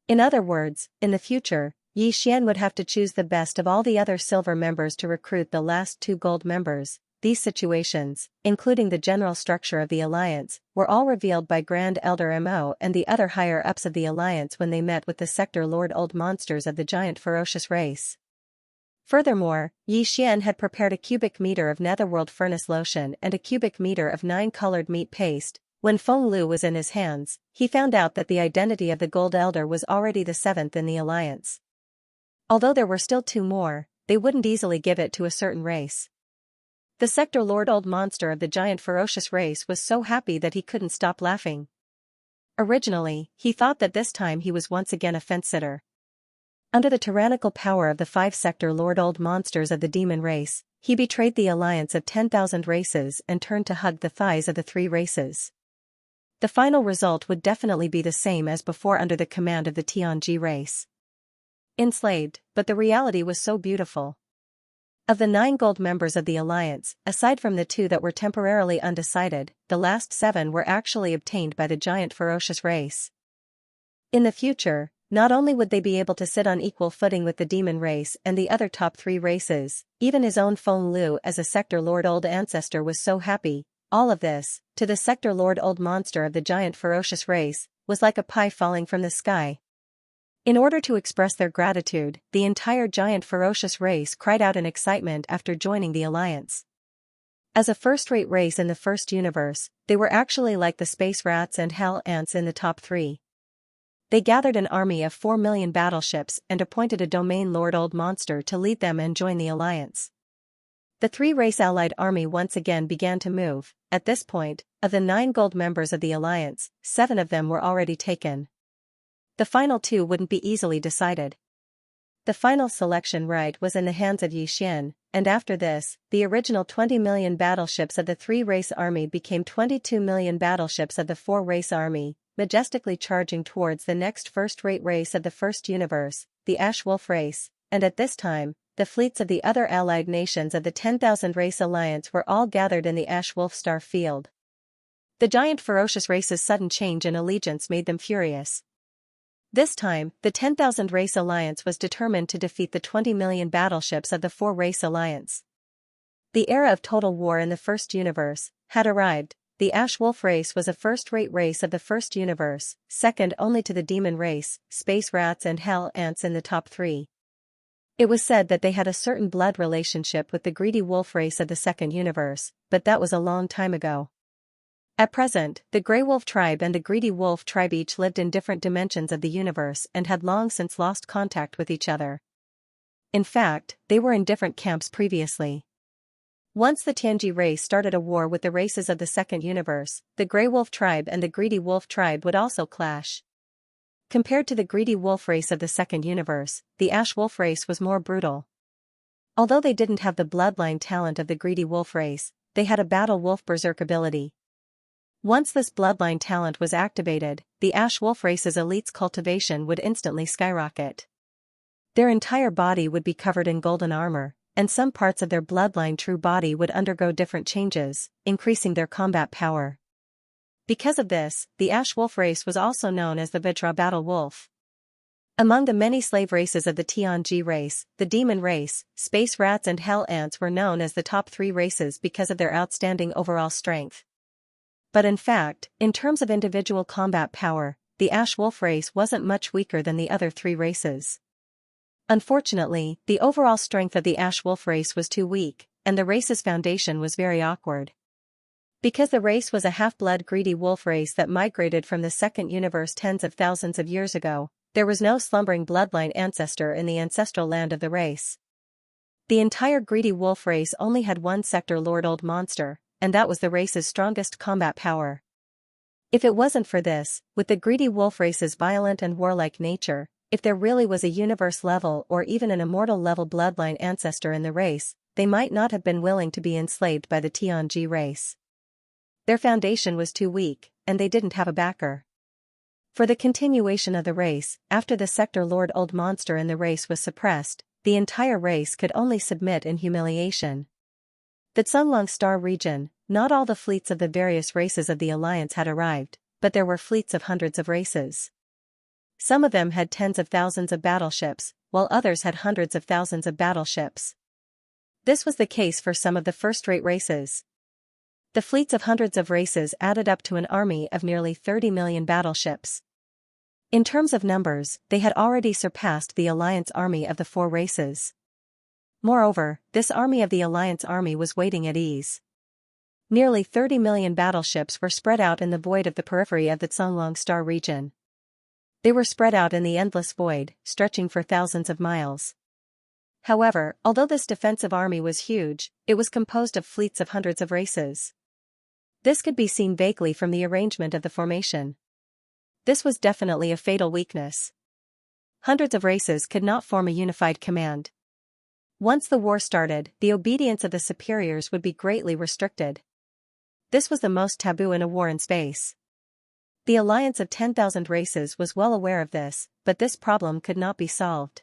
In other words, in the future, Xian would have to choose the best of all the other silver members to recruit the last 2 gold members. These situations, including the general structure of the alliance, were all revealed by Grand Elder Mo and the other higher-ups of the alliance when they met with the Sector Lord Old Monsters of the giant ferocious race. Furthermore, Xian had prepared a cubic meter of netherworld furnace lotion and a cubic meter of 9-colored meat paste. When Feng Lu was in his hands, he found out that the identity of the Gold Elder was already the 7th in the alliance. Although there were still 2 more, they wouldn't easily give it to a certain race. The Sector Lord Old Monster of the giant ferocious race was so happy that he couldn't stop laughing. Originally, he thought that this time he was once again a fence-sitter. Under the tyrannical power of the 5 Sector Lord Old Monsters of the demon race, he betrayed the alliance of 10,000 races and turned to hug the thighs of the 3 races. The final result would definitely be the same as before under the command of the Tianji race. Enslaved, but the reality was so beautiful. Of the 9 gold members of the alliance, aside from the 2 that were temporarily undecided, the last 7 were actually obtained by the giant ferocious race. In the future, not only would they be able to sit on equal footing with the demon race and the other top 3 races, even his own Feng Lu as a Sector Lord Old Ancestor was so happy. All of this, to the Sector Lord Old Monster of the giant ferocious race, was like a pie falling from the sky. In order to express their gratitude, the entire giant ferocious race cried out in excitement after joining the alliance. As a first-rate race in the first universe, they were actually like the space rats and hell ants in the top 3. They gathered an army of 4 million battleships and appointed a domain Lord Old Monster to lead them and join the alliance. The 3-race allied army once again began to move. At this point, of the 9 gold members of the alliance, 7 of them were already taken. The final 2 wouldn't be easily decided. The final selection right was in the hands of Xian, and after this, the original 20 million battleships of the 3-race army became 22 million battleships of the 4-race army, majestically charging towards the next first-rate race of the first universe, the Ash Wolf race, and at this time, the fleets of the other allied nations of the 10,000 race alliance were all gathered in the Ash Wolf star field. The giant ferocious race's sudden change in allegiance made them furious. This time, the 10,000 race alliance was determined to defeat the 20 million battleships of the 4-race alliance. The era of total war in the first universe had arrived. The Ash Wolf race was a first-rate race of the first universe, second only to the demon race, space rats and hell ants in the top 3. It was said that they had a certain blood relationship with the greedy wolf race of the second universe, but that was a long time ago. At present, the Grey Wolf tribe and the Greedy Wolf tribe each lived in different dimensions of the universe and had long since lost contact with each other. In fact, they were in different camps previously. Once the Tianji race started a war with the races of the second universe, the Grey Wolf tribe and the Greedy Wolf tribe would also clash. Compared to the Greedy Wolf race of the second universe, the Ash Wolf race was more brutal. Although they didn't have the bloodline talent of the Greedy Wolf race, they had a Battle Wolf Berserk ability. Once this bloodline talent was activated, the Ash Wolf race's elite's cultivation would instantly skyrocket. Their entire body would be covered in golden armor, and some parts of their bloodline true body would undergo different changes, increasing their combat power. Because of this, the Ash Wolf race was also known as the Vajra Battle Wolf. Among the many slave races of the Tianji race, the Demon race, Space Rats and Hell Ants were known as the top 3 races because of their outstanding overall strength. But in fact, in terms of individual combat power, the Ash Wolf race wasn't much weaker than the other 3 races. Unfortunately, the overall strength of the Ash Wolf race was too weak, and the race's foundation was very awkward. Because the race was a half-blood Greedy Wolf race that migrated from the second universe tens of thousands of years ago, there was no slumbering bloodline ancestor in the ancestral land of the race. The entire Greedy Wolf race only had one Sector Lord Old Monster, and that was the race's strongest combat power. If it wasn't for this, with the Greedy Wolf race's violent and warlike nature, if there really was a universe-level or even an immortal-level bloodline ancestor in the race, they might not have been willing to be enslaved by the Tianji race. Their foundation was too weak, and they didn't have a backer. For the continuation of the race, after the Sector Lord Old Monster in the race was suppressed, the entire race could only submit in humiliation. The Tsunglong Star region, not all the fleets of the various races of the Alliance had arrived, but there were fleets of hundreds of races. Some of them had tens of thousands of battleships, while others had hundreds of thousands of battleships. This was the case for some of the first-rate races. The fleets of hundreds of races added up to an army of nearly 30 million battleships. In terms of numbers, they had already surpassed the Alliance army of the 4 races. Moreover, this army of the Alliance army was waiting at ease. Nearly 30 million battleships were spread out in the void of the periphery of the Tsunglong Star region. They were spread out in the endless void, stretching for thousands of miles. However, although this defensive army was huge, it was composed of fleets of hundreds of races. This could be seen vaguely from the arrangement of the formation. This was definitely a fatal weakness. Hundreds of races could not form a unified command. Once the war started, the obedience of the superiors would be greatly restricted. This was the most taboo in a war in space. The alliance of 10,000 races was well aware of this, but this problem could not be solved.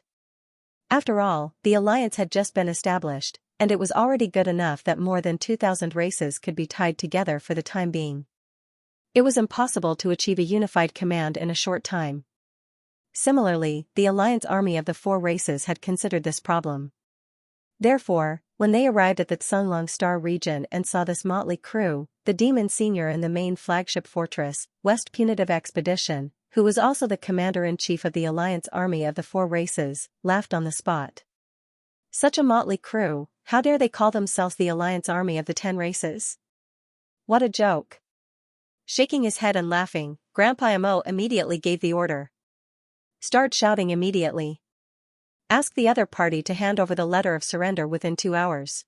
After all, the alliance had just been established, and it was already good enough that more than 2,000 races could be tied together for the time being. It was impossible to achieve a unified command in a short time. Similarly, the alliance army of the 4 races had considered this problem. Therefore, when they arrived at the Tsunglong Star region and saw this motley crew, the Demon Senior in the main flagship fortress, West Punitive Expedition, who was also the commander-in-chief of the alliance army of the 4 races, laughed on the spot. Such a motley crew, how dare they call themselves the alliance army of the 10 races? What a joke. Shaking his head and laughing, Grandpa Mo immediately gave the order. Start shouting immediately. Ask the other party to hand over the letter of surrender within 2 hours.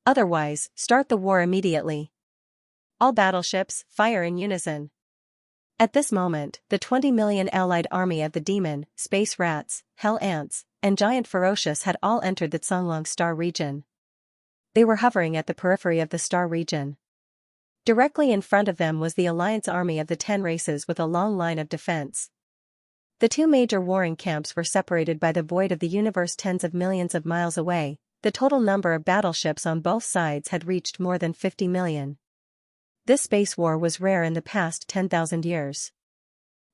Otherwise, start the war immediately. All battleships, fire in unison. At this moment, the 20 million allied army of the Demon, Space Rats, Hell Ants, and Giant Ferocious had all entered the Tsunglong Star region. They were hovering at the periphery of the star region. Directly in front of them was the alliance army of the 10 races with a long line of defense. The 2 major warring camps were separated by the void of the universe tens of millions of miles away. The total number of battleships on both sides had reached more than 50 million. This space war was rare in the past 10,000 years.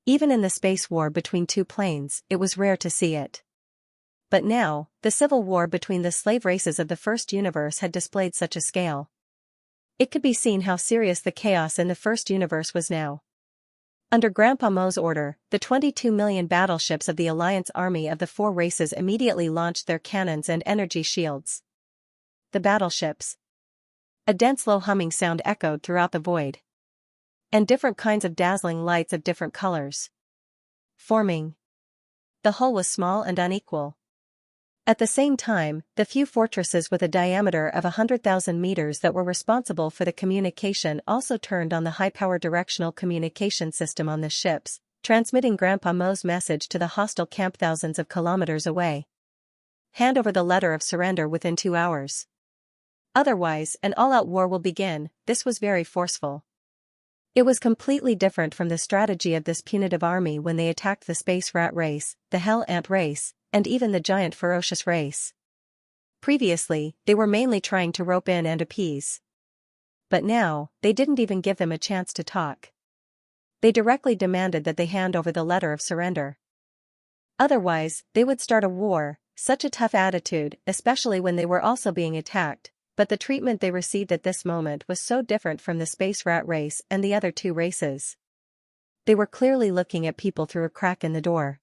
Even in the space war between 2 planes, it was rare to see it. But now, the civil war between the slave races of the first universe had displayed such a scale. It could be seen how serious the chaos in the first universe was now. Under Grandpa Mo's order, the 22 million battleships of the Alliance army of the 4 races immediately launched their cannons and energy shields. The battleships. A dense low humming sound echoed throughout the void. and different kinds of dazzling lights of different colors forming. The hull was small and unequal. At the same time, the few fortresses with a diameter of 100,000 meters that were responsible for the communication also turned on the high-power directional communication system on the ships, transmitting Grandpa Mo's message to the hostile camp thousands of kilometers away. Hand over the letter of surrender within 2 hours. Otherwise, an all-out war will begin. This was very forceful. It was completely different from the strategy of this punitive army when they attacked the space rat race, the hell ant race, and even the giant ferocious race. Previously, they were mainly trying to rope in and appease. But now, they didn't even give them a chance to talk. They directly demanded that they hand over the letter of surrender. Otherwise, they would start a war. Such a tough attitude, especially when they were also being attacked, but the treatment they received at this moment was so different from the space rat race and the other two races. They were clearly looking at people through a crack in the door.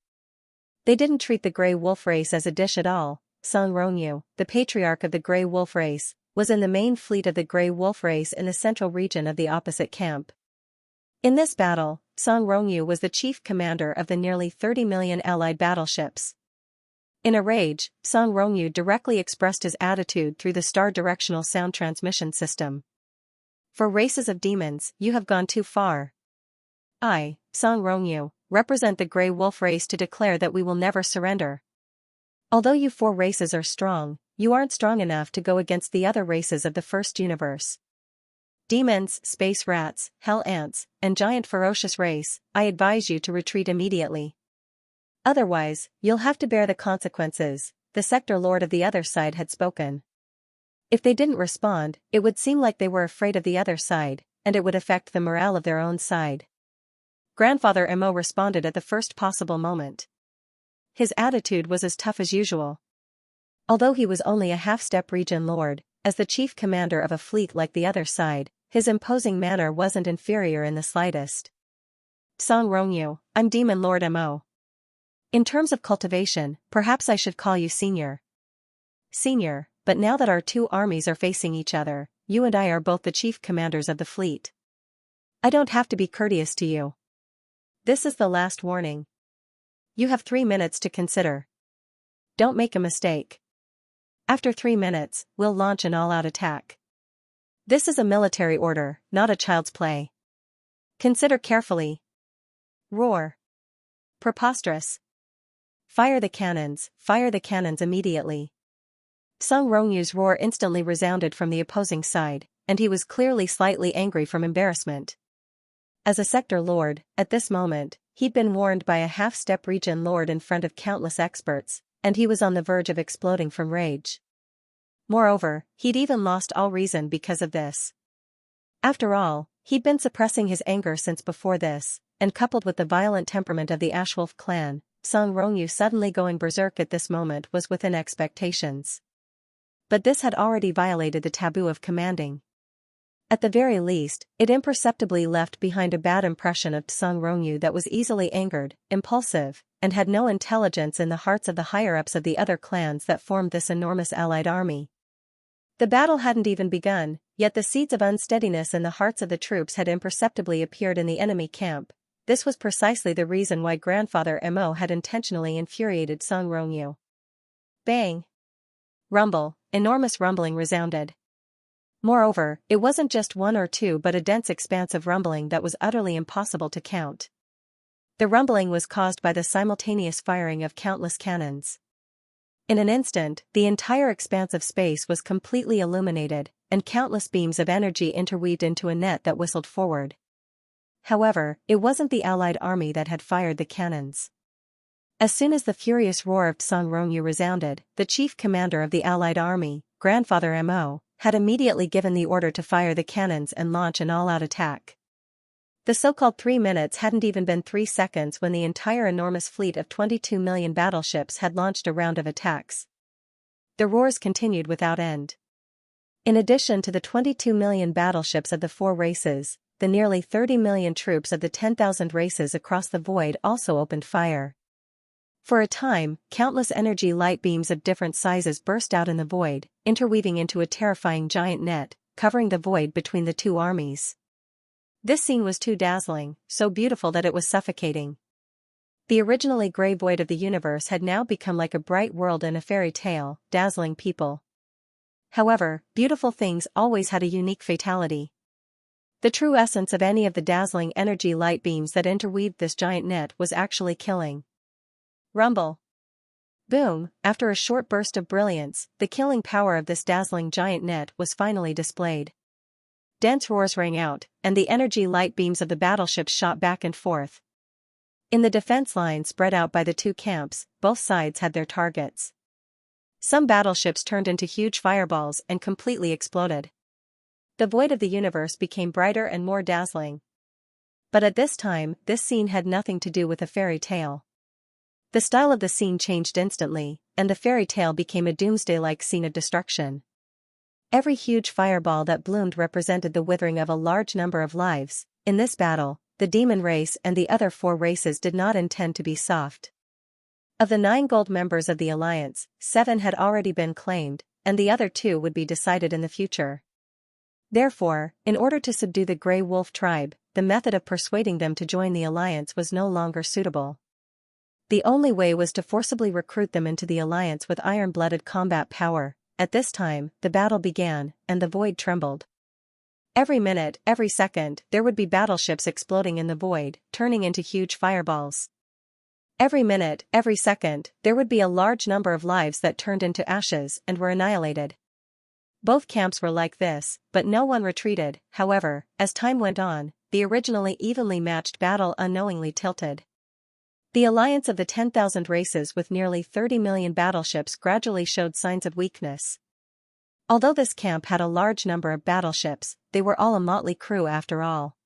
They didn't treat the Grey Wolf race as a dish at all. Song Rongyu, the patriarch of the Grey Wolf race, was in the main fleet of the Grey Wolf race in the central region of the opposite camp. In this battle, Song Rongyu was the chief commander of the nearly 30 million allied battleships. In a rage, Song Rongyu directly expressed his attitude through the star directional sound transmission system. For races of demons, you have gone too far. I, Song Rongyu, represent the Grey Wolf race to declare that we will never surrender. Although you 4 races are strong, you aren't strong enough to go against the other races of the first universe. Demons, space rats, hell ants, and giant ferocious race, I advise you to retreat immediately. Otherwise, you'll have to bear the consequences, the sector lord of the other side had spoken. If they didn't respond, it would seem like they were afraid of the other side, and it would affect the morale of their own side. Grandfather Mo responded at the first possible moment. His attitude was as tough as usual. Although he was only a half-step region lord, as the chief commander of a fleet like the other side, his imposing manner wasn't inferior in the slightest. Song Rongyu, I'm Demon Lord Mo. In terms of cultivation, perhaps I should call you Senior. Senior, but now that our 2 armies are facing each other, you and I are both the chief commanders of the fleet. I don't have to be courteous to you. This is the last warning. You have 3 minutes to consider. Don't make a mistake. After 3 minutes, we'll launch an all-out attack. This is a military order, not a child's play. Consider carefully. Roar. Preposterous. Fire the cannons immediately. Song Rongyu's roar instantly resounded from the opposing side, and he was clearly slightly angry from embarrassment. As a sector lord, at this moment, he'd been warned by a half-step region lord in front of countless experts, and he was on the verge of exploding from rage. Moreover, he'd even lost all reason because of this. After all, he'd been suppressing his anger since before this, and coupled with the violent temperament of the Ashwolf clan, Song Rongyu suddenly going berserk at this moment was within expectations. But this had already violated the taboo of commanding. At the very least, it imperceptibly left behind a bad impression of Song Rongyu that was easily angered, impulsive, and had no intelligence in the hearts of the higher-ups of the other clans that formed this enormous allied army. The battle hadn't even begun, yet the seeds of unsteadiness in the hearts of the troops had imperceptibly appeared in the enemy camp. This was precisely the reason why Grandfather Mo had intentionally infuriated Song Rongyu. Bang! Rumble, enormous rumbling resounded. Moreover, it wasn't just 1 or 2 but a dense expanse of rumbling that was utterly impossible to count. The rumbling was caused by the simultaneous firing of countless cannons. In an instant, the entire expanse of space was completely illuminated, and countless beams of energy interweaved into a net that whistled forward. However, it wasn't the allied army that had fired the cannons. As soon as the furious roar of Song Rongyu resounded, the chief commander of the allied army, Grandfather Mo, had immediately given the order to fire the cannons and launch an all-out attack. The so-called 3 minutes hadn't even been 3 seconds when the entire enormous fleet of 22 million battleships had launched a round of attacks. The roars continued without end. In addition to the 22 million battleships of the 4 races, the nearly 30 million troops of the 10,000 races across the void also opened fire. For a time, countless energy light beams of different sizes burst out in the void, interweaving into a terrifying giant net, covering the void between the 2 armies. This scene was too dazzling, so beautiful that it was suffocating. The originally gray void of the universe had now become like a bright world in a fairy tale, dazzling people. However, beautiful things always had a unique fatality. The true essence of any of the dazzling energy light beams that interweaved this giant net was actually killing. Rumble. Boom, after a short burst of brilliance, the killing power of this dazzling giant net was finally displayed. Dense roars rang out, and the energy light beams of the battleships shot back and forth. In the defense line spread out by the two camps, both sides had their targets. Some battleships turned into huge fireballs and completely exploded. The void of the universe became brighter and more dazzling. But at this time, this scene had nothing to do with a fairy tale. The style of the scene changed instantly, and the fairy tale became a doomsday-like scene of destruction. Every huge fireball that bloomed represented the withering of a large number of lives. In this battle, the demon race and the other 4 races did not intend to be soft. Of the 9 gold members of the alliance, 7 had already been claimed, and the other 2 would be decided in the future. Therefore, in order to subdue the Grey Wolf tribe, the method of persuading them to join the alliance was no longer suitable. The only way was to forcibly recruit them into the alliance with iron-blooded combat power. At this time, the battle began, and the void trembled. Every minute, every second, there would be battleships exploding in the void, turning into huge fireballs. Every minute, every second, there would be a large number of lives that turned into ashes and were annihilated. Both camps were like this, but no one retreated. However, as time went on, the originally evenly matched battle unknowingly tilted. The alliance of the 10,000 races with nearly 30 million battleships gradually showed signs of weakness. Although this camp had a large number of battleships, they were all a motley crew after all.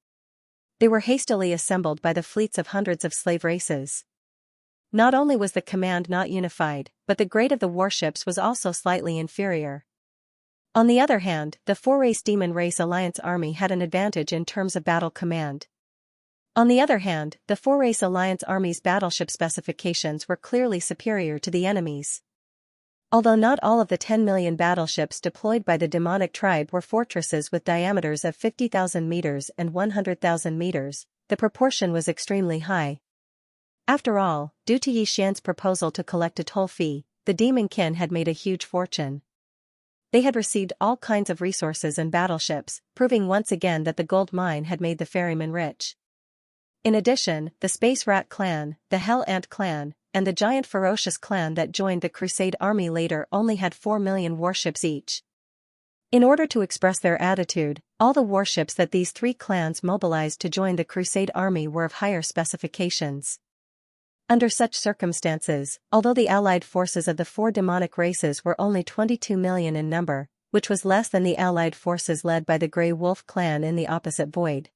They were hastily assembled by the fleets of hundreds of slave races. Not only was the command not unified, but the grade of the warships was also slightly inferior. On the other hand, the 4-race Demon Race Alliance army had an advantage in terms of battle command. On the other hand, the 4-race Alliance army's battleship specifications were clearly superior to the enemy's. Although not all of the 10 million battleships deployed by the demonic tribe were fortresses with diameters of 50,000 meters and 100,000 meters, the proportion was extremely high. After all, due to Xianxia's proposal to collect a toll fee, the demon kin had made a huge fortune. They had received all kinds of resources and battleships, proving once again that the gold mine had made the ferryman rich. In addition, the Space Rat clan, the Hell Ant clan, and the giant ferocious clan that joined the Crusade army later only had 4 million warships each. In order to express their attitude, all the warships that these 3 clans mobilized to join the Crusade army were of higher specifications. Under such circumstances, although the allied forces of the 4 demonic races were only 22 million in number, which was less than the allied forces led by the Grey Wolf clan in the opposite void.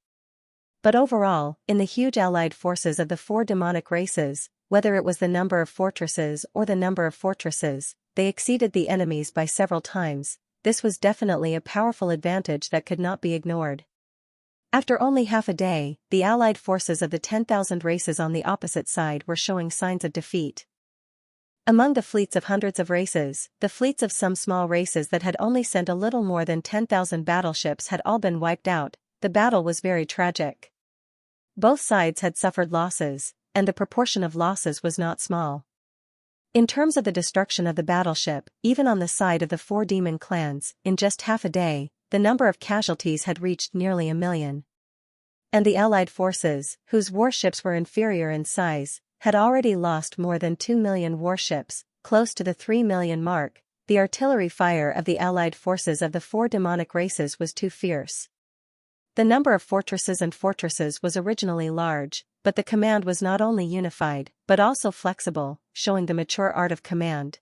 But overall, in the huge allied forces of the 4 demonic races, whether it was the number of fortresses or the number of fortresses, they exceeded the enemies by several times. This was definitely a powerful advantage that could not be ignored. After only half a day, the allied forces of the 10,000 races on the opposite side were showing signs of defeat. Among the fleets of hundreds of races, the fleets of some small races that had only sent a little more than 10,000 battleships had all been wiped out. The battle was very tragic. Both sides had suffered losses, and the proportion of losses was not small. In terms of the destruction of the battleship, even on the side of the 4 demon clans, in just half a day, the number of casualties had reached nearly 1 million. And the allied forces, whose warships were inferior in size, had already lost more than 2 million warships, close to the 3 million mark. The artillery fire of the allied forces of the 4 demonic races was too fierce. The number of fortresses was originally large, but the command was not only unified, but also flexible, showing the mature art of command.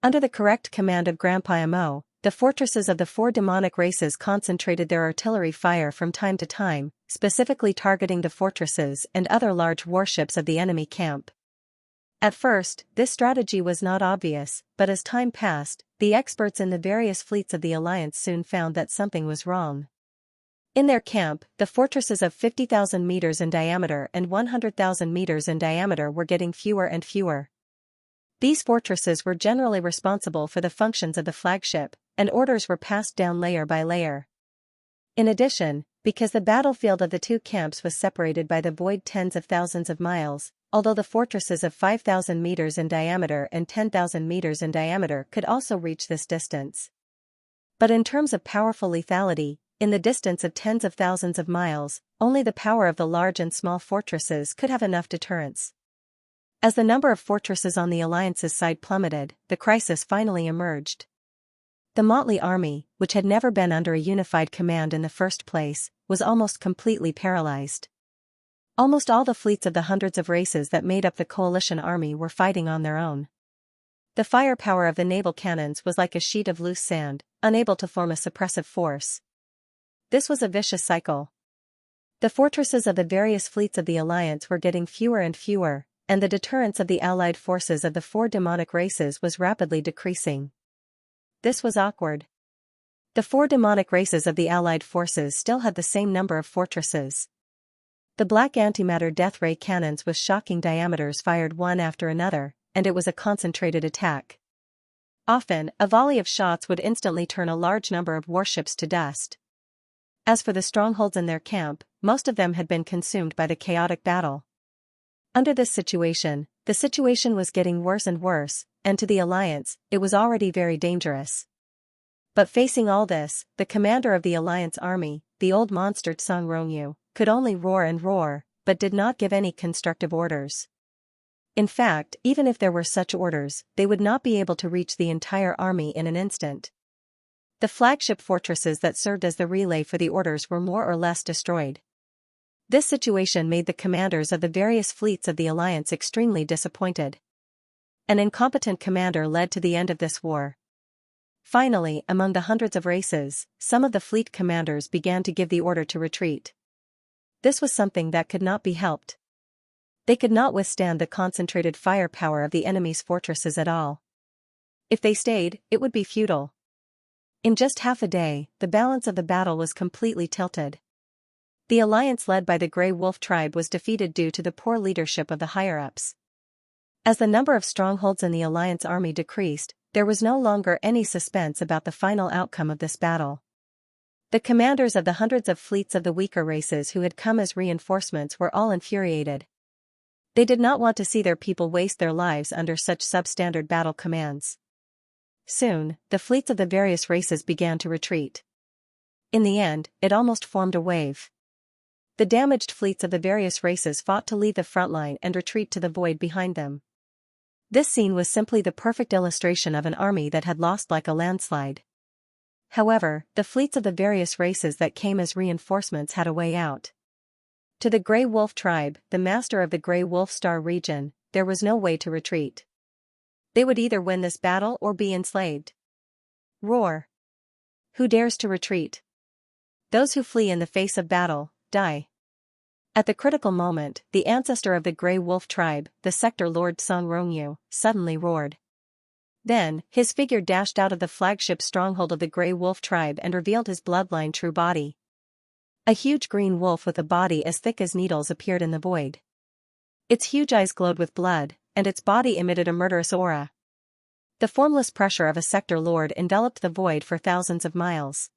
Under the correct command of Grandpa Mo, the fortresses of the 4 demonic races concentrated their artillery fire from time to time, specifically targeting the fortresses and other large warships of the enemy camp. At first, this strategy was not obvious, but as time passed, the experts in the various fleets of the Alliance soon found that something was wrong. In their camp, the fortresses of 50,000 meters in diameter and 100,000 meters in diameter were getting fewer and fewer. These fortresses were generally responsible for the functions of the flagship, and orders were passed down layer by layer. In addition, Because the battlefield of the two camps was separated by the void tens of thousands of miles, although the fortresses of 5,000 meters in diameter and 10,000 meters in diameter could also reach this distance. But in terms of powerful lethality, in the distance of tens of thousands of miles, only the power of the large and small fortresses could have enough deterrence. As the number of fortresses on the Alliance's side plummeted, the crisis finally emerged. The motley army, which had never been under a unified command in the first place, was almost completely paralyzed. Almost all the fleets of the hundreds of races that made up the coalition army were fighting on their own. The firepower of the naval cannons was like a sheet of loose sand, unable to form a suppressive force. This was a vicious cycle. The fortresses of the various fleets of the Alliance were getting fewer and fewer, and the deterrence of the allied forces of the four demonic races was rapidly decreasing. This was awkward. The four demonic races of the allied forces still had the same number of fortresses. The black antimatter death ray cannons with shocking diameters fired one after another, and it was a concentrated attack. Often, a volley of shots would instantly turn a large number of warships to dust. As for the strongholds in their camp, most of them had been consumed by the chaotic battle. Under this situation, the situation was getting worse and worse, and to the Alliance, it was already very dangerous. But facing all this, the commander of the Alliance army, the old monster Xianxia, could only roar and roar, but did not give any constructive orders. In fact, even if there were such orders, they would not be able to reach the entire army in an instant. The flagship fortresses that served as the relay for the orders were more or less destroyed. This situation made the commanders of the various fleets of the Alliance extremely disappointed. An incompetent commander led to the end of this war. Finally, among the hundreds of races, some of the fleet commanders began to give the order to retreat. This was something that could not be helped. They could not withstand the concentrated firepower of the enemy's fortresses at all. If they stayed, it would be futile. In just half a day, the balance of the battle was completely tilted. The alliance led by the Grey Wolf tribe was defeated due to the poor leadership of the higher-ups. As the number of strongholds in the alliance army decreased, there was no longer any suspense about the final outcome of this battle. The commanders of the hundreds of fleets of the weaker races who had come as reinforcements were all infuriated. They did not want to see their people waste their lives under such substandard battle commands. Soon, the fleets of the various races began to retreat. In the end, it almost formed a wave. The damaged fleets of the various races fought to leave the front line and retreat to the void behind them. This scene was simply the perfect illustration of an army that had lost like a landslide. However, the fleets of the various races that came as reinforcements had a way out. To the Grey Wolf tribe, the master of the Grey Wolf Star region, there was no way to retreat. They would either win this battle or be enslaved. Roar! Who dares to retreat? Those who flee in the face of battle, die. At the critical moment, the ancestor of the Grey Wolf tribe, the Sector Lord Xianxia, suddenly roared. Then, his figure dashed out of the flagship stronghold of the Grey Wolf tribe and revealed his bloodline true body. A huge green wolf with a body as thick as needles appeared in the void. Its huge eyes glowed with blood, and its body emitted a murderous aura. The formless pressure of a sector lord enveloped the void for thousands of miles.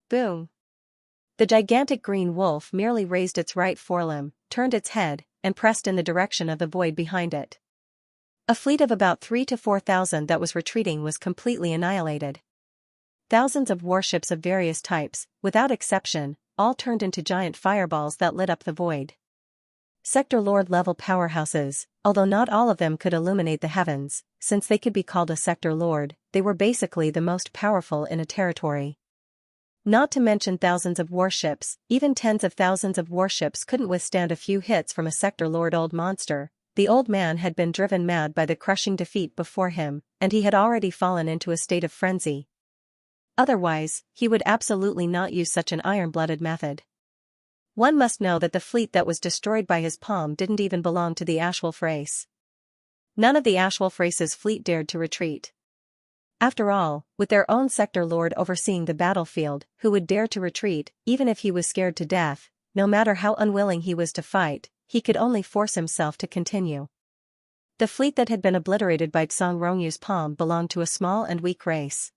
Boom! The gigantic green wolf merely raised its right forelimb, turned its head, and pressed in the direction of the void behind it. A fleet of about 3,000 to 4,000 that was retreating was completely annihilated. Thousands of warships of various types, without exception, all turned into giant fireballs that lit up the void. Sector Lord level powerhouses, although not all of them could illuminate the heavens, since they could be called a Sector Lord, they were basically the most powerful in a territory. Not to mention thousands of warships, even tens of thousands of warships couldn't withstand a few hits from a Sector Lord old monster. The old man had been driven mad by the crushing defeat before him, and he had already fallen into a state of frenzy. Otherwise, he would absolutely not use such an iron-blooded method. One must know that the fleet that was destroyed by his palm didn't even belong to the Ashwolf race. None of the Ashwolf race's fleet dared to retreat. After all, with their own sector lord overseeing the battlefield, who would dare to retreat, even if he was scared to death, no matter how unwilling he was to fight, he could only force himself to continue. The fleet that had been obliterated by Xianxia's palm belonged to a small and weak race.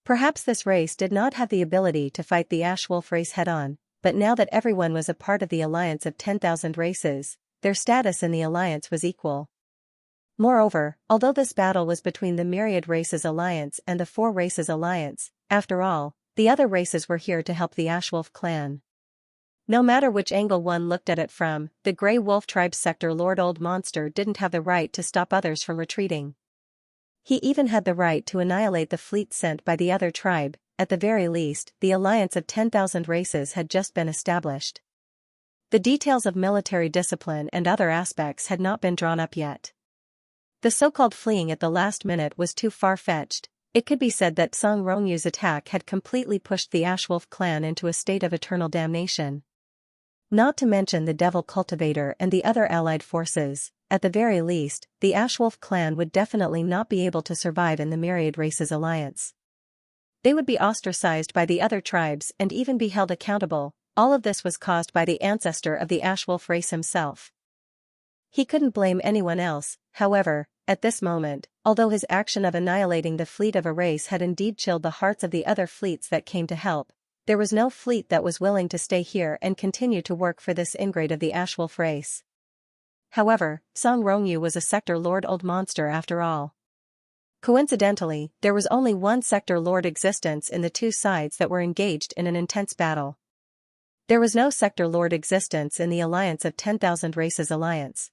Perhaps this race did not have the ability to fight the Ashwolf race head-on, but now that everyone was a part of the alliance of 10,000 races, their status in the alliance was equal. Moreover, although this battle was between the Myriad Races Alliance and the Four Races Alliance, after all, the other races were here to help the Ashwolf clan. No matter which angle one looked at it from, the Grey Wolf tribe's sector Lord Old Monster didn't have the right to stop others from retreating. He even had the right to annihilate the fleet sent by the other tribe. At the very least, the alliance of 10,000 races had just been established. The details of military discipline and other aspects had not been drawn up yet. The so-called fleeing at the last minute was too far-fetched. It could be said that Song Rongyu's attack had completely pushed the Ashwolf clan into a state of eternal damnation. Not to mention the Devil Cultivator and the other allied forces. At the very least, the Ashwolf clan would definitely not be able to survive in the Myriad Races Alliance. They would be ostracized by the other tribes and even be held accountable. All of this was caused by the ancestor of the Ashwolf race himself. He couldn't blame anyone else, however, at this moment, although his action of annihilating the fleet of a race had indeed chilled the hearts of the other fleets that came to help, there was no fleet that was willing to stay here and continue to work for this ingrate of the Ashwolf race. However, Song Rongyu was a sector Lord Old Monster after all. Coincidentally, there was only one sector lord existence in the two sides that were engaged in an intense battle. There was no sector lord existence in the alliance of 10,000 races alliance.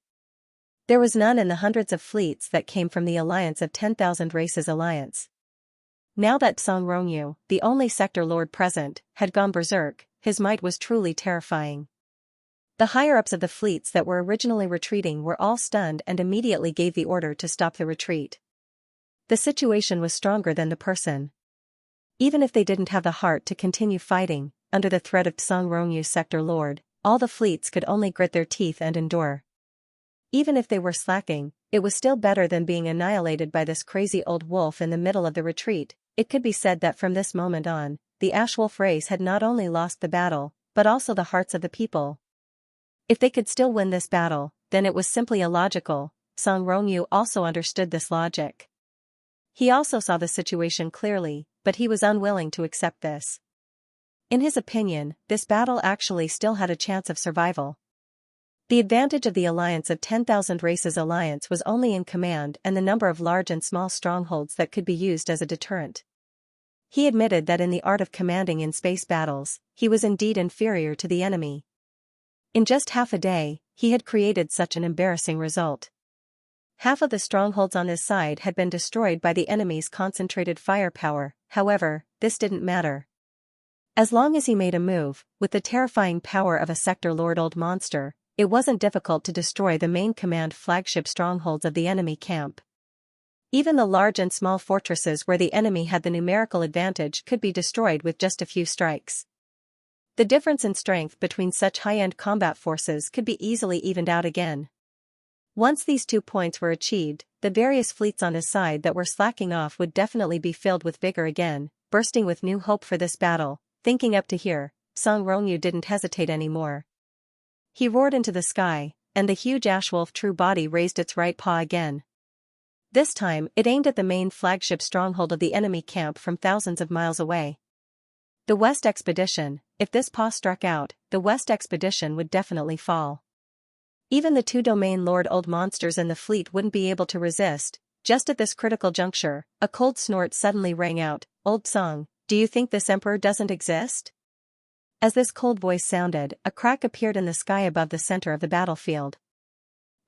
There was none in the hundreds of fleets that came from the alliance of 10,000 races alliance. Now that Song Rongyu, the only sector lord present, had gone berserk, his might was truly terrifying. The higher-ups of the fleets that were originally retreating were all stunned and immediately gave the order to stop the retreat. The situation was stronger than the person. Even if they didn't have the heart to continue fighting, under the threat of Song Rongyu's sector lord, all the fleets could only grit their teeth and endure. Even if they were slacking, it was still better than being annihilated by this crazy old wolf in the middle of the retreat. It could be said that from this moment on, the Ashwolf race had not only lost the battle, but also the hearts of the people. If they could still win this battle, then it was simply illogical. Song Rongyu also understood this logic. He also saw the situation clearly, but he was unwilling to accept this. In his opinion, this battle actually still had a chance of survival. The advantage of the alliance of 10,000 races alliance was only in command and the number of large and small strongholds that could be used as a deterrent. He admitted that in the art of commanding in space battles, he was indeed inferior to the enemy. In just half a day, he had created such an embarrassing result. Half of the strongholds on his side had been destroyed by the enemy's concentrated firepower. However, this didn't matter. As long as he made a move, with the terrifying power of a sector Lord Old Monster, it wasn't difficult to destroy the main command flagship strongholds of the enemy camp. Even the large and small fortresses where the enemy had the numerical advantage could be destroyed with just a few strikes. The difference in strength between such high-end combat forces could be easily evened out again. Once these 2 points were achieved, the various fleets on his side that were slacking off would definitely be filled with vigor again, bursting with new hope for this battle. Thinking up to here, Song Rongyu didn't hesitate anymore. He roared into the sky, and the huge Ashwolf true body raised its right paw again. This time, it aimed at the main flagship stronghold of the enemy camp from thousands of miles away. The West Expedition. If this paw struck out, the West Expedition would definitely fall. Even the 2 domain Lord Old Monsters in the fleet wouldn't be able to resist. Just at this critical juncture, a cold snort suddenly rang out. "Old Song, do you think this emperor doesn't exist?" As this cold voice sounded, a crack appeared in the sky above the center of the battlefield.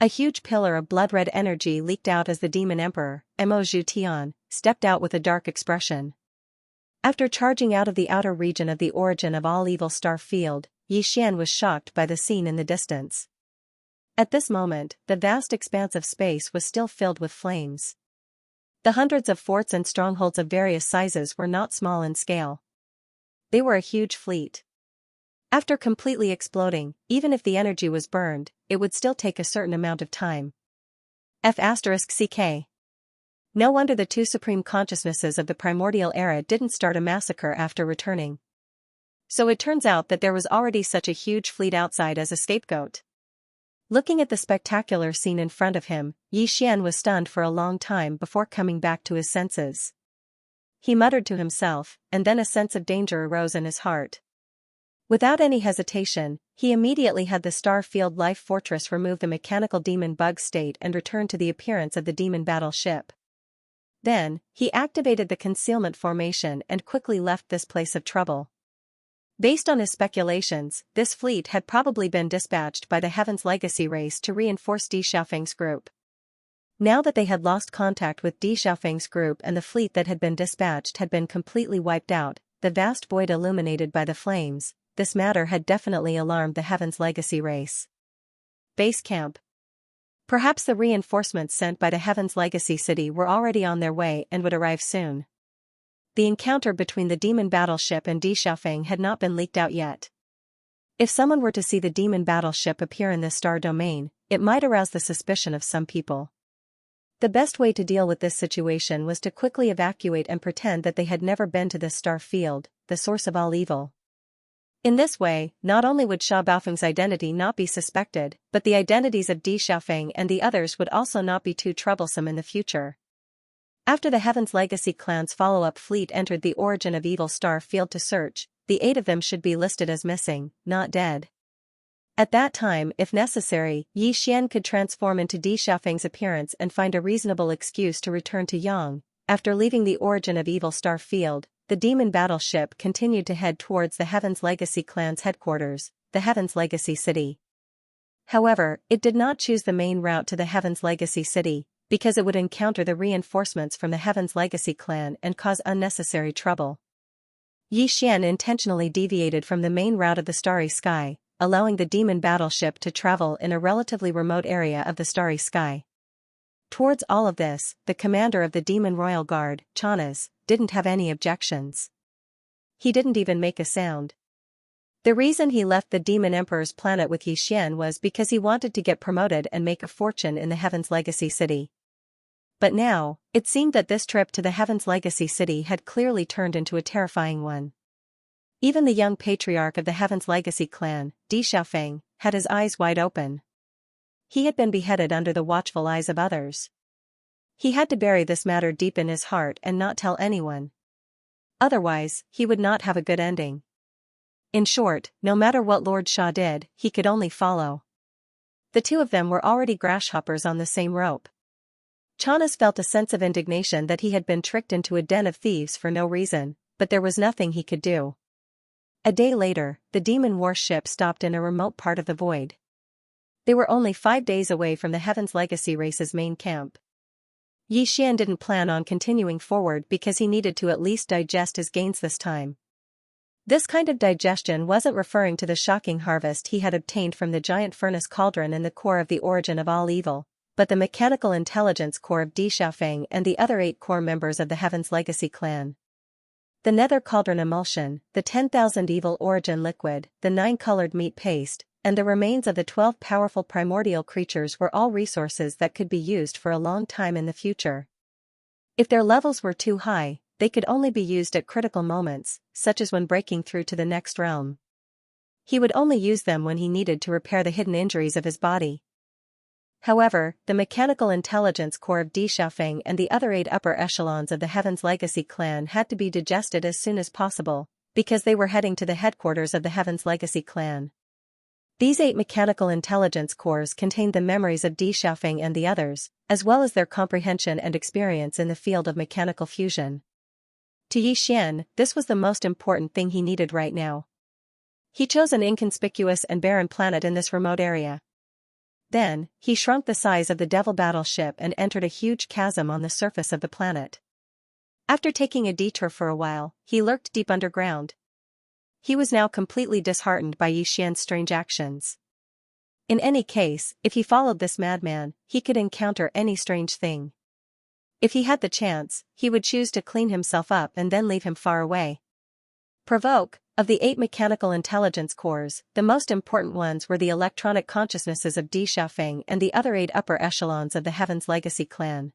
A huge pillar of blood-red energy leaked out as the demon emperor, Mo Zhu stepped out with a dark expression. After charging out of the outer region of the origin of all evil star field, Yi Xian was shocked by the scene in the distance. At this moment, the vast expanse of space was still filled with flames. The hundreds of forts and strongholds of various sizes were not small in scale. They were a huge fleet. After completely exploding, even if the energy was burned, it would still take a certain amount of time. *CK. No wonder the 2 supreme consciousnesses of the primordial era didn't start a massacre after returning. So it turns out that there was already such a huge fleet outside as a scapegoat. Looking at the spectacular scene in front of him, Yi Xian was stunned for a long time before coming back to his senses. He muttered to himself, and then a sense of danger arose in his heart. Without any hesitation, he immediately had the Star Field Life Fortress remove the mechanical demon bug state and return to the appearance of the demon battleship. Then, he activated the concealment formation and quickly left this place of trouble. Based on his speculations, this fleet had probably been dispatched by the Heaven's Legacy race to reinforce Di Xiaofeng's group. Now that they had lost contact with Di Xiaofeng's group and the fleet that had been dispatched had been completely wiped out, the vast void illuminated by the flames, this matter had definitely alarmed the Heaven's Legacy race. Base camp. Perhaps the reinforcements sent by the Heaven's Legacy city were already on their way and would arrive soon. The encounter between the demon battleship and Di Xiaofeng had not been leaked out yet. If someone were to see the demon battleship appear in the star domain, it might arouse the suspicion of some people. The best way to deal with this situation was to quickly evacuate and pretend that they had never been to this star field, the source of all evil. In this way, not only would Sha Baofeng's identity not be suspected, but the identities of Di Xiaofeng and the others would also not be too troublesome in the future. After the Heaven's Legacy clan's follow-up fleet entered the Origin of Evil star field to search, the 8 of them should be listed as missing, not dead. At that time, if necessary, Yi Xian could transform into Di Xiaofeng's appearance and find a reasonable excuse to return to Yang. After leaving the Origin of Evil star field, the demon battleship continued to head towards the Heaven's Legacy clan's headquarters, the Heaven's Legacy city. However, it did not choose the main route to the Heaven's Legacy city, because it would encounter the reinforcements from the Heaven's Legacy clan and cause unnecessary trouble. Yi Xian intentionally deviated from the main route of the starry sky, allowing the demon battleship to travel in a relatively remote area of the starry sky. Towards all of this, the commander of the Demon Royal Guard, Xianxia, didn't have any objections. He didn't even make a sound. The reason he left the Demon Emperor's planet with Yi Xian was because he wanted to get promoted and make a fortune in the Heaven's Legacy city. But now, it seemed that this trip to the Heaven's Legacy city had clearly turned into a terrifying one. Even the young patriarch of the Heaven's Legacy clan, Di Xiaofeng, had his eyes wide open. He had been beheaded under the watchful eyes of others. He had to bury this matter deep in his heart and not tell anyone. Otherwise, he would not have a good ending. In short, no matter what Lord Sha did, he could only follow. The 2 of them were already grasshoppers on the same rope. Xianxia felt a sense of indignation that he had been tricked into a den of thieves for no reason, but there was nothing he could do. A day later, the demon warship stopped in a remote part of the void. They were only 5 days away from the Heaven's Legacy race's main camp. Yi Xian didn't plan on continuing forward because he needed to at least digest his gains this time. This kind of digestion wasn't referring to the shocking harvest he had obtained from the giant furnace cauldron in the core of the Origin of all evil, but the mechanical intelligence core of Di Xiaofeng and the other 8 core members of the Heaven's Legacy clan. The nether cauldron emulsion, the 10,000 evil origin liquid, the 9-colored meat paste, and the remains of the 12 powerful primordial creatures were all resources that could be used for a long time in the future. If their levels were too high, they could only be used at critical moments, such as when breaking through to the next realm. He would only use them when he needed to repair the hidden injuries of his body. However, the mechanical intelligence core of Di Xiaofeng and the other 8 upper echelons of the Heaven's Legacy clan had to be digested as soon as possible, because they were heading to the headquarters of the Heaven's Legacy clan. These 8 mechanical intelligence cores contained the memories of Di Xiaofeng and the others, as well as their comprehension and experience in the field of mechanical fusion. To Yi Xian, this was the most important thing he needed right now. He chose an inconspicuous and barren planet in this remote area. Then, he shrunk the size of the Devil battleship and entered a huge chasm on the surface of the planet. After taking a detour for a while, he lurked deep underground. He was now completely disheartened by Yi Xian's strange actions. In any case, if he followed this madman, he could encounter any strange thing. If he had the chance, he would choose to clean himself up and then leave him far away. Provoke. Of the 8 mechanical intelligence cores, the most important ones were the electronic consciousnesses of Di Xiaofeng and the other 8 upper echelons of the Heaven's Legacy clan.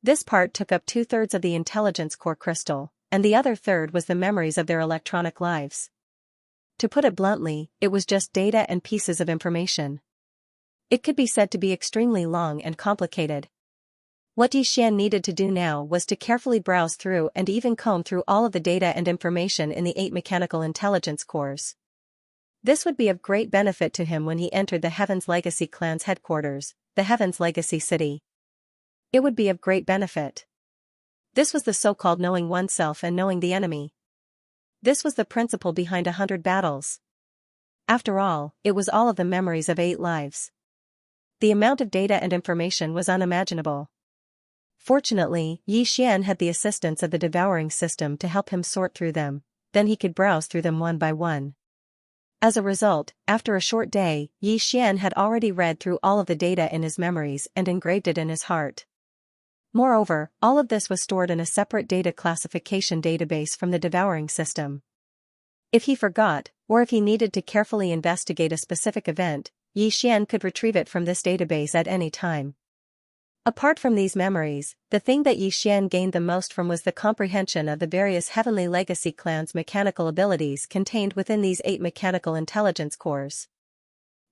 This part took up 2/3 of the intelligence core crystal, and the other third was the memories of their electronic lives. To put it bluntly, it was just data and pieces of information. It could be said to be extremely long and complicated. What Yi Xian needed to do now was to carefully browse through and even comb through all of the data and information in the 8 mechanical intelligence cores. This would be of great benefit to him when he entered the Heaven's Legacy clan's headquarters, the Heaven's Legacy City. It would be of great benefit. This was the so-called knowing oneself and knowing the enemy. This was the principle behind 100 battles. After all, it was all of the memories of 8 lives. The amount of data and information was unimaginable. Fortunately, Yi Xian had the assistance of the Devouring system to help him sort through them, then he could browse through them one by one. As a result, after a short day, Yi Xian had already read through all of the data in his memories and engraved it in his heart. Moreover, all of this was stored in a separate data classification database from the Devouring system. If he forgot, or if he needed to carefully investigate a specific event, Yi Xian could retrieve it from this database at any time. Apart from these memories, the thing that Yi Xian gained the most from was the comprehension of the various Heavenly Legacy clans' mechanical abilities contained within these 8 mechanical intelligence cores.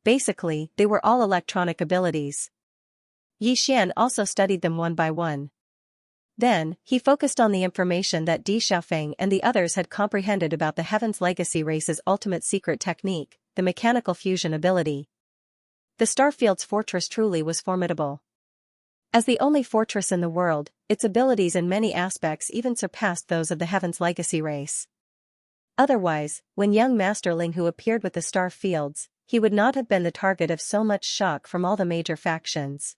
Basically, they were all electronic abilities. Yi Xian also studied them one by one. Then, he focused on the information that Di Xiaofeng and the others had comprehended about the Heaven's Legacy race's ultimate secret technique, the mechanical fusion ability. The Starfield's fortress truly was formidable. As the only fortress in the world, its abilities in many aspects even surpassed those of the Heaven's Legacy race. Otherwise, when young Master Ling Hu appeared with the star fields, he would not have been the target of so much shock from all the major factions.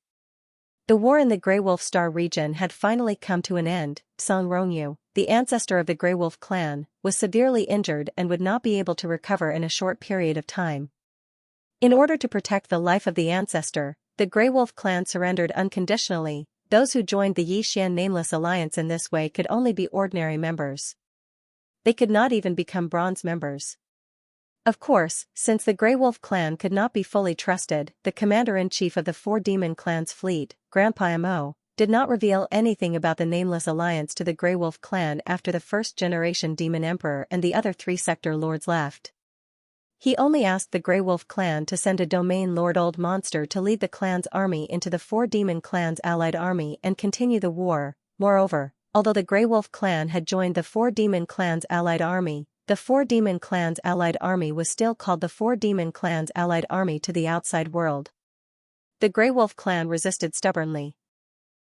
The war in the Grey Wolf Star region had finally come to an end. Song Rongyu, the ancestor of the Grey Wolf clan, was severely injured and would not be able to recover in a short period of time. In order to protect the life of the ancestor, the Grey Wolf clan surrendered unconditionally. Those who joined the Yi Xian Nameless Alliance in this way could only be ordinary members. They could not even become bronze members. Of course, since the Grey Wolf clan could not be fully trusted, the commander-in-chief of the 4 demon clans fleet, Grandpa Mo, did not reveal anything about the Nameless Alliance to the Grey Wolf clan after the first-generation Demon Emperor and the other 3 sector lords left. He only asked the Grey Wolf clan to send a domain lord Old Monster to lead the clan's army into the 4 demon clans' allied army and continue the war. Moreover, although the Grey Wolf clan had joined the 4 demon clans' allied army, the 4 demon clans' allied army was still called the 4 demon clans' allied army to the outside world. The Grey Wolf clan resisted stubbornly.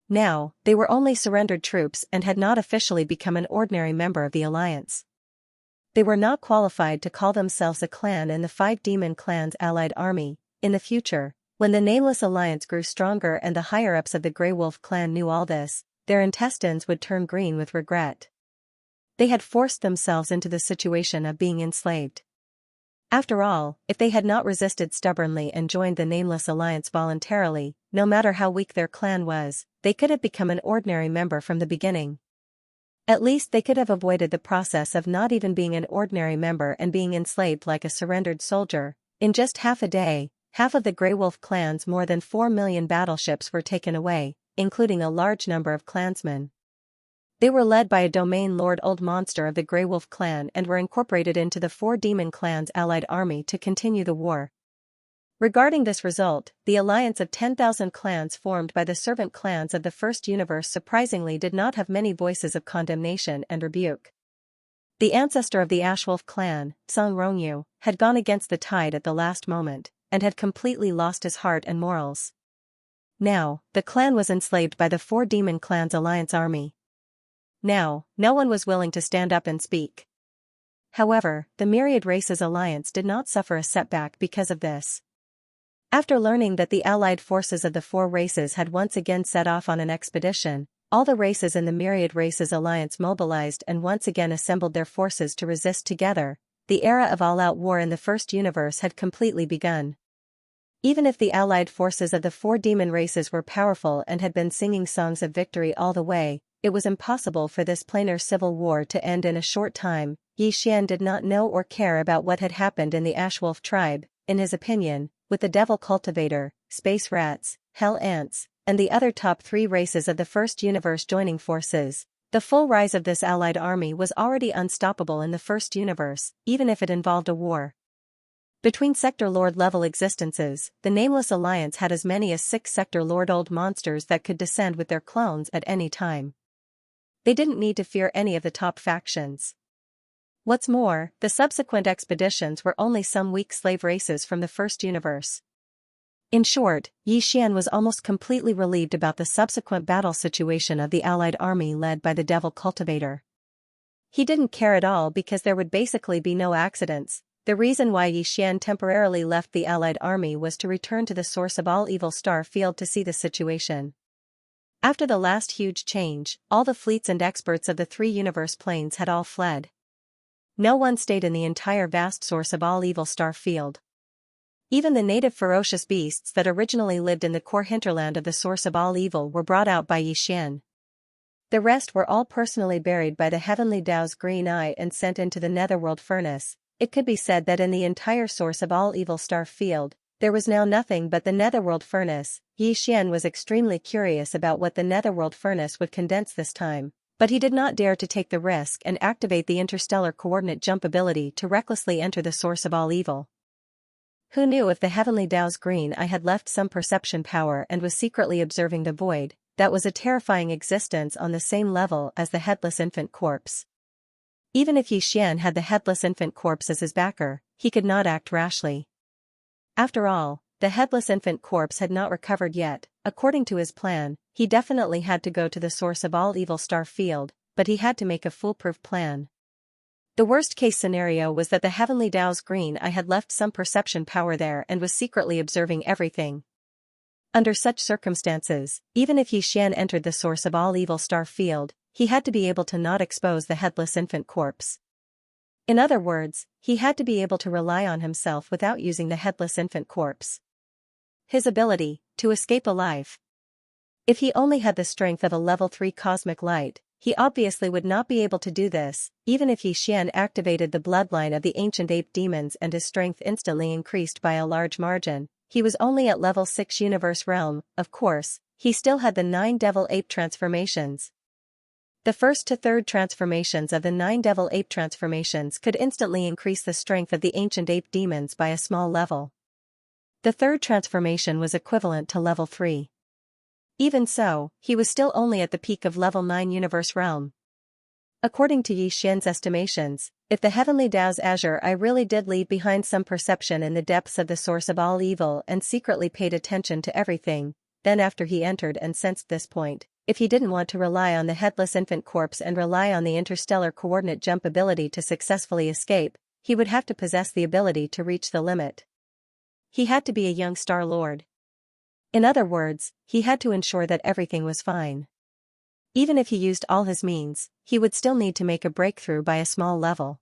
Now, they were only surrendered troops and had not officially become an ordinary member of the alliance. They were not qualified to call themselves a clan in the 5 demon clans' allied army. In the future, when the Nameless Alliance grew stronger and the higher-ups of the Grey Wolf clan knew all this, their intestines would turn green with regret. They had forced themselves into the situation of being enslaved. After all, if they had not resisted stubbornly and joined the Nameless Alliance voluntarily, no matter how weak their clan was, they could have become an ordinary member from the beginning. At least they could have avoided the process of not even being an ordinary member and being enslaved like a surrendered soldier. In just half a day, half of the Grey Wolf clan's more than 4 million battleships were taken away, including a large number of clansmen. They were led by a domain lord Old Monster of the Grey Wolf clan and were incorporated into the 4 demon clans' allied army to continue the war. Regarding this result, the alliance of 10,000 clans formed by the servant clans of the First Universe surprisingly did not have many voices of condemnation and rebuke. The ancestor of the Ashwolf clan, Song Rongyu, had gone against the tide at the last moment, and had completely lost his heart and morals. Now, the clan was enslaved by the 4 demon clans' alliance army. Now, no one was willing to stand up and speak. However, the Myriad Races Alliance did not suffer a setback because of this. After learning that the allied forces of the 4 races had once again set off on an expedition, all the races in the Myriad Races Alliance mobilized and once again assembled their forces to resist together. The era of all-out war in the First Universe had completely begun. Even if the allied forces of the 4 demon races were powerful and had been singing songs of victory all the way, it was impossible for this planar civil war to end in a short time. Yi Xian did not know or care about what had happened in the Ashwolf tribe. In his opinion, with the Devil Cultivator, Space Rats, Hell Ants, and the other top 3 races of the First Universe joining forces, the full rise of this allied army was already unstoppable in the First Universe, even if it involved a war. Between Sector Lord level existences, the Nameless Alliance had as many as 6 Sector Lord Old Monsters that could descend with their clones at any time. They didn't need to fear any of the top factions. What's more, the subsequent expeditions were only some weak slave races from the first universe. In short, Yi Xian was almost completely relieved about the subsequent battle situation of the Allied army led by the Devil Cultivator. He didn't care at all because there would basically be no accidents. The reason why Yi Xian temporarily left the Allied army was to return to the source of all evil star field to see the situation. After the last huge change, all the fleets and experts of the three universe planes had all fled. No one stayed in the entire vast source of all evil star field. Even the native ferocious beasts that originally lived in the core hinterland of the source of all evil were brought out by Yi Xian. The rest were all personally buried by the heavenly Tao's green eye and sent into the netherworld furnace. It could be said that in the entire source of all evil star field, there was now nothing but the netherworld furnace. Yi Xian was extremely curious about what the netherworld furnace would condense this time, but he did not dare to take the risk and activate the interstellar coordinate jump ability to recklessly enter the source of all evil. Who knew if the heavenly Tao's green eye had left some perception power and was secretly observing the void? That was a terrifying existence on the same level as the headless infant corpse. Even if Yi Xian had the headless infant corpse as his backer, he could not act rashly. After all, the headless infant corpse had not recovered yet. According to his plan, he definitely had to go to the source of all evil star field, but he had to make a foolproof plan. The worst-case scenario was that the heavenly Tao's green eye had left some perception power there and was secretly observing everything. Under such circumstances, even if Yi Xian entered the source of all evil star field, he had to be able to not expose the headless infant corpse. In other words, he had to be able to rely on himself without using the headless infant corpse. His ability, to escape alive. If he only had the strength of a level 3 cosmic light, he obviously would not be able to do this. Even if Yi Xian activated the bloodline of the ancient ape demons and his strength instantly increased by a large margin, he was only at level 6 universe realm. Of course, he still had the 9 devil ape transformations. The first to third transformations of the 9 devil ape transformations could instantly increase the strength of the ancient ape demons by a small level. The third transformation was equivalent to level 3. Even so, he was still only at the peak of level 9 universe realm. According to Yi Xian's estimations, if the heavenly Tao's azure eye really did leave behind some perception in the depths of the source of all evil and secretly paid attention to everything, then after he entered and sensed this point, if he didn't want to rely on the headless infant corpse and rely on the interstellar coordinate jump ability to successfully escape, he would have to possess the ability to reach the limit. He had to be a young Star Lord. In other words, he had to ensure that everything was fine. Even if he used all his means, he would still need to make a breakthrough by a small level.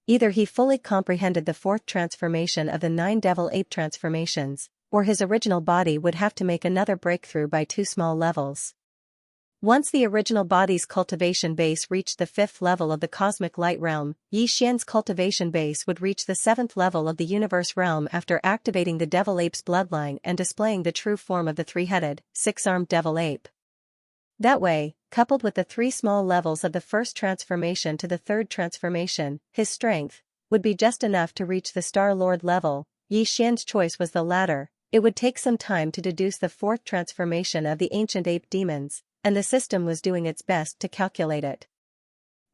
Either he fully comprehended the fourth transformation of the 9 devil ape transformations, or his original body would have to make another breakthrough by 2 small levels. Once the original body's cultivation base reached the 5th level of the cosmic light realm, Yi Xian's cultivation base would reach the 7th level of the universe realm after activating the devil ape's bloodline and displaying the true form of the 3-headed, 6-armed devil ape. That way, coupled with the 3 small levels of the first transformation to the 3rd transformation, his strength would be just enough to reach the Star Lord level. Yi Xian's choice was the latter. It would take some time to deduce the 4th transformation of the ancient ape demons, and the system was doing its best to calculate it.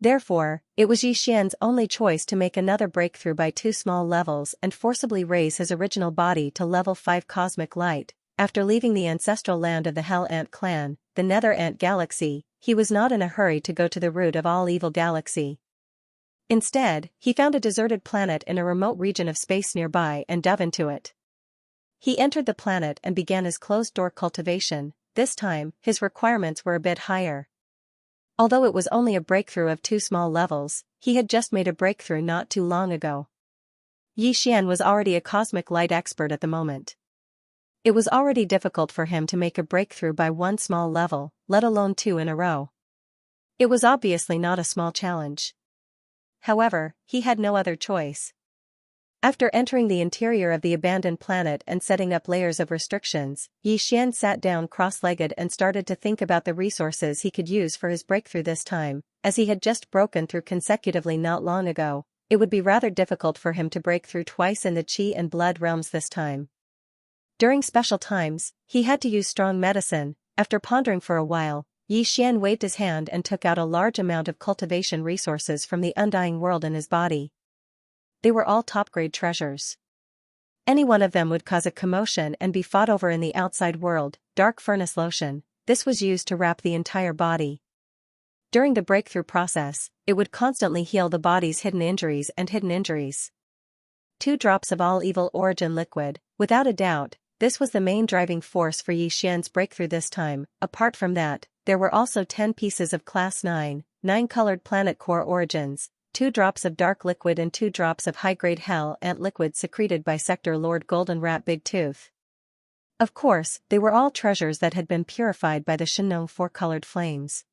Therefore, it was Yi Xian's only choice to make another breakthrough by 2 small levels and forcibly raise his original body to level 5 cosmic light. After leaving the ancestral land of the Hell Ant clan, the Nether Ant Galaxy, he was not in a hurry to go to the root of all evil galaxy. Instead, he found a deserted planet in a remote region of space nearby and dove into it. He entered the planet and began his closed-door cultivation. This time, his requirements were a bit higher. Although it was only a breakthrough of 2 small levels, he had just made a breakthrough not too long ago. Yi Xian was already a cosmic light expert at the moment. It was already difficult for him to make a breakthrough by 1 small level, let alone 2 in a row. It was obviously not a small challenge. However, he had no other choice. After entering the interior of the abandoned planet and setting up layers of restrictions, Yi Xian sat down cross-legged and started to think about the resources he could use for his breakthrough this time. As he had just broken through consecutively not long ago, it would be rather difficult for him to break through twice in the Qi and blood realms this time. During special times, he had to use strong medicine. After pondering for a while, Yi Xian waved his hand and took out a large amount of cultivation resources from the undying world in his body. They were all top-grade treasures. Any one of them would cause a commotion and be fought over in the outside world. Dark furnace lotion. This was used to wrap the entire body. During the breakthrough process, it would constantly heal the body's hidden injuries. 2 drops of all evil origin liquid. Without a doubt, this was the main driving force for Yi Xian's breakthrough this time. Apart from that, there were also 10 pieces of Class 9, 9-colored planet core origins, 2 drops of dark liquid and 2 drops of high-grade hell ant liquid secreted by Sector Lord Golden Rat Big Tooth. Of course, they were all treasures that had been purified by the Shenong 4-colored flames.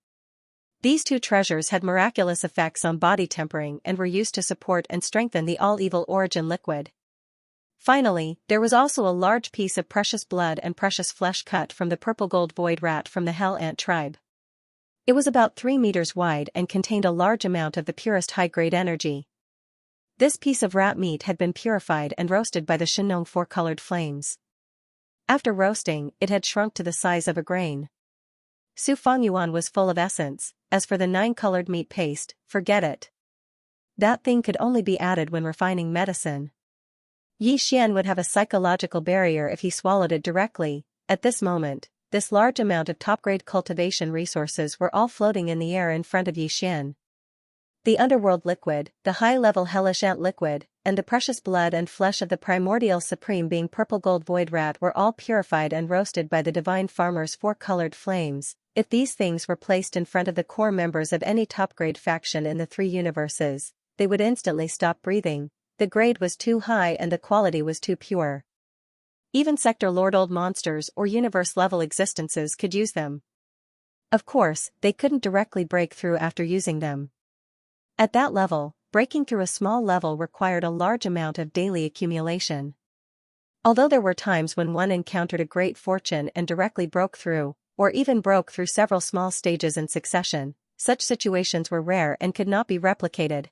These 2 treasures had miraculous effects on body tempering and were used to support and strengthen the all-evil origin liquid. Finally, there was also a large piece of precious blood and precious flesh cut from the purple gold void rat from the hell ant tribe. It was about 3 meters wide and contained a large amount of the purest high-grade energy. This piece of rat meat had been purified and roasted by the Shenong 4-colored flames. After roasting, it had shrunk to the size of a grain. Su Fengyuan was full of essence. As for the 9-colored meat paste, forget it. That thing could only be added when refining medicine. Yi Xian would have a psychological barrier if he swallowed it directly. At this moment, this large amount of top-grade cultivation resources were all floating in the air in front of Yi Xian. The underworld liquid, the high-level hellish ant liquid, and the precious blood and flesh of the primordial supreme being purple gold void rat were all purified and roasted by the divine farmer's 4-colored flames. If these things were placed in front of the core members of any top-grade faction in the 3 universes, they would instantly stop breathing. The grade was too high and the quality was too pure. Even Sector Lord Old monsters or universe-level existences could use them. Of course, they couldn't directly break through after using them. At that level, breaking through a small level required a large amount of daily accumulation. Although there were times when one encountered a great fortune and directly broke through, or even broke through several small stages in succession, such situations were rare and could not be replicated.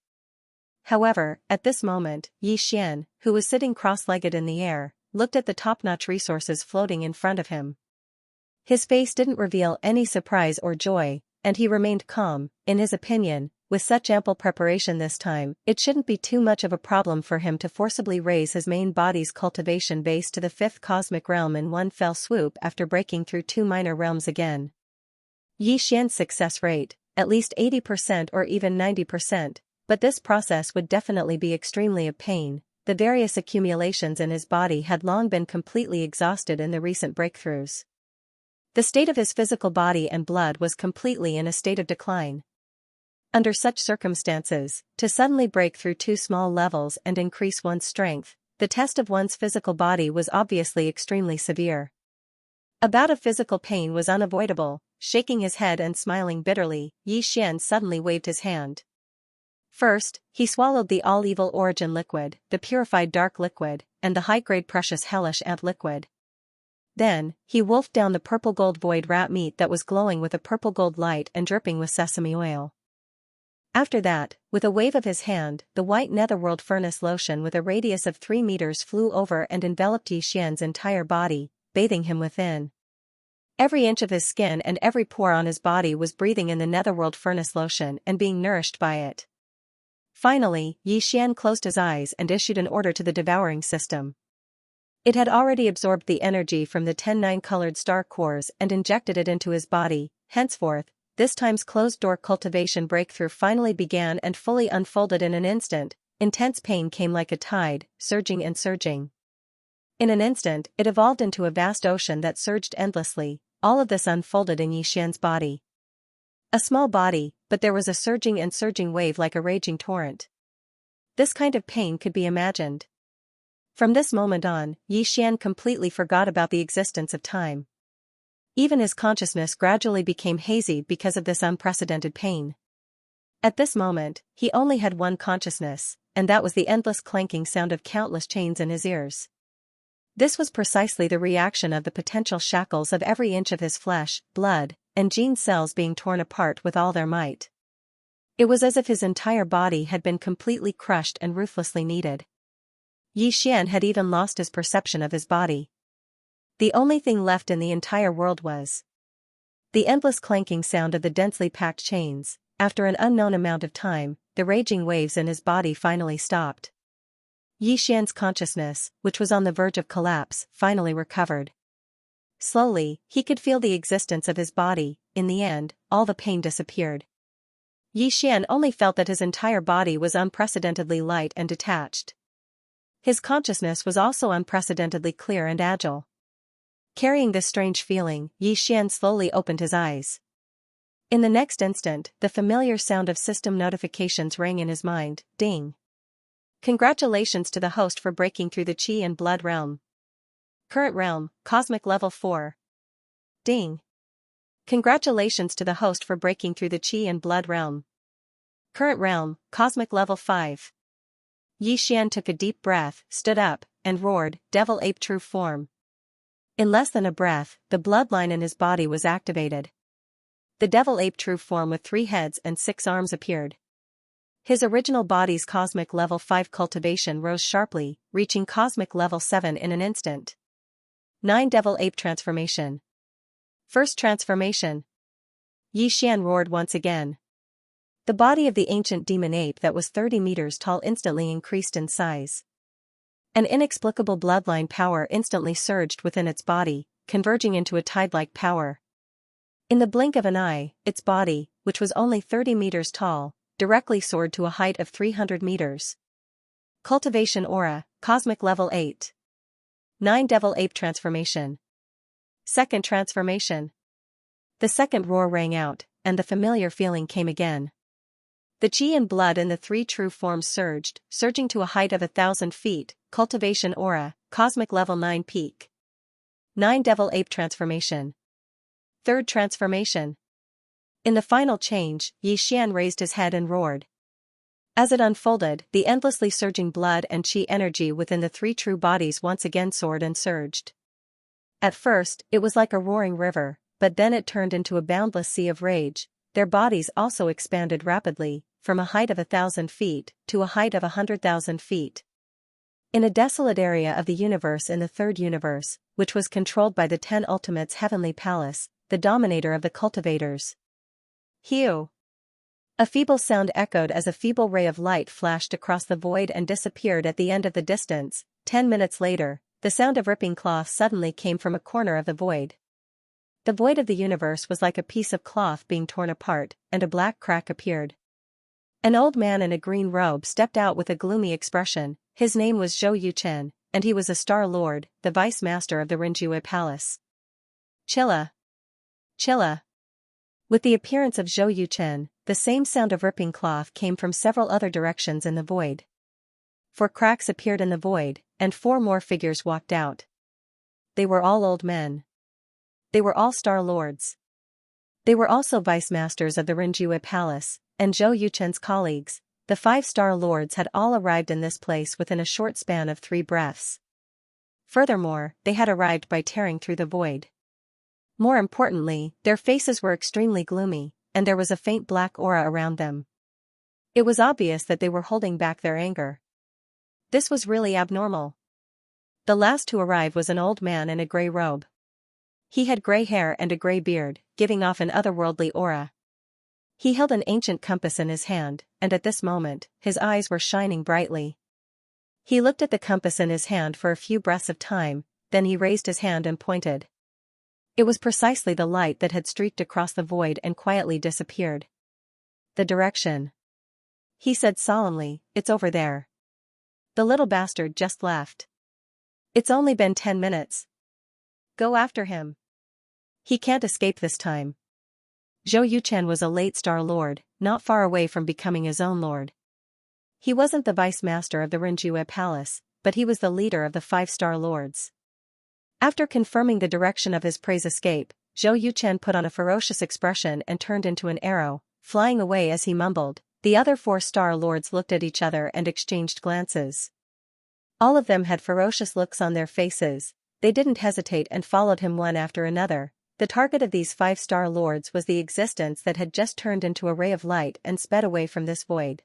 However, at this moment, Yi Xian, who was sitting cross-legged in the air, looked at the top-notch resources floating in front of him. His face didn't reveal any surprise or joy, and he remained calm. In his opinion, with such ample preparation this time, it shouldn't be too much of a problem for him to forcibly raise his main body's cultivation base to the 5th cosmic realm in one fell swoop after breaking through 2 minor realms again. Yi Xian's success rate, at least 80% or even 90%, but this process would definitely be extremely a pain. The various accumulations in his body had long been completely exhausted in the recent breakthroughs. The state of his physical body and blood was completely in a state of decline. Under such circumstances, to suddenly break through 2 small levels and increase one's strength, the test of one's physical body was obviously extremely severe. A bout of physical pain was unavoidable. Shaking his head and smiling bitterly, Yi Xian suddenly waved his hand. First, he swallowed the all-evil origin liquid, the purified dark liquid, and the high-grade precious hellish ant liquid. Then, he wolfed down the purple gold void rat meat that was glowing with a purple gold light and dripping with sesame oil. After that, with a wave of his hand, the white netherworld furnace lotion with a radius of 3 meters flew over and enveloped Yi Xian's entire body, bathing him within. Every inch of his skin and every pore on his body was breathing in the netherworld furnace lotion and being nourished by it. Finally, Yi Xian closed his eyes and issued an order to the devouring system. It had already absorbed the energy from the 10 9-colored star cores and injected it into his body. Henceforth, this time's closed-door cultivation breakthrough finally began and fully unfolded in an instant. Intense pain came like a tide, surging and surging. In an instant, it evolved into a vast ocean that surged endlessly. All of this unfolded in Yi Xian's body. A small body, but there was a surging and surging wave like a raging torrent. This kind of pain could be imagined. From this moment on, Yi Xian completely forgot about the existence of time. Even his consciousness gradually became hazy because of this unprecedented pain. At this moment, he only had one consciousness, and that was the endless clanking sound of countless chains in his ears. This was precisely the reaction of the potential shackles of every inch of his flesh, blood, and gene cells being torn apart with all their might. It was as if his entire body had been completely crushed and ruthlessly kneaded. Yi Xian had even lost his perception of his body. The only thing left in the entire world was The endless clanking sound of the densely packed chains. After an unknown amount of time, the raging waves in his body finally stopped. Yi Xian's consciousness, which was on the verge of collapse, finally recovered. Slowly, he could feel the existence of his body. In the end, all the pain disappeared. Yi Xian only felt that his entire body was unprecedentedly light and detached. His consciousness was also unprecedentedly clear and agile. Carrying this strange feeling, Yi Xian slowly opened his eyes. In the next instant, the familiar sound of system notifications rang in his mind. Ding. Congratulations to the host for breaking through the Qi and Blood realm. Current realm, Cosmic Level 4. Ding. Congratulations to the host for breaking through the Qi and Blood realm. Current realm, Cosmic Level 5. Yi Xian took a deep breath, stood up, and roared, Devil Ape True Form. In less than a breath, the bloodline in his body was activated. The Devil Ape True Form with 3 heads and 6 arms appeared. His original body's Cosmic Level 5 cultivation rose sharply, reaching Cosmic Level 7 in an instant. 9 Devil Ape Transformation. First Transformation. Yi Xian roared once again. The body of the ancient demon ape that was 30 meters tall instantly increased in size. An inexplicable bloodline power instantly surged within its body, converging into a tide-like power. In the blink of an eye, its body, which was only 30 meters tall, directly soared to a height of 300 meters. Cultivation Aura, Cosmic Level 8. 9 Devil Ape Transformation. Second Transformation. The second roar rang out, and the familiar feeling came again. The Qi and blood in the 3 true forms surged, surging to a height of 1,000 feet, Cultivation Aura, Cosmic Level 9 Peak. 9 Devil Ape Transformation. Third Transformation. In the final change, Yi Xian raised his head and roared. As it unfolded, the endlessly surging blood and Qi energy within the 3 true bodies once again soared and surged. At first, it was like a roaring river, but then it turned into a boundless sea of rage. Their bodies also expanded rapidly, from a height of 1,000 feet to a height of 100,000 feet. In a desolate area of the universe in the third universe, which was controlled by the 10 Ultimates' heavenly palace, the dominator of the cultivators. Hew! A feeble sound echoed as a feeble ray of light flashed across the void and disappeared at the end of the distance. 10 minutes later, the sound of ripping cloth suddenly came from a corner of the void. The void of the universe was like a piece of cloth being torn apart, and a black crack appeared. An old man in a green robe stepped out with a gloomy expression. His name was Zhou Yuchen, and he was a Star Lord, the Vice Master of the Rinjue Palace. Chilla! Chilla! With the appearance of Zhou Yuchen, the same sound of ripping cloth came from several other directions in the void. 4 cracks appeared in the void, and 4 more figures walked out. They were all old men. They were all Star Lords. They were also Vice Masters of the Rinjue Palace, and Zhou Yuchen's colleagues. The 5 Star Lords had all arrived in this place within a short span of 3 breaths. Furthermore, they had arrived by tearing through the void. More importantly, their faces were extremely gloomy, and there was a faint black aura around them. It was obvious that they were holding back their anger. This was really abnormal. The last to arrive was an old man in a gray robe. He had gray hair and a gray beard, giving off an otherworldly aura. He held an ancient compass in his hand, and at this moment, his eyes were shining brightly. He looked at the compass in his hand for a few breaths of time, then he raised his hand and pointed. It was precisely the light that had streaked across the void and quietly disappeared. The direction. He said solemnly, "It's over there. The little bastard just left. It's only been 10 minutes. Go after him. He can't escape this time." Zhou Yuchen was a late Star Lord, not far away from becoming his own lord. He wasn't the Vice Master of the Rinjue Palace, but he was the leader of the 5 Star Lords. After confirming the direction of his prey's escape, Zhou Yuchen put on a ferocious expression and turned into an arrow, flying away as he mumbled. The other 4 Star Lords looked at each other and exchanged glances. All of them had ferocious looks on their faces. They didn't hesitate and followed him one after another. The target of these 5 Star Lords was the existence that had just turned into a ray of light and sped away from this void.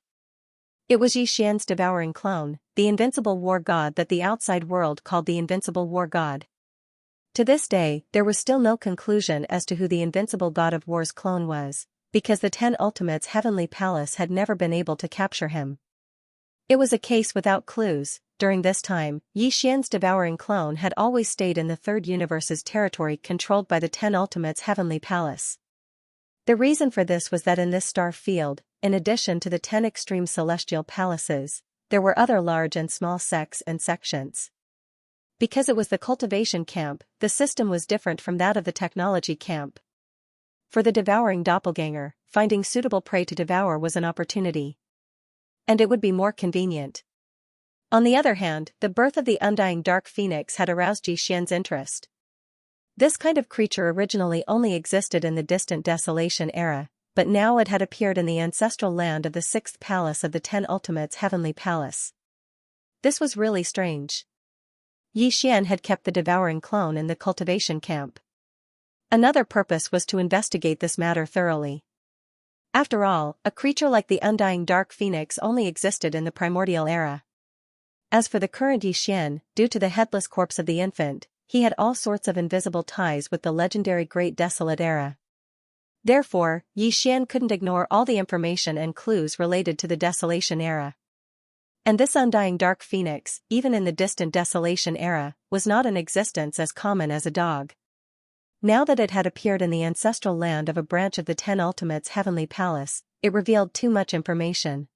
It was Yi Xian's devouring clone, the invincible war god that the outside world called the invincible war god. To this day, there was still no conclusion as to who the invincible God of War's clone was, because the Ten Ultimates' heavenly palace had never been able to capture him. It was a case without clues. During this time, Xianxia's devouring clone had always stayed in the Third Universe's territory controlled by the Ten Ultimates' heavenly palace. The reason for this was that in this star field, in addition to the 10 extreme celestial palaces, there were other large and small sects and sections. Because it was the cultivation camp, the system was different from that of the technology camp. For the devouring doppelganger, finding suitable prey to devour was an opportunity. And it would be more convenient. On the other hand, the birth of the undying dark phoenix had aroused Xian's interest. This kind of creature originally only existed in the distant Desolation era, but now it had appeared in the ancestral land of the 6th palace of the Ten Ultimates' heavenly palace. This was really strange. Xian had kept the devouring clone in the cultivation camp. Another purpose was to investigate this matter thoroughly. After all, a creature like the undying dark phoenix only existed in the primordial era. As for the current Xian, due to the headless corpse of the infant, he had all sorts of invisible ties with the legendary Great Desolate Era. Therefore, Xian couldn't ignore all the information and clues related to the Desolation Era. And this undying dark phoenix, even in the distant Desolation Era, was not in existence as common as a dog. Now that it had appeared in the ancestral land of a branch of the Ten Ultimates' heavenly palace, it revealed too much information.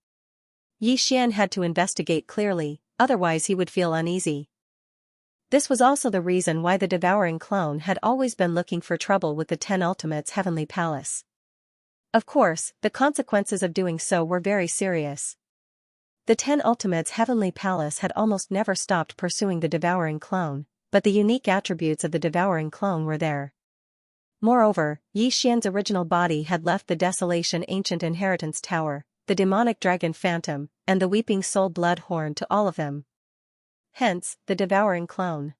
Xian had to investigate clearly, otherwise he would feel uneasy. This was also the reason why the devouring clone had always been looking for trouble with the Ten Ultimates' heavenly palace. Of course, the consequences of doing so were very serious. The Ten Ultimates' heavenly palace had almost never stopped pursuing the devouring clone, but the unique attributes of the devouring clone were there. Moreover, Xian's original body had left the Desolation Ancient Inheritance Tower, the demonic dragon phantom, and the weeping soul blood horn to all of them. Hence, the devouring clone.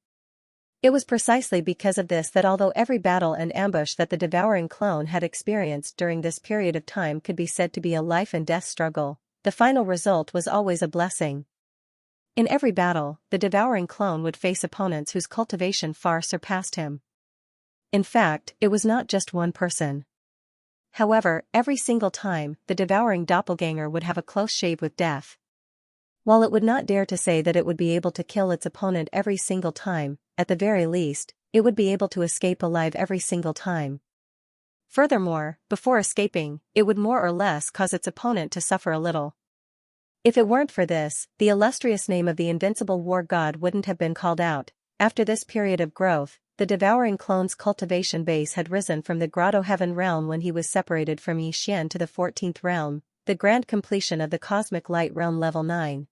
It was precisely because of this that although every battle and ambush that the devouring clone had experienced during this period of time could be said to be a life and death struggle, the final result was always a blessing. In every battle, the devouring clone would face opponents whose cultivation far surpassed him. In fact, it was not just one person. However, every single time, the devouring doppelganger would have a close shave with death. While it would not dare to say that it would be able to kill its opponent every single time, at the very least, it would be able to escape alive every single time. Furthermore, before escaping, it would more or less cause its opponent to suffer a little. If it weren't for this, the illustrious name of the invincible war god wouldn't have been called out. After this period of growth, the devouring clone's cultivation base had risen from the Grotto Heaven realm when he was separated from Xian to the 14th realm, the grand completion of the Cosmic Light realm level 9.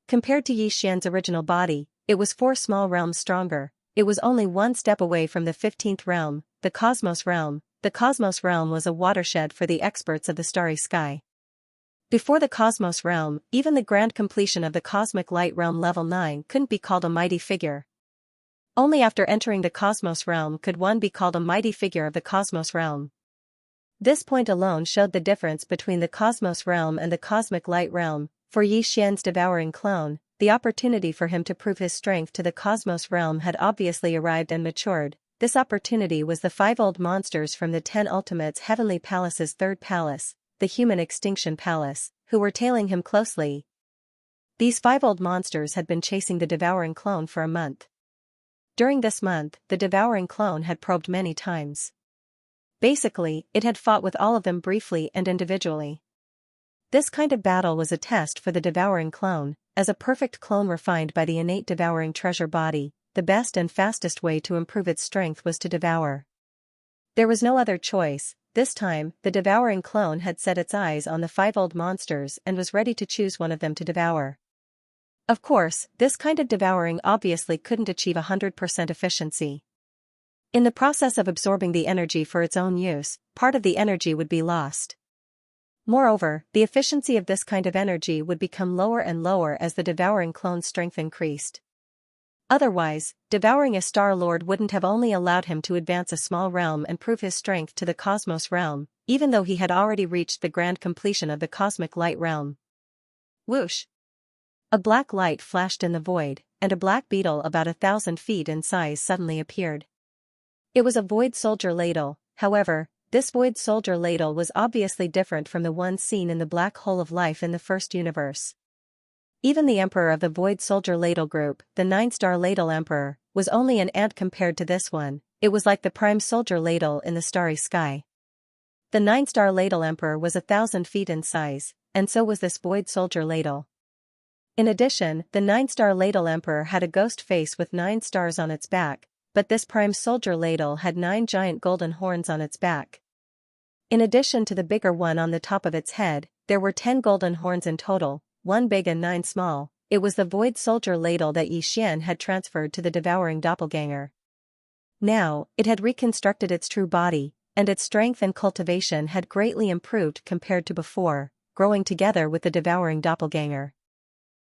Compared to Xian's original body, it was 4 small realms stronger. It was only one step away from the 15th realm, the Cosmos realm. The Cosmos realm was a watershed for the experts of the starry sky. Before the Cosmos realm, even the grand completion of the Cosmic Light realm level 9 couldn't be called a mighty figure. Only after entering the Cosmos realm could one be called a mighty figure of the Cosmos realm. This point alone showed the difference between the Cosmos realm and the Cosmic Light realm. For Xian's devouring clone, the opportunity for him to prove his strength to the Cosmos realm had obviously arrived and matured. This opportunity was the 5 old monsters from the 10 Ultimates' heavenly palace's 3rd palace, the Human Extinction Palace, who were tailing him closely. These 5 old monsters had been chasing the devouring clone for a month. During this month, the devouring clone had probed many times. Basically, it had fought with all of them briefly and individually. This kind of battle was a test for the devouring clone. As a perfect clone refined by the innate devouring treasure body, the best and fastest way to improve its strength was to devour. There was no other choice. This time, the devouring clone had set its eyes on the 5 old monsters and was ready to choose one of them to devour. Of course, this kind of devouring obviously couldn't achieve 100% efficiency. In the process of absorbing the energy for its own use, part of the energy would be lost. Moreover, the efficiency of this kind of energy would become lower and lower as the devouring clone's strength increased. Otherwise, devouring a Star Lord wouldn't have only allowed him to advance a small realm and prove his strength to the Cosmos realm, even though he had already reached the grand completion of the Cosmic Light realm. Whoosh! A black light flashed in the void, and a black beetle about 1,000 feet in size suddenly appeared. It was a void soldier ladle, however, this void soldier ladle was obviously different from the one seen in the black hole of life in the first universe. Even the emperor of the void soldier ladle group, the 9-star ladle emperor, was only an ant compared to this one. It was like the prime soldier ladle in the starry sky. The 9-star ladle emperor was 1,000 feet in size, and so was this void soldier ladle. In addition, the 9-star ladle emperor had a ghost face with 9 stars on its back, but this prime soldier ladle had 9 giant golden horns on its back. In addition to the bigger one on the top of its head, there were 10 golden horns in total, 1 big and 9 small. It was the void soldier ladle that Xianxia had transferred to the devouring doppelganger. Now, it had reconstructed its true body, and its strength and cultivation had greatly improved compared to before, growing together with the devouring doppelganger.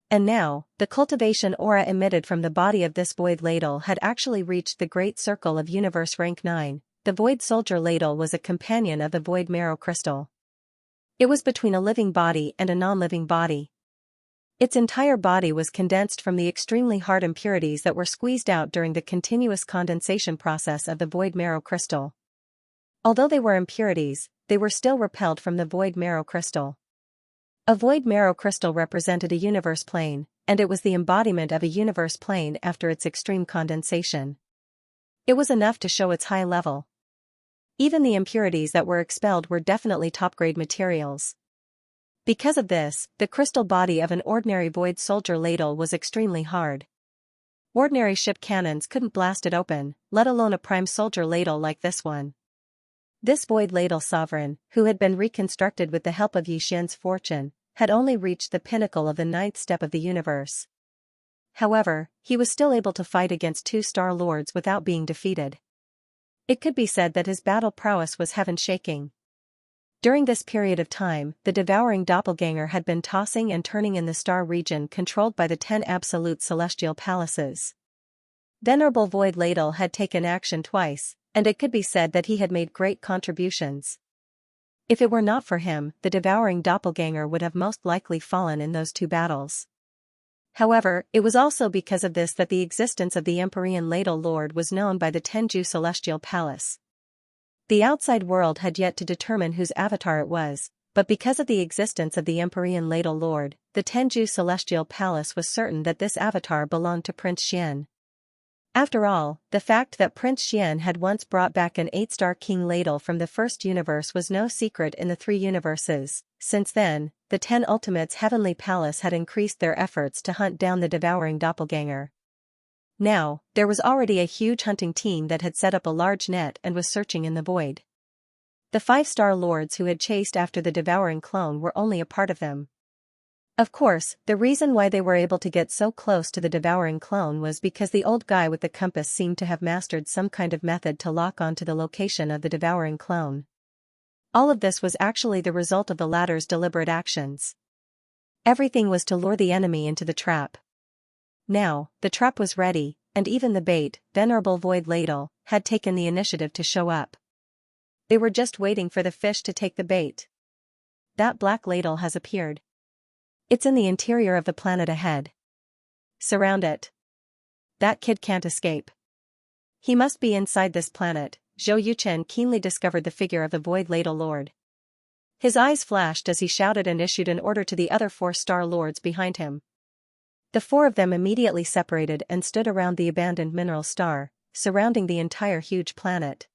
And now, the cultivation aura emitted from the body of this void ladle had actually reached the great circle of universe rank 9. The void soldier ladle was a companion of the void marrow crystal. It was between a living body and a non-living body. Its entire body was condensed from the extremely hard impurities that were squeezed out during the continuous condensation process of the void marrow crystal. Although they were impurities, they were still repelled from the void marrow crystal. A void marrow crystal represented a universe plane, and it was the embodiment of a universe plane after its extreme condensation. It was enough to show its high level. Even the impurities that were expelled were definitely top-grade materials. Because of this, the crystal body of an ordinary void soldier ladle was extremely hard. Ordinary ship cannons couldn't blast it open, let alone a prime soldier ladle like this one. This void ladle sovereign, who had been reconstructed with the help of Xianxia's fortune, had only reached the pinnacle of the 9th step of the universe. However, he was still able to fight against 2-star lords without being defeated. It could be said that his battle prowess was heaven-shaking. During this period of time, the devouring doppelganger had been tossing and turning in the star region controlled by the 10 absolute celestial palaces. Venerable Void Ladle had taken action twice, and it could be said that he had made great contributions. If it were not for him, the devouring doppelganger would have most likely fallen in those 2 battles. However, it was also because of this that the existence of the Empyrean Ladle Lord was known by the Tenju Celestial Palace. The outside world had yet to determine whose avatar it was, but because of the existence of the Empyrean Ladle Lord, the Tenju Celestial Palace was certain that this avatar belonged to Prince Xian. After all, the fact that Prince Xian had once brought back an 8-star king ladle from the first universe was no secret in the 3 universes. Since then, the 10 Ultimates Heavenly Palace had increased their efforts to hunt down the devouring doppelganger. Now, there was already a huge hunting team that had set up a large net and was searching in the void. The 5-star lords who had chased after the devouring clone were only a part of them. Of course, the reason why they were able to get so close to the devouring clone was because the old guy with the compass seemed to have mastered some kind of method to lock onto the location of the devouring clone. All of this was actually the result of the latter's deliberate actions. Everything was to lure the enemy into the trap. Now, the trap was ready, and even the bait, Venerable Void Ladle, had taken the initiative to show up. They were just waiting for the fish to take the bait. That black ladle has appeared. It's in the interior of the planet ahead. Surround it. That kid can't escape. He must be inside this planet. Zhou Yuchen keenly discovered the figure of the Void Ladle Lord. His eyes flashed as he shouted and issued an order to the other 4-star lords behind him. The 4 of them immediately separated and stood around the abandoned mineral star, surrounding the entire huge planet.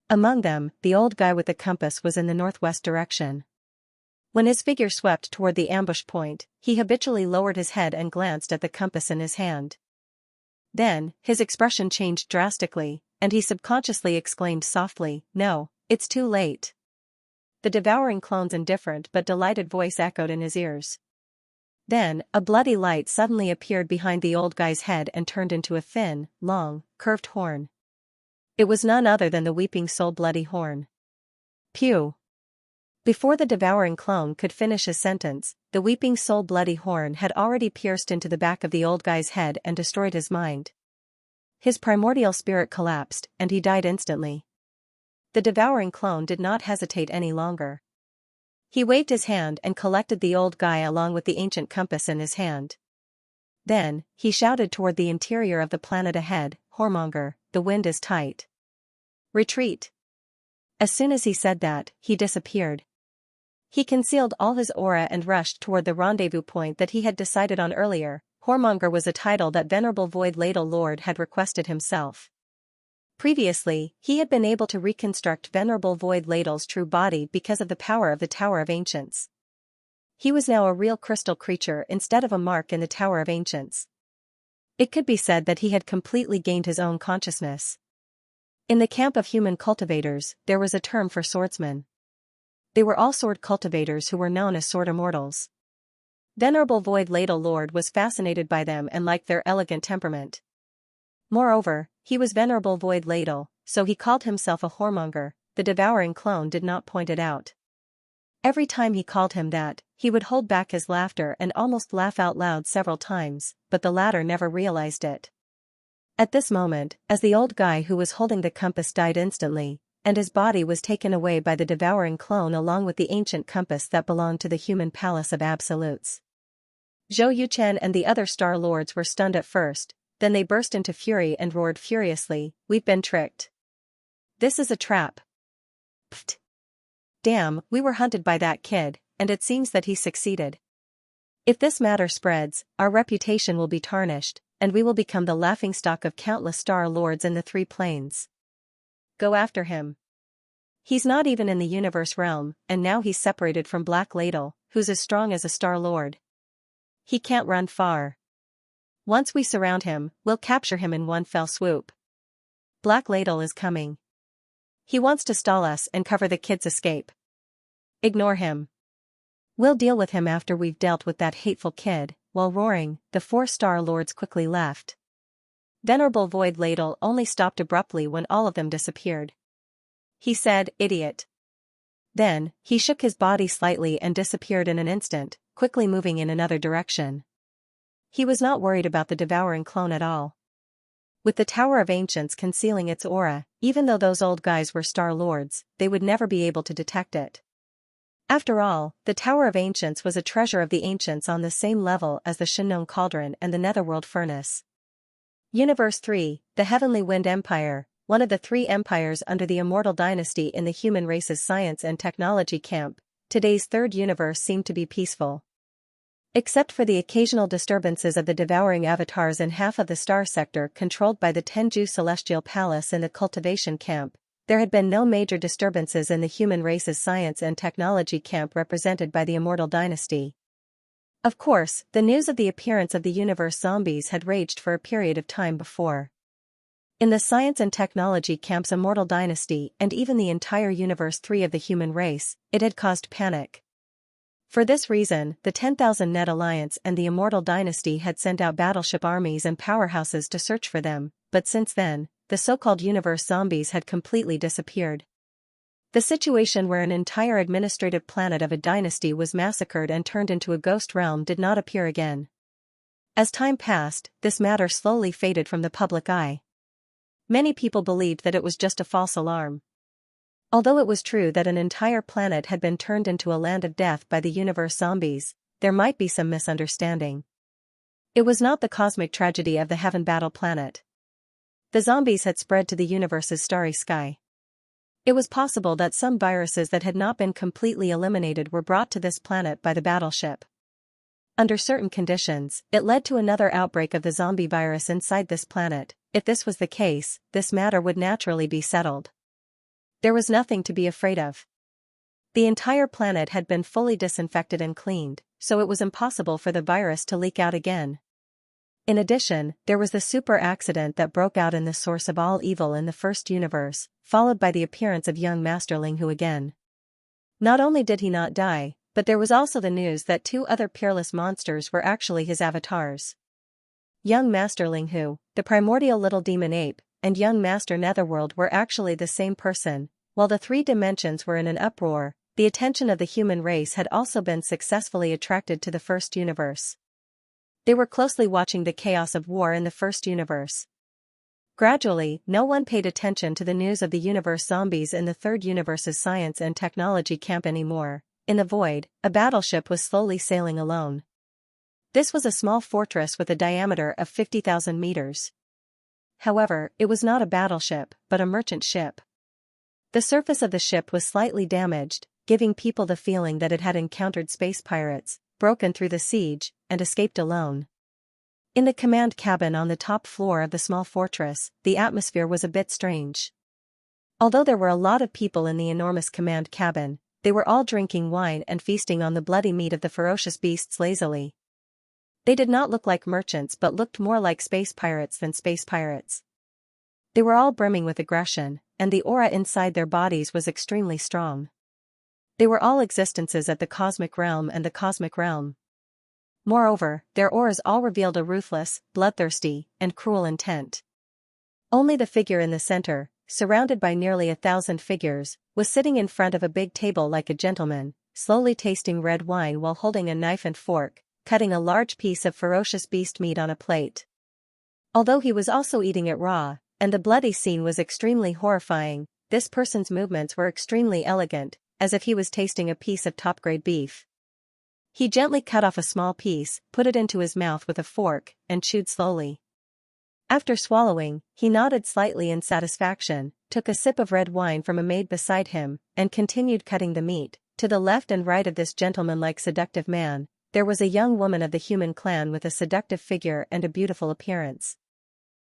Among them, the old guy with the compass was in the northwest direction. When his figure swept toward the ambush point, he habitually lowered his head and glanced at the compass in his hand. Then, his expression changed drastically, and he subconsciously exclaimed softly, "No, it's too late." The devouring clone's indifferent but delighted voice echoed in his ears. Then, a bloody light suddenly appeared behind the old guy's head and turned into a thin, long, curved horn. It was none other than the Weeping Soul Bloody Horn. Pew! Before the devouring clone could finish his sentence, the Weeping Soul Bloody Horn had already pierced into the back of the old guy's head and destroyed his mind. His primordial spirit collapsed, and he died instantly. The devouring clone did not hesitate any longer. He waved his hand and collected the old guy along with the ancient compass in his hand. Then, he shouted toward the interior of the planet ahead, "Whoremonger, the wind is tight. Retreat." As soon as he said that, he disappeared. He concealed all his aura and rushed toward the rendezvous point that he had decided on earlier. Whoremonger was a title that Venerable Void Ladle Lord had requested himself. Previously, he had been able to reconstruct Venerable Void Ladle's true body because of the power of the Tower of Ancients. He was now a real crystal creature instead of a mark in the Tower of Ancients. It could be said that he had completely gained his own consciousness. In the camp of human cultivators, there was a term for swordsmen. They were all sword cultivators who were known as sword immortals. Venerable Void Ladle Lord was fascinated by them and liked their elegant temperament. Moreover, he was Venerable Void Ladle, so he called himself a whoremonger. The devouring clone did not point it out. Every time he called him that, he would hold back his laughter and almost laugh out loud several times, but the latter never realized it. At this moment, as the old guy who was holding the compass died instantly, and his body was taken away by the devouring clone along with the ancient compass that belonged to the human palace of absolutes. Zhou Yuchen and the other star lords were stunned at first, then they burst into fury and roared furiously, "We've been tricked. This is a trap. Pfft. Damn, we were hunted by that kid, and it seems that he succeeded. If this matter spreads, our reputation will be tarnished, and we will become the laughingstock of countless star lords in the three planes. Go after him. He's not even in the universe realm, and now he's separated from Black Ladle, who's as strong as a star lord. He can't run far. Once we surround him, we'll capture him in one fell swoop. Black Ladle is coming. He wants to stall us and cover the kid's escape. Ignore him. We'll deal with him after we've dealt with that hateful kid." While roaring, the four star lords quickly left. Venerable Void Ladle only stopped abruptly when all of them disappeared. He said, "Idiot." Then, he shook his body slightly and disappeared in an instant, quickly moving in another direction. He was not worried about the devouring clone at all. With the Tower of Ancients concealing its aura, even though those old guys were star lords, they would never be able to detect it. After all, the Tower of Ancients was a treasure of the ancients on the same level as the Shinnon Cauldron and the Netherworld Furnace. Universe 3, the Heavenly Wind Empire, one of the three empires under the Immortal Dynasty in the human race's science and technology camp. Today's third universe seemed to be peaceful. Except for the occasional disturbances of the devouring avatars in half of the star sector controlled by the Tenju Celestial Palace in the Cultivation camp, there had been no major disturbances in the human race's science and technology camp represented by the Immortal Dynasty. Of course, the news of the appearance of the universe zombies had raged for a period of time before. In the science and technology camp's Immortal Dynasty and even the entire Universe 3 of the human race, it had caused panic. For this reason, the 10,000 Net Alliance and the Immortal Dynasty had sent out battleship armies and powerhouses to search for them, but since then, the so-called universe zombies had completely disappeared. The situation where an entire administrative planet of a dynasty was massacred and turned into a ghost realm did not appear again. As time passed, this matter slowly faded from the public eye. Many people believed that it was just a false alarm. Although it was true that an entire planet had been turned into a land of death by the universe zombies, there might be some misunderstanding. It was not the cosmic tragedy of the Heaven Battle planet. The zombies had spread to the universe's starry sky. It was possible that some viruses that had not been completely eliminated were brought to this planet by the battleship. Under certain conditions, it led to another outbreak of the zombie virus inside this planet. If this was the case, this matter would naturally be settled. There was nothing to be afraid of. The entire planet had been fully disinfected and cleaned, so it was impossible for the virus to leak out again. In addition, there was the super accident that broke out in the source of all evil in the first universe, followed by the appearance of young Master Ling Hu again. Not only did he not die, but there was also the news that two other peerless monsters were actually his avatars. Young Master Ling Hu, the primordial little demon ape, and young Master Netherworld were actually the same person. While the three dimensions were in an uproar, the attention of the human race had also been successfully attracted to the first universe. They were closely watching the chaos of war in the first universe. Gradually, no one paid attention to the news of the universe zombies in the third universe's science and technology camp anymore. In the void, a battleship was slowly sailing alone. This was a small fortress with a diameter of 50,000 meters. However, it was not a battleship, but a merchant ship. The surface of the ship was slightly damaged, giving people the feeling that it had encountered space pirates, broken through the siege, and escaped alone. In the command cabin on the top floor of the small fortress, the atmosphere was a bit strange. Although there were a lot of people in the enormous command cabin, they were all drinking wine and feasting on the bloody meat of the ferocious beasts lazily. They did not look like merchants but looked more like space pirates than space pirates. They were all brimming with aggression, and the aura inside their bodies was extremely strong. They were all existences at the cosmic realm and the cosmic realm. Moreover, their auras all revealed a ruthless, bloodthirsty, and cruel intent. Only the figure in the center, surrounded by nearly 1,000 figures, was sitting in front of a big table like a gentleman, slowly tasting red wine while holding a knife and fork, cutting a large piece of ferocious beast meat on a plate. Although he was also eating it raw, and the bloody scene was extremely horrifying, this person's movements were extremely elegant, as if he was tasting a piece of top-grade beef. He gently cut off a small piece, put it into his mouth with a fork, and chewed slowly. After swallowing, he nodded slightly in satisfaction, took a sip of red wine from a maid beside him, and continued cutting the meat. To the left and right of this gentleman-like seductive man, there was a young woman of the human clan with a seductive figure and a beautiful appearance.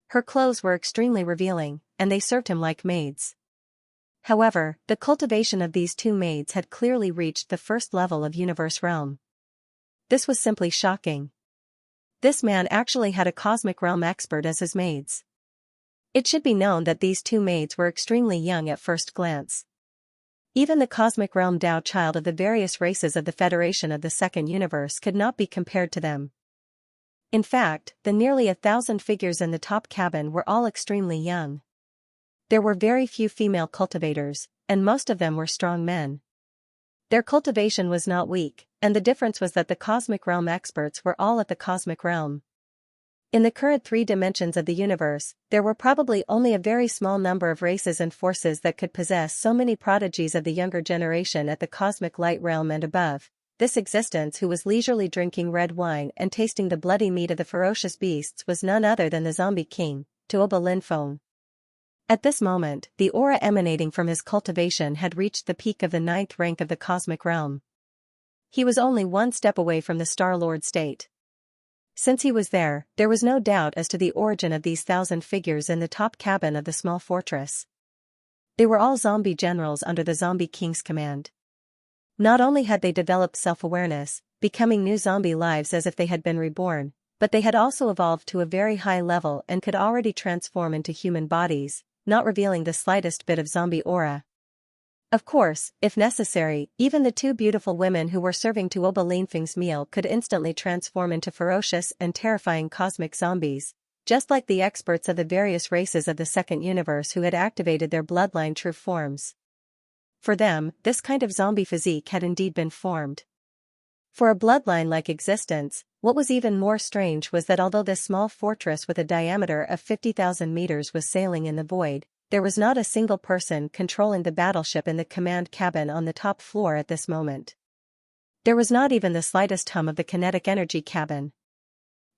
Her clothes were extremely revealing, and they served him like maids. However, the cultivation of these two maids had clearly reached the first level of universe realm. This was simply shocking. This man actually had a cosmic realm expert as his maids. It should be known that these two maids were extremely young at first glance. Even the cosmic realm Tao child of the various races of the Federation of the Second Universe could not be compared to them. In fact, the nearly 1,000 figures in the top cabin were all extremely young. There were very few female cultivators, and most of them were strong men. Their cultivation was not weak, and the difference was that the cosmic realm experts were all at the cosmic realm. In the current 3 dimensions of the universe, there were probably only a very small number of races and forces that could possess so many prodigies of the younger generation at the cosmic light realm and above. This existence who was leisurely drinking red wine and tasting the bloody meat of the ferocious beasts was none other than the zombie king, Tuoba Linfeng. At this moment, the aura emanating from his cultivation had reached the peak of the 9th rank of the cosmic realm. He was only one step away from the Star-Lord state. Since he was there was no doubt as to the origin of these 1,000 figures in the top cabin of the small fortress. They were all zombie generals under the zombie king's command. Not only had they developed self-awareness, becoming new zombie lives as if they had been reborn, but they had also evolved to a very high level and could already transform into human bodies, not revealing the slightest bit of zombie aura. Of course, if necessary, even the 2 beautiful women who were serving Tuoba Linfeng's meal could instantly transform into ferocious and terrifying cosmic zombies, just like the experts of the various races of the second universe who had activated their bloodline true forms. For them, this kind of zombie physique had indeed been formed. For a bloodline-like existence, what was even more strange was that although this small fortress with a diameter of 50,000 meters was sailing in the void, there was not a single person controlling the battleship in the command cabin on the top floor at this moment. There was not even the slightest hum of the kinetic energy cabin.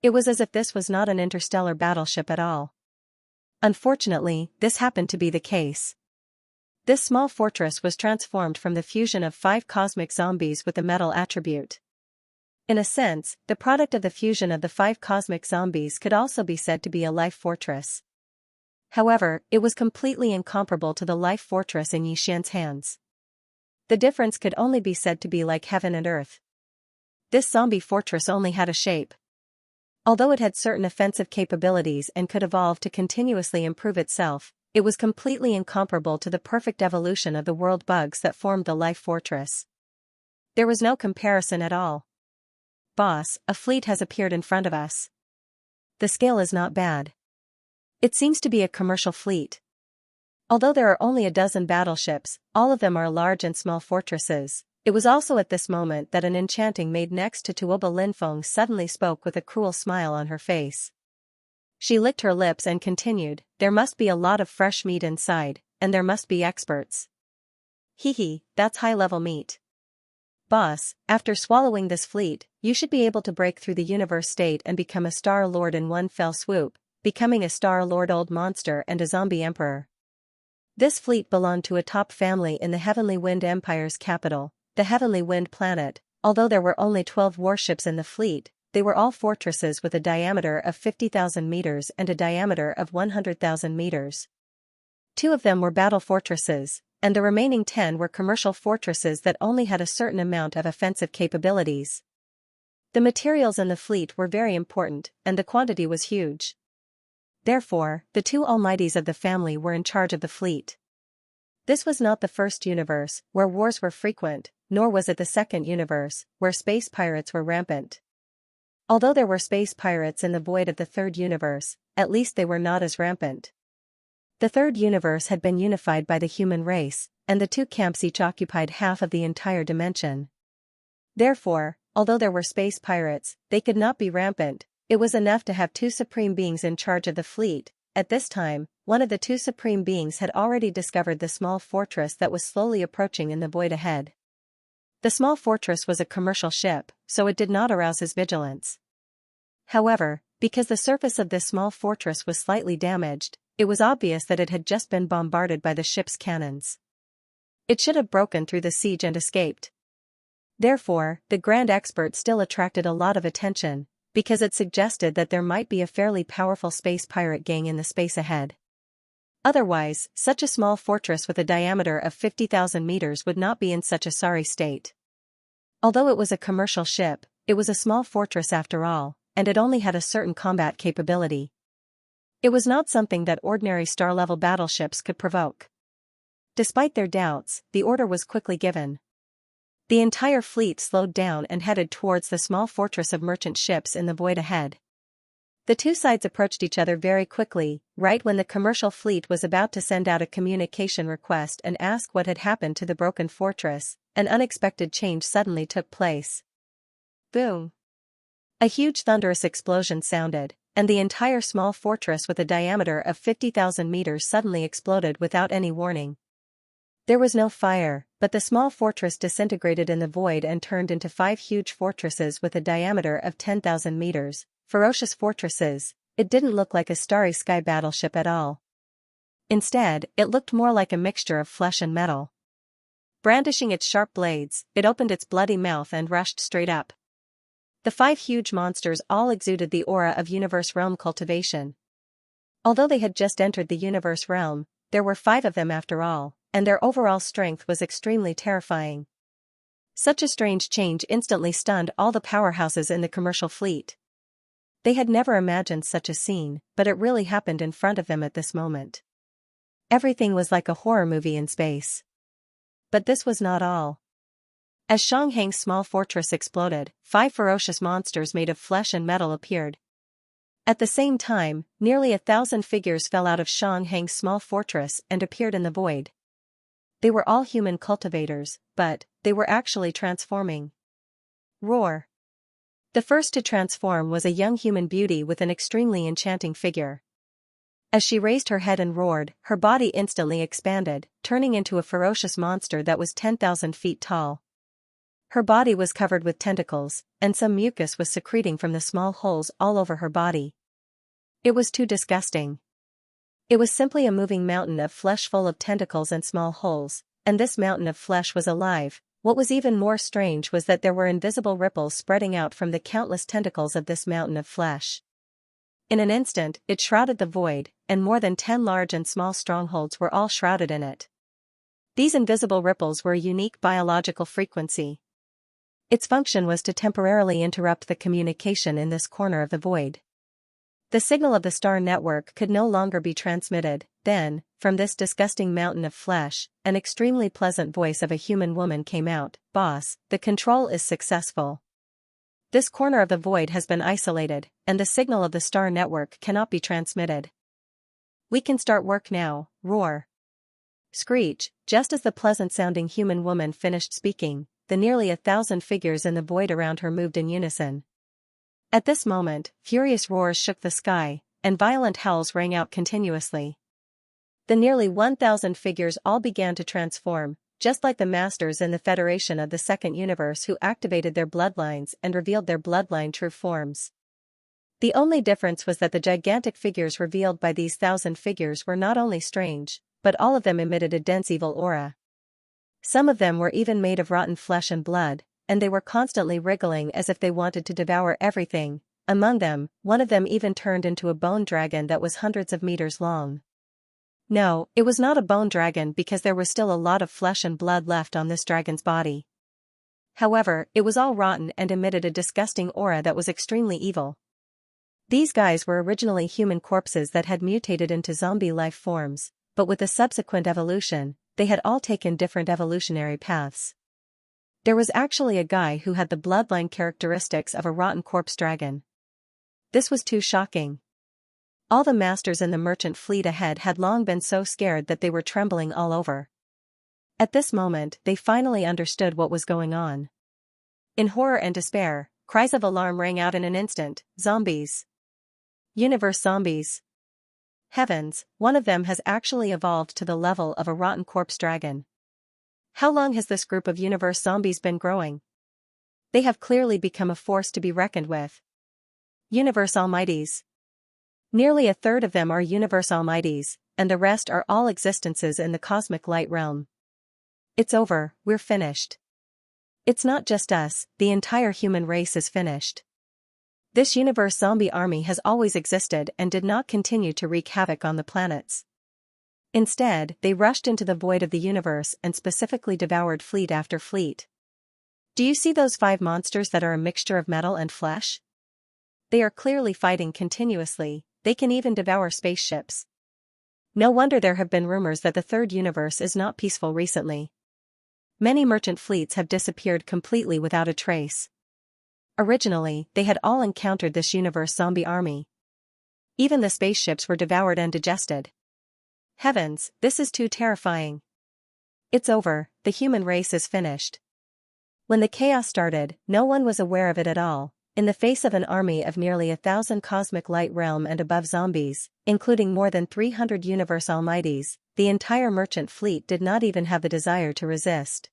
It was as if this was not an interstellar battleship at all. Unfortunately, this happened to be the case. This small fortress was transformed from the fusion of 5 cosmic zombies with the metal attribute. In a sense, the product of the fusion of the 5 cosmic zombies could also be said to be a life fortress. However, it was completely incomparable to the life fortress in Xianxia's hands. The difference could only be said to be like heaven and earth. This zombie fortress only had a shape. Although it had certain offensive capabilities and could evolve to continuously improve itself, it was completely incomparable to the perfect evolution of the world bugs that formed the life fortress. There was no comparison at all. Boss, a fleet has appeared in front of us. The scale is not bad. It seems to be a commercial fleet. Although there are only a dozen battleships, all of them are large and small fortresses. It was also at this moment that an enchanting maid next to Tuoba Linfeng suddenly spoke with a cruel smile on her face. She licked her lips and continued, "There must be a lot of fresh meat inside, and there must be experts. Hee, that's high-level meat. "Boss, after swallowing this fleet, you should be able to break through the universe state and become a Star Lord in one fell swoop, becoming a Star Lord old monster and a zombie emperor." This fleet belonged to a top family in the Heavenly Wind Empire's capital, the Heavenly Wind planet. Although there were only 12 warships in the fleet, they were all fortresses with a diameter of 50,000 meters and a diameter of 100,000 meters. 2 of them were battle fortresses, and the remaining 10 were commercial fortresses that only had a certain amount of offensive capabilities. The materials in the fleet were very important, and the quantity was huge. Therefore, the 2 almighties of the family were in charge of the fleet. This was not the first universe, where wars were frequent, nor was it the second universe, where space pirates were rampant. Although there were space pirates in the void of the third universe, at least they were not as rampant. The third universe had been unified by the human race, and the 2 camps each occupied half of the entire dimension. Therefore, although there were space pirates, they could not be rampant. It was enough to have 2 supreme beings in charge of the fleet. At this time, one of the 2 supreme beings had already discovered the small fortress that was slowly approaching in the void ahead. The small fortress was a commercial ship, so it did not arouse his vigilance. However, because the surface of this small fortress was slightly damaged, it was obvious that it had just been bombarded by the ship's cannons. It should have broken through the siege and escaped. Therefore, the Grand Expert still attracted a lot of attention, because it suggested that there might be a fairly powerful space pirate gang in the space ahead. Otherwise, such a small fortress with a diameter of 50,000 meters would not be in such a sorry state. Although it was a commercial ship, it was a small fortress after all, and it only had a certain combat capability. It was not something that ordinary star-level battleships could provoke. Despite their doubts, the order was quickly given. The entire fleet slowed down and headed towards the small fortress of merchant ships in the void ahead. The 2 sides approached each other very quickly, right when the commercial fleet was about to send out a communication request and ask what had happened to the broken fortress. An unexpected change suddenly took place. Boom! A huge thunderous explosion sounded, and the entire small fortress with a diameter of 50,000 meters suddenly exploded without any warning. There was no fire, but the small fortress disintegrated in the void and turned into 5 huge fortresses with a diameter of 10,000 meters, ferocious fortresses. It didn't look like a starry sky battleship at all. Instead, it looked more like a mixture of flesh and metal. Brandishing its sharp blades, it opened its bloody mouth and rushed straight up. The 5 huge monsters all exuded the aura of universe realm cultivation. Although they had just entered the universe realm, there were 5 of them after all, and their overall strength was extremely terrifying. Such a strange change instantly stunned all the powerhouses in the commercial fleet. They had never imagined such a scene, but it really happened in front of them at this moment. Everything was like a horror movie in space. But this was not all. As Xianxia's small fortress exploded, 5 ferocious monsters made of flesh and metal appeared. At the same time, nearly 1,000 figures fell out of Xianxia's small fortress and appeared in the void. They were all human cultivators, but they were actually transforming. Roar! The first to transform was a young human beauty with an extremely enchanting figure. As she raised her head and roared, her body instantly expanded, turning into a ferocious monster that was 10,000 feet tall. Her body was covered with tentacles, and some mucus was secreting from the small holes all over her body. It was too disgusting. It was simply a moving mountain of flesh full of tentacles and small holes, and this mountain of flesh was alive. What was even more strange was that there were invisible ripples spreading out from the countless tentacles of this mountain of flesh. In an instant, it shrouded the void, and more than 10 large and small strongholds were all shrouded in it. These invisible ripples were a unique biological frequency. Its function was to temporarily interrupt the communication in this corner of the void. The signal of the star network could no longer be transmitted. Then, from this disgusting mountain of flesh, an extremely pleasant voice of a human woman came out. "Boss, the control is successful. This corner of the void has been isolated, and the signal of the star network cannot be transmitted. We can start work now." Roar! Screech! Just as the pleasant-sounding human woman finished speaking, the nearly 1,000 figures in the void around her moved in unison. At this moment, furious roars shook the sky, and violent howls rang out continuously. The nearly 1,000 figures all began to transform, just like the masters in the Federation of the Second Universe who activated their bloodlines and revealed their bloodline true forms. The only difference was that the gigantic figures revealed by these 1,000 figures were not only strange, but all of them emitted a dense evil aura. Some of them were even made of rotten flesh and blood, and they were constantly wriggling as if they wanted to devour everything. Among them, one of them even turned into a bone dragon that was hundreds of meters long. No, it was not a bone dragon because there was still a lot of flesh and blood left on this dragon's body. However, it was all rotten and emitted a disgusting aura that was extremely evil. These guys were originally human corpses that had mutated into zombie life forms, but with the subsequent evolution, they had all taken different evolutionary paths. There was actually a guy who had the bloodline characteristics of a rotten corpse dragon. This was too shocking. All the masters in the merchant fleet ahead had long been so scared that they were trembling all over. At this moment, they finally understood what was going on. In horror and despair, cries of alarm rang out in an instant. Zombies. Universe zombies. Heavens, one of them has actually evolved to the level of a rotten corpse dragon. How long has this group of universe zombies been growing? They have clearly become a force to be reckoned with. Universe almighties. Nearly a third of them are universe almighties, and the rest are all existences in the cosmic light realm. It's over, we're finished. It's not just us, the entire human race is finished. This universe zombie army has always existed and did not continue to wreak havoc on the planets. Instead, they rushed into the void of the universe and specifically devoured fleet after fleet. Do you see those 5 monsters that are a mixture of metal and flesh? They are clearly fighting continuously, they can even devour spaceships. No wonder there have been rumors that the third universe is not peaceful recently. Many merchant fleets have disappeared completely without a trace. Originally, they had all encountered this universe zombie army. Even the spaceships were devoured and digested. Heavens, this is too terrifying. It's over, the human race is finished. When the chaos started, no one was aware of it at all. In the face of an army of nearly 1,000 cosmic light realm and above zombies, including more than 300 universe almighties, the entire merchant fleet did not even have the desire to resist.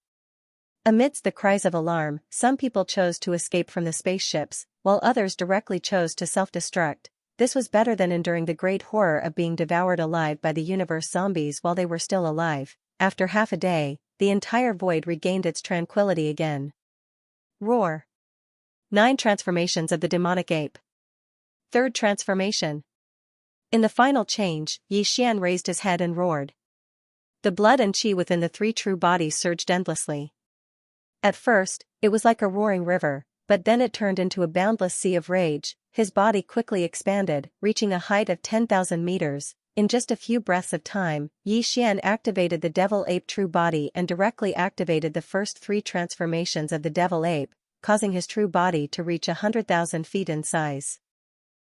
Amidst the cries of alarm, some people chose to escape from the spaceships, while others directly chose to self-destruct. This was better than enduring the great horror of being devoured alive by the universe zombies while they were still alive. After half a day, the entire void regained its tranquility again. Roar. 9 transformations of the demonic ape. Third transformation. In the final change, Xianxia raised his head and roared. The blood and qi within the 3 true bodies surged endlessly. At first, it was like a roaring river, but then it turned into a boundless sea of rage. His body quickly expanded, reaching a height of 10,000 meters. In just a few breaths of time, Xianxia activated the devil ape true body and directly activated the first 3 transformations of the devil ape, causing his true body to reach 100,000 feet in size.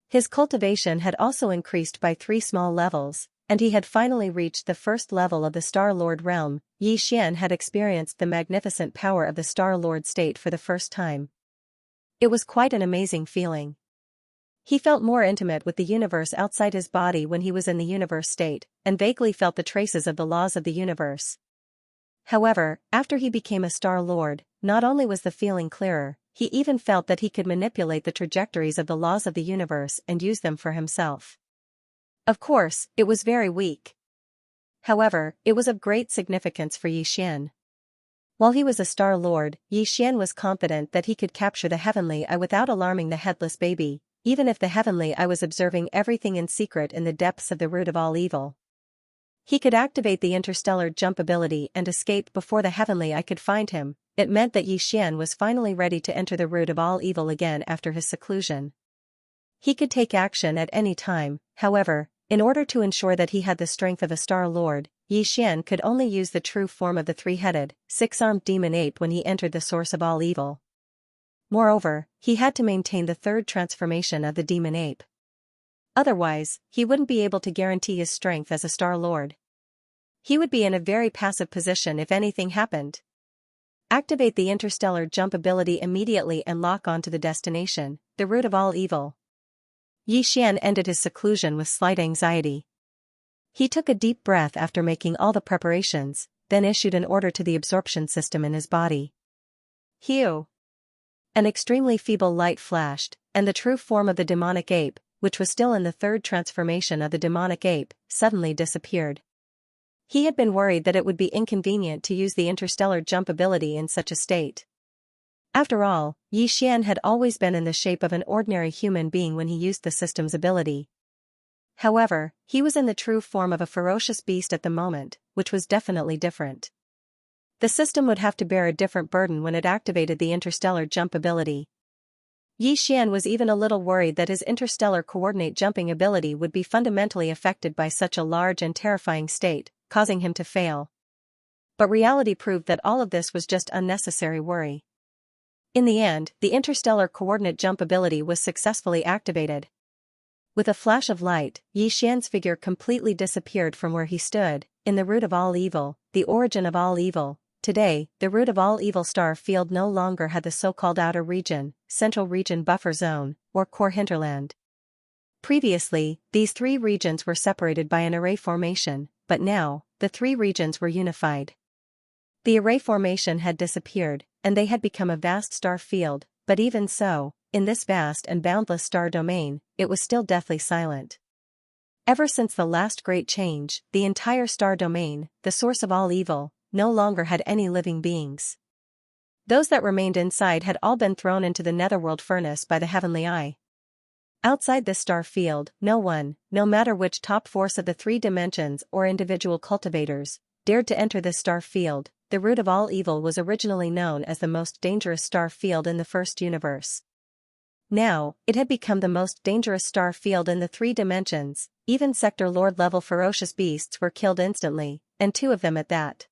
His cultivation had also increased by 3 small levels, and he had finally reached the first level of the Star Lord realm. Xianxia had experienced the magnificent power of the Star Lord state for the first time. It was quite an amazing feeling. He felt more intimate with the universe outside his body when he was in the universe state, and vaguely felt the traces of the laws of the universe. However, after he became a Star Lord, not only was the feeling clearer, he even felt that he could manipulate the trajectories of the laws of the universe and use them for himself. Of course, it was very weak. However, it was of great significance for Xianxia. While he was a Star Lord, Xianxia was confident that he could capture the Heavenly Eye without alarming the headless baby, even if the Heavenly Eye was observing everything in secret in the depths of the root of all evil. He could activate the interstellar jump ability and escape before the Heavenly Eye could find him. It meant that Xianxia was finally ready to enter the root of all evil again after his seclusion. He could take action at any time. However, in order to ensure that he had the strength of a Star Lord, Xianxia could only use the true form of the 3-headed, 6-armed demon ape when he entered the source of all evil. Moreover, he had to maintain the 3rd transformation of the demon ape. Otherwise, he wouldn't be able to guarantee his strength as a Star Lord. He would be in a very passive position if anything happened. Activate the interstellar jump ability immediately and lock onto the destination, the root of all evil. Xianxia ended his seclusion with slight anxiety. He took a deep breath after making all the preparations. then issued an order to the absorption system in his body. Hue! An extremely feeble light flashed, and the true form of the demonic ape, which was still in the third transformation of the demonic ape, suddenly disappeared. He had been worried that it would be inconvenient to use the interstellar jump ability in such a state. After all, Xian had always been in the shape of an ordinary human being when he used the system's ability. However, he was in the true form of a ferocious beast at the moment, which was definitely different. The system would have to bear a different burden when it activated the interstellar jump ability. Xian was even a little worried that his interstellar coordinate jumping ability would be fundamentally affected by such a large and terrifying state, causing him to fail. But reality proved that all of this was just unnecessary worry. In the end, the interstellar coordinate jump ability was successfully activated. With a flash of light, Xian's figure completely disappeared from where he stood, in the root of all evil, the origin of all evil. Today, the root of all evil star field no longer had the so-called outer region, central region buffer zone, or core hinterland. Previously, these three regions were separated by an array formation, but now, the three regions were unified. The array formation had disappeared, and they had become a vast star field, but even so, in this vast and boundless star domain, it was still deathly silent. Ever since the last great change, the entire star domain, the source of all evil, no longer had any living beings. Those that remained inside had all been thrown into the netherworld furnace by the heavenly eye. Outside this star field, no one, no matter which top force of the three dimensions or individual cultivators, dared to enter this star field. The root of all evil was originally known as the most dangerous star field in the first universe. Now, it had become the most dangerous star field in the three dimensions. Even Sector Lord level ferocious beasts were killed instantly, and two of them at that.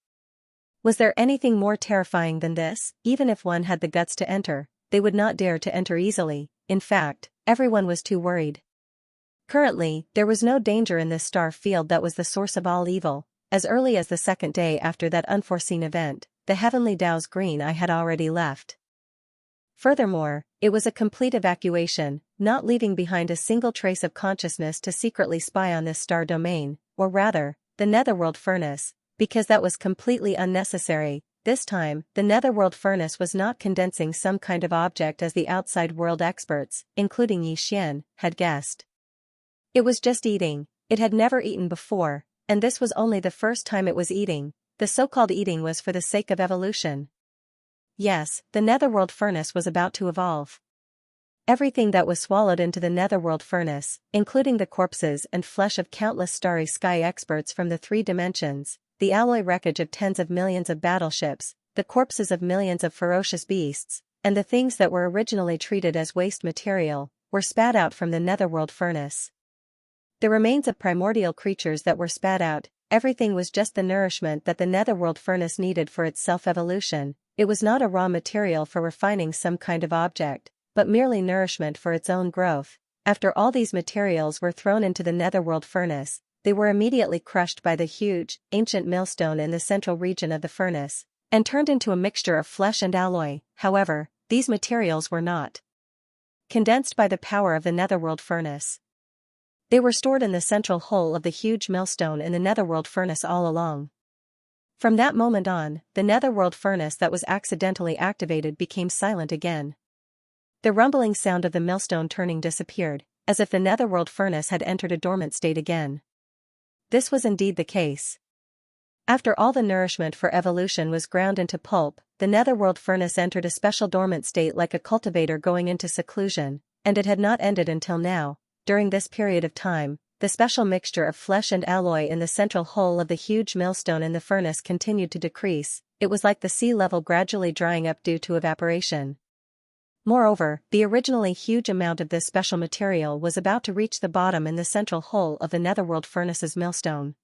Was there anything more terrifying than this? Even if one had the guts to enter, they would not dare to enter easily. In fact, everyone was too worried. Currently, there was no danger in this star field that was the source of all evil. As early as the second day after that unforeseen event, the heavenly Tao's green eye had already left. Furthermore, it was a complete evacuation, not leaving behind a single trace of consciousness to secretly spy on this star domain, or rather, the netherworld furnace, because that was completely unnecessary. This time, the netherworld furnace was not condensing some kind of object as the outside world experts, including Xian, had guessed. It was just eating. It had never eaten before, and this was only the first time it was eating. The so-called eating was for the sake of evolution. Yes, the netherworld furnace was about to evolve. Everything that was swallowed into the netherworld furnace, including the corpses and flesh of countless starry sky experts from the three dimensions, the alloy wreckage of tens of millions of battleships, the corpses of millions of ferocious beasts, and the things that were originally treated as waste material, were spat out from the netherworld furnace. The remains of primordial creatures that were spat out, everything was just the nourishment that the netherworld furnace needed for its self-evolution. It was not a raw material for refining some kind of object, but merely nourishment for its own growth. After all these materials were thrown into the netherworld furnace, they were immediately crushed by the huge, ancient millstone in the central region of the furnace, and turned into a mixture of flesh and alloy. However, these materials were not condensed by the power of the netherworld furnace. They were stored in the central hole of the huge millstone in the netherworld furnace all along. From that moment on, the netherworld furnace that was accidentally activated became silent again. The rumbling sound of the millstone turning disappeared, as if the netherworld furnace had entered a dormant state again. This was indeed the case. After all the nourishment for evolution was ground into pulp, the netherworld furnace entered a special dormant state like a cultivator going into seclusion, and it had not ended until now. During this period of time, the special mixture of flesh and alloy in the central hole of the huge millstone in the furnace continued to decrease. It was like the sea level gradually drying up due to evaporation. Moreover, the originally huge amount of this special material was about to reach the bottom in the central hole of the netherworld furnace's millstone.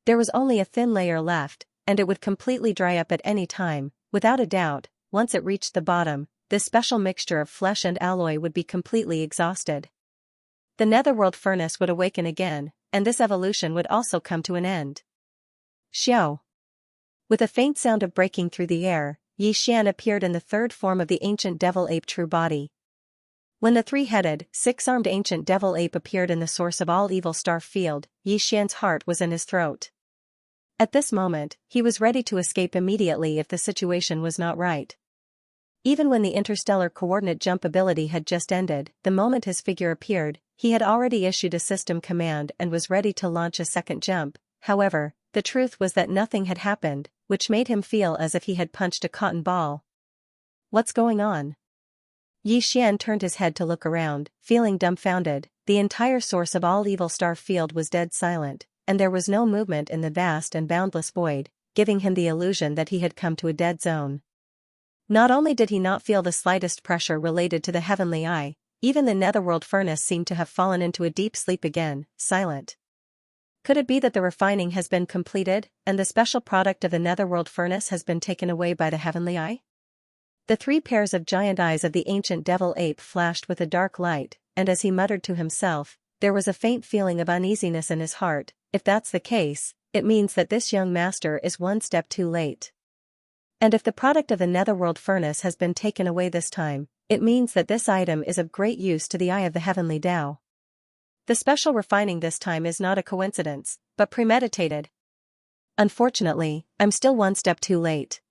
There was only a thin layer left, and it would completely dry up at any time. Without a doubt, once it reached the bottom, this special mixture of flesh and alloy would be completely exhausted. The netherworld furnace would awaken again, and this evolution would also come to an end. Xiao. With a faint sound of breaking through the air, Xian appeared in the third form of the ancient devil ape true body. When the three-headed, six-armed ancient devil ape appeared in the source of all evil star field, Xian's heart was in his throat. At this moment, he was ready to escape immediately if the situation was not right. Even when the interstellar coordinate jump ability had just ended, the moment his figure appeared, he had already issued a system command and was ready to launch a second jump. However, the truth was that nothing had happened, which made him feel as if he had punched a cotton ball. What's going on? Xian turned his head to look around, feeling dumbfounded. The entire source of all evil star field was dead silent, and there was no movement in the vast and boundless void, giving him the illusion that he had come to a dead zone. Not only did he not feel the slightest pressure related to the heavenly eye, even the netherworld furnace seemed to have fallen into a deep sleep again, silent. Could it be that the refining has been completed, and the special product of the netherworld furnace has been taken away by the heavenly eye? The 3 pairs of giant eyes of the ancient devil ape flashed with a dark light, and as he muttered to himself, there was a faint feeling of uneasiness in his heart. If that's the case, it means that this young master is one step too late. And if the product of the netherworld furnace has been taken away this time, it means that this item is of great use to the eye of the heavenly Tao. The special refining this time is not a coincidence, but premeditated. Unfortunately, I'm still one step too late.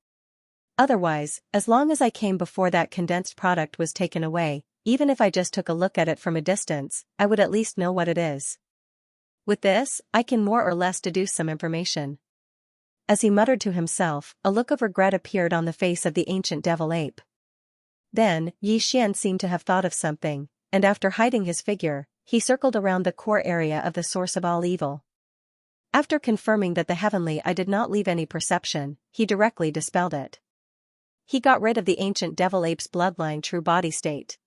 Otherwise, as long as I came before that condensed product was taken away, even if I just took a look at it from a distance, I would at least know what it is. With this, I can more or less deduce some information. As he muttered to himself, a look of regret appeared on the face of the ancient devil ape. Then, Xian seemed to have thought of something, and after hiding his figure, he circled around the core area of the source of all evil. After confirming that the heavenly eye did not leave any perception, he directly dispelled it. He got rid of the ancient devil ape's bloodline true body state.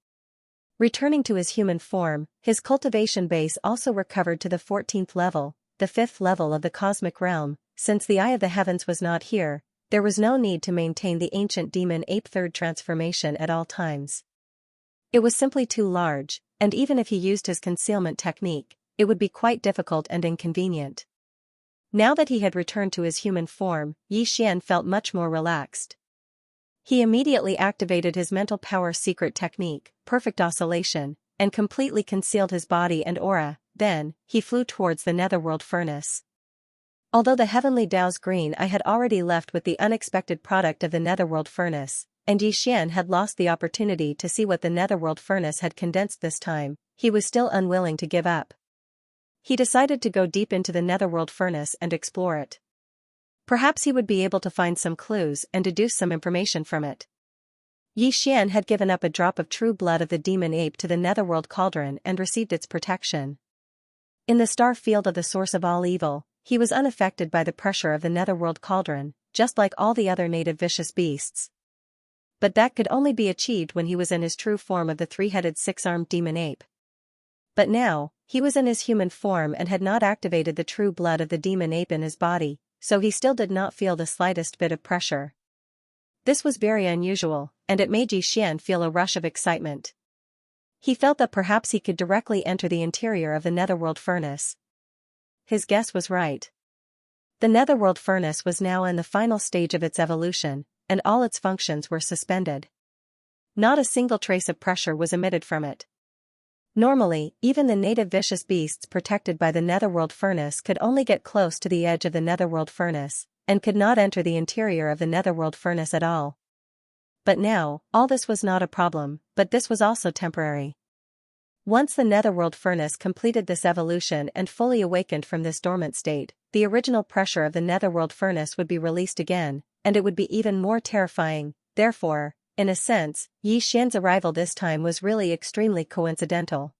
Returning to his human form, his cultivation base also recovered to the 14th level, the 5th level of the cosmic realm. Since the eye of the heavens was not here, there was no need to maintain the ancient demon ape 3rd transformation at all times. It was simply too large, and even if he used his concealment technique, it would be quite difficult and inconvenient. Now that he had returned to his human form, Xian felt much more relaxed. He immediately activated his mental power secret technique, perfect oscillation, and completely concealed his body and aura. Then, he flew towards the netherworld furnace. Although the heavenly Tao's green eye had already left with the unexpected product of the netherworld furnace, and Xian had lost the opportunity to see what the netherworld furnace had condensed this time, he was still unwilling to give up. He decided to go deep into the netherworld furnace and explore it. Perhaps he would be able to find some clues and deduce some information from it. Xian had given up a drop of true blood of the demon ape to the netherworld cauldron and received its protection. In the star field of the source of all evil, he was unaffected by the pressure of the netherworld cauldron, just like all the other native vicious beasts. But that could only be achieved when he was in his true form of the 3-headed 6-armed demon ape. But now, he was in his human form and had not activated the true blood of the demon ape in his body, so he still did not feel the slightest bit of pressure. This was very unusual, and it made Xian feel a rush of excitement. He felt that perhaps he could directly enter the interior of the netherworld furnace. His guess was right. The netherworld furnace was now in the final stage of its evolution, and all its functions were suspended. Not a single trace of pressure was emitted from it. Normally, even the native vicious beasts protected by the netherworld furnace could only get close to the edge of the netherworld furnace, and could not enter the interior of the netherworld furnace at all. But now, all this was not a problem, but this was also temporary. Once the netherworld furnace completed this evolution and fully awakened from this dormant state, the original pressure of the netherworld furnace would be released again, and it would be even more terrifying. Therefore, in a sense, Xian's arrival this time was really extremely coincidental.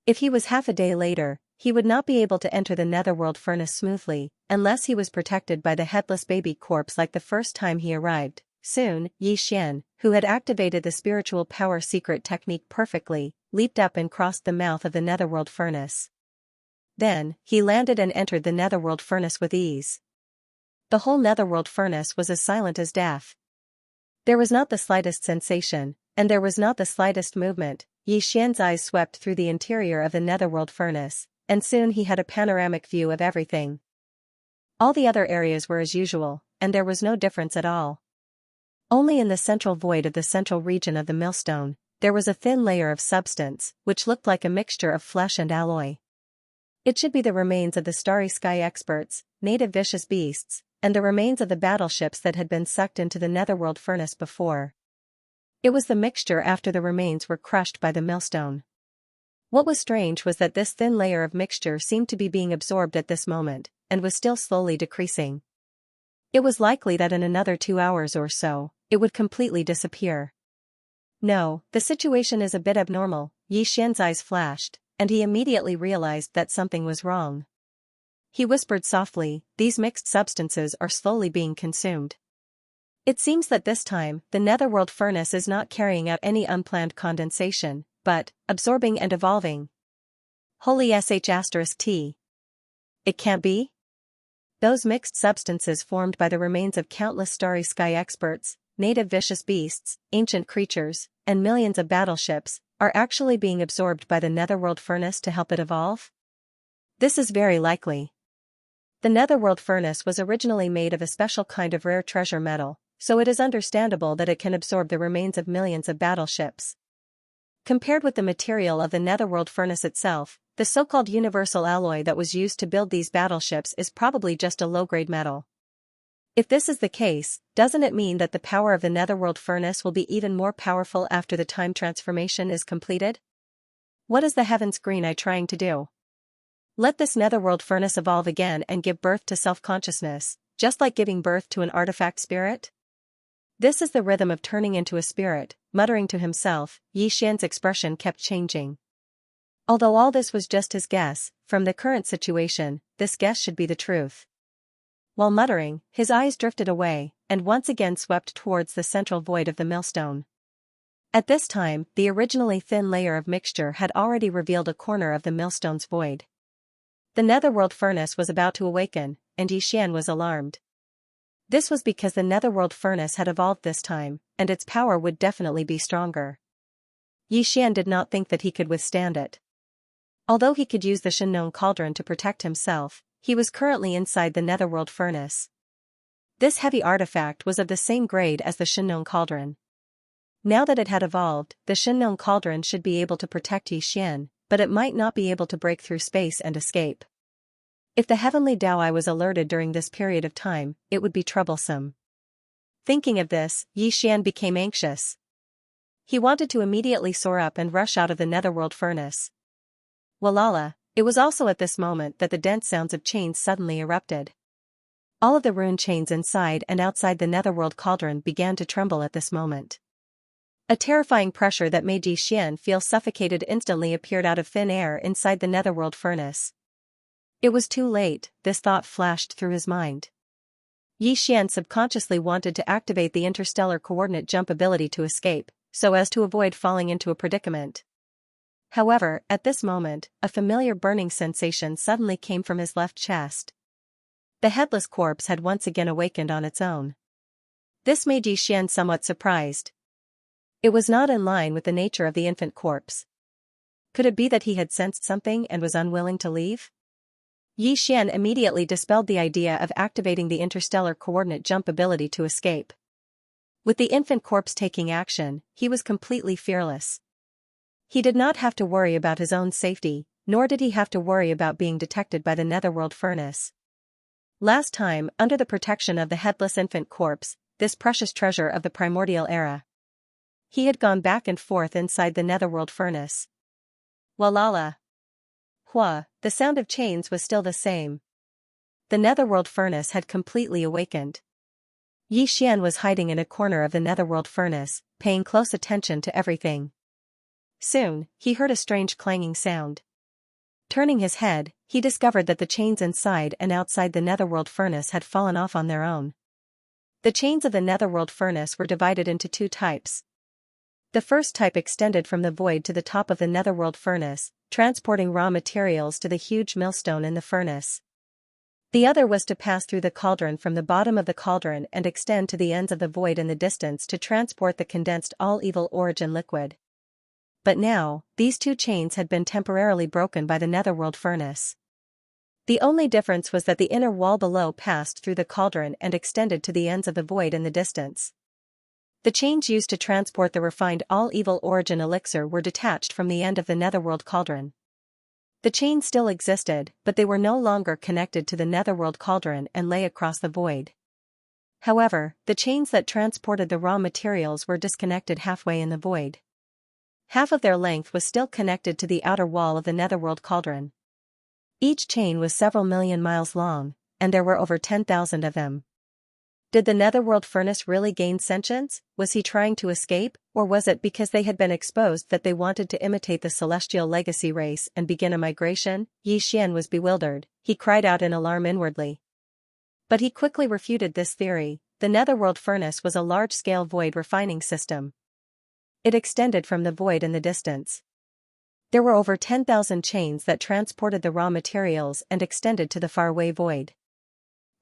If he was half a day later, he would not be able to enter the netherworld furnace smoothly, unless he was protected by the headless baby corpse like the first time he arrived. Soon, Xian, who had activated the spiritual power secret technique perfectly, leaped up and crossed the mouth of the netherworld furnace. Then, he landed and entered the netherworld furnace with ease. The whole netherworld furnace was as silent as death. There was not the slightest sensation, and there was not the slightest movement. Xian's eyes swept through the interior of the netherworld furnace, and soon he had a panoramic view of everything. All the other areas were as usual, and there was no difference at all. Only in the central void of the central region of the millstone, there was a thin layer of substance, which looked like a mixture of flesh and alloy. It should be the remains of the starry sky experts, native vicious beasts, and the remains of the battleships that had been sucked into the netherworld furnace before. It was the mixture after the remains were crushed by the millstone. What was strange was that this thin layer of mixture seemed to be being absorbed at this moment, and was still slowly decreasing. It was likely that in another 2 hours or so, it would completely disappear. No, the situation is a bit abnormal, Xian's eyes flashed, and he immediately realized that something was wrong. He whispered softly, "These mixed substances are slowly being consumed." It seems that this time, the netherworld furnace is not carrying out any unplanned condensation, but absorbing and evolving. Holy sh*t. It can't be? Those mixed substances formed by the remains of countless starry sky experts, native vicious beasts, ancient creatures, and millions of battleships, are actually being absorbed by the netherworld furnace to help it evolve? This is very likely. The netherworld furnace was originally made of a special kind of rare treasure metal, so it is understandable that it can absorb the remains of millions of battleships. Compared with the material of the netherworld furnace itself, the so-called universal alloy that was used to build these battleships is probably just a low-grade metal. If this is the case, doesn't it mean that the power of the netherworld furnace will be even more powerful after the time transformation is completed? What is the heavens green eye trying to do? Let this netherworld furnace evolve again and give birth to self-consciousness, just like giving birth to an artifact spirit? This is the rhythm of turning into a spirit, muttering to himself. Xian's expression kept changing. Although all this was just his guess, from the current situation, this guess should be the truth. While muttering, his eyes drifted away, and once again swept towards the central void of the millstone. At this time, the originally thin layer of mixture had already revealed a corner of the millstone's void. The netherworld furnace was about to awaken, and Xian was alarmed. This was because the netherworld furnace had evolved this time, and its power would definitely be stronger. Xian did not think that he could withstand it. Although he could use the Xianxia cauldron to protect himself, he was currently inside the netherworld furnace. This heavy artifact was of the same grade as the Xianxia cauldron. Now that it had evolved, the Xianxia cauldron should be able to protect Xian, but it might not be able to break through space and escape. If the heavenly Dao was alerted during this period of time, it would be troublesome. Thinking of this, Xian became anxious. He wanted to immediately soar up and rush out of the netherworld furnace. Walala, it was also at this moment that the dense sounds of chains suddenly erupted. All of the rune chains inside and outside the netherworld cauldron began to tremble at this moment. A terrifying pressure that made Xian feel suffocated instantly appeared out of thin air inside the netherworld furnace. It was too late, this thought flashed through his mind. Xian subconsciously wanted to activate the interstellar coordinate jump ability to escape, so as to avoid falling into a predicament. However, at this moment, a familiar burning sensation suddenly came from his left chest. The headless corpse had once again awakened on its own. This made Xian somewhat surprised. It was not in line with the nature of the infant corpse. Could it be that he had sensed something and was unwilling to leave? Xian immediately dispelled the idea of activating the interstellar coordinate jump ability to escape. With the infant corpse taking action, he was completely fearless. He did not have to worry about his own safety, nor did he have to worry about being detected by the netherworld furnace. Last time, under the protection of the headless infant corpse, this precious treasure of the primordial era, he had gone back and forth inside the netherworld furnace. Walala. Hua, the sound of chains was still the same. The netherworld furnace had completely awakened. Xian was hiding in a corner of the netherworld furnace, paying close attention to everything. Soon, he heard a strange clanging sound. Turning his head, he discovered that the chains inside and outside the netherworld furnace had fallen off on their own. The chains of the netherworld furnace were divided into two types. The first type extended from the void to the top of the netherworld furnace, transporting raw materials to the huge millstone in the furnace. The other was to pass through the cauldron from the bottom of the cauldron and extend to the ends of the void in the distance to transport the condensed all-evil origin liquid. But now, these two chains had been temporarily broken by the netherworld furnace. The only difference was that the inner wall below passed through the cauldron and extended to the ends of the void in the distance. The chains used to transport the refined all-evil origin elixir were detached from the end of the netherworld cauldron. The chains still existed, but they were no longer connected to the netherworld cauldron and lay across the void. However, the chains that transported the raw materials were disconnected halfway in the void. Half of their length was still connected to the outer wall of the netherworld cauldron. Each chain was several million miles long, and there were over 10,000 of them. Did the netherworld furnace really gain sentience? Was he trying to escape, or was it because they had been exposed that they wanted to imitate the celestial legacy race and begin a migration? Xian was bewildered. He cried out in alarm inwardly. But he quickly refuted this theory. The netherworld furnace was a large-scale void refining system. It extended from the void in the distance. There were over 10,000 chains that transported the raw materials and extended to the faraway void.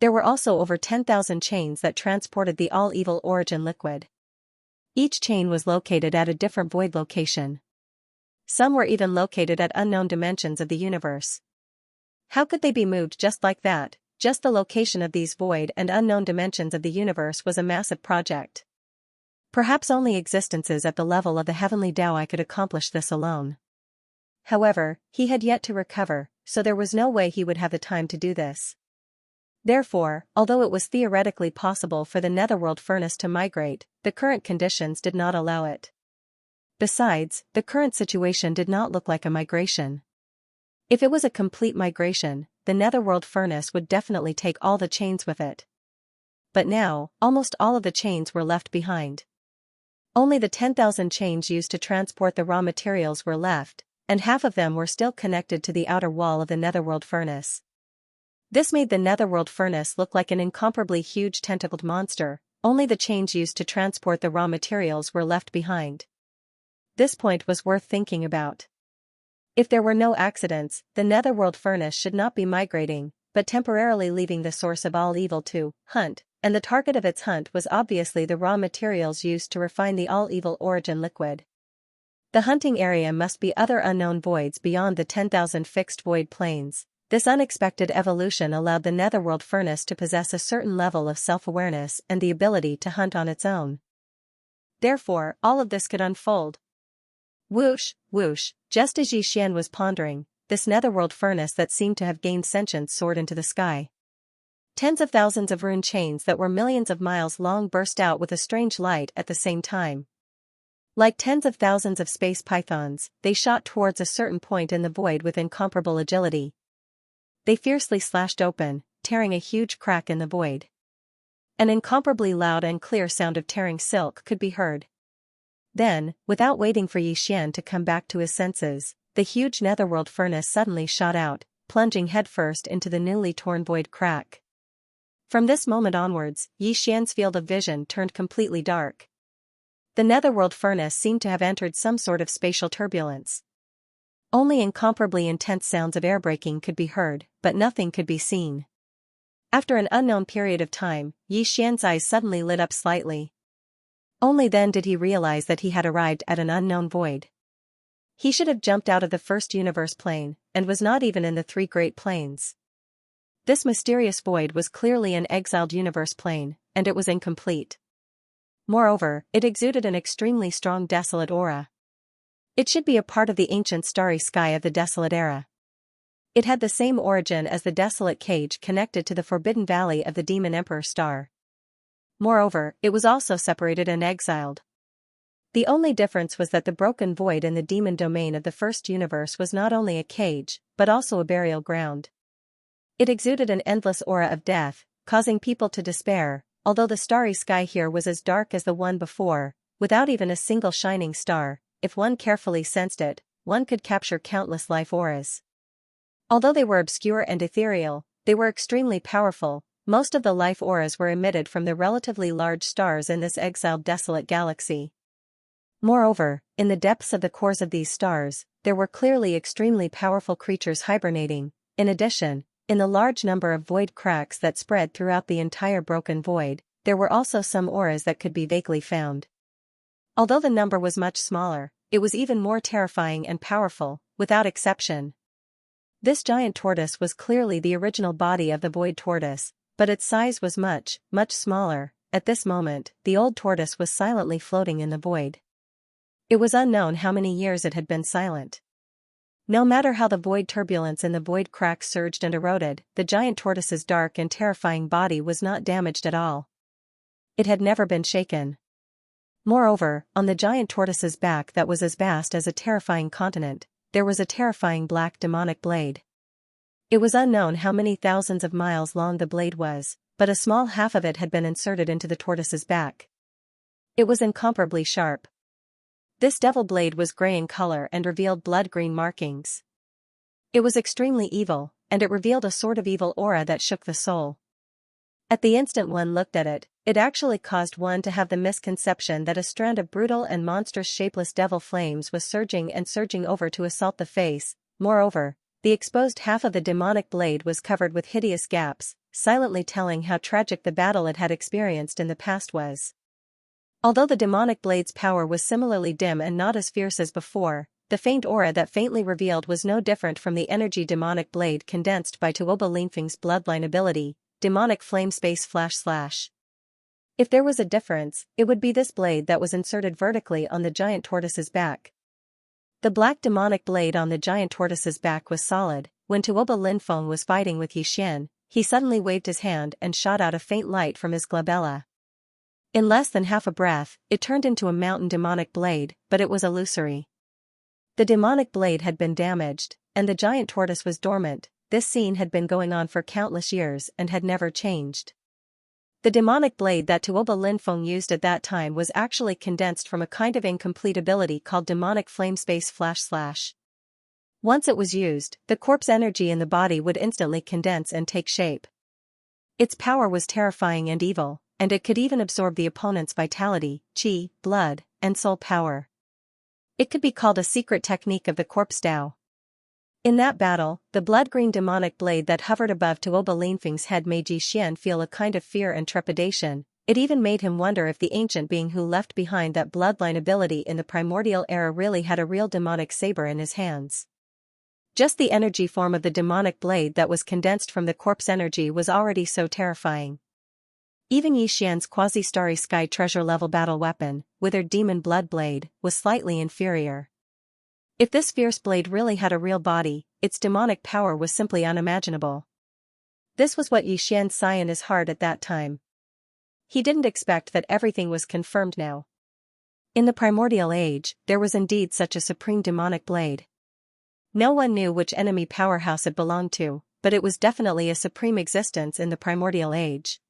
There were also over 10,000 chains that transported the all-evil origin liquid. Each chain was located at a different void location. Some were even located at unknown dimensions of the universe. How could they be moved just like that? Just the location of these void and unknown dimensions of the universe was a massive project. Perhaps only existences at the level of the heavenly Tao could accomplish this alone. However, he had yet to recover, so there was no way he would have the time to do this. Therefore, although it was theoretically possible for the netherworld furnace to migrate, the current conditions did not allow it. Besides, the current situation did not look like a migration. If it was a complete migration, the netherworld furnace would definitely take all the chains with it. But now, almost all of the chains were left behind. Only the 10,000 chains used to transport the raw materials were left, and half of them were still connected to the outer wall of the netherworld furnace. This made the netherworld furnace look like an incomparably huge tentacled monster. Only the chains used to transport the raw materials were left behind. This point was worth thinking about. If there were no accidents, the netherworld furnace should not be migrating, but temporarily leaving the source of all evil to hunt, and the target of its hunt was obviously the raw materials used to refine the all-evil origin liquid. The hunting area must be other unknown voids beyond the 10,000 fixed void planes. This unexpected evolution allowed the netherworld furnace to possess a certain level of self-awareness and the ability to hunt on its own. Therefore, all of this could unfold. Whoosh, whoosh, just as Xian was pondering, this netherworld furnace that seemed to have gained sentience soared into the sky. Tens of thousands of rune chains that were millions of miles long burst out with a strange light at the same time. Like tens of thousands of space pythons, they shot towards a certain point in the void with incomparable agility. They fiercely slashed open, tearing a huge crack in the void. An incomparably loud and clear sound of tearing silk could be heard. Then, without waiting for Xian to come back to his senses, the huge netherworld furnace suddenly shot out, plunging headfirst into the newly torn void crack. From this moment onwards, Xian's field of vision turned completely dark. The netherworld furnace seemed to have entered some sort of spatial turbulence. Only incomparably intense sounds of air-braking could be heard, but nothing could be seen. After an unknown period of time, Xian's eyes suddenly lit up slightly. Only then did he realize that he had arrived at an unknown void. He should have jumped out of the first universe plane, and was not even in the three great planes. This mysterious void was clearly an exiled universe plane, and it was incomplete. Moreover, it exuded an extremely strong desolate aura. It should be a part of the ancient starry sky of the desolate era. It had the same origin as the desolate cage connected to the forbidden valley of the demon emperor star. Moreover, it was also separated and exiled. The only difference was that the broken void in the demon domain of the first universe was not only a cage, but also a burial ground. It exuded an endless aura of death, causing people to despair, although the starry sky here was as dark as the one before, without even a single shining star. If one carefully sensed it, one could capture countless life auras. Although they were obscure and ethereal, they were extremely powerful. Most of the life auras were emitted from the relatively large stars in this exiled desolate galaxy. Moreover, in the depths of the cores of these stars, there were clearly extremely powerful creatures hibernating. In addition, in the large number of void cracks that spread throughout the entire broken void, there were also some auras that could be vaguely found. Although the number was much smaller, it was even more terrifying and powerful, without exception. This giant tortoise was clearly the original body of the void tortoise, but its size was much, much smaller. At this moment, the old tortoise was silently floating in the void. It was unknown how many years it had been silent. No matter how the void turbulence in the void cracks surged and eroded, the giant tortoise's dark and terrifying body was not damaged at all. It had never been shaken. Moreover, on the giant tortoise's back that was as vast as a terrifying continent, there was a terrifying black demonic blade. It was unknown how many thousands of miles long the blade was, but a small half of it had been inserted into the tortoise's back. It was incomparably sharp. This devil blade was gray in color and revealed blood-green markings. It was extremely evil, and it revealed a sort of evil aura that shook the soul. At the instant one looked at it, it actually caused one to have the misconception that a strand of brutal and monstrous shapeless devil flames was surging and surging over to assault the face. Moreover, the exposed half of the demonic blade was covered with hideous gaps, silently telling how tragic the battle it had experienced in the past was. Although the demonic blade's power was similarly dim and not as fierce as before, the faint aura that faintly revealed was no different from the energy demonic blade condensed by Tuoba Linfeng's bloodline ability, demonic flame space //. If there was a difference, it would be this blade that was inserted vertically on the giant tortoise's back. The black demonic blade on the giant tortoise's back was solid. When Tuoba Linfeng was fighting with Yixian, he suddenly waved his hand and shot out a faint light from his glabella. In less than half a breath, it turned into a mountain demonic blade, but it was illusory. The demonic blade had been damaged, and the giant tortoise was dormant. This scene had been going on for countless years and had never changed. The demonic blade that Tuoba Linfeng used at that time was actually condensed from a kind of incomplete ability called demonic flame space //. Once it was used, the corpse energy in the body would instantly condense and take shape. Its power was terrifying and evil, and it could even absorb the opponent's vitality, qi, blood, and soul power. It could be called a secret technique of the corpse Dao. In that battle, the blood-green demonic blade that hovered above Tuoba Linfeng's head made Yixian feel a kind of fear and trepidation. It even made him wonder if the ancient being who left behind that bloodline ability in the primordial era really had a real demonic saber in his hands. Just the energy form of the demonic blade that was condensed from the corpse energy was already so terrifying. Even Yixian's quasi-starry sky treasure-level battle weapon, withered demon blood blade, was slightly inferior. If this fierce blade really had a real body, its demonic power was simply unimaginable. This was what Yixian saw in his heart at that time. He didn't expect that everything was confirmed now. In the primordial age, there was indeed such a supreme demonic blade. No one knew which enemy powerhouse it belonged to, but it was definitely a supreme existence in the primordial age.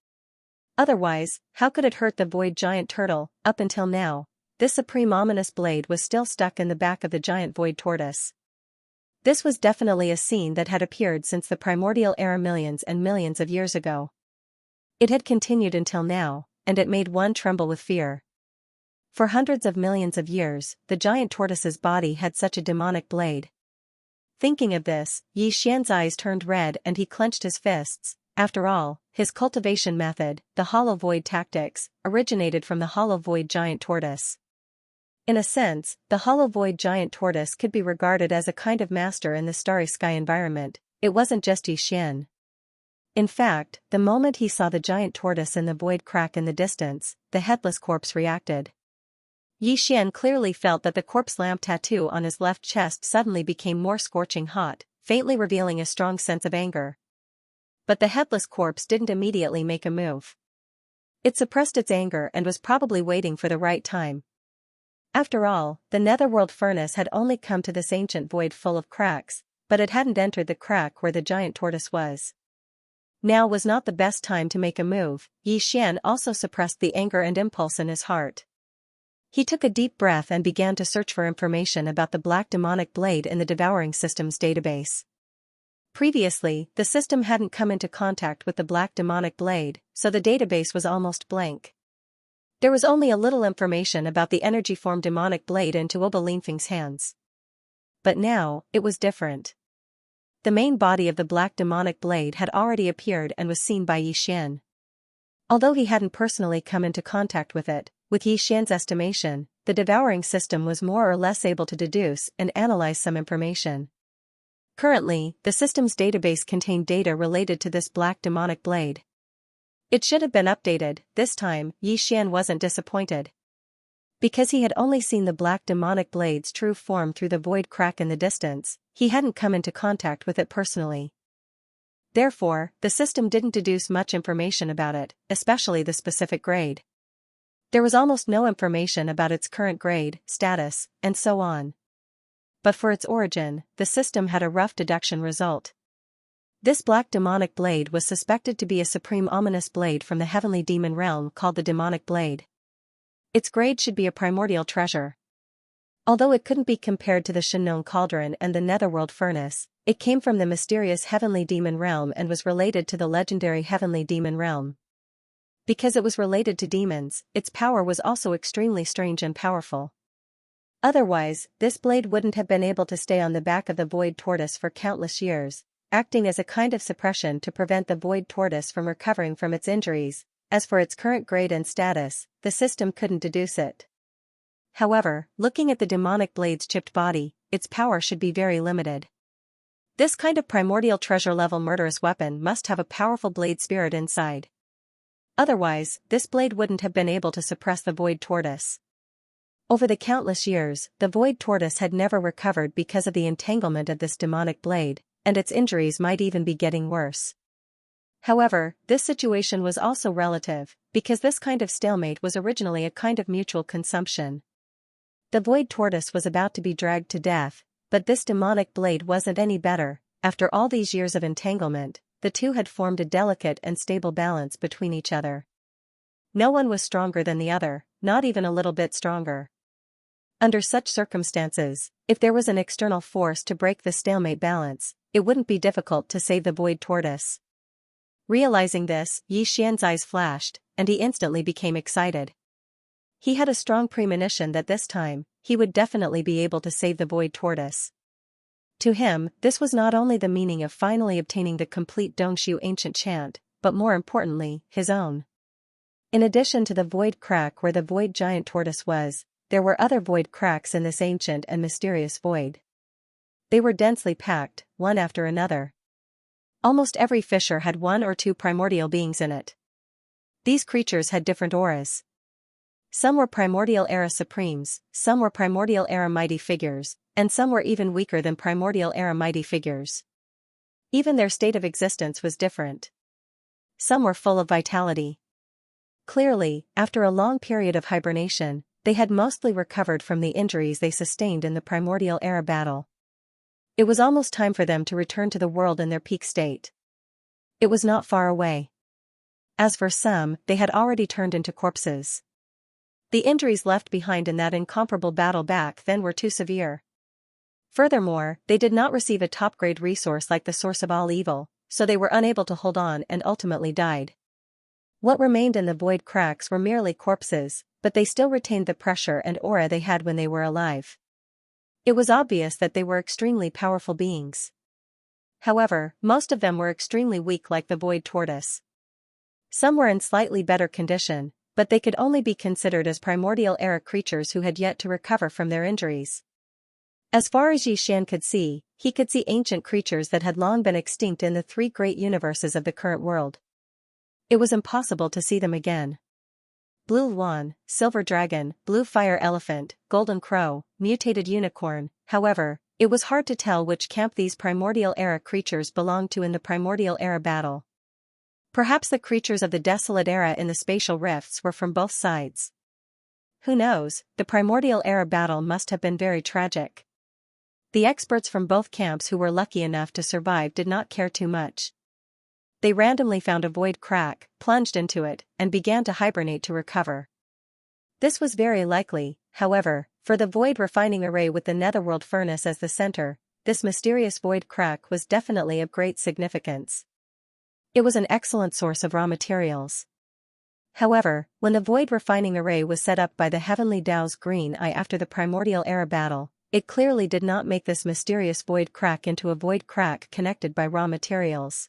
Otherwise, how could it hurt the void giant turtle? Up until now, this supreme ominous blade was still stuck in the back of the giant void tortoise. This was definitely a scene that had appeared since the primordial era millions and millions of years ago. It had continued until now, and it made one tremble with fear. For hundreds of millions of years, the giant tortoise's body had such a demonic blade. Thinking of this, Yixian's eyes turned red and he clenched his fists. After all, his cultivation method, the hollow void tactics, originated from the hollow void giant tortoise. In a sense, the hollow void giant tortoise could be regarded as a kind of master in the starry sky environment. It wasn't just Yixian. In fact, the moment he saw the giant tortoise in the void crack in the distance, the headless corpse reacted. Yixian clearly felt that the corpse lamp tattoo on his left chest suddenly became more scorching hot, faintly revealing a strong sense of anger. But the headless corpse didn't immediately make a move. It suppressed its anger and was probably waiting for the right time. After all, the netherworld furnace had only come to this ancient void full of cracks, but it hadn't entered the crack where the giant tortoise was. Now was not the best time to make a move. Yixian also suppressed the anger and impulse in his heart. He took a deep breath and began to search for information about the black demonic blade in the Devouring system's database. Previously, the system hadn't come into contact with the black demonic blade, so the database was almost blank. There was only a little information about the energy form demonic blade in Tuoba Linfeng's hands. But now, it was different. The main body of the black demonic blade had already appeared and was seen by Yixian. Although he hadn't personally come into contact with it, with Yixian's estimation, the Devouring system was more or less able to deduce and analyze some information. Currently, the system's database contained data related to this black demonic blade. It should have been updated. This time, Yixian wasn't disappointed. Because he had only seen the black demonic blade's true form through the void crack in the distance, he hadn't come into contact with it personally. Therefore, the system didn't deduce much information about it, especially the specific grade. There was almost no information about its current grade, status, and so on. But for its origin, the system had a rough deduction result. This black demonic blade was suspected to be a supreme ominous blade from the heavenly demon realm called the demonic blade. Its grade should be a primordial treasure. Although it couldn't be compared to the Shinnon cauldron and the netherworld furnace, it came from the mysterious heavenly demon realm and was related to the legendary heavenly demon realm. Because it was related to demons, its power was also extremely strange and powerful. Otherwise, this blade wouldn't have been able to stay on the back of the void tortoise for countless years, acting as a kind of suppression to prevent the void tortoise from recovering from its injuries. As for its current grade and status, the system couldn't deduce it. However, looking at the demonic blade's chipped body, its power should be very limited. This kind of primordial treasure-level murderous weapon must have a powerful blade spirit inside. Otherwise, this blade wouldn't have been able to suppress the void tortoise. Over the countless years, the void tortoise had never recovered because of the entanglement of this demonic blade, and its injuries might even be getting worse. However, this situation was also relative, because this kind of stalemate was originally a kind of mutual consumption. The void tortoise was about to be dragged to death, but this demonic blade wasn't any better. After all these years of entanglement, the two had formed a delicate and stable balance between each other. No one was stronger than the other, not even a little bit stronger. Under such circumstances, if there was an external force to break the stalemate balance, it wouldn't be difficult to save the void tortoise. Realizing this, Xianxia's eyes flashed, and he instantly became excited. He had a strong premonition that this time, he would definitely be able to save the void tortoise. To him, this was not only the meaning of finally obtaining the complete Dongshu ancient chant, but more importantly, his own. In addition to the void crack where the void giant tortoise was, there were other void cracks in this ancient and mysterious void. They were densely packed, one after another. Almost every fissure had one or two primordial beings in it. These creatures had different auras. Some were primordial era supremes, some were primordial era mighty figures, and some were even weaker than primordial era mighty figures. Even their state of existence was different. Some were full of vitality. Clearly, after a long period of hibernation, they had mostly recovered from the injuries they sustained in the primordial era battle. It was almost time for them to return to the world in their peak state. It was not far away. As for some, they had already turned into corpses. The injuries left behind in that incomparable battle back then were too severe. Furthermore, they did not receive a top-grade resource like the source of all evil, so they were unable to hold on and ultimately died. What remained in the void cracks were merely corpses, but they still retained the pressure and aura they had when they were alive. It was obvious that they were extremely powerful beings. However, most of them were extremely weak like the void tortoise. Some were in slightly better condition, but they could only be considered as primordial era creatures who had yet to recover from their injuries. As far as Xian could see, he could see ancient creatures that had long been extinct in the three great universes of the current world. It was impossible to see them again. Blue Luan, Silver Dragon, Blue Fire Elephant, Golden Crow, Mutated Unicorn. However, it was hard to tell which camp these primordial era creatures belonged to in the primordial era battle. Perhaps the creatures of the desolate era in the spatial rifts were from both sides. Who knows, the primordial era battle must have been very tragic. The experts from both camps who were lucky enough to survive did not care too much. They randomly found a void crack, plunged into it, and began to hibernate to recover. This was very likely, however, for the void refining array with the netherworld furnace as the center. This mysterious void crack was definitely of great significance. It was an excellent source of raw materials. However, when the void refining array was set up by the heavenly Tao's green eye after the primordial era battle, it clearly did not make this mysterious void crack into a void crack connected by raw materials.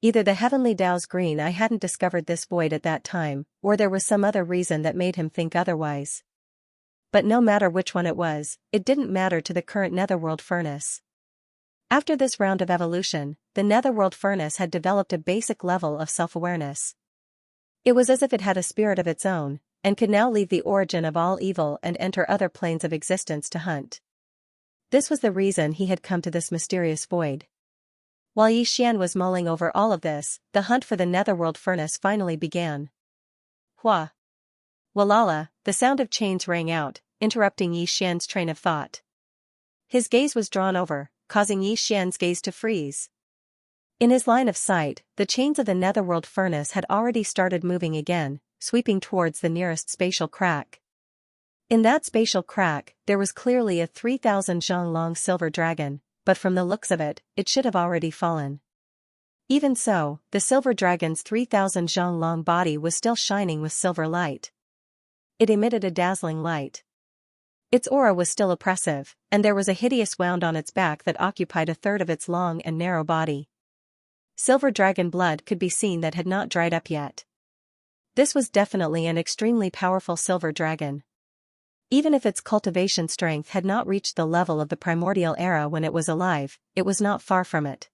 Either the heavenly Tao's green eye hadn't discovered this void at that time, or there was some other reason that made him think otherwise. But no matter which one it was, it didn't matter to the current netherworld furnace. After this round of evolution, the netherworld furnace had developed a basic level of self-awareness. It was as if it had a spirit of its own, and could now leave the origin of all evil and enter other planes of existence to hunt. This was the reason he had come to this mysterious void. While Xian was mulling over all of this, the hunt for the netherworld furnace finally began. Hua! Walala, the sound of chains rang out, interrupting Xian's train of thought. His gaze was drawn over, causing Xian's gaze to freeze. In his line of sight, the chains of the netherworld furnace had already started moving again, sweeping towards the nearest spatial crack. In that spatial crack, there was clearly a 3,000 zhang long silver dragon, but from the looks of it, it should have already fallen. Even so, the silver dragon's 3,000 zhang long body was still shining with silver light. It emitted a dazzling light. Its aura was still oppressive, and there was a hideous wound on its back that occupied a third of its long and narrow body. Silver dragon blood could be seen that had not dried up yet. This was definitely an extremely powerful silver dragon. Even if its cultivation strength had not reached the level of the primordial era when it was alive, it was not far from it.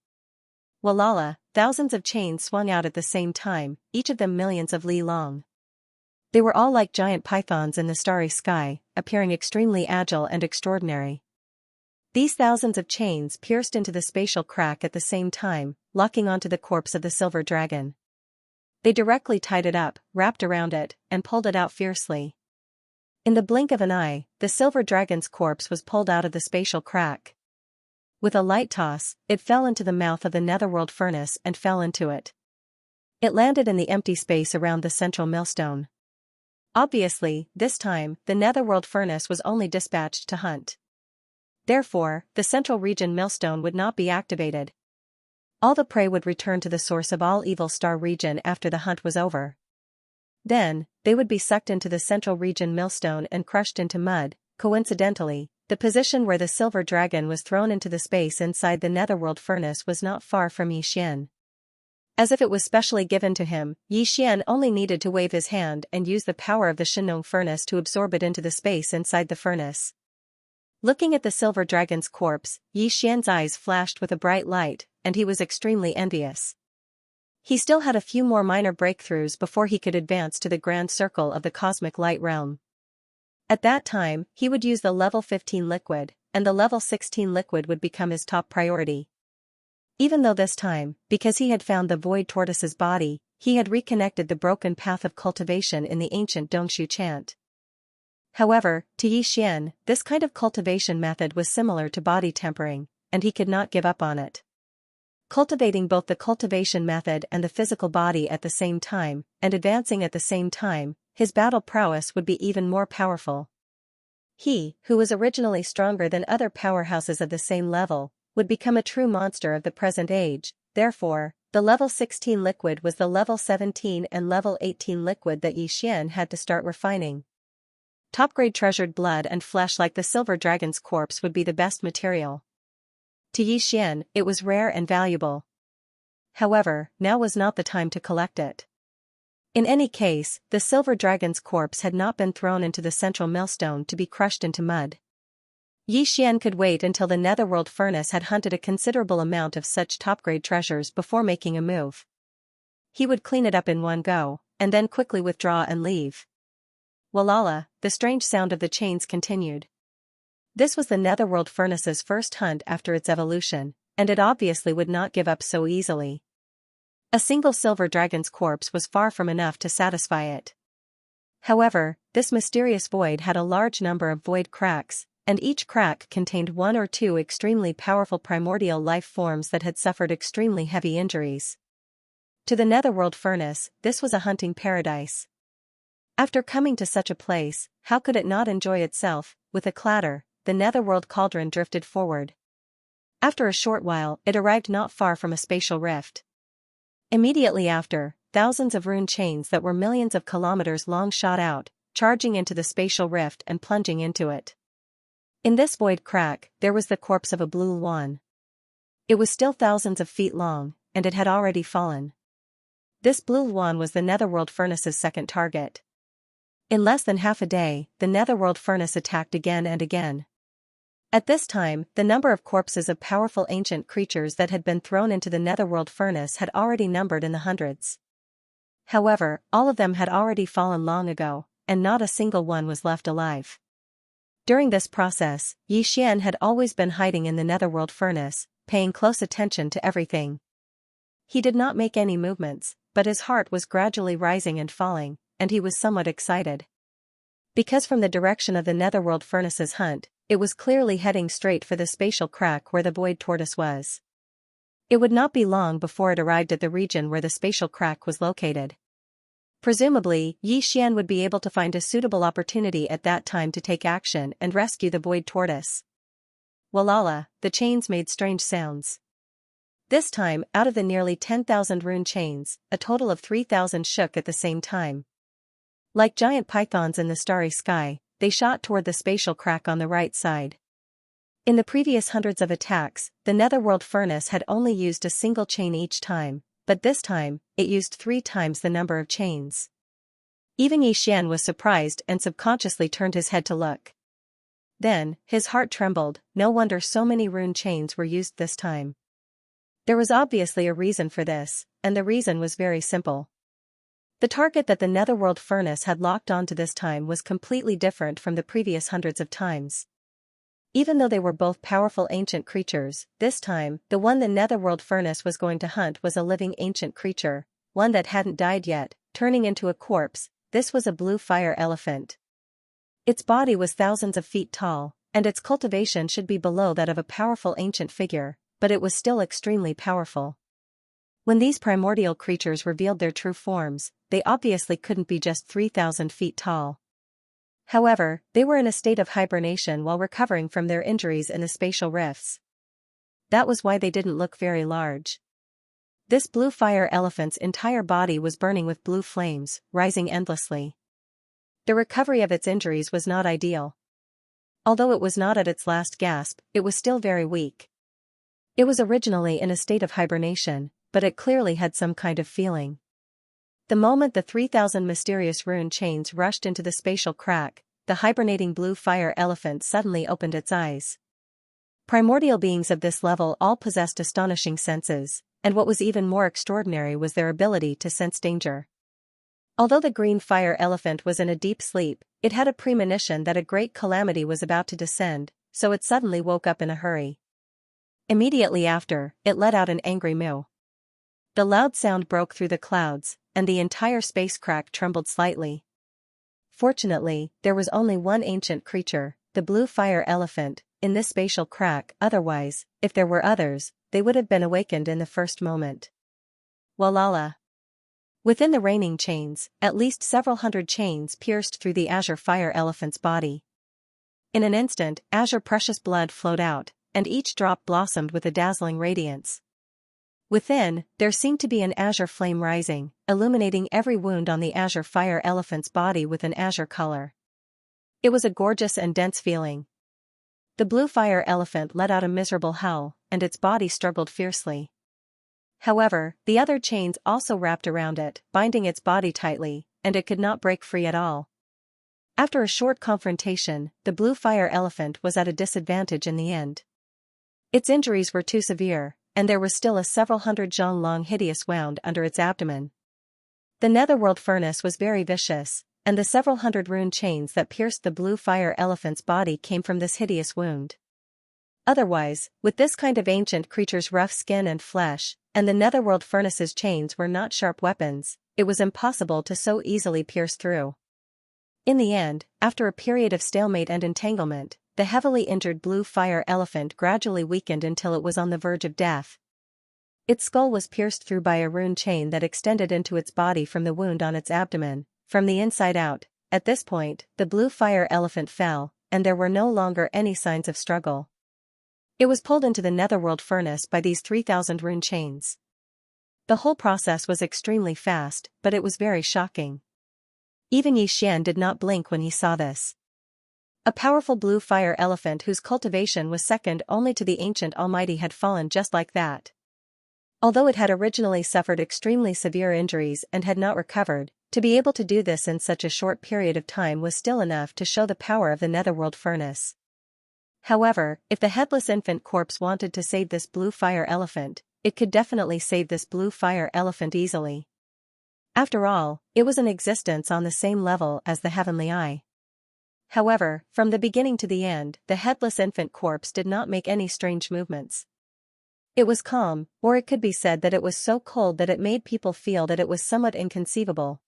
Walala, thousands of chains swung out at the same time, each of them millions of li long. They were all like giant pythons in the starry sky, appearing extremely agile and extraordinary. These thousands of chains pierced into the spatial crack at the same time, locking onto the corpse of the silver dragon. They directly tied it up, wrapped around it, and pulled it out fiercely. In the blink of an eye, the silver dragon's corpse was pulled out of the spatial crack. With a light toss, it fell into the mouth of the netherworld furnace and fell into it. It landed in the empty space around the central millstone. Obviously, this time, the netherworld furnace was only dispatched to hunt. Therefore, the central region millstone would not be activated. All the prey would return to the source of all evil star region after the hunt was over. Then, they would be sucked into the central region millstone and crushed into mud. Coincidentally, the position where the silver dragon was thrown into the space inside the netherworld furnace was not far from Xian. As if it was specially given to him, Xian only needed to wave his hand and use the power of the Shenong furnace to absorb it into the space inside the furnace. Looking at the silver dragon's corpse, Xian's eyes flashed with a bright light, and he was extremely envious. He still had a few more minor breakthroughs before he could advance to the grand circle of the cosmic light realm. At that time, he would use the level 15 liquid, and the level 16 liquid would become his top priority. Even though this time, because he had found the void tortoise's body, he had reconnected the broken path of cultivation in the ancient Dongshu chant. However, to Xian, this kind of cultivation method was similar to body tempering, and he could not give up on it. Cultivating both the cultivation method and the physical body at the same time, and advancing at the same time, his battle prowess would be even more powerful. He, who was originally stronger than other powerhouses of the same level, would become a true monster of the present age. Therefore, the level 16 liquid was the level 17 and level 18 liquid that Xian had to start refining. Top-grade treasured blood and flesh like the silver dragon's corpse would be the best material. To Xian, it was rare and valuable. However, now was not the time to collect it. In any case, the silver dragon's corpse had not been thrown into the central millstone to be crushed into mud. Xian could wait until the netherworld furnace had hunted a considerable amount of such top-grade treasures before making a move. He would clean it up in one go, and then quickly withdraw and leave. Walala, the strange sound of the chains continued. This was the netherworld furnace's first hunt after its evolution, and it obviously would not give up so easily. A single silver dragon's corpse was far from enough to satisfy it. However, this mysterious void had a large number of void cracks, and each crack contained one or two extremely powerful primordial life forms that had suffered extremely heavy injuries. To the netherworld furnace, this was a hunting paradise. After coming to such a place, how could it not enjoy itself? With a clatter, the netherworld cauldron drifted forward. After a short while, it arrived not far from a spatial rift. Immediately after, thousands of rune chains that were millions of kilometers long shot out, charging into the spatial rift and plunging into it. In this void crack, there was the corpse of a blue one. It was still thousands of feet long, and it had already fallen. This blue one was the netherworld furnace's second target. In less than half a day, the netherworld furnace attacked again and again. At this time, the number of corpses of powerful ancient creatures that had been thrown into the netherworld furnace had already numbered in the hundreds. However, all of them had already fallen long ago, and not a single one was left alive. During this process, Xian had always been hiding in the netherworld furnace, paying close attention to everything. He did not make any movements, but his heart was gradually rising and falling, and he was somewhat excited. Because from the direction of the netherworld furnace's hunt, it was clearly heading straight for the spatial crack where the void tortoise was. It would not be long before it arrived at the region where the spatial crack was located. Presumably, Xian would be able to find a suitable opportunity at that time to take action and rescue the void tortoise. Walala, the chains made strange sounds. This time, out of the nearly 10,000 rune chains, a total of 3,000 shook at the same time. Like giant pythons in the starry sky, they shot toward the spatial crack on the right side. In the previous hundreds of attacks, the netherworld furnace had only used a single chain each time, but this time, it used 3 times the number of chains. Even Xian was surprised and subconsciously turned his head to look. Then, his heart trembled. No wonder so many rune chains were used this time. There was obviously a reason for this, and the reason was very simple. The target that the netherworld furnace had locked onto this time was completely different from the previous hundreds of times. Even though they were both powerful ancient creatures, this time, the one the netherworld furnace was going to hunt was a living ancient creature, one that hadn't died yet, turning into a corpse. This was a blue fire elephant. Its body was thousands of feet tall, and its cultivation should be below that of a powerful ancient figure, but it was still extremely powerful. When these primordial creatures revealed their true forms, they obviously couldn't be just 3,000 feet tall. However, they were in a state of hibernation while recovering from their injuries in the spatial rifts. That was why they didn't look very large. This blue fire elephant's entire body was burning with blue flames, rising endlessly. The recovery of its injuries was not ideal. Although it was not at its last gasp, it was still very weak. It was originally in a state of hibernation, but it clearly had some kind of feeling. The moment the 3,000 mysterious rune chains rushed into the spatial crack, the hibernating blue fire elephant suddenly opened its eyes. Primordial beings of this level all possessed astonishing senses, and what was even more extraordinary was their ability to sense danger. Although the green fire elephant was in a deep sleep, it had a premonition that a great calamity was about to descend, so it suddenly woke up in a hurry. Immediately after, it let out an angry mew. The loud sound broke through the clouds, and the entire space crack trembled slightly. Fortunately, there was only one ancient creature, the blue fire elephant, in this spatial crack. Otherwise, if there were others, they would have been awakened in the first moment. Walala. Within the raining chains, at least several hundred chains pierced through the azure fire elephant's body. In an instant, azure precious blood flowed out, and each drop blossomed with a dazzling radiance. Within, there seemed to be an azure flame rising, illuminating every wound on the azure fire elephant's body with an azure color. It was a gorgeous and dense feeling. The blue fire elephant let out a miserable howl, and its body struggled fiercely. However, the other chains also wrapped around it, binding its body tightly, and it could not break free at all. After a short confrontation, the blue fire elephant was at a disadvantage in the end. Its injuries were too severe, and there was still a several hundred zhang long hideous wound under its abdomen. The netherworld furnace was very vicious, and the several hundred rune chains that pierced the blue fire elephant's body came from this hideous wound. Otherwise, with this kind of ancient creature's rough skin and flesh, and the netherworld furnace's chains were not sharp weapons, it was impossible to so easily pierce through. In the end, after a period of stalemate and entanglement, the heavily injured blue fire elephant gradually weakened until it was on the verge of death. Its skull was pierced through by a rune chain that extended into its body from the wound on its abdomen, from the inside out. At this point, the blue fire elephant fell, and there were no longer any signs of struggle. It was pulled into the netherworld furnace by these 3,000 rune chains. The whole process was extremely fast, but it was very shocking. Even Xian did not blink when he saw this. A powerful blue fire elephant whose cultivation was second only to the ancient almighty had fallen just like that. Although it had originally suffered extremely severe injuries and had not recovered, to be able to do this in such a short period of time was still enough to show the power of the netherworld furnace. However, if the headless infant corpse wanted to save this blue fire elephant, it could definitely save this blue fire elephant easily. After all, it was an existence on the same level as the heavenly eye. However, from the beginning to the end, the headless infant corpse did not make any strange movements. It was calm, or it could be said that it was so cold that it made people feel that it was somewhat inconceivable.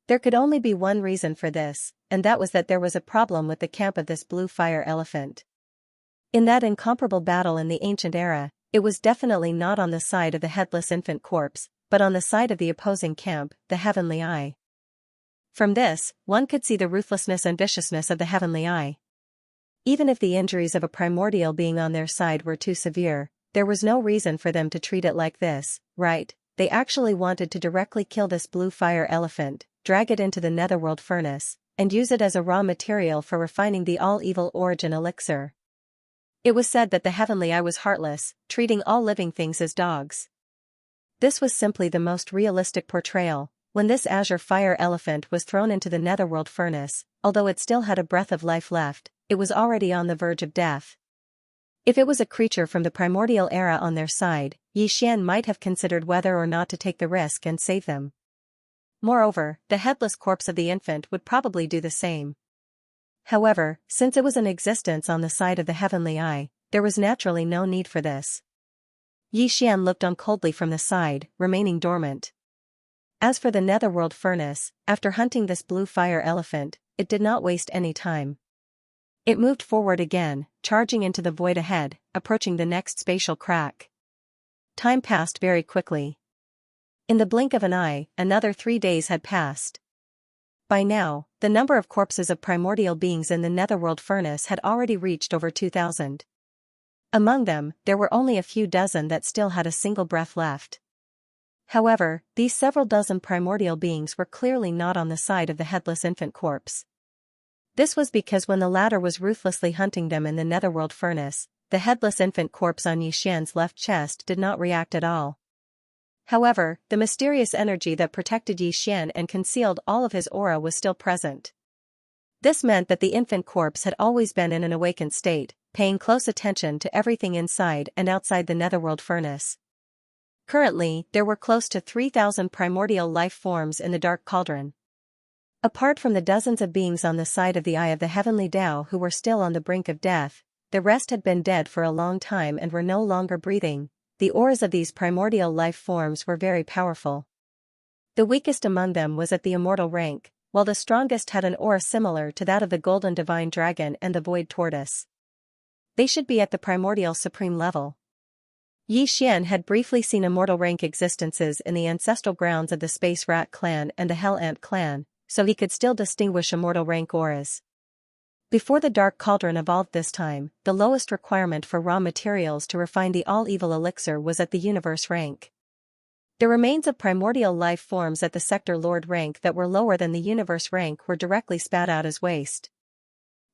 There could only be one reason for this, and that was that there was a problem with the camp of this blue fire elephant. In that incomparable battle in the ancient era, it was definitely not on the side of the headless infant corpse, but on the side of the opposing camp, the heavenly eye. From this, one could see the ruthlessness and viciousness of the heavenly eye. Even if the injuries of a primordial being on their side were too severe, there was no reason for them to treat it like this, right? They actually wanted to directly kill this blue fire elephant, drag it into the netherworld furnace, and use it as a raw material for refining the all-evil origin elixir. It was said that the heavenly eye was heartless, treating all living things as dogs. This was simply the most realistic portrayal. When this azure fire elephant was thrown into the netherworld furnace, although it still had a breath of life left, it was already on the verge of death. If it was a creature from the primordial era on their side, Xianxia might have considered whether or not to take the risk and save them. Moreover, the headless corpse of the infant would probably do the same. However, since it was in existence on the side of the heavenly eye, there was naturally no need for this. Xianxia looked on coldly from the side, remaining dormant. As for the netherworld furnace, after hunting this blue fire elephant, it did not waste any time. It moved forward again, charging into the void ahead, approaching the next spatial crack. Time passed very quickly. In the blink of an eye, another 3 days had passed. By now, the number of corpses of primordial beings in the netherworld furnace had already reached over 2,000. Among them, there were only a few dozen that still had a single breath left. However, these several dozen primordial beings were clearly not on the side of the headless infant corpse. This was because when the latter was ruthlessly hunting them in the netherworld furnace, the headless infant corpse on Xianxia's left chest did not react at all. However, the mysterious energy that protected Xianxia and concealed all of his aura was still present. This meant that the infant corpse had always been in an awakened state, paying close attention to everything inside and outside the netherworld furnace. Currently, there were close to 3,000 primordial life forms in the dark cauldron. Apart from the dozens of beings on the side of the Eye of the Heavenly Tao who were still on the brink of death, the rest had been dead for a long time and were no longer breathing. The auras of these primordial life forms were very powerful. The weakest among them was at the immortal rank, while the strongest had an aura similar to that of the golden divine dragon and the void tortoise. They should be at the primordial supreme level. Xianxia had briefly seen immortal rank existences in the ancestral grounds of the Space Rat clan and the Hell Ant clan, so he could still distinguish immortal rank auras. Before the Dark Cauldron evolved this time, the lowest requirement for raw materials to refine the all-evil elixir was at the universe rank. The remains of primordial life forms at the Sector Lord rank that were lower than the universe rank were directly spat out as waste.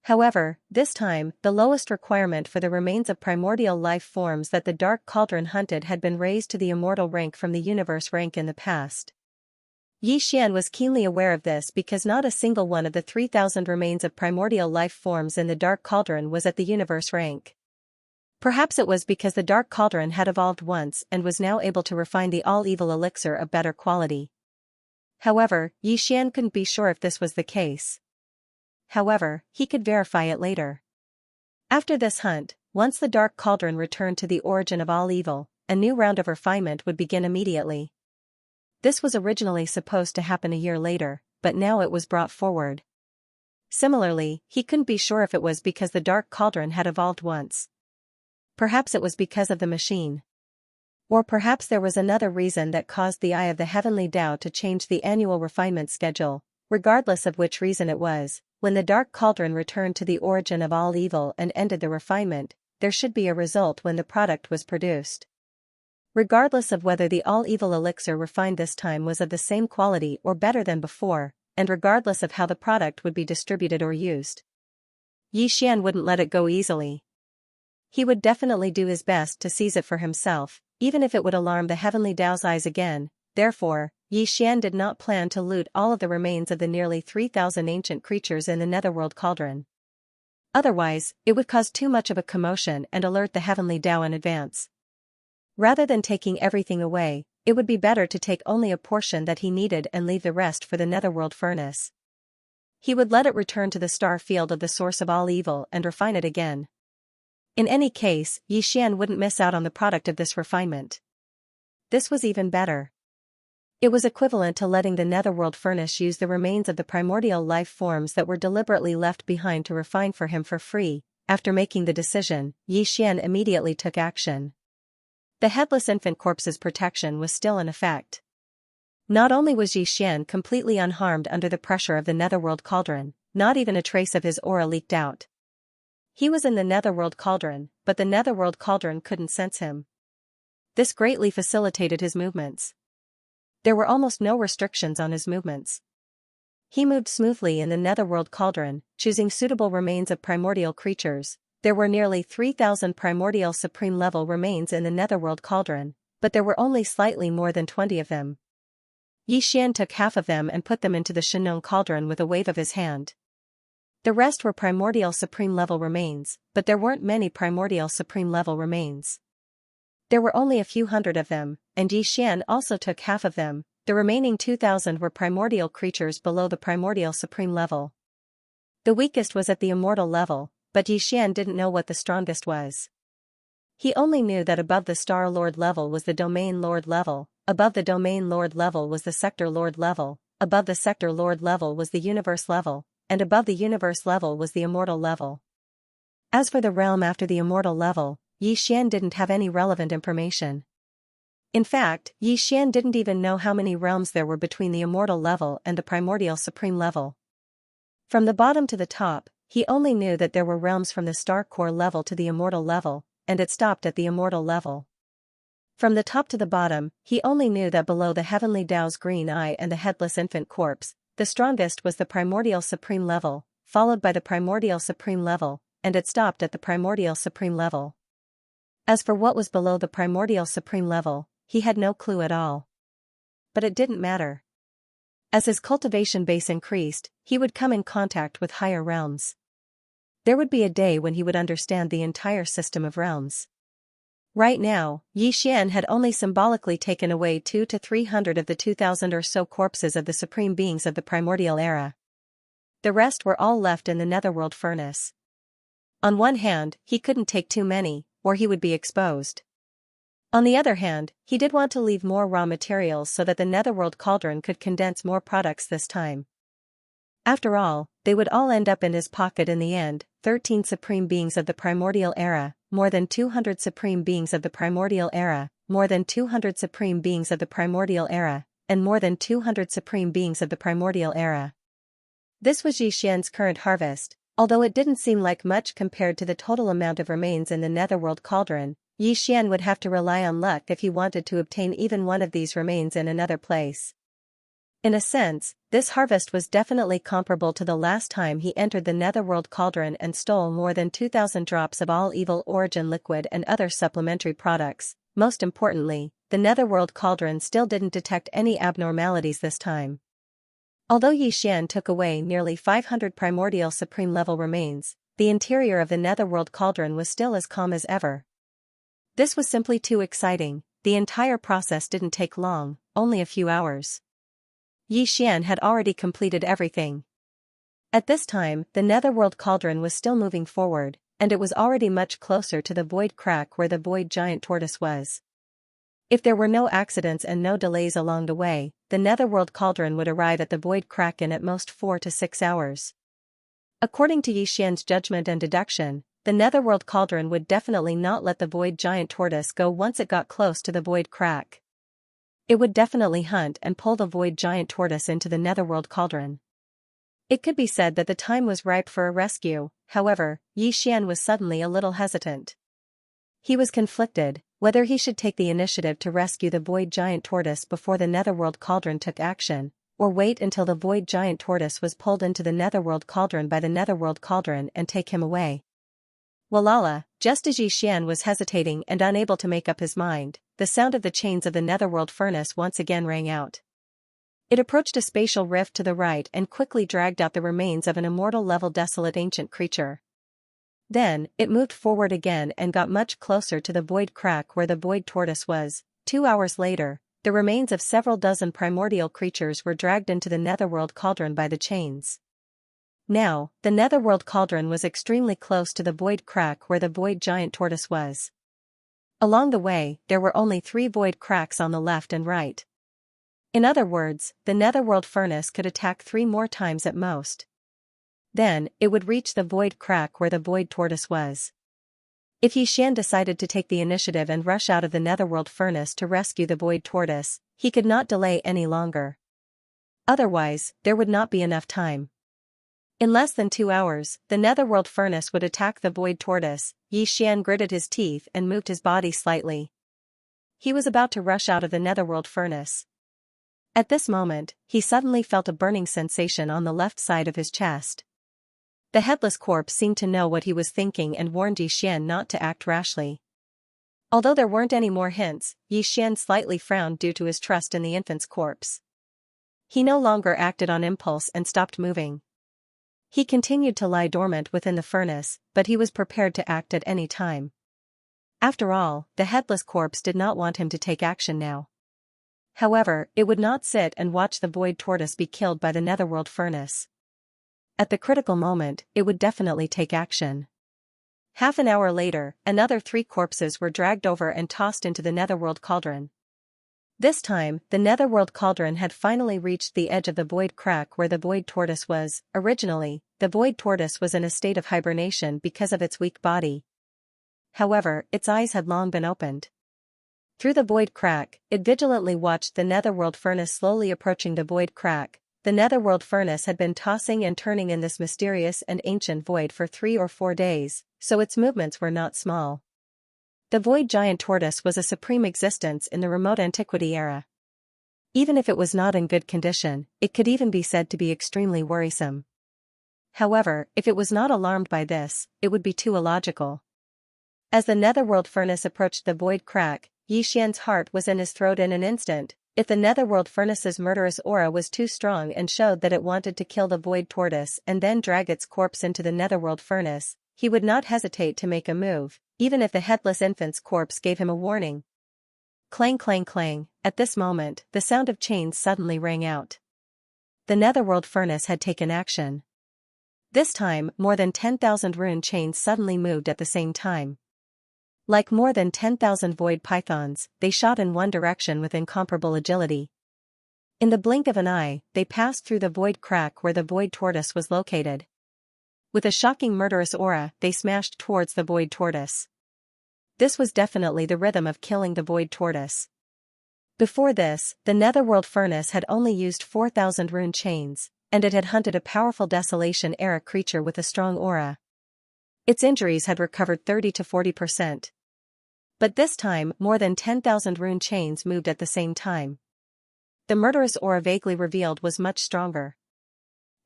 However, this time, the lowest requirement for the remains of primordial life forms that the Dark Cauldron hunted had been raised to the immortal rank from the universe rank in the past. Xianxia was keenly aware of this because not a single one of the 3,000 remains of primordial life forms in the Dark Cauldron was at the universe rank. Perhaps it was because the Dark Cauldron had evolved once and was now able to refine the all-evil elixir of better quality. However, Xianxia couldn't be sure if this was the case. However, he could verify it later. After this hunt, once the Dark Cauldron returned to the origin of all evil, a new round of refinement would begin immediately. This was originally supposed to happen a year later, but now it was brought forward. Similarly, he couldn't be sure if it was because the Dark Cauldron had evolved once. Perhaps it was because of the machine. Or perhaps there was another reason that caused the Eye of the Heavenly Tao to change the annual refinement schedule. Regardless of which reason it was, when the Dark Cauldron returned to the origin of all evil and ended the refinement, there should be a result when the product was produced. Regardless of whether the all-evil elixir refined this time was of the same quality or better than before, and regardless of how the product would be distributed or used, Xianxia wouldn't let it go easily. He would definitely do his best to seize it for himself, even if it would alarm the Heavenly Tao's eyes again. Therefore, Xianxia did not plan to loot all of the remains of the nearly 3,000 ancient creatures in the Netherworld Cauldron. Otherwise, it would cause too much of a commotion and alert the Heavenly Tao in advance. Rather than taking everything away, It would be better to take only a portion that he needed and leave the rest for the netherworld furnace. He would let it return to the star field of the source of all evil and refine it again. In any case, Xian wouldn't miss out on the product of this refinement. This was even better. It was equivalent to letting the netherworld furnace use the remains of the primordial life forms that were deliberately left behind to refine for him for free. After making the decision, Xian immediately took action. The headless infant corpse's protection was still in effect. Not only was Xian completely unharmed under the pressure of the netherworld cauldron, not even a trace of his aura leaked out. He was in the netherworld cauldron, but the netherworld cauldron couldn't sense him. This greatly facilitated his movements. There were almost no restrictions on his movements. He moved smoothly in the netherworld cauldron, choosing suitable remains of primordial creatures. There were nearly 3,000 primordial supreme level remains in the netherworld cauldron, but there were only slightly more than 20 of them. Xian took half of them and put them into the Shenong cauldron with a wave of his hand. The rest were primordial supreme level remains, but there weren't many primordial supreme level remains. There were only a few hundred of them, and Xian also took half of them. The remaining 2,000 were primordial creatures below the primordial supreme level. The weakest was at the immortal level, but Xian didn't know what the strongest was. He only knew that above the Star Lord level was the Domain Lord level, above the Domain Lord level was the Sector Lord level, above the Sector Lord level was the Universe level, and above the Universe level was the Immortal level. As for the realm after the Immortal level, Xian didn't have any relevant information. In fact, Xian didn't even know how many realms there were between the Immortal level and the Primordial Supreme level. From the bottom to the top, he only knew that there were realms from the Star Core level to the Immortal level, and it stopped at the Immortal level. From the top to the bottom, he only knew that below the Heavenly Tao's green eye and the headless infant corpse, the strongest was the Primordial Supreme level, followed by the Primordial Supreme level, and it stopped at the Primordial Supreme level. As for what was below the Primordial Supreme level, he had no clue at all. But it didn't matter. As his cultivation base increased, he would come in contact with higher realms. There would be a day when he would understand the entire system of realms. Right now, Xian had only symbolically taken away 200 to 300 of the 2,000 or so corpses of the supreme beings of the primordial era. The rest were all left in the netherworld furnace. On one hand, he couldn't take too many, or he would be exposed. On the other hand, he did want to leave more raw materials so that the netherworld cauldron could condense more products this time. After all, they would all end up in his pocket in the end: 13 supreme beings of the primordial era, more than 200 supreme beings of the primordial era, more than 200 supreme beings of the primordial era, and more than 200 supreme beings of the primordial era. This was Xian's current harvest, although it didn't seem like much compared to the total amount of remains in the netherworld cauldron. Xian would have to rely on luck if he wanted to obtain even one of these remains in another place. In a sense, this harvest was definitely comparable to the last time he entered the netherworld cauldron and stole more than 2,000 drops of all evil origin liquid and other supplementary products. Most importantly, the netherworld cauldron still didn't detect any abnormalities this time. Although Xian took away nearly 500 primordial supreme level remains, the interior of the netherworld cauldron was still as calm as ever. This was simply too exciting. The entire process didn't take long, only a few hours. Xian had already completed everything. At this time, the netherworld cauldron was still moving forward, and it was already much closer to the void crack where the void giant tortoise was. If there were no accidents and no delays along the way, the netherworld cauldron would arrive at the void crack in at most 4 to 6 hours. According to Xian's judgment and deduction, the netherworld cauldron would definitely not let the void giant tortoise go once it got close to the void crack. It would definitely hunt and pull the void giant tortoise into the netherworld cauldron. It could be said that the time was ripe for a rescue. However, Xian was suddenly a little hesitant. He was conflicted whether he should take the initiative to rescue the void giant tortoise before the netherworld cauldron took action, or wait until the void giant tortoise was pulled into the netherworld cauldron by the netherworld cauldron and take him away. Walala, just as Xian was hesitating and unable to make up his mind, the sound of the chains of the netherworld furnace once again rang out. It approached a spatial rift to the right and quickly dragged out the remains of an immortal-level desolate ancient creature. Then, it moved forward again and got much closer to the void crack where the void tortoise was. 2 hours later, the remains of several dozen primordial creatures were dragged into the netherworld cauldron by the chains. Now, the netherworld cauldron was extremely close to the void crack where the void giant tortoise was. Along the way, there were only 3 void cracks on the left and right. In other words, the netherworld furnace could attack 3 more times at most. Then, it would reach the void crack where the void tortoise was. If Xianxia decided to take the initiative and rush out of the netherworld furnace to rescue the void tortoise, he could not delay any longer. Otherwise, there would not be enough time. In less than 2 hours, the netherworld furnace would attack the void tortoise. Xianxia gritted his teeth and moved his body slightly. He was about to rush out of the netherworld furnace. At this moment, he suddenly felt a burning sensation on the left side of his chest. The headless corpse seemed to know what he was thinking and warned Xianxia not to act rashly. Although there weren't any more hints, Xianxia slightly frowned due to his trust in the infant's corpse. He no longer acted on impulse and stopped moving. He continued to lie dormant within the furnace, but he was prepared to act at any time. After all, the headless corpse did not want him to take action now. However, it would not sit and watch the void tortoise be killed by the netherworld furnace. At the critical moment, it would definitely take action. Half an hour later, another 3 corpses were dragged over and tossed into the netherworld cauldron. This time, the netherworld cauldron had finally reached the edge of the void crack where the void tortoise was. Originally, the void tortoise was in a state of hibernation because of its weak body. However, its eyes had long been opened. Through the void crack, it vigilantly watched the netherworld furnace slowly approaching the void crack. The netherworld furnace had been tossing and turning in this mysterious and ancient void for 3 or 4 days, so its movements were not small. The void giant tortoise was a supreme existence in the remote antiquity era. Even if it was not in good condition, it could even be said to be extremely worrisome. However, if it was not alarmed by this, it would be too illogical. As the netherworld furnace approached the void crack, Xianxia's heart was in his throat in an instant. If the netherworld furnace's murderous aura was too strong and showed that it wanted to kill the void tortoise and then drag its corpse into the netherworld furnace, he would not hesitate to make a move, even if the headless infant's corpse gave him a warning. Clang clang clang, at this moment, the sound of chains suddenly rang out. The netherworld furnace had taken action. This time, more than 10,000 rune chains suddenly moved at the same time. Like more than 10,000 void pythons, they shot in one direction with incomparable agility. In the blink of an eye, they passed through the void crack where the void tortoise was located. With a shocking murderous aura, they smashed towards the void tortoise. This was definitely the rhythm of killing the void tortoise. Before this, the netherworld furnace had only used 4,000 rune chains, and it had hunted a powerful desolation-era creature with a strong aura. Its injuries had recovered 30 to 40%. But this time, more than 10,000 rune chains moved at the same time. The murderous aura vaguely revealed was much stronger.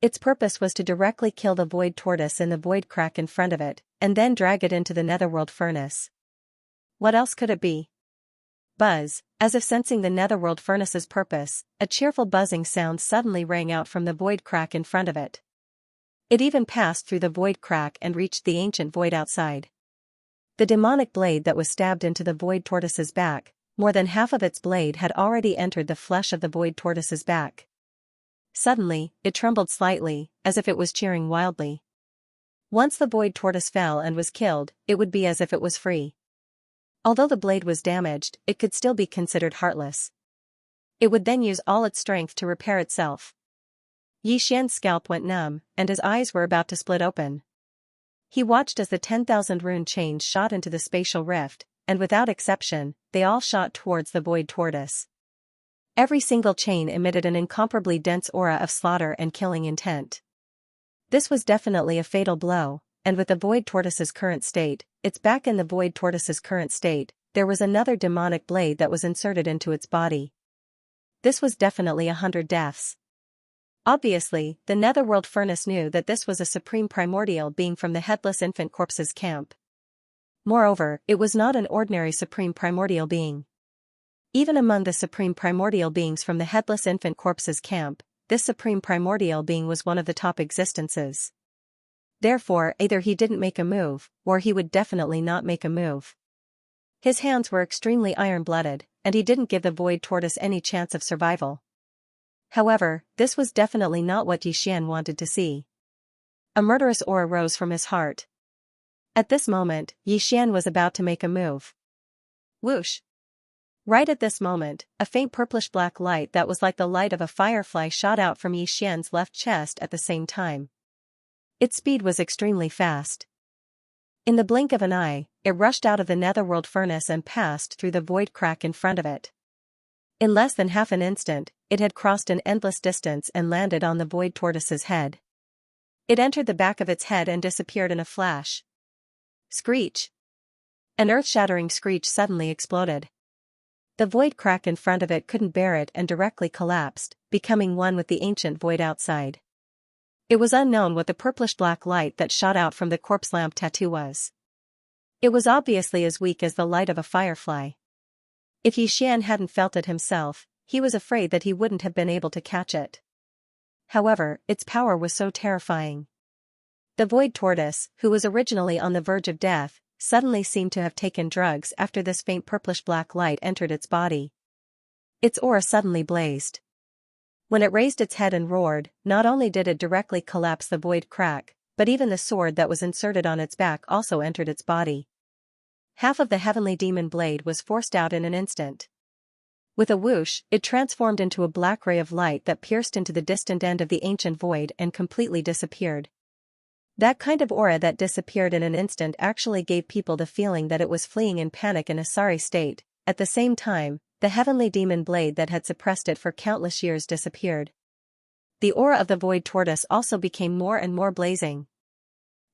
Its purpose was to directly kill the void tortoise in the void crack in front of it, and then drag it into the netherworld furnace. What else could it be? Buzz, as if sensing the netherworld furnace's purpose, a cheerful buzzing sound suddenly rang out from the void crack in front of it. It even passed through the void crack and reached the ancient void outside. The demonic blade that was stabbed into the void tortoise's back, more than half of its blade had already entered the flesh of the void tortoise's back. Suddenly, it trembled slightly, as if it was cheering wildly. Once the void tortoise fell and was killed, it would be as if it was free. Although the blade was damaged, it could still be considered heartless. It would then use all its strength to repair itself. Xianxia's scalp went numb, and his eyes were about to split open. He watched as the 10,000 rune chains shot into the spatial rift, and without exception, they all shot towards the void tortoise. Every single chain emitted an incomparably dense aura of slaughter and killing intent. This was definitely a fatal blow, and with the void tortoise's current state, its back in the void tortoise's current state, there was another demonic blade that was inserted into its body. This was definitely 100 deaths. Obviously, the netherworld furnace knew that this was a supreme primordial being from the headless infant corpse's camp. Moreover, it was not an ordinary supreme primordial being. Even among the supreme primordial beings from the headless infant corpse's camp, this supreme primordial being was one of the top existences. Therefore, either he didn't make a move, or he would definitely not make a move. His hands were extremely iron-blooded, and he didn't give the void tortoise any chance of survival. However, this was definitely not what Xian wanted to see. A murderous aura rose from his heart. At this moment, Xian was about to make a move. Whoosh! Right at this moment, a faint purplish-black light that was like the light of a firefly shot out from Xian's left chest at the same time. Its speed was extremely fast. In the blink of an eye, it rushed out of the netherworld furnace and passed through the void crack in front of it. In less than half an instant, it had crossed an endless distance and landed on the void tortoise's head. It entered the back of its head and disappeared in a flash. Screech! An earth-shattering screech suddenly exploded. The void crack in front of it couldn't bear it and directly collapsed, becoming one with the ancient void outside. It was unknown what the purplish-black light that shot out from the corpse lamp tattoo was. It was obviously as weak as the light of a firefly. If Xian hadn't felt it himself, he was afraid that he wouldn't have been able to catch it. However, its power was so terrifying. The void tortoise, who was originally on the verge of death, suddenly seemed to have taken drugs after this faint purplish-black light entered its body. Its aura suddenly blazed. When it raised its head and roared, not only did it directly collapse the void crack, but even the sword that was inserted on its back also entered its body. Half of the heavenly demon blade was forced out in an instant. With a whoosh, it transformed into a black ray of light that pierced into the distant end of the ancient void and completely disappeared. That kind of aura that disappeared in an instant actually gave people the feeling that it was fleeing in panic in a sorry state. At the same time, the heavenly demon blade that had suppressed it for countless years disappeared. The aura of the void tortoise also became more and more blazing.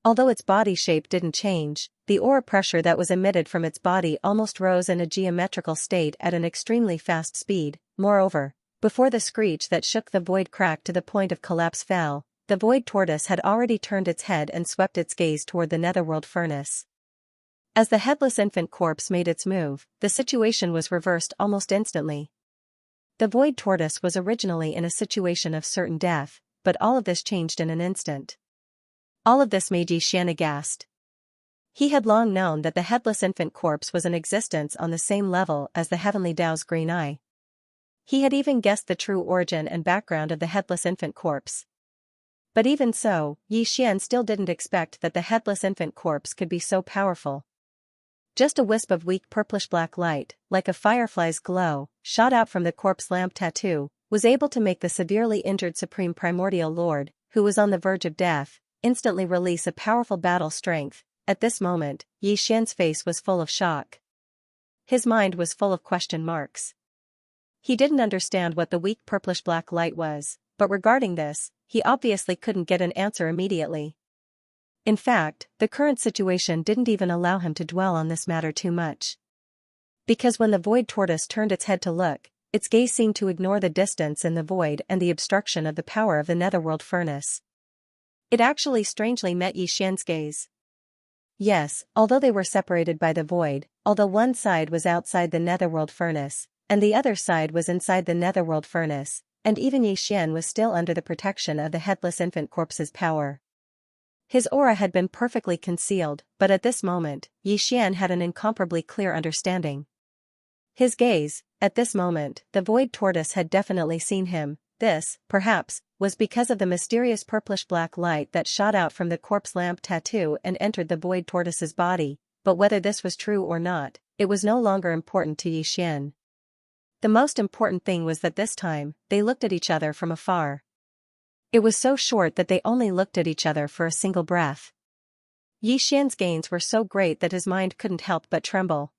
Although its body shape didn't change, the aura pressure that was emitted from its body almost rose in a geometrical state at an extremely fast speed. Moreover, before the screech that shook the void crack to the point of collapse fell, the void tortoise had already turned its head and swept its gaze toward the netherworld furnace. As the headless infant corpse made its move, the situation was reversed almost instantly. The void tortoise was originally in a situation of certain death, but all of this changed in an instant. All of this made Xian aghast. He had long known that the headless infant corpse was in existence on the same level as the heavenly Tao's green eye. He had even guessed the true origin and background of the headless infant corpse. But even so, Xian still didn't expect that the headless infant corpse could be so powerful. Just a wisp of weak purplish-black light, like a firefly's glow, shot out from the corpse lamp tattoo, was able to make the severely injured Supreme Primordial Lord, who was on the verge of death, instantly release a powerful battle strength. At this moment, Xian's face was full of shock. His mind was full of question marks. He didn't understand what the weak purplish-black light was, but regarding this, he obviously couldn't get an answer immediately. In fact, the current situation didn't even allow him to dwell on this matter too much. Because when the void tortoise turned its head to look, its gaze seemed to ignore the distance in the void and the obstruction of the power of the netherworld furnace. It actually strangely met Xian's gaze. Yes, although they were separated by the void, although one side was outside the netherworld furnace, and the other side was inside the netherworld furnace, and even Xian was still under the protection of the headless infant corpse's power. His aura had been perfectly concealed, but at this moment, Xian had an incomparably clear understanding. His gaze, at this moment, the void tortoise had definitely seen him. This, perhaps, was because of the mysterious purplish-black light that shot out from the corpse lamp tattoo and entered the void tortoise's body, but whether this was true or not, it was no longer important to Xian. The most important thing was that this time, they looked at each other from afar. It was so short that they only looked at each other for a single breath. Xian's gains were so great that his mind couldn't help but tremble.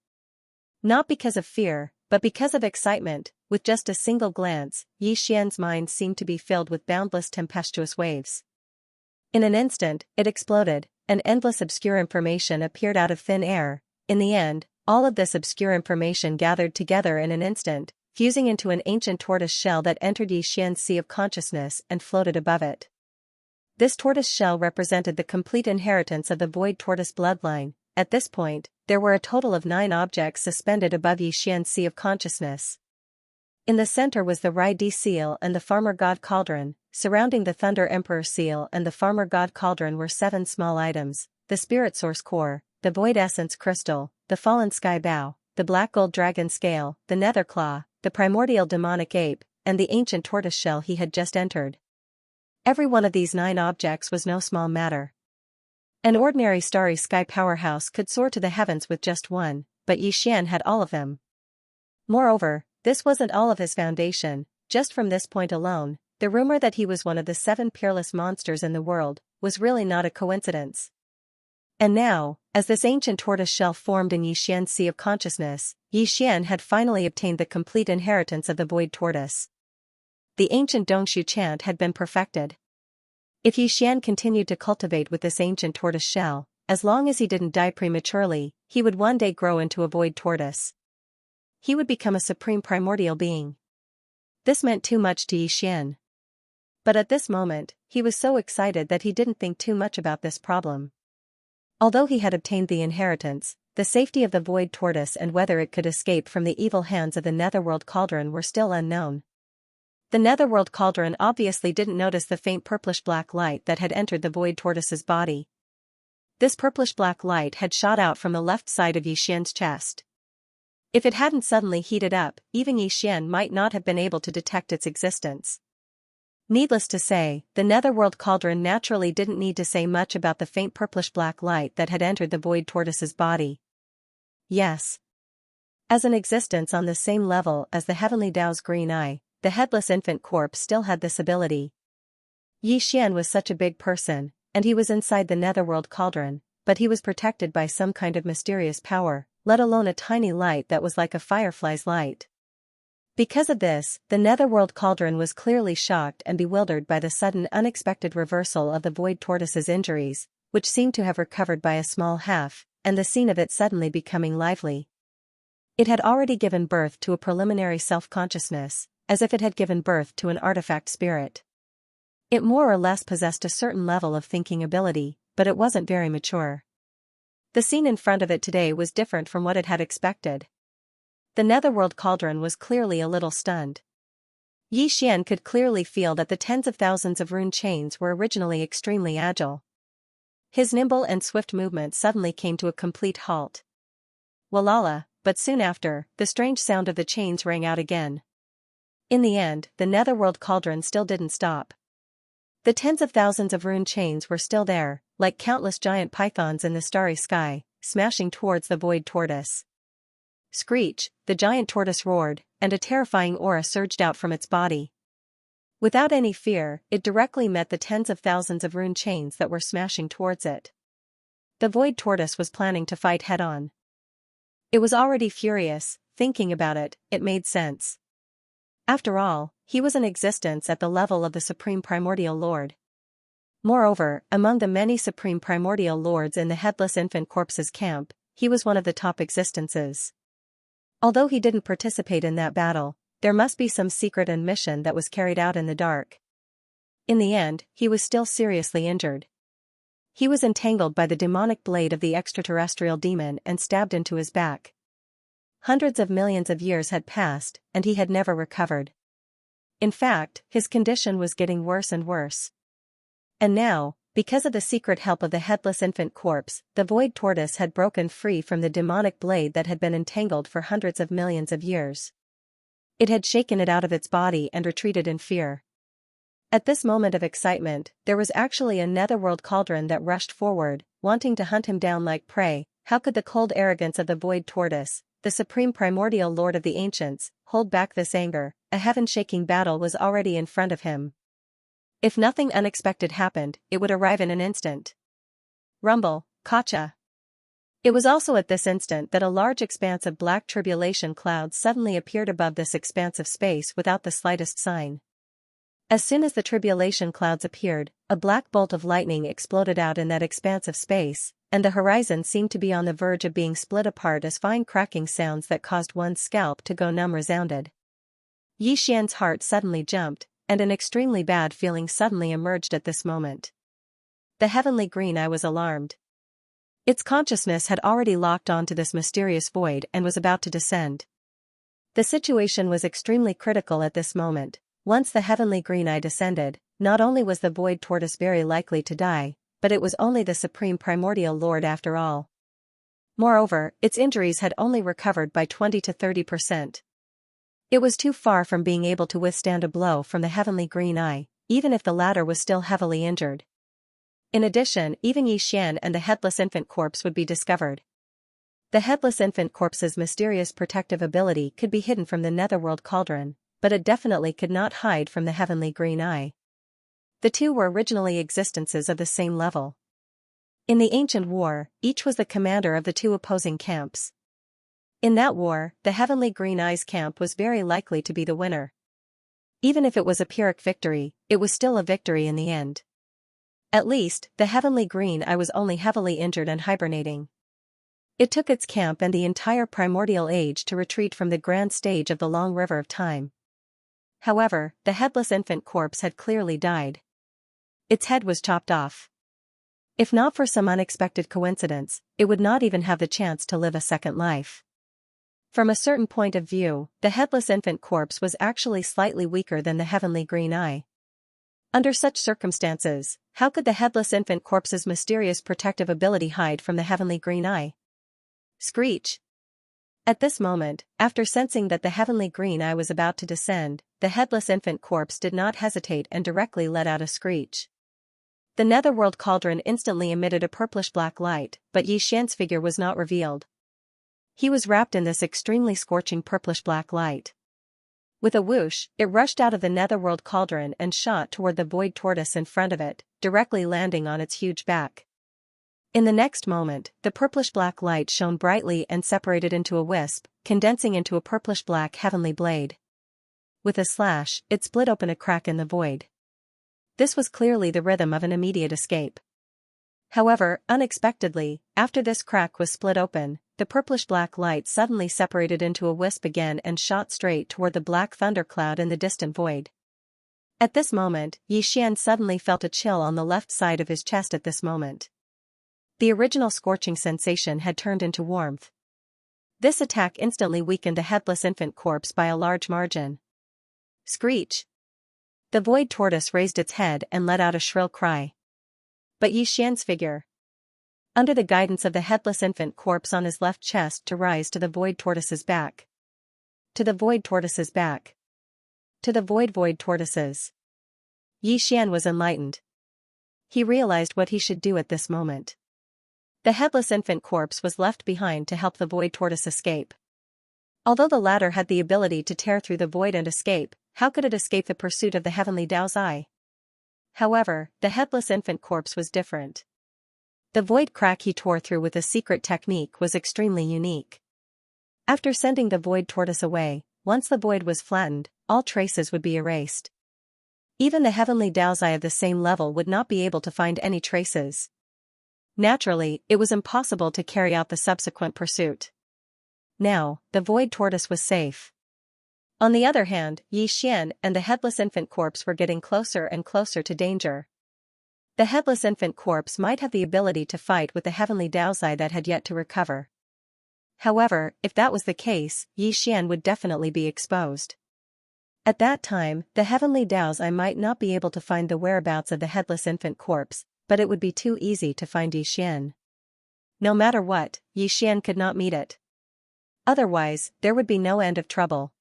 Not because of fear, but because of excitement. With just a single glance, Xian's mind seemed to be filled with boundless tempestuous waves. In an instant, it exploded, and endless obscure information appeared out of thin air. In the end, all of this obscure information gathered together in an instant, fusing into an ancient tortoise shell that entered Xian's sea of consciousness and floated above it. This tortoise shell represented the complete inheritance of the void tortoise bloodline. At this point, there were a total of 9 objects suspended above Xian's sea of consciousness. In the center was the Rai-Di seal and the Farmer God Cauldron. Surrounding the Thunder Emperor seal and the Farmer God Cauldron were 7 small items: the Spirit Source Core, the void essence crystal, the fallen sky bow, the black gold dragon scale, the nether claw, the primordial demonic ape, and the ancient tortoise shell he had just entered. Every one of these 9 objects was no small matter. An ordinary starry sky powerhouse could soar to the heavens with just one, but Xian had all of them. Moreover, this wasn't all of his foundation. Just from this point alone, the rumor that he was one of the 7 peerless monsters in the world was really not a coincidence. And now, as this ancient tortoise shell formed in Xian's sea of consciousness, Xian had finally obtained the complete inheritance of the void tortoise. The ancient Dongshu chant had been perfected. If Xian continued to cultivate with this ancient tortoise shell, as long as he didn't die prematurely, he would one day grow into a void tortoise. He would become a supreme primordial being. This meant too much to Xian. But at this moment, he was so excited that he didn't think too much about this problem. Although he had obtained the inheritance, the safety of the void tortoise and whether it could escape from the evil hands of the netherworld cauldron were still unknown. The netherworld cauldron obviously didn't notice the faint purplish-black light that had entered the void tortoise's body. This purplish-black light had shot out from the left side of Xian's chest. If it hadn't suddenly heated up, even Xian might not have been able to detect its existence. Needless to say, the netherworld cauldron naturally didn't need to say much about the faint purplish-black light that had entered the void tortoise's body. Yes. As an existence on the same level as the heavenly Tao's green eye, the headless infant corpse still had this ability. Xian was such a big person, and he was inside the netherworld cauldron, but he was protected by some kind of mysterious power, let alone a tiny light that was like a firefly's light. Because of this, the netherworld cauldron was clearly shocked and bewildered by the sudden unexpected reversal of the void tortoise's injuries, which seemed to have recovered by a small half, and the scene of it suddenly becoming lively. It had already given birth to a preliminary self-consciousness, as if it had given birth to an artifact spirit. It more or less possessed a certain level of thinking ability, but it wasn't very mature. The scene in front of it today was different from what it had expected. The netherworld cauldron was clearly a little stunned. Xian could clearly feel that the tens of thousands of rune chains were originally extremely agile. His nimble and swift movement suddenly came to a complete halt. Walala, but soon after, the strange sound of the chains rang out again. In the end, the netherworld cauldron still didn't stop. The tens of thousands of rune chains were still there, like countless giant pythons in the starry sky, smashing towards the void tortoise. Screech, the giant tortoise roared, and a terrifying aura surged out from its body. Without any fear, it directly met the tens of thousands of rune chains that were smashing towards it. The void tortoise was planning to fight head-on. It was already furious. Thinking about it, it made sense. After all, he was in existence at the level of the Supreme Primordial Lord. Moreover, among the many Supreme Primordial Lords in the Headless Infant Corpse's camp, he was one of the top existences. Although he didn't participate in that battle, there must be some secret and mission that was carried out in the dark. In the end, he was still seriously injured. He was entangled by the demonic blade of the extraterrestrial demon and stabbed into his back. Hundreds of millions of years had passed, and he had never recovered. In fact, his condition was getting worse and worse. And now, because of the secret help of the headless infant corpse, the void tortoise had broken free from the demonic blade that had been entangled for hundreds of millions of years. It had shaken it out of its body and retreated in fear. At this moment of excitement, there was actually a netherworld cauldron that rushed forward, wanting to hunt him down like prey. How could the cold arrogance of the void tortoise, the supreme primordial lord of the ancients, hold back this anger? A heaven-shaking battle was already in front of him. If nothing unexpected happened, it would arrive in an instant. Rumble, Kacha. It was also at this instant that a large expanse of black tribulation clouds suddenly appeared above this expanse of space without the slightest sign. As soon as the tribulation clouds appeared, a black bolt of lightning exploded out in that expanse of space, and the horizon seemed to be on the verge of being split apart as fine cracking sounds that caused one's scalp to go numb resounded. Xian's heart suddenly jumped, and an extremely bad feeling suddenly emerged at this moment. The heavenly green eye was alarmed. Its consciousness had already locked onto this mysterious void and was about to descend. The situation was extremely critical at this moment. Once the heavenly green eye descended, not only was the void tortoise very likely to die, but it was only the supreme primordial lord after all. Moreover, its injuries had only recovered by 20 to 30%. It was too far from being able to withstand a blow from the heavenly green eye, even if the latter was still heavily injured. In addition, even Xian and the headless infant corpse would be discovered. The headless infant corpse's mysterious protective ability could be hidden from the netherworld cauldron, but it definitely could not hide from the heavenly green eye. The two were originally existences of the same level. In the ancient war, each was the commander of the two opposing camps. In that war, the heavenly green eye's camp was very likely to be the winner. Even if it was a Pyrrhic victory, it was still a victory in the end. At least, the heavenly green eye was only heavily injured and hibernating. It took its camp and the entire primordial age to retreat from the grand stage of the long river of time. However, the headless infant corpse had clearly died. Its head was chopped off. If not for some unexpected coincidence, it would not even have the chance to live a second life. From a certain point of view, the headless infant corpse was actually slightly weaker than the heavenly green eye. Under such circumstances, how could the headless infant corpse's mysterious protective ability hide from the heavenly green eye? Screech! At this moment, after sensing that the heavenly green eye was about to descend, the headless infant corpse did not hesitate and directly let out a screech. The netherworld cauldron instantly emitted a purplish-black light, but Xian's figure was not revealed. He was wrapped in this extremely scorching purplish-black light. With a whoosh, it rushed out of the netherworld cauldron and shot toward the void tortoise in front of it, directly landing on its huge back. In the next moment, the purplish-black light shone brightly and separated into a wisp, condensing into a purplish-black heavenly blade. With a slash, it split open a crack in the void. This was clearly the rhythm of an immediate escape. However, unexpectedly, after this crack was split open, the purplish-black light suddenly separated into a wisp again and shot straight toward the black thundercloud in the distant void. At this moment, Xian suddenly felt a chill on the left side of his chest at this moment. The original scorching sensation had turned into warmth. This attack instantly weakened the headless infant corpse by a large margin. Screech! The void tortoise raised its head and let out a shrill cry. But Xian's figure, under the guidance of the headless infant corpse on his left chest, to rise to the void tortoise's back. To the void tortoise's back. To the void tortoises. Xian was enlightened. He realized what he should do at this moment. The headless infant corpse was left behind to help the void tortoise escape. Although the latter had the ability to tear through the void and escape, how could it escape the pursuit of the heavenly Dao's eye? However, the headless infant corpse was different. The void crack he tore through with a secret technique was extremely unique. After sending the void tortoise away, once the void was flattened, all traces would be erased. Even the heavenly Dao's eye of the same level would not be able to find any traces. Naturally, it was impossible to carry out the subsequent pursuit. Now, the void tortoise was safe. On the other hand, Xian and the headless infant corpse were getting closer and closer to danger. The headless infant corpse might have the ability to fight with the heavenly Dao's eye that had yet to recover. However, if that was the case, Xian would definitely be exposed. At that time, the heavenly Dao's eye might not be able to find the whereabouts of the headless infant corpse, but it would be too easy to find Xian. No matter what, Xian could not meet it. Otherwise, there would be no end of trouble.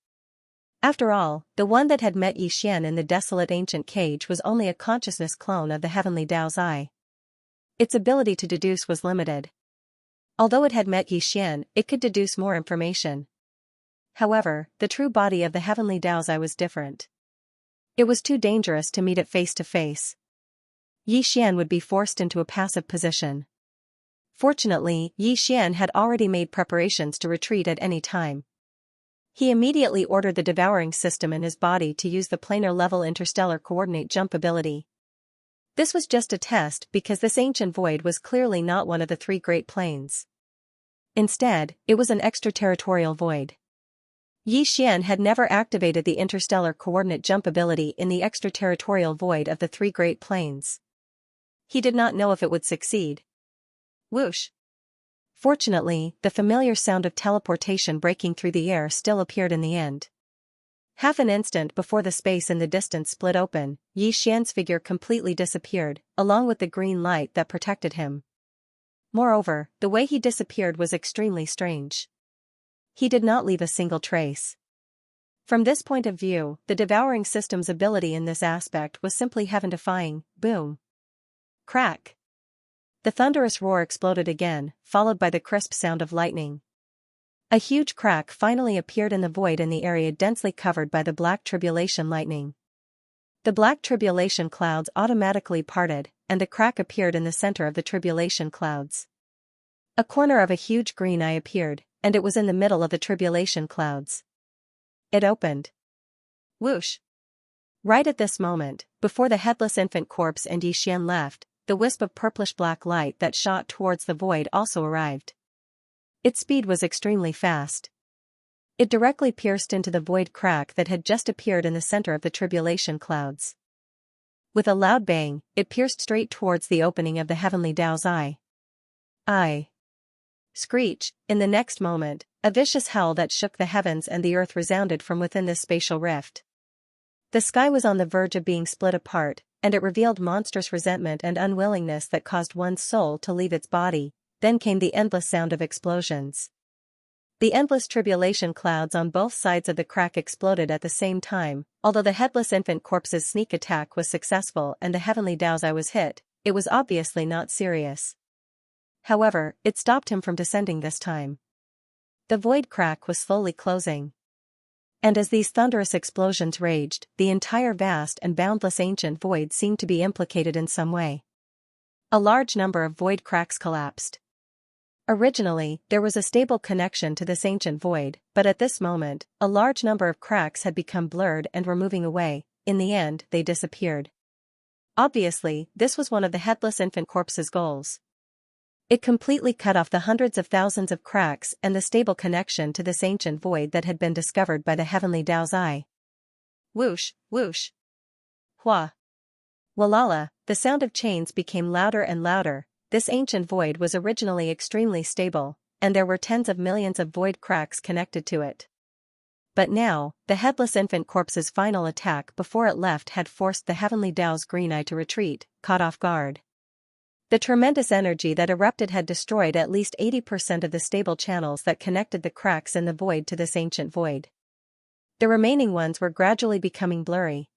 After all, the one that had met Xian in the desolate ancient cage was only a consciousness clone of the heavenly Dao's eye. Its ability to deduce was limited. Although it had met Xian, it could deduce more information. However, the true body of the heavenly Dao's eye was different. It was too dangerous to meet it face to face. Xian would be forced into a passive position. Fortunately, Xian had already made preparations to retreat at any time. He immediately ordered the devouring system in his body to use the planar-level interstellar coordinate jump ability. This was just a test because this ancient void was clearly not one of the three great planes. Instead, it was an extraterritorial void. Xian had never activated the interstellar coordinate jump ability in the extraterritorial void of the three great planes. He did not know if it would succeed. Whoosh! Fortunately, the familiar sound of teleportation breaking through the air still appeared in the end. Half an instant before the space in the distance split open, Xian's figure completely disappeared, along with the green light that protected him. Moreover, the way he disappeared was extremely strange. He did not leave a single trace. From this point of view, the devouring system's ability in this aspect was simply heaven-defying. Boom. Crack. The thunderous roar exploded again, followed by the crisp sound of lightning. A huge crack finally appeared in the void in the area densely covered by the black tribulation lightning. The black tribulation clouds automatically parted, and the crack appeared in the center of the tribulation clouds. A corner of a huge green eye appeared, and it was in the middle of the tribulation clouds. It opened. Whoosh! Right at this moment, before the headless infant corpse and Xian left, the wisp of purplish-black light that shot towards the void also arrived. Its speed was extremely fast. It directly pierced into the void crack that had just appeared in the center of the tribulation clouds. With a loud bang, it pierced straight towards the opening of the heavenly Tao's eye. Screech! In the next moment, a vicious howl that shook the heavens and the earth resounded from within this spatial rift. The sky was on the verge of being split apart, and it revealed monstrous resentment and unwillingness that caused one's soul to leave its body. Then came the endless sound of explosions. The endless tribulation clouds on both sides of the crack exploded at the same time. Although the headless infant corpse's sneak attack was successful and the heavenly Tao's eye was hit, it was obviously not serious. However, it stopped him from descending this time. The void crack was slowly closing. And as these thunderous explosions raged, the entire vast and boundless ancient void seemed to be implicated in some way. A large number of void cracks collapsed. Originally, there was a stable connection to this ancient void, but at this moment, a large number of cracks had become blurred and were moving away. In the end, they disappeared. Obviously, this was one of the headless infant corpse's goals. It completely cut off the hundreds of thousands of cracks and the stable connection to this ancient void that had been discovered by the heavenly Tao's eye. Whoosh, whoosh. Hua. Walala, the sound of chains became louder and louder. This ancient void was originally extremely stable, and there were tens of millions of void cracks connected to it. But now, the headless infant corpse's final attack before it left had forced the heavenly Tao's green eye to retreat, caught off guard. The tremendous energy that erupted had destroyed at least 80% of the stable channels that connected the cracks in the void to this ancient void. The remaining ones were gradually becoming blurry.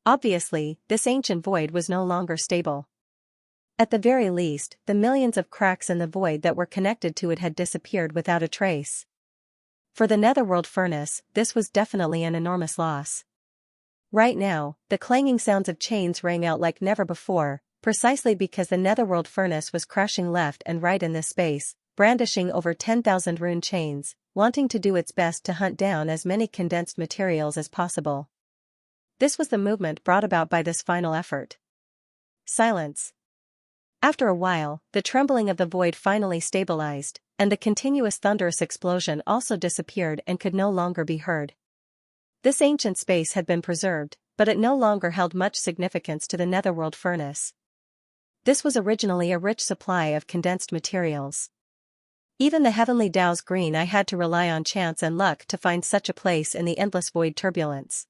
Obviously, this ancient void was no longer stable. At the very least, the millions of cracks in the void that were connected to it had disappeared without a trace. For the netherworld furnace, this was definitely an enormous loss. Right now, the clanging sounds of chains rang out like never before, precisely because the netherworld furnace was crashing left and right in this space, brandishing over 10,000 rune chains, wanting to do its best to hunt down as many condensed materials as possible. This was the movement brought about by this final effort. Silence. After a while, the trembling of the void finally stabilized, and the continuous thunderous explosion also disappeared and could no longer be heard. This ancient space had been preserved, but it no longer held much significance to the netherworld furnace. This was originally a rich supply of condensed materials. Even the heavenly Tao's green eye had to rely on chance and luck to find such a place in the endless void turbulence.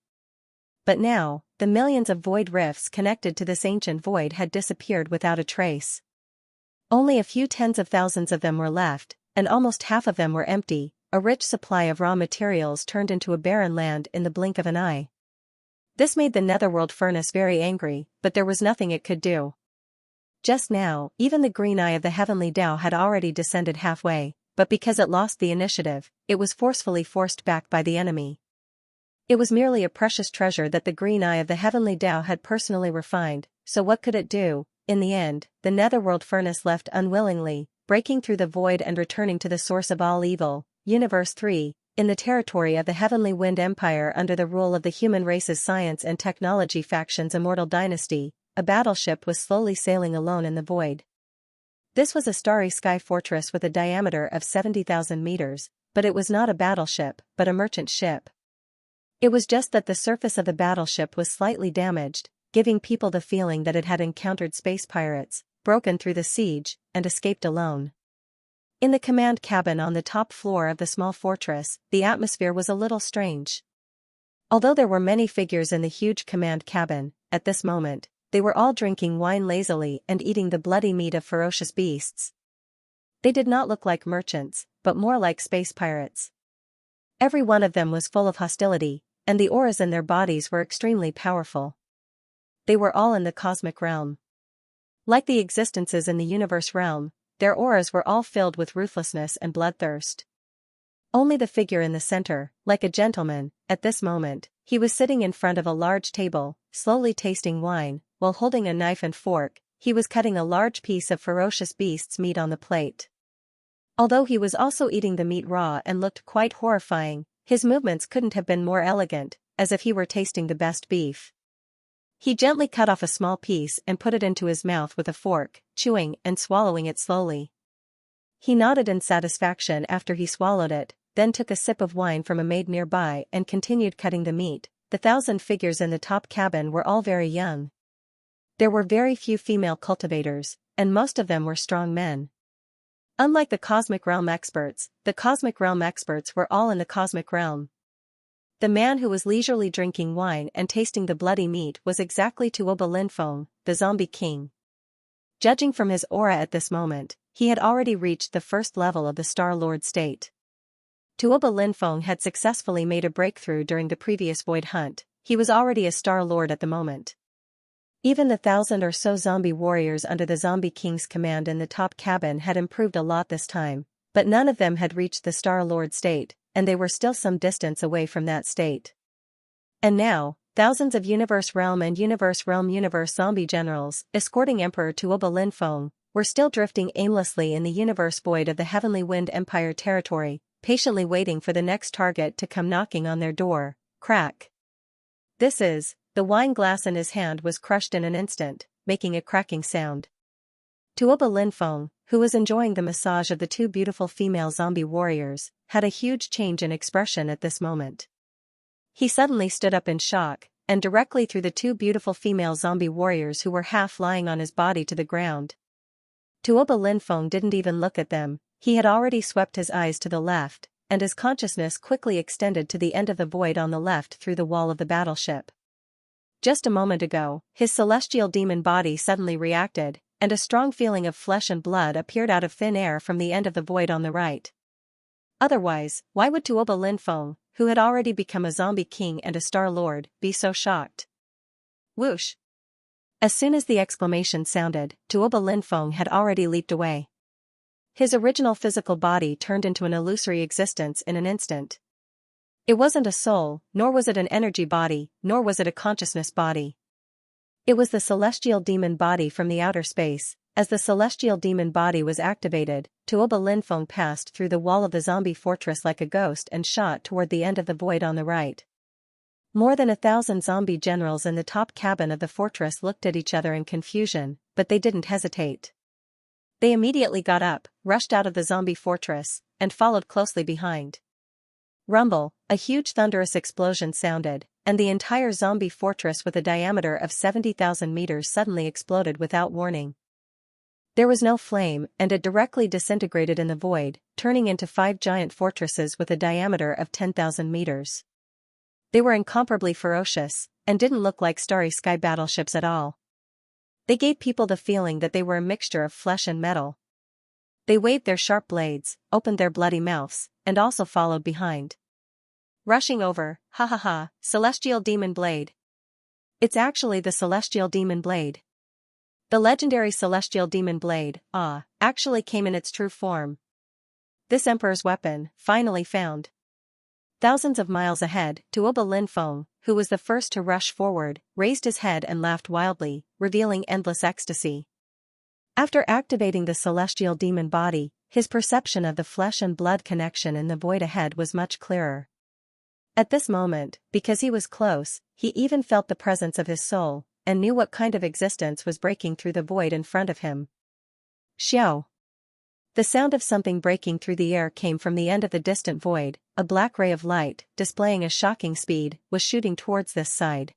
But now, the millions of void rifts connected to this ancient void had disappeared without a trace. Only a few tens of thousands of them were left, and almost half of them were empty. A rich supply of raw materials turned into a barren land in the blink of an eye. This made the netherworld furnace very angry, but there was nothing it could do. Just now, even the green eye of the heavenly Tao had already descended halfway, but because it lost the initiative, it was forcefully forced back by the enemy. It was merely a precious treasure that the green eye of the heavenly Tao had personally refined, so what could it do? In the end, the netherworld furnace left unwillingly, breaking through the void and returning to the source of all evil. Universe 3, in the territory of the Heavenly Wind Empire under the rule of the human race's science and technology faction's immortal dynasty, a battleship was slowly sailing alone in the void. This was a starry sky fortress with a diameter of 70,000 meters, but it was not a battleship, but a merchant ship. It was just that the surface of the battleship was slightly damaged, giving people the feeling that it had encountered space pirates, broken through the siege, and escaped alone. In the command cabin on the top floor of the small fortress, the atmosphere was a little strange. Although there were many figures in the huge command cabin, at this moment, they were all drinking wine lazily and eating the bloody meat of ferocious beasts. They did not look like merchants, but more like space pirates. Every one of them was full of hostility, and the auras in their bodies were extremely powerful. They were all in the cosmic realm. Like the existences in the universe realm, their auras were all filled with ruthlessness and bloodthirst. Only the figure in the center, like a gentleman, at this moment, he was sitting in front of a large table, slowly tasting wine, while holding a knife and fork. He was cutting a large piece of ferocious beast's meat on the plate. Although he was also eating the meat raw and looked quite horrifying, his movements couldn't have been more elegant, as if he were tasting the best beef. He gently cut off a small piece and put it into his mouth with a fork, chewing and swallowing it slowly. He nodded in satisfaction after he swallowed it, then took a sip of wine from a maid nearby and continued cutting the meat. The 1,000 figures in the top cabin were all very young. There were very few female cultivators, and most of them were strong men. Unlike the Cosmic Realm experts, the Cosmic Realm experts were all in the Cosmic Realm. The man who was leisurely drinking wine and tasting the bloody meat was exactly Tuoba Linfeng, the Zombie King. Judging from his aura at this moment, he had already reached the first level of the Star Lord state. Tuoba Linfeng had successfully made a breakthrough during the previous void hunt. He was already a Star Lord at the moment. Even the 1,000 or so zombie warriors under the Zombie King's command in the top cabin had improved a lot this time, but none of them had reached the Star Lord state, and they were still some distance away from that state. And now, thousands of Universe Realm and Universe Realm Universe zombie generals, escorting Emperor Tuoba Linfeng, were still drifting aimlessly in the universe void of the Heavenly Wind Empire territory, patiently waiting for the next target to come knocking on their door. Crack. The wine glass in his hand was crushed in an instant, making a cracking sound. Tuoba Linfeng, who was enjoying the massage of the two beautiful female zombie warriors, had a huge change in expression at this moment. He suddenly stood up in shock, and directly threw the two beautiful female zombie warriors who were half lying on his body to the ground. Tuoba Linfeng didn't even look at them. He had already swept his eyes to the left, and his consciousness quickly extended to the end of the void on the left through the wall of the battleship. Just a moment ago, his celestial demon body suddenly reacted, and a strong feeling of flesh and blood appeared out of thin air from the end of the void on the right. Otherwise, why would Tuoba Linfeng, who had already become a zombie king and a Star Lord, be so shocked? Whoosh! As soon as the exclamation sounded, Tuoba Linfeng had already leaped away. His original physical body turned into an illusory existence in an instant. It wasn't a soul, nor was it an energy body, nor was it a consciousness body. It was the celestial demon body from the outer space. As the celestial demon body was activated, Tuoba Linfeng passed through the wall of the zombie fortress like a ghost and shot toward the end of the void on the right. More than 1,000 zombie generals in the top cabin of the fortress looked at each other in confusion, but they didn't hesitate. They immediately got up, rushed out of the zombie fortress, and followed closely behind. Rumble, a huge thunderous explosion sounded, and the entire zombie fortress with a diameter of 70,000 meters suddenly exploded without warning. There was no flame, and it directly disintegrated in the void, turning into 5 giant fortresses with a diameter of 10,000 meters. They were incomparably ferocious, and didn't look like starry sky battleships at all. They gave people the feeling that they were a mixture of flesh and metal. They waved their sharp blades, opened their bloody mouths, and also followed behind. Rushing over, ha ha ha, Celestial Demon Blade. It's actually the Celestial Demon Blade. The legendary Celestial Demon Blade, actually came in its true form. This Emperor's weapon, finally found. Thousands of miles ahead, Tuoba Linfeng, who was the first to rush forward, raised his head and laughed wildly, revealing endless ecstasy. After activating the celestial demon body, his perception of the flesh and blood connection in the void ahead was much clearer. At this moment, because he was close, he even felt the presence of his soul, and knew what kind of existence was breaking through the void in front of him. Xiao! The sound of something breaking through the air came from the end of the distant void. A black ray of light, displaying a shocking speed, was shooting towards this side.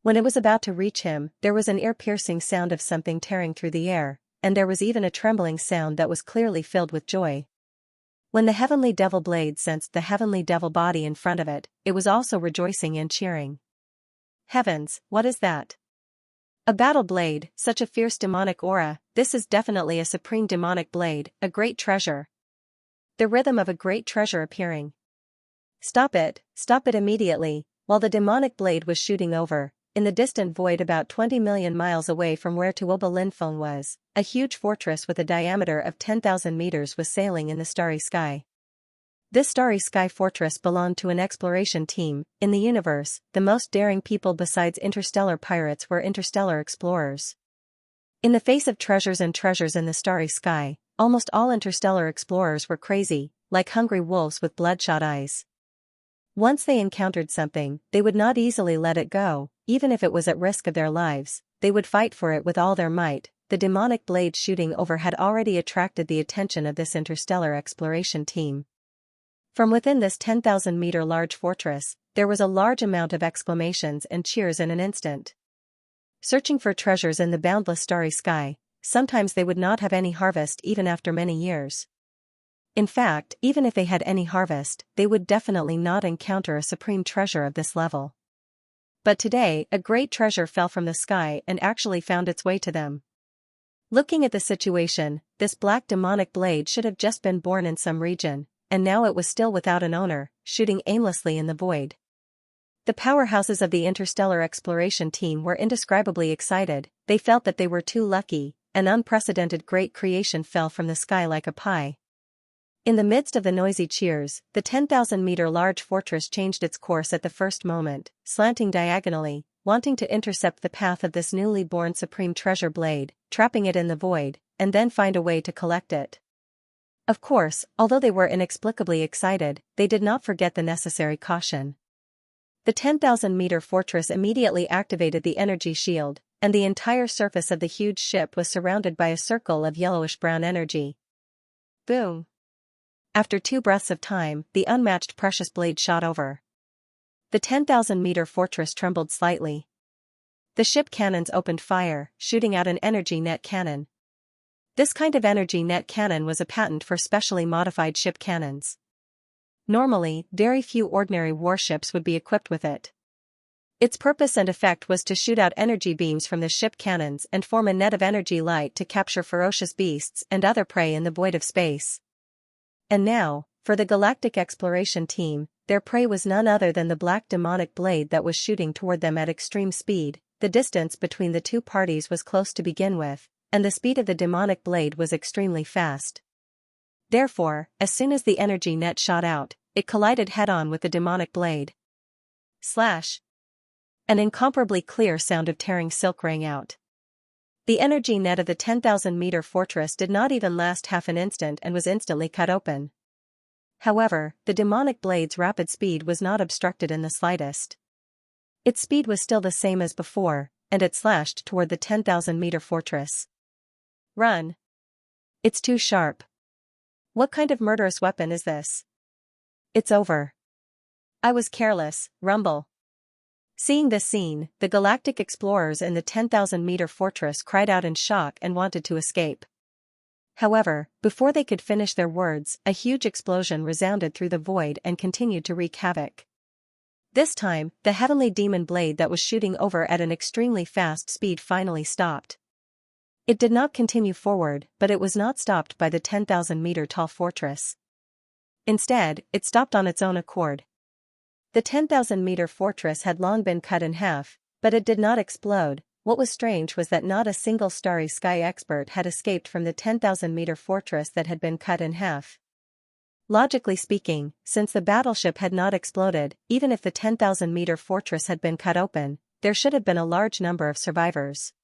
When it was about to reach him, there was an ear-piercing sound of something tearing through the air, and there was even a trembling sound that was clearly filled with joy. When the heavenly devil blade sensed the heavenly devil body in front of it, it was also rejoicing and cheering. Heavens, what is that? A battle blade, such a fierce demonic aura, this is definitely a supreme demonic blade, a great treasure. The rhythm of a great treasure appearing. Stop it immediately. While the demonic blade was shooting over, in the distant void about 20 million miles away from where Tuoba Linfeng was, a huge fortress with a diameter of 10,000 meters was sailing in the starry sky. This starry sky fortress belonged to an exploration team. In the universe, the most daring people besides interstellar pirates were interstellar explorers. In the face of treasures in the starry sky, almost all interstellar explorers were crazy, like hungry wolves with bloodshot eyes. Once they encountered something, they would not easily let it go, even if it was at risk of their lives, they would fight for it with all their might. The demonic blade shooting over had already attracted the attention of this interstellar exploration team. From within this 10,000-meter large fortress, there was a large amount of exclamations and cheers in an instant. Searching for treasures in the boundless starry sky, sometimes they would not have any harvest even after many years. In fact, even if they had any harvest, they would definitely not encounter a supreme treasure of this level. But today, a great treasure fell from the sky and actually found its way to them. Looking at the situation, this black demonic blade should have just been born in some region, and now it was still without an owner, shooting aimlessly in the void. The powerhouses of the interstellar exploration team were indescribably excited. They felt that they were too lucky. An unprecedented great creation fell from the sky like a pie. In the midst of the noisy cheers, the 10,000-meter large fortress changed its course at the first moment, slanting diagonally, wanting to intercept the path of this newly born supreme treasure blade, trapping it in the void, and then find a way to collect it. Of course, although they were inexplicably excited, they did not forget the necessary caution. The 10,000-meter fortress immediately activated the energy shield, and the entire surface of the huge ship was surrounded by a circle of yellowish-brown energy. Boom! After 2 breaths of time, the unmatched precious blade shot over. The 10,000-meter fortress trembled slightly. The ship cannons opened fire, shooting out an energy net cannon. This kind of energy net cannon was a patent for specially modified ship cannons. Normally, very few ordinary warships would be equipped with it. Its purpose and effect was to shoot out energy beams from the ship cannons and form a net of energy light to capture ferocious beasts and other prey in the void of space. And now, for the galactic exploration team, their prey was none other than the black demonic blade that was shooting toward them at extreme speed. The distance between the two parties was close to begin with, and the speed of the demonic blade was extremely fast. Therefore, as soon as the energy net shot out, it collided head-on with the demonic blade. Slash! An incomparably clear sound of tearing silk rang out. The energy net of the 10,000-meter fortress did not even last half an instant and was instantly cut open. However, the demonic blade's rapid speed was not obstructed in the slightest. Its speed was still the same as before, and it slashed toward the 10,000-meter fortress. Run! It's too sharp. What kind of murderous weapon is this? It's over. I was careless, rumble. Seeing this scene, the galactic explorers in the 10,000-meter fortress cried out in shock and wanted to escape. However, before they could finish their words, a huge explosion resounded through the void and continued to wreak havoc. This time, the heavenly demon blade that was shooting over at an extremely fast speed finally stopped. It did not continue forward, but it was not stopped by the 10,000-meter tall fortress. Instead, it stopped on its own accord. The 10,000-meter fortress had long been cut in half, but it did not explode. What was strange was that not a single starry sky expert had escaped from the 10,000-meter fortress that had been cut in half. Logically speaking, since the battleship had not exploded, even if the 10,000-meter fortress had been cut open, there should have been a large number of survivors.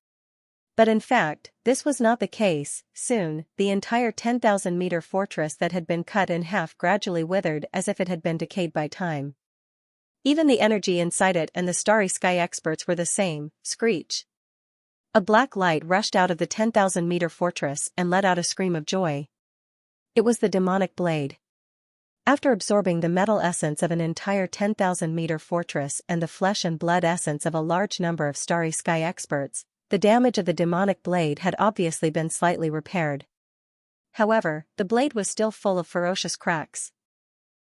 But in fact, this was not the case. Soon, the entire 10,000-meter fortress that had been cut in half gradually withered as if it had been decayed by time. Even the energy inside it and the starry sky experts were the same. Screech! A black light rushed out of the 10,000-meter fortress and let out a scream of joy. It was the demonic blade. After absorbing the metal essence of an entire 10,000-meter fortress and the flesh and blood essence of a large number of starry sky experts, the damage of the demonic blade had obviously been slightly repaired. However, the blade was still full of ferocious cracks.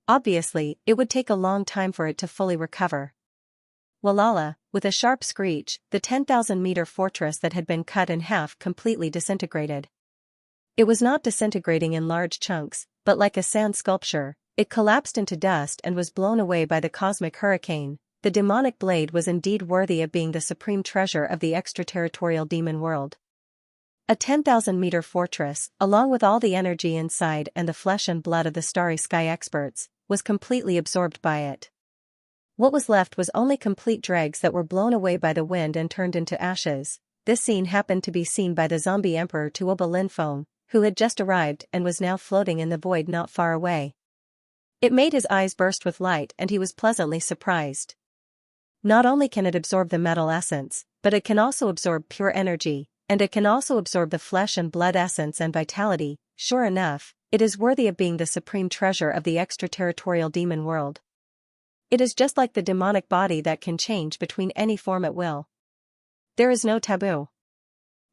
Obviously, it would take a long time for it to fully recover. Walala, with a sharp screech, the 10,000-meter fortress that had been cut in half completely disintegrated. It was not disintegrating in large chunks, but like a sand sculpture, it collapsed into dust and was blown away by the cosmic hurricane. The demonic blade was indeed worthy of being the supreme treasure of the extraterritorial demon world. A 10,000-meter fortress, along with all the energy inside and the flesh and blood of the starry sky experts, was completely absorbed by it. What was left was only complete dregs that were blown away by the wind and turned into ashes. This scene happened to be seen by the zombie emperor Tuoba Linfeng, who had just arrived and was now floating in the void not far away. It made his eyes burst with light and he was pleasantly surprised. Not only can it absorb the metal essence, but it can also absorb pure energy, and it can also absorb the flesh and blood essence and vitality. Sure enough, it is worthy of being the supreme treasure of the extraterritorial demon world. It is just like the demonic body that can change between any form at will. There is no taboo.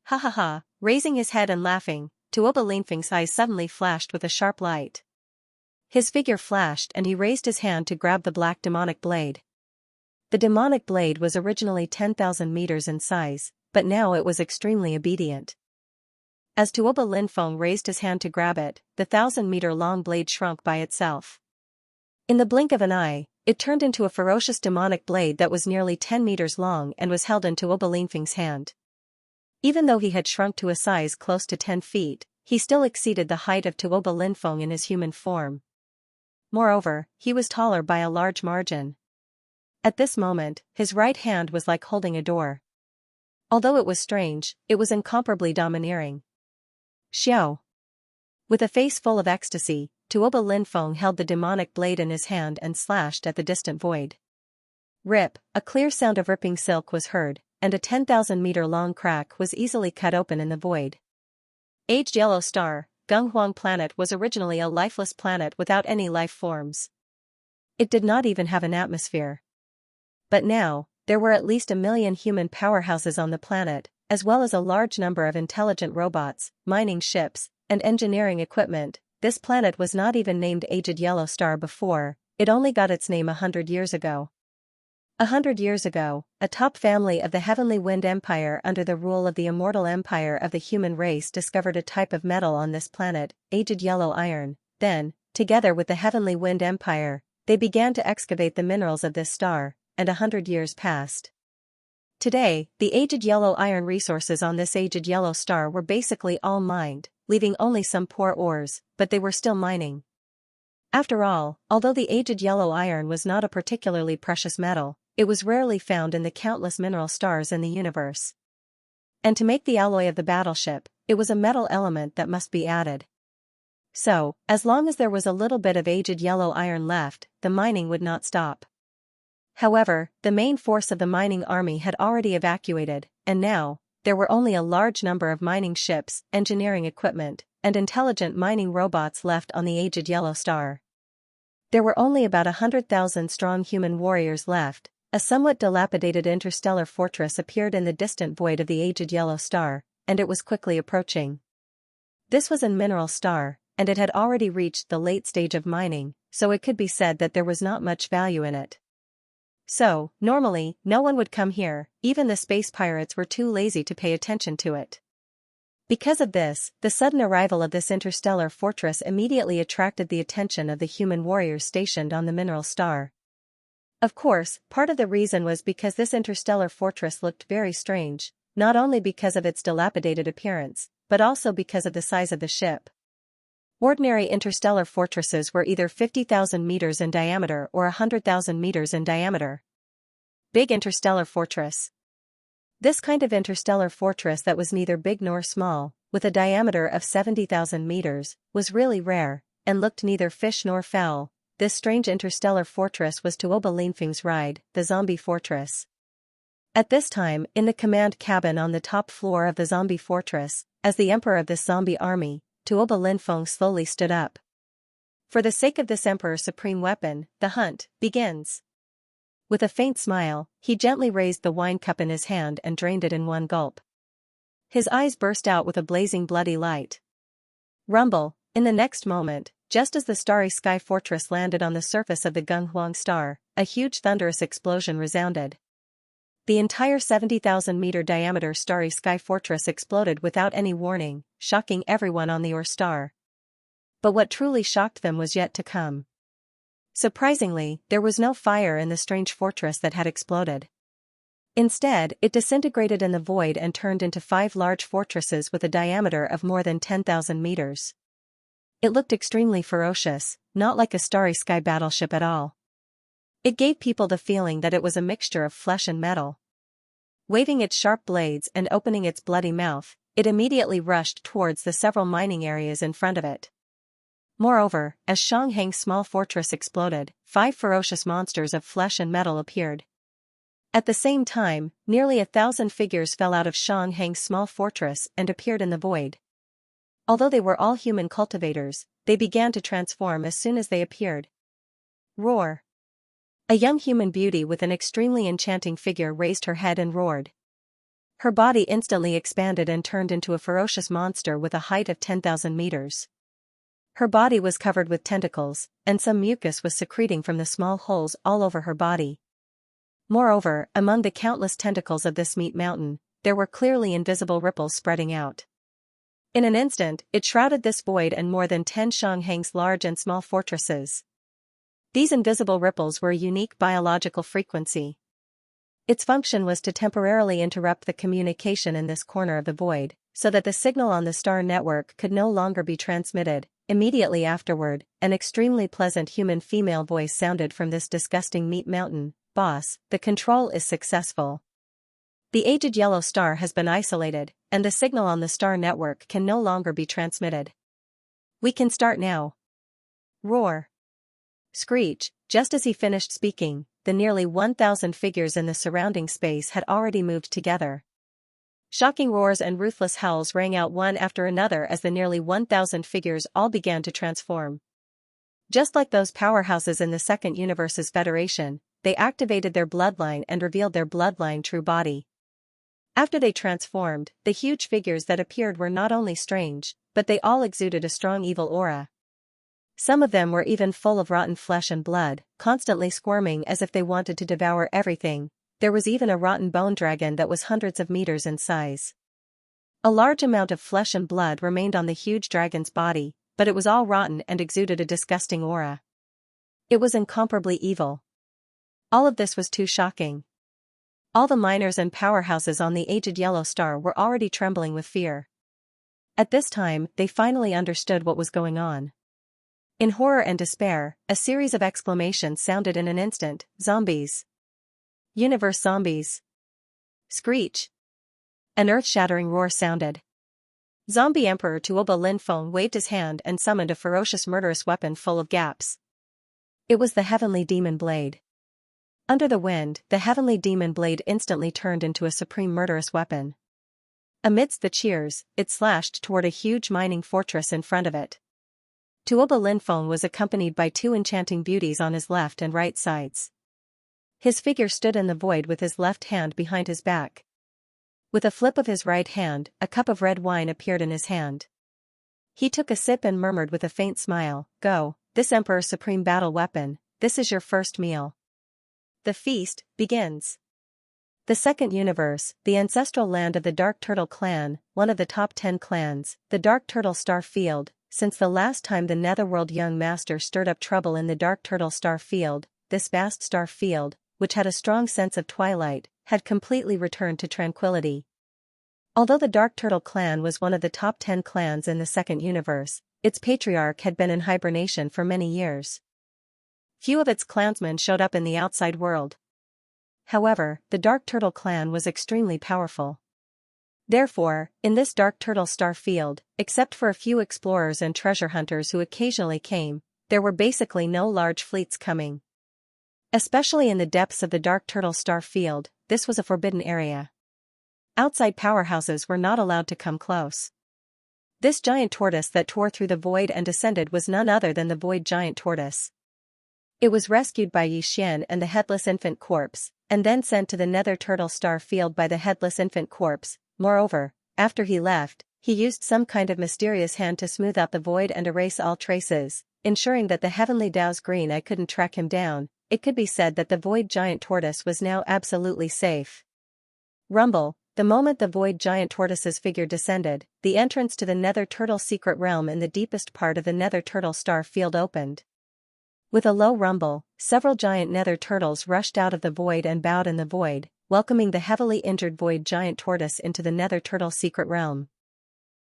Ha ha ha, raising his head and laughing, Tuoba Linfeng's eyes suddenly flashed with a sharp light. His figure flashed and he raised his hand to grab the black demonic blade. The demonic blade was originally 10,000 meters in size, but now it was extremely obedient. As Tuoba Linfeng raised his hand to grab it, the 1,000-meter-long blade shrunk by itself. In the blink of an eye, it turned into a ferocious demonic blade that was nearly 10 meters long and was held in Tuoba Linfeng's hand. Even though he had shrunk to a size close to 10 feet, he still exceeded the height of Tuoba Linfeng in his human form. Moreover, he was taller by a large margin. At this moment, his right hand was like holding a door. Although it was strange, it was incomparably domineering. Xiao. With a face full of ecstasy, Tuoba Linfeng held the demonic blade in his hand and slashed at the distant void. Rip, a clear sound of ripping silk was heard, and a 10,000-meter-long crack was easily cut open in the void. Aged yellow star, Gunghuang planet was originally a lifeless planet without any life forms. It did not even have an atmosphere. But now, there were at least 1 million human powerhouses on the planet, as well as a large number of intelligent robots, mining ships, and engineering equipment. This planet was not even named Aged Yellow Star before, it only got its name 100 years ago. 100 years ago, a top family of the Heavenly Wind Empire under the rule of the immortal empire of the human race discovered a type of metal on this planet, aged yellow iron. Then, together with the Heavenly Wind Empire, they began to excavate the minerals of this star, and 100 years passed. Today, the aged yellow iron resources on this aged yellow star were basically all mined, leaving only some poor ores, but they were still mining. After all, although the aged yellow iron was not a particularly precious metal, it was rarely found in the countless mineral stars in the universe. And to make the alloy of the battleship, it was a metal element that must be added. So, as long as there was a little bit of aged yellow iron left, the mining would not stop. However, the main force of the mining army had already evacuated, and now, there were only a large number of mining ships, engineering equipment, and intelligent mining robots left on the aged yellow star. There were only about 100,000 strong human warriors left. A somewhat dilapidated interstellar fortress appeared in the distant void of the aged yellow star, and it was quickly approaching. This was an mineral star, and it had already reached the late stage of mining, so it could be said that there was not much value in it. So, normally, no one would come here, even the space pirates were too lazy to pay attention to it. Because of this, the sudden arrival of this interstellar fortress immediately attracted the attention of the human warriors stationed on the mineral star. Of course, part of the reason was because this interstellar fortress looked very strange, not only because of its dilapidated appearance, but also because of the size of the ship. Ordinary interstellar fortresses were either 50,000 meters in diameter or 100,000 meters in diameter. Big interstellar fortress. This kind of interstellar fortress that was neither big nor small, with a diameter of 70,000 meters, was really rare, and looked neither fish nor fowl. This strange interstellar fortress was Tuoba Linfeng's ride, the zombie fortress. At this time, in the command cabin on the top floor of the zombie fortress, as the emperor of this zombie army, Tuoba Linfeng slowly stood up. For the sake of this emperor's supreme weapon, the hunt begins. With a faint smile, he gently raised the wine cup in his hand and drained it in one gulp. His eyes burst out with a blazing bloody light. Rumble, in the next moment, just as the starry sky fortress landed on the surface of the Gunghuang star, a huge thunderous explosion resounded. The entire 70,000-meter diameter starry sky fortress exploded without any warning, shocking everyone on the Ur star. But what truly shocked them was yet to come. Surprisingly, there was no fire in the strange fortress that had exploded. Instead, it disintegrated in the void and turned into 5 large fortresses with a diameter of more than 10,000 meters. It looked extremely ferocious, not like a starry sky battleship at all. It gave people the feeling that it was a mixture of flesh and metal. Waving its sharp blades and opening its bloody mouth, it immediately rushed towards the several mining areas in front of it. Moreover, as Xianxia's small fortress exploded, 5 ferocious monsters of flesh and metal appeared. At the same time, nearly 1,000 figures fell out of Xianxia's small fortress and appeared in the void. Although they were all human cultivators, they began to transform as soon as they appeared. Roar! A young human beauty with an extremely enchanting figure raised her head and roared. Her body instantly expanded and turned into a ferocious monster with a height of 10,000 meters. Her body was covered with tentacles, and some mucus was secreting from the small holes all over her body. Moreover, among the countless tentacles of this meat mountain, there were clearly invisible ripples spreading out. In an instant, it shrouded this void and more than 10 Xianxia's large and small fortresses. These invisible ripples were a unique biological frequency. Its function was to temporarily interrupt the communication in this corner of the void, so that the signal on the star network could no longer be transmitted. Immediately afterward, an extremely pleasant human female voice sounded from this disgusting meat mountain. "Boss, the control is successful. The aged yellow star has been isolated, and the signal on the star network can no longer be transmitted. We can start now." Roar! Screech! Just as he finished speaking, the nearly 1,000 figures in the surrounding space had already moved together. Shocking roars and ruthless howls rang out one after another as the nearly 1,000 figures all began to transform. Just like those powerhouses in the Second Universe's Federation, they activated their bloodline and revealed their bloodline true body. After they transformed, the huge figures that appeared were not only strange, but they all exuded a strong evil aura. Some of them were even full of rotten flesh and blood, constantly squirming as if they wanted to devour everything. There was even a rotten bone dragon that was hundreds of meters in size. A large amount of flesh and blood remained on the huge dragon's body, but it was all rotten and exuded a disgusting aura. It was incomparably evil. All of this was too shocking. All the miners and powerhouses on the aged yellow star were already trembling with fear. At this time, they finally understood what was going on. In horror and despair, a series of exclamations sounded in an instant. Zombies! Universe zombies! Screech! An earth-shattering roar sounded. Zombie Emperor Tuoba Linfeng waved his hand and summoned a ferocious murderous weapon full of gaps. It was the Heavenly Demon Blade. Under the wind, the Heavenly Demon Blade instantly turned into a supreme murderous weapon. Amidst the cheers, it slashed toward a huge mining fortress in front of it. Tuoba Linfeng was accompanied by 2 enchanting beauties on his left and right sides. His figure stood in the void with his left hand behind his back. With a flip of his right hand, a cup of red wine appeared in his hand. He took a sip and murmured with a faint smile, "Go, this Emperor's supreme battle weapon, this is your first meal. The feast begins." The Second Universe, the ancestral land of the Dark Turtle clan, one of the top 10 clans, the Dark Turtle Star Field. Since the last time the Netherworld Young Master stirred up trouble in the Dark Turtle Star Field, this vast star field, which had a strong sense of twilight, had completely returned to tranquility. Although the Dark Turtle clan was one of the top 10 clans in the Second Universe, its patriarch had been in hibernation for many years. Few of its clansmen showed up in the outside world. However, the Dark Turtle clan was extremely powerful. Therefore, in this Dark Turtle Star Field, except for a few explorers and treasure hunters who occasionally came, there were basically no large fleets coming. Especially in the depths of the Dark Turtle Star Field, this was a forbidden area. Outside powerhouses were not allowed to come close. This giant tortoise that tore through the void and descended was none other than the Void Giant Tortoise. It was rescued by Yi Xian and the Headless Infant Corpse, and then sent to the Nether Turtle Star Field by the Headless Infant Corpse. Moreover, after he left, he used some kind of mysterious hand to smooth out the void and erase all traces, ensuring that the Heavenly Dao's green eye couldn't track him down. It could be said that the Void Giant Tortoise was now absolutely safe. Rumble. The moment the void giant tortoise's figure descended, the entrance to the Nether Turtle secret realm in the deepest part of the Nether Turtle star field opened. With a low rumble, several giant Nether Turtles rushed out of the void and bowed in the void, welcoming the heavily injured void giant tortoise into the Nether Turtle secret realm.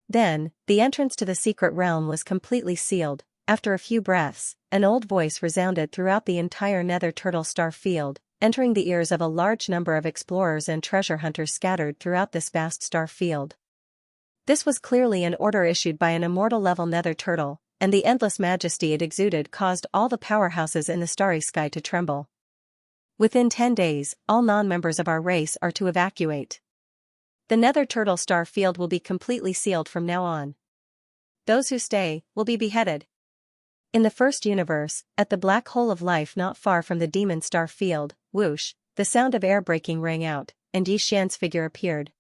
Then, the entrance to the secret realm was completely sealed. After a few breaths, an old voice resounded throughout the entire Nether Turtle star field, entering the ears of a large number of explorers and treasure hunters scattered throughout this vast star field. This was clearly an order issued by an immortal-level Nether Turtle, and the endless majesty it exuded caused all the powerhouses in the starry sky to tremble. Within 10 days, all non-members of our race are to evacuate. The Nether Turtle star field will be completely sealed from now on. Those who stay will be beheaded. In the first universe, at the black hole of life not far from the demon star field, whoosh, the sound of air breaking rang out, and Xianxia's figure appeared.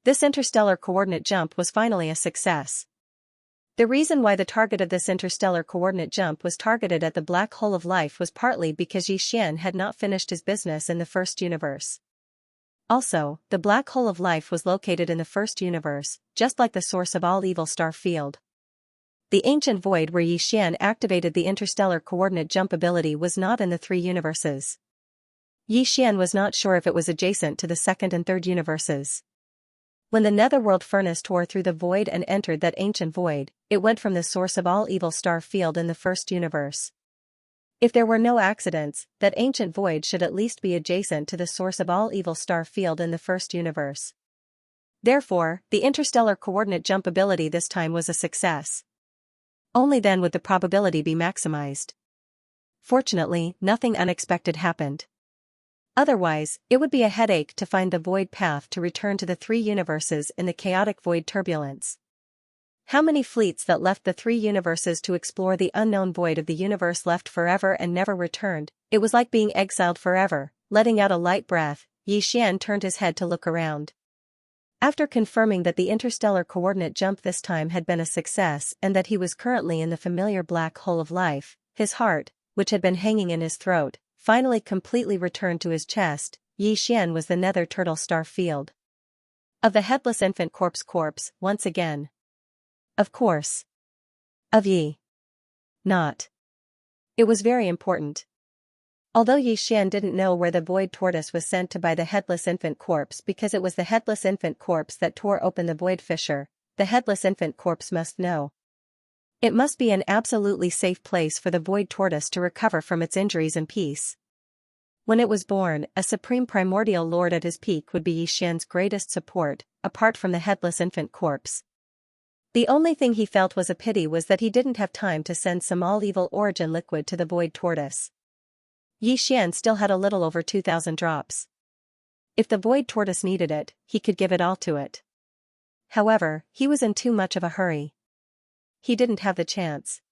This interstellar coordinate jump was finally a success. The reason why the target of this interstellar coordinate jump was targeted at the black hole of life was partly because Xian had not finished his business in the first universe. Also, the black hole of life was located in the first universe, just like the source of all evil star field. The ancient void where Xian activated the interstellar coordinate jump ability was not in the 3 universes. Xian was not sure if it was adjacent to the second and third universes. When the netherworld furnace tore through the void and entered that ancient void, it went from the source of all evil star field in the first universe. If there were no accidents, that ancient void should at least be adjacent to the source of all evil star field in the first universe. Therefore, the interstellar coordinate jump ability this time was a success. Only then would the probability be maximized. Fortunately, nothing unexpected happened. Otherwise, it would be a headache to find the void path to return to the 3 universes in the chaotic void turbulence. How many fleets that left the 3 universes to explore the unknown void of the universe left forever and never returned? It was like being exiled forever. Letting out a light breath, Xian turned his head to look around. After confirming that the interstellar coordinate jump this time had been a success and that he was currently in the familiar black hole of life, his heart, which had been hanging in his throat, finally completely returned to his chest. Xian was the Nether Turtle star field. Of the headless infant corpse once again. Of course. Of Yi. Not. It was very important. Although Xian didn't know where the void tortoise was sent to by the headless infant corpse because it was the headless infant corpse that tore open the void fissure, the headless infant corpse must know. It must be an absolutely safe place for the void tortoise to recover from its injuries in peace. When it was born, a supreme primordial lord at his peak would be Xian's greatest support, apart from the headless infant corpse. The only thing he felt was a pity was that he didn't have time to send some all-evil origin liquid to the void tortoise. Xian still had a little over 2,000 drops. If the void tortoise needed it, he could give it all to it. However, he was in too much of a hurry. He didn't have the chance.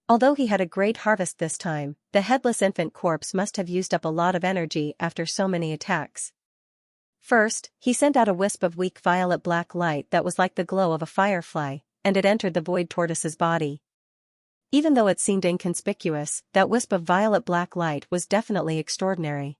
Although he had a great harvest this time, the headless infant corpse must have used up a lot of energy after so many attacks. First, he sent out a wisp of weak violet black light that was like the glow of a firefly, and it entered the void tortoise's body. Even though it seemed inconspicuous, that wisp of violet black light was definitely extraordinary.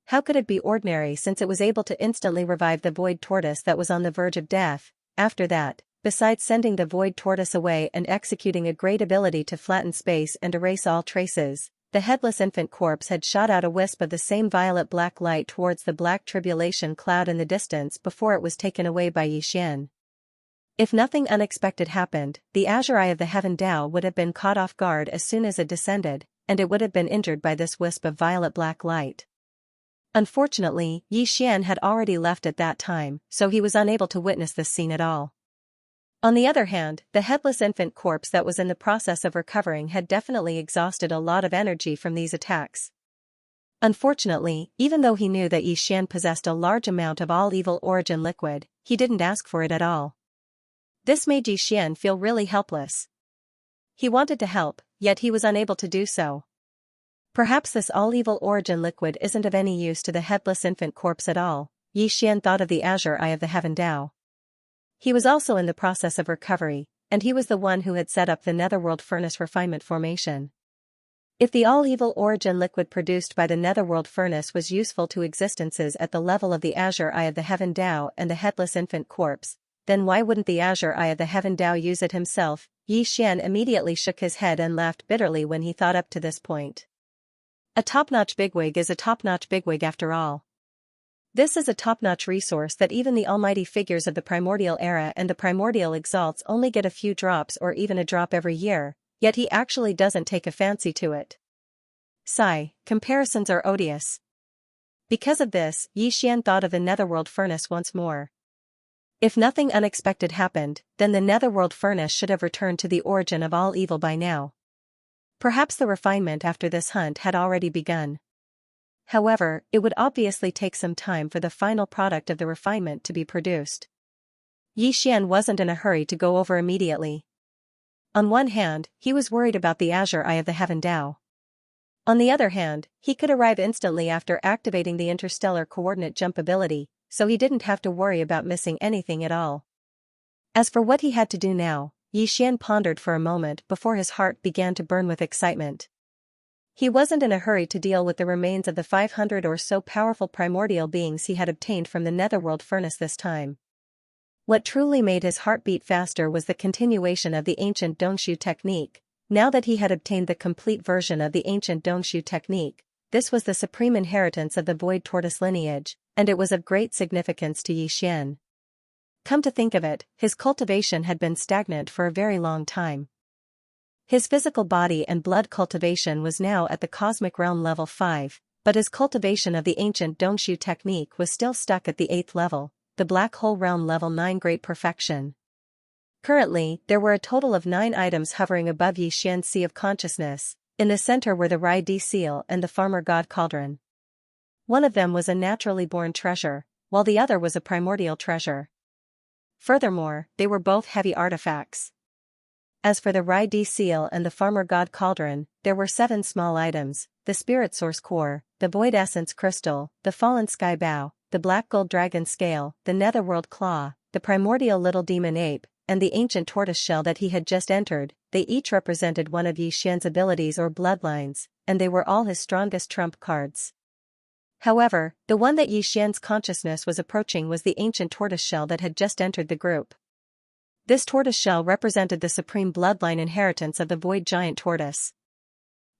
How could it be ordinary since it was able to instantly revive the void tortoise that was on the verge of death? After that, besides sending the void tortoise away and executing a great ability to flatten space and erase all traces, the headless infant corpse had shot out a wisp of the same violet black light towards the black tribulation cloud in the distance before it was taken away by Xian. If nothing unexpected happened, the azure eye of the Heaven Dao would have been caught off guard as soon as it descended, and it would have been injured by this wisp of violet black light. Unfortunately, Xian had already left at that time, so he was unable to witness this scene at all. On the other hand, the headless infant corpse that was in the process of recovering had definitely exhausted a lot of energy from these attacks. Unfortunately, even though he knew that Xian possessed a large amount of all-evil origin liquid, he didn't ask for it at all. This made Xian feel really helpless. He wanted to help, yet he was unable to do so. Perhaps this all-evil origin liquid isn't of any use to the headless infant corpse at all. Xian thought of the azure eye of the Heaven Dao. He was also in the process of recovery, and he was the one who had set up the netherworld furnace refinement formation. If the all-evil origin liquid produced by the netherworld furnace was useful to existences at the level of the azure eye of the heaven Tao and the headless infant corpse, then why wouldn't the azure eye of the heaven Tao use it himself? Yi Xian immediately shook his head and laughed bitterly when he thought up to this point. A top-notch bigwig is a top-notch bigwig after all. This is a top-notch resource that even the almighty figures of the primordial era and the primordial exalts only get a few drops or even a drop every year, yet he actually doesn't take a fancy to it. Sigh, comparisons are odious. Because of this, Yi Xian thought of the netherworld furnace once more. If nothing unexpected happened, then the netherworld furnace should have returned to the origin of all evil by now. Perhaps the refinement after this hunt had already begun. However, it would obviously take some time for the final product of the refinement to be produced. Yi Xian wasn't in a hurry to go over immediately. On one hand, he was worried about the azure eye of the heaven Tao. On the other hand, he could arrive instantly after activating the interstellar coordinate jump ability, so he didn't have to worry about missing anything at all. As for what he had to do now, Yi Xian pondered for a moment before his heart began to burn with excitement. He wasn't in a hurry to deal with the remains of the 500 or so powerful primordial beings he had obtained from the netherworld furnace this time. What truly made his heart beat faster was the continuation of the ancient Dongshu technique. Now that he had obtained the complete version of the ancient Dongshu technique, this was the supreme inheritance of the void tortoise lineage, and it was of great significance to Yi Xian. Come to think of it, his cultivation had been stagnant for a very long time. His physical body and blood cultivation was now at the cosmic realm level 5, but his cultivation of the ancient Dongshu technique was still stuck at the 8th level, the black hole realm level 9 great perfection. Currently, there were a total of 9 items hovering above Yi Xian's sea of consciousness. In the center were the Rai Di seal and the farmer god cauldron. One of them was a naturally born treasure, while the other was a primordial treasure. Furthermore, they were both heavy artifacts. As for the Rai Di seal and the farmer god cauldron, there were 7 small items: the spirit source core, the void essence crystal, the fallen sky bow, the black gold dragon scale, the netherworld claw, the primordial little demon ape, and the ancient tortoise shell that he had just entered. They each represented one of Yi Xian's abilities or bloodlines, and they were all his strongest trump cards. However, the one that Yi Xian's consciousness was approaching was the ancient tortoise shell that had just entered the group. This tortoise shell represented the supreme bloodline inheritance of the void giant tortoise.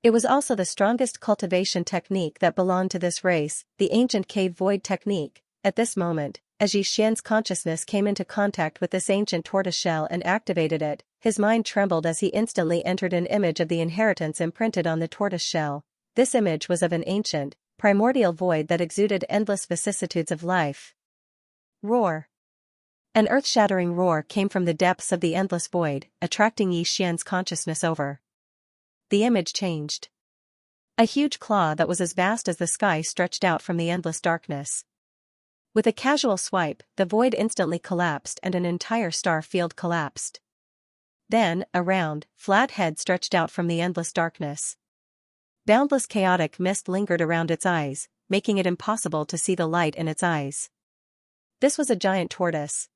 It was also the strongest cultivation technique that belonged to this race, the ancient cave void technique. At this moment, as Yi Xian's consciousness came into contact with this ancient tortoise shell and activated it, his mind trembled as he instantly entered an image of the inheritance imprinted on the tortoise shell. This image was of an ancient, primordial void that exuded endless vicissitudes of life. Roar. An earth-shattering roar came from the depths of the endless void, attracting Yi Xian's consciousness over. The image changed. A huge claw that was as vast as the sky stretched out from the endless darkness. With a casual swipe, the void instantly collapsed and an entire star field collapsed. Then, a round, flat head stretched out from the endless darkness. Boundless chaotic mist lingered around its eyes, making it impossible to see the light in its eyes. This was a giant tortoise.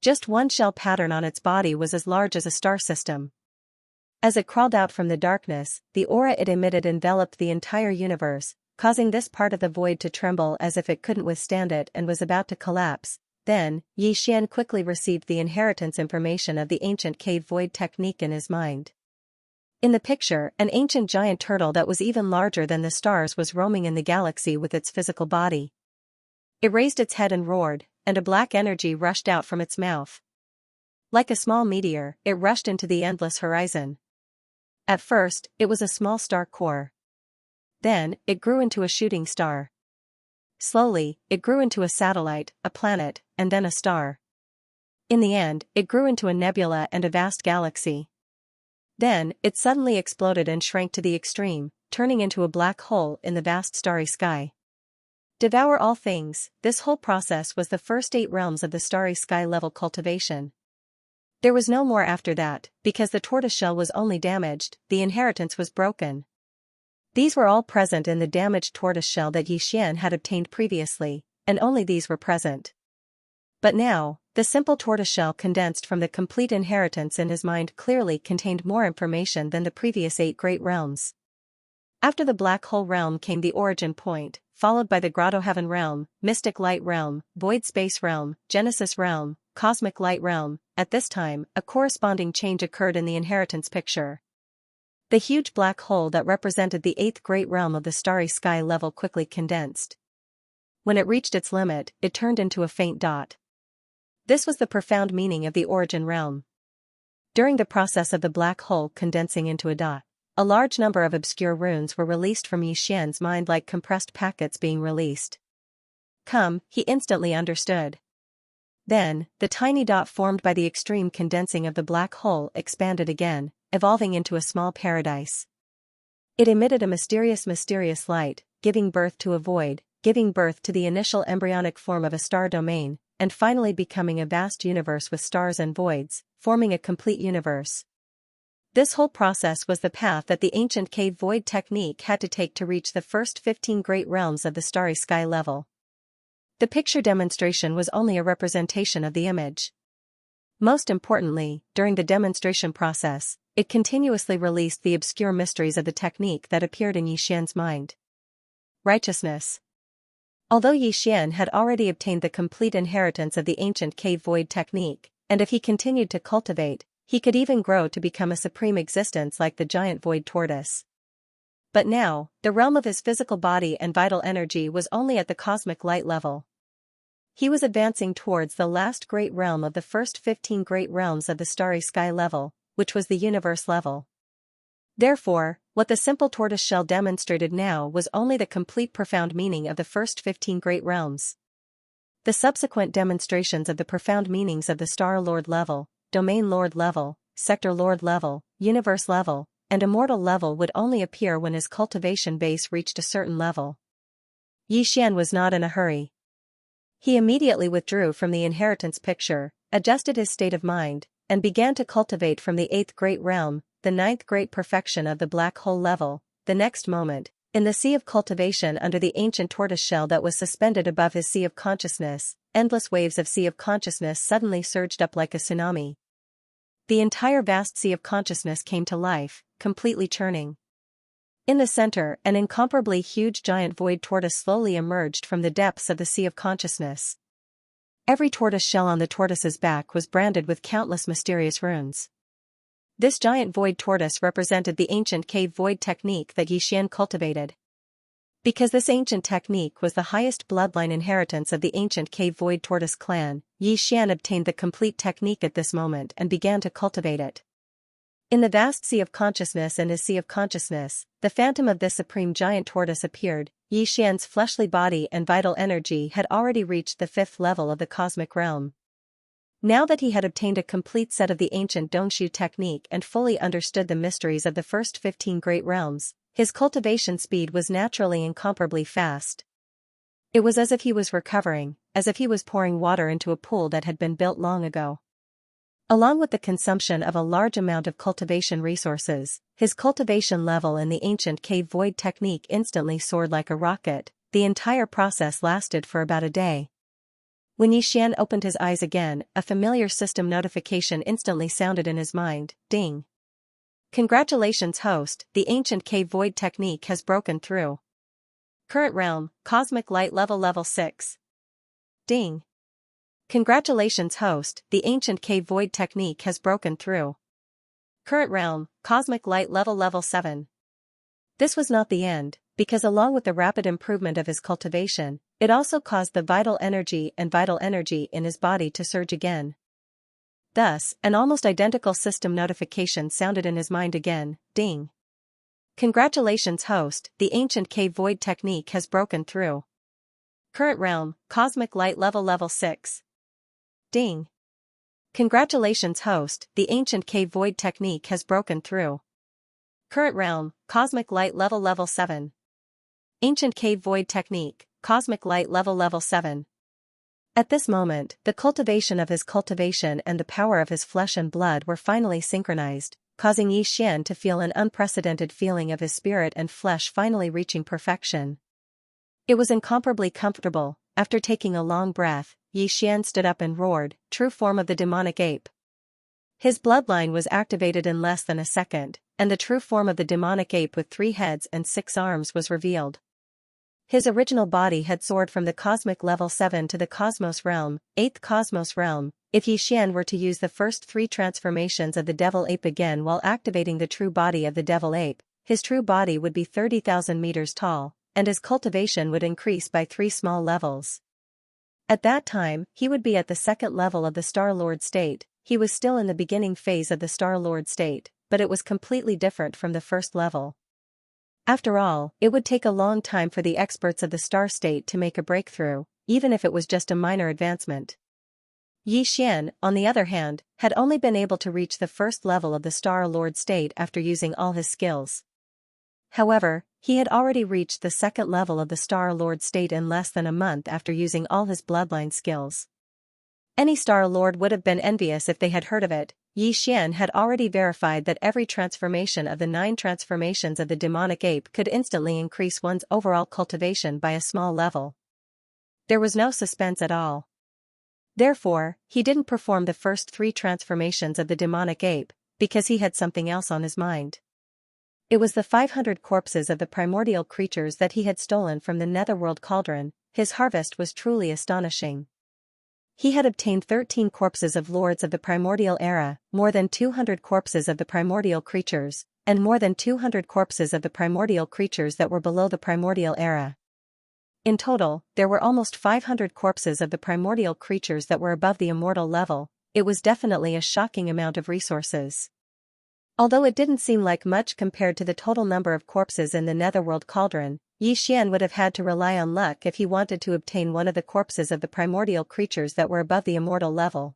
Just one shell pattern on its body was as large as a star system. As it crawled out from the darkness, the aura it emitted enveloped the entire universe, causing this part of the void to tremble as if it couldn't withstand it and was about to collapse. Then, Yi Xian quickly received the inheritance information of the ancient cave void technique in his mind. In the picture, an ancient giant turtle that was even larger than the stars was roaming in the galaxy with its physical body. It raised its head and roared, and a black energy rushed out from its mouth. Like a small meteor, it rushed into the endless horizon. At first, it was a small star core. Then, it grew into a shooting star. Slowly, it grew into a satellite, a planet, and then a star. In the end, it grew into a nebula and a vast galaxy. Then, it suddenly exploded and shrank to the extreme, turning into a black hole in the vast starry sky. Devour all things. This whole process was the first 8 realms of the starry sky level cultivation. There was no more after that, because the tortoiseshell was only damaged, the inheritance was broken. These were all present in the damaged tortoiseshell that Yi Xian had obtained previously, and only these were present. But now, the simple tortoiseshell condensed from the complete inheritance in his mind clearly contained more information than the previous 8 great realms. After the black hole realm came the origin point, followed by the grotto heaven realm, mystic light realm, void space realm, genesis realm, cosmic light realm. At this time, a corresponding change occurred in the inheritance picture. The huge black hole that represented the eighth great realm of the starry sky level quickly condensed. When it reached its limit, it turned into a faint dot. This was the profound meaning of the origin realm. During the process of the black hole condensing into a dot, a large number of obscure runes were released from Xian's mind like compressed packets being released. Come, he instantly understood. Then, the tiny dot formed by the extreme condensing of the black hole expanded again, evolving into a small paradise. It emitted a mysterious light, giving birth to a void, giving birth to the initial embryonic form of a star domain, and finally becoming a vast universe with stars and voids, forming a complete universe. This whole process was the path that the ancient cave void technique had to take to reach the first 15 great realms of the starry sky level. The picture demonstration was only a representation of the image. Most importantly, during the demonstration process, it continuously released the obscure mysteries of the technique that appeared in Xian's mind. Righteousness. Although Xian had already obtained the complete inheritance of the ancient cave void technique, and if he continued to cultivate, he could even grow to become a supreme existence like the giant void tortoise. But now, the realm of his physical body and vital energy was only at the cosmic light level. He was advancing towards the last great realm of the first 15 great realms of the starry sky level, which was the universe level. Therefore, what the simple tortoiseshell demonstrated now was only the complete profound meaning of the first 15 great realms. The subsequent demonstrations of the profound meanings of the Star Lord level, Domain Lord level, Sector Lord level, Universe level, and Immortal level would only appear when his cultivation base reached a certain level. Xian was not in a hurry. He immediately withdrew from the inheritance picture, adjusted his state of mind, and began to cultivate from the eighth great realm, the ninth great perfection of the black hole level. The next moment, in the sea of cultivation under the ancient tortoiseshell that was suspended above his sea of consciousness, endless waves of sea of consciousness suddenly surged up like a tsunami. The entire vast sea of consciousness came to life, completely churning. In the center, an incomparably huge giant void tortoise slowly emerged from the depths of the sea of consciousness. Every tortoise shell on the tortoise's back was branded with countless mysterious runes. This giant void tortoise represented the ancient cave void technique that Xian cultivated. Because this ancient technique was the highest bloodline inheritance of the ancient cave void tortoise clan, Xian obtained the complete technique at this moment and began to cultivate it. In the vast sea of consciousness and his sea of consciousness, the phantom of this supreme giant tortoise appeared. Xian's fleshly body and vital energy had already reached the fifth level of the cosmic realm. Now that he had obtained a complete set of the ancient Dongshu technique and fully understood the mysteries of the first 15 great realms, his cultivation speed was naturally incomparably fast. It was as if he was recovering, as if he was pouring water into a pool that had been built long ago. Along with the consumption of a large amount of cultivation resources, his cultivation level in the ancient cave void technique instantly soared like a rocket. The entire process lasted for about a day. When Xian opened his eyes again, a familiar system notification instantly sounded in his mind. Ding! Congratulations host, the ancient cave void technique has broken through. Current realm, cosmic light level 6. Ding! Congratulations host, the ancient cave void technique has broken through. Current realm, cosmic light level 7. This was not the end, because along with the rapid improvement of his cultivation, it also caused the vital energy in his body to surge again. Thus, an almost identical system notification sounded in his mind again. Ding! Congratulations host, the ancient cave void technique has broken through. Current realm, cosmic light level 6. Ding! Congratulations host, the ancient cave void technique has broken through. Current realm, cosmic light level 7. Ancient cave void technique, cosmic light level 7. At this moment, the cultivation of his cultivation and the power of his flesh and blood were finally synchronized, causing Xian to feel an unprecedented feeling of his spirit and flesh finally reaching perfection. It was incomparably comfortable. After taking a long breath, Xian stood up and roared, true form of the demonic ape. His bloodline was activated in less than a second, and the true form of the demonic ape with 3 heads and 6 arms was revealed. His original body had soared from the cosmic level 7 to the cosmos realm, 8th cosmos realm. If Xian were to use the first 3 transformations of the devil ape again while activating the true body of the devil ape, his true body would be 30,000 meters tall, and his cultivation would increase by 3 small levels. At that time, he would be at the 2nd level of the Star Lord state. He was still in the beginning phase of the Star Lord state, but it was completely different from the first level. After all, it would take a long time for the experts of the Star State to make a breakthrough, even if it was just a minor advancement. Xian, on the other hand, had only been able to reach the 1st level of the Star Lord state after using all his skills. However, he had already reached the 2nd level of the Star Lord state in less than a month after using all his bloodline skills. Any Star Lord would have been envious if they had heard of it. Xian had already verified that every transformation of the 9 transformations of the demonic ape could instantly increase one's overall cultivation by a small level. There was no suspense at all. Therefore, he didn't perform the first 3 transformations of the demonic ape, because he had something else on his mind. It was the 500 corpses of the primordial creatures that he had stolen from the netherworld cauldron. His harvest was truly astonishing. He had obtained 13 corpses of lords of the primordial era, more than 200 corpses of the primordial creatures, and more than 200 corpses of the primordial creatures that were below the primordial era. In total, there were almost 500 corpses of the primordial creatures that were above the immortal level. It was definitely a shocking amount of resources. Although it didn't seem like much compared to the total number of corpses in the netherworld cauldron, Xian would have had to rely on luck if he wanted to obtain one of the corpses of the primordial creatures that were above the immortal level.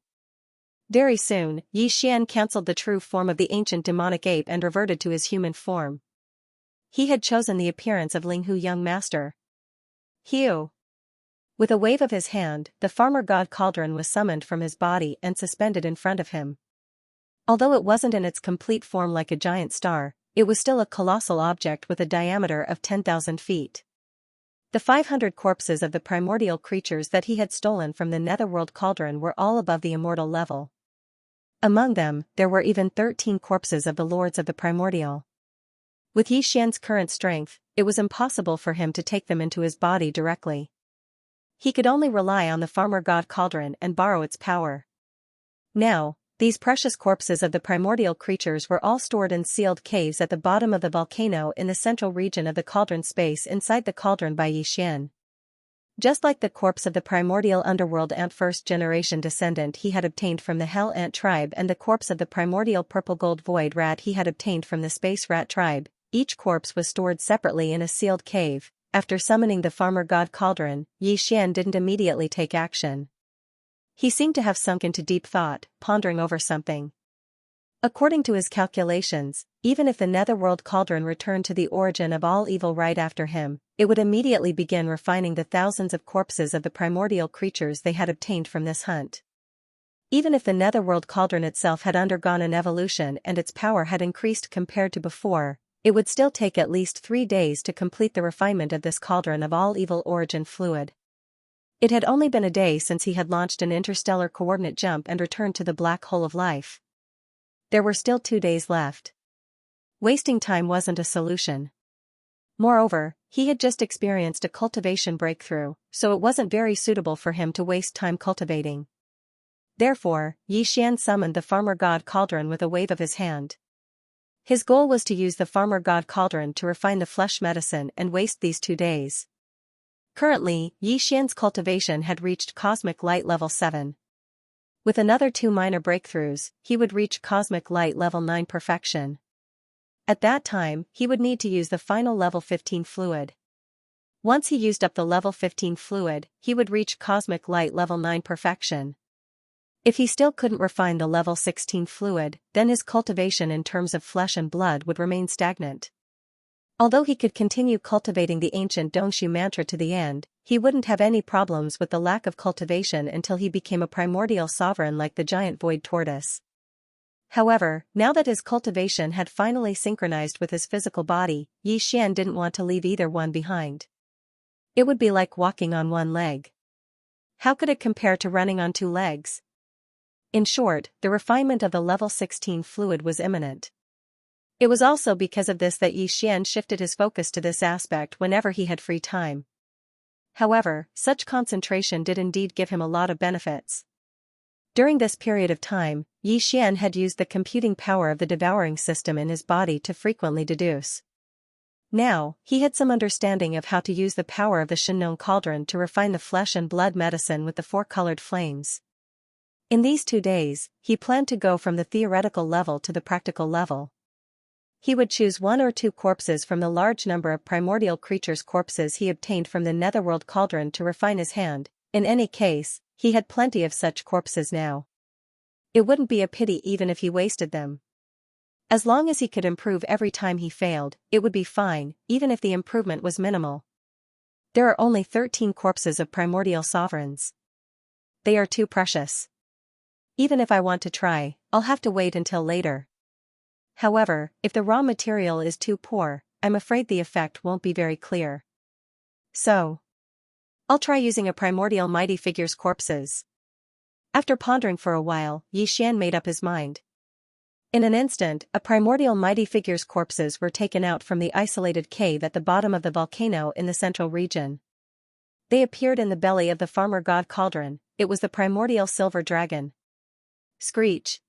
Very soon, Xian cancelled the true form of the ancient demonic ape and reverted to his human form. He had chosen the appearance of Linghu young master. Hiu. With a wave of his hand, the farmer god cauldron was summoned from his body and suspended in front of him. Although it wasn't in its complete form like a giant star, it was still a colossal object with a diameter of 10,000 feet. The 500 corpses of the primordial creatures that he had stolen from the netherworld cauldron were all above the immortal level. Among them, there were even 13 corpses of the lords of the primordial. With Xian's current strength, it was impossible for him to take them into his body directly. He could only rely on the farmer god cauldron and borrow its power. Now, these precious corpses of the primordial creatures were all stored in sealed caves at the bottom of the volcano in the central region of the cauldron space inside the cauldron by Xian. Just like the corpse of the primordial underworld ant first-generation descendant he had obtained from the hell ant tribe and the corpse of the primordial purple gold void rat he had obtained from the space rat tribe, each corpse was stored separately in a sealed cave. After summoning the farmer god cauldron, Xian didn't immediately take action. He seemed to have sunk into deep thought, pondering over something. According to his calculations, even if the netherworld cauldron returned to the origin of all evil right after him, it would immediately begin refining the thousands of corpses of the primordial creatures they had obtained from this hunt. Even if the netherworld cauldron itself had undergone an evolution and its power had increased compared to before, it would still take at least 3 days to complete the refinement of this cauldron of all evil origin fluid. It had only been a day since he had launched an interstellar coordinate jump and returned to the black hole of life. There were still 2 days left. Wasting time wasn't a solution. Moreover, he had just experienced a cultivation breakthrough, so it wasn't very suitable for him to waste time cultivating. Therefore, Xian summoned the farmer god cauldron with a wave of his hand. His goal was to use the farmer god cauldron to refine the flesh medicine and waste these 2 days. Currently, Xian's cultivation had reached cosmic light level 7. With another 2 minor breakthroughs, he would reach cosmic light level 9 perfection. At that time, he would need to use the final level 15 fluid. Once he used up the level 15 fluid, he would reach cosmic light level 9 perfection. If he still couldn't refine the level 16 fluid, then his cultivation in terms of flesh and blood would remain stagnant. Although he could continue cultivating the ancient Dongshu mantra to the end, he wouldn't have any problems with the lack of cultivation until he became a primordial sovereign like the giant void tortoise. However, now that his cultivation had finally synchronized with his physical body, Xian didn't want to leave either one behind. It would be like walking on one leg. How could it compare to running on 2 legs? In short, the refinement of the level 16 fluid was imminent. It was also because of this that Yi Xian shifted his focus to this aspect whenever he had free time. However, such concentration did indeed give him a lot of benefits. During this period of time, Yi Xian had used the computing power of the devouring system in his body to frequently deduce. Now, he had some understanding of how to use the power of the Shenong cauldron to refine the flesh and blood medicine with the four-colored flames. In these 2 days, he planned to go from the theoretical level to the practical level. He would choose 1 or 2 corpses from the large number of primordial creatures' corpses he obtained from the netherworld cauldron to refine his hand. In any case, he had plenty of such corpses now. It wouldn't be a pity even if he wasted them. As long as he could improve every time he failed, it would be fine, even if the improvement was minimal. There are only 13 corpses of primordial sovereigns. They are too precious. Even if I want to try, I'll have to wait until later. However, if the raw material is too poor, I'm afraid the effect won't be very clear. So, I'll try using a primordial mighty figure's corpses. After pondering for a while, Yi Xian made up his mind. In an instant, a primordial mighty figure's corpses were taken out from the isolated cave at the bottom of the volcano in the central region. They appeared in the belly of the farmer god cauldron. It was the primordial silver dragon. Screech.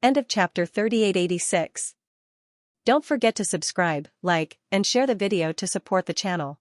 End of chapter 3886. Don't forget to subscribe, like, and share the video to support the channel.